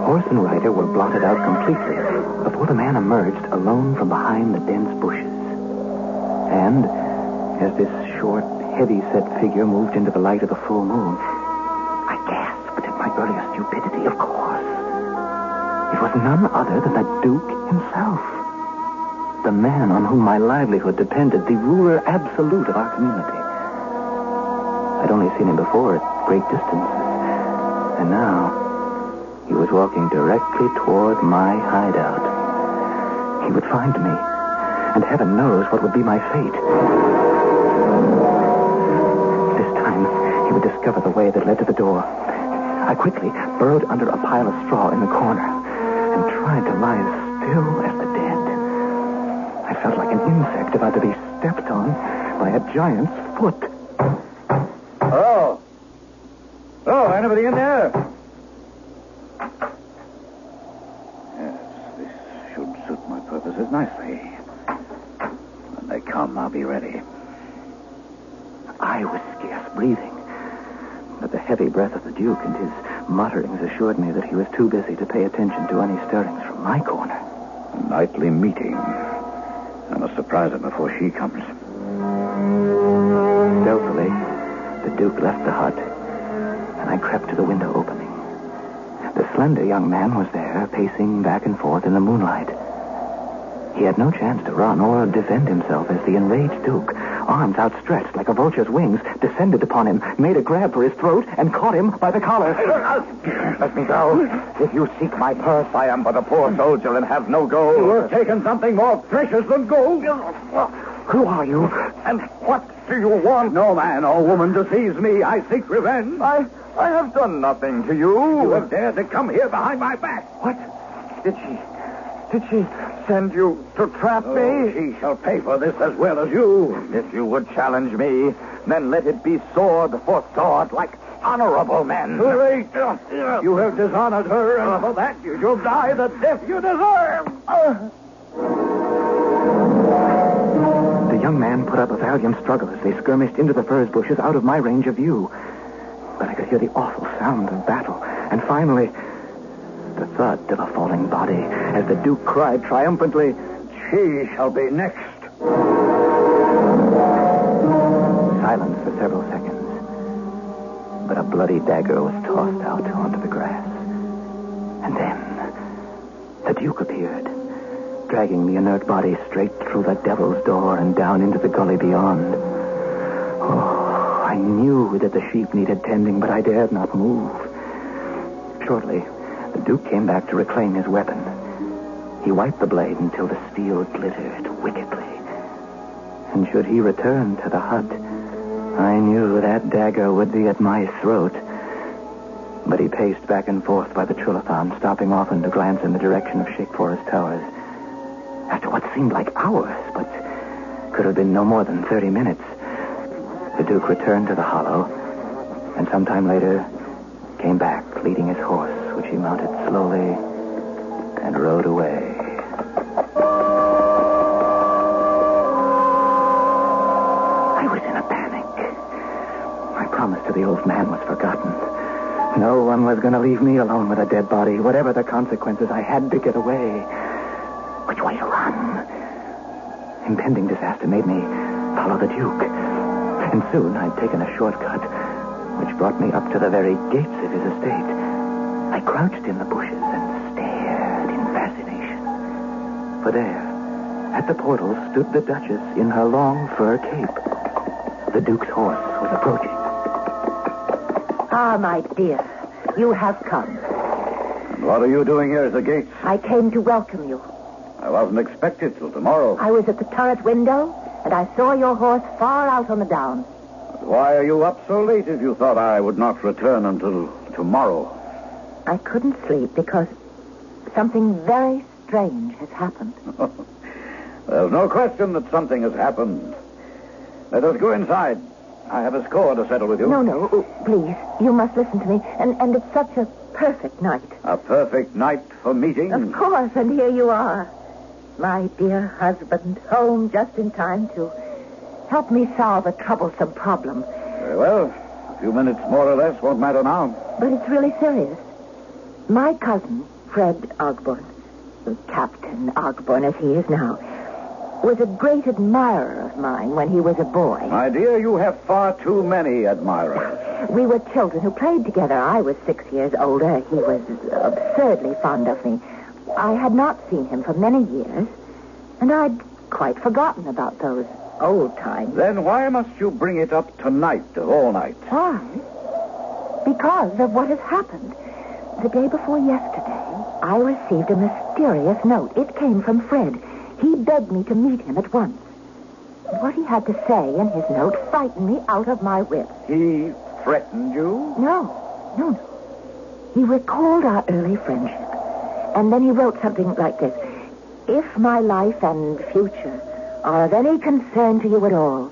Horse and rider were blotted out completely before the man emerged alone from behind the dense bushes. And as this short, heavy-set figure moved into the light of the full moon, I gasped at my earlier stupidity. Of course. It was none other than the Duke himself. The man on whom my livelihood depended, the ruler absolute of our community. I'd only seen him before at great distances. And now, he was walking directly toward my hideout. He would find me, and heaven knows what would be my fate. This time, he would discover the way that led to the door. I quickly burrowed under a pile of straw in the corner and tried to lie as still as the dead. I felt like an insect about to be stepped on by a giant's foot. Hello? Hello, anybody in there? Yes, this should suit my purposes nicely. When they come, I'll be ready. I was scarce breathing, but the heavy breath of the Duke and his mutterings assured me that he was too busy to pay attention to any stirrings from my corner. A nightly meeting. I must surprise her before she comes. Stealthily, the Duke left the hut, and I crept to the window opening. The slender young man was there, pacing back and forth in the moonlight. He had no chance to run or defend himself as the enraged Duke, arms outstretched like a vulture's wings, descended upon him, made a grab for his throat, and caught him by the collar. Let me go. If you seek my purse, I am but a poor soldier and have no gold. You have taken something more precious than gold. Who are you? And what do you want? No man or woman deceives me. I seek revenge. I have done nothing to you. You have dared to come here behind my back. What? Did she send you to trap me? She shall pay for this as well as you. If you would challenge me, then let it be sword for sword, like honorable men. Too late. You have dishonored her, and for that you shall die the death you deserve. The young man put up a valiant struggle as they skirmished into the furze bushes out of my range of view. But I could hear the awful sound of battle, and finally, the thud of a falling body as the Duke cried triumphantly, She shall be next. Silence for several seconds. But a bloody dagger was tossed out onto the grass. And then the Duke appeared, dragging the inert body straight through the Devil's Door and down into the gully beyond. Oh, I knew that the sheep needed tending, but I dared not move. Shortly, the Duke came back to reclaim his weapon. He wiped the blade until the steel glittered wickedly. And should he return to the hut, I knew that dagger would be at my throat. But he paced back and forth by the trilithon, stopping often to glance in the direction of Shake Forest Towers. After what seemed like hours, but could have been no more than 30 minutes, the Duke returned to the hollow, and sometime later came back, leading his horse, which he mounted slowly and rode away. I was in a panic. My promise to the old man was forgotten. No one was going to leave me alone with a dead body. Whatever the consequences, I had to get away. Which way to run? Impending disaster made me follow the Duke. And soon I'd taken a shortcut, which brought me up to the very gates of his estate. I crouched in the bushes and stared in fascination. For there, at the portal, stood the Duchess in her long fur cape. The Duke's horse was approaching. Ah, my dear, you have come. And what are you doing here at the gates? I came to welcome you. I wasn't expected till tomorrow. I was at the turret window, and I saw your horse far out on the down. Why are you up so late if you thought I would not return until tomorrow? I couldn't sleep because something very strange has happened. There's no question that something has happened. Let us go inside. I have a score to settle with you. No, please. You must listen to me. And it's such a perfect night. A perfect night for meeting? Of course, and here you are. My dear husband, home just in time to help me solve a troublesome problem. Very well. A few minutes more or less won't matter now. But it's really serious. My cousin, Fred Ogborn, Captain Ogborn as he is now, was a great admirer of mine when he was a boy. My dear, you have far too many admirers. We were children who played together. I was 6 years older. He was absurdly fond of me. I had not seen him for many years, and I'd quite forgotten about those old times. Then why must you bring it up tonight, of all nights? Why? Because of what has happened. The day before yesterday, I received a mysterious note. It came from Fred. He begged me to meet him at once. What he had to say in his note frightened me out of my wits. He threatened you? No. He recalled our early friendship. And then he wrote something like this. If my life and future are of any concern to you at all,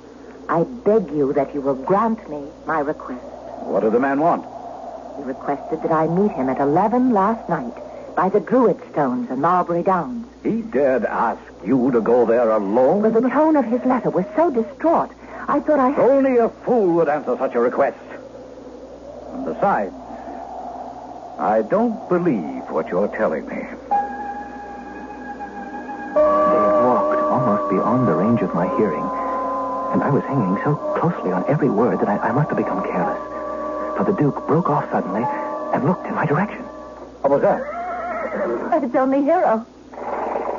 I beg you that you will grant me my request. What did the man want? He requested that I meet him at 11 last night by the Druid Stones in Marbury Downs. He dared ask you to go there alone? But the tone of his letter was so distraught, I thought I had... Only a fool would answer such a request. And besides, I don't believe what you're telling me. They had walked almost beyond the range of my hearing, and I was hanging so closely on every word that I must have become careless. For the Duke broke off suddenly and looked in my direction. What was that? It's only Hero.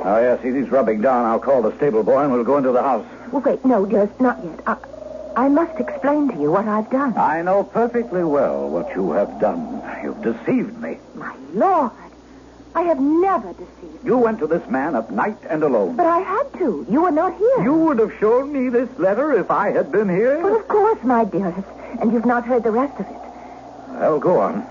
Oh, yes, he's rubbing down. I'll call the stable boy and we'll go into the house. Well, wait, no, dearest, not yet. I must explain to you what I've done. I know perfectly well what you have done. You've deceived me. My Lord, I have never deceived you. You went to this man at night and alone. But I had to. You were not here. You would have shown me this letter if I had been here? Well, of course, my dearest. And you've not heard the rest of it. Well, go on.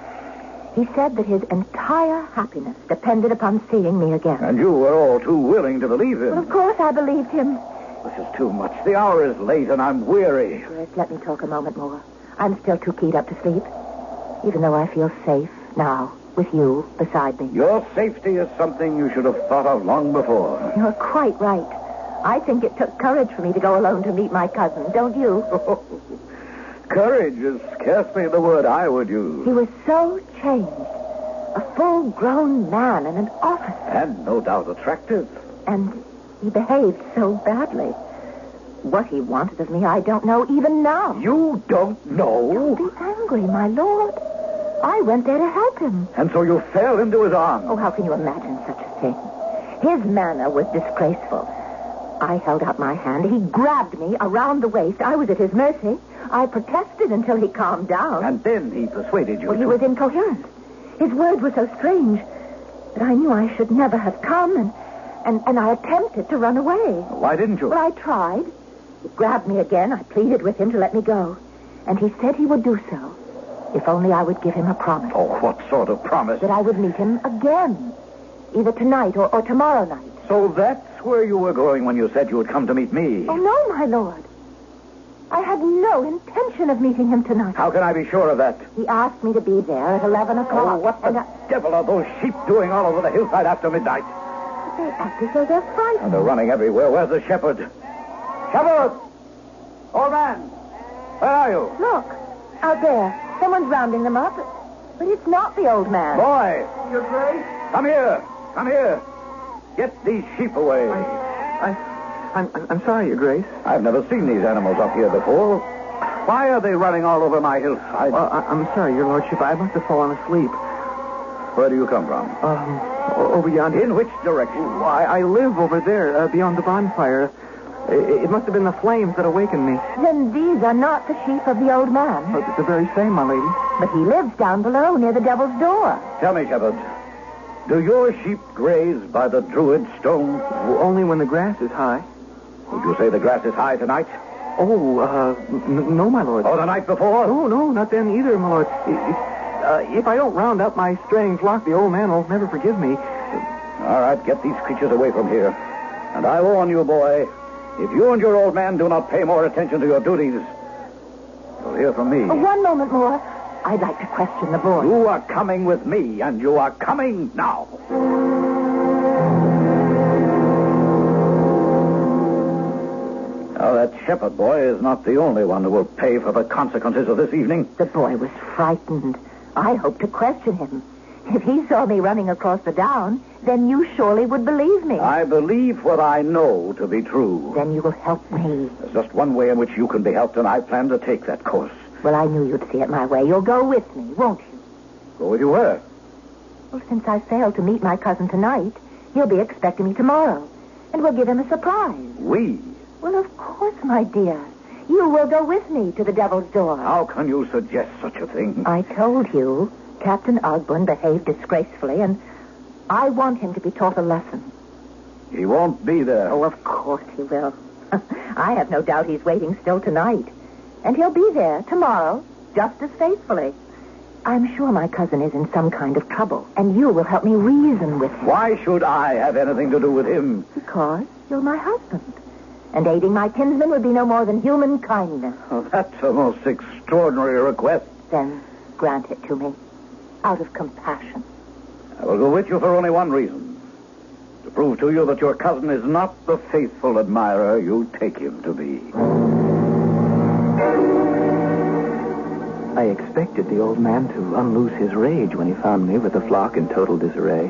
He said that his entire happiness depended upon seeing me again. And you were all too willing to believe him. Well, of course I believed him. This is too much. The hour is late and I'm weary. Dearest, let me talk a moment more. I'm still too keyed up to sleep, even though I feel safe now with you beside me. Your safety is something you should have thought of long before. You're quite right. I think it took courage for me to go alone to meet my cousin, don't you? Courage is scarcely the word I would use. He was so changed. A full-grown man and an officer. And no doubt attractive. And he behaved so badly. What he wanted of me, I don't know even now. You don't know? Don't be angry, my lord. I went there to help him. And so you fell into his arms. Oh, how can you imagine such a thing? His manner was disgraceful. I held out my hand. He grabbed me around the waist. I was at his mercy. I protested until he calmed down. And then he persuaded you Well, he was incoherent. His words were so strange that I knew I should never have come, and I attempted to run away. Why didn't you? Well, I tried. He grabbed me again. I pleaded with him to let me go. And he said he would do so, if only I would give him a promise. Oh, what sort of promise? That I would meet him again, either tonight or tomorrow night. So that's where you were going when you said you would come to meet me. Oh, no, my lord. I had no intention of meeting him tonight. How can I be sure of that? He asked me to be there at 11 o'clock. Oh, what the devil are those sheep doing all over the hillside after midnight? They act as though they're frightened. And they're running everywhere. Where's the shepherd? Shepherd! Old man! Where are you? Look, out there. Someone's rounding them up. But it's not the old man. Boy! Your Grace? Come here! Come here! Get these sheep away. I'm sorry, Your Grace. I've never seen these animals up here before. Why are they running all over my hillside? Well, I'm sorry, Your Lordship. I must have fallen asleep. Where do you come from? Over yonder. In which direction? I live over there, beyond the bonfire. It must have been the flames that awakened me. Then these are not the sheep of the old man. Oh, it's the very same, my lady. But he lives down below near the Devil's Door. Tell me, shepherd, do your sheep graze by the Druid Stone? Only when the grass is high. Would you say the grass is high tonight? Oh, no, my lord. Oh, the night before? No, not then either, my lord. If I don't round up my straying flock, the old man will never forgive me. All right, get these creatures away from here. And I warn you, boy, if you and your old man do not pay more attention to your duties, You'll hear from me. Oh, one moment more. I'd like to question the boy. You are coming with me, and you are coming now. Now, that shepherd boy is not the only one who will pay for the consequences of this evening. The boy was frightened. I hope to question him. If he saw me running across the down, then you surely would believe me. I believe what I know to be true. Then you will help me. There's just one way in which you can be helped, and I plan to take that course. Well, I knew you'd see it my way. You'll go with me, won't you? Go with you where? Well, since I failed to meet my cousin tonight, he'll be expecting me tomorrow. And we'll give him a surprise. We? Well, of course, my dear. You will go with me to the Devil's Door. How can you suggest such a thing? I told you Captain Ogburn behaved disgracefully, and I want him to be taught a lesson. He won't be there. Oh, of course he will. I have no doubt he's waiting still tonight. And he'll be there tomorrow, just as faithfully. I'm sure my cousin is in some kind of trouble, and you will help me reason with him. Why should I have anything to do with him? Because you're my husband. And aiding my kinsman would be no more than human kindness. Oh, that's a most extraordinary request. Then grant it to me, out of compassion. I will go with you for only one reason. To prove to you that your cousin is not the faithful admirer you take him to be. I expected the old man to unloose his rage when he found me with the flock in total disarray.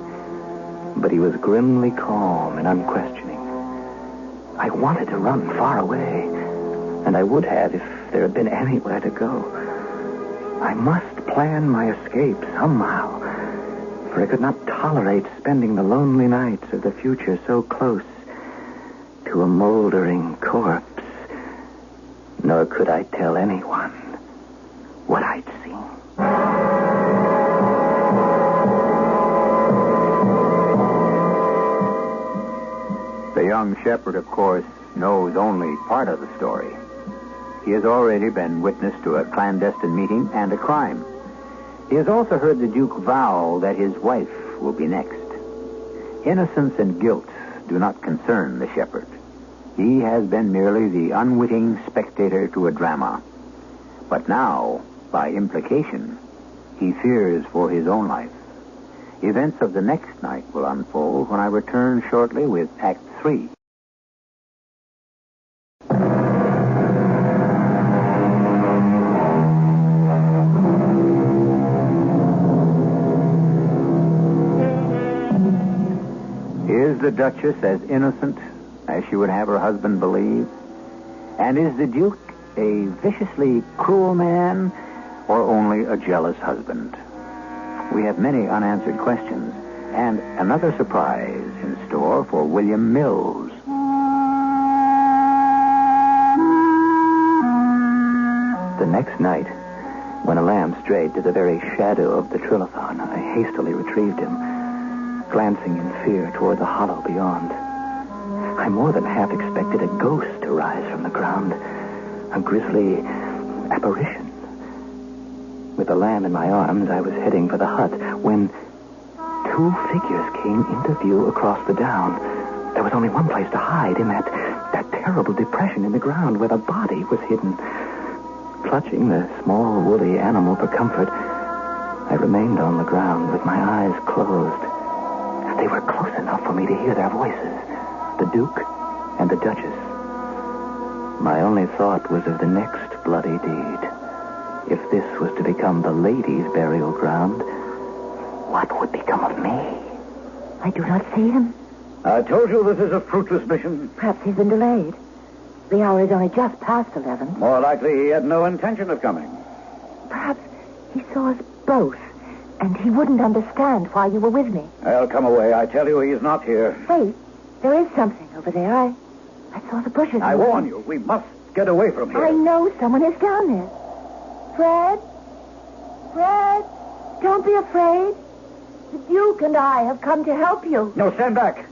But he was grimly calm and unquestioning. I wanted to run far away, and I would have if there had been anywhere to go. I must plan my escape somehow, for I could not tolerate spending the lonely nights of the future so close to a moldering corpse. Nor could I tell anyone what I'd seen. The young shepherd, of course, knows only part of the story. He has already been witness to a clandestine meeting and a crime. He has also heard the Duke vow that his wife will be next. Innocence and guilt do not concern the shepherd. He has been merely the unwitting spectator to a drama. But now, by implication, he fears for his own life. Events of the next night will unfold when I return shortly with Act 3. Is the Duchess as innocent as she would have her husband believe? And is the Duke a viciously cruel man or only a jealous husband? We have many unanswered questions and another surprise in store for William Mills. The next night, when a lamb strayed to the very shadow of the Trilithon, I hastily retrieved him, glancing in fear toward the hollow beyond. I more than half expected a ghost to rise from the ground, a grisly apparition. With the lamb in my arms, I was heading for the hut when two figures came into view across the down. There was only one place to hide, in that terrible depression in the ground where the body was hidden. Clutching the small, woolly animal for comfort, I remained on the ground with my eyes closed. They were close enough for me to hear their voices, the Duke and the Duchess. My only thought was of the next bloody deed. If this was to become the lady's burial ground, what would become of me? I do not see him. I told you this is a fruitless mission. Perhaps he's been delayed. The hour is only just past 11. More likely he had no intention of coming. Perhaps he saw us both, and he wouldn't understand why you were with me. I'll come away. I tell you, he's not here. Wait, there is something over there. I saw the bushes. I warn you, we must get away from here. I know someone is down there. Fred? Fred? Don't be afraid. The Duke and I have come to help you. No, stand back.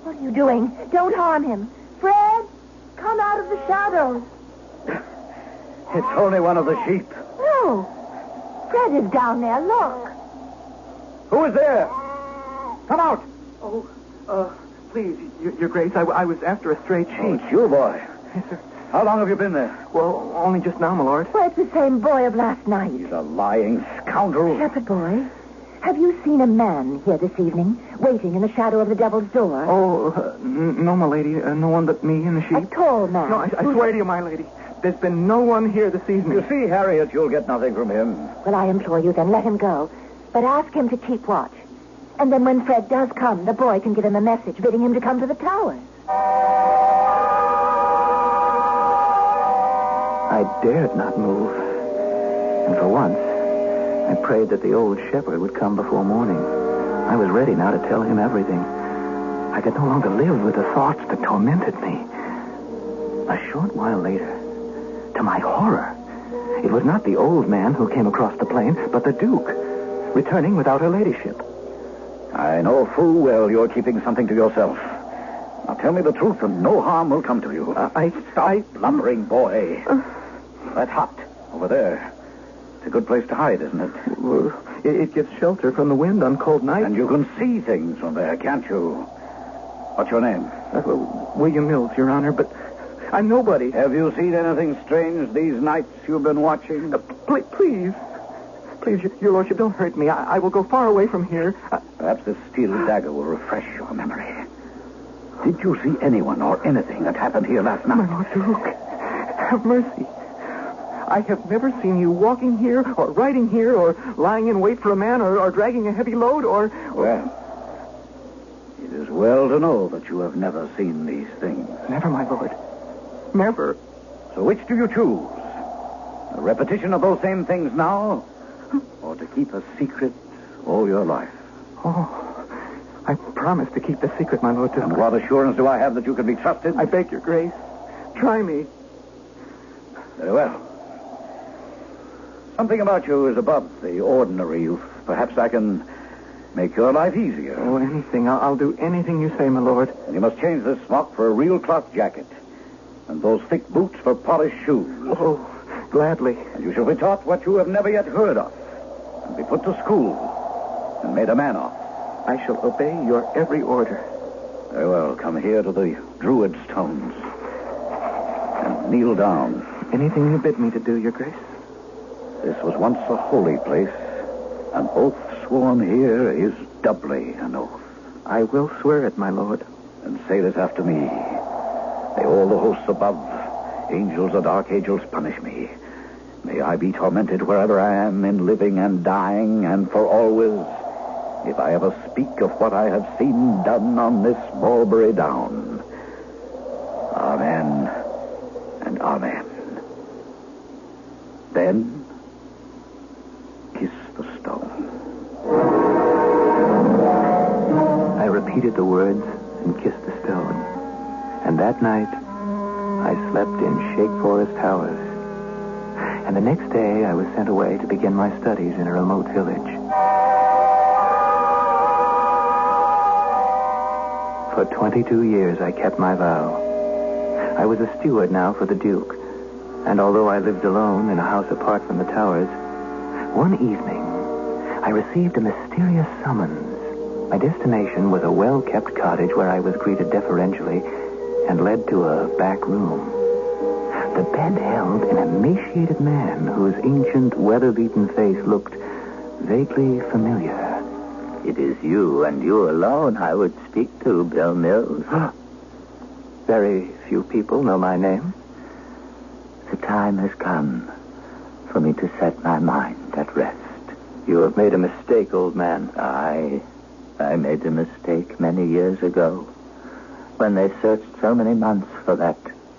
What are you doing? Don't harm him. Fred, come out of the shadows. It's only one of the sheep. No. Fred is down there. Look. Who is there? Come out. Oh, please, Your Grace, I was after a stray sheep. Oh, it's you, boy. How long have you been there? Well, only just now, my lord. Well, it's the same boy of last night. He's a lying scoundrel. Shepherd boy, have you seen a man here this evening, waiting in the shadow of the devil's door? Oh, no, my lady. No one but me and the sheep. A tall man. No, I swear to you, my lady. There's been no one here this evening. You see, Harriet, you'll get nothing from him. Well, I implore you then, let him go. But ask him to keep watch. And then when Fred does come, the boy can give him a message bidding him to come to the towers. I dared not move. And for once, I prayed that the old shepherd would come before morning. I was ready now to tell him everything. I could no longer live with the thoughts that tormented me. A short while later, to my horror, it was not the old man who came across the plain, but the Duke, returning without her ladyship. I know full well you're keeping something to yourself. Now tell me the truth and no harm will come to you. Stop blubbering, boy. That hut over there. It's a good place to hide, isn't it? Well, it gives shelter from the wind on cold nights. And you can see things from there, can't you? What's your name? William Mills, Your Honor, but I'm nobody. Have you seen anything strange these nights you've been watching? Please, your lordship, don't hurt me. I will go far away from here. Perhaps this steel dagger will refresh your memory. Did you see anyone or anything that happened here last night? My Lord Duke, have mercy. I have never seen you walking here, or riding here, or lying in wait for a man, or dragging a heavy load, or... Well, it is well to know that you have never seen these things. Never, my lord. Never. So which do you choose? A repetition of those same things now? Or to keep a secret all your life? Oh, I promise to keep the secret, my Lord Duke. And what assurance do I have that you can be trusted? I beg your grace. Try me. Very well. Something about you is above the ordinary youth. Perhaps I can make your life easier. Oh, anything. I'll do anything you say, my lord. And you must change this smock for a real cloth jacket. And those thick boots for polished shoes. Oh, gladly. And you shall be taught what you have never yet heard of. And be put to school. And made a man of. I shall obey your every order. Very well. Come here to the Druid stones. And kneel down. Anything you bid me to do, your grace. This was once a holy place. An oath sworn here is doubly an oath. I will swear it, my lord. And say this after me. May all the hosts above, angels and archangels, punish me. May I be tormented wherever I am, in living and dying, and for always, if I ever speak of what I have seen done on this Mulberry Down. Amen and amen. Then, kiss the stone. I repeated the words and kissed the stone. And that night, I slept in Shake Forest Towers. And the next day, I was sent away to begin my studies in a remote village. For 22 years, I kept my vow. I was a steward now for the Duke. And although I lived alone in a house apart from the towers, one evening, I received a mysterious summons. My destination was a well-kept cottage where I was greeted deferentially and led to a back room. The bed held an emaciated man whose ancient, weather-beaten face looked vaguely familiar. It is you and you alone I would speak to, Bill Mills. Very few people know my name. The time has come for me to set my mind at rest. You have made a mistake, old man. I made a mistake many years ago when they searched so many months for that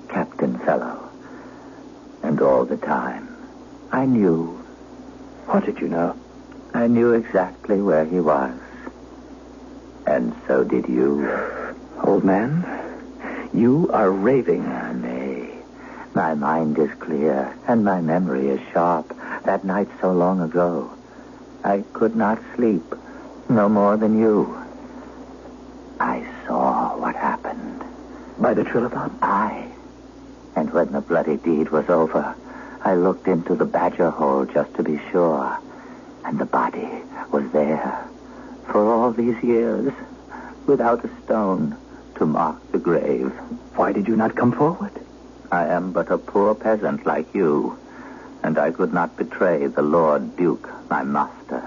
captain fellow. And all the time, I knew. What did you know? I knew exactly where he was. And so did you. Old man, you are raving. Nay. My mind is clear, and my memory is sharp. That night so long ago, I could not sleep, no more than you. I saw what happened. By the Trilobon? Aye. And when the bloody deed was over, I looked into the badger hole just to be sure. And the body was there for all these years, without a stone to mark the grave. Why did you not come forward? I am but a poor peasant like you, and I could not betray the Lord Duke, my master.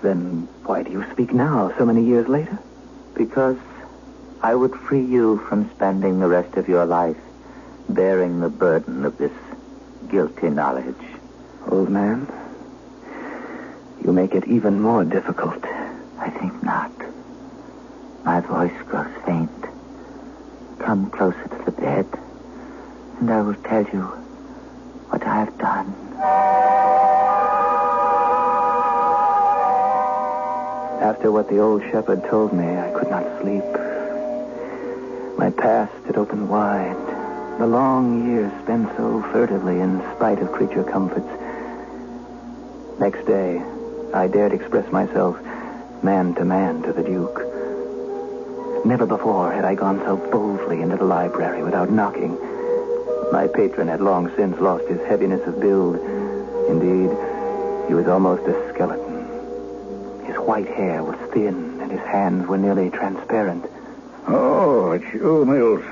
Then why do you speak now, so many years later? Because I would free you from spending the rest of your life bearing the burden of this guilty knowledge. Old man, you make it even more difficult. I think not. My voice grows faint. Come closer to the bed, and I will tell you what I have done. After what the old shepherd told me, I could not sleep. My past had opened wide. The long years spent so furtively in spite of creature comforts. Next day, I dared express myself man to man to the Duke. Never before had I gone so boldly into the library without knocking. My patron had long since lost his heaviness of build. Indeed, he was almost a skeleton. His white hair was thin, and his hands were nearly transparent. Oh, it's you, Mills.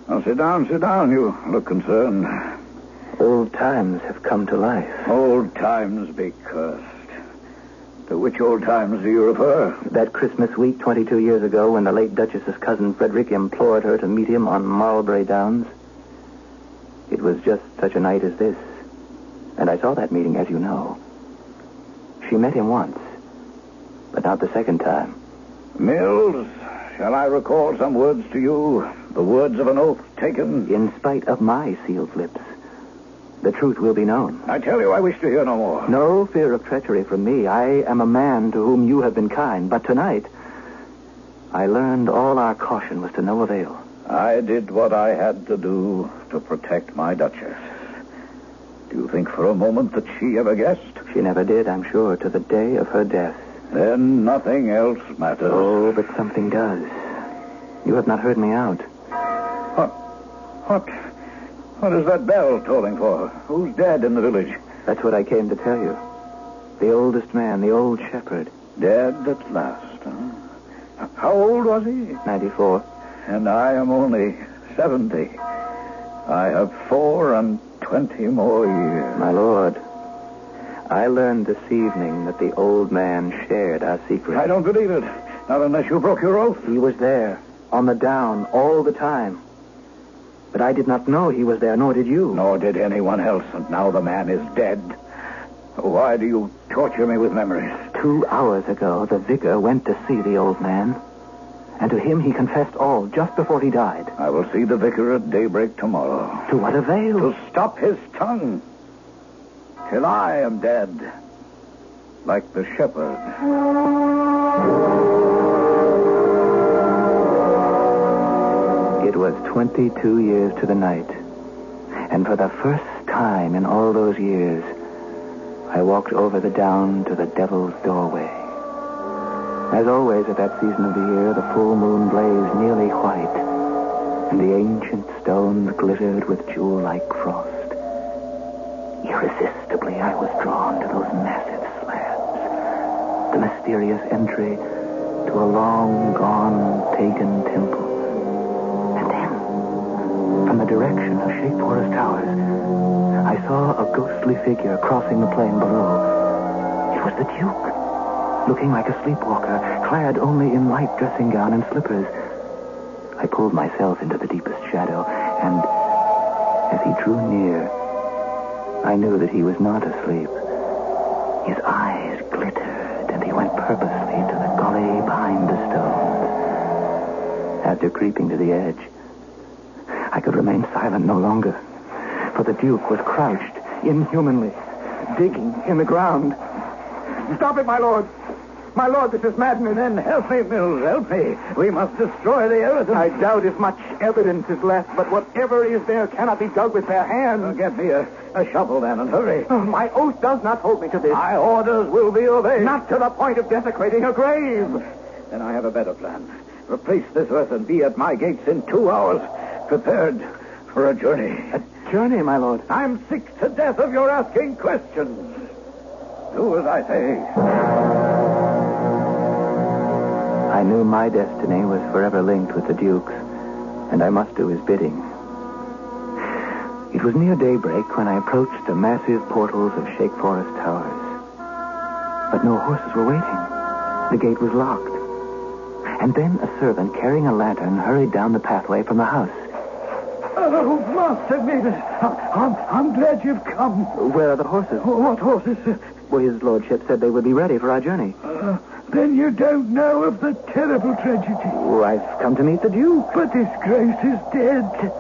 Now, sit down. You look concerned. Old times have come to life. Old times be cursed. To which old times do you refer? That Christmas week 22 years ago when the late Duchess's cousin Frederick implored her to meet him on Marlbury Downs. It was just such a night as this. And I saw that meeting, as you know. She met him once, but not the second time. Mills, shall I recall some words to you? The words of an oath taken? In spite of my sealed lips. The truth will be known. I tell you, I wish to hear no more. No fear of treachery from me. I am a man to whom you have been kind. But tonight, I learned all our caution was to no avail. I did what I had to do to protect my Duchess. Do you think for a moment that she ever guessed? She never did, I'm sure, to the day of her death. Then nothing else matters. Oh, but something does. You have not heard me out. What is that bell tolling for? Who's dead in the village? That's what I came to tell you. The oldest man, the old shepherd. Dead at last, huh? How old was he? 94. And I am only 70. I have 24 more years. My lord, I learned this evening that the old man shared our secret. I don't believe it. Not unless you broke your oath. He was there, on the down, all the time. But I did not know he was there, nor did you. Nor did anyone else, and now the man is dead. Why do you torture me with memories? 2 hours ago, the vicar went to see the old man. And to him he confessed all, just before he died. I will see the vicar at daybreak tomorrow. To what avail? To stop his tongue. Till I am dead. Like the shepherd. It was 22 years to the night. And for the first time in all those years, I walked over the down to the Devil's Doorway. As always at that season of the year, the full moon blazed nearly white, and the ancient stones glittered with jewel-like frost. Irresistibly, I was drawn to those massive slabs, the mysterious entry to a long-gone pagan temple. And then, from the direction of Shakeporous Towers, I saw a ghostly figure crossing the plain below. It was the Duke, looking like a sleepwalker, clad only in light dressing gown and slippers. I pulled myself into the deepest shadow, and as he drew near, I knew that he was not asleep. His eyes glittered, and he went purposely to the gully behind the stones. After creeping to the edge, I could remain silent no longer, for the Duke was crouched, inhumanly, digging in the ground. Stop it, my lord! My lord, this is madness. Then help me, Mills, help me. We must destroy the evidence. I doubt if much evidence is left, but whatever is there cannot be dug with bare hands. Get me a shovel, then, and hurry. My oath does not hold me to this. My orders will be obeyed. Not to the point of desecrating a grave. Then I have a better plan. Replace this earth and be at my gates in 2 hours, prepared for a journey. A journey, my lord? I'm sick to death of your asking questions. Do as I say. I knew my destiny was forever linked with the Duke's, and I must do his bidding. It was near daybreak when I approached the massive portals of Shake Forest Towers. But no horses were waiting. The gate was locked. And then a servant carrying a lantern hurried down the pathway from the house. Oh, Master Mavis, I'm glad you've come. Where are the horses? What horses? Well, his lordship said they would be ready for our journey. Then you don't know of the terrible tragedy. Oh, I've come to meet the Duke. But his grace is dead.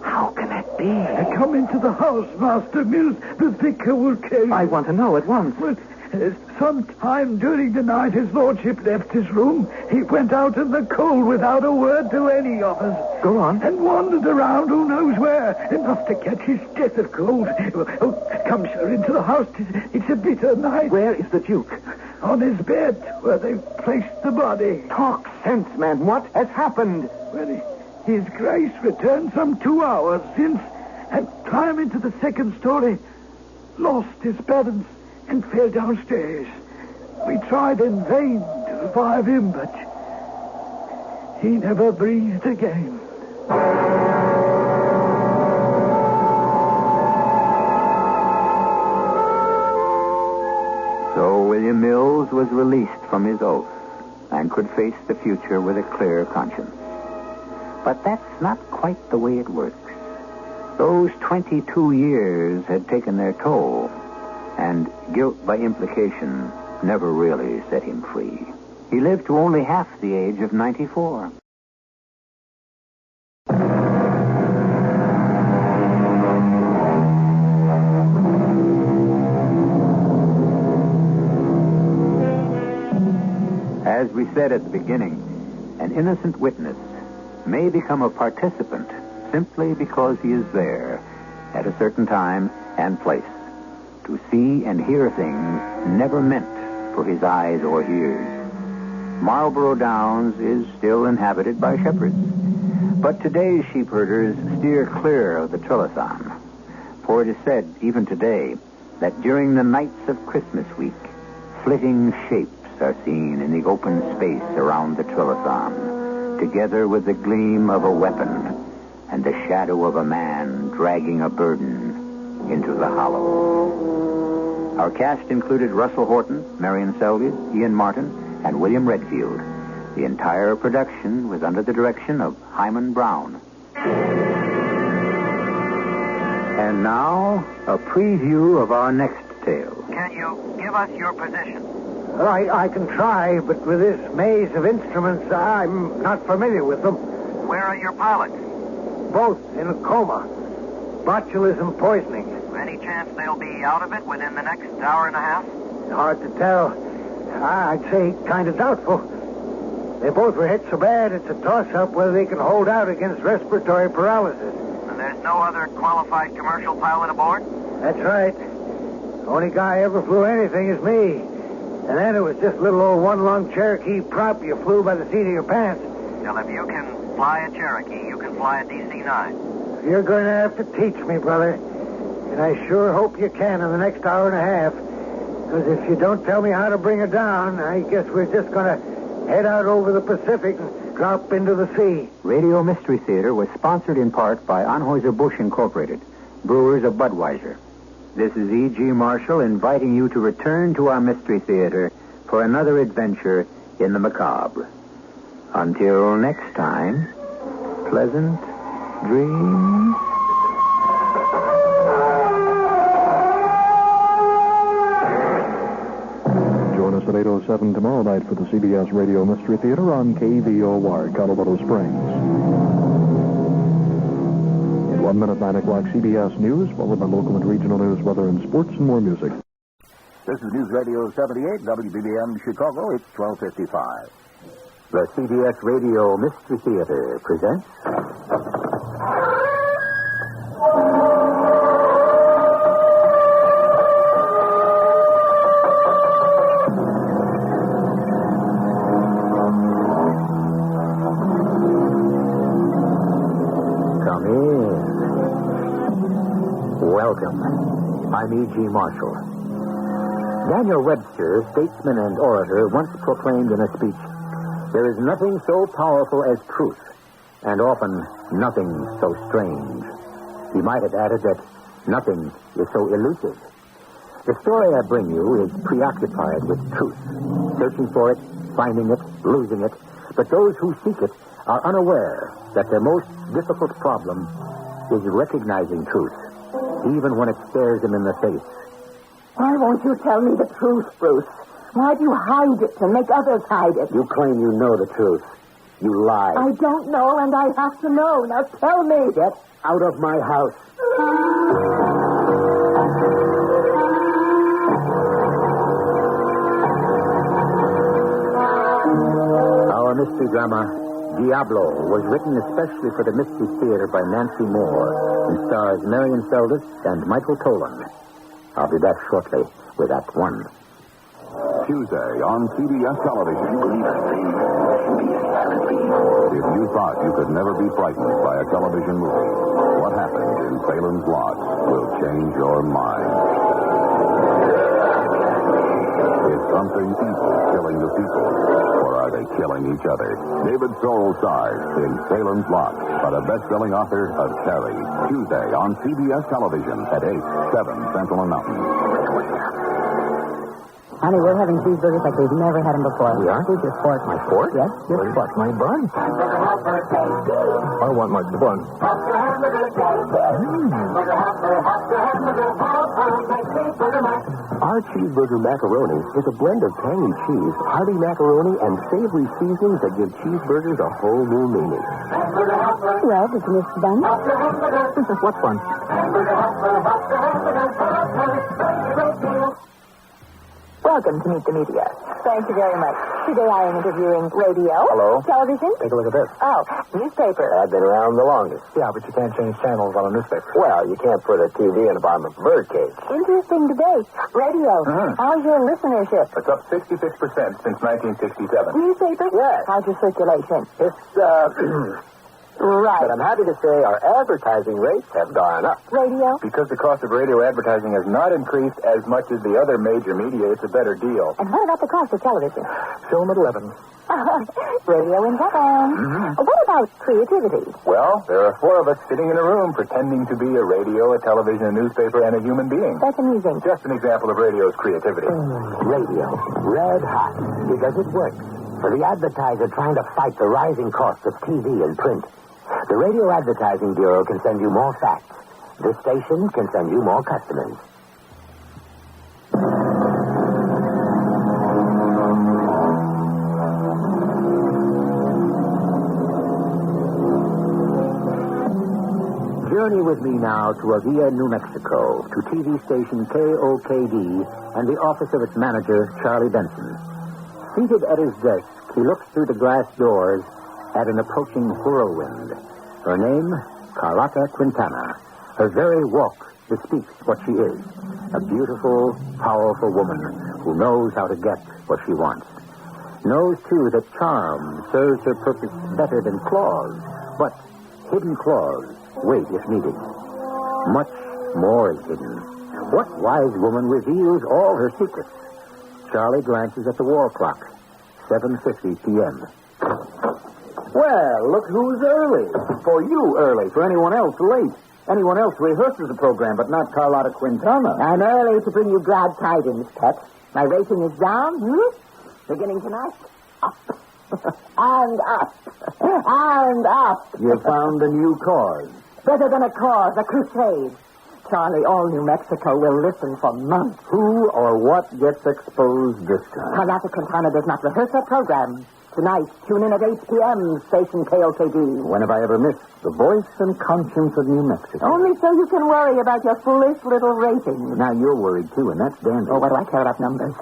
How can that be? Come into the house, Master Mills. The vicar will tell you. I want to know at once. Well, sometime during the night, his lordship left his room. He went out in the cold without a word to any of us. Go on. And wandered around who knows where, enough to catch his death of cold. Oh, come, sir, into the house. It's a bitter night. Where is the Duke? On his bed, where they placed the body. Talk sense, man. What has happened? Well, his grace returned some 2 hours since and climbed into the second story, lost his balance, and fell downstairs. We tried in vain to revive him, but he never breathed again. So William Mills was released from his oath and could face the future with a clear conscience. But that's not quite the way it works. Those 22 years had taken their toll, and guilt by implication never really set him free. He lived to only half the age of 94. As we said at the beginning, an innocent witness may become a participant simply because he is there at a certain time and place to see and hear things never meant for his eyes or ears. Marlborough Downs is still inhabited by shepherds, but today's sheep herders steer clear of the Trilithon, for it is said even today that during the nights of Christmas week, flitting shapes are seen in the open space around the Trilithon, together with the gleam of a weapon and the shadow of a man dragging a burden into the hollow. Our cast included Russell Horton, Marion Selby, Ian Martin, and William Redfield. The entire production was under the direction of Hyman Brown. And now, a preview of our next tale. Can you give us your position? I can try, but with this maze of instruments, I'm not familiar with them. Where are your pilots? Both in a coma. Botulism poisoning. Any chance they'll be out of it within the next hour and a half? Hard to tell. I'd say kind of doubtful. They both were hit so bad it's a toss-up whether they can hold out against respiratory paralysis. And there's no other qualified commercial pilot aboard? That's right. The only guy ever flew anything is me. And then it was just a little old one-lung Cherokee prop you flew by the seat of your pants. Well, if you can fly a Cherokee, you can fly a DC-9. You're going to have to teach me, brother. And I sure hope you can in the next hour and a half. Because if you don't tell me how to bring her down, I guess we're just going to head out over the Pacific and drop into the sea. Radio Mystery Theater was sponsored in part by Anheuser-Busch Incorporated, brewers of Budweiser. This is E.G. Marshall inviting you to return to our Mystery Theater for another adventure in the macabre. Until next time, pleasant dreams. Join us at 8:07 tomorrow night for the CBS Radio Mystery Theater on KVOR, Colorado Springs. In 1 minute, 9 o'clock, CBS News, followed by local and regional news, weather, and sports, and more music. This is News Radio 78, WBBM Chicago. It's 12:55. The CBS Radio Mystery Theater presents... Come in. Welcome. I'm E.G. Marshall. Daniel Webster, statesman and orator, once proclaimed in a speech, "There is nothing so powerful as truth, and often nothing so strange." He might have added that nothing is so elusive. The story I bring you is preoccupied with truth, searching for it, finding it, losing it. But those who seek it are unaware that their most difficult problem is recognizing truth, even when it stares them in the face. Why won't you tell me the truth, Bruce? Why do you hide it and make others hide it? You claim you know the truth. You lie. I don't know, and I have to know. Now tell me. Get out of my house. Our mystery drama, Diablo, was written especially for the Mystery Theater by Nancy Moore and stars Marion Seldes and Michael Tolan. I'll be back shortly with Act One. Tuesday on CBS television. If you thought you could never be frightened by a television movie, what happened in Salem's Lot will change your mind. Is something evil killing the people, or are they killing each other? David Sorrell stars in Salem's Lot by the best-selling author of Carrie. Tuesday on CBS television at 8, 7 Central and Mountain. Honey, we're having cheeseburgers like we've never had them before. We are? Here's your fork. My fork? Yes, your fork. My bun. I want my bun. Our cheeseburger macaroni is a blend of tangy cheese, hearty macaroni, and savory seasonings that give cheeseburgers a whole new meaning. Well, did you miss the bun? What fun? Welcome to Meet the Media. Thank you very much. Today I am interviewing radio. Hello. Television. Take a look at this. Oh, newspaper. I've been around the longest. Yeah, but you can't change channels on a newspaper. Well, you can't put a TV in the bottom of a birdcage. Interesting debate. Radio. How's your listenership? It's up 66% since 1967. Newspaper? Yes. How's your circulation? It's, Right. But I'm happy to say our advertising rates have gone up. Radio? Because the cost of radio advertising has not increased as much as the other major media, it's a better deal. And what about the cost of television? Film at 11. Radio in heaven. What about creativity? Well, there are 4 of us sitting in a room pretending to be a radio, a television, a newspaper, and a human being. That's amusing. Just an example of radio's creativity. Radio, red hot, because it works. For the advertiser trying to fight the rising costs of TV and print. The Radio Advertising Bureau can send you more facts. This station can send you more customers. Journey with me now to Avilla, New Mexico, to TV station KOKD and the office of its manager, Charlie Benson. Seated at his desk, he looks through the glass doors at an approaching whirlwind. Her name, Carlotta Quintana. Her very walk bespeaks what she is. A beautiful, powerful woman who knows how to get what she wants. Knows, too, that charm serves her purpose better than claws. But hidden claws wait if needed. Much more is hidden. What wise woman reveals all her secrets? Charlie glances at the wall clock. 7:50 p.m. Well, look who's early. For you, early. For anyone else, late. Anyone else rehearses the program, but not Carlotta Quintana. I'm early to bring you glad tidings, Pet. My rating is down, Beginning tonight, up. And up. And up. You found a new cause. Better than a cause, a crusade. Charlie, all New Mexico will listen for months. Who or what gets exposed this time? Carlotta Quintana does not rehearse her program. Tonight, tune in at 8 p.m., station KOKD. When have I ever missed the voice and conscience of New Mexico? Only so you can worry about your foolish little ratings. Now you're worried, too, and that's dandy. Oh, what do I care about numbers?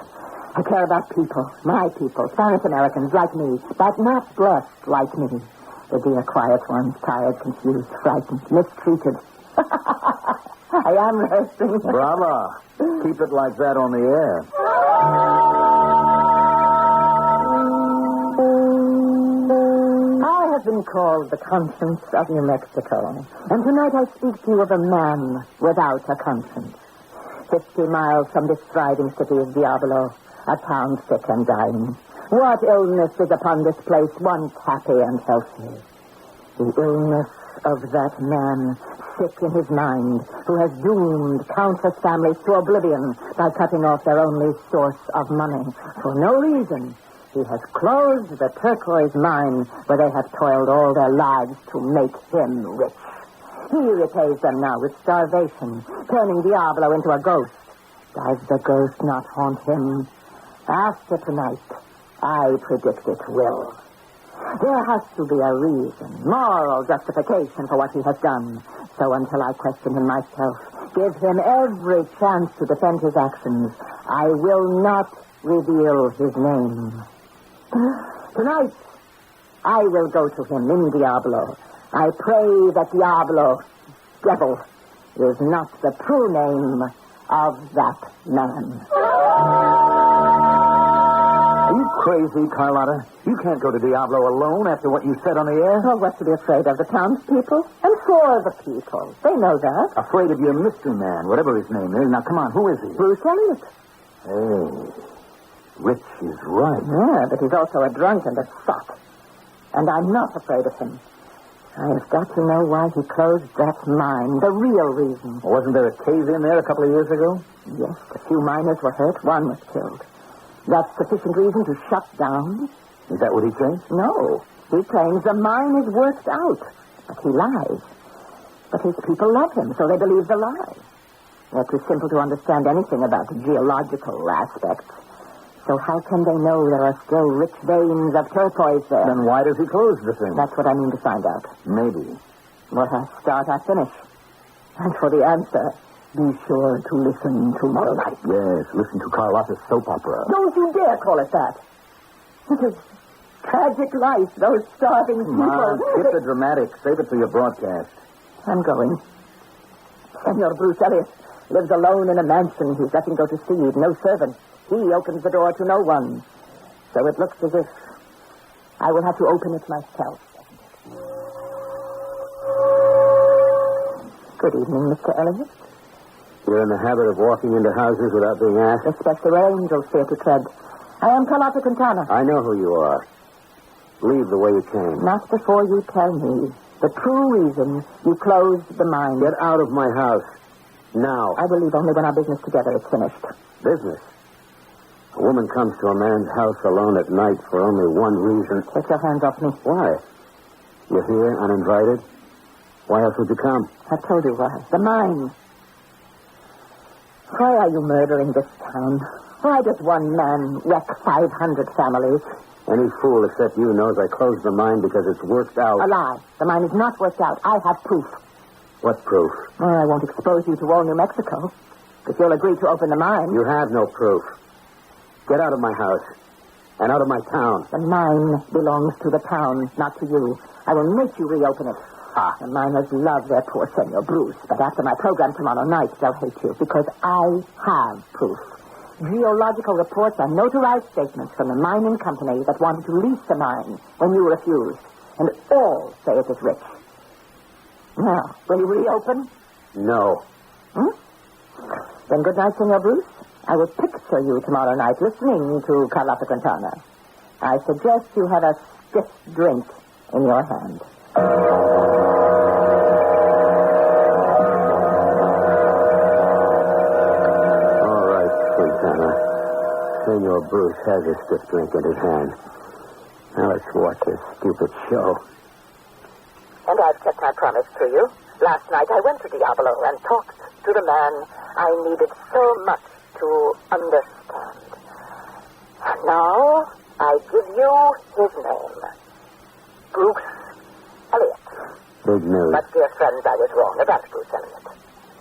I care about people, my people, Spanish Americans like me, but not blessed like me. The dear quiet ones, tired, confused, frightened, mistreated. I am rehearsing. Brava. Keep it like that on the air. I have been called the conscience of New Mexico. And tonight I speak to you of a man without a conscience. 50 miles from this thriving city of Diablo, a town sick and dying. What illness is upon this place once happy and healthy? The illness of that man sick in his mind, who has doomed countless families to oblivion by cutting off their only source of money. For no reason, he has closed the turquoise mine where they have toiled all their lives to make him rich. He repays them now with starvation, turning Diablo into a ghost. Does the ghost not haunt him? After tonight, I predict it will. There has to be a reason, moral justification for what he has done. So until I question him myself, give him every chance to defend his actions, I will not reveal his name. Tonight, I will go to him in Diablo. I pray that Diablo, devil, is not the true name of that man. Are you crazy, Carlotta? You can't go to Diablo alone after what you said on the air. Well, what's to be afraid of? The townspeople? And for the people. They know that. Afraid of your mystery man, whatever his name is. Now, come on, who is he? Bruce Elliott. Hey, Rich is right. Yeah, but he's also a drunk and a sot. And I'm not afraid of him. I've got to know why he closed that mine. The real reason. Wasn't there a cave-in there a couple of years ago? Yes, a few miners were hurt. One was killed. That's sufficient reason to shut down? Is that what he claims? No. He claims the mine is worked out. But he lies. But his people love him, so they believe the lie. They're too simple to understand anything about the geological aspects. So how can they know there are still rich veins of turquoise there? Then why does he close the thing? That's what I mean to find out. Maybe. What I start, I finish. And for the answer, be sure to listen tomorrow night. Yes, listen to Carlotta's soap opera. Don't you dare call it that. It is tragic life, those starving people. Ma, skip the dramatic. Save it for your broadcast. I'm going. Senor Bruce Elliott lives alone in a mansion. He's nothing to go to see. No servants. He opens the door to no one. So it looks as if I will have to open it myself. Good evening, Mr. Elliott. You're in the habit of walking into houses without being asked? Especially where angels fear to tread. I am Carlotta Quintana. I know who you are. Leave the way you came. Not before you tell me the true reason you closed the mine. Get out of my house. Now. I will leave only when our business together is finished. Business? A woman comes to a man's house alone at night for only one reason. Take your hands off me. Why? You're here uninvited? Why else would you come? I've told you why. The mine. Why are you murdering this town? Why does one man wreck 500 families? Any fool except you knows I closed the mine because it's worked out. A lie. The mine is not worked out. I have proof. What proof? Well, I won't expose you to all New Mexico. If you'll agree to open the mine. You have no proof. Get out of my house. And out of my town. The mine belongs to the town, not to you. I will make you reopen it. The miners love their poor Senor Bruce, but after my program tomorrow night, they'll hate you, because I have proof. Geological reports and notarized statements from the mining company that wanted to lease the mine when you refused. And all say it is rich. Now, will you reopen? No. Then good night, Senor Bruce. I will picture you tomorrow night listening to Carlotta Quintana. I suggest you have a stiff drink in your hand. All right, Quintana. Senor Bruce has a stiff drink in his hand. Now let's watch this stupid show. And I've kept my promise to you. Last night I went to Diablo and talked to the man I needed so much to understand. Now I give you his name. Bruce Elliott. Big news. But, dear friends, I was wrong about Bruce Elliott.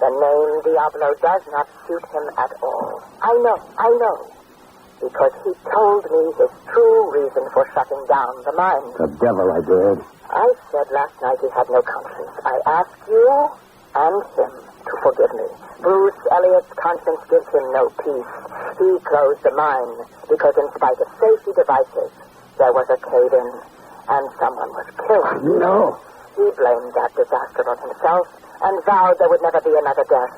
The name Diablo does not suit him at all. I know. Because he told me his true reason for shutting down the mine. The devil I did. I said last night he had no conscience. I ask you and him to forgive me. Bruce Elliott's conscience gives him no peace. He closed the mine because in spite of safety devices, there was a cave-in and someone was killed. No. He blamed that disaster on himself and vowed there would never be another death.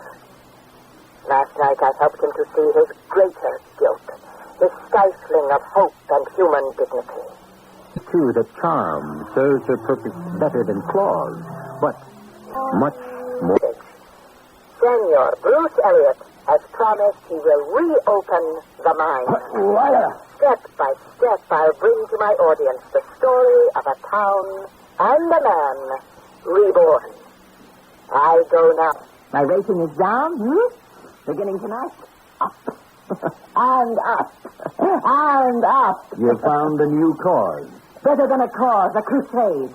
Last night I helped him to see his greater guilt, his stifling of hope and human dignity. Too, that charm serves her purpose better than claws, but much Senor Bruce Elliot has promised he will reopen the mine. Step by step, I'll bring to my audience the story of a town and a man reborn. I go now. My rating is down, Beginning tonight, up. And up. And up. You found a new cause. Better than a cause, a crusade.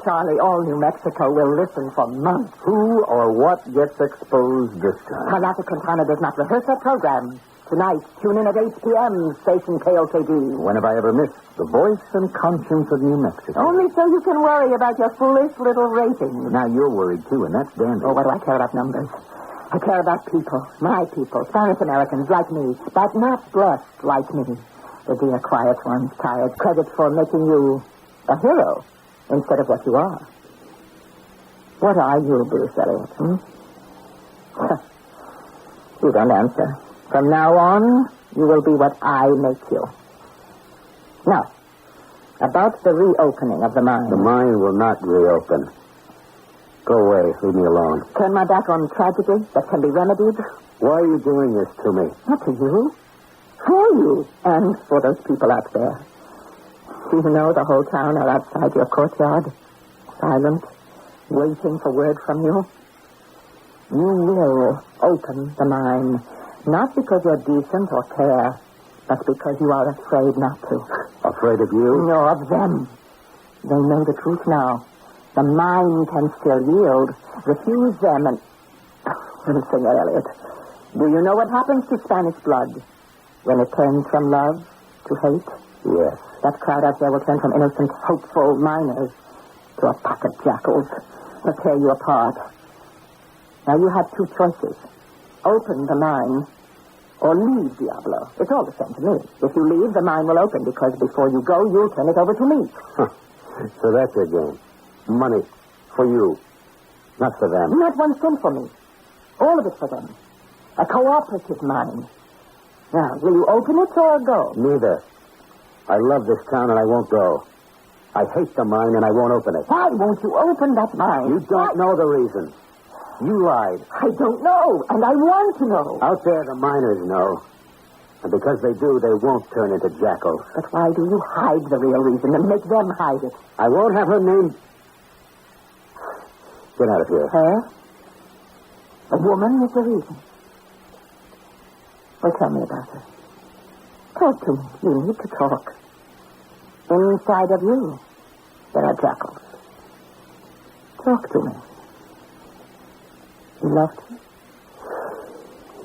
Charlie, all New Mexico will listen for months. Who or what gets exposed this time? Carlotta Quintana does not rehearse her program. Tonight, tune in at 8 p.m., station KLKD. When have I ever missed the voice and conscience of New Mexico? Only so you can worry about your foolish little ratings. Now you're worried, too, and that's dandy. Oh, what do I care about numbers? I care about people, my people, Spanish Americans like me, but not blessed like me. The dear quiet ones, tired. Credit for making you a hero instead of what you are. What are you, Bruce Elliot, You don't answer. From now on, you will be what I make you. Now, about the reopening of the mine. The mine will not reopen. Go away. Leave me alone. Turn my back on tragedy that can be remedied? Why are you doing this to me? Not to you. For you. And for those people out there. Do you know the whole town are outside your courtyard? Silent. Waiting for word from you? You will open the mine. Not because you're decent or care, but because you are afraid not to. Afraid of you? No, of them. They know the truth now. The mine can still yield. Refuse them and... Little Senor Elliot, do you know what happens to Spanish blood when it turns from love to hate? Yes. That crowd out there will turn from innocent, hopeful miners to a pack of jackals. They'll tear you apart. Now you have two choices. Open the mine or leave Diablo. It's all the same to me. If you leave, the mine will open because before you go, you'll turn it over to me. So that's your game. Money for you, not for them. Not 1 cent for me. All of it for them. A cooperative mine. Now, will you open it or go? Neither. I love this town and I won't go. I hate the mine and I won't open it. Why won't you open that mine? You don't know the reason. You lied. I don't know, and I want to know. Out there, the miners know. And because they do, they won't turn into jackals. But why do you hide the real reason and make them hide it? I won't have her name... Get out of here. Her? A woman is the reason. Well, tell me about her. Talk to me. You need to talk. Inside of you, there are jackals. Talk to me. You loved her?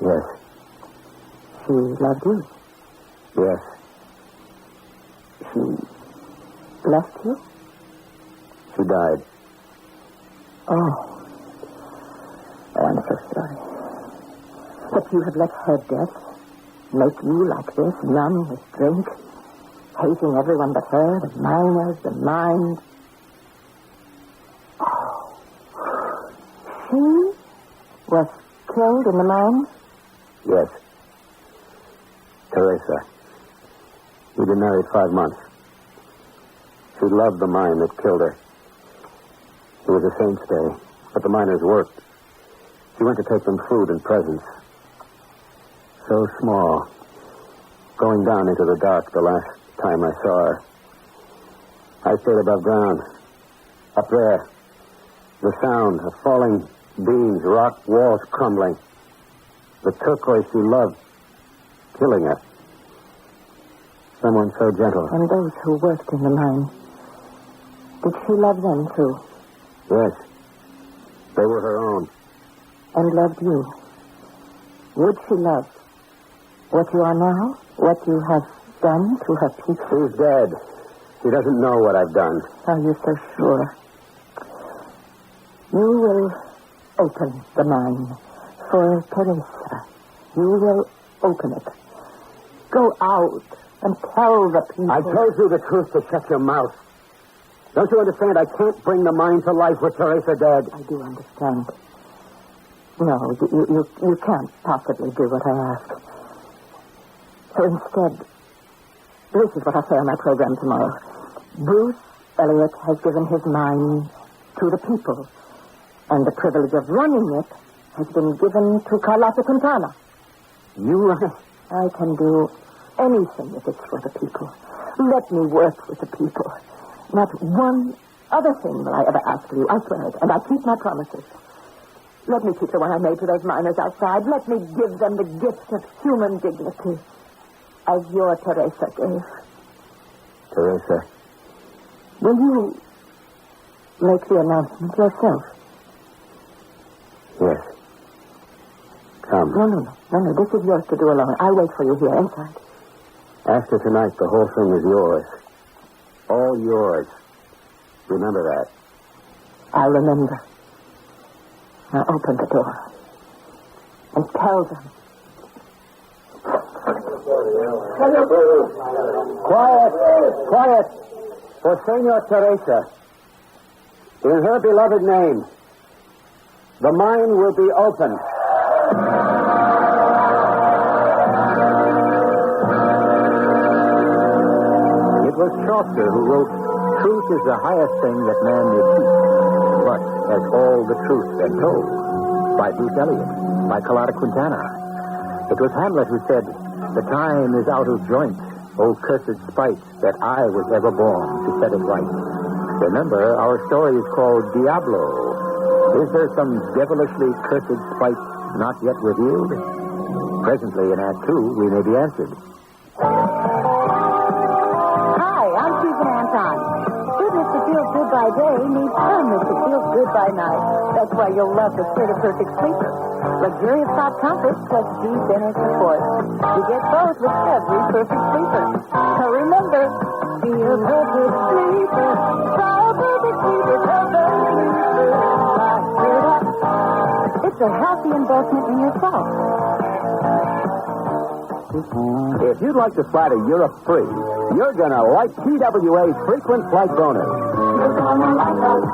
Yes. She loved you? Yes. She left you? She died. Oh, I'm so sorry. But you have let her death make you like this, numb with drink, hating everyone but her, the miners, the mines. Oh. She was killed in the mine? Yes. Teresa. We'd been married 5 months. She loved the mine that killed her. She was a saint's day, but the miners worked. She went to take them food and presents. So small. Going down into the dark the last time I saw her. I stayed above ground. Up there. The sound of falling beams, rock walls crumbling. The turquoise she loved, killing her. Someone so gentle. And those who worked in the mine, did she love them too? Yes. They were her own. And loved you. Would she love what you are now? What you have done to her people? She's dead. She doesn't know what I've done. Are you so sure? You will open the mine for Teresa. You will open it. Go out and tell the people. I told you the truth to shut your mouth. Don't you understand? I can't bring the mine to life with Teresa dead. I do understand. No, you can't possibly do what I ask. So instead, this is what I'll say on my program tomorrow. Bruce Elliot has given his mine to the people. And the privilege of running it has been given to Carlotta Quintana. You run it? I can do anything if it's for the people. Let me work with the people. Not one other thing will I ever ask of you. I swear it, and I keep my promises. Let me keep the one I made to those miners outside. Let me give them the gift of human dignity, as your Teresa gave. Teresa. Will you make the announcement yourself? Yes. Come. No. This is yours to do alone. I'll wait for you here inside. After tonight, the whole thing is yours. All yours. Remember that. I'll remember. Now open the door. And tell them. Quiet. For Senor Teresa. In her beloved name. The mine will be opened. It was Chaucer who wrote, "Truth is the highest thing that man may keep." But as all the truth been told? By Bruce Eliot, by Carlotta Quintana. It was Hamlet who said, "The time is out of joint, O cursed spite, that I was ever born to set it right." Remember, our story is called Diablo. Is there some devilishly cursed spite not yet revealed? Presently in Act 2, we may be answered. Hi, I'm Susan Anton. Goodness that feels good by day needs firmness that feels good by night. That's why you'll love the Spirit Perfect Sleeper. Luxurious hot comfort plus deep inner support. You get both with every Perfect Sleeper. So remember, be a perfect sleeper. Try a perfect sleeper. It's a healthy investment in yourself. If you'd like to fly to Europe free, you're going to like TWA's frequent flight bonus.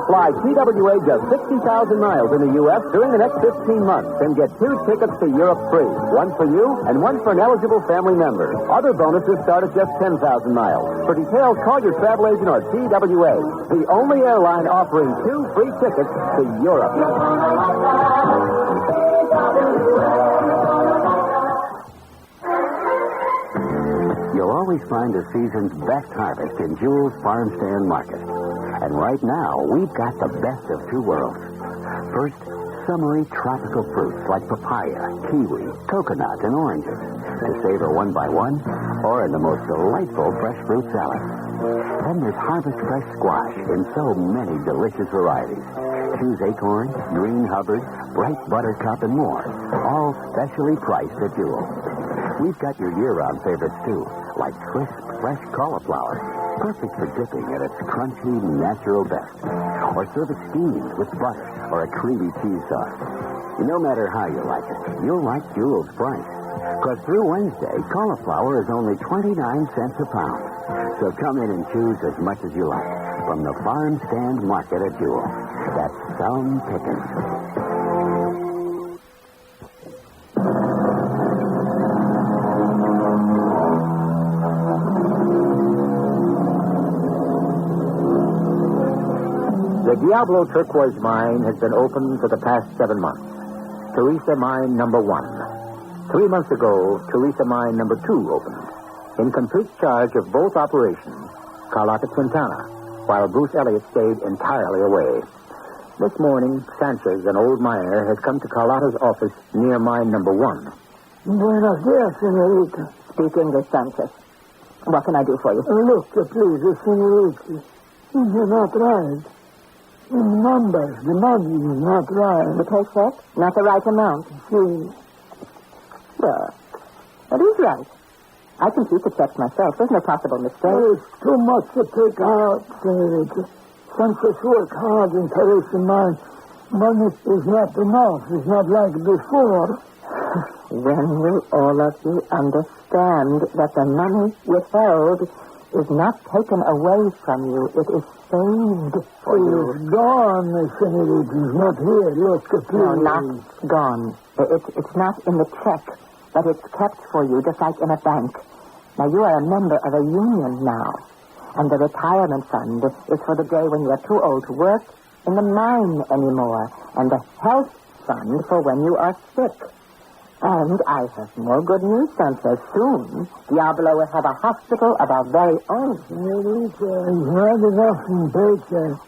Fly TWA just 60,000 miles in the U.S. during the next 15 months and get 2 tickets to Europe free. One for you and one for an eligible family member. Other bonuses start at just 10,000 miles. For details, call your travel agent or TWA, the only airline offering 2 free tickets to Europe. You'll always find the season's best harvest in Jewel's Farm Stand Market. And right now, we've got the best of 2 worlds. First, summery tropical fruits like papaya, kiwi, coconut, and oranges to savor one by one, or in the most delightful fresh fruit salad. Then there's Harvest Fresh Squash in so many delicious varieties. Choose acorn, green Hubbard, bright buttercup, and more, all specially priced at Jewel. We've got your year-round favorites, too, like crisp, fresh cauliflower, perfect for dipping at its crunchy, natural best. Or serve it steamed with butter or a creamy cheese sauce. No matter how you like it, you'll like Jewel's price. Because through Wednesday, cauliflower is only 29 cents a pound. So come in and choose as much as you like from the Farm Stand Market at Jewel. That's some picking. The Diablo turquoise mine has been open for the past 7 months. Teresa mine number 1. 3 months ago, Teresa mine number 2 opened. In complete charge of both operations, Carlotta Quintana, while Bruce Eliot stayed entirely away. This morning, Sanchez, an old miner, has come to Carlotta's office near mine number 1. Buenos dias, senorita. Speak English, Sanchez. What can I do for you? Look, please, senorita. You're not right. The numbers, the money is not right. The paycheck? Not the right amount. See. Well, that is right. I can keep the checks myself. There's no possible mistake. There's too much to take out, senorita. Sanchez worked hard in Teresa mine. Money is not enough. It's not like before. When will all of you understand that the money withheld is not taken away from you? It is saved for you. It's gone, senorita. It's not here. Look, please. No, not gone. It's not in the check, but it's kept for you just like in a bank. Now, you are a member of a union now, and the retirement fund is for the day when you're too old to work in the mine anymore, and the health fund for when you are sick. And I have more good news, Sancho. Soon, Diablo will have a hospital of our very own.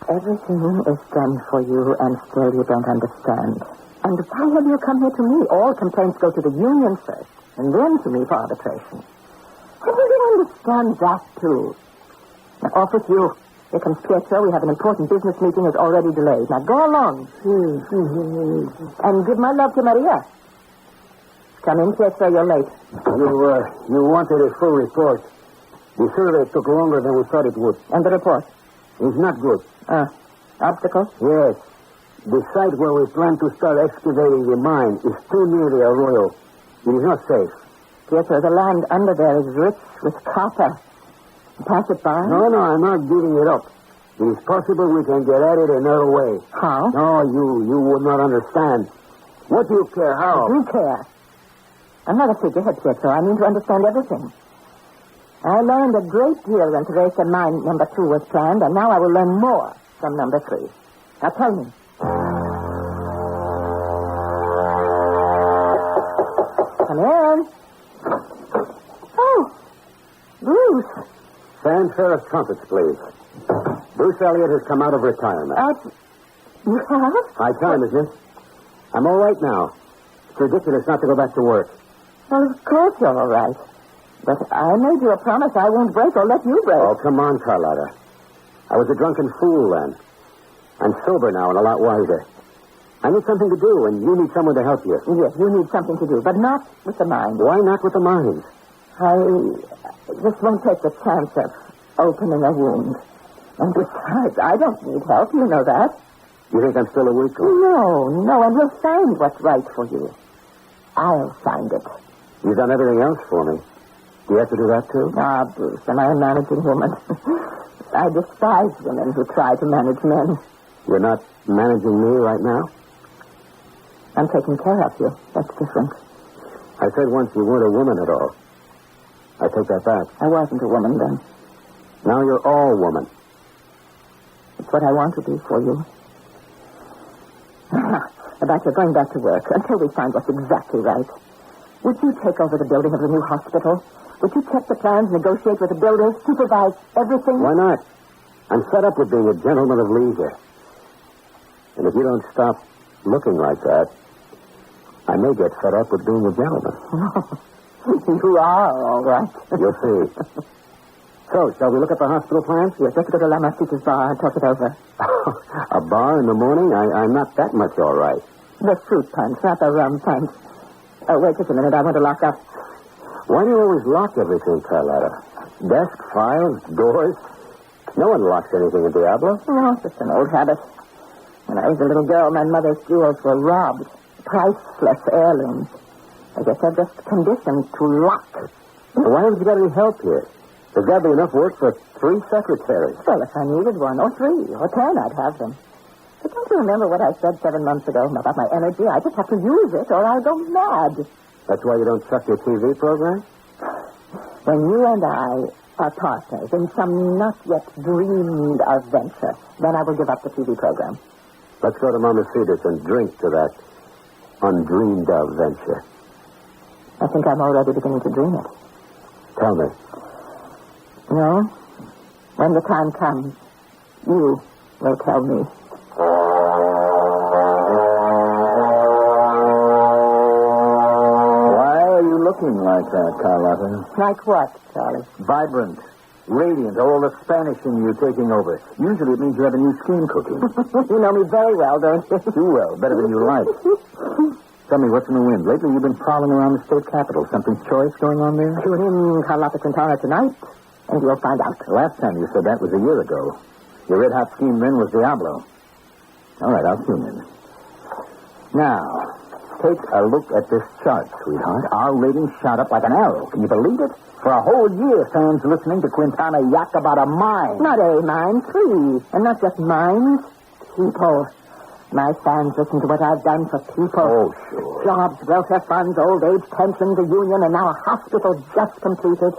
Everything is done for you, and still you don't understand. And why have you come here to me? All complaints go to the union first, and then to me for arbitration. How do you understand that, too? Now, off with you. Here comes Pietro. We have an important business meeting that's already delayed. Now, go along. And give my love to Maria. Come in, Pietro. You're late. You wanted a full report. The survey took longer than we thought it would. And the report? It's not good. Obstacles? Yes. The site where we plan to start excavating the mine is too near the arroyo. It is not safe. Pietro, the land under there is rich with copper. Pass it by? No, I'm not giving it up. It is possible we can get at it another way. How? No, you would not understand. What do you care? How? I do care. I'm not a figurehead, Pietro. I mean to understand everything. I learned a great deal when Teresa Mine number 2 was planned, and now I will learn more from number 3. Now tell me. Come in. Oh, Bruce. Fanfare of trumpets, please. Bruce Elliott has come out of retirement. You have? High time, isn't it? I'm all right now. It's ridiculous not to go back to work. Well, of course you're all right. But I made you a promise I won't break or let you break. Oh, come on, Carlotta. I was a drunken fool then. I'm sober now and a lot wiser. I need something to do, and you need someone to help you. Yes, you need something to do, but not with the mines. Why not with the mines? I just won't take the chance of opening a wound. And besides, I don't need help. You know that. You think I'm still a weakling? No, and we'll find what's right for you. I'll find it. You've done everything else for me. Do you have to do that, too? Ah, Bruce, am I a managing woman? I despise women who try to manage men. You're not managing me right now? I'm taking care of you. That's different. I said once you weren't a woman at all. I take that back. I wasn't a woman then. Now you're all woman. It's what I want to be for you. About your going back to work, until we find what's exactly right. Would you take over the building of the new hospital? Would you check the plans, negotiate with the builders, supervise everything? Why not? I'm fed up with being a gentleman of leisure. And if you don't stop looking like that, I may get fed up with being a gentleman. You are, all right. You'll see. So, shall we look at the hospital plans? Yes, let's go to La Masita's bar and talk it over. A bar in the morning? I'm not that much all right. The fruit punch, not the rum punch. Oh, wait just a minute. I want to lock up. Why do you always lock everything, Carlotta? Desk, files, doors? No one locks anything in Diablo. No, it's just an old habit. When I was a little girl, my mother's jewels were robbed. Priceless heirlooms. I guess they're just conditioned to lock. Well, why haven't you got any help here? There's got to be enough work for 3 secretaries. Well, if I needed 1 or 3 or 10, I'd have them. But don't you remember what I said 7 months ago about my energy? I just have to use it or I'll go mad. That's why you don't chuck your TV program? When you and I are partners in some not yet dreamed of venture, then I will give up the TV program. Let's go to Mama Cedar's and drink to that undreamed of venture. I think I'm already beginning to dream it. Tell me. No. When the time comes, you will tell me. Why are you looking like that, Carlotta? Like what, Charlie? Vibrant. Radiant. All the Spanish in you taking over. Usually it means you have a new scheme cooking. You know me very well, don't you? Too well. Better than you like. Tell me, what's in the wind? Lately you've been prowling around the state capitol. Something choice going on there? Tune in Carlotta Quintana tonight, and you'll find out. Last time you said that was a year ago. Your red-hot scheme then was Diablo. All right, I'll tune in. Now, take a look at this chart, sweetheart. Our ratings shot up like an arrow. Can you believe it? For a whole year, fans listening to Quintana yak about a mine. Not a mine, 3. And not just mines, people. My fans listen to what I've done for people. Oh, sure. Jobs, welfare funds, old age pensions, a union, and now a hospital just completed.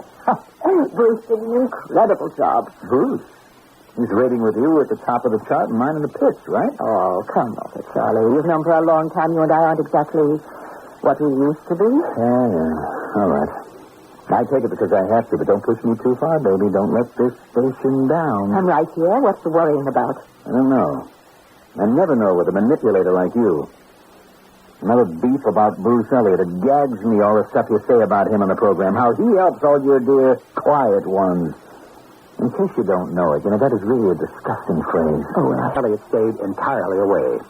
Bruce did an incredible job. Bruce? He's rating with you at the top of the chart and mine in the pits, right? Oh, come over, Charlie. You've known for a long time you and I aren't exactly what we used to be. Yeah. All right. I take it because I have to, but don't push me too far, baby. Don't let this station down. I'm right here. What's the worrying about? I don't know. I never know with a manipulator like you. Another beef about Bruce Elliott. It gags me, all the stuff you say about him on the program. How he helps all your dear quiet ones. In case you don't know it, that is really a disgusting phrase. Oh, well. Elliott stayed entirely away.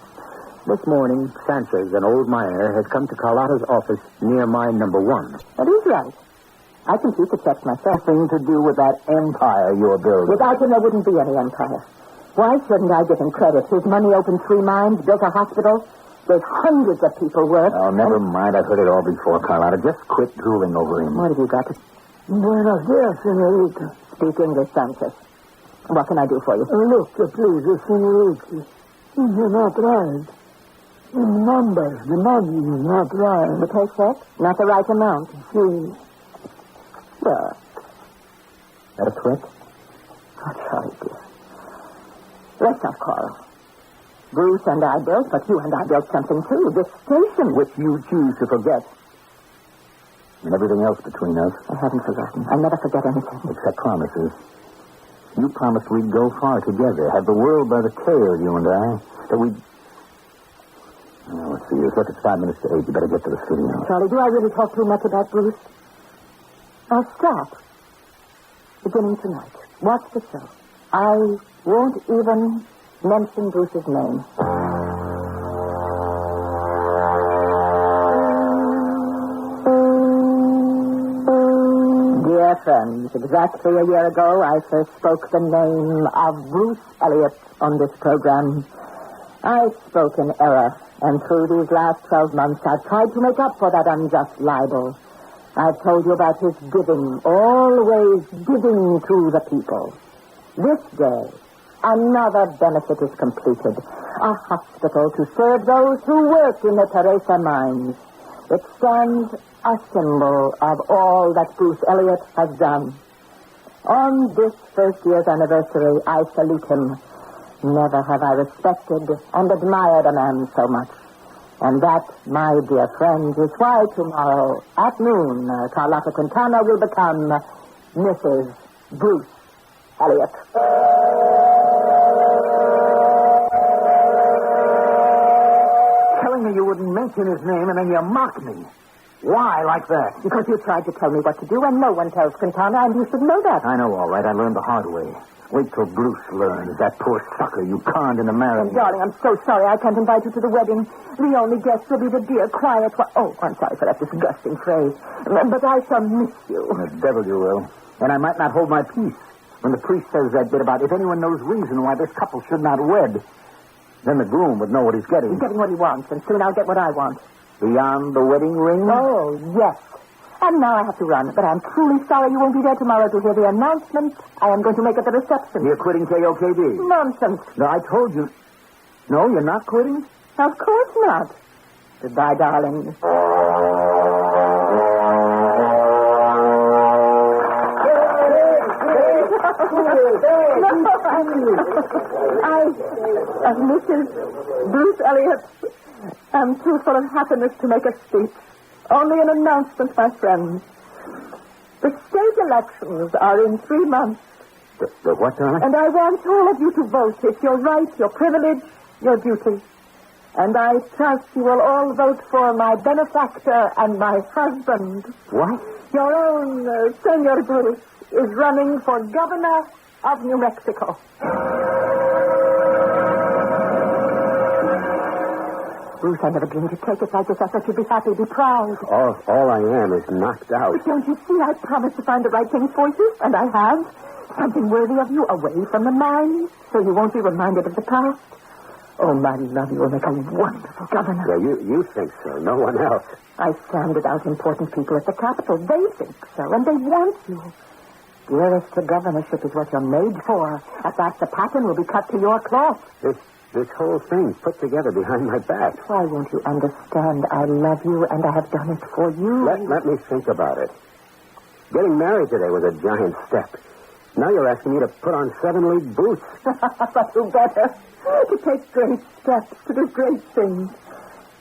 This morning, Sanchez, an old miner, has come to Carlotta's office near mine number 1. That is right. I can keep the checks myself. Nothing to do with that empire you're building. Without him, there wouldn't be any empire. Why shouldn't I give him credit? His money opened 3 mines, built a hospital, gave hundreds of people work. Oh, never mind. I've heard it all before, Carlotta. Just quit drooling over him. What have you got to... Buenos dias, senorita. Speak English, Sanchez. What can I do for you? Look, please, senorita. You're not right. The numbers, the money is not right. The paycheck? Not the right amount. See. Sure. That a trick? Oh, Charlie, dear. Let's not quarrel. Bruce and I built, but you and I built something, too. This station. Which you choose to forget. And everything else between us. I haven't forgotten. I never forget anything. Except promises. You promised we'd go far together, have the world by the tail, you and I. That we'd... Now, let's see. Look, it's 5 minutes to 8. You better get to the studio. Charlie, do I really talk too much about Bruce? I'll stop. Beginning tonight. Watch the show. I won't even mention Bruce's name. Dear friends, exactly a year ago, I first spoke the name of Bruce Elliott on this program. I spoke in error, and through these last 12 months, I've tried to make up for that unjust libel. I've told you about his giving, always giving to the people. This day, another benefit is completed. A hospital to serve those who work in the Teresa mines. It stands a symbol of all that Bruce Elliott has done. On this first year's anniversary, I salute him. Never have I respected and admired a man so much. And that, my dear friends, is why tomorrow at noon, Carlotta Quintana will become Mrs. Bruce Elliott. Telling me you wouldn't mention his name and then you mock me. Why like that? Because you tried to tell me what to do, and no one tells Quintana, and you should know that. I know, all right. I learned the hard way. Wait till Bruce learns. That poor sucker you conned into marrying. Darling, I'm so sorry I can't invite you to the wedding. The only guest will be the dear, quiet one. Oh, I'm sorry for that disgusting phrase. But I shall miss you. The devil you will. And I might not hold my peace when the priest says that bit about if anyone knows reason why this couple should not wed. Then the groom would know what he's getting. He's getting what he wants, and soon I'll get what I want. Beyond the wedding ring? Oh, yes. And now I have to run, but I'm truly sorry you won't be there tomorrow to hear the announcement I am going to make at the reception. You're quitting KOKD? Nonsense. No, I told you. No, you're not quitting? Of course not. Goodbye, darling. Mrs. Bruce Elliott, I'm too full of happiness to make a speech. Only an announcement, my friends. The state elections are in 3 months. The what, darling? And I want all of you to vote. It's your right, your privilege, your duty. And I trust you will all vote for my benefactor and my husband. What? Your own Senor Bruce is running for governor of New Mexico. Bruce, I never dreamed you'd take it like this. I thought you'd be happy, be proud. All I am is knocked out. But don't you see, I promised to find the right thing for you, and I have. Something worthy of you, away from the mines, so you won't be reminded of the past. Oh, my love, you will make a wonderful governor. Yeah, you think so, no one else. I sounded out important people at the Capitol. They think so, and they want you. Dearest, the governorship is what you're made for. At last, the pattern will be cut to your cloth. This whole thing's put together behind my back. Why won't you understand? I love you, and I have done it for you. Let me think about it. Getting married today was a giant step. Now you're asking me to put on 7-league boots. But who better? To take great steps, to do great things.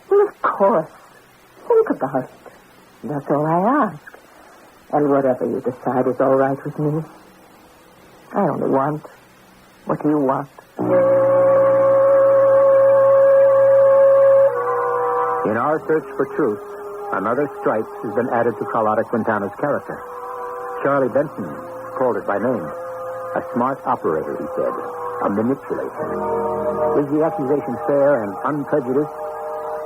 Well, of course. Think about it. That's all I ask. And whatever you decide is all right with me. I only want what you want. In our search for truth, another stripe has been added to Carlotta Quintana's character. Charlie Benson called it by name. A smart operator, he said. A manipulator. Is the accusation fair and unprejudiced?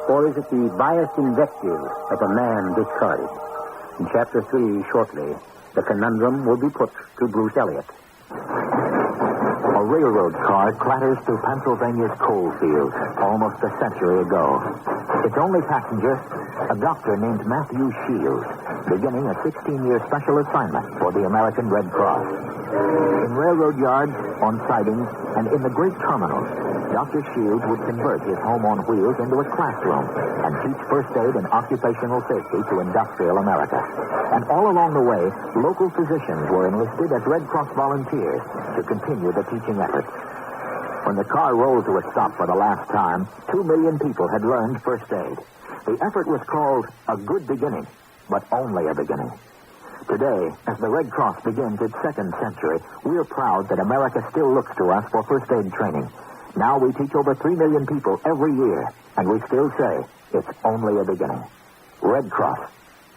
Or is it the biased invective of a man discarded? In Chapter 3, shortly, the conundrum will be put to Bruce Elliott. A railroad car clatters through Pennsylvania's coal fields almost a century ago. Its only passenger, a doctor named Matthew Shields, beginning a 16-year special assignment for the American Red Cross. In railroad yards, on sidings, and in the great terminals, Dr. Shields would convert his home on wheels into a classroom and teach first aid and occupational safety to industrial America. And all along the way, local physicians were enlisted as Red Cross volunteers to continue the teaching effort. When the car rolled to a stop for the last time, 2 million people had learned first aid. The effort was called A Good Beginning, but only a beginning. Today, as the Red Cross begins its second century, we're proud that America still looks to us for first aid training. Now we teach over 3 million people every year, and we still say it's only a beginning. Red Cross,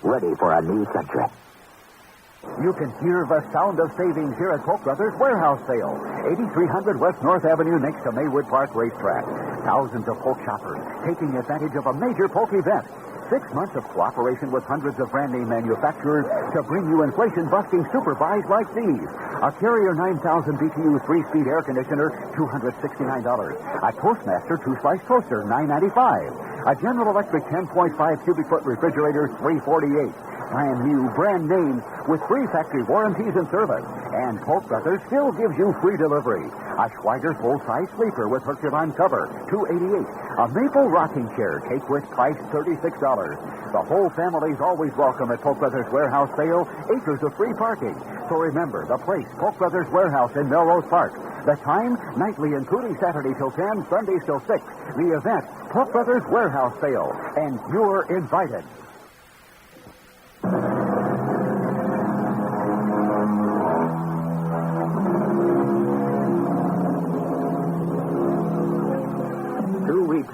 ready for a new century. You can hear the sound of savings here at Polk Brothers Warehouse Sale. 8300 West North Avenue next to Maywood Park Racetrack. Thousands of Polk shoppers taking advantage of a major Polk event. 6 months of cooperation with hundreds of brand-name manufacturers to bring you inflation-busting super buys like these. A Carrier 9000 BTU 3-speed air conditioner, $269. A Toastmaster 2-slice toaster, $9.95. A General Electric 10.5 cubic foot refrigerator, $348. Brand new, brand names with free factory warranties and service. And Polk Brothers still gives you free delivery. A Schweiger full-size sleeper with Herculean cover, $288. A Maple rocking chair, take with price, $36. The whole family's always welcome at Polk Brothers Warehouse Sale. Acres of free parking. So remember, the place, Polk Brothers Warehouse in Melrose Park. The time, nightly, including Saturday till 10, Sundays till 6. The event, Polk Brothers Warehouse Sale. And you're invited.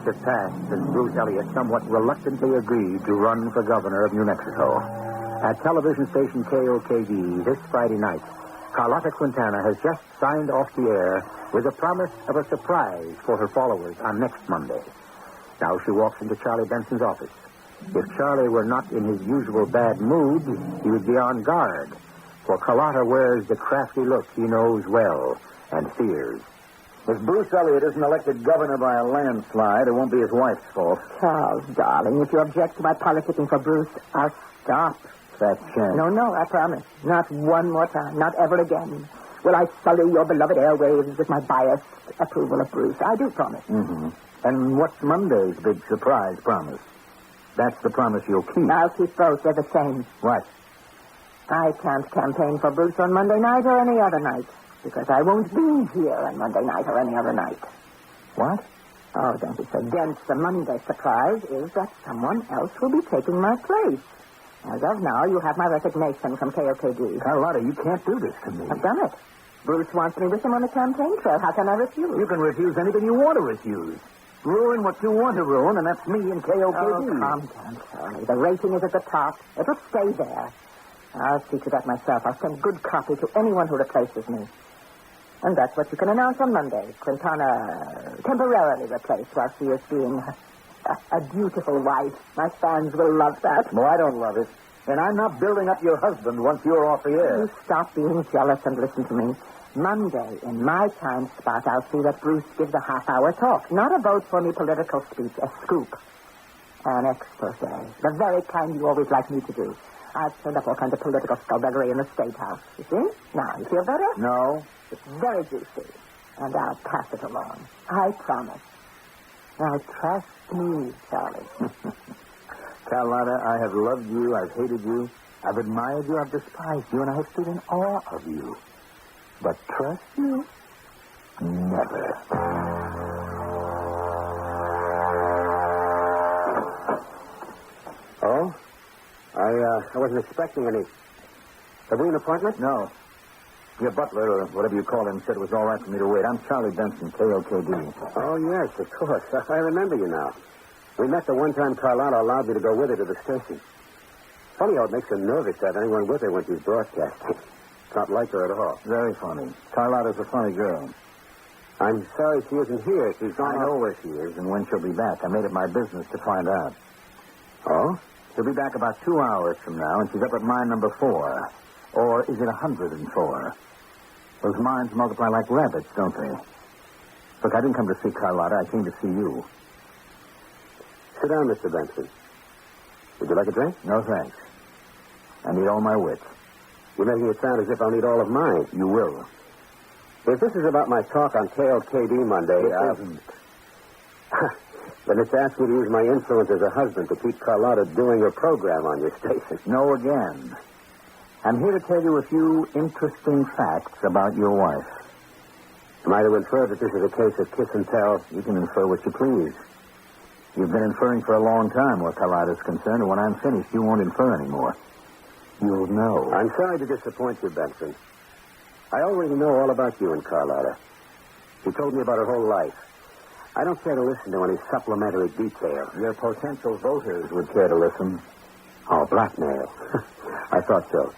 Had passed since Bruce Elliott somewhat reluctantly agreed to run for governor of New Mexico. At television station KOKD this Friday night, Carlotta Quintana has just signed off the air with a promise of a surprise for her followers on next Monday. Now she walks into Charlie Benson's office. If Charlie were not in his usual bad mood, he would be on guard, for Carlotta wears the crafty look he knows well and fears. If Bruce Elliott isn't elected governor by a landslide, it won't be his wife's fault. Charles, darling, if you object to my politicking for Bruce, I'll stop. That's chance. No, I promise. Not one more time. Not ever again. Will I sully your beloved airwaves with my biased approval of Bruce? I do promise. Mm-hmm. And what's Monday's big surprise promise? That's the promise you'll keep. I'll keep both. They're the same. What? I can't campaign for Bruce on Monday night or any other night. Because I won't be here on Monday night or any other night. What? Oh, don't be so dense. The Monday surprise is that someone else will be taking my place. As of now, you have my resignation from KOKD. Carlotta, you can't do this to me. I've done it. Bruce wants me with him on the campaign trail. How can I refuse? You can refuse anything you want to refuse. Ruin what you want to ruin, and that's me and KOKD. Oh, calm down, Charlie. The rating is at the top. It'll stay there. I'll see to that myself. I'll send good copy to anyone who replaces me. And that's what you can announce on Monday. Quintana temporarily replaced while she is being a dutiful wife. My fans will love that. Well, I don't love it. And I'm not building up your husband once you're off the air. You stop being jealous and listen to me. Monday, in my time spot, I'll see that Bruce gives a half-hour talk. Not a vote-for-me political speech, a scoop. An expose. The very kind you always like me to do. I've turned up all kinds of political skullduggery in the State House. You see? Now, you feel better? No. It's very juicy, and I'll pass it along. I promise. Now, trust me, Charlie. Carlotta, I have loved you, I've hated you, I've admired you, I've despised you, and I have stood in awe of you. But trust you? Never. Oh? I wasn't expecting any. Have we an appointment? No. Your butler, or whatever you call him, said it was all right for me to wait. I'm Charlie Benson, KOKD. Oh, yes, of course. I remember you now. We met the one time Carlotta allowed me to go with her to the station. Funny how it makes her nervous to have anyone with her when she's broadcasting. It's not like her at all. Very funny. Carlotta's a funny girl. I'm sorry she isn't here. She's gone. I know where she is and when she'll be back. I made it my business to find out. Oh? She'll be back about 2 hours from now, and she's up at mine number 4. Or is it 104? Those mines multiply like rabbits, don't they? Look, I didn't come to see Carlotta. I came to see you. Sit down, Mr. Benson. Would you like a drink? No, thanks. I need all my wits. You're making it sound as if I'll need all of mine. You will. If this is about my talk on KLKD Monday... It isn't. Then it's asking you to use my influence as a husband to keep Carlotta doing her program on your station. No again. I'm here to tell you a few interesting facts about your wife. Am I to infer that this is a case of kiss and tell? You can infer what you please. You've been inferring for a long time where Carlotta's concerned, and when I'm finished, you won't infer anymore. You'll know. I'm sorry to disappoint you, Benson. I already know all about you and Carlotta. She told me about her whole life. I don't care to listen to any supplementary detail. Your potential voters would care to listen. Oh, blackmail. I thought so.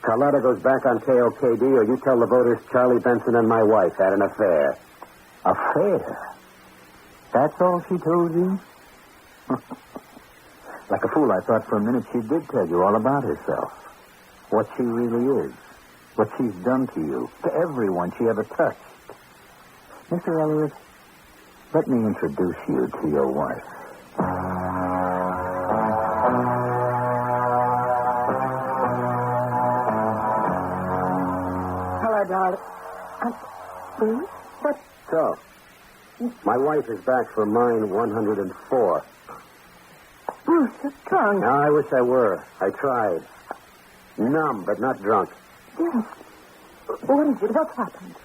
Carlotta goes back on KOKD, or you tell the voters Charlie Benson and my wife had an affair. Affair? That's all she told you? Like a fool, I thought for a minute she did tell you all about herself. What she really is. What she's done to you. To everyone she ever touched. Mr. Elliott, let me introduce you to your wife. Hello, darling. Bruce? What? So, my wife is back for mine 104. Bruce, you're drunk. No, I wish I were. I tried. Numb, but not drunk. Yes. What is it? What's happened?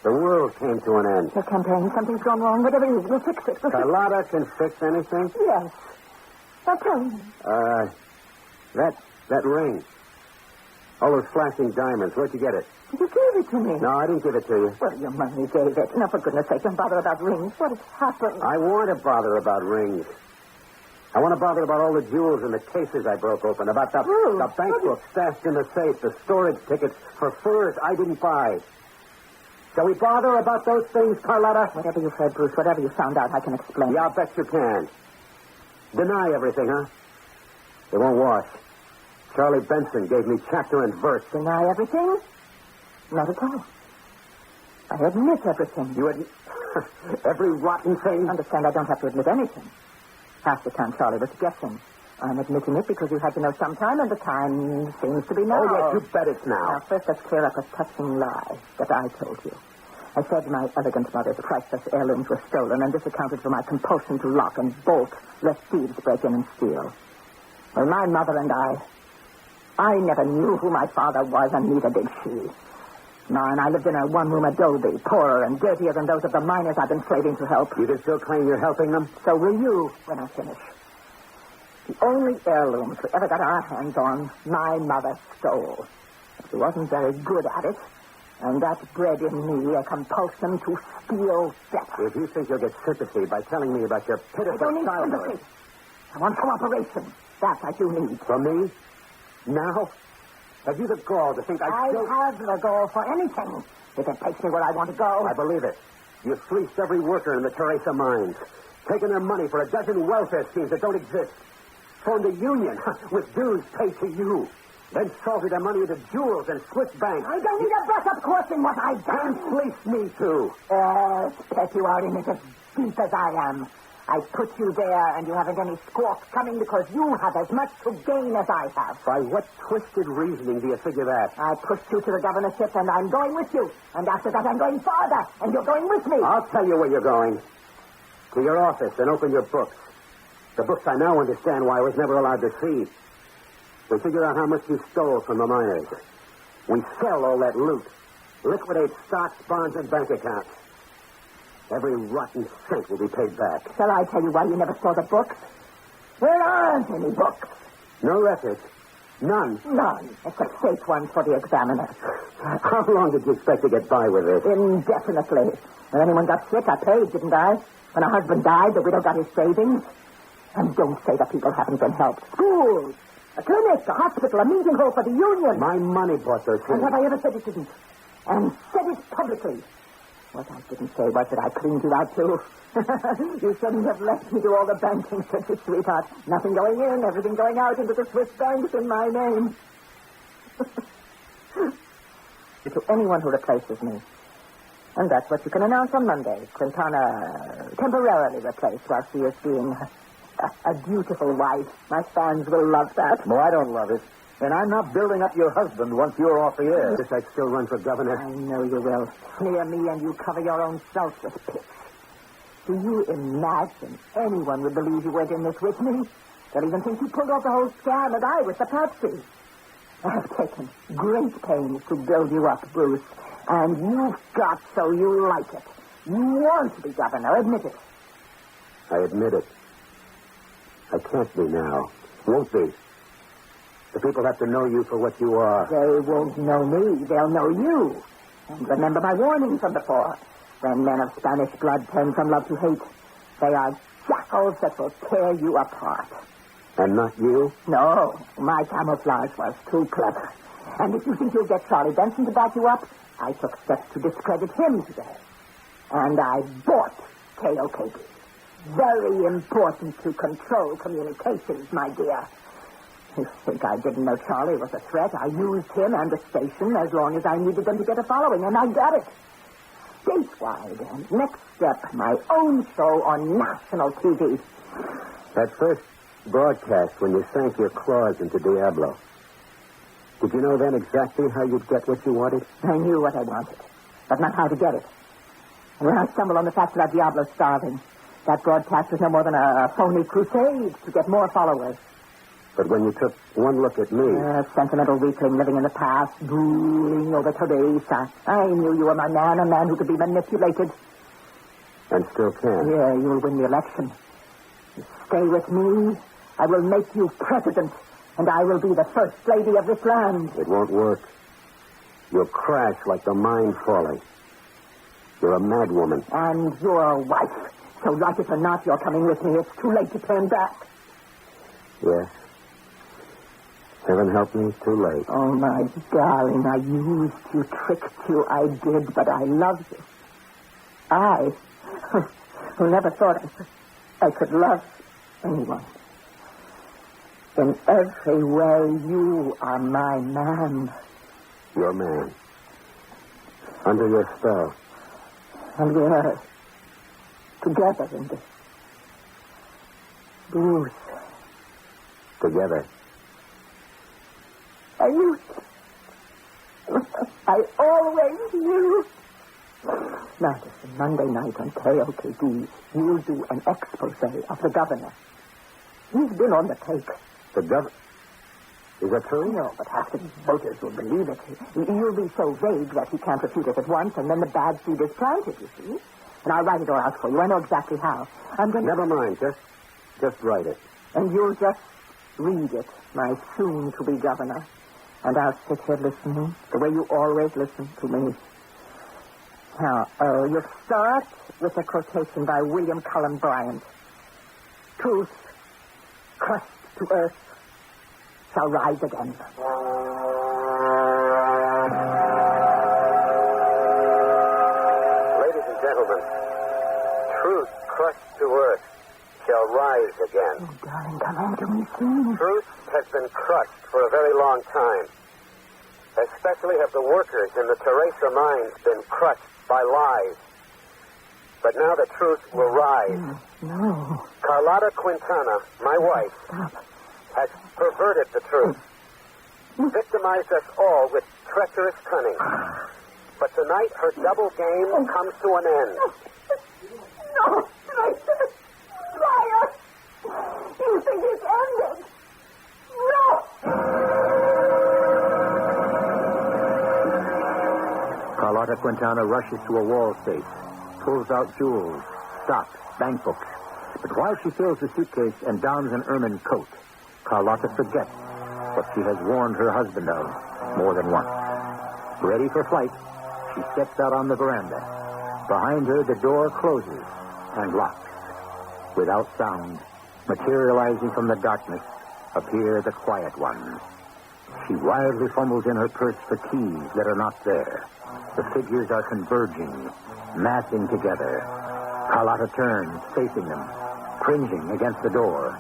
The world came to an end. Your campaign, something's gone wrong. Whatever it is, we'll fix it. Carlotta can fix anything? Yes. Now tell me. That ring. All those flashing diamonds. Where'd you get it? You gave it to me. No, I didn't give it to you. Well, your money gave it. Now, for goodness sake, don't bother about rings. What has happened? I want to bother about rings. I want to bother about all the jewels in the cases I broke open, about the bank book stashed in the safe, the storage tickets for furs I didn't buy. Shall we bother about those things, Carlotta? Whatever you've heard, Bruce, whatever you found out, I can explain. Yeah, I'll bet you can. Deny everything, huh? It won't wash. Charlie Benson gave me chapter and verse. Deny everything? Not at all. I admit everything. You admit every rotten thing? Understand, I don't have to admit anything. Half the time Charlie was guessing. I'm admitting it because you had to know sometime, and the time seems to be now. Oh, yes, you bet it's now. Now, first, let's clear up a touching lie that I told you. I said my elegant mother's priceless heirlooms were stolen, and this accounted for my compulsion to lock and bolt, lest thieves break in and steal. Well, my mother and I never knew who my father was, and neither did she. Ma and I lived in a one-room adobe, poorer and dirtier than those of the miners I've been slaving to help. You can still claim you're helping them? So will you when I finish. The only heirlooms we ever got our hands on, my mother stole. She wasn't very good at it, and that bred in me a compulsion to steal better. If you think you'll get sympathy by telling me about your pitiful I don't need childhood... sympathy. I want cooperation. That I do need. From me? Now? Have you the gall to think I have the gall for anything, if it takes me where I want to go. I believe it. You've fleeced every worker in the Teresa mines, taken their money for a dozen welfare schemes that don't exist, formed a union with dues paid to you, then salted their money into jewels and Swiss banks. I don't need a backup course in what I've done. And fleeced me, too. Pet, you are in it as deep as I am. I put you there, and you haven't any squawks coming because you have as much to gain as I have. By what twisted reasoning do you figure that? I pushed you to the governorship, and I'm going with you. And after that, I'm going farther, and you're going with me. I'll tell you where you're going. To your office and open your books. The books I now understand why I was never allowed to see. We figure out how much you stole from the miners. We sell all that loot. Liquidate stocks, bonds, and bank accounts. Every rotten cent will be paid back. Shall I tell you why you never saw the books? There aren't any books. No records. None. None, except fake ones for the examiner. How long did you expect to get by with this? Indefinitely. When anyone got sick, I paid, didn't I? When a husband died, the widow got his savings. And don't say that people haven't been helped. Schools, a clinic, a hospital, a meeting hall for the union. My money bought those things. And have I ever said it didn't? And said it publicly. What I didn't say was that I cleaned you out, too. You shouldn't have let me do all the banking, said your sweetheart. Nothing going in, everything going out into the Swiss banks in my name. To anyone who replaces me. And that's what you can announce on Monday. Quintana temporarily replaced while she is being a beautiful wife. My fans will love that. No, I don't love it. And I'm not building up your husband once you're off the air. Guess I'd still run for governor. I know you will. Sneer me and you cover your own self with pitch. Do you imagine anyone would believe you went in this with me? They'll even think you pulled off the whole scam and I was the patsy. I have taken great pains to build you up, Bruce. And you've got so you like it. You want to be governor, admit it. I admit it. I can't be now. Won't be. The people have to know you for what you are. They won't know me. They'll know you. And remember my warning from before. When men of Spanish blood turn from love to hate, they are jackals that will tear you apart. And not you? No. My camouflage was too clever. And if you think you'll get Charlie Benson to back you up, I took steps to discredit him today. And I bought KOKB. Very important to control communications, my dear. You think I didn't know Charlie was a threat? I used him and the station as long as I needed them to get a following, and I got it. Statewide, and next step, my own show on national TV. That first broadcast when you sank your claws into Diablo. Did you know then exactly how you'd get what you wanted? I knew what I wanted, but not how to get it. And when I stumbled on the fact that Diablo's starving, that broadcast was no more than a phony crusade to get more followers. But when you took one look at me... A sentimental weakling living in the past, drooling over Teresa. I knew you were my man, a man who could be manipulated. And still can. Yeah, you will win the election. You stay with me, I will make you president, and I will be the first lady of this land. It won't work. You'll crash like the mine falling. You're a madwoman. And you're a wife. So like it or not, you're coming with me. It's too late to turn back. Yes. Heaven help me, too late. Oh, my darling, I used you, tricked you, I did, but I love you. I, who never thought I could love anyone. In every way, you are my man. Your man. Under your spell. And we're together in this. Bruce. Together. I knew it. I always knew. Now, listen, Monday night on KOKB, you'll do an expose of the governor. He's been on the take. The governor? Is that true? No, but half the voters will believe it. You'll be so vague that he can't refute it at once, and then the bad seed is planted, you see. And I'll write it all out for you. I know exactly how. I'm going to... Never mind. Just write it. And you'll just read it, my soon-to-be governor. And I'll sit here listening, the way you always listen to me. Now, you'll start with a quotation by William Cullen Bryant. Truth, crushed to earth, shall rise again. Ladies and gentlemen, truth crushed to earth shall rise again. Oh, darling, come on to me soon. Truth has been crushed for a very long time. Especially have the workers in the Teresa mines been crushed by lies. But now the truth will rise. No. Carlotta Quintana, my wife, has perverted the truth. Victimized us all with treacherous cunning. But tonight her double game comes to an end. No, liar! You think it's ended? No! Carlotta Quintana rushes to a wall safe, pulls out jewels, stocks, bank books. But while she fills the suitcase and dons an ermine coat, Carlotta forgets what she has warned her husband of more than once. Ready for flight, she steps out on the veranda. Behind her, the door closes and locks. Without sound, materializing from the darkness, appear the quiet ones. She wildly fumbles in her purse for keys that are not there. The figures are converging, massing together. Carlotta turns, facing them, cringing against the door.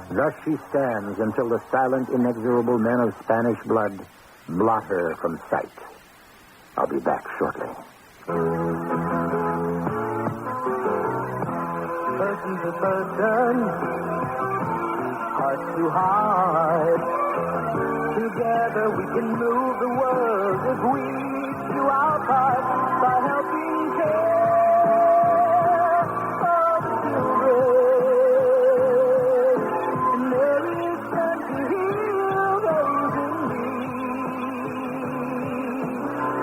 Thus she stands until the silent, inexorable men of Spanish blood blot her from sight. I'll be back shortly. Person to person, heart to heart. Together we can move the world if we do our part by helping care for the children. And there is strength to heal those in need.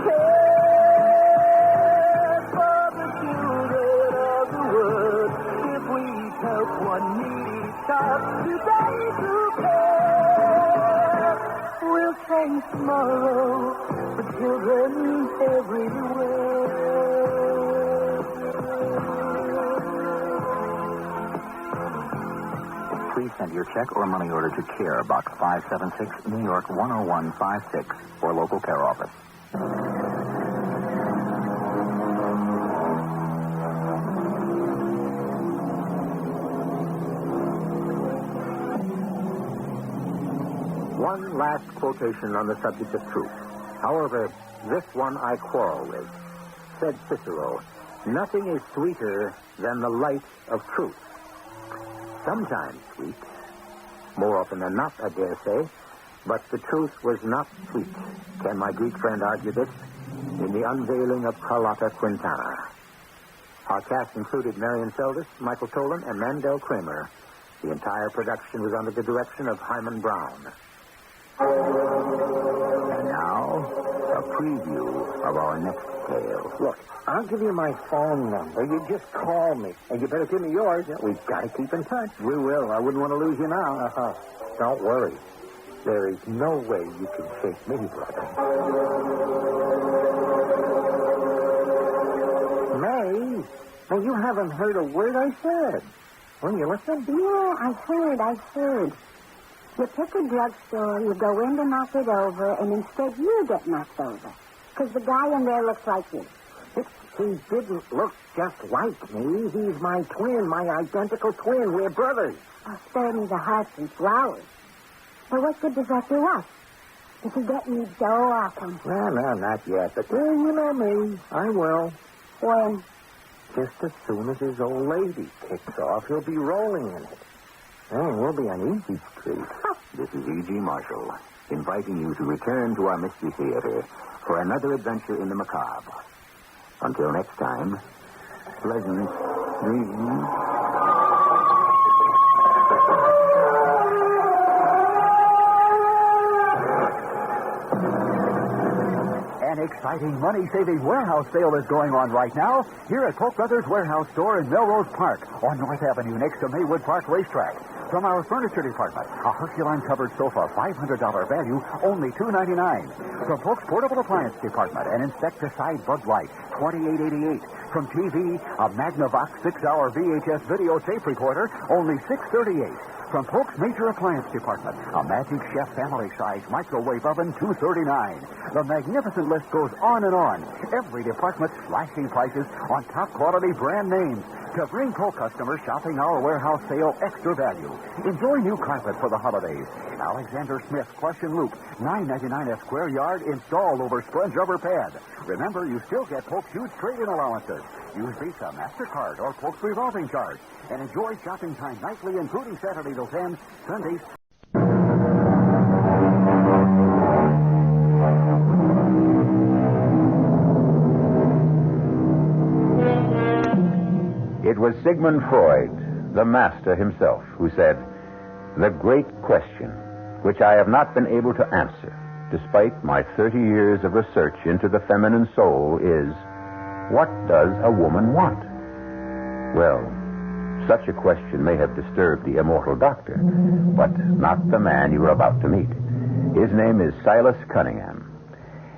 Care for the children of the world. If we help one needy child today to care, we'll change tomorrow for children everywhere. Please send your check or money order to CARE, Box 576, New York 10156, or local care office. One last quotation on the subject of truth. However, this one I quarrel with. Said Cicero, nothing is sweeter than the light of truth. Sometimes sweet. More often than not, I dare say. But the truth was not sweet. Can my Greek friend argue this? In the unveiling of Carlotta Quintana. Our cast included Marion Seldes, Michael Tolan, and Mandel Kramer. The entire production was under the direction of Hyman Brown. And now, a preview of our next tale. Look, I'll give you my phone number. You just call me. And you better give me yours. We've got to keep in touch. We will. I wouldn't want to lose you now. Uh-huh. Don't worry. There is no way you can shake me, brother. May, now you haven't heard a word I said. When you listen? Yeah, I heard. You pick a drugstore, you go in to knock it over, and instead you get knocked over. Because the guy in there looks like you. He didn't look just like me. He's my twin, my identical twin. We're brothers. Oh, spare me the hearts and flowers. But what good does that do us? If you get me dough, I'll come. No, not yet. But you know me. I will. When? Just as soon as his old lady kicks off, he'll be rolling in it. And we'll be on easy street. This is E.G. Marshall, inviting you to return to our Mystery Theater for another adventure in the macabre. Until next time, pleasant dreams. An exciting money-saving warehouse sale is going on right now here at Polk Brothers Warehouse Store in Melrose Park on North Avenue next to Maywood Park Racetrack. From our furniture department, a Herculane covered sofa, $500 value, only $299. From Polk's portable appliance department, an insecticide Bud Light, $28.88. From TV, a Magnavox 6-hour VHS videotape recorder, only $638. From Polk's major appliance department, a Magic Chef family-size microwave oven, $239. The magnificent list goes on and on. Every department slashing prices on top-quality brand names to bring Polk customers shopping our warehouse sale extra value. Enjoy new carpet for the holidays. Alexander Smith plush and loop, $9.99 a square yard, installed over sponge rubber pad. Remember, you still get Polk's huge trade-in allowances. Use Visa, MasterCard, or Polk's revolving charge. And enjoy shopping time nightly, including Saturday till 10, Sundays. It was Sigmund Freud, the master himself, who said, "The great question, which I have not been able to answer, despite my 30 years of research into the feminine soul, is, what does a woman want? Well, such a question may have disturbed the immortal doctor, but not the man you are about to meet. His name is Silas Cunningham.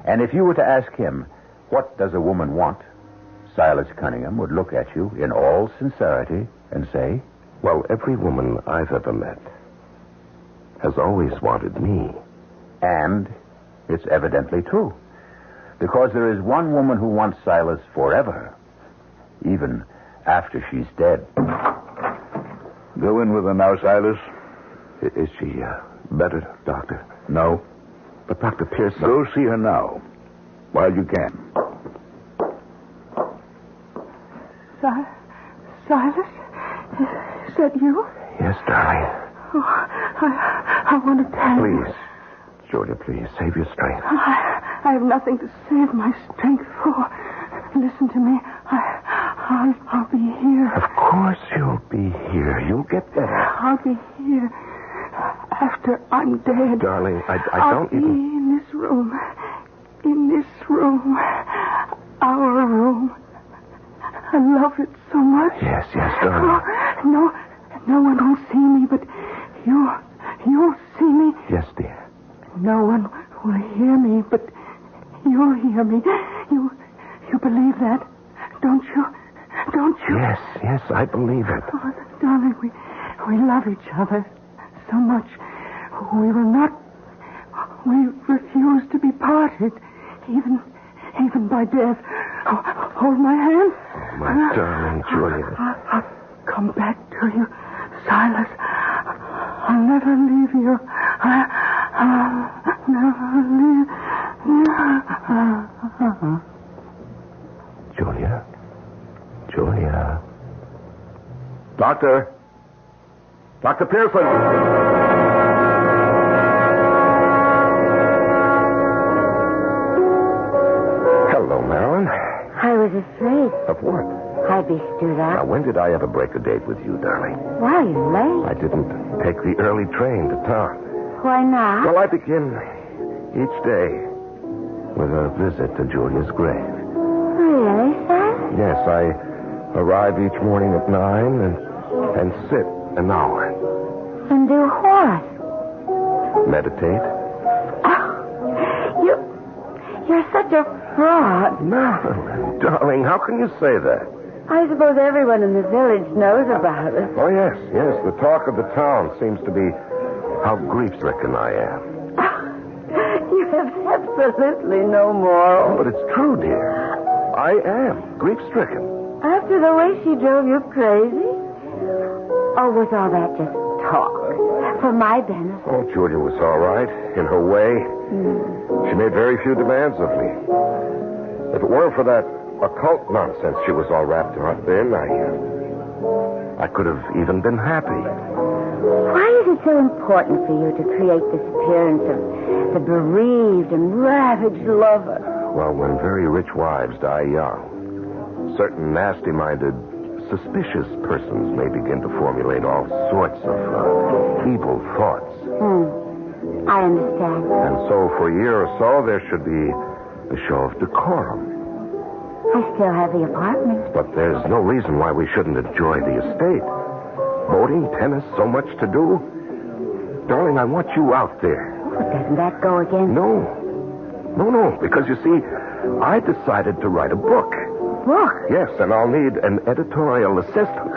And if you were to ask him, what does a woman want? Silas Cunningham would look at you in all sincerity and say, well, every woman I've ever met has always wanted me. And it's evidently true. Because there is one woman who wants Silas forever, even after she's dead. Go in with her now, Silas. Is she better, Doctor? No. But Dr. Pearson... Go see her now, while you can. Silas? Is that you? Yes, darling. Oh, I want to tell you. Please, Julia, please, save your strength. I have nothing to save my strength for. Listen to me. I'll be here. Of course you'll be here. You'll get better. I'll be here after I'm dead. Darling, I don't even... in this room. In this room. Our room. I love it so much. Yes, darling. Oh, no one will see me, but you'll see me. Yes, dear. No one will hear me, but you'll hear me. You believe that, don't you? Don't you? Yes, I believe it. Oh, darling, we love each other so much. We will not. We refuse to be parted, even by death. Oh, hold my hand. Oh, my darling Julia. I'll come back to you, Silas. I'll never leave you. I'll never leave you. Julia. Doctor Pearson. Hello, Marilyn. I was afraid. Of what? I'd be stood up. Now, when did I ever break a date with you, darling? Why, you're late. I didn't take the early train to town. Why not? Well, I begin each day with a visit to Julia's grave. Really, sir? Yes, I arrive each morning at 9 and sit an hour. And do what? Meditate. Oh, you're such a fraud. Marilyn, darling, how can you say that? I suppose everyone in the village knows about it. Oh, yes. The talk of the town seems to be how grief-stricken I am. You have absolutely no moral. But it's true, dear. I am grief-stricken. After the way she drove you crazy? Or was all that just talk? For my benefit? Oh, Julia was all right, in her way. She made very few demands of me. If it weren't for that occult nonsense she was all wrapped up in, I could have even been happy. Why is it so important for you to create this appearance of the bereaved and ravaged lover? Well, when very rich wives die young, certain nasty-minded, suspicious persons may begin to formulate all sorts of evil thoughts. I understand. And so for a year or so, there should be a show of decorum. I still have the apartment. But there's no reason why we shouldn't enjoy the estate. Boating, tennis, so much to do. Darling, I want you out there. But doesn't that go against... No, because you see, I decided to write a book. Book? Yes, and I'll need an editorial assistant.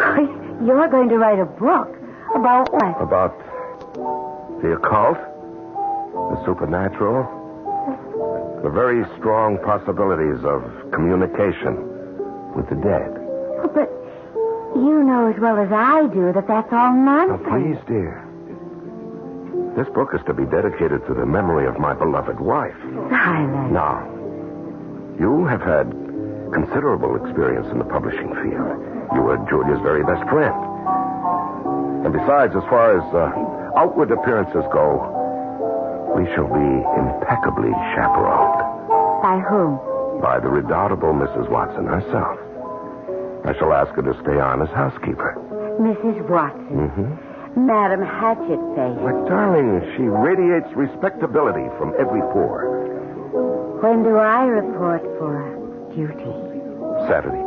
You're going to write a book? About what? About the occult, the supernatural, the very strong possibilities of communication with the dead. But you know as well as I do that that's all nonsense. Now, please, dear. This book is to be dedicated to the memory of my beloved wife. Silence. Now, you have had considerable experience in the publishing field. You were Julia's very best friend. And besides, as far as outward appearances go, we shall be impeccably chaperoned. By whom? By the redoubtable Mrs. Watson herself. I shall ask her to stay on as housekeeper. Mrs. Watson? Mm-hmm. Madam Hatchet face. But, darling, she radiates respectability from every pore. When do I report for duty? Saturday.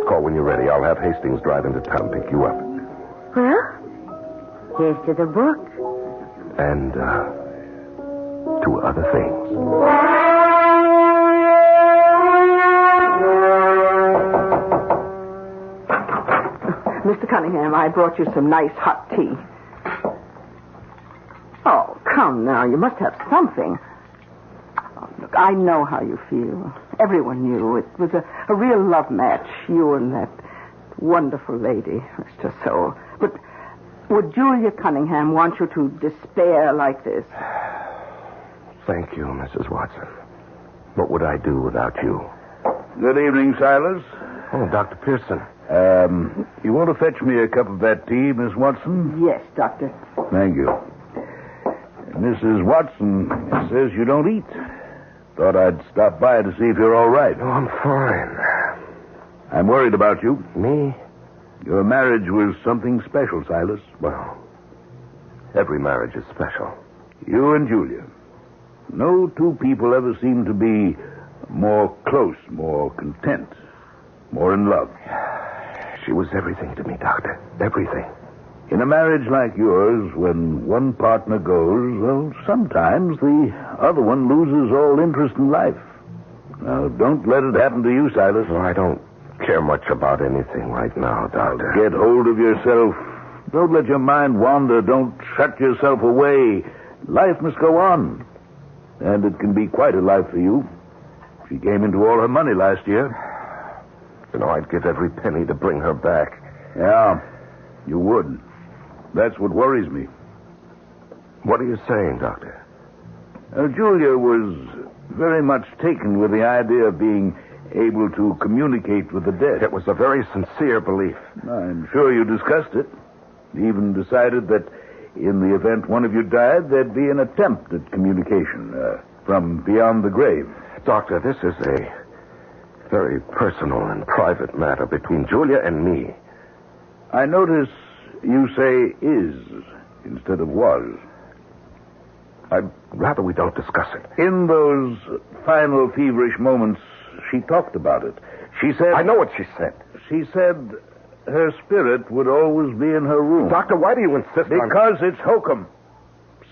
Call when you're ready. I'll have Hastings drive into town, pick you up. Well, here's to the book. And, to other things. Mr. Cunningham, I brought you some nice hot tea. Oh, come now. You must have something. Oh, look, I know how you feel. Everyone knew. It was a real love match, you and that wonderful lady, Mr. Soul. But would Julia Cunningham want you to despair like this? Thank you, Mrs. Watson. What would I do without you? Good evening, Silas. Oh, Dr. Pearson. You want to fetch me a cup of that tea, Miss Watson? Yes, Doctor. Thank you. Mrs. Watson says you don't eat. Thought I'd stop by to see if you're all right. Oh, I'm fine. I'm worried about you. Me? Your marriage was something special, Silas. Well, every marriage is special. You and Julia. No two people ever seem to be more close, more content, more in love. She was everything to me, Doctor. Everything. In a marriage like yours, when one partner goes, well, sometimes the other one loses all interest in life. Now, don't let it happen to you, Silas. Well, I don't care much about anything right now, Doctor. Get hold of yourself. Don't let your mind wander. Don't shut yourself away. Life must go on. And it can be quite a life for you. She came into all her money last year. You know, I'd give every penny to bring her back. Yeah, you would. That's what worries me. What are you saying, Doctor? Julia was very much taken with the idea of being able to communicate with the dead. It was a very sincere belief. I'm sure you discussed it. Even decided that in the event one of you died, there'd be an attempt at communication from beyond the grave. Doctor, this is a very personal and private matter between Julia and me. I notice you say is instead of was. I'd rather we don't discuss it. In those final feverish moments, she talked about it. She said... I know what she said. She said her spirit would always be in her room. Doctor, why do you insist on... Because it's hokum.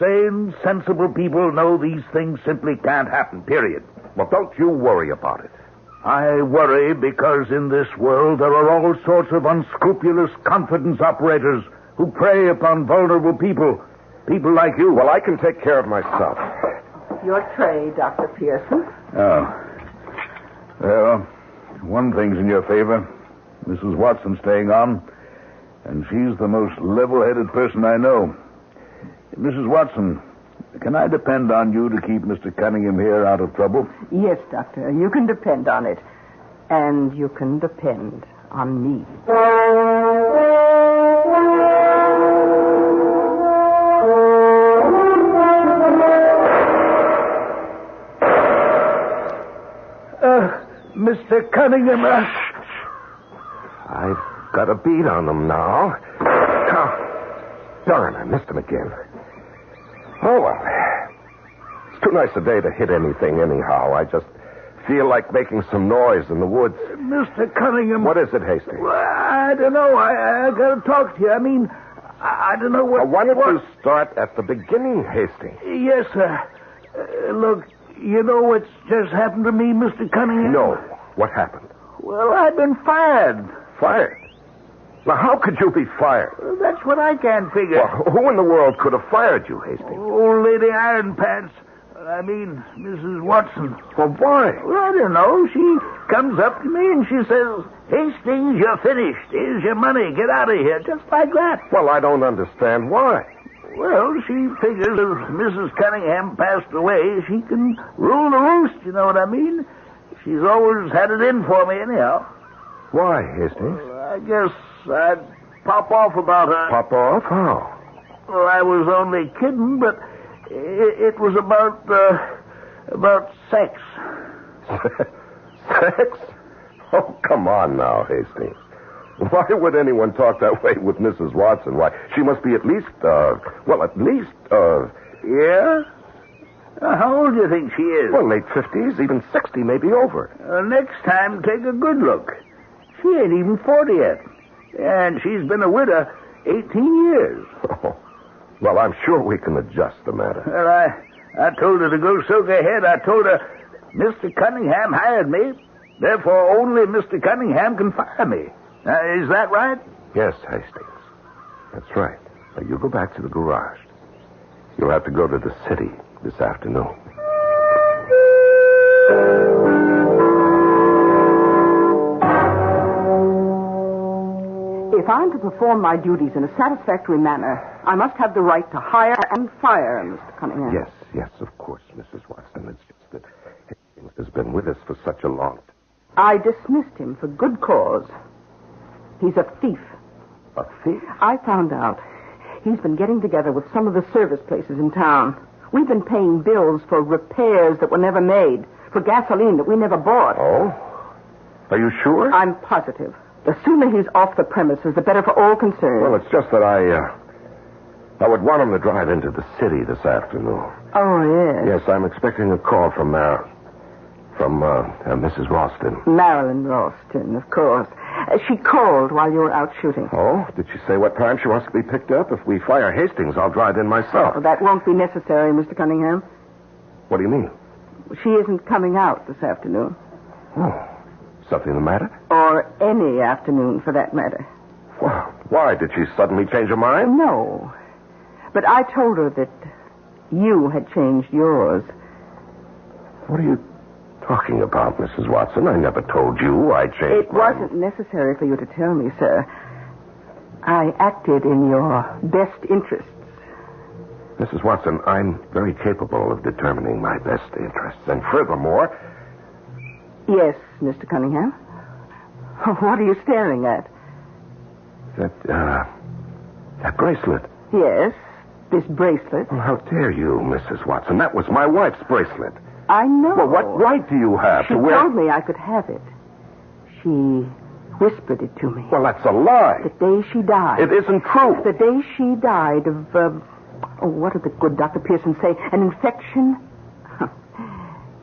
Sane, sensible people know these things simply can't happen, period. Well, don't you worry about it. I worry because in this world there are all sorts of unscrupulous confidence operators who prey upon vulnerable people. People like you. Well, I can take care of myself. Your tray, Dr. Pearson. Oh. Well, one thing's in your favor. Mrs. Watson staying on, and she's the most level-headed person I know. Mrs. Watson, can I depend on you to keep Mr. Cunningham here out of trouble? Yes, Doctor. You can depend on it. And you can depend on me. Mr. Cunningham, I've got a beat on them now. Oh, darn, I missed him again. Oh, well. It's too nice a day to hit anything anyhow. I just feel like making some noise in the woods. Mr. Cunningham. What is it, Hastings? Well, I don't know. I got to talk to you. I mean, I don't know what... Why don't you start at the beginning, Hastings? Yes, sir. Look, you know what's just happened to me, Mr. Cunningham? No. What happened? Well, I've been fired. Fired? Now, how could you be fired? Well, that's what I can't figure. Well, who in the world could have fired you, Hastings? Old Lady Iron Pants. I mean, Mrs. Watson. Well, why? Well, I don't know. She comes up to me and she says, Hastings, you're finished. Here's your money. Get out of here. Just like that. Well, I don't understand why. Well, she figures if Mrs. Cunningham passed away, she can rule the roost, you know what I mean? She's always had it in for me anyhow. Why, Hastings? Well, I guess I'd pop off about her. Pop off? How? Well, I was only kidding, but it was about sex. Sex? Oh, come on now, Hastings. Why would anyone talk that way with Mrs. Watson? Why, she must be at least, Yeah? How old do you think she is? Well, late 50s, even 60, maybe over. Next time, take a good look. She ain't even 40 yet. And she's been a widow 18 years. Oh. Well, I'm sure we can adjust the matter. Well, I told her to go soak her head. I told her, Mr. Cunningham hired me. Therefore, only Mr. Cunningham can fire me. Is that right? Yes, Hastings. That's right. Now, you go back to the garage. You'll have to go to the city this afternoon. If I'm to perform my duties in a satisfactory manner, I must have the right to hire and fire Mr. Cunningham. Yes, of course, Mrs. Watson. It's just that Hastings has been with us for such a long time. I dismissed him for good cause. He's a thief. A thief? I found out. He's been getting together with some of the service places in town. We've been paying bills for repairs that were never made, for gasoline that we never bought. Oh? Are you sure? I'm positive. The sooner he's off the premises, the better for all concerned. Well, it's just that I would want him to drive into the city this afternoon. Oh, yes. Yes, I'm expecting a call from Mrs. Ralston. Marilyn Ralston, of course. She called while you were out shooting. Oh? Did she say what time she wants to be picked up? If we fire Hastings, I'll drive in myself. Oh, that won't be necessary, Mr. Cunningham. What do you mean? She isn't coming out this afternoon. Oh. Something the matter? Or any afternoon, for that matter. Well, why? Did she suddenly change her mind? No. But I told her that you had changed yours. What are you talking about, Mrs. Watson? I never told you I changed It wasn't necessary for you to tell me, sir. I acted in your best interests. Mrs. Watson, I'm very capable of determining my best interests. And furthermore... Yes, Mr. Cunningham. What are you staring at? That bracelet. Yes, this bracelet. Well, how dare you, Mrs. Watson? That was my wife's bracelet. I know. Well, what right do you have to wear... She told me I could have it. She whispered it to me. Well, that's a lie. The day she died. It isn't true. The day she died of, what did the good Dr. Pearson say? An infection?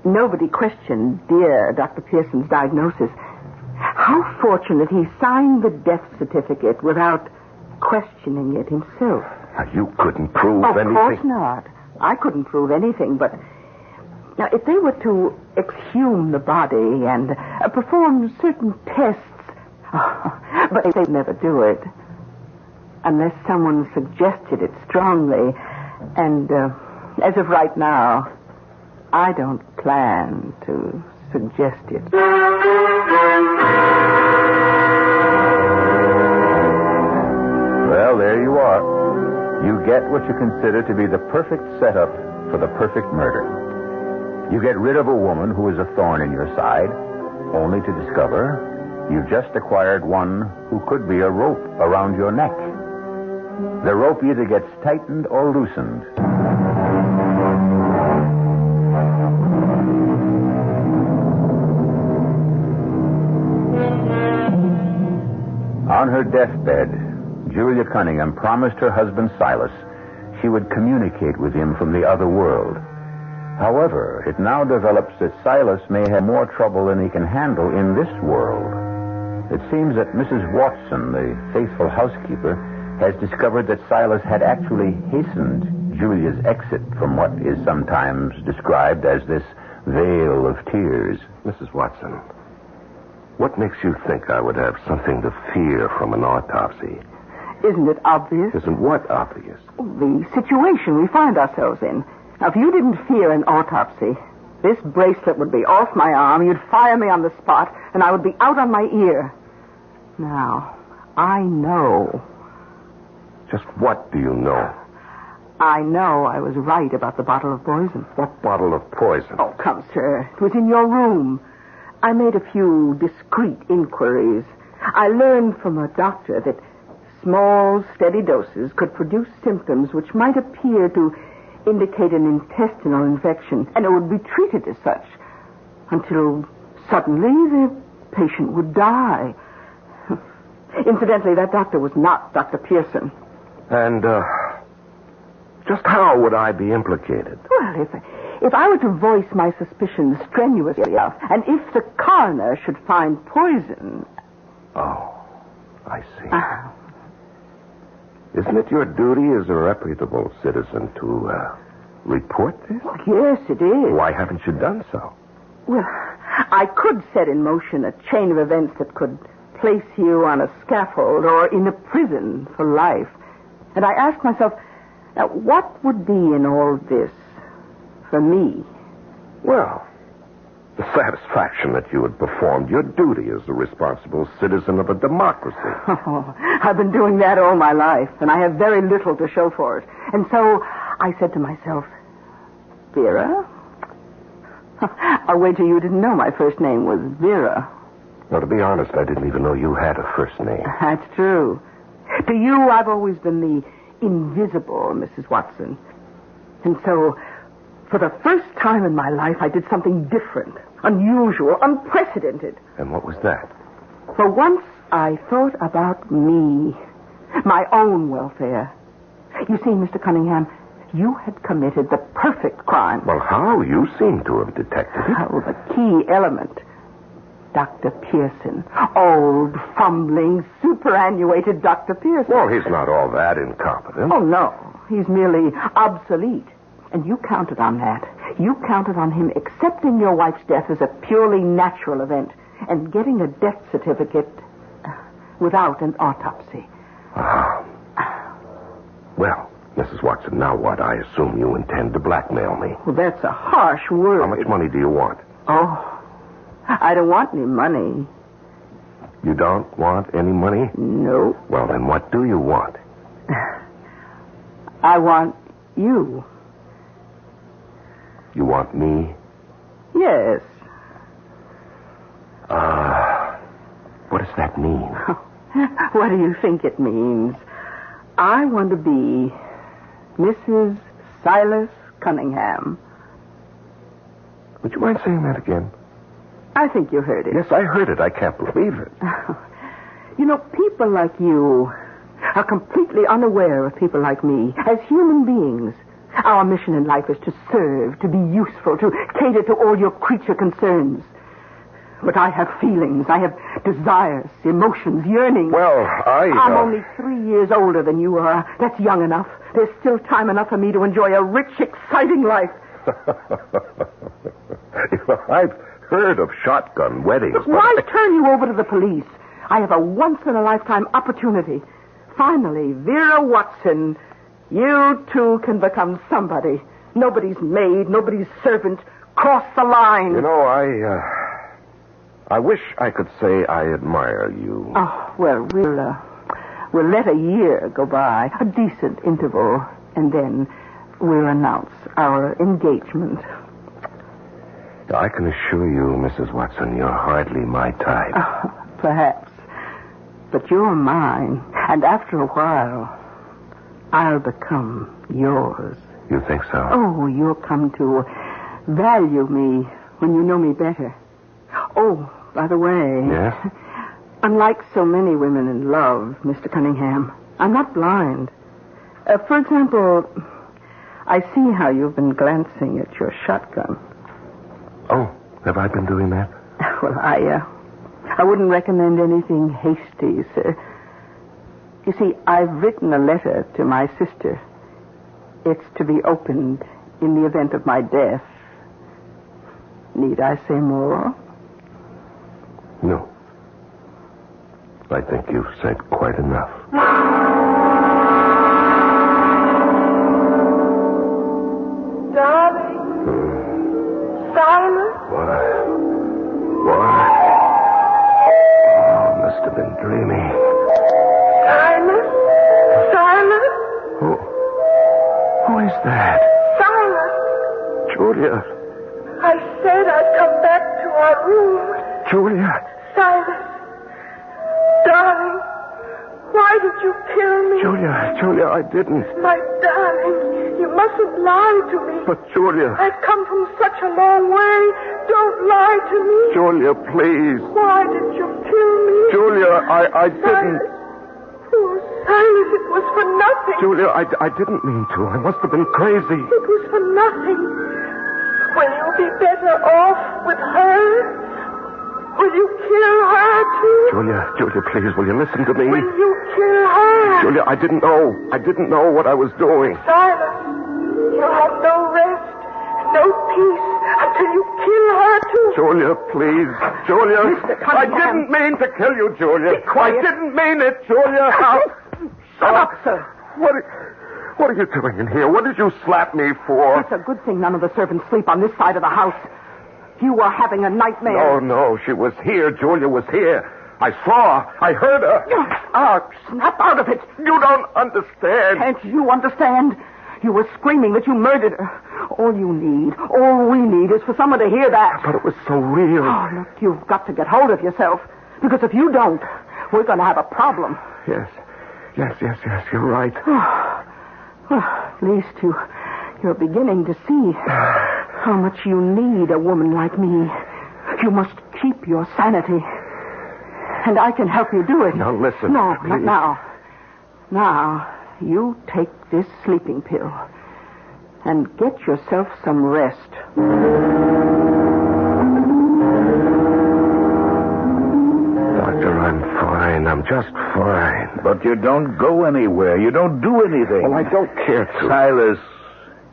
Nobody questioned dear Dr. Pearson's diagnosis. How fortunate he signed the death certificate without questioning it himself. Now, you couldn't prove anything. Of course not. I couldn't prove anything, but... Now, if they were to exhume the body and perform certain tests... but they'd never do it. Unless someone suggested it strongly. And as of right now... I don't plan to suggest it. Well, there you are. You get what you consider to be the perfect setup for the perfect murder. You get rid of a woman who is a thorn in your side, only to discover you've just acquired one who could be a rope around your neck. The rope either gets tightened or loosened. On her deathbed, Julia Cunningham promised her husband Silas she would communicate with him from the other world. However, it now develops that Silas may have more trouble than he can handle in this world. It seems that Mrs. Watson, the faithful housekeeper, has discovered that Silas had actually hastened Julia's exit from what is sometimes described as this vale of tears. Mrs. Watson, what makes you think I would have something to fear from an autopsy? Isn't it obvious? Isn't what obvious? The situation we find ourselves in. Now, if you didn't fear an autopsy, this bracelet would be off my arm, you'd fire me on the spot, and I would be out on my ear. Now, I know. Just what do you know? I know I was right about the bottle of poison. What bottle of poison? Oh, come, sir. It was in your room. I made a few discreet inquiries. I learned from a doctor that small, steady doses could produce symptoms which might appear to indicate an intestinal infection, and it would be treated as such until suddenly the patient would die. Incidentally, that doctor was not Dr. Pearson. And, just how would I be implicated? Well, if I were to voice my suspicions strenuously enough, and if the coroner should find poison... Oh, I see. Isn't it your duty as a reputable citizen to, report this? Well, yes, it is. Why haven't you done so? Well, I could set in motion a chain of events that could place you on a scaffold or in a prison for life. And I asked myself, now, what would be in all this for me? Well, the satisfaction that you had performed your duty as a responsible citizen of a democracy. Oh, I've been doing that all my life, and I have very little to show for it. And so I said to myself, Vera? I'll wager you didn't know my first name was Vera. Well, to be honest, I didn't even know you had a first name. That's true. To you, I've always been the invisible Mrs. Watson. And so, for the first time in my life, I did something different, unusual, unprecedented. And what was that? For once, I thought about me, my own welfare. You see, Mr. Cunningham, you had committed the perfect crime. Well, how? You seem to have detected it. Oh, the key element. Dr. Pearson. Old, fumbling, superannuated Dr. Pearson. Well, he's not all that incompetent. Oh, no. He's merely obsolete. And you counted on that. You counted on him accepting your wife's death as a purely natural event and getting a death certificate without an autopsy. Well, Mrs. Watson, now what? I assume you intend to blackmail me. Well, that's a harsh word. How much money do you want? Oh, I don't want any money. You don't want any money? No. Well, then what do you want? I want you. You want me? Yes. What does that mean? What do you think it means? I want to be Mrs. Silas Cunningham. Would you mind saying that again? I think you heard it. Yes, I heard it. I can't believe it. You know, people like you are completely unaware of people like me as human beings. Our mission in life is to serve, to be useful, to cater to all your creature concerns. But I have feelings. I have desires, emotions, yearnings. Well, I'm only 3 years older than you are. That's young enough. There's still time enough for me to enjoy a rich, exciting life. I've heard of shotgun weddings. But why turn you over to the police? I have a once-in-a-lifetime opportunity. Finally, Vera Watson, you too can become somebody. Nobody's maid, nobody's servant. Cross the line. You know, I wish I could say I admire you. Oh, well, we'll let a year go by, a decent interval, and then we'll announce our engagement. I can assure you, Mrs. Watson, you're hardly my type. Perhaps. But you're mine, and after a while, I'll become yours. You think so? Oh, you'll come to value me when you know me better. Oh, by the way... Yes? Unlike so many women in love, Mr. Cunningham, I'm not blind. For example, I see how you've been glancing at your shotgun. Oh, have I been doing that? Well, I wouldn't recommend anything hasty, sir. You see, I've written a letter to my sister. It's to be opened in the event of my death. Need I say more? No. I think you've said quite enough. Darling. Silas. Why? Oh, must have been dreaming. Silas. Who is that? Silas. Julia. I said I'd come back to our room. Julia. Silas. Darling. Why did you kill me? Julia, I didn't. My darling, you mustn't lie to me. But, Julia... I've come from such a long way. Don't lie to me. Julia, please. Why did you kill me? Julia, I didn't. Poor Silas, it was for nothing. Julia, I didn't mean to. I must have been crazy. It was for nothing. Will you be better off with her? Will you kill her, too? Julia, please, will you listen to me? Will you kill her? Julia, I didn't know. I didn't know what I was doing. Silas, you'll have no rest, no peace until you kill her, too. Julia, please. Julia, I didn't mean to kill you, Julia. Be quiet. I didn't mean it, Julia. Shut up, sir. What are you doing in here? What did you slap me for? It's a good thing none of the servants sleep on this side of the house. You were having a nightmare. No, she was here. Julia was here. I saw her. I heard her. Snap out of it. You don't understand. Can't you understand? You were screaming that you murdered her. All we need is for someone to hear that. But it was so real. Oh, look, you've got to get hold of yourself. Because if you don't, we're going to have a problem. Yes, you're right. Well, at least you're beginning to see how much you need a woman like me. You must keep your sanity. And I can help you do it. Now, listen. No, please. not now. Now, you take this sleeping pill and get yourself some rest. Doctor, I'm fine. I'm just fine. But you don't go anywhere. You don't do anything. Well, I don't care to. Silas,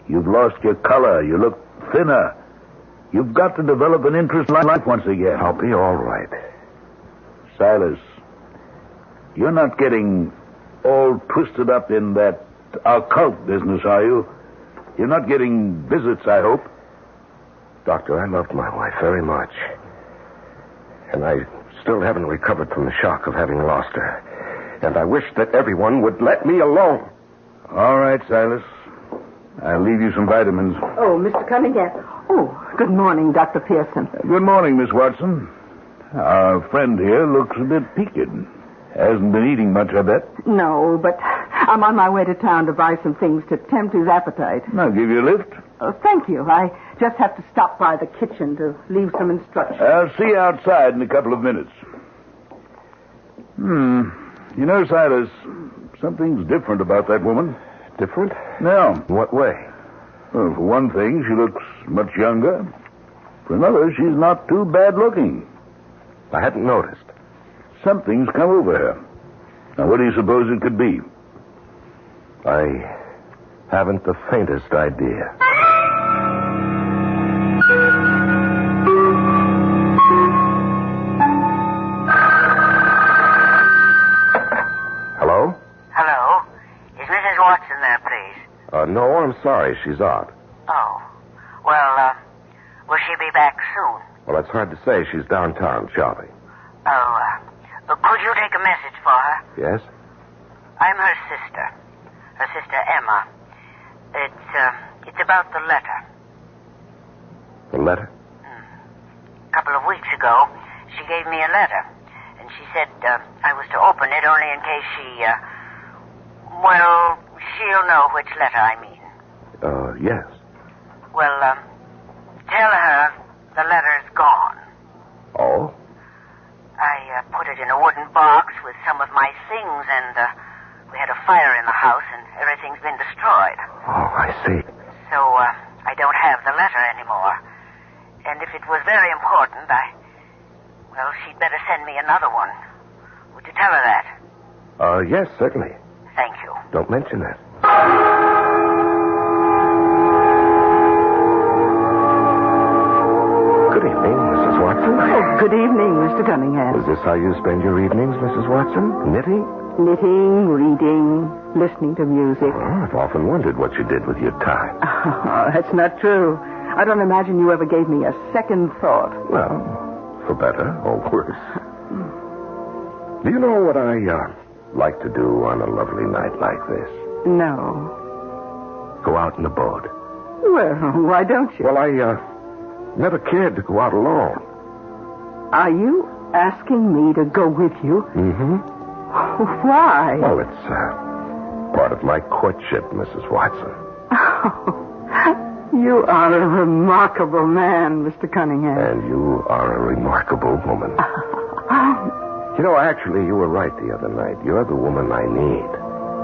you've lost your color. You look thinner. You've got to develop an interest in life once again. I'll be all right. Silas, you're not getting all twisted up in that occult business, are you? You're not getting visits, I hope. Doctor, I loved my wife very much. And I still haven't recovered from the shock of having lost her. And I wish that everyone would let me alone. All right, Silas. I'll leave you some vitamins. Oh, Mr. Cunningham. Oh, good morning, Dr. Pearson. Good morning, Miss Watson. Our friend here looks a bit peaked. Hasn't been eating much, I bet. No, but I'm on my way to town to buy some things to tempt his appetite. I'll give you a lift. Oh, thank you. I just have to stop by the kitchen to leave some instructions. I'll see you outside in a couple of minutes. You know, Silas, something's different about that woman. Different? No. In what way? Well, for one thing, she looks much younger. For another, she's not too bad looking. I hadn't noticed. Something's come over her. Now, what do you suppose it could be? I haven't the faintest idea. Hello? Hello? Is Mrs. Watson there, please? No, I'm sorry. She's out. Oh. Well, will she be back soon? Well, it's hard to say. She's downtown shopping. Could you take a message for her? Yes? I'm her sister Emma. It's about the letter. The letter? A couple of weeks ago, she gave me a letter, and she said I was to open it only in case she'll know which letter I mean. Yes. Well, tell her the letter's gone. Oh? I put it in a wooden box with some of my things, and we had a fire in the house, and everything's been destroyed. Oh, I see. So, I don't have the letter anymore. And if it was very important, she'd better send me another one. Would you tell her that? Yes, certainly. Thank you. Don't mention that. Good evening, Mrs. Watson. Oh, good evening, Mr. Cunningham. Is this how you spend your evenings, Mrs. Watson? Knitting? Knitting, reading, listening to music. Oh, I've often wondered what you did with your time. Oh, that's not true. I don't imagine you ever gave me a second thought. Well, for better or worse. Do you know what I like to do on a lovely night like this? No. Go out in a boat. Well, why don't you? Well, I never cared to go out alone. Are you asking me to go with you? Mm-hmm. Why? Well, it's part of my courtship, Mrs. Watson. Oh, you are a remarkable man, Mr. Cunningham. And you are a remarkable woman. You know, actually, you were right the other night. You're the woman I need.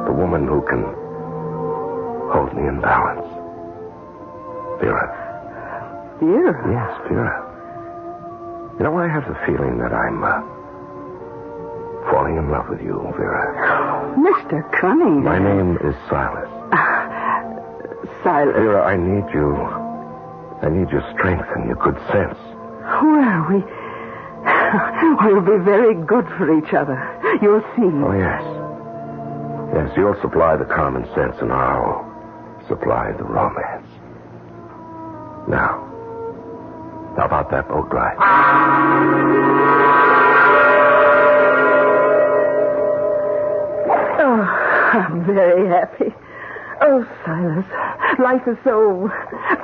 The woman who can hold me in balance. Vera. Vera? Yes, Vera. You know, I have the feeling that I'm falling in love with you, Vera. Mr. Cunningham. My name is Silas. Silas. Vera, I need you. I need your strength and your good sense. Well, we'll be very good for each other. You'll see. Oh, yes. Yes, you'll supply the common sense and I'll supply the romance. Now, how about that boat ride? Oh, I'm very happy. Oh, Silas, life is so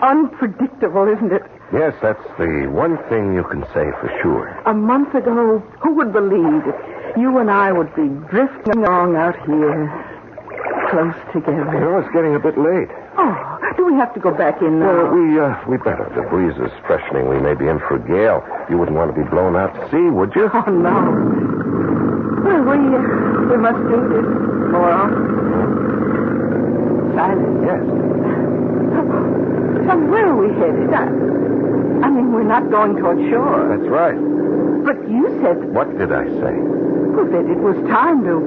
unpredictable, isn't it? Yes, that's the one thing you can say for sure. A month ago, who would believe that you and I would be drifting along out here, close together? You know, it's getting a bit late. Oh, do we have to go back in now? Well, we better. The breeze is freshening. We may be in for a gale. You wouldn't want to be blown out to sea, would you? Oh, no. Well, we must do this more often. Silence. Yes. So where are we headed? I mean, we're not going toward shore. That's right. But you said... What did I say? Well, that it was time to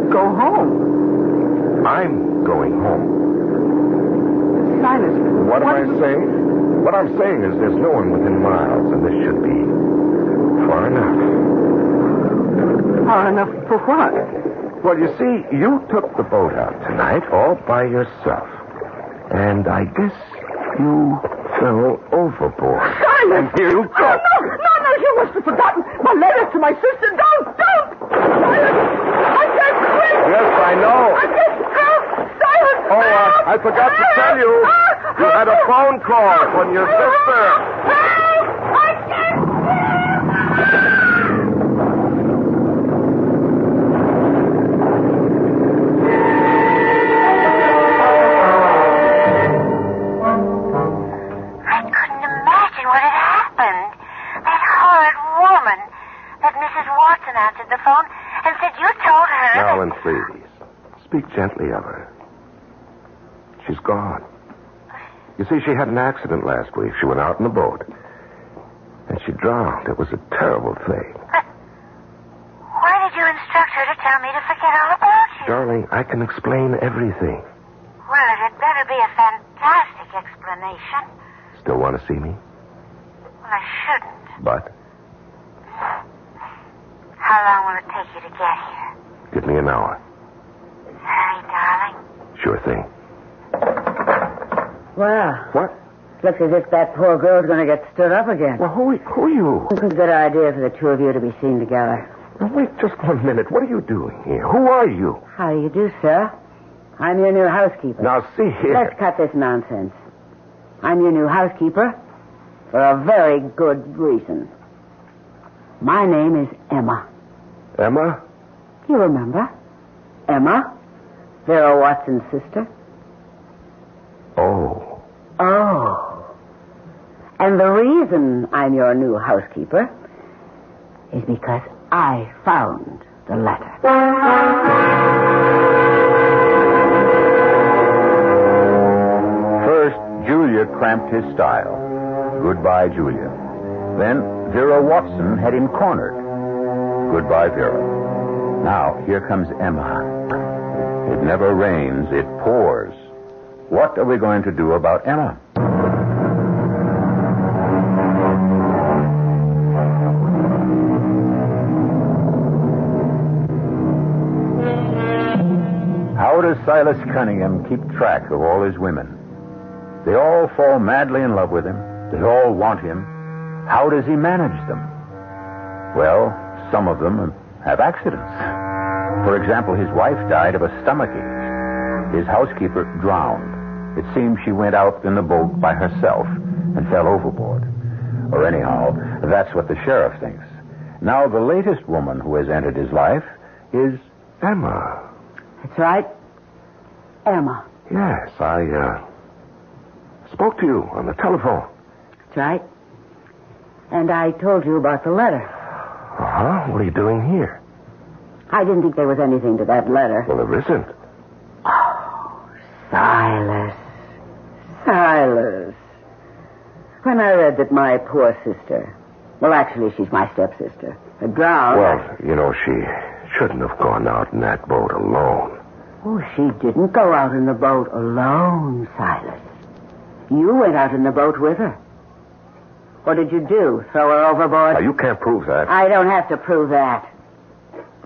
go home. I'm going home. Silas, what am I saying? What I'm saying is there's no one within miles, and this should be far enough. Far enough for what? Well, you see, you took the boat out tonight all by yourself. And I guess you fell overboard. Silas! And here you go. No, you must have forgotten my letter to my sister. Don't! Silas! I can't swim! Yes, I know. I can't help! Silas! Oh, I forgot to tell you. You had a phone call from your sister. Help! I can't swim! Answered the phone and said you told her. Marilyn, please. Speak gently of her. She's gone. You see, she had an accident last week. She went out in the boat. And she drowned. It was a terrible thing. But why did you instruct her to tell me to forget all about you? Darling, I can explain everything. Well, it had better be a fantastic explanation. Still want to see me? Well, I shouldn't. But? How long will it take you to get here? Give me an hour. Hurry, darling. Sure thing. Well. What? Looks as if that poor girl's going to get stood up again. Well, who are you? It's a good idea for the two of you to be seen together. Now, wait just 1 minute. What are you doing here? Who are you? How do you do, sir? I'm your new housekeeper. Now, see here. Let's cut this nonsense. I'm your new housekeeper for a very good reason. My name is Emma. Emma? You remember? Emma? Vera Watson's sister. Oh. Oh. And the reason I'm your new housekeeper is because I found the letter. First, Julia cramped his style. Goodbye, Julia. Then Vera Watson had him cornered. Goodbye, Vera. Now, here comes Emma. It never rains, it pours. What are we going to do about Emma? How does Silas Cunningham keep track of all his women? They all fall madly in love with him. They all want him. How does he manage them? Well, some of them have accidents. For example, his wife died of a stomachache. His housekeeper drowned. It seems she went out in the boat by herself and fell overboard. Or anyhow, that's what the sheriff thinks. Now, the latest woman who has entered his life is Emma. That's right. Emma. Yes, I spoke to you on the telephone. That's right. And I told you about the letter. Uh-huh. What are you doing here? I didn't think there was anything to that letter. Well, there isn't. Oh, Silas. Silas. When I read that my poor sister, well, actually, she's my stepsister, had drowned. Well, you know, she shouldn't have gone out in that boat alone. Oh, she didn't go out in the boat alone, Silas. You went out in the boat with her. What did you do? Throw her overboard? Now, you can't prove that. I don't have to prove that.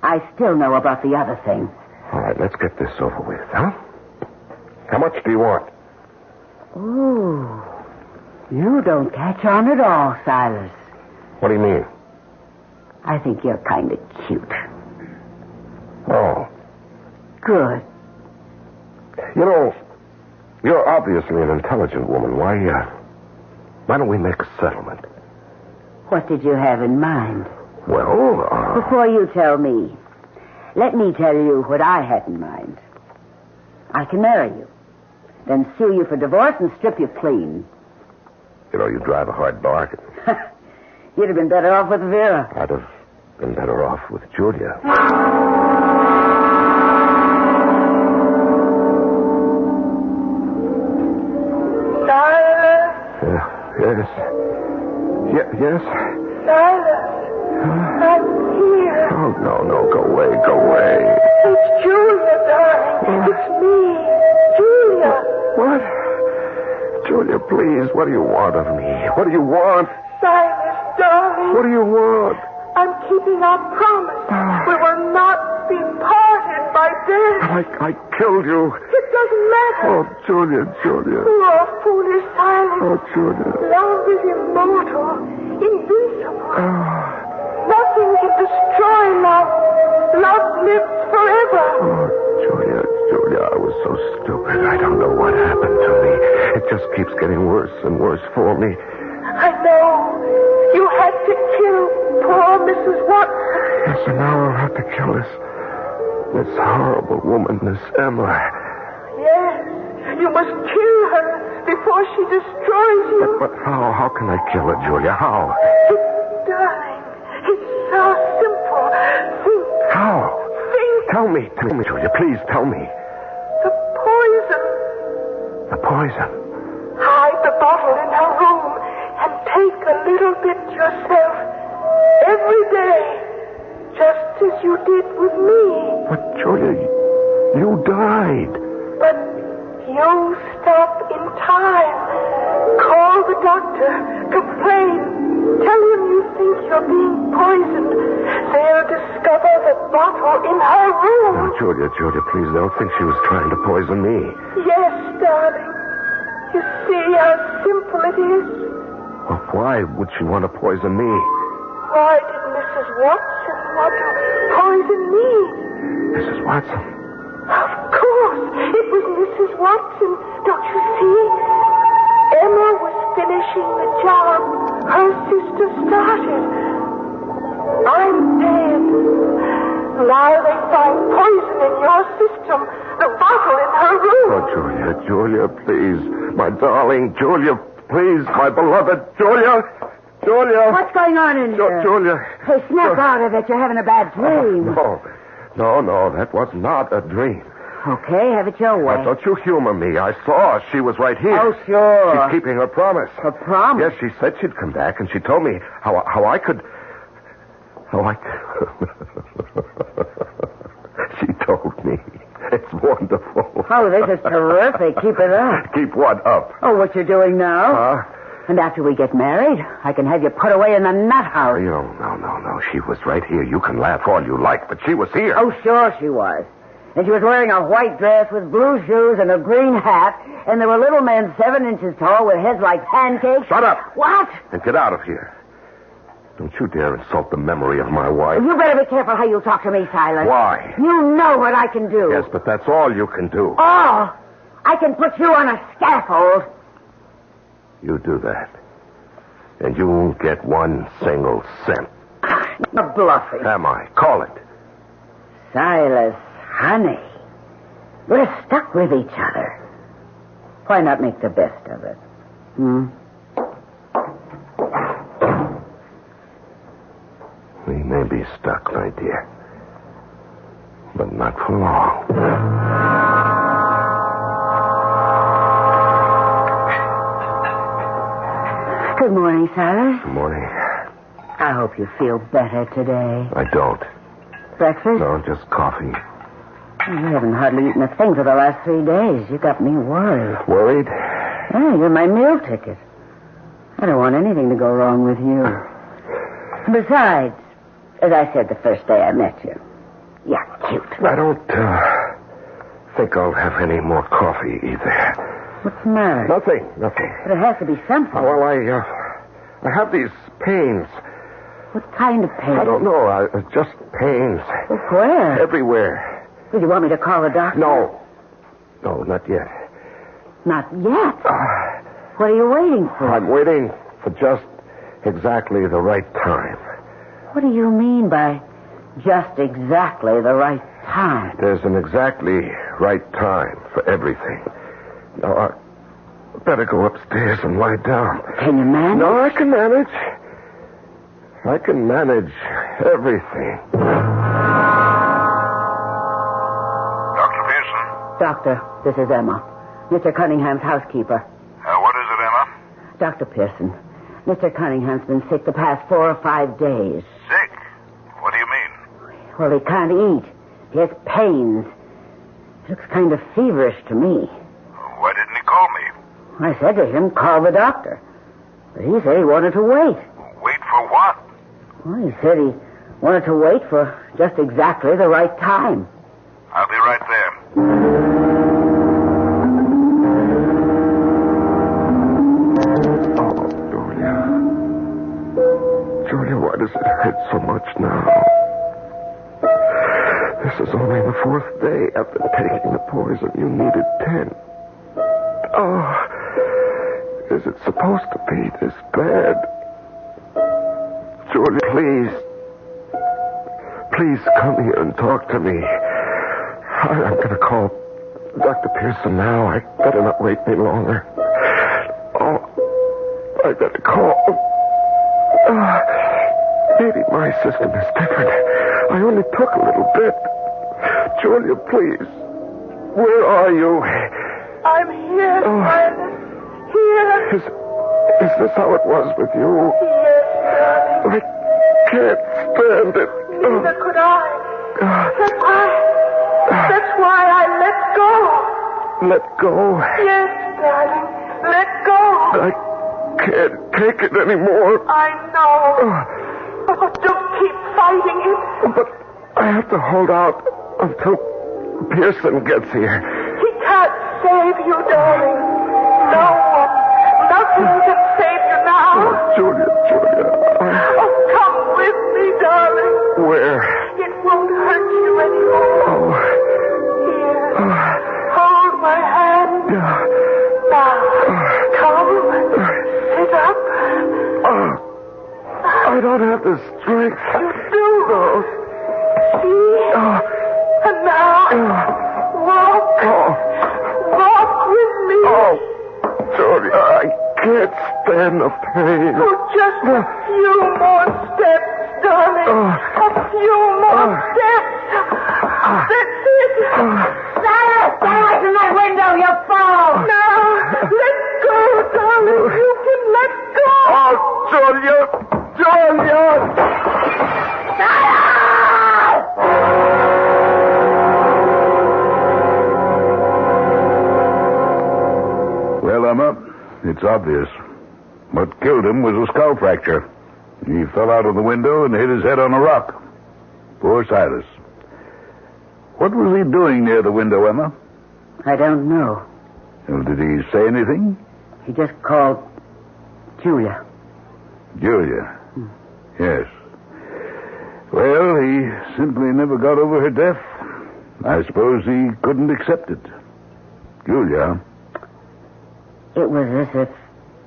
I still know about the other thing. All right, let's get this over with, huh? How much do you want? Ooh. You don't catch on at all, Silas. What do you mean? I think you're kind of cute. Oh. Good. You know, you're obviously an intelligent woman. Why don't we make a settlement? What did you have in mind? Well, Before you tell me, let me tell you what I had in mind. I can marry you, then sue you for divorce and strip you clean. You know, you drive a hard bargain. You'd have been better off with Vera. I'd have been better off with Julia. Yes. Yes? Silas, I'm here. Oh, no, go away. It's Julia, darling. It's me, Julia. What? Julia, please, what do you want of me? What do you want? Silas, darling. What do you want? I'm keeping our promise. We will not be parted by death. I killed you. It doesn't matter. Oh, Julia. Poor, foolish Silas. Oh, Julia. Love is immortal, invincible. Nothing can destroy love. Love lives forever. Oh, Julia, I was so stupid. I don't know what happened to me. It just keeps getting worse and worse for me. I know. You had to kill poor Mrs. Watson. Yes, and now I'll have to kill this horrible woman, this Emma. Yes, you must kill her before she destroys you. But how? How can I kill her, Julia? How? Darling, it's so simple. Think. How? Think. Tell me, Julia. Please tell me. The poison. The poison? Hide the bottle in her room and take a little bit yourself every day, just as you did with me. But, Julia, you died. But you stop in time. Call the doctor. Complain. Tell him you think you're being poisoned. They'll discover the bottle in her room. No, Julia, please don't think she was trying to poison me. Yes, darling. You see how simple it is? Well, why would she want to poison me? Why did Mrs. Watson want to poison me? Mrs. Watson? Of course. It was Mrs. Watson. Don't you see? Emma was finishing the job her sister started. I'm dead. Now they find poison in your system. The bottle in her room. Oh, Julia, please. My darling, Julia, please. My beloved, Julia. What's going on in here? Julia. Hey, snap out of it. You're having a bad dream. No, that was not a dream. Okay, have it your way. Now, don't you humor me. I saw her. She was right here. Oh, sure. She's keeping her promise. Her promise? Yes, she said she'd come back, and she told me how I could... She told me. It's wonderful. Oh, this is terrific. Keep it up. Keep what up? Oh, what you're doing now? And after we get married, I can have you put away in the nut house. No. She was right here. You can laugh all you like, but she was here. Oh, sure she was. And she was wearing a white dress with blue shoes and a green hat, and there were little men 7 inches tall with heads like pancakes. Shut up. What? And get out of here. Don't you dare insult the memory of my wife. You better be careful how you talk to me, Silas. Why? You know what I can do. Yes, but that's all you can do. Oh, I can put you on a scaffold. You do that, and you won't get 1 single cent. You're bluffing. Am I? Call it. Silas, honey, we're stuck with each other. Why not make the best of it? We may be stuck, my dear. But not for long. Good morning, Silas. Good morning. I hope you feel better today. I don't. Breakfast? No, just coffee. You haven't hardly eaten a thing for the last 3 days. You got me worried. Worried? Yeah, you're my meal ticket. I don't want anything to go wrong with you. Besides, as I said the first day I met you, you're cute. I don't think I'll have any more coffee either. What's the matter? Nothing. But it has to be something. Well, I have these pains. What kind of pain? I don't know. Just pains. Where? Everywhere. Did you want me to call the doctor? No, not yet. Not yet? What are you waiting for? I'm waiting for just exactly the right time. What do you mean by just exactly the right time? There's an exactly right time for everything. Now, I better go upstairs and lie down. Can you manage? No, I can manage. I can manage everything. Dr. Pearson? Doctor, this is Emma. Mr. Cunningham's housekeeper. What is it, Emma? Dr. Pearson, Mr. Cunningham's been sick the past 4 or 5 days. Sick? What do you mean? Well, he can't eat. He has pains. He looks kind of feverish to me. Why didn't he call me? I said to him, call the doctor. But he said he wanted to wait. Wait for what? Well, he said he wanted to wait for just exactly the right time. I'll be right there. Oh, Julia, why does it hurt so much now? This is only the 4th day after taking the poison. You needed 10. Oh, is it supposed to be this bad? Julia, please come here and talk to me. I'm going to call Dr. Pearson now. I better not wait any longer. Oh, I better call. Maybe my system is different. I only took a little bit. Julia, please. Where are you? I'm here, Silas. Here. Is this how it was with you? Yes, darling. I can't stand it. Neither could I. That's why I let go. Let go? Yes, darling. Let go. I can't take it anymore. I know. But don't keep fighting it. But I have to hold out until Pearson gets here. He can't save you, darling. No one. Nothing can save you now. Oh, Julia. Oh, come with me, darling. Where? It won't hurt you anymore. Oh. Here. Hold my hand. Now, come. Sit up. I don't have the strength. You do. No. See? And now, walk. Walk with me. Oh, Julia, I can't stand the pain. Oh, just a few more steps, darling. A few more steps. That's it. Silas, stay away from that window. You'll fall. Now, let go, darling. You can let go. Oh, Julia. Well, Emma, it's obvious. What killed him was a skull fracture. He fell out of the window and hit his head on a rock. Poor Silas. What was he doing near the window, Emma? I don't know. Well, did he say anything? He just called Julia. Julia? Yes. Well, he simply never got over her death. I suppose he couldn't accept it. Julia? It was as if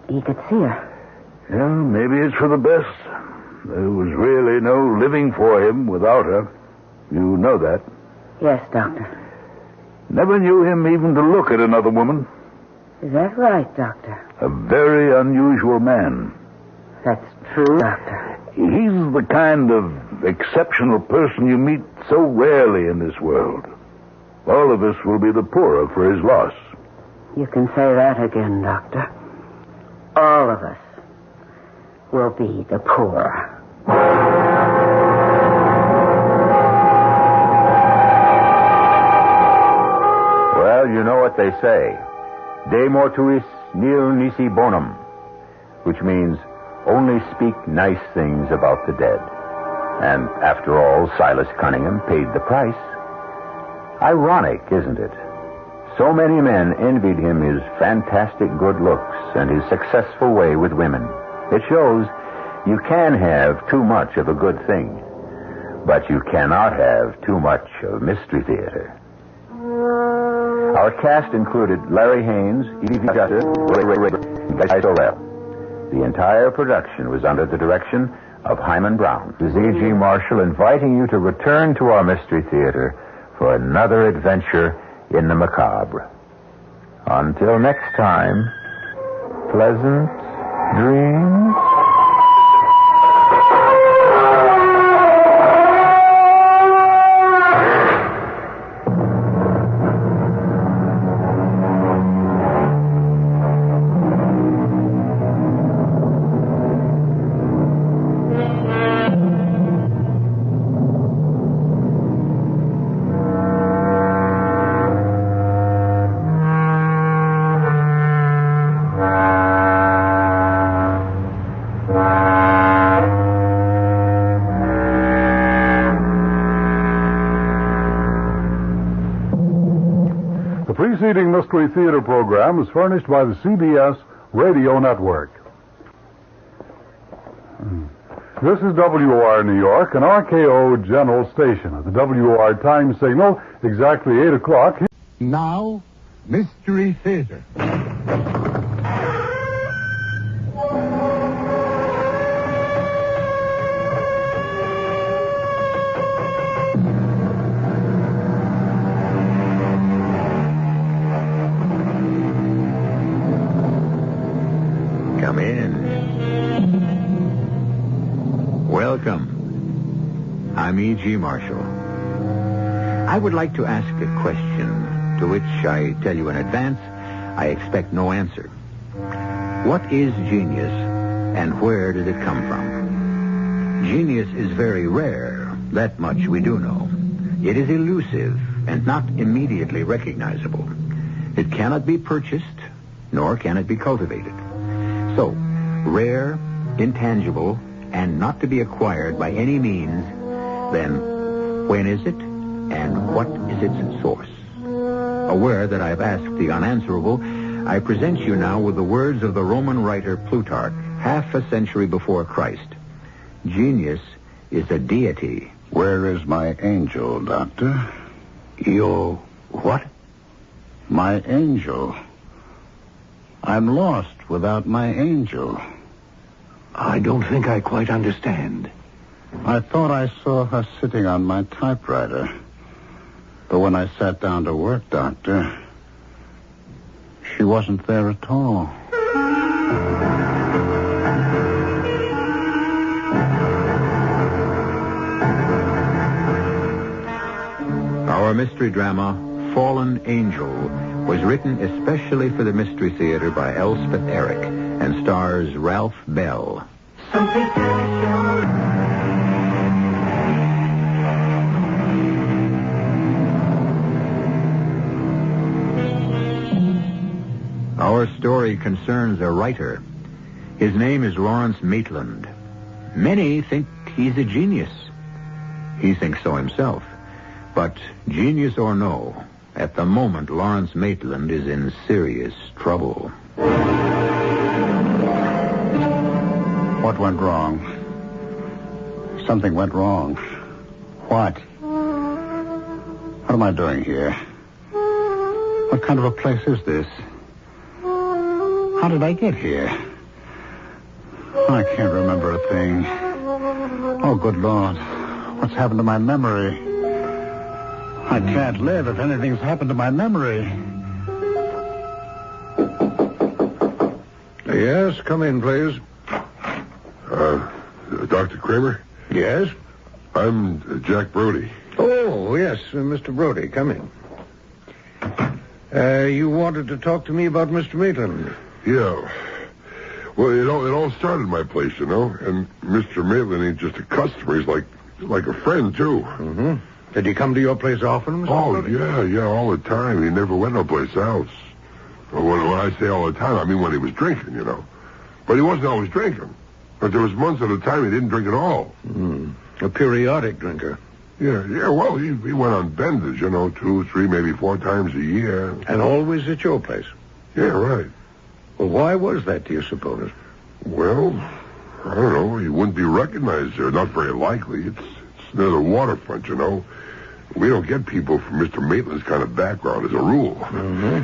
he could see her. Yeah, maybe it's for the best. There was really no living for him without her. You know that. Yes, Doctor. Never knew him even to look at another woman. Is that right, Doctor? A very unusual man. That's true, Doctor. He's the kind of exceptional person you meet so rarely in this world. All of us will be the poorer for his loss. You can say that again, Doctor. All of us will be the poorer. Well, you know what they say. De mortuis nil nisi bonum, which means only speak nice things about the dead. And after all, Silas Cunningham paid the price. Ironic, isn't it? So many men envied him his fantastic good looks and his successful way with women. It shows you can have too much of a good thing, but you cannot have too much of Mystery Theater. Our cast included Larry Haynes, Evie Justice, and Guy Sorrell. The entire production was under the direction of Hyman Brown. This is E.G. Marshall inviting you to return to our Mystery Theater for another adventure in the macabre. Until next time, pleasant dreams. The preceding Mystery Theater program is furnished by the CBS Radio Network. This is WOR New York, an RKO General Station. At the WOR time signal, exactly 8 o'clock. Now, Mystery Theater. Come in. Welcome. I'm E.G. Marshall. I would like to ask a question to which I tell you in advance I expect no answer. What is genius and where did it come from? Genius is very rare. That much we do know. It is elusive and not immediately recognizable. It cannot be purchased, nor can it be cultivated. So, rare, intangible, and not to be acquired by any means, then when is it, and what is its source? Aware that I have asked the unanswerable, I present you now with the words of the Roman writer Plutarch, half a century before Christ. Genius is a deity. Where is my angel, Doctor? Your what? My angel. I'm lost without my angel. I don't think I quite understand. I thought I saw her sitting on my typewriter. But when I sat down to work, Doctor, she wasn't there at all. Our mystery drama, Fallen Angel, was written especially for the Mystery Theater by Elspeth Eric and stars Ralph Bell. Something special. Our story concerns a writer. His name is Lawrence Maitland. Many think he's a genius. He thinks so himself. But genius or no, at the moment Lawrence Maitland is in serious trouble. What went wrong? Something went wrong. What? What am I doing here? What kind of a place is this? How did I get here? I can't remember a thing. Oh, good Lord. What's happened to my memory? I can't live if anything's happened to my memory. Yes, come in, please. Dr. Kramer? Yes? I'm Jack Brody. Oh, yes, Mr. Brody, come in. You wanted to talk to me about Mr. Maitland? Yeah. Well, it all started my place, you know, and Mr. Maitland ain't just a customer. He's like a friend, too. Mm-hmm. Did he come to your place often, Mr. Brody? Yeah, all the time. He never went no place else. Well, when I say all the time, I mean when he was drinking, you know. But he wasn't always drinking. But there was months at a time he didn't drink at all. A periodic drinker. Yeah, well, he went on benders, you know, 2, 3, maybe 4 times a year. And always at your place? Yeah, right. Well, why was that, do you suppose? Well, I don't know. He wouldn't be recognized there. Not very likely. It's near the waterfront, you know. We don't get people from Mr. Maitland's kind of background as a rule. Mm-hmm.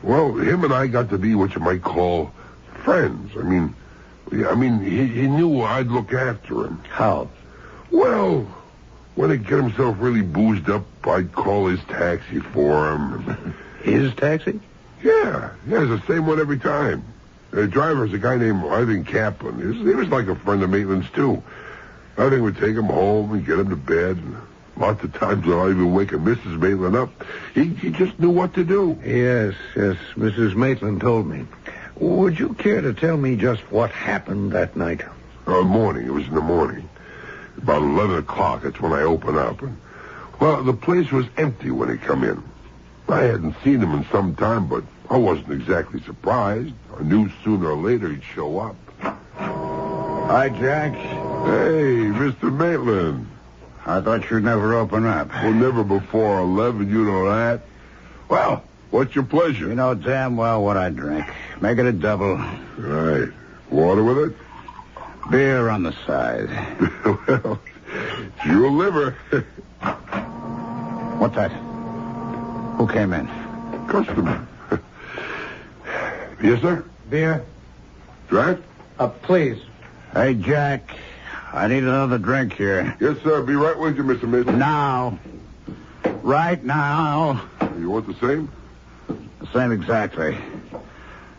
Well, him and I got to be what you might call friends. I mean, he knew I'd look after him. How? Well, when he'd get himself really boozed up, I'd call his taxi for him. His taxi? Yeah, it's the same one every time. The driver's a guy named Ivan Kaplan. He was like a friend of Maitland's, too. Ivan would take him home and get him to bed. Lots of times without even waking Mrs. Maitland up. He just knew what to do. Yes, Mrs. Maitland told me. Would you care to tell me just what happened that night? Morning. It was in the morning. About 11 o'clock, that's when I opened up. And, well, the place was empty when he come in. I hadn't seen him in some time, but I wasn't exactly surprised. I knew sooner or later he'd show up. Hi, Jack. Hey, Mr. Maitland. I thought you'd never open up. Well, never before 11, you know that. Well, what's your pleasure? You know damn well what I drink. Make it a double. Right. Water with it? Beer on the side. Well, it's your liver. What's that? Who came in? Customer. Yes, sir? Beer? Jack? Please. Hey, Jack. I need another drink here. Yes, sir. Be right with you, Mr. Maitland. Now. Right now. You want the same? The same exactly.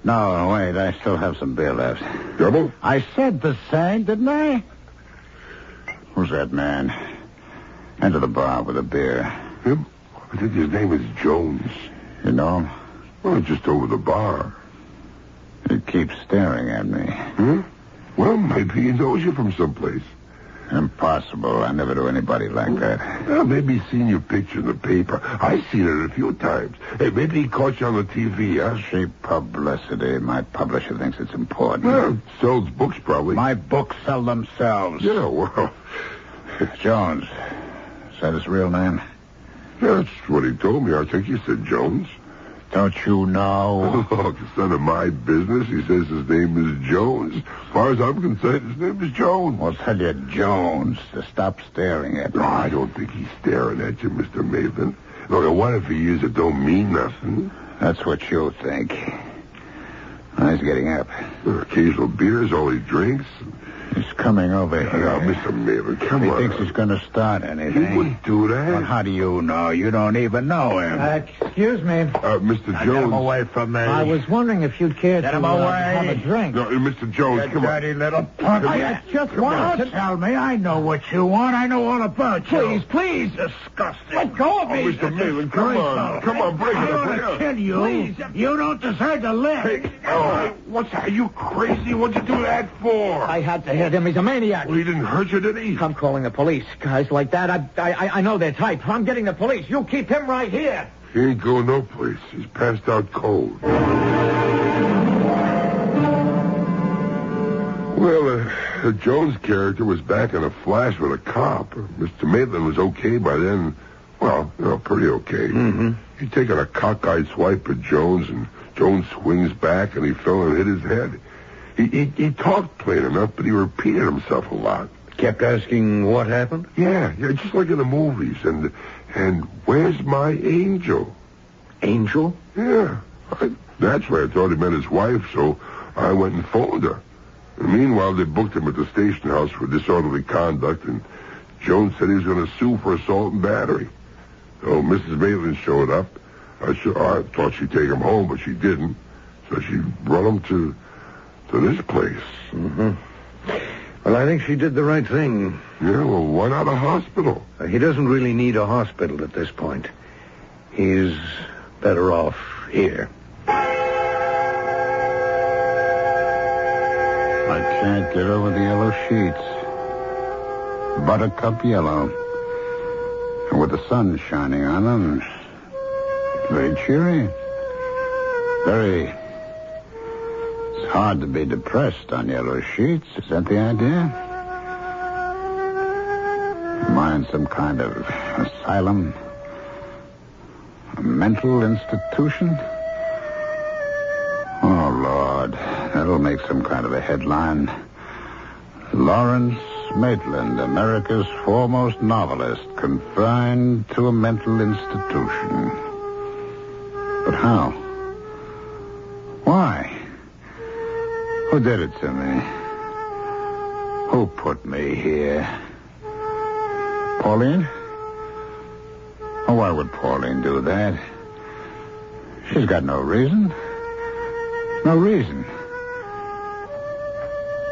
No, wait. I still have some beer left. Double? I said the same, didn't I? Who's that man? Enter the bar with a beer. Him? I think his name is Jones. You know him? Well, just over the bar. He keeps staring at me. Huh? Well, maybe he knows you from someplace. Impossible. I never knew anybody like that. Well, maybe he's seen your picture in the paper. I've seen it a few times. Hey, maybe he caught you on the TV, huh? Cheap publicity. My publisher thinks it's important. Well, sells books, probably. My books sell themselves. Yeah, well... Jones. Is that his real name? Yeah, that's what he told me. I think he said Jones. Don't you know? Oh, it's none of my business. He says his name is Jones. As far as I'm concerned, his name is Jones. Well, tell you Jones to stop staring at me. No, I don't think he's staring at you, Mr. Maitland. Look, what if he is? It don't mean nothing. That's what you think. He's getting up. Occasional beer is all he drinks. He's coming over here. Now, Mr. Maitland, come on. He thinks he's going to start anything. He wouldn't do that. Well, how do you know? You don't even know him. Excuse me. Mr. Jones. Get him away from me. I was wondering if you'd care to him away. have a drink. No, Mr. Jones, You come on. dirty little punk. I just want Don't tell me. I know what you want. I know all about you. Please. Disgusting. Let go of me. Oh, Mr. Maitland, come on. Come on, break it I'm up. going to kill you. Please. You don't deserve to live. Hey, what's that? Are you crazy? What'd you do that for? I had to hit him. He's a maniac. Well, he didn't hurt you, did he? I'm calling the police. Guys like that, I know their type. I'm getting the police. You keep him right here. He ain't going no place. He's passed out cold. Well, the Jones character was back in a flash with a cop. Mr. Maitland was okay by then. Well, pretty okay. Mm-hmm. He'd taken a cockeyed swipe at Jones, and Jones swings back, and he fell and hit his head. He talked plain enough, but he repeated himself a lot. Kept asking what happened? Yeah, just like in the movies. And where's my angel? Angel? Yeah. Naturally, I thought he meant his wife, so I went and phoned her. And meanwhile, they booked him at the station house for disorderly conduct, and Jones said he was going to sue for assault and battery. So Mrs. Maitland showed up. I thought she'd take him home, but she didn't. So she brought him to this place. Mm-hmm. Well, I think she did the right thing. Yeah, well, why not a hospital? He doesn't really need a hospital at this point. He's better off here. I can't get over the yellow sheets. Buttercup yellow. And with the sun shining on them, very cheery. Very... It's hard to be depressed on yellow sheets. Is that the idea? Am I in some kind of asylum? A mental institution? Oh, Lord. That'll make some kind of a headline. Lawrence Maitland, America's foremost novelist, confined to a mental institution. But how? Why? Who did it to me? Who put me here? Pauline? Oh, why would Pauline do that? She's got no reason. No reason.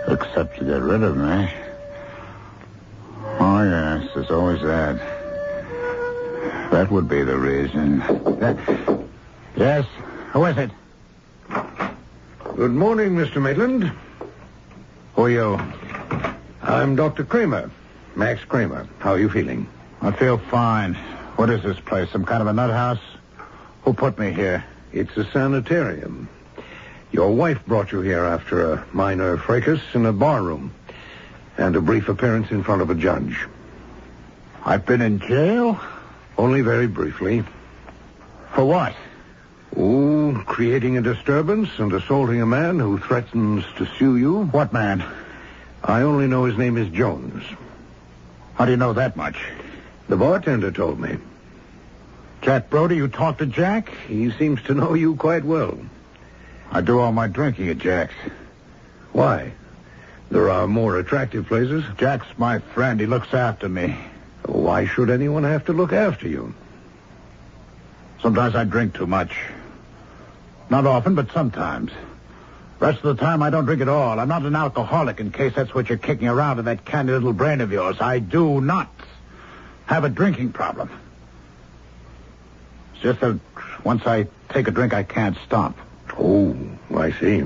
Except to get rid of me. Oh, yes, there's always that. That would be the reason. Yes? Who is it? Good morning, Mr. Maitland. Who are you? I'm Dr. Kramer. Max Kramer. How are you feeling? I feel fine. What is this place? Some kind of a nut house? Who put me here? It's a sanitarium. Your wife brought you here after a minor fracas in a barroom and a brief appearance in front of a judge. I've been in jail? Only very briefly. For what? Oh, creating a disturbance and assaulting a man who threatens to sue you. What man? I only know his name is Jones. How do you know that much? The bartender told me. Jack Brody, you talked to Jack? He seems to know you quite well. I do all my drinking at Jack's. Why? There are more attractive places. Jack's my friend. He looks after me. Why should anyone have to look after you? Sometimes I drink too much. Not often, but sometimes. Rest of the time, I don't drink at all. I'm not an alcoholic, in case that's what you're kicking around in that candy little brain of yours. I do not have a drinking problem. It's just that once I take a drink, I can't stop. Oh, I see.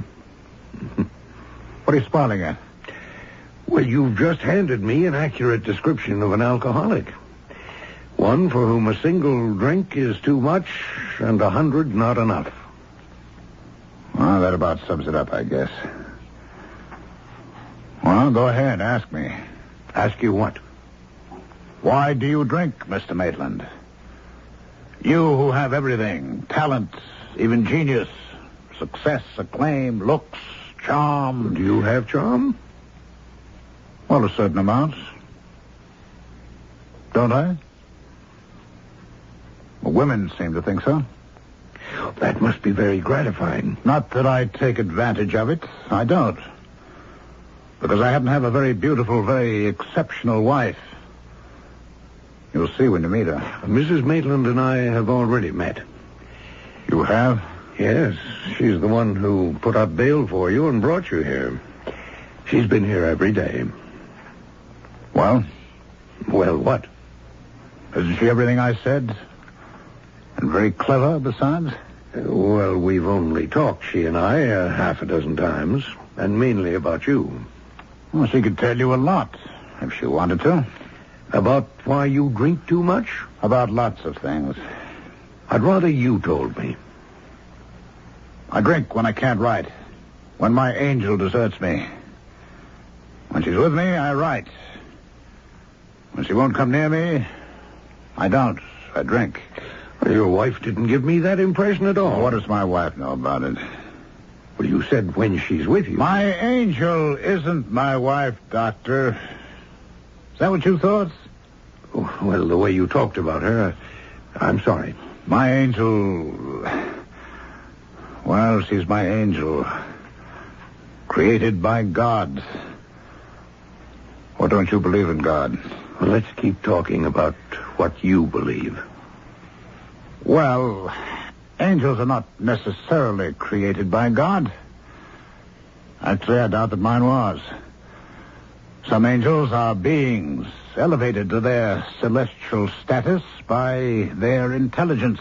What are you smiling at? Well, you've just handed me an accurate description of an alcoholic. One for whom a single drink is too much and 100 not enough. Well, that about sums it up, I guess. Well, go ahead, ask me. Ask you what? Why do you drink, Mr. Maitland? You who have everything, talent, even genius, success, acclaim, looks, charm. Do you have charm? Well, a certain amount. Don't I? Well, women seem to think so. That must be very gratifying. Not that I take advantage of it. I don't. Because I happen to have a very beautiful, very exceptional wife. You'll see when you meet her. Mrs. Maitland and I have already met. You have? Yes. She's the one who put up bail for you and brought you here. She's been here every day. Well? Well, what? Isn't she everything I said? And very clever, besides? Well, we've only talked, she and I, half a dozen times, and mainly about you. Well, she could tell you a lot, if she wanted to. About why you drink too much? About lots of things. I'd rather you told me. I drink when I can't write. When my angel deserts me. When she's with me, I write. When she won't come near me, I don't. I drink. Your wife didn't give me that impression at all. What does my wife know about it? Well, you said when she's with you. My angel isn't my wife, Doctor. Is that what you thought? Oh, well, the way you talked about her, I'm sorry. My angel... Well, she's my angel. Created by God. Or don't you believe in God? Well, let's keep talking about what you believe. Well, angels are not necessarily created by God. Actually, I doubt that mine was. Some angels are beings elevated to their celestial status by their intelligence.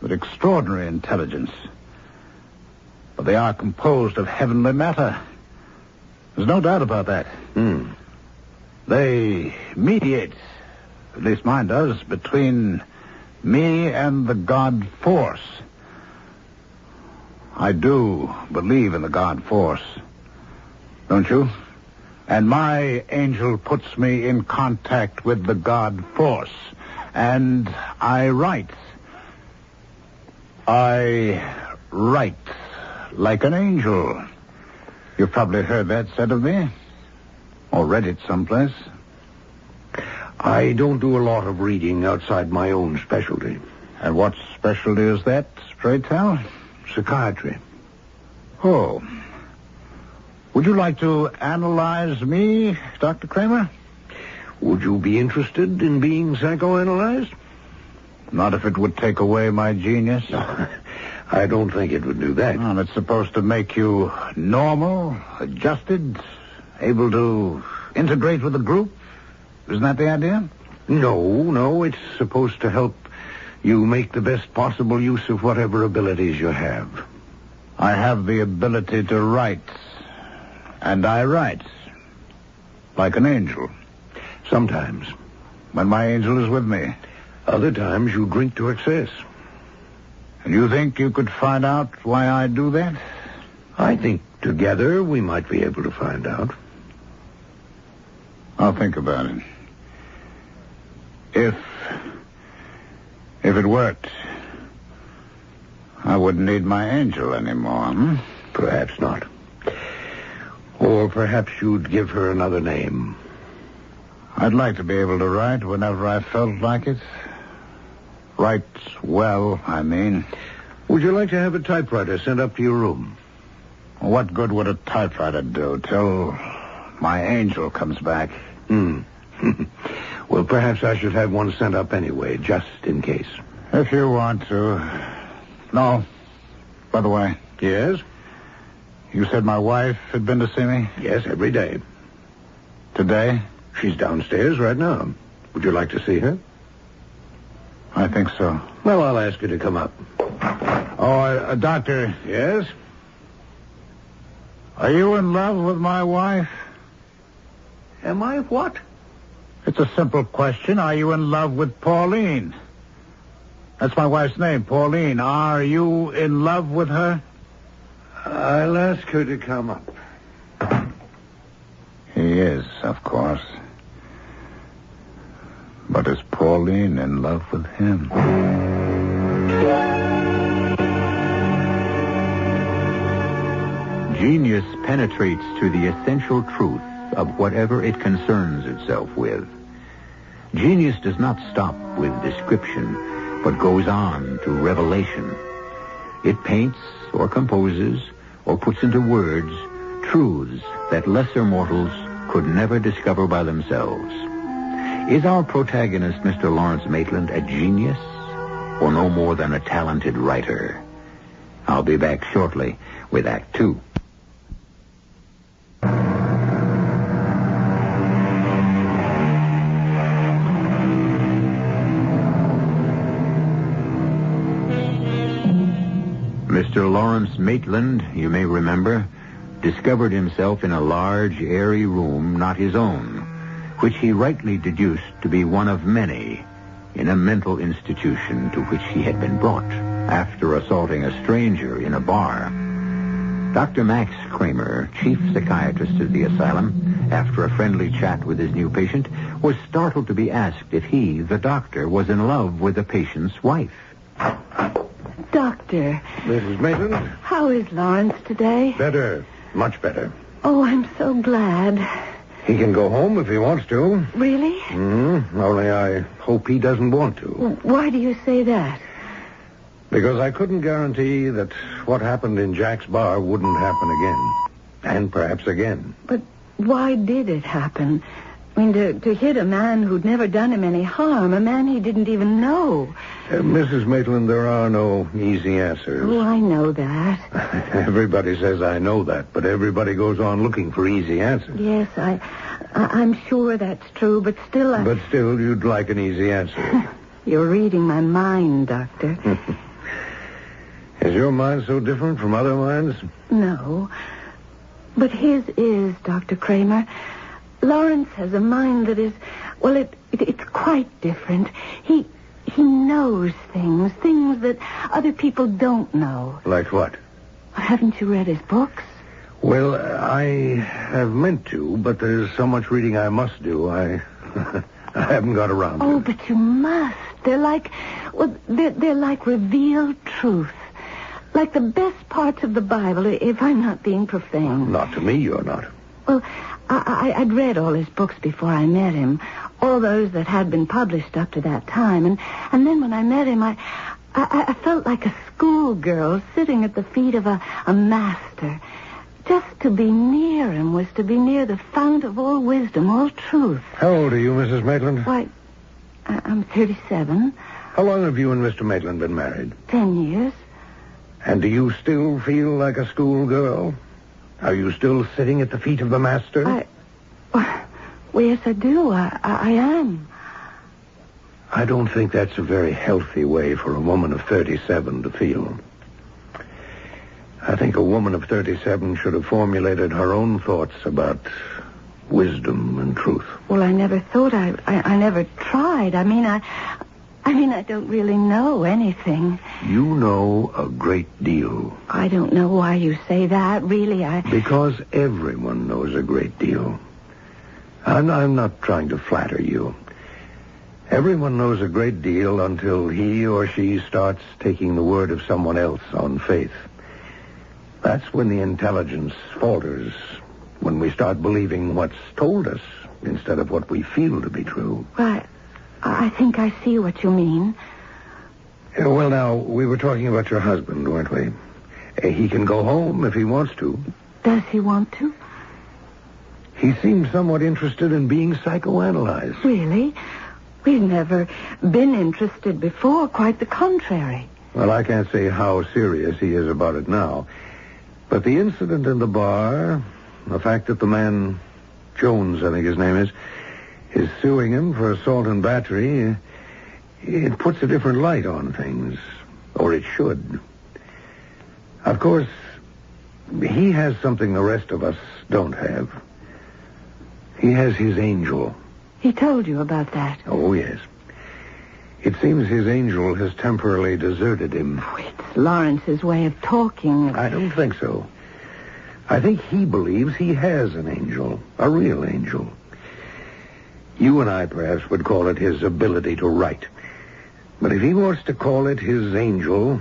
With extraordinary intelligence. But they are composed of heavenly matter. There's no doubt about that. They mediate, at least mine does, between me and the God force. I do believe in the God force. Don't you? And my angel puts me in contact with the God force. And I write. I write like an angel. You've probably heard that said of me. Or read it someplace. I don't do a lot of reading outside my own specialty. And what specialty is that, pray tell? Psychiatry. Oh. Would you like to analyze me, Dr. Kramer? Would you be interested in being psychoanalyzed? Not if it would take away my genius. I don't think it would do that. Well, it's supposed to make you normal, adjusted, able to integrate with the group. Isn't that the idea? No. It's supposed to help you make the best possible use of whatever abilities you have. I have the ability to write. And I write. Like an angel. Sometimes. When my angel is with me. Other times you drink to excess. And you think you could find out why I do that? I think together we might be able to find out. I'll think about it. If it worked, I wouldn't need my angel anymore. Perhaps not. Or perhaps you'd give her another name. I'd like to be able to write whenever I felt like it. Write well, I mean. Would you like to have a typewriter sent up to your room? What good would a typewriter do till my angel comes back? Well, perhaps I should have one sent up anyway, just in case. If you want to. No. By the way. Yes? You said my wife had been to see me? Yes, every day. Today? She's downstairs right now. Would you like to see her? I think so. Well, I'll ask her to come up. Oh, doctor. Yes? Are you in love with my wife? Am I what? It's a simple question. Are you in love with Pauline? That's my wife's name, Pauline. Are you in love with her? I'll ask her to come up. He is, of course. But is Pauline in love with him? Genius penetrates to the essential truth of whatever it concerns itself with. Genius does not stop with description, but goes on to revelation. It paints or composes or puts into words truths that lesser mortals could never discover by themselves. Is our protagonist, Mr. Lawrence Maitland, a genius or no more than a talented writer? I'll be back shortly with Act 2. Mr. Lawrence Maitland, you may remember, discovered himself in a large, airy room not his own, which he rightly deduced to be one of many in a mental institution to which he had been brought after assaulting a stranger in a bar. Dr. Max Kramer, chief psychiatrist of the asylum, after a friendly chat with his new patient, was startled to be asked if he, the doctor, was in love with the patient's wife. Doctor. Mrs. Maitland? How is Lawrence today? Better. Much better. Oh, I'm so glad. He can go home if he wants to. Really? Only I hope he doesn't want to. Why do you say that? Because I couldn't guarantee that what happened in Jack's bar wouldn't happen again. And perhaps again. But why did it happen? I mean, to hit a man who'd never done him any harm, a man he didn't even know. Mrs. Maitland, there are no easy answers. Oh, I know that. Everybody says I know that, but everybody goes on looking for easy answers. Yes, I'm sure that's true, but still But still, you'd like an easy answer. You're reading my mind, Doctor. Is your mind so different from other minds? No. But his is, Dr. Kramer. Lawrence has a mind that is, well, it's quite different. He knows things that other people don't know. Like what? Haven't you read his books? Well, I have meant to, but there's so much reading I must do. I haven't got around to it. Oh, but you must. They're like revealed truth. Like the best parts of the Bible, if I'm not being profane. Not to me, you're not. Well, I'd read all his books before I met him. All those that had been published up to that time. And then when I met him, I felt like a schoolgirl sitting at the feet of a master. Just to be near him was to be near the fount of all wisdom, all truth. How old are you, Mrs. Maitland? Why, I'm 37. How long have you and Mr. Maitland been married? 10 years. And do you still feel like a schoolgirl? Are you still sitting at the feet of the master? Well, yes, I do. I am. I don't think that's a very healthy way for a woman of 37 to feel. I think a woman of 37 should have formulated her own thoughts about wisdom and truth. Well, I never thought I never tried. I mean, I don't really know anything. You know a great deal. I don't know why you say that. Really, Because everyone knows a great deal. I'm not trying to flatter you. Everyone knows a great deal until he or she starts taking the word of someone else on faith. That's when the intelligence falters, when we start believing what's told us instead of what we feel to be true. Right. I think I see what you mean. Well, now, we were talking about your husband, weren't we? He can go home if he wants to. Does he want to? He seems somewhat interested in being psychoanalyzed. Really? We've never been interested before. Quite the contrary. Well, I can't say how serious he is about it now. But the incident in the bar, the fact that the man, Jones, I think his name is suing him for assault and battery, it puts a different light on things. Or it should. Of course, he has something the rest of us don't have. He has his angel. He told you about that? Oh, yes. It seems his angel has temporarily deserted him. Oh, it's Lawrence's way of talking. I don't think so. I think he believes he has an angel, a real angel. You and I perhaps would call it his ability to write. But if he wants to call it his angel,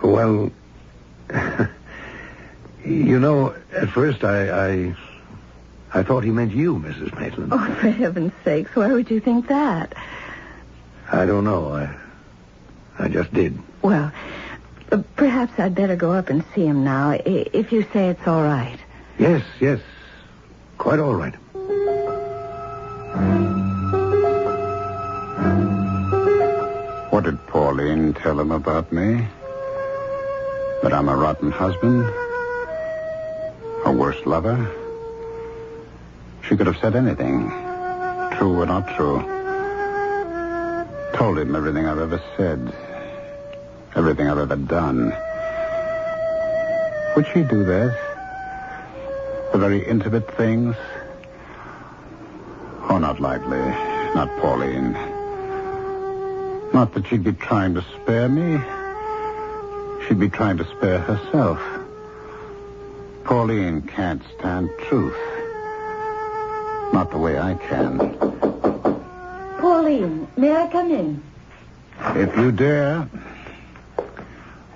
well, you know, at first I thought he meant you, Mrs. Maitland. Oh, for heaven's sakes, why would you think that? I don't know. I just did. Well, perhaps I'd better go up and see him now, if you say it's all right. Yes. Quite all right. What did Pauline tell him about me? That I'm a rotten husband? A worse lover? She could have said anything, true or not true. Told him everything I've ever said, everything I've ever done. Would she do that? The very intimate things? Oh, not likely. Not Pauline. Not that she'd be trying to spare me. She'd be trying to spare herself. Pauline can't stand truth. Not the way I can. Pauline, may I come in? If you dare.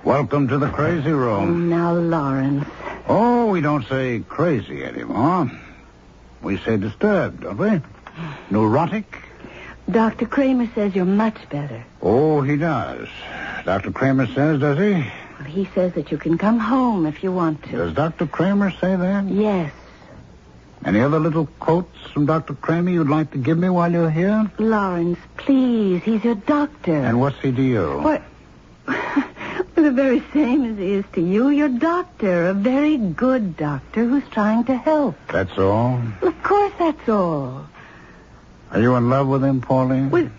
Welcome to the crazy room. Oh, now, Lawrence. Oh, we don't say crazy anymore. We say disturbed, don't we? Neurotic? Dr. Kramer says you're much better. Oh, he does. Dr. Kramer says, does he? Well, he says that you can come home if you want to. Does Dr. Kramer say that? Yes. Any other little quotes from Dr. Kramer you'd like to give me while you're here? Lawrence, please. He's your doctor. And what's he to you? What? The very same as he is to you. Your doctor. A very good doctor who's trying to help. That's all? Of course that's all. Are you in love with him, Pauline? With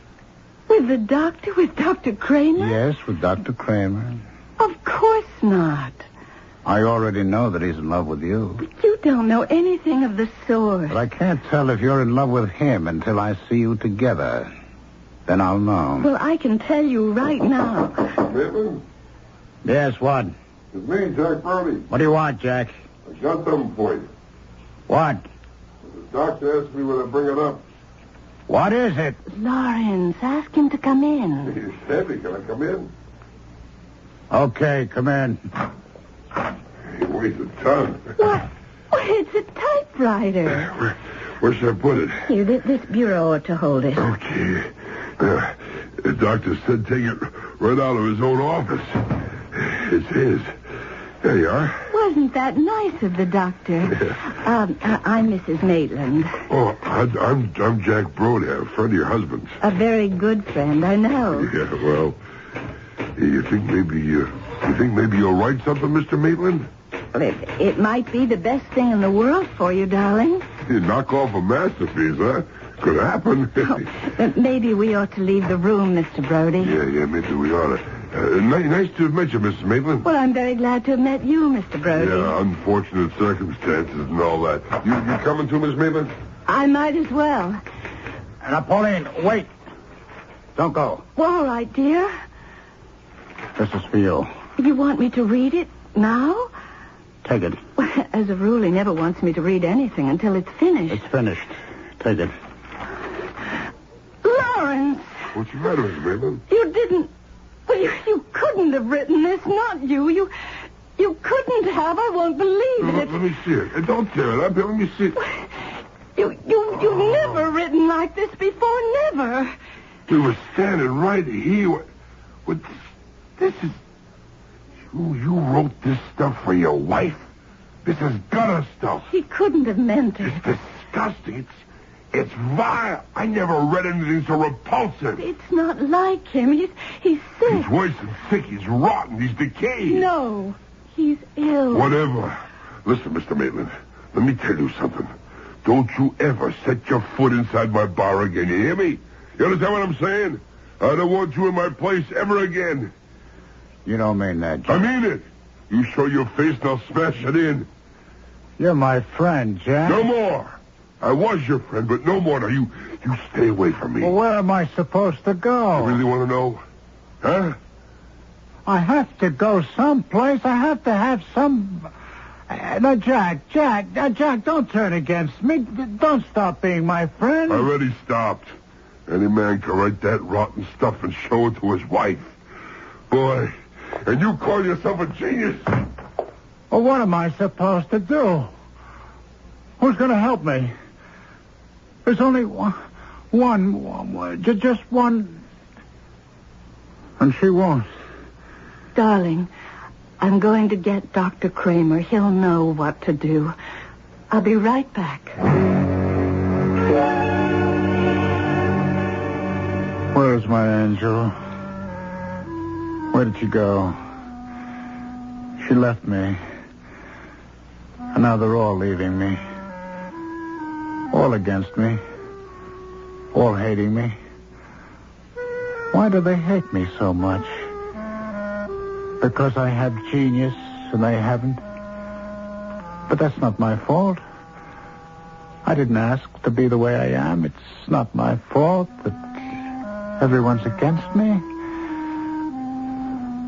the doctor? With Dr. Kramer? Yes, with Dr. Kramer. Of course not. I already know that he's in love with you. But you don't know anything of the sort. But I can't tell if you're in love with him until I see you together. Then I'll know. Well, I can tell you right now. Maitland? Yes, what? It's me, Jack Brody. What do you want, Jack? I got something for you. What? The doctor asked me whether to bring it up. What is it? Lawrence, ask him to come in. He's heavy. Can I come in? Okay, come in. He weighs a ton. What? It's a typewriter. Where should I put it? Here, this bureau ought to hold it. Okay. The doctor said take it right out of his own office. It's his. There you are. Wasn't that nice of the doctor? I'm Mrs. Maitland. Oh, I'm Jack Brody. I'm a friend of your husband's. A very good friend, I know. Yeah, well, you think maybe you'll write something, Mr. Maitland? Well, it might be the best thing in the world for you, darling. You knock off a masterpiece, huh? Could happen. Maybe we ought to leave the room, Mr. Brody. Yeah, maybe we ought to. Nice to have met you, Mrs. Maitland. Well, I'm very glad to have met you, Mr. Brody. Yeah, unfortunate circumstances and all that. You coming too, Miss Maitland? I might as well. Now, Pauline, wait. Don't go. Well, all right, dear. This is for you. You want me to read it now? Take it. Well, as a rule, he never wants me to read anything until it's finished. It's finished. Take it. Lawrence! What's the matter, Miss Maitland? You didn't... Well, you couldn't have written this, not you. You couldn't have. I won't believe it. Let me see it. Don't tear it up. Let me see it. You've never written like this before, never. We were standing right here. This is... You wrote this stuff for your wife? This is gutter stuff. He couldn't have meant it. It's disgusting. It's vile. I never read anything so repulsive. It's not like him. He's sick. He's worse than sick. He's rotten. He's decayed. No, he's ill. Whatever. Listen, Mr. Maitland, let me tell you something. Don't you ever set your foot inside my bar again. You hear me? You understand what I'm saying? I don't want you in my place ever again. You don't mean that, Jack. I mean it. You show your face and I'll smash it in. You're my friend, Jack. No more. I was your friend, but no more. Now, you stay away from me. Well, where am I supposed to go? You really want to know? Huh? I have to go someplace. I have to have some... No, Jack, don't turn against me. Don't stop being my friend. I already stopped. Any man can write that rotten stuff and show it to his wife. Boy, and you call yourself a genius? Well, what am I supposed to do? Who's going to help me? There's only just one. And she won't. Darling, I'm going to get Dr. Kramer. He'll know what to do. I'll be right back. Where's my angel? Where did she go? She left me. And now they're all leaving me. All against me. All hating me. Why do they hate me so much? Because I have genius and they haven't? But that's not my fault. I didn't ask to be the way I am. It's not my fault that everyone's against me.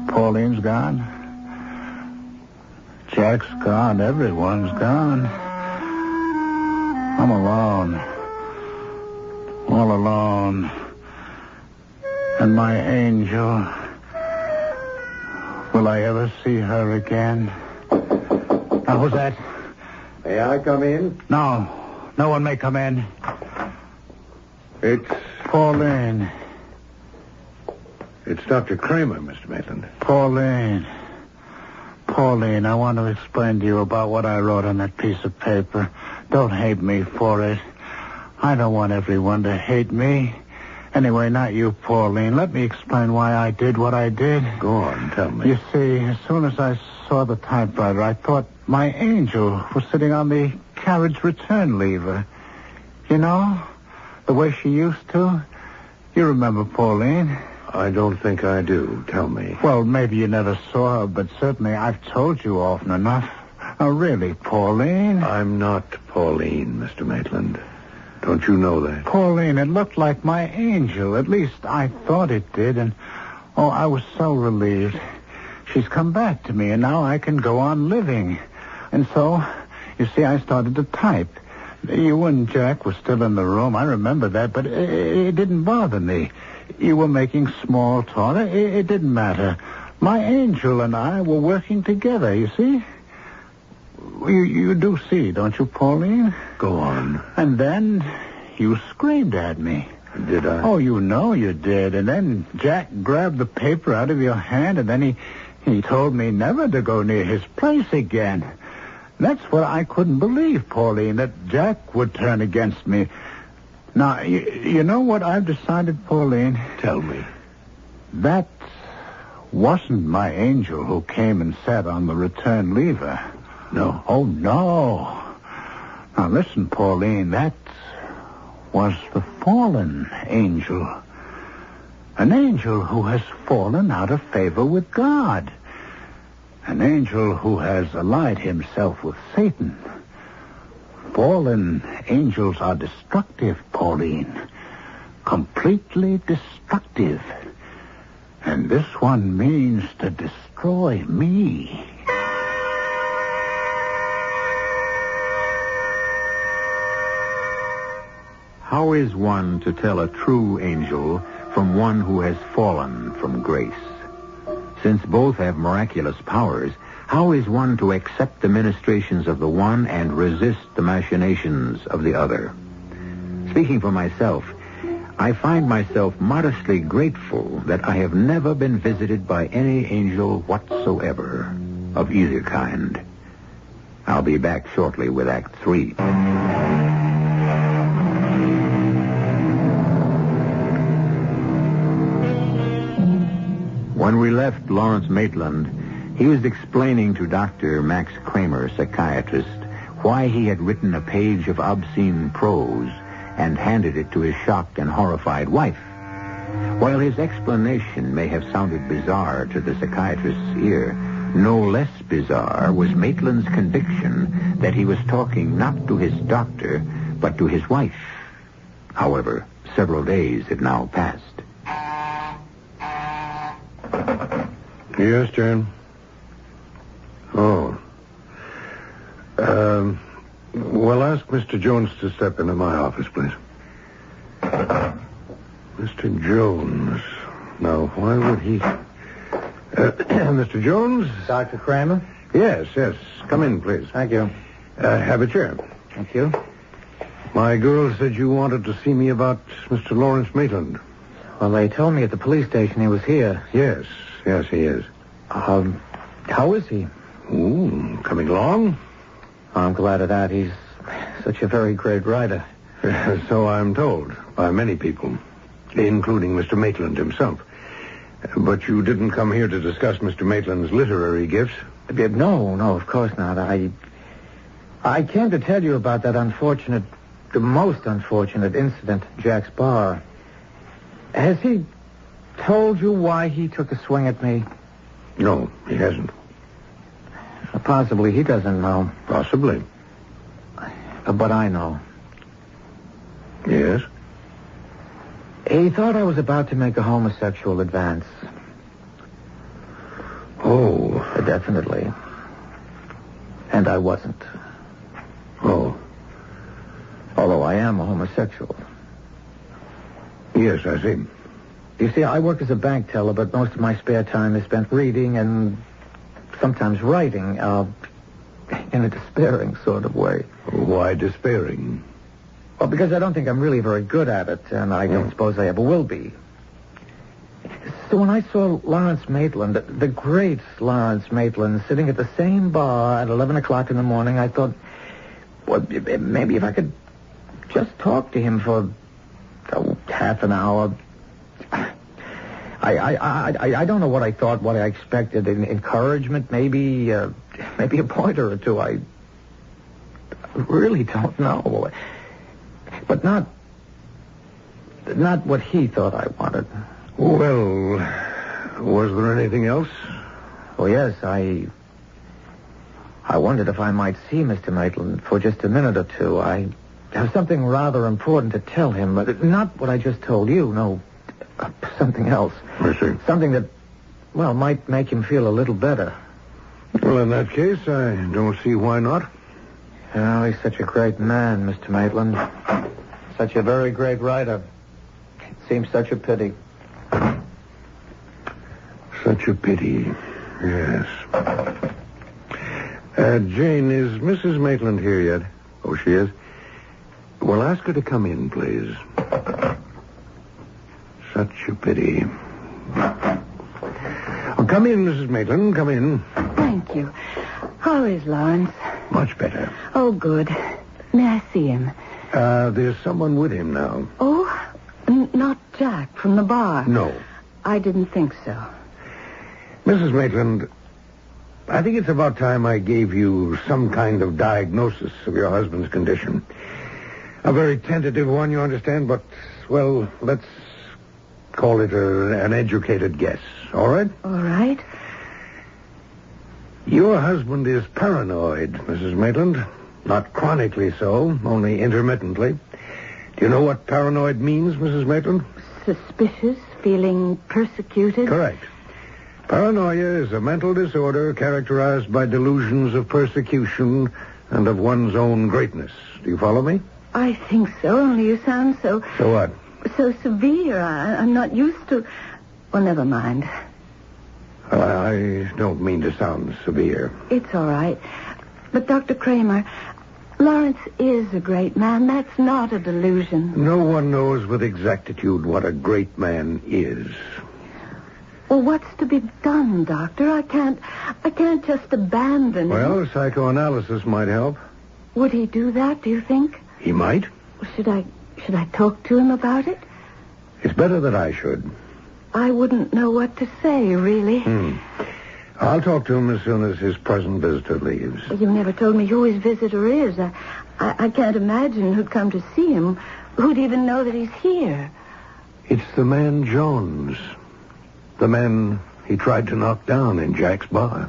Pauline's gone. Jack's gone. Everyone's gone. I'm alone. All alone. And my angel... Will I ever see her again? Now, who's that? May I come in? No. No one may come in. It's Pauline. It's Dr. Kramer, Mr. Maitland. Pauline, I want to explain to you about what I wrote on that piece of paper. Don't hate me for it. I don't want everyone to hate me. Anyway, not you, Pauline. Let me explain why I did what I did. Go on, tell me. You see, as soon as I saw the typewriter, I thought my angel was sitting on the carriage return lever. You know, the way she used to. You remember Pauline? I don't think I do. Tell me. Well, maybe you never saw her, but certainly I've told you often enough. Oh, really, Pauline? I'm not Pauline, Mr. Maitland. Don't you know that? Pauline, it looked like my angel. At least I thought it did, and I was so relieved. She's come back to me, and now I can go on living. And so, you see, I started to type. You and Jack were still in the room. I remember that, but it didn't bother me. You were making small talk. It didn't matter. My angel and I were working together, you see? You do see, don't you, Pauline? Go on. And then you screamed at me. Did I? Oh, you know you did. And then Jack grabbed the paper out of your hand, and then he told me never to go near his place again. That's what I couldn't believe, Pauline, that Jack would turn against me. Now, you know what I've decided, Pauline? Tell me. That wasn't my angel who came and sat on the return lever. No. Oh, no. Now, listen, Pauline, that was the fallen angel. An angel who has fallen out of favor with God. An angel who has allied himself with Satan. Fallen angels are destructive, Pauline. Completely destructive. And this one means to destroy me. How is one to tell a true angel from one who has fallen from grace? Since both have miraculous powers, how is one to accept the ministrations of the one and resist the machinations of the other? Speaking for myself, I find myself modestly grateful that I have never been visited by any angel whatsoever of either kind. I'll be back shortly with Act 3. When we left Lawrence Maitland, he was explaining to Dr. Max Kramer, psychiatrist, why he had written a page of obscene prose and handed it to his shocked and horrified wife. While his explanation may have sounded bizarre to the psychiatrist's ear, no less bizarre was Maitland's conviction that he was talking not to his doctor, but to his wife. However, several days had now passed. Yes, Jan? Oh. Well, ask Mr. Jones to step into my office, please. Mr. Jones. Now, why would he... Mr. Jones? Dr. Kramer? Yes. Come in, please. Thank you. Have a chair. Thank you. My girl said you wanted to see me about Mr. Lawrence Maitland. Well, they told me at the police station he was here. Yes, he is. How is he? Coming along. I'm glad of that. He's such a very great writer. So I'm told by many people, including Mr. Maitland himself. But you didn't come here to discuss Mr. Maitland's literary gifts? No, of course not. I came to tell you about that the most unfortunate incident at Jack's bar. Has he told you why he took a swing at me? No, he hasn't. Possibly he doesn't know. Possibly. But I know. Yes? He thought I was about to make a homosexual advance. Oh. Definitely. And I wasn't. Oh. Although I am a homosexual. Yes, I see. You see, I work as a bank teller, but most of my spare time is spent reading and sometimes writing, in a despairing sort of way. Why despairing? Well, because I don't think I'm really very good at it, and I don't suppose I ever will be. So when I saw Lawrence Maitland, the great Lawrence Maitland, sitting at the same bar at 11 o'clock in the morning, I thought, Well, maybe if I could just talk to him for half an hour. I don't know what I thought, what I expected. Encouragement, maybe a pointer or two. I really don't know. But not what he thought I wanted. Well, was there anything else? Oh, yes, I wondered if I might see Mr. Maitland for just a minute or two. I have something rather important to tell him, but not what I just told you, no, something else. I see. Something that, well, might make him feel a little better. Well, in that case, I don't see why not. Oh, he's such a great man, Mr. Maitland. Such a very great writer. It seems such a pity. Such a pity, yes. Jane, is Mrs. Maitland here yet? Oh, she is? Well, ask her to come in, please. Such a pity. Oh, come in, Mrs. Maitland. Come in. Thank you. How is Lawrence? Much better. Oh, good. May I see him? There's someone with him now. Oh, not Jack from the bar? No. I didn't think so. Mrs. Maitland, I think it's about time I gave you some kind of diagnosis of your husband's condition. A very tentative one, you understand, but, well, let's call it an educated guess. All right? All right. Your husband is paranoid, Mrs. Maitland. Not chronically so, only intermittently. Do you know what paranoid means, Mrs. Maitland? Suspicious, feeling persecuted? Correct. Paranoia is a mental disorder characterized by delusions of persecution and of one's own greatness. Do you follow me? I think so, only you sound so... So what? So severe. I'm not used to... Well, never mind. I don't mean to sound severe. It's all right. But, Dr. Kramer, Lawrence is a great man. That's not a delusion. No one knows with exactitude what a great man is. Well, what's to be done, Doctor? I can't just abandon him. Well, psychoanalysis might help. Would he do that, do you think? He might. Should I talk to him about it? It's better that I should. I wouldn't know what to say, really. I'll talk to him as soon as his present visitor leaves. Well, you never told me who his visitor is. I can't imagine who'd come to see him. Who'd even know that he's here? It's the man Jones. The man he tried to knock down in Jack's bar.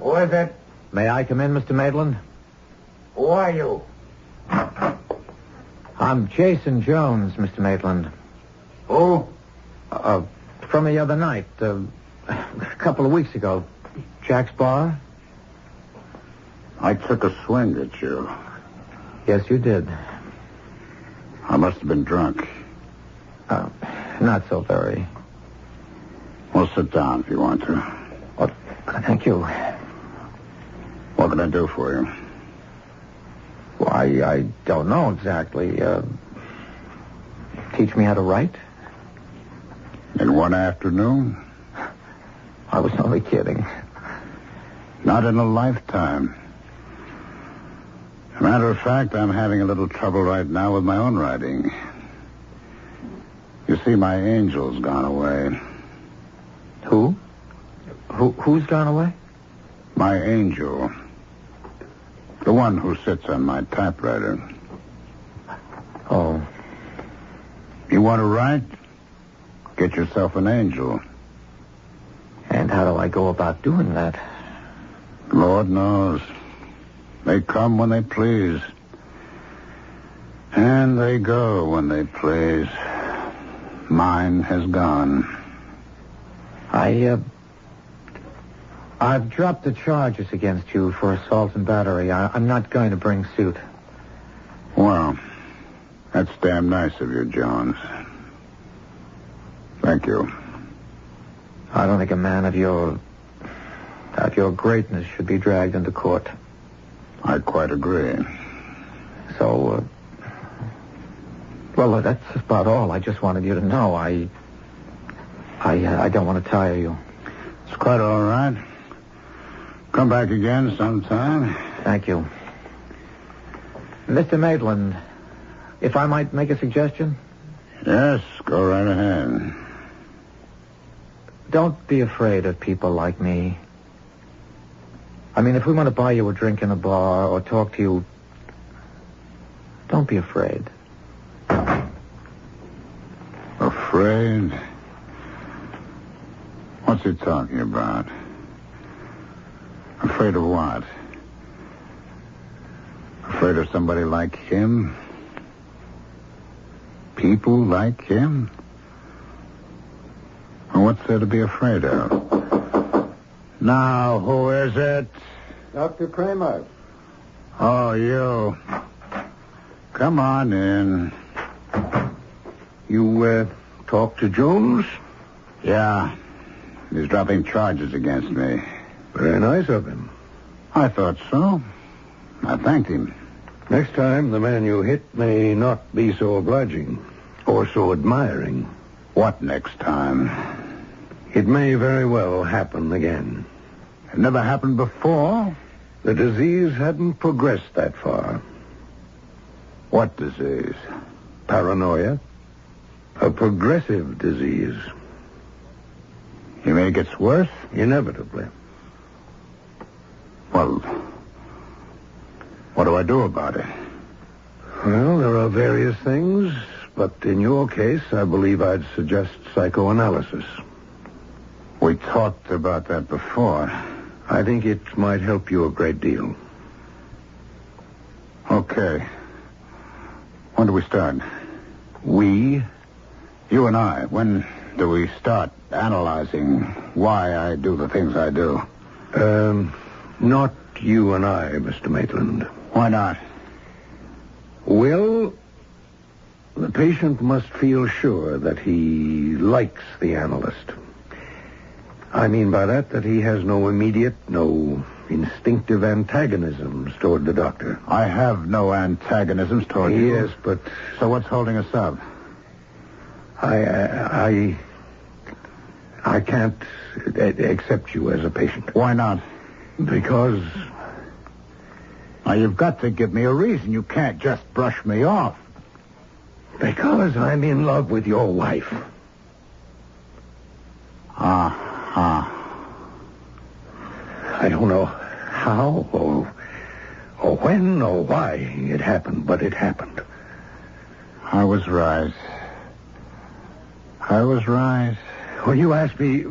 Who is it? May I come in, Mr. Maitland? Who are you? I'm Jason Jones, Mr. Maitland. Who? From the other night, a couple of weeks ago. Jack's bar? I took a swing at you. Yes, you did. I must have been drunk. Not so very. Well, sit down if you want to. Oh, thank you. What can I do for you? Well, I don't know exactly. Teach me how to write? In one afternoon? I was only kidding. Not in a lifetime. Matter of fact, I'm having a little trouble right now with my own writing. You see, my angel's gone away. Who? Who's gone away? My angel. The one who sits on my typewriter. Oh. You want to write? Get yourself an angel. And how do I go about doing that? Lord knows. They come when they please. And they go when they please. Mine has gone. I've dropped the charges against you for assault and battery. I'm not going to bring suit. Well, that's damn nice of you, Jones. Thank you. I don't think a man of your greatness should be dragged into court. I quite agree. So, well, that's about all. I just wanted you to know. I don't want to tire you. It's quite all right. Come back again sometime. Thank you. Mr. Maitland, if I might make a suggestion? Yes, go right ahead. Don't be afraid of people like me. I mean, if we want to buy you a drink in a bar or talk to you, don't be afraid. Afraid? What's he talking about? Afraid of what? Afraid of somebody like him? People like him? Well, what's there to be afraid of? Now, who is it? Dr. Kramer. Oh, you. Come on in. You, talked to Jones? Yeah. He's dropping charges against me. Very nice of him. I thought so. I thanked him. Next time, the man you hit may not be so obliging or so admiring. What next time? It may very well happen again. It never happened before. The disease hadn't progressed that far. What disease? Paranoia. A progressive disease. You mean it gets worse? Inevitably. Well, what do I do about it? Well, there are various things, but in your case, I believe I'd suggest psychoanalysis. We talked about that before. I think it might help you a great deal. Okay. When do we start? We? You and I. When do we start analyzing why I do the things I do? Not you and I, Mr. Maitland. Why not? Well, the patient must feel sure that he likes the analyst. I mean by that he has no immediate, no instinctive antagonisms toward the doctor. I have no antagonisms toward you. Yes, but... So what's holding us up? I can't accept you as a patient. Why not? Because... Now, you've got to give me a reason. You can't just brush me off. Because I'm in love with your wife. I don't know how or when or why it happened, but it happened. I was right. When you asked me,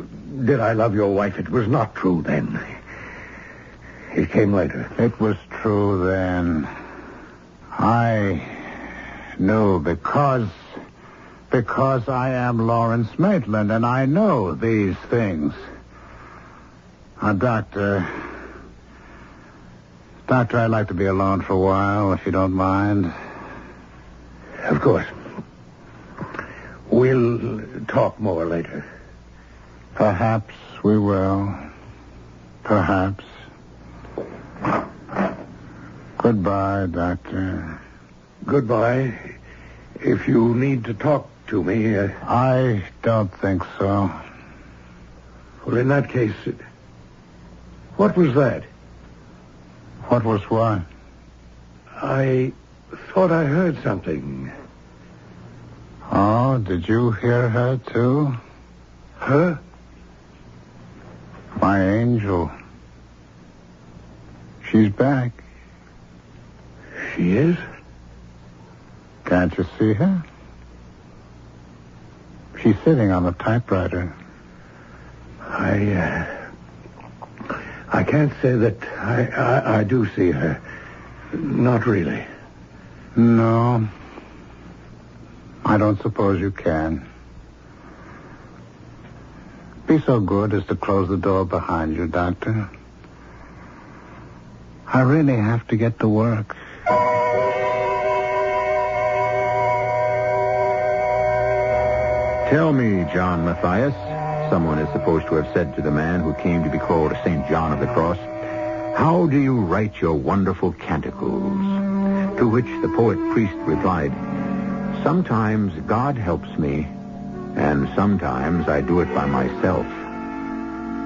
did I love your wife, it was not true then. It came later. It was true then. I knew because I am Lawrence Maitland, and I know these things. Doctor, I'd like to be alone for a while, if you don't mind. Of course. We'll talk more later. Perhaps we will. Perhaps. Goodbye, Doctor. Goodbye. If you need to talk to me... I don't think so. Well, in that case... What was that? What was what? I thought I heard something. Oh, did you hear her, too? Her? My angel. She's back. She is? Can't you see her? She's sitting on the typewriter. I can't say that I do see her. Not really. No. I don't suppose you can. Be so good as to close the door behind you, Doctor. I really have to get to work. Tell me, John Matthias, someone is supposed to have said to the man who came to be called St. John of the Cross, how do you write your wonderful canticles? To which the poet priest replied, sometimes God helps me, and sometimes I do it by myself.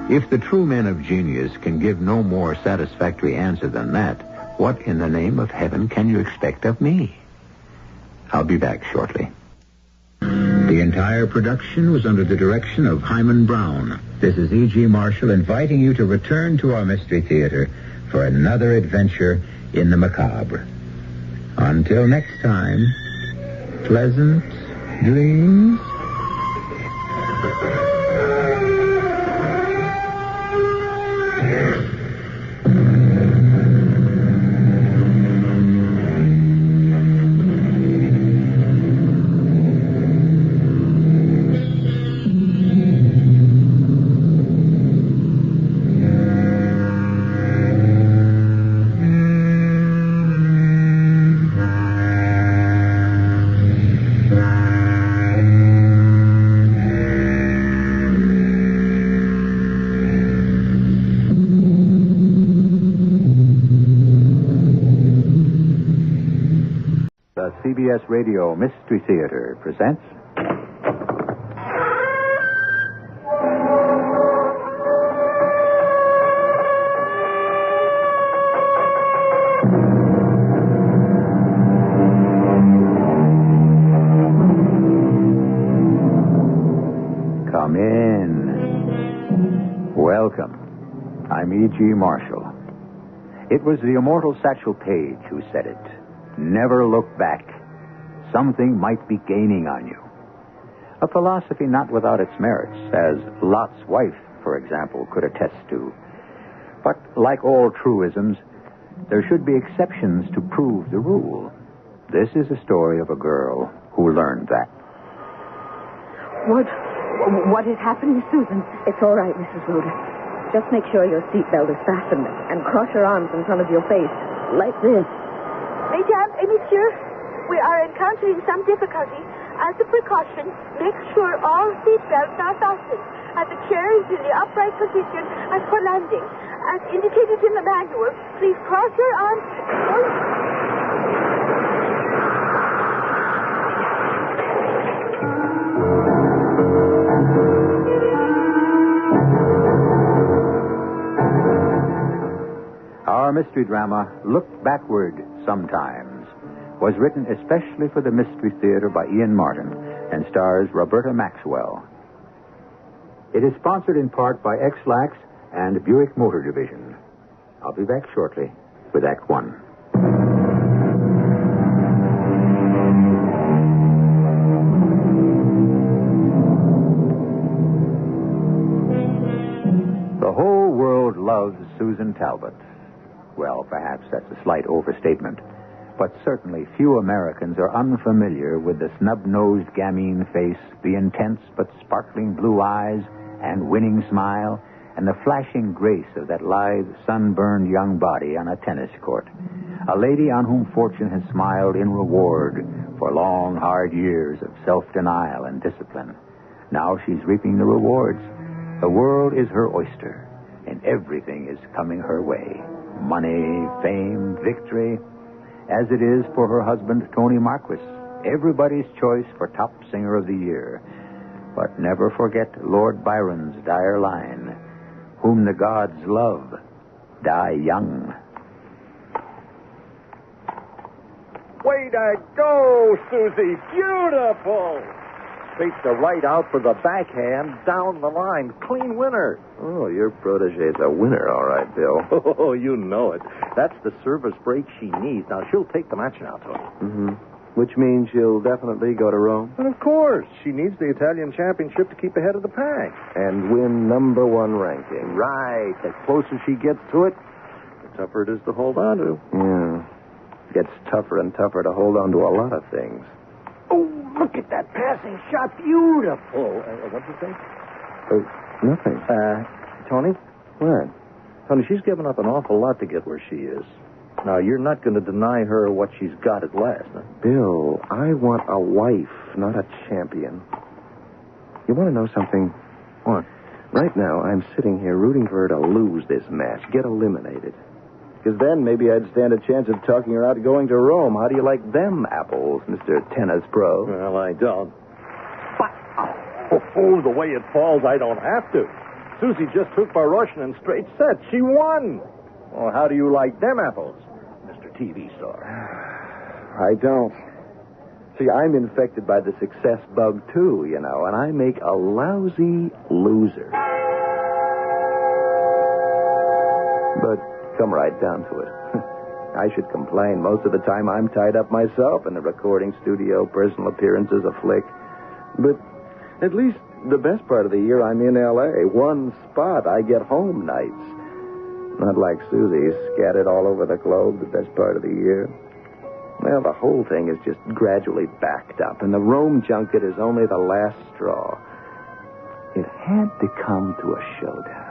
If the true men of genius can give no more satisfactory answer than that, what in the name of heaven can you expect of me? I'll be back shortly. The entire production was under the direction of Hyman Brown. This is E.G. Marshall inviting you to return to our Mystery Theater for another adventure in the macabre. Until next time, pleasant dreams. CBS Radio Mystery Theater presents... Come in. Welcome. I'm E.G. Marshall. It was the immortal Satchel Paige who said it. Never look back. Something might be gaining on you. A philosophy not without its merits, as Lot's wife, for example, could attest to. But like all truisms, there should be exceptions to prove the rule. This is a story of a girl who learned that. What is happening, Susan? It's all right, Mrs. Rhoda. Just make sure your seatbelt is fastened and cross your arms in front of your face, like this. Mesdames et messieurs, we are encountering some difficulty. As a precaution, make sure all seatbelts are fastened and the chair is in the upright position as for landing. As indicated in the manual, please cross your arms. Our mystery drama, Look Backward Sometimes, was written especially for the Mystery Theater by Ian Martin and stars Roberta Maxwell. It is sponsored in part by X-Lax and Buick Motor Division. I'll be back shortly with Act One. The whole world loves Susan Talbot. Well, perhaps that's a slight overstatement. But certainly few Americans are unfamiliar with the snub-nosed gamine face, the intense but sparkling blue eyes and winning smile, and the flashing grace of that lithe, sunburned young body on a tennis court. A lady on whom fortune has smiled in reward for long, hard years of self-denial and discipline. Now she's reaping the rewards. The world is her oyster, and everything is coming her way. Money, fame, victory, as it is for her husband, Tony Marquis, everybody's choice for top singer of the year. But never forget Lord Byron's dire line, whom the gods love, die young. Way to go, Susie. Beautiful. Beats the right out for the backhand, down the line. Clean winner. Oh, your protege's a winner, all right, Bill. Oh, you know it. That's the service break she needs. Now, she'll take the match now, Tony. Mm-hmm. Which means she'll definitely go to Rome? And of course. She needs the Italian championship to keep ahead of the pack. And win #1 ranking. Right. The closer she gets to it, the tougher it is to hold on to. Yeah. It gets tougher and tougher to hold on to a lot of things. Oh, look at that passing shot. Beautiful. What'd you say? Nothing. Tony? What? Tony, she's given up an awful lot to get where she is. Now, you're not going to deny her what she's got at last, huh? Bill, I want a wife, not a champion. You want to know something? What? Right now, I'm sitting here rooting for her to lose this match, get eliminated. Because then maybe I'd stand a chance of talking her out of going to Rome. How do you like them apples, Mr. Tennis Pro? Well, I don't. But, the way it falls, I don't have to. Susie just took Baroshin in straight sets. She won. Well, how do you like them apples, Mr. TV star? I don't. See, I'm infected by the success bug, too, and I make a lousy loser. But come right down to it. I should complain. Most of the time I'm tied up myself in the recording studio, personal appearances, a flick. But at least the best part of the year I'm in L.A. One spot. I get home nights. Not like Susie, scattered all over the globe the best part of the year. Well, the whole thing is just gradually backed up, and the Rome junket is only the last straw. It had to come to a showdown.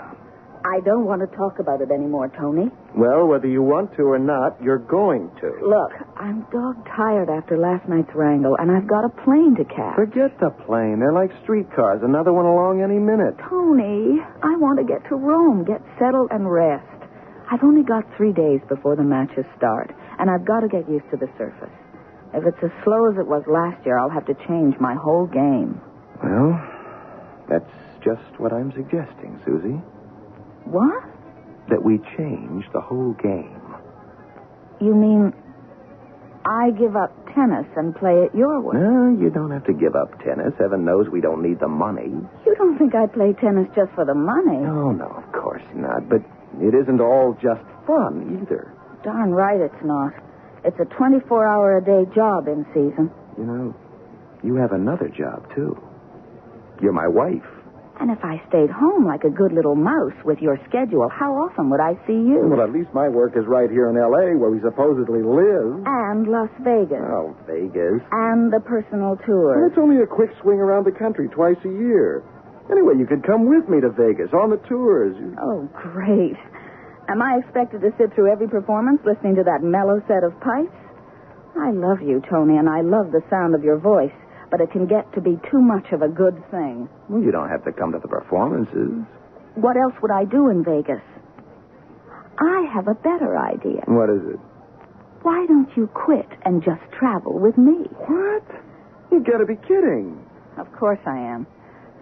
I don't want to talk about it anymore, Tony. Well, whether you want to or not, you're going to. Look, I'm dog-tired after last night's wrangle, and I've got a plane to catch. Forget the plane. They're like streetcars. Another one along any minute. Tony, I want to get to Rome, get settled and rest. I've only got 3 days before the matches start, and I've got to get used to the surface. If it's as slow as it was last year, I'll have to change my whole game. Well, that's just what I'm suggesting, Susie. What? That we change the whole game. You mean I give up tennis and play it your way? No, you don't have to give up tennis. Heaven knows we don't need the money. You don't think I play tennis just for the money? No, of course not. But it isn't all just fun, either. Darn right it's not. It's a 24-hour-a-day job in season. You have another job, too. You're my wife. And if I stayed home like a good little mouse with your schedule, how often would I see you? Well, at least my work is right here in L.A., where we supposedly live. And Las Vegas. Oh, Vegas. And the personal tour. Well, it's only a quick swing around the country twice a year. Anyway, you could come with me to Vegas on the tours. Oh, great. Am I expected to sit through every performance listening to that mellow set of pipes? I love you, Tony, and I love the sound of your voice, but it can get to be too much of a good thing. Well, you don't have to come to the performances. What else would I do in Vegas? I have a better idea. What is it? Why don't you quit and just travel with me? What? You gotta be kidding. Of course I am.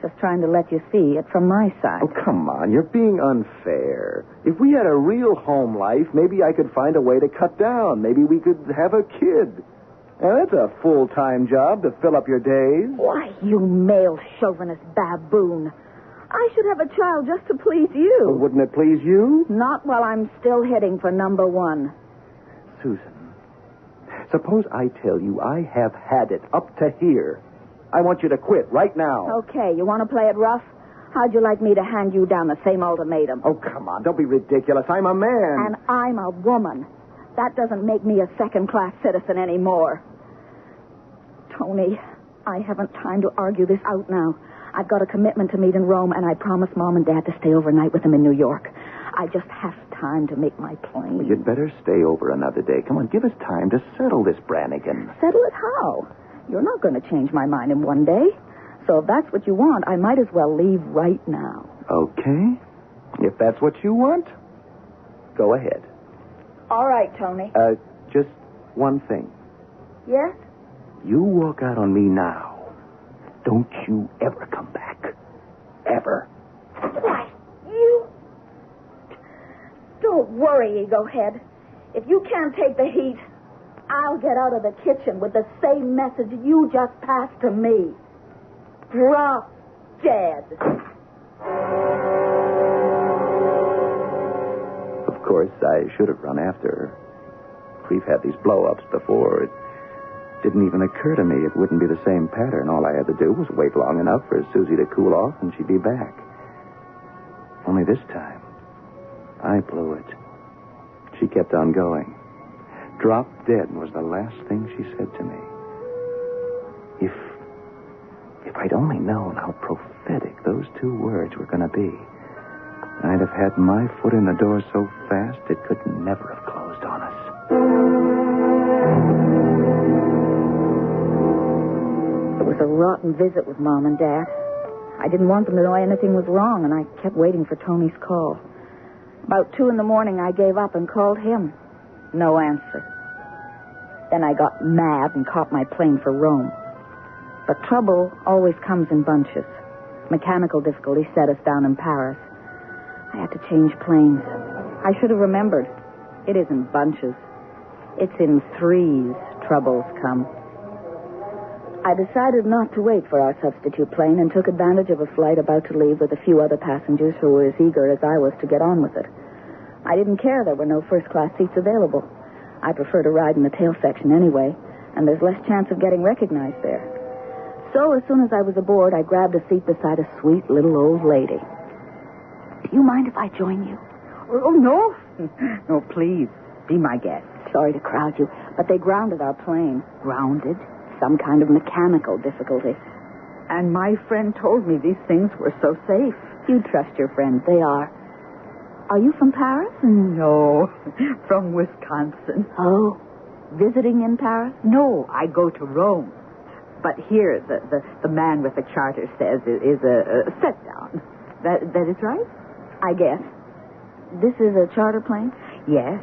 Just trying to let you see it from my side. Oh, come on. You're being unfair. If we had a real home life, maybe I could find a way to cut down. Maybe we could have a kid. Now, that's a full-time job to fill up your days. Why, you male chauvinist baboon. I should have a child just to please you. Well, wouldn't it please you? Not while I'm still hitting for number one. Susan, suppose I tell you I have had it up to here. I want you to quit right now. Okay, you want to play it rough? How'd you like me to hand you down the same ultimatum? Oh, come on. Don't be ridiculous. I'm a man. And I'm a woman. That doesn't make me a second-class citizen anymore. Tony, I haven't time to argue this out now. I've got a commitment to meet in Rome, and I promised Mom and Dad to stay overnight with them in New York. I just have time to make my plane. Well, you'd better stay over another day. Come on, give us time to settle this, Brannigan. Settle it how? You're not going to change my mind in one day. So if that's what you want, I might as well leave right now. Okay. If that's what you want, go ahead. All right, Tony. Just one thing. Yes? You walk out on me now. Don't you ever come back. Ever. Why, you... Don't worry, Egohead. If you can't take the heat, I'll get out of the kitchen with the same message you just passed to me. Drop dead. Of course, I should have run after her. We've had these blow-ups before. It didn't even occur to me it wouldn't be the same pattern. All I had to do was wait long enough for Susie to cool off, and she'd be back. Only this time, I blew it. She kept on going. Drop dead was the last thing she said to me. If I'd only known how prophetic those two words were going to be, I'd have had my foot in the door so fast it could never have closed on us. It was a rotten visit with Mom and Dad. I didn't want them to know anything was wrong, and I kept waiting for Tony's call. About 2 a.m, I gave up and called him. No answer. Then I got mad and caught my plane for Rome. But trouble always comes in bunches. Mechanical difficulty set us down in Paris. I had to change planes. I should have remembered. It isn't bunches. It's in threes troubles come. I decided not to wait for our substitute plane and took advantage of a flight about to leave with a few other passengers who were as eager as I was to get on with it. I didn't care there were no first-class seats available. I prefer to ride in the tail section anyway, and there's less chance of getting recognized there. So as soon as I was aboard, I grabbed a seat beside a sweet little old lady. Do you mind if I join you? Oh, no. No, please. Be my guest. Sorry to crowd you, but they grounded our plane. Grounded? Some kind of mechanical difficulty. And my friend told me these things were so safe. You trust your friends. They are. Are you from Paris? No, from Wisconsin. Oh, visiting in Paris? No, I go to Rome. But here, the man with the charter says is a set-down. That is right? I guess. This is a charter plane? Yes.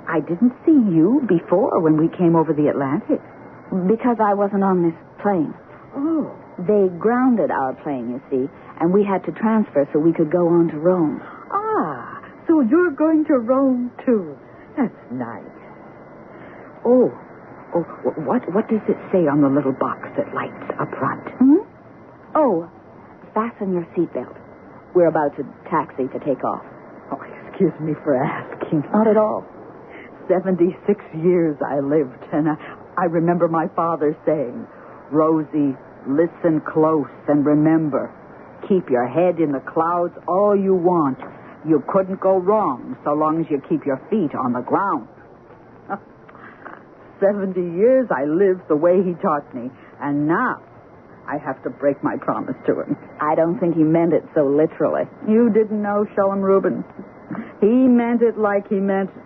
I didn't see you before when we came over the Atlantic. Because I wasn't on this plane. Oh. They grounded our plane, you see, and we had to transfer so we could go on to Rome. Ah, so you're going to Rome, too. That's nice. Oh, what does it say on the little box that lights up front? Oh, fasten your seatbelt. We're about to taxi to take off. Oh, excuse me for asking. Not at all. 76 years I lived, and I remember my father saying, Rosie, listen close and remember, keep your head in the clouds all you want. You couldn't go wrong so long as you keep your feet on the ground. 70 years I lived the way he taught me, and now I have to break my promise to him. I don't think he meant it so literally. You didn't know, Show Reuben. He meant it like he meant it.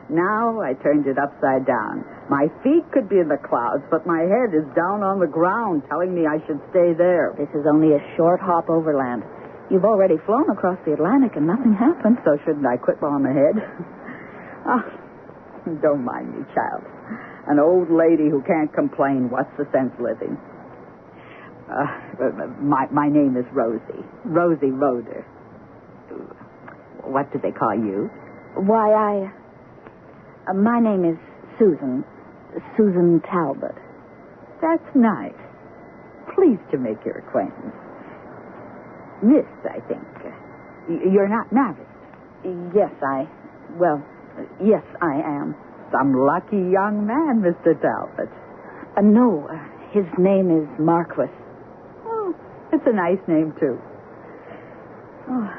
Now I turned it upside down. My feet could be in the clouds, but my head is down on the ground, telling me I should stay there. This is only a short hop overland. You've already flown across the Atlantic and nothing happened. So shouldn't I quit while I'm ahead? Oh, don't mind me, child. An old lady who can't complain. What's the sense living? My name is Rosie. Rosie Roeder. What do they call you? Why, my name is Susan. Susan Talbot. That's nice. Pleased to make your acquaintance. Miss, I think. You're not married? Yes, I am. Some lucky young man, Mr. Talbot. No, his name is Marquis. Oh, it's a nice name, too. Oh.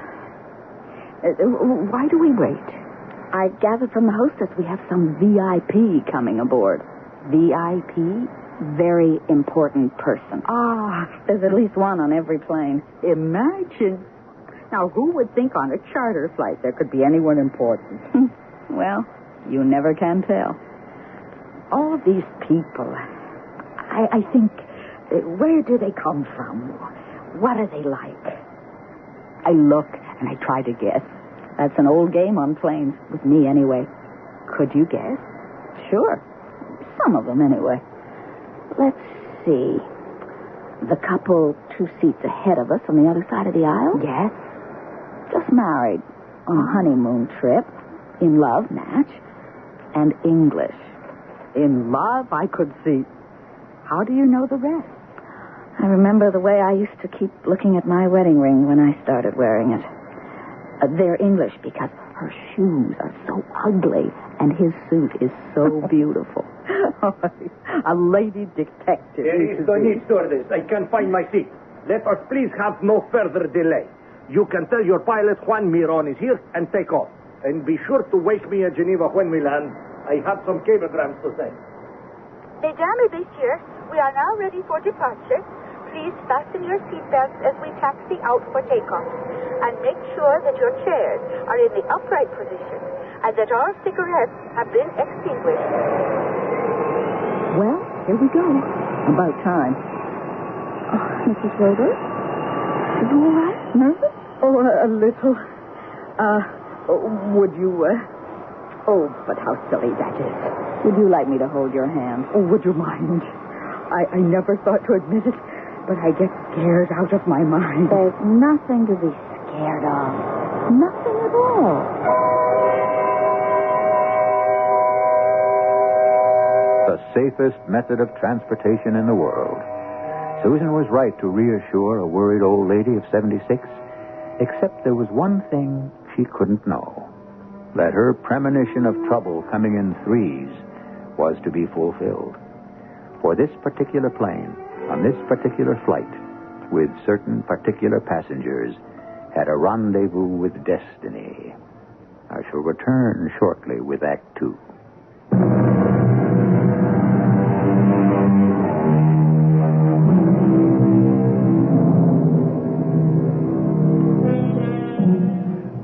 Why do we wait? I gathered from the hostess we have some VIP coming aboard. VIP? Very important person. Ah, there's at least one on every plane. Imagine. Now, who would think on a charter flight there could be anyone important? Well, you never can tell. All these people, I think, where do they come from? What are they like? I look and I try to guess. That's an old game on planes, with me anyway. Could you guess? Sure. Some of them anyway. Let's see. The couple 2 seats ahead of us on the other side of the aisle? Yes. Just married on a honeymoon trip. In love, match. And English. In love, I could see. How do you know the rest? I remember the way I used to keep looking at my wedding ring when I started wearing it. They're English because her shoes are so ugly and his suit is so beautiful. A lady detective. There is no need, stewardess. I can't find my seat. Let us please have no further delay. You can tell your pilot Juan Miron is here and take off. And be sure to wake me at Geneva when we land. I have some cablegrams to send. Mesdames et messieurs, we are now ready for departure. Please fasten your seatbelts as we taxi out for takeoff. And make sure that your chairs are in the upright position and that all cigarettes have been extinguished. Well, here we go. About time. Oh, Mrs. Roeder? Are you all right? Nervous? Oh, a little. Would you, Oh, but how silly that is. Would you like me to hold your hand? Oh, would you mind? I never thought to admit it, but I get scared out of my mind. There's nothing to be scared of. Nothing at all. The safest method of transportation in the world. Susan was right to reassure a worried old lady of 76, except there was one thing she couldn't know. That her premonition of trouble coming in threes was to be fulfilled. For this particular plane, on this particular flight, with certain particular passengers, had a rendezvous with destiny. I shall return shortly with Act Two.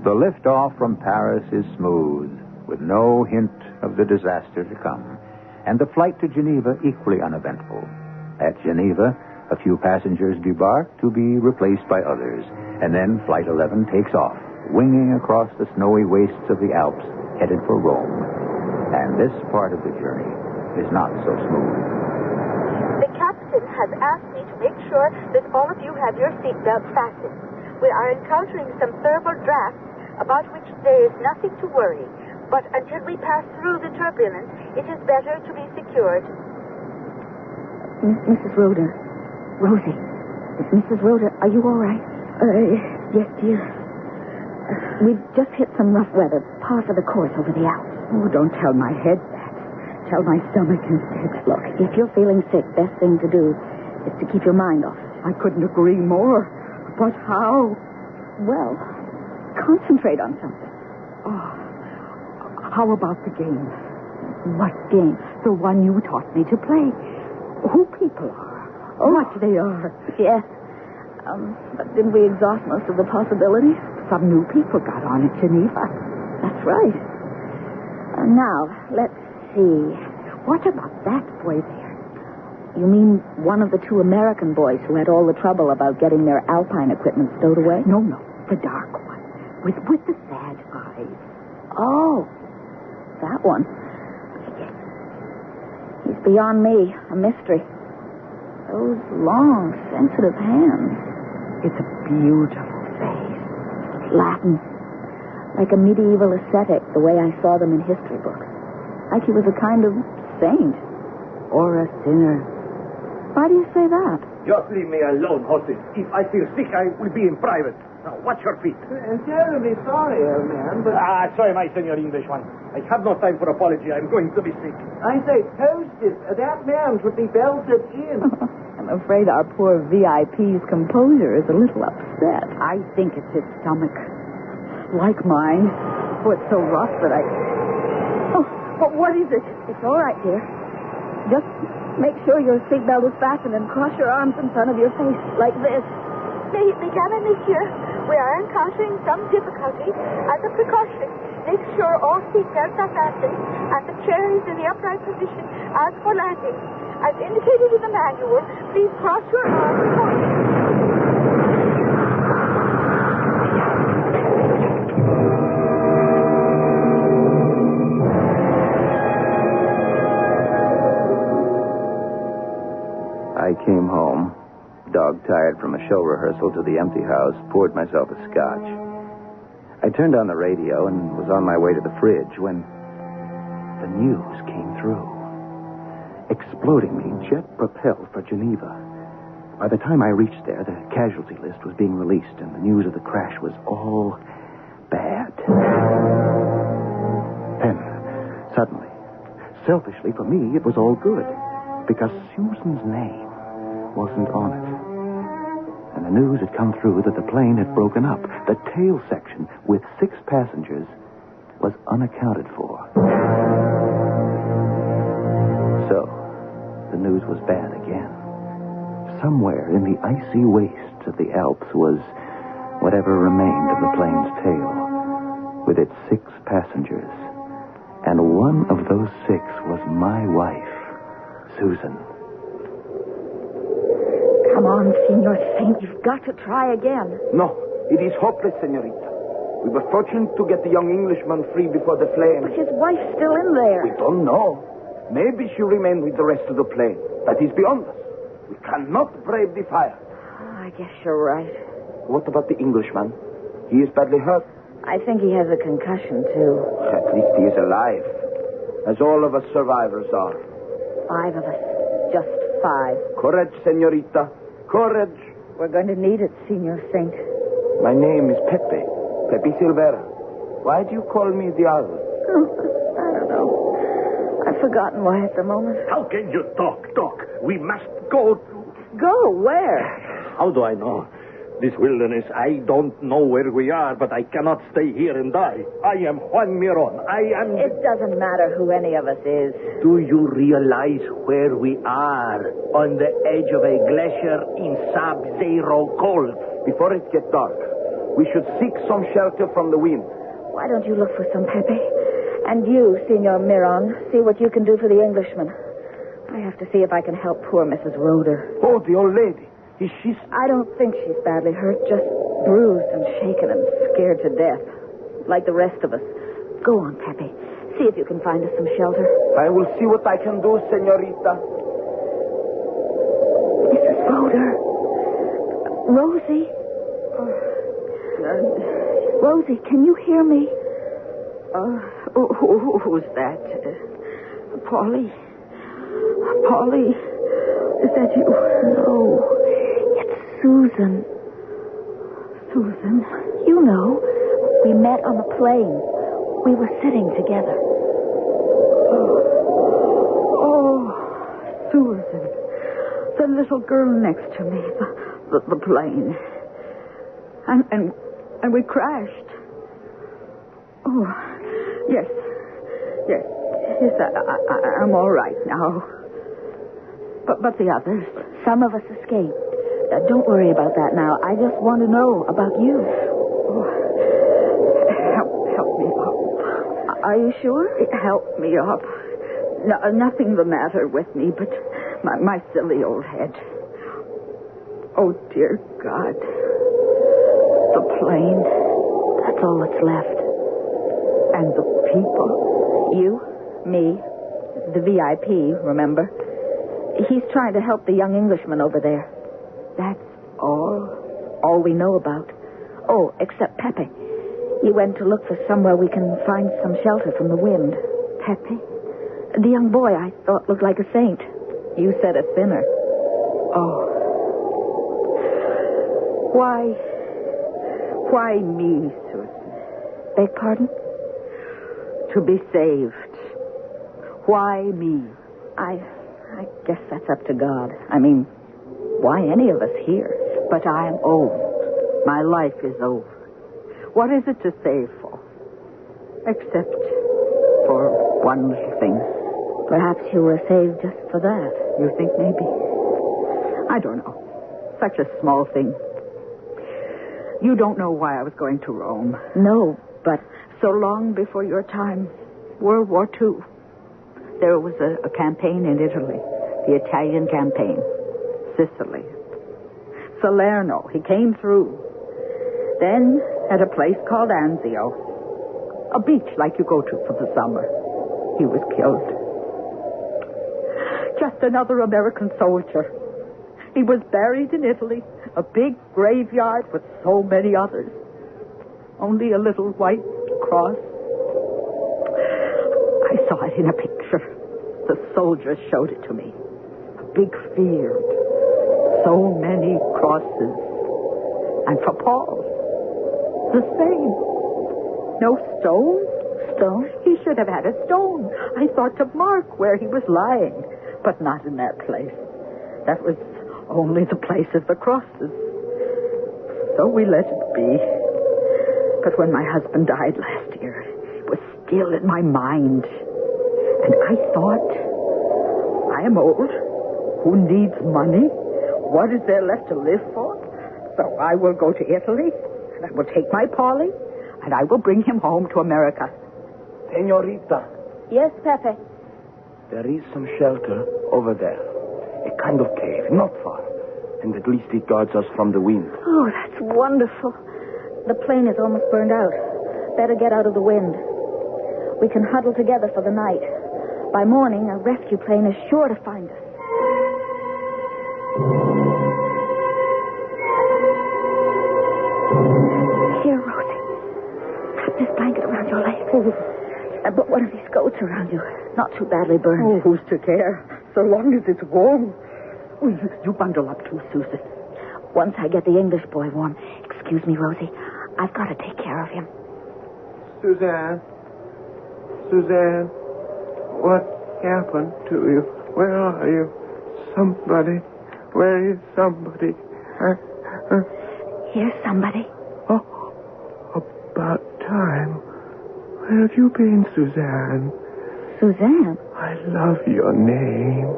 The liftoff from Paris is smooth, with no hint of the disaster to come, and the flight to Geneva equally uneventful. At Geneva, a few passengers debark to be replaced by others, and then Flight 11 takes off, winging across the snowy wastes of the Alps, headed for Rome. And this part of the journey is not so smooth. The captain has asked me to make sure that all of you have your seatbelts fastened. We are encountering some thermal drafts about which there is nothing to worry. But until we pass through the turbulence, it is better to be secured. Mrs. Rhoda. Rosie. Mrs. Rhoda, are you all right? Yes, dear. We've just hit some rough weather, par for the course over the Alps. Oh, don't tell my head that. Tell my stomach instead. Look, if you're feeling sick, best thing to do is to keep your mind off it. I couldn't agree more. But how? Well, concentrate on something. Oh, how about the game? What game? The one you taught me to play. Who people are. What they are. Yes. But didn't we exhaust most of the possibilities? Some new people got on at Geneva. That's right. Now, let's see. What about that boy there? You mean one of the two American boys who had all the trouble about getting their alpine equipment stowed away? No, the dark one. With the sad eyes. Oh, that one. He's beyond me, a mystery. Those long, sensitive hands. It's a beautiful face. Latin. Like a medieval ascetic, the way I saw them in history books. Like he was a kind of saint. Or a sinner. Why do you say that? Just leave me alone, hostess. If I feel sick, I will be in private. Now, watch your feet. Terribly sorry, old man, but... sorry, my senor English one. I have no time for apology. I'm going to be sick. I say, hostess, that man should be belted in. I'm afraid our poor VIP's composure is a little upset. I think it's his stomach. Like mine. Oh, it's so rough that I... Oh, but what is it? It's all right, dear. Just make sure your seatbelt is fastened and cross your arms in front of your face, like this. Madame, monsieur, we are encountering some difficulty. As a precaution, make sure all seatbelts are fastened and the chair is in the upright position as for landing. As indicated in the manual, please cross your arms accordingly. I came home, dog-tired from a show rehearsal to the empty house, poured myself a scotch. I turned on the radio and was on my way to the fridge when the news came through. Explodingly jet-propelled for Geneva. By the time I reached there, the casualty list was being released, and the news of the crash was all bad. Then, suddenly, selfishly for me, it was all good, because Susan's name wasn't on it. And the news had come through that the plane had broken up. The tail section, with 6 passengers, was unaccounted for. So, the news was bad again. Somewhere in the icy wastes of the Alps was whatever remained of the plane's tail, with its 6 passengers. And one of those 6 was my wife, Susan. Come on, Senor Saint. You've got to try again. No, it is hopeless, senorita. We were fortunate to get the young Englishman free before the flame. But his wife's still in there. We don't know. Maybe she remained with the rest of the plane. That is beyond us. We cannot brave the fire. I guess you're right. What about the Englishman? He is badly hurt. I think he has a concussion, too. At least he is alive. As all of us survivors are. 5 of us. Just 5. Courage, senorita. Courage. We're going to need it, Senor Saint. My name is Pepe. Pepe Silvera. Why do you call me Diablo? I don't know. I've forgotten why at the moment. How can you talk? We must go. Go? Where? How do I know? This wilderness, I don't know where we are, but I cannot stay here and die. I am Juan Miron. It doesn't matter who any of us is. Do you realize where we are? On the edge of a glacier in sub-zero cold. Before it gets dark, we should seek some shelter from the wind. Why don't you look for some, Pepe? And you, Senor Miron, see what you can do for the Englishman. I have to see if I can help poor Mrs. Roeder. Oh, the old lady. Is she... I don't think she's badly hurt, just bruised and shaken and scared to death. Like the rest of us. Go on, Pepe. See if you can find us some shelter. I will see what I can do, senorita. Mrs. Roeder. Rosie. Rosie, can you hear me? Who's that? Polly. Polly. Is that you? No. It's Susan. Susan, you know, we met on the plane. We were sitting together. Oh, Susan. The little girl next to me. The plane. And we crashed. Oh, yes. Yes, I'm all right now. But the others? Some of us escaped. Don't worry about that now. I just want to know about you. Oh, help me up. Are you sure? Help me up. No, nothing the matter with me, but my silly old head. Oh, dear God. The plane. That's all that's left. And the people. You, me, the VIP, remember? He's trying to help the young Englishman over there. That's all we know about. Oh, except Pepe. He went to look for somewhere we can find some shelter from the wind. Pepe? The young boy I thought looked like a saint. You said a sinner. Oh. Why me, Susan? Beg pardon? To be saved. Why me? I guess that's up to God. I mean, why any of us here? But I am old. My life is over. What is it to save for? Except for one little thing. Perhaps you were saved just for that. You think maybe? I don't know. Such a small thing. You don't know why I was going to Rome. No, but so long before your time, World War II. There was a campaign in Italy, the Italian campaign. Sicily. Salerno, he came through. Then at a place called Anzio, a beach like you go to for the summer. He was killed. Just another American soldier. He was buried in Italy, a big graveyard with so many others. Only a little white cross. I saw it in a picture. The soldiers showed it to me. A big field. So many crosses. And for Paul, the same. No stone? Stone? He should have had a stone. I thought to mark where he was lying, but not in that place. That was only the place of the crosses. So we let it be. But when my husband died last year, it was still in my mind. And I thought, I am old. Who needs money? What is there left to live for? So I will go to Italy, and I will take my Polly, and I will bring him home to America. Senorita. Yes, Pepe. There is some shelter over there. A kind of cave, not far. And at least it guards us from the wind. Oh, that's wonderful. The plane is almost burned out. Better get out of the wind. We can huddle together for the night. By morning, a rescue plane is sure to find us. Here, Rosie. But what if these goats around you? Not too badly burned. Oh, who's to care? So long as it's warm. Oh, you bundle up too, Susan. Once I get the English boy warm. Excuse me, Rosie. I've got to take care of him. Suzanne, what happened to you? Where are you? Somebody. Where is somebody? Here's somebody. Oh, about time. Where have you been, Suzanne? Suzanne? I love your name.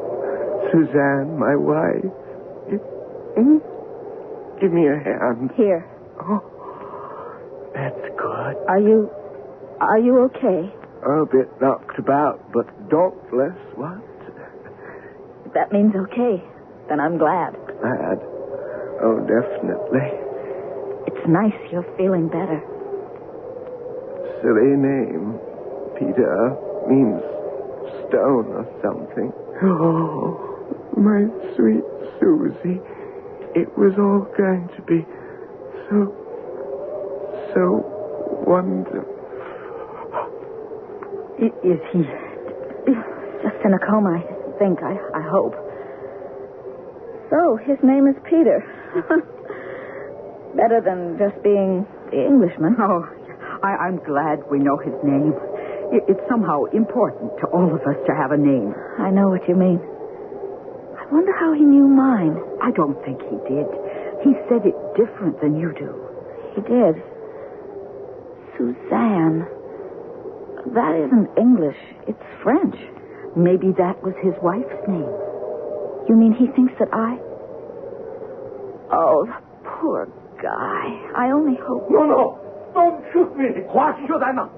Suzanne, my wife. Give me a hand. Here. Oh, that's good. Are you okay? A bit knocked about, but dauntless. What? That means okay. Then I'm glad. Glad? Oh, definitely. It's nice you're feeling better. Silly name. Peter means stone or something. Oh, my sweet Susie. It was all going to be so wonderful. Is he just in a coma, I think, I hope. So, his name is Peter. Better than just being the Englishman. Oh, I'm glad we know his name. It's somehow important to all of us to have a name. I know what you mean. I wonder how he knew mine. I don't think he did. He said it different than you do. He did. Suzanne. That isn't English. It's French. Maybe that was his wife's name. You mean he thinks that I... Oh, the poor guy. I only hope... No. Don't shoot me. Why should I not?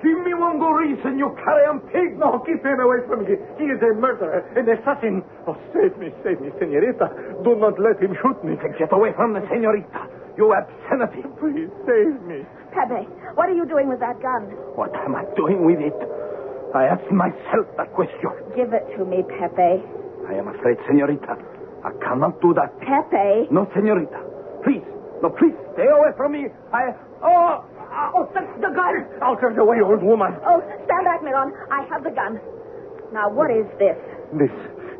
Give me one good reason, you carrion pig. No, keep him away from me. He is a murderer, an assassin. Oh, save me, senorita. Do not let him shoot me. Get away from the senorita. You obscenity. Please, save me. Pepe, what are you doing with that gun? What am I doing with it? I ask myself that question. Give it to me, Pepe. I am afraid, senorita. I cannot do that. Pepe. No, senorita. Please. No, please. Stay away from me. The gun. Out of the way, old woman. Oh, stand back, Miron. I have the gun. Now, what is this?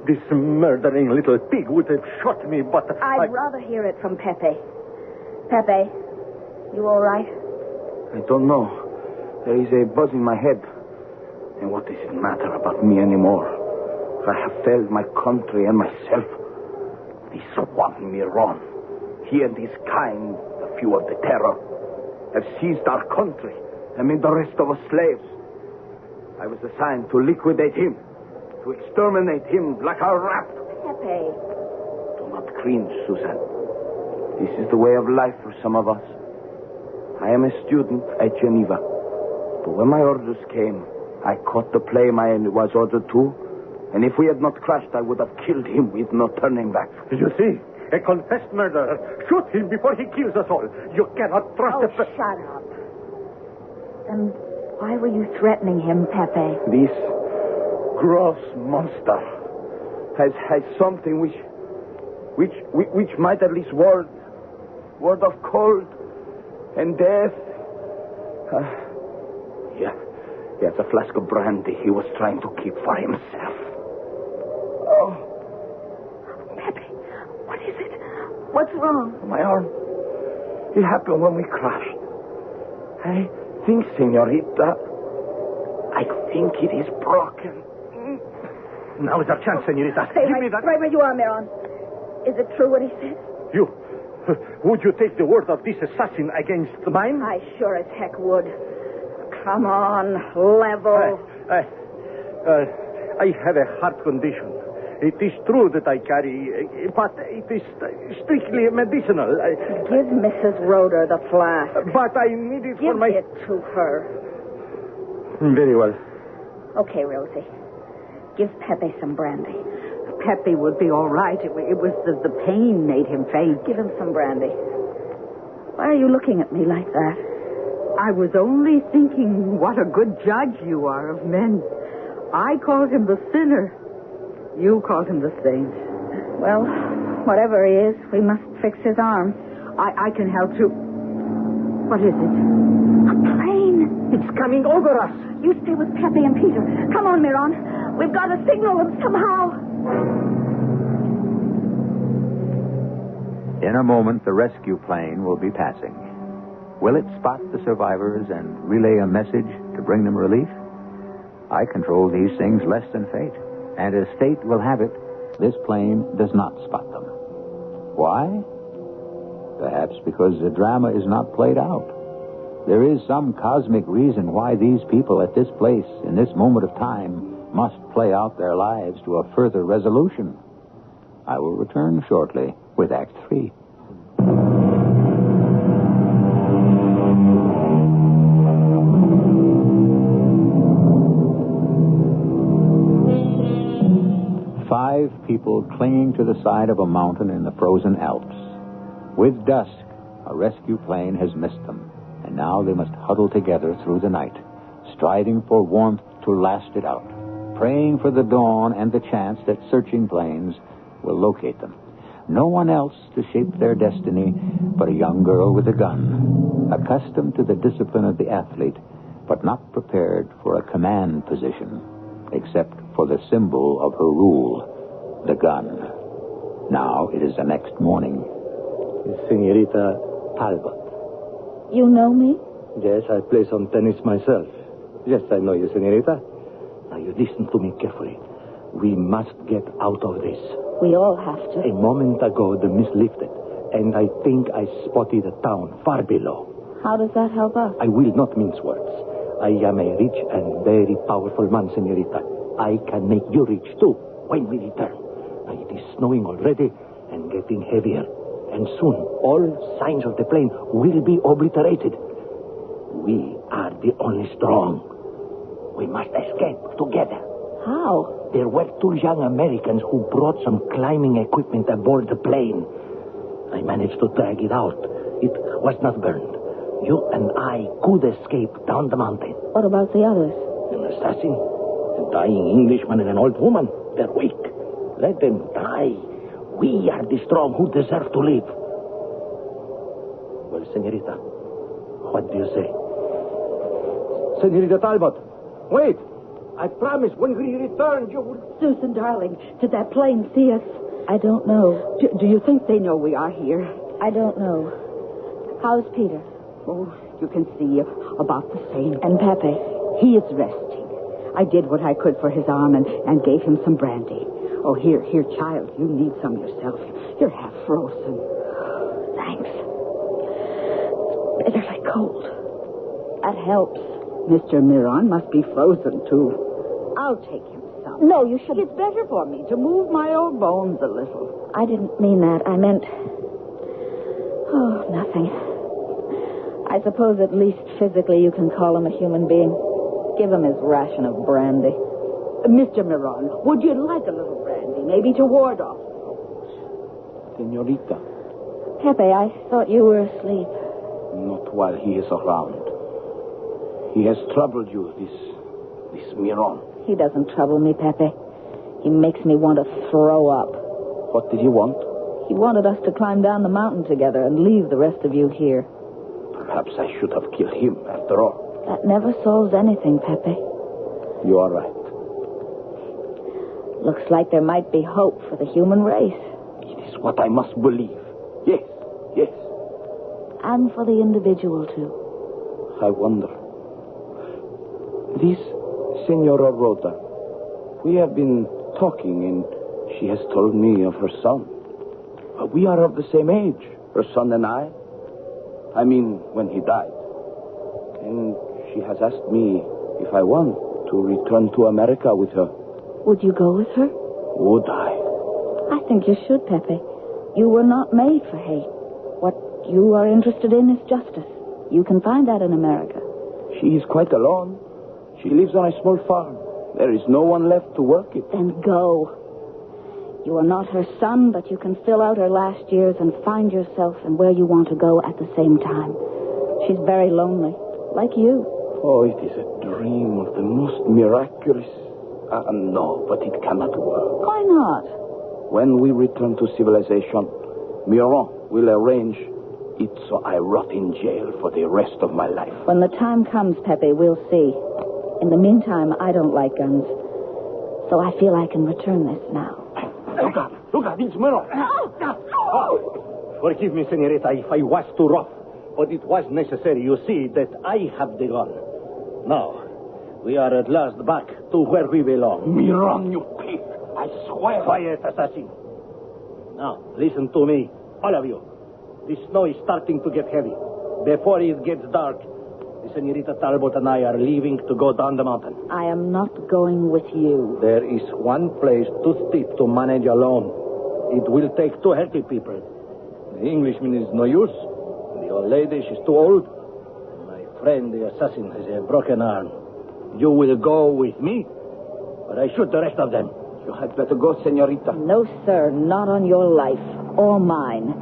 This murdering little pig would have shot me, but... I'd rather hear it from Pepe. Pepe, you all right? I don't know. There is a buzz in my head. And what does it matter about me anymore? I have failed my country and myself. This one Miron, he and his kind, a few of the terror, have seized our country and made the rest of us slaves. I was assigned to liquidate him, to exterminate him like a rat. Pepe. Do not cringe, Susan. This is the way of life for some of us. I am a student at Geneva. But when my orders came, I caught the plane I was ordered to. And if we had not crashed, I would have killed him with no turning back. You see? A confessed murderer. Shoot him before he kills us all. You cannot trust shut up. Then why were you threatening him, Pepe? This gross monster has something which might at least ward off cold and death. He has a flask of brandy he was trying to keep for himself. Oh. Pepe, what is it? What's wrong? My arm. It happened when we crashed. I think, senorita, it is broken. Now is our chance, senorita. Stay Give me that. right where you are, Miron. Is it true what he said? Would you take the word of this assassin against mine? I sure as heck would. Come on, level. I have a heart condition. It is true that I carry, but it is strictly medicinal. Give Mrs. Roeder the flask. But I need it for my... Give it to her. Very well. Okay, Rosie. Give Pepe some brandy. Pepe would be all right. It was the pain made him faint. Give him some brandy. Why are you looking at me like that? I was only thinking what a good judge you are of men. I called him the sinner. You called him the saint. Well, whatever he is, we must fix his arm. I can help you. What is it? A plane. It's coming over us. You stay with Pepe and Peter. Come on, Miron. We've got to signal them somehow. In a moment, the rescue plane will be passing. Will it spot the survivors and relay a message to bring them relief? I control these things less than fate. And as fate will have it, this plane does not spot them. Why? Perhaps because the drama is not played out. There is some cosmic reason why these people at this place, in this moment of time, must play out their lives to a further resolution. I will return shortly with Act 3. Five people clinging to the side of a mountain in the frozen Alps. With dusk, a rescue plane has missed them, and now they must huddle together through the night, striving for warmth to last it out, praying for the dawn and the chance that searching planes will locate them. No one else to shape their destiny but a young girl with a gun, accustomed to the discipline of the athlete, but not prepared for a command position, except for the symbol of her rule, the gun. Now it is the next morning. Senorita Talbot. You know me? Yes, I play some tennis myself. Yes, I know you, senorita. Now, you listen to me carefully. We must get out of this. We all have to. A moment ago, the mist lifted, and I think I spotted a town far below. How does that help us? I will not mince words. I am a rich and very powerful man, senorita. I can make you rich, too, when we return. Now, it is snowing already and getting heavier. And soon, all signs of the plane will be obliterated. We are the only strong. We must escape together. How? There were two young Americans who brought some climbing equipment aboard the plane. I managed to drag it out. It was not burned. You and I could escape down the mountain. What about the others? An assassin, a dying Englishman, and an old woman. They're weak. Let them die. We are the strong who deserve to live. Well, senorita, what do you say? Senorita Talbot, wait. I promise when we return, you will... Susan, darling, did that plane see us? I don't know. Do you think they know we are here? I don't know. How's Peter? Oh, you can see about the same. And Pepe? He is resting. I did what I could for his arm and gave him some brandy. Oh, here, child, you need some yourself. You're half frozen. Thanks. It's bitterly cold. That helps. Mr. Miron must be frozen, too. I'll take him some. No, you shouldn't. It's better for me to move my old bones a little. I didn't mean that. I meant... Oh, nothing. I suppose at least physically you can call him a human being. Give him his ration of brandy. Mr. Miron, would you like a little brandy, maybe to ward off? Senorita. Pepe, I thought you were asleep. Not while he is around. He has troubled you, this Miron. He doesn't trouble me, Pepe. He makes me want to throw up. What did he want? He wanted us to climb down the mountain together and leave the rest of you here. Perhaps I should have killed him, after all. That never solves anything, Pepe. You are right. Looks like there might be hope for the human race. It is what I must believe. Yes. And for the individual, too. I wonder. This Senora Rhoda, we have been talking, and she has told me of her son. We are of the same age, her son and I. I mean, when he died. And she has asked me if I want to return to America with her. Would you go with her? Would I? I think you should, Pepe. You were not made for hate. What you are interested in is justice. You can find that in America. She is quite alone. She lives on a small farm. There is no one left to work it. Then go. You are not her son, but you can fill out her last years and find yourself and where you want to go at the same time. She's very lonely, like you. Oh, it is a dream of the most miraculous... no, but it cannot work. Why not? When we return to civilization, Miron will arrange It's so I rot in jail for the rest of my life. When the time comes, Pepe, we'll see. In the meantime, I don't like guns. So I feel I can return this now. Look at it's Miro. Forgive me, senorita, if I was too rough. But it was necessary, you see, that I have the gun. Now, we are at last back to where we belong. Miron, you pig. I swear. Quiet, assassin. Now, listen to me, all of you. The snow is starting to get heavy. Before it gets dark, the Senorita Talbot and I are leaving to go down the mountain. I am not going with you. There is one place too steep to manage alone. It will take two healthy people. The Englishman is no use. The old lady, she's too old. My friend, the assassin, has a broken arm. You will go with me, or I shoot the rest of them. You had better go, senorita. No, sir, not on your life or mine.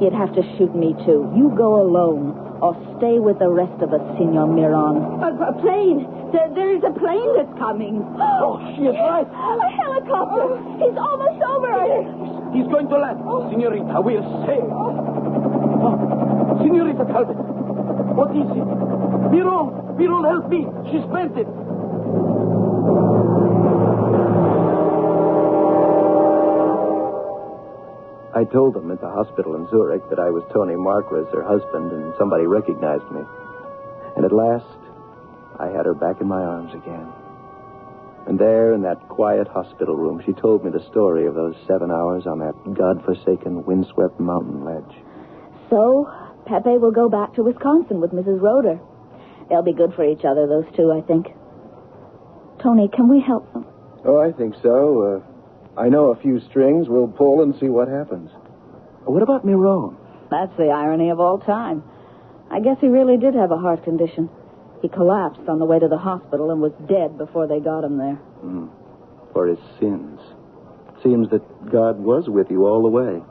You'd have to shoot me, too. You go alone, or stay with the rest of us, Senor Miron. A plane. There is a plane that's coming. Oh, she is right. A helicopter. He's almost over us. He's going to land. Senorita, we'll sail. Oh, Senorita Talbot, what is it? Miron, help me. She's fainted. I told them at the hospital in Zurich that I was Tony Marquez, her husband, and somebody recognized me. And at last, I had her back in my arms again. And there, in that quiet hospital room, she told me the story of those 7 hours on that godforsaken, windswept mountain ledge. So, Pepe will go back to Wisconsin with Mrs. Roeder. They'll be good for each other, those two, I think. Tony, can we help them? Oh, I think so. I know a few strings. We'll pull and see what happens. What about Miron? That's the irony of all time. I guess he really did have a heart condition. He collapsed on the way to the hospital and was dead before they got him there. For his sins. Seems that God was with you all the way.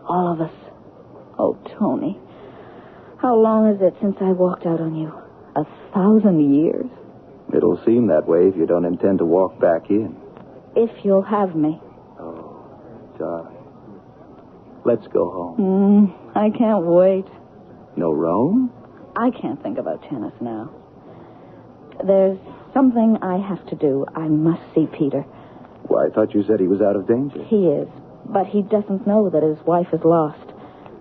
All of us. Oh, Tony. How long is it since I walked out on you? 1,000 years? It'll seem that way if you don't intend to walk back in. If you'll have me. Oh, darling. Let's go home. I can't wait. No Rome? I can't think about tennis now. There's something I have to do. I must see Peter. Well, I thought you said he was out of danger. He is, but he doesn't know that his wife is lost,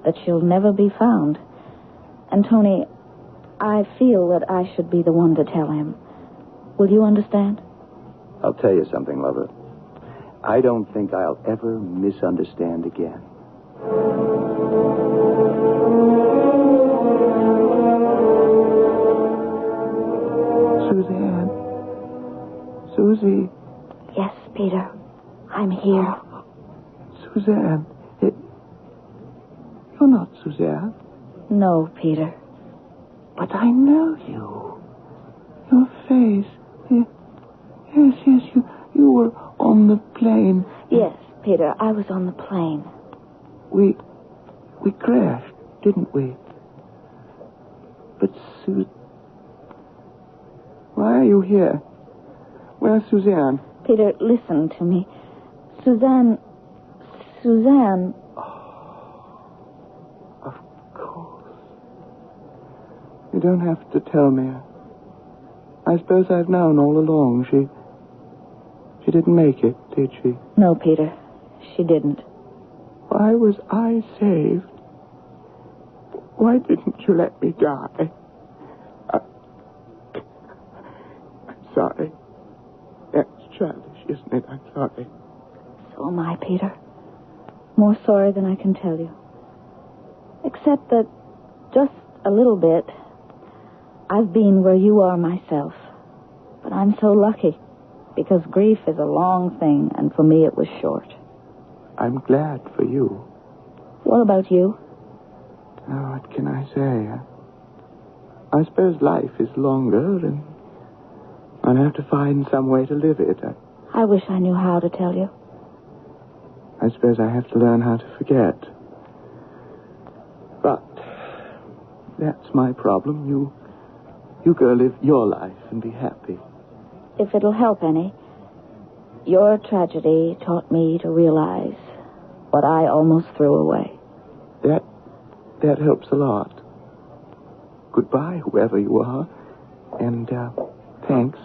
that she'll never be found. And, Tony, I feel that I should be the one to tell him. Will you understand? I'll tell you something, lover. I don't think I'll ever misunderstand again. Suzanne. Susie. Yes, Peter. I'm here. Suzanne. You're not Suzanne. No, Peter. But I know you. Your face. Yes, you were on the plane. Yes, Peter, I was on the plane. We crashed, didn't we? But why are you here? Where's Suzanne? Peter, listen to me. Suzanne. Of course. You don't have to tell me. I suppose I've known all along. She didn't make it, did she? No, Peter. She didn't. Why was I saved? Why didn't you let me die? I'm sorry. That's childish, isn't it? I'm sorry. So am I, Peter. More sorry than I can tell you. Except that, just a little bit, I've been where you are myself. But I'm so lucky, because grief is a long thing, and for me it was short. I'm glad for you. What about you? Oh, what can I say? I suppose life is longer, and I'll have to find some way to live it. I wish I knew how to tell you. I suppose I have to learn how to forget. But that's my problem. You go live your life and be happy. If it'll help any, your tragedy taught me to realize what I almost threw away. That helps a lot. Goodbye, whoever you are. And, thanks.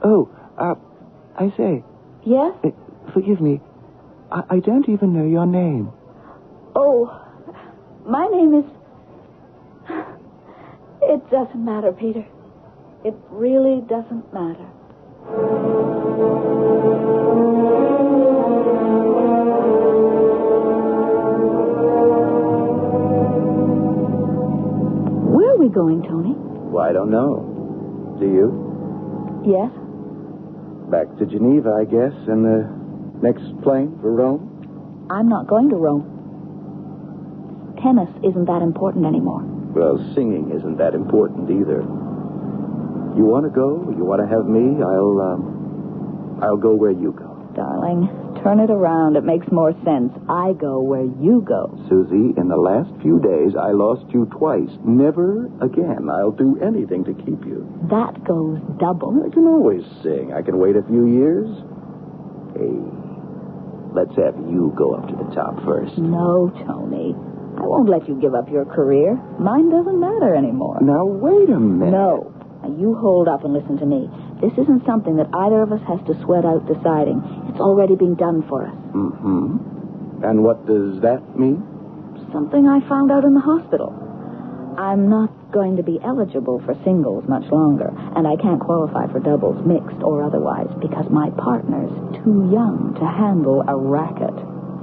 Oh, I say. Yes? Forgive me. I don't even know your name. Oh, my name is... It doesn't matter, Peter. It really doesn't matter. Where are we going, Tony? Well, I don't know. Do you? Yes? Back to Geneva, I guess, and the next plane for Rome? I'm not going to Rome. Tennis isn't that important anymore. Well, singing isn't that important either. You want to go? You want to have me? I'll go where you go. Darling, turn it around. It makes more sense. I go where you go. Susie, in the last few days, I lost you twice. Never again. I'll do anything to keep you. That goes double. I can always sing. I can wait a few years. Hey, let's have you go up to the top first. No, Tony. I won't let you give up your career. Mine doesn't matter anymore. Now, wait a minute. No. Now, you hold up and listen to me. This isn't something that either of us has to sweat out deciding. It's already been done for us. Mm-hmm. And what does that mean? Something I found out in the hospital. I'm not going to be eligible for singles much longer, and I can't qualify for doubles, mixed or otherwise, because my partner's too young to handle a racket.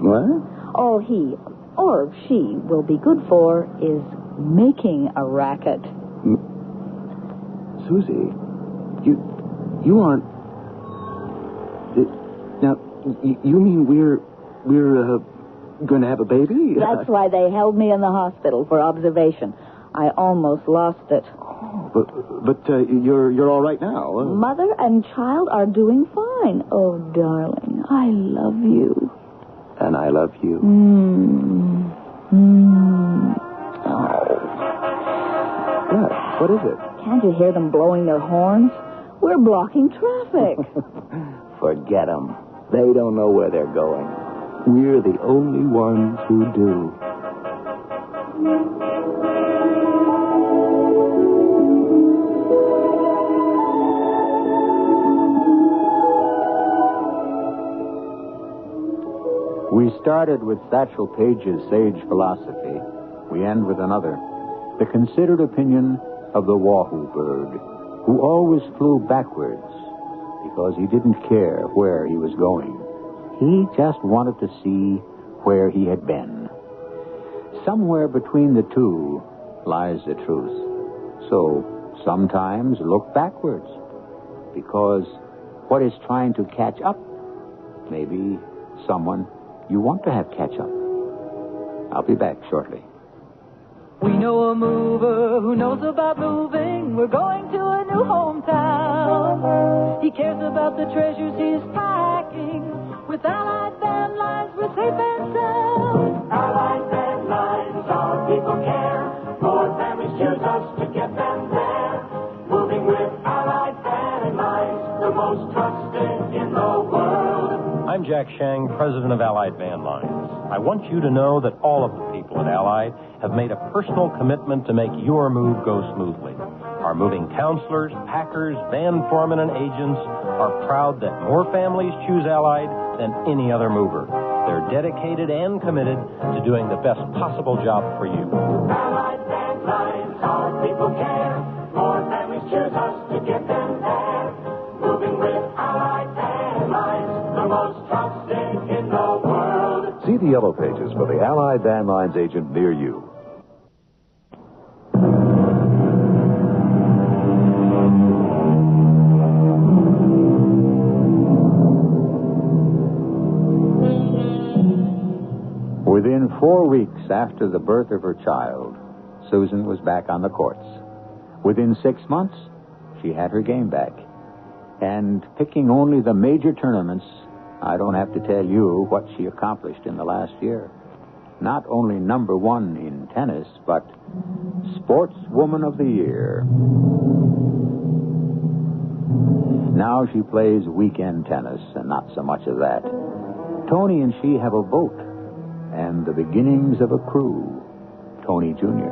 What? All he or she will be good for is making a racket. Susie, you aren't... Now, you mean we're going to have a baby? That's why they held me in the hospital for observation. I almost lost it. Oh, but you're all right now. Mother and child are doing fine. Oh, darling, I love you. And I love you. Oh. What is it? Can't you hear them blowing their horns? We're blocking traffic. Forget them. They don't know where they're going. We're the only ones who do. We started with Satchel Paige's sage philosophy. We end with another. The considered opinion of the wahoo bird, who always flew backwards because he didn't care where he was going. He just wanted to see where he had been. Somewhere between the two lies the truth. So sometimes look backwards, because what is trying to catch up may be someone you want to have catch up. I'll be back shortly. We know a mover who knows about moving. We're going to a new hometown. He cares about the treasures he's packing. With Allied Van Lines, we're safe and sound. Allied Van Lines, our people care. More families choose us to get them there. Moving with Allied Van Lines, the most trusted in the world. I'm Jack Shang, president of Allied Van Lines. I want you to know that all of the people at Allied have made a personal commitment to make your move go smoothly. Our moving counselors, packers, van foremen, and agents are proud that more families choose Allied than any other mover. They're dedicated and committed to doing the best possible job for you. Allied Van Lines, our people care. More families choose us to get them there. Moving with Allied Van Lines, the most trusted in the world. See the yellow pages for the Allied Van Lines agent near you. Within 4 weeks after the birth of her child, Susan was back on the courts. Within 6 months, she had her game back. And picking only the major tournaments, I don't have to tell you what she accomplished in the last year. Not only #1 in tennis, but Sportswoman of the Year. Now she plays weekend tennis, and not so much of that. Tony and she have a boat, and the beginnings of a crew. Tony Jr.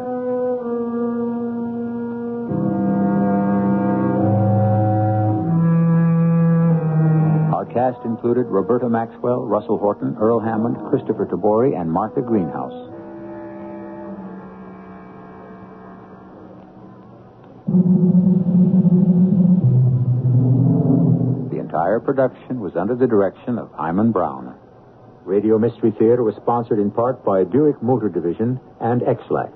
Our cast included Roberta Maxwell, Russell Horton, Earl Hammond, Christopher Tabori, and Martha Greenhouse. The entire production was under the direction of Hyman Brown. Radio Mystery Theater was sponsored in part by Buick Motor Division and X-Lax.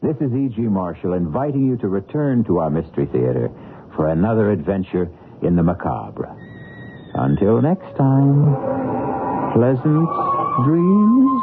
This is E.G. Marshall inviting you to return to our Mystery Theater for another adventure in the macabre. Until next time, pleasant dreams.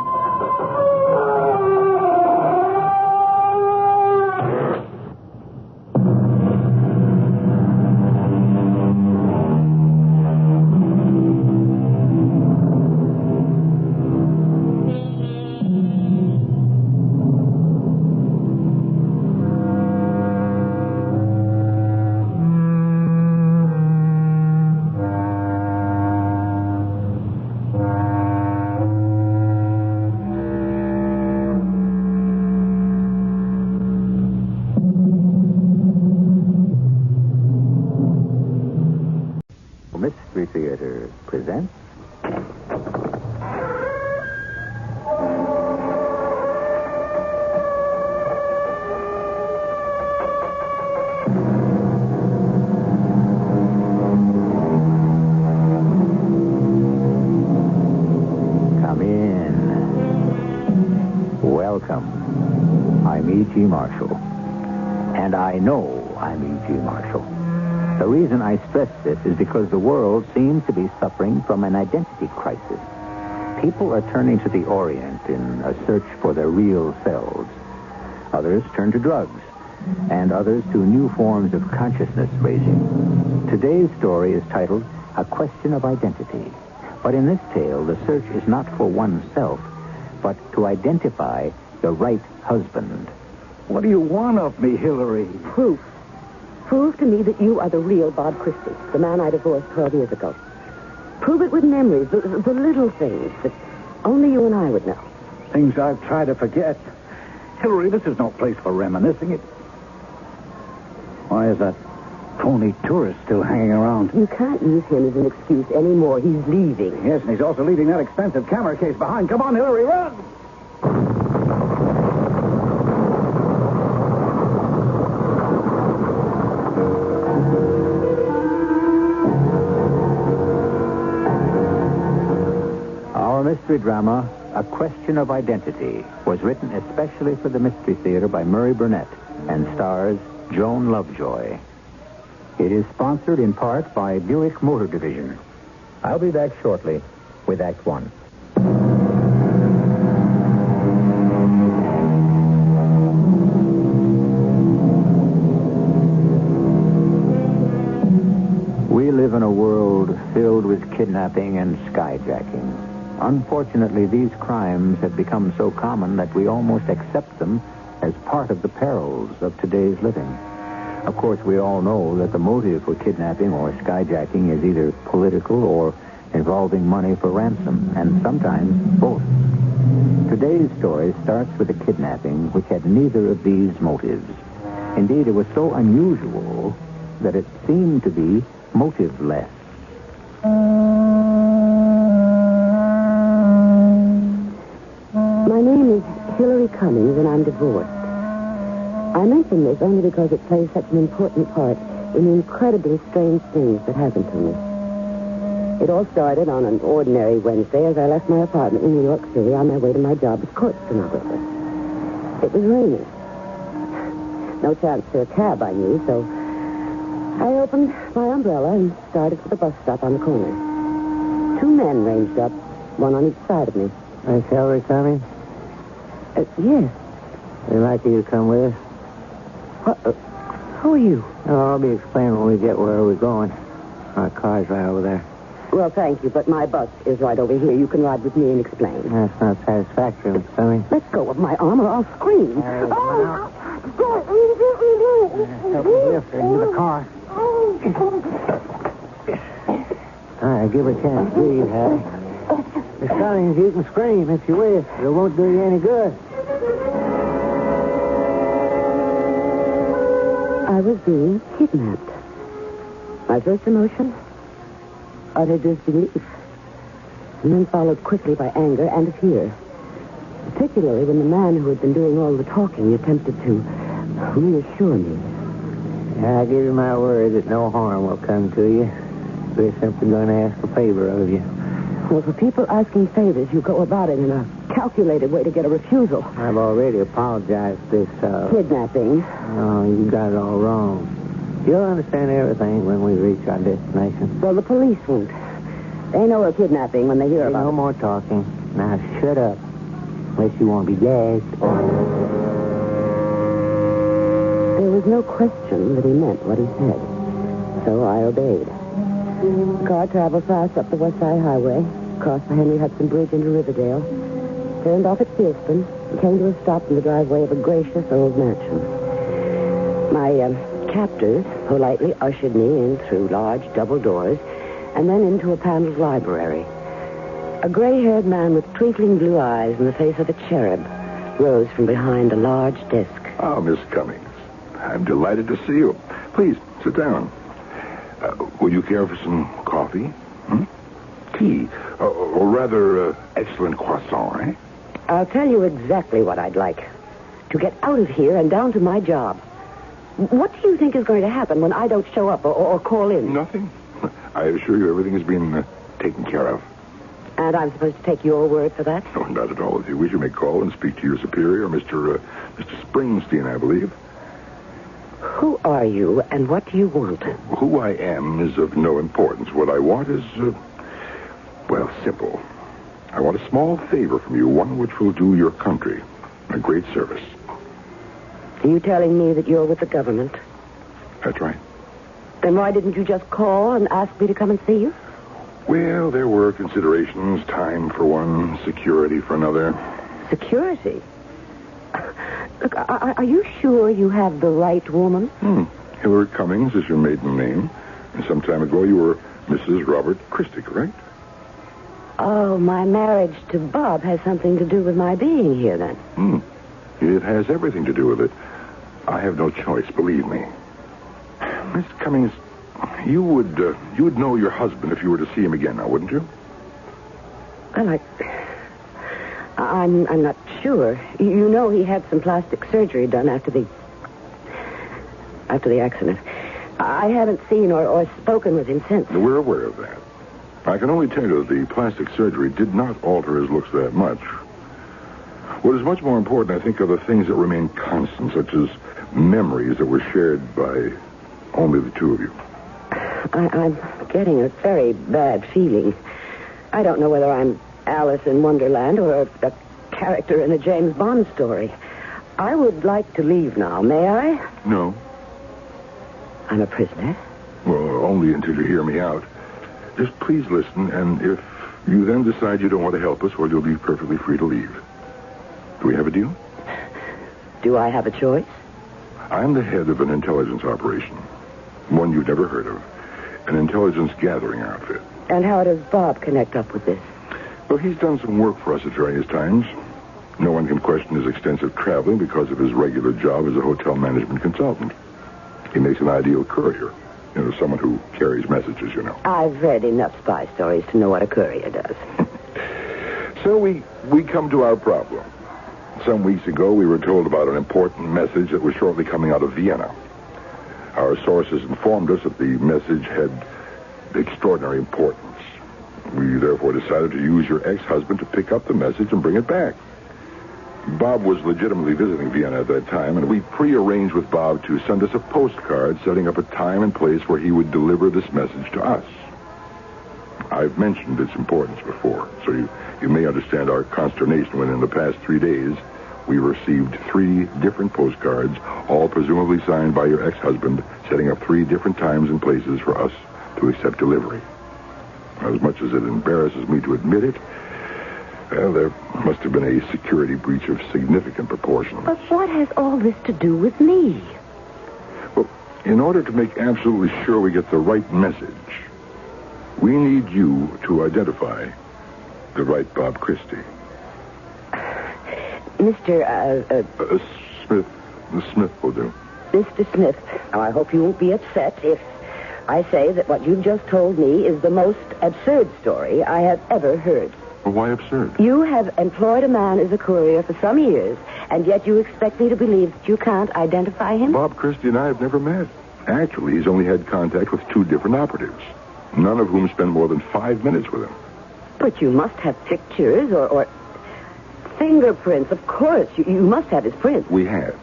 Mystery Theater presents... Come in. Welcome. I'm E.G. Marshall. And I know I'm E.G. Marshall. The reason I stress this is because the world seems to be suffering from an identity crisis. People are turning to the Orient in a search for their real selves. Others turn to drugs, and others to new forms of consciousness raising. Today's story is titled A Question of Identity. But in this tale, the search is not for oneself, but to identify the right husband. What do you want of me, Hillary? Proof. Prove to me that you are the real Bob Christie, the man I divorced 12 years ago. Prove it with memories, the little things that only you and I would know. Things I've tried to forget. Hillary, this is no place for reminiscing. Why is that phony tourist still hanging around? You can't use him as an excuse anymore. He's leaving. Yes, and he's also leaving that expensive camera case behind. Come on, Hillary, run! Our mystery drama, A Question of Identity, was written especially for the Mystery Theater by Murray Burnett and stars Joan Lovejoy. It is sponsored in part by Buick Motor Division. I'll be back shortly with Act One. We live in a world filled with kidnapping and skyjacking. Unfortunately, these crimes have become so common that we almost accept them as part of the perils of today's living. Of course, we all know that the motive for kidnapping or skyjacking is either political or involving money for ransom, and sometimes both. Today's story starts with a kidnapping which had neither of these motives. Indeed, it was so unusual that it seemed to be motiveless. My name is Hillary Cummings, and I'm divorced. I mention this only because it plays such an important part in the incredibly strange things that happened to me. It all started on an ordinary Wednesday as I left my apartment in New York City on my way to my job as court stenographer. It was raining. No chance for a cab, I knew, so I opened my umbrella and started for the bus stop on the corner. Two men ranged up, one on each side of me. Miss Hillary Cummings? Yes. We'd like you to come with us. What? Who are you? Oh, I'll be explaining when we get where we're going. Our car's right over there. Well, thank you, but my bus is right over here. You can ride with me and explain. That's not satisfactory, Miss Cummings. Let go of my arm or I'll scream. Help me lift her into the car. All right, give her a chance to breathe, Hattie. Miss Cummings, you can scream if you wish. It won't do you any good. I was being kidnapped. My first emotion? Utter disbelief. And then followed quickly by anger and fear. Particularly when the man who had been doing all the talking attempted to reassure me. I give you my word that no harm will come to you. We're simply going to ask a favor of you. Well, for people asking favors, you go about it in a calculated way to get a refusal. I've already apologized for this, Kidnapping. Oh, you got it all wrong. You'll understand everything when we reach our destination. Well, the police won't. They know we're kidnapping when they hear about it. No more talking. Now, shut up. Unless you want to be gagged. There was no question that he meant what he said. So I obeyed. The car traveled fast up the West Side Highway, crossed the Henry Hudson Bridge into Riverdale, turned off at Fieldston, and came to a stop in the driveway of a gracious old mansion. My captors politely ushered me in through large double doors and then into a paneled library. A gray-haired man with twinkling blue eyes and the face of a cherub rose from behind a large desk. Oh, Miss Cummings, I'm delighted to see you. Please, sit down. Would you care for some coffee? Tea? Or rather, excellent croissant, eh? I'll tell you exactly what I'd like. To get out of here and down to my job. What do you think is going to happen when I don't show up or call in? Nothing. I assure you everything is being taken care of. And I'm supposed to take your word for that? No, not at all. If you wish, you may call and speak to your superior, Mr. Springsteen, I believe. Who are you, and what do you want? Who I am is of no importance. What I want is, simple. I want a small favor from you, one which will do your country a great service. Are you telling me that you're with the government? That's right. Then why didn't you just call and ask me to come and see you? Well, there were considerations. Time for one, security for another. Security? Look, are you sure you have the right woman? Hillary Cummings is your maiden name. And some time ago you were Mrs. Robert Christie, correct? Oh, my marriage to Bob has something to do with my being here, then. It has everything to do with it. I have no choice, believe me. Miss Cummings, you would know your husband if you were to see him again now, wouldn't you? Well, I'm not sure. You know he had some plastic surgery done after the accident. I haven't seen or spoken with him since. We're aware of that. I can only tell you that the plastic surgery did not alter his looks that much. What is much more important, I think, are the things that remain constant, such as memories that were shared by only the two of you. I'm getting a very bad feeling. I don't know whether I'm Alice in Wonderland or a character in a James Bond story. I would like to leave now. May I? No. I'm a prisoner? Well, only until you hear me out. Just please listen, and if you then decide you don't want to help us, well, you'll be perfectly free to leave. Do we have a deal? Do I have a choice? I'm the head of an intelligence operation. One you've never heard of. An intelligence gathering outfit. And how does Bob connect up with this? Well, he's done some work for us at various times. No one can question his extensive traveling because of his regular job as a hotel management consultant. He makes an ideal courier. Someone who carries messages, I've read enough spy stories to know what a courier does. So we come to our problem. Some weeks ago, we were told about an important message that was shortly coming out of Vienna. Our sources informed us that the message had extraordinary importance. We therefore decided to use your ex-husband to pick up the message and bring it back. Bob was legitimately visiting Vienna at that time, and we prearranged with Bob to send us a postcard setting up a time and place where he would deliver this message to us. I've mentioned its importance before, so you may understand our consternation when in the past 3 days we received 3 different postcards, all presumably signed by your ex-husband, setting up 3 different times and places for us to accept delivery. As much as it embarrasses me to admit it, well, there must have been a security breach of significant proportions. But what has all this to do with me? Well, in order to make absolutely sure we get the right message, we need you to identify the right Bob Christie. Mr. Smith. Smith will do. Mr. Smith, now I hope you won't be upset if I say that what you've just told me is the most absurd story I have ever heard. Well, why absurd? You have employed a man as a courier for some years, and yet you expect me to believe that you can't identify him? Bob Christie and I have never met. Actually, he's only had contact with 2 different operatives, none of whom spent more than 5 minutes with him. But you must have pictures or fingerprints. Of course, you must have his prints. We had,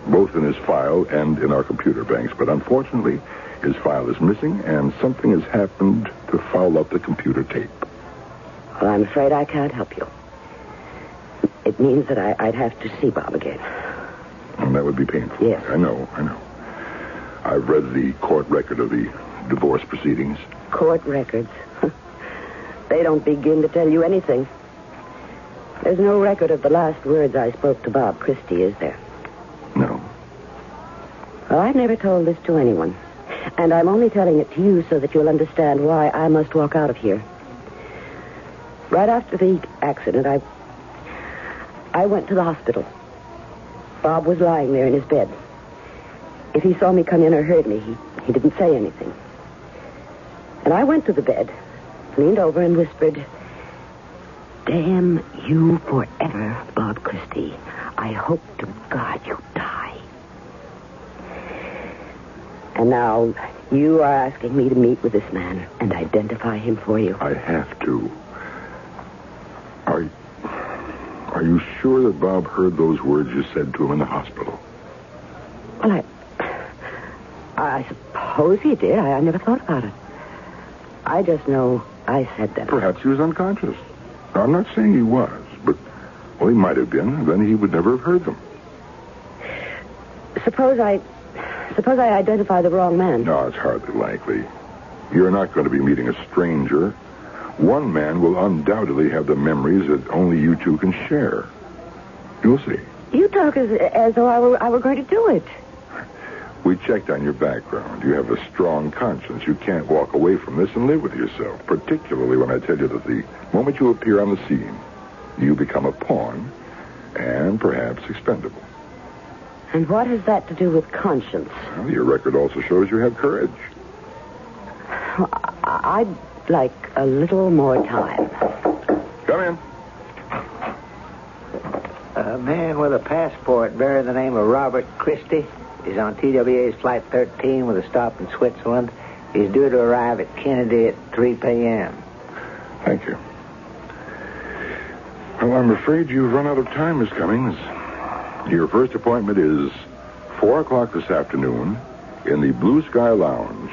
both in his file and in our computer banks, but unfortunately, his file is missing, and something has happened to foul up the computer tape. Well, I'm afraid I can't help you. It means that I'd have to see Bob again. And that would be painful. Yes. I know. I've read the court record of the divorce proceedings. Court records? They don't begin to tell you anything. There's no record of the last words I spoke to Bob Christie, is there? No. Well, I've never told this to anyone. And I'm only telling it to you so that you'll understand why I must walk out of here. Right after the accident, I went to the hospital. Bob was lying there in his bed. If he saw me come in or heard me, he didn't say anything. And I went to the bed, leaned over and whispered, "Damn you forever, Bob Christie. I hope to God you die." And now you are asking me to meet with this man and identify him for you. I have to. Are you sure that Bob heard those words you said to him in the hospital? Well, I suppose he did. I never thought about it. I just know I said them. Perhaps he was unconscious. I'm not saying he was, but, well, he might have been. Then he would never have heard them. Suppose I identify the wrong man. No, it's hardly likely. You're not going to be meeting a stranger. One man will undoubtedly have the memories that only you two can share. You'll see. You talk as though I were going to do it. We checked on your background. You have a strong conscience. You can't walk away from this and live with yourself, particularly when I tell you that the moment you appear on the scene, you become a pawn and perhaps expendable. And what has that to do with conscience? Well, your record also shows you have courage. I'd like a little more time. Come in. A man with a passport bearing the name of Robert Christie is on TWA's Flight 13 with a stop in Switzerland. He's due to arrive at Kennedy at 3 p.m. Thank you. Well, I'm afraid you've run out of time, Miss Cummings. Your first appointment is 4 o'clock this afternoon in the Blue Sky Lounge